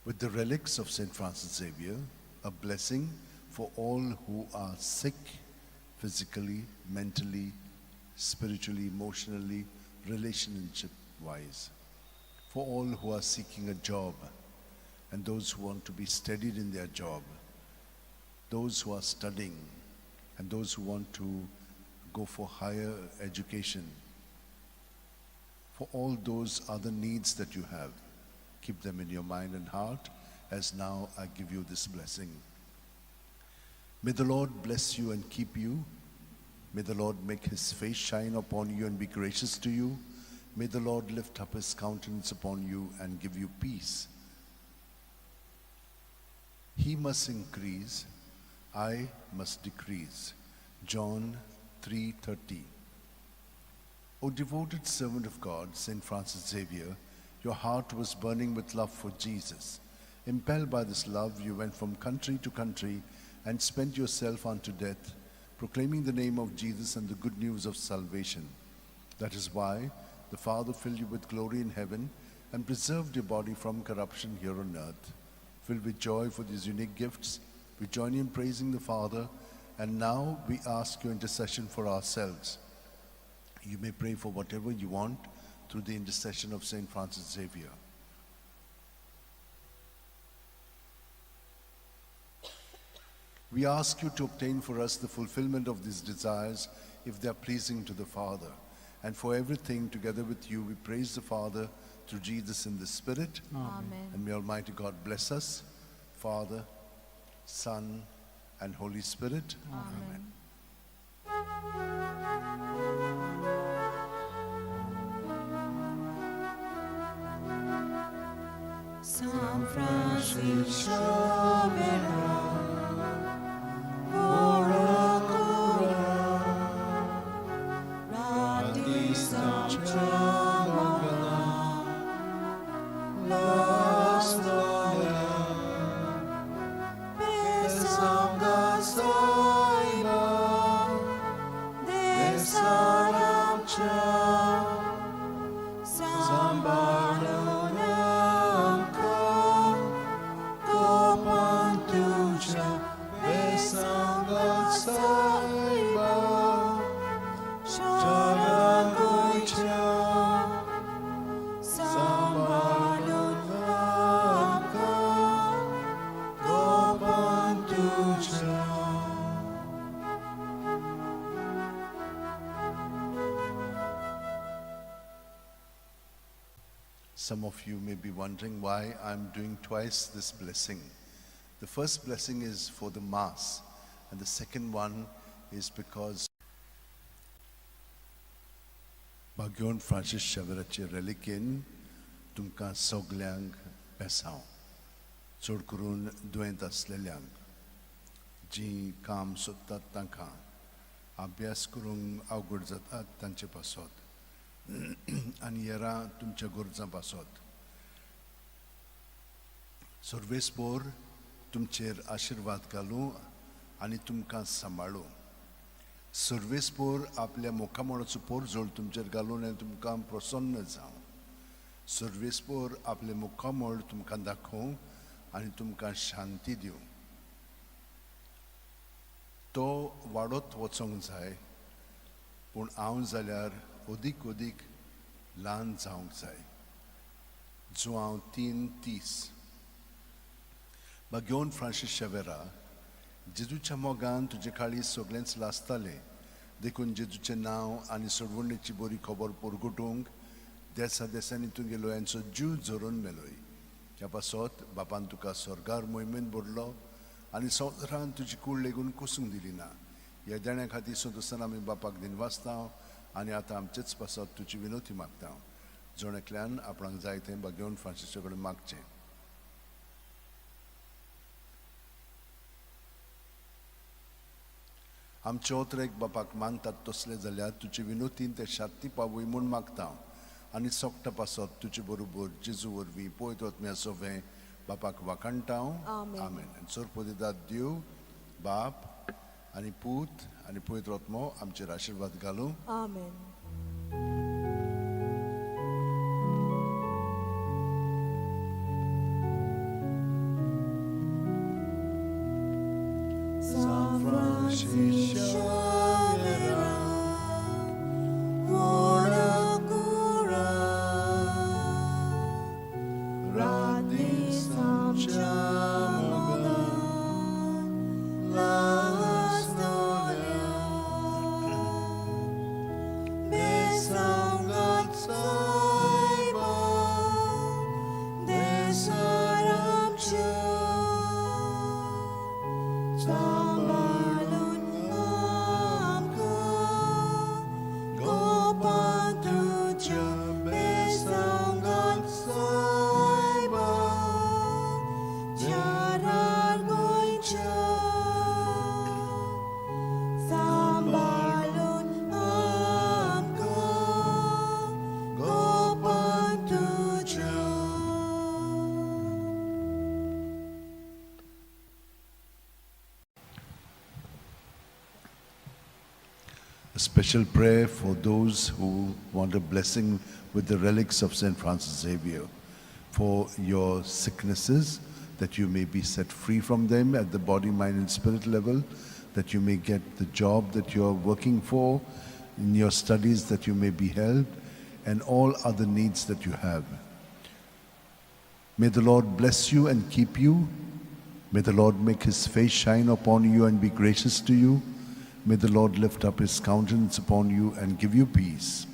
With the relics of St. Francis Xavier, a blessing for all who are sick physically, mentally, spiritually, emotionally, relationship-wise, for all who are seeking a job and those who want to be steadied in their job, those who are studying and those who want to go for higher education, for all those other needs that you have. Keep them in your mind and heart as now I give you this blessing. May the Lord bless you and keep you. May the Lord make his face shine upon you and be gracious to you. May the Lord lift up his countenance upon you and give you peace. He must increase, I must decrease. John 3:30. O devoted servant of God, St. Francis Xavier, your heart was burning with love for Jesus. Impelled by this love, you went from country to country and spent yourself unto death, proclaiming the name of Jesus and the good news of salvation. That is why the Father filled you with glory in heaven and preserved your body from corruption here on earth. Filled with joy for these unique gifts, we join you in praising the Father, and now we ask your intercession for ourselves. You may pray for whatever you want through the intercession of St. Francis Xavier. We ask you to obtain for us the fulfillment of these desires if they are pleasing to the Father. And for everything, together with you, we praise the Father through Jesus in the Spirit. Amen. And may Almighty God bless us, Father, Son, and Holy Spirit. Amen. San Francis Xavier, radis amcia mogan, las nolia, besaugan saiba, desaramcia, sambalun Some of you may be wondering why I'm doing twice this blessing. The first blessing is for the Mass, and the second one is because Bagion Francis Xavierचे relikin तुमकां सगल्यांक बेसांव चड करून दुयेंत असलेल्यांक जीं काम सोदतात तांकां अभ्यास करूंक अवघड जातात तांचे पासत आनी हेरां तुमच्या गरजां पासत सर्वेस्पोर तुमचेर आशिर्वाद घालूं आनी तुमकां सांबाळूं सर्वेस्पोर आपल्या मोखामळाचो पोरजोळ तुमचेर घालून आनी तुमकां प्रसन्न जावं सर्वेस्पोर आपले मुखामळ तुमकां दाखोवं आनी तुमकां शांती दिवं तो वाडत वचोंक जाय पूण हांव जाल्यार अदीक अदीक ल्हान जावंक जाय जो हांव 3:30 बागियोन फ्रांसीस शेवेरा जेजूच्या मोगान तुजे काळी सगळेंच लासतालें देखून जेजूचें नांव आनी सोडवणेची बरी खबर परगटूंक देसा देसांनी तुगे लोयांचो जीव जोरून मेलोय ह्या पासत बापान तुका स्वर्गार मोहिमेन भरलो आनी संवसारान तुजी कूड लेगून कुसूंक दिली ना ह्या देण्या खातीर सोदसान आमी बापाक दिनवासता आनी आतां आमचेच पासत तुजी विनोती मागता जोण आपणाक जाय तें बागियोन फ्रांसीसा कडेन मागचें आमचे ओतरेक बापाक मानतात तसले जाल्यार तुजी विनोतीन ते शांती पावय म्हूण मागता आनी सोगटा पासत तुजे बरोबर जेजू वरवीं पळयत वतम्या सोवें बापाक वाखाणटा आमेन सोरपोदिदाद देव बाप आनी पूत आनी पळयत वतमो आमचेर आशिर्वाद घालूं आमेन A special prayer for those who want a blessing with the relics of St. Francis Xavier, for your sicknesses, that you may be set free from them at the body, mind, and spirit level, that you may get the job that you are working for, in your studies that you may be helped, and all other needs that you have. May the Lord bless you and keep you. May the Lord make his face shine upon you and be gracious to you. May the Lord lift up his countenance upon you and give you peace.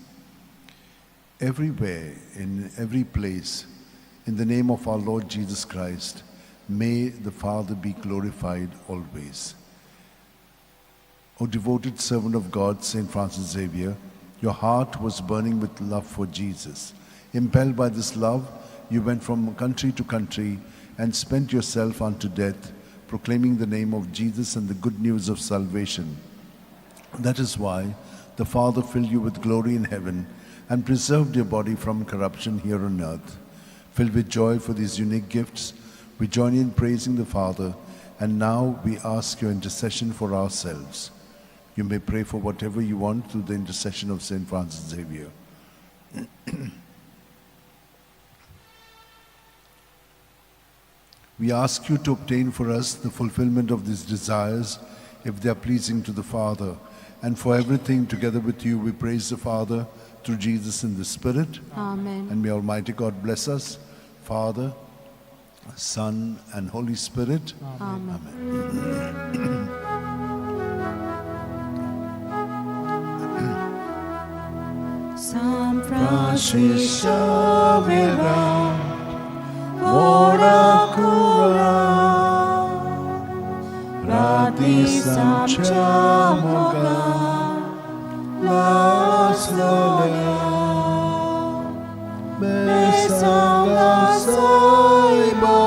Everywhere, in every place, in the name of our Lord Jesus Christ, may the Father be glorified always. O devoted servant of God, St. Francis Xavier, your heart was burning with love for Jesus. Impelled by this love, you went from country to country and spent yourself unto death, proclaiming the name of Jesus and the good news of salvation. That is why the Father filled you with glory in heaven and preserved your body from corruption here on earth. Filled with joy for these unique gifts, we join in praising the Father, and now we ask your intercession for ourselves. You may pray for whatever you want through the intercession of St. Francis Xavier. We ask you to obtain for us the fulfillment of these desires, if they are pleasing to the Father. And for everything, together with you, we praise the Father through Jesus in the Spirit. Amen. And may Almighty God bless us, Father, Son, and Holy Spirit. Amen. Psalm Francis Xavier, ora cura, radis amcia moga, las gloria, besanga saiba,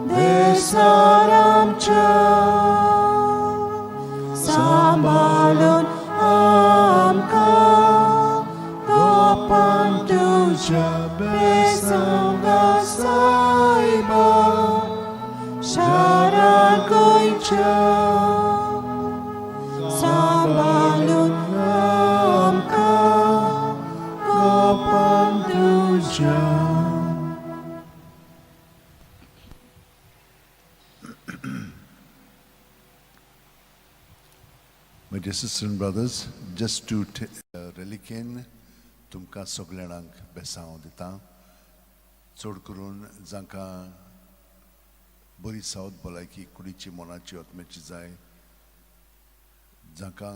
desaramcha, sambalun amka, gopan tuja, besanga saiba, sharan koicha, sambalun amka, gopan tuja. My dear sisters and brothers, just to relicin तुमकां सगळ्यांक बेसांव दिता चड करून जांकां बरी सावत भलायकी कुडीची मनाची आत्म्याची जाय जांकां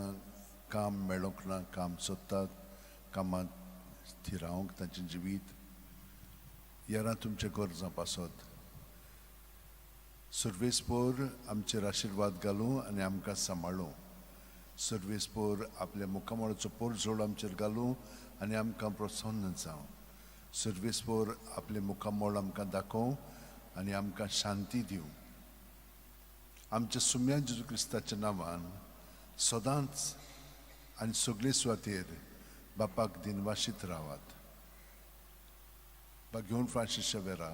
काम मेळोंक ना काम सोदतात कामांत स्थिरावंक तांचें जिवीत यारां तुमच्या गरजां पासत सर्वेस्पोर आमचेर आशिर्वाद घालूं आनी आमकां सांबाळूं सर्वेस्पोर आपल्या मुखामळाचो पोरजोड आमचेर घालूं आनी आमकां प्रोत्साहन जावं सर्वेस्पोर आपले मुखामळ आमकां दाखोव आनी आमकां शांती दिवं आमच्या सुम्या जेजू क्रिस्ताच्या नांवान सदांच आनी सगळे सुवातेर बापाक दिनवाशीत रावात घेवन फ्रांसीस शावेरा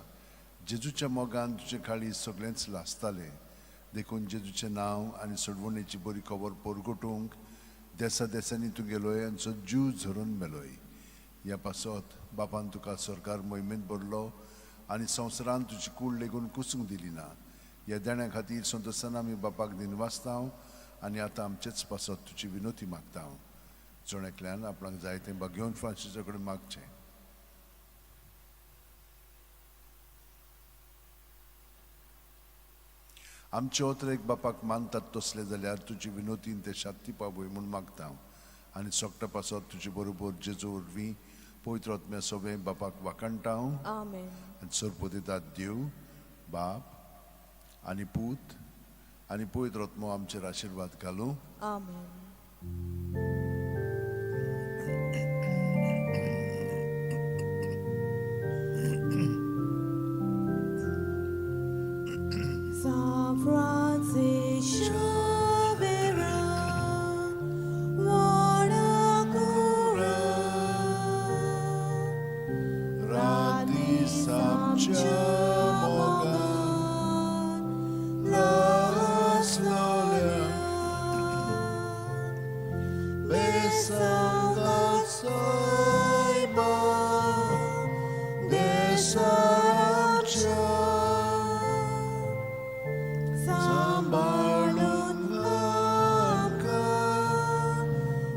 जेजूच्या मोगान तुजे काळी सगळेंच लासतालें देखून जेजूचें नांव आनी सोडवणेची बरी खबर पोरगोटूंक देसा देसांनी तूं गेलोय आनी जो जीव झरून मेलोय ह्या पासत बापान तुका सरकार मोहिमेंत भरलो आनी संवसारान तुजी कूड लेगून कुसूंक दिली ना ह्या देण्या खातीर संतोसान आमी बापाक दिनवासतांव आनी आतां आमचेच पासत तुजी विनोती मागता हांव जोणेकल्यान आपणाक जाय तें घेवन फ्रांसिसा कडेन मागचें आमचे ओतरेक बापाक मानतात तसले जाल्यार तुजी विनोतीन ते शांती पावय म्हूण मागता हांव आनी सोगटा पासत तुजे बरोबर जेजू वरवीं पवित्र आत्म्या सोबे बापाक वाकणटा हांव Amen. आनी सोरपो दितात देव बाप आनी पूत आनी पवित्र आत्मो आमचेर आशिर्वाद घालूं Amen. San Francis Xavier, ora cura, radis amcia mogan, las gloria, besanga saiba, desaramcha, sambalun amka,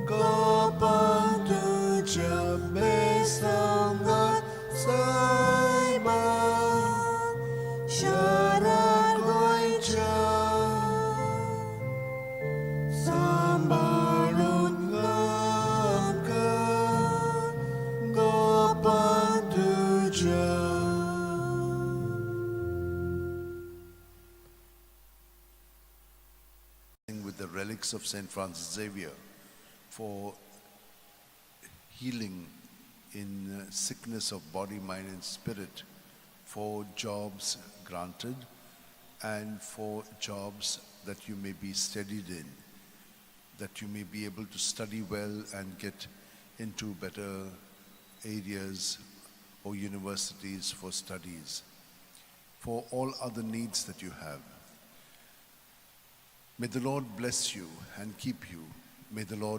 gopan tuja besanga saiba, sharan goicha, sambalun amka, gopan tuja. With the relics of St. Francis Xavier for healing in sickness of body, mind, and spirit, for jobs granted, and for jobs that you may be steadied in, that you may be able to study well and get into better areas or universities for studies, for all other needs that you have. May the Lord bless you and keep you. May the Lord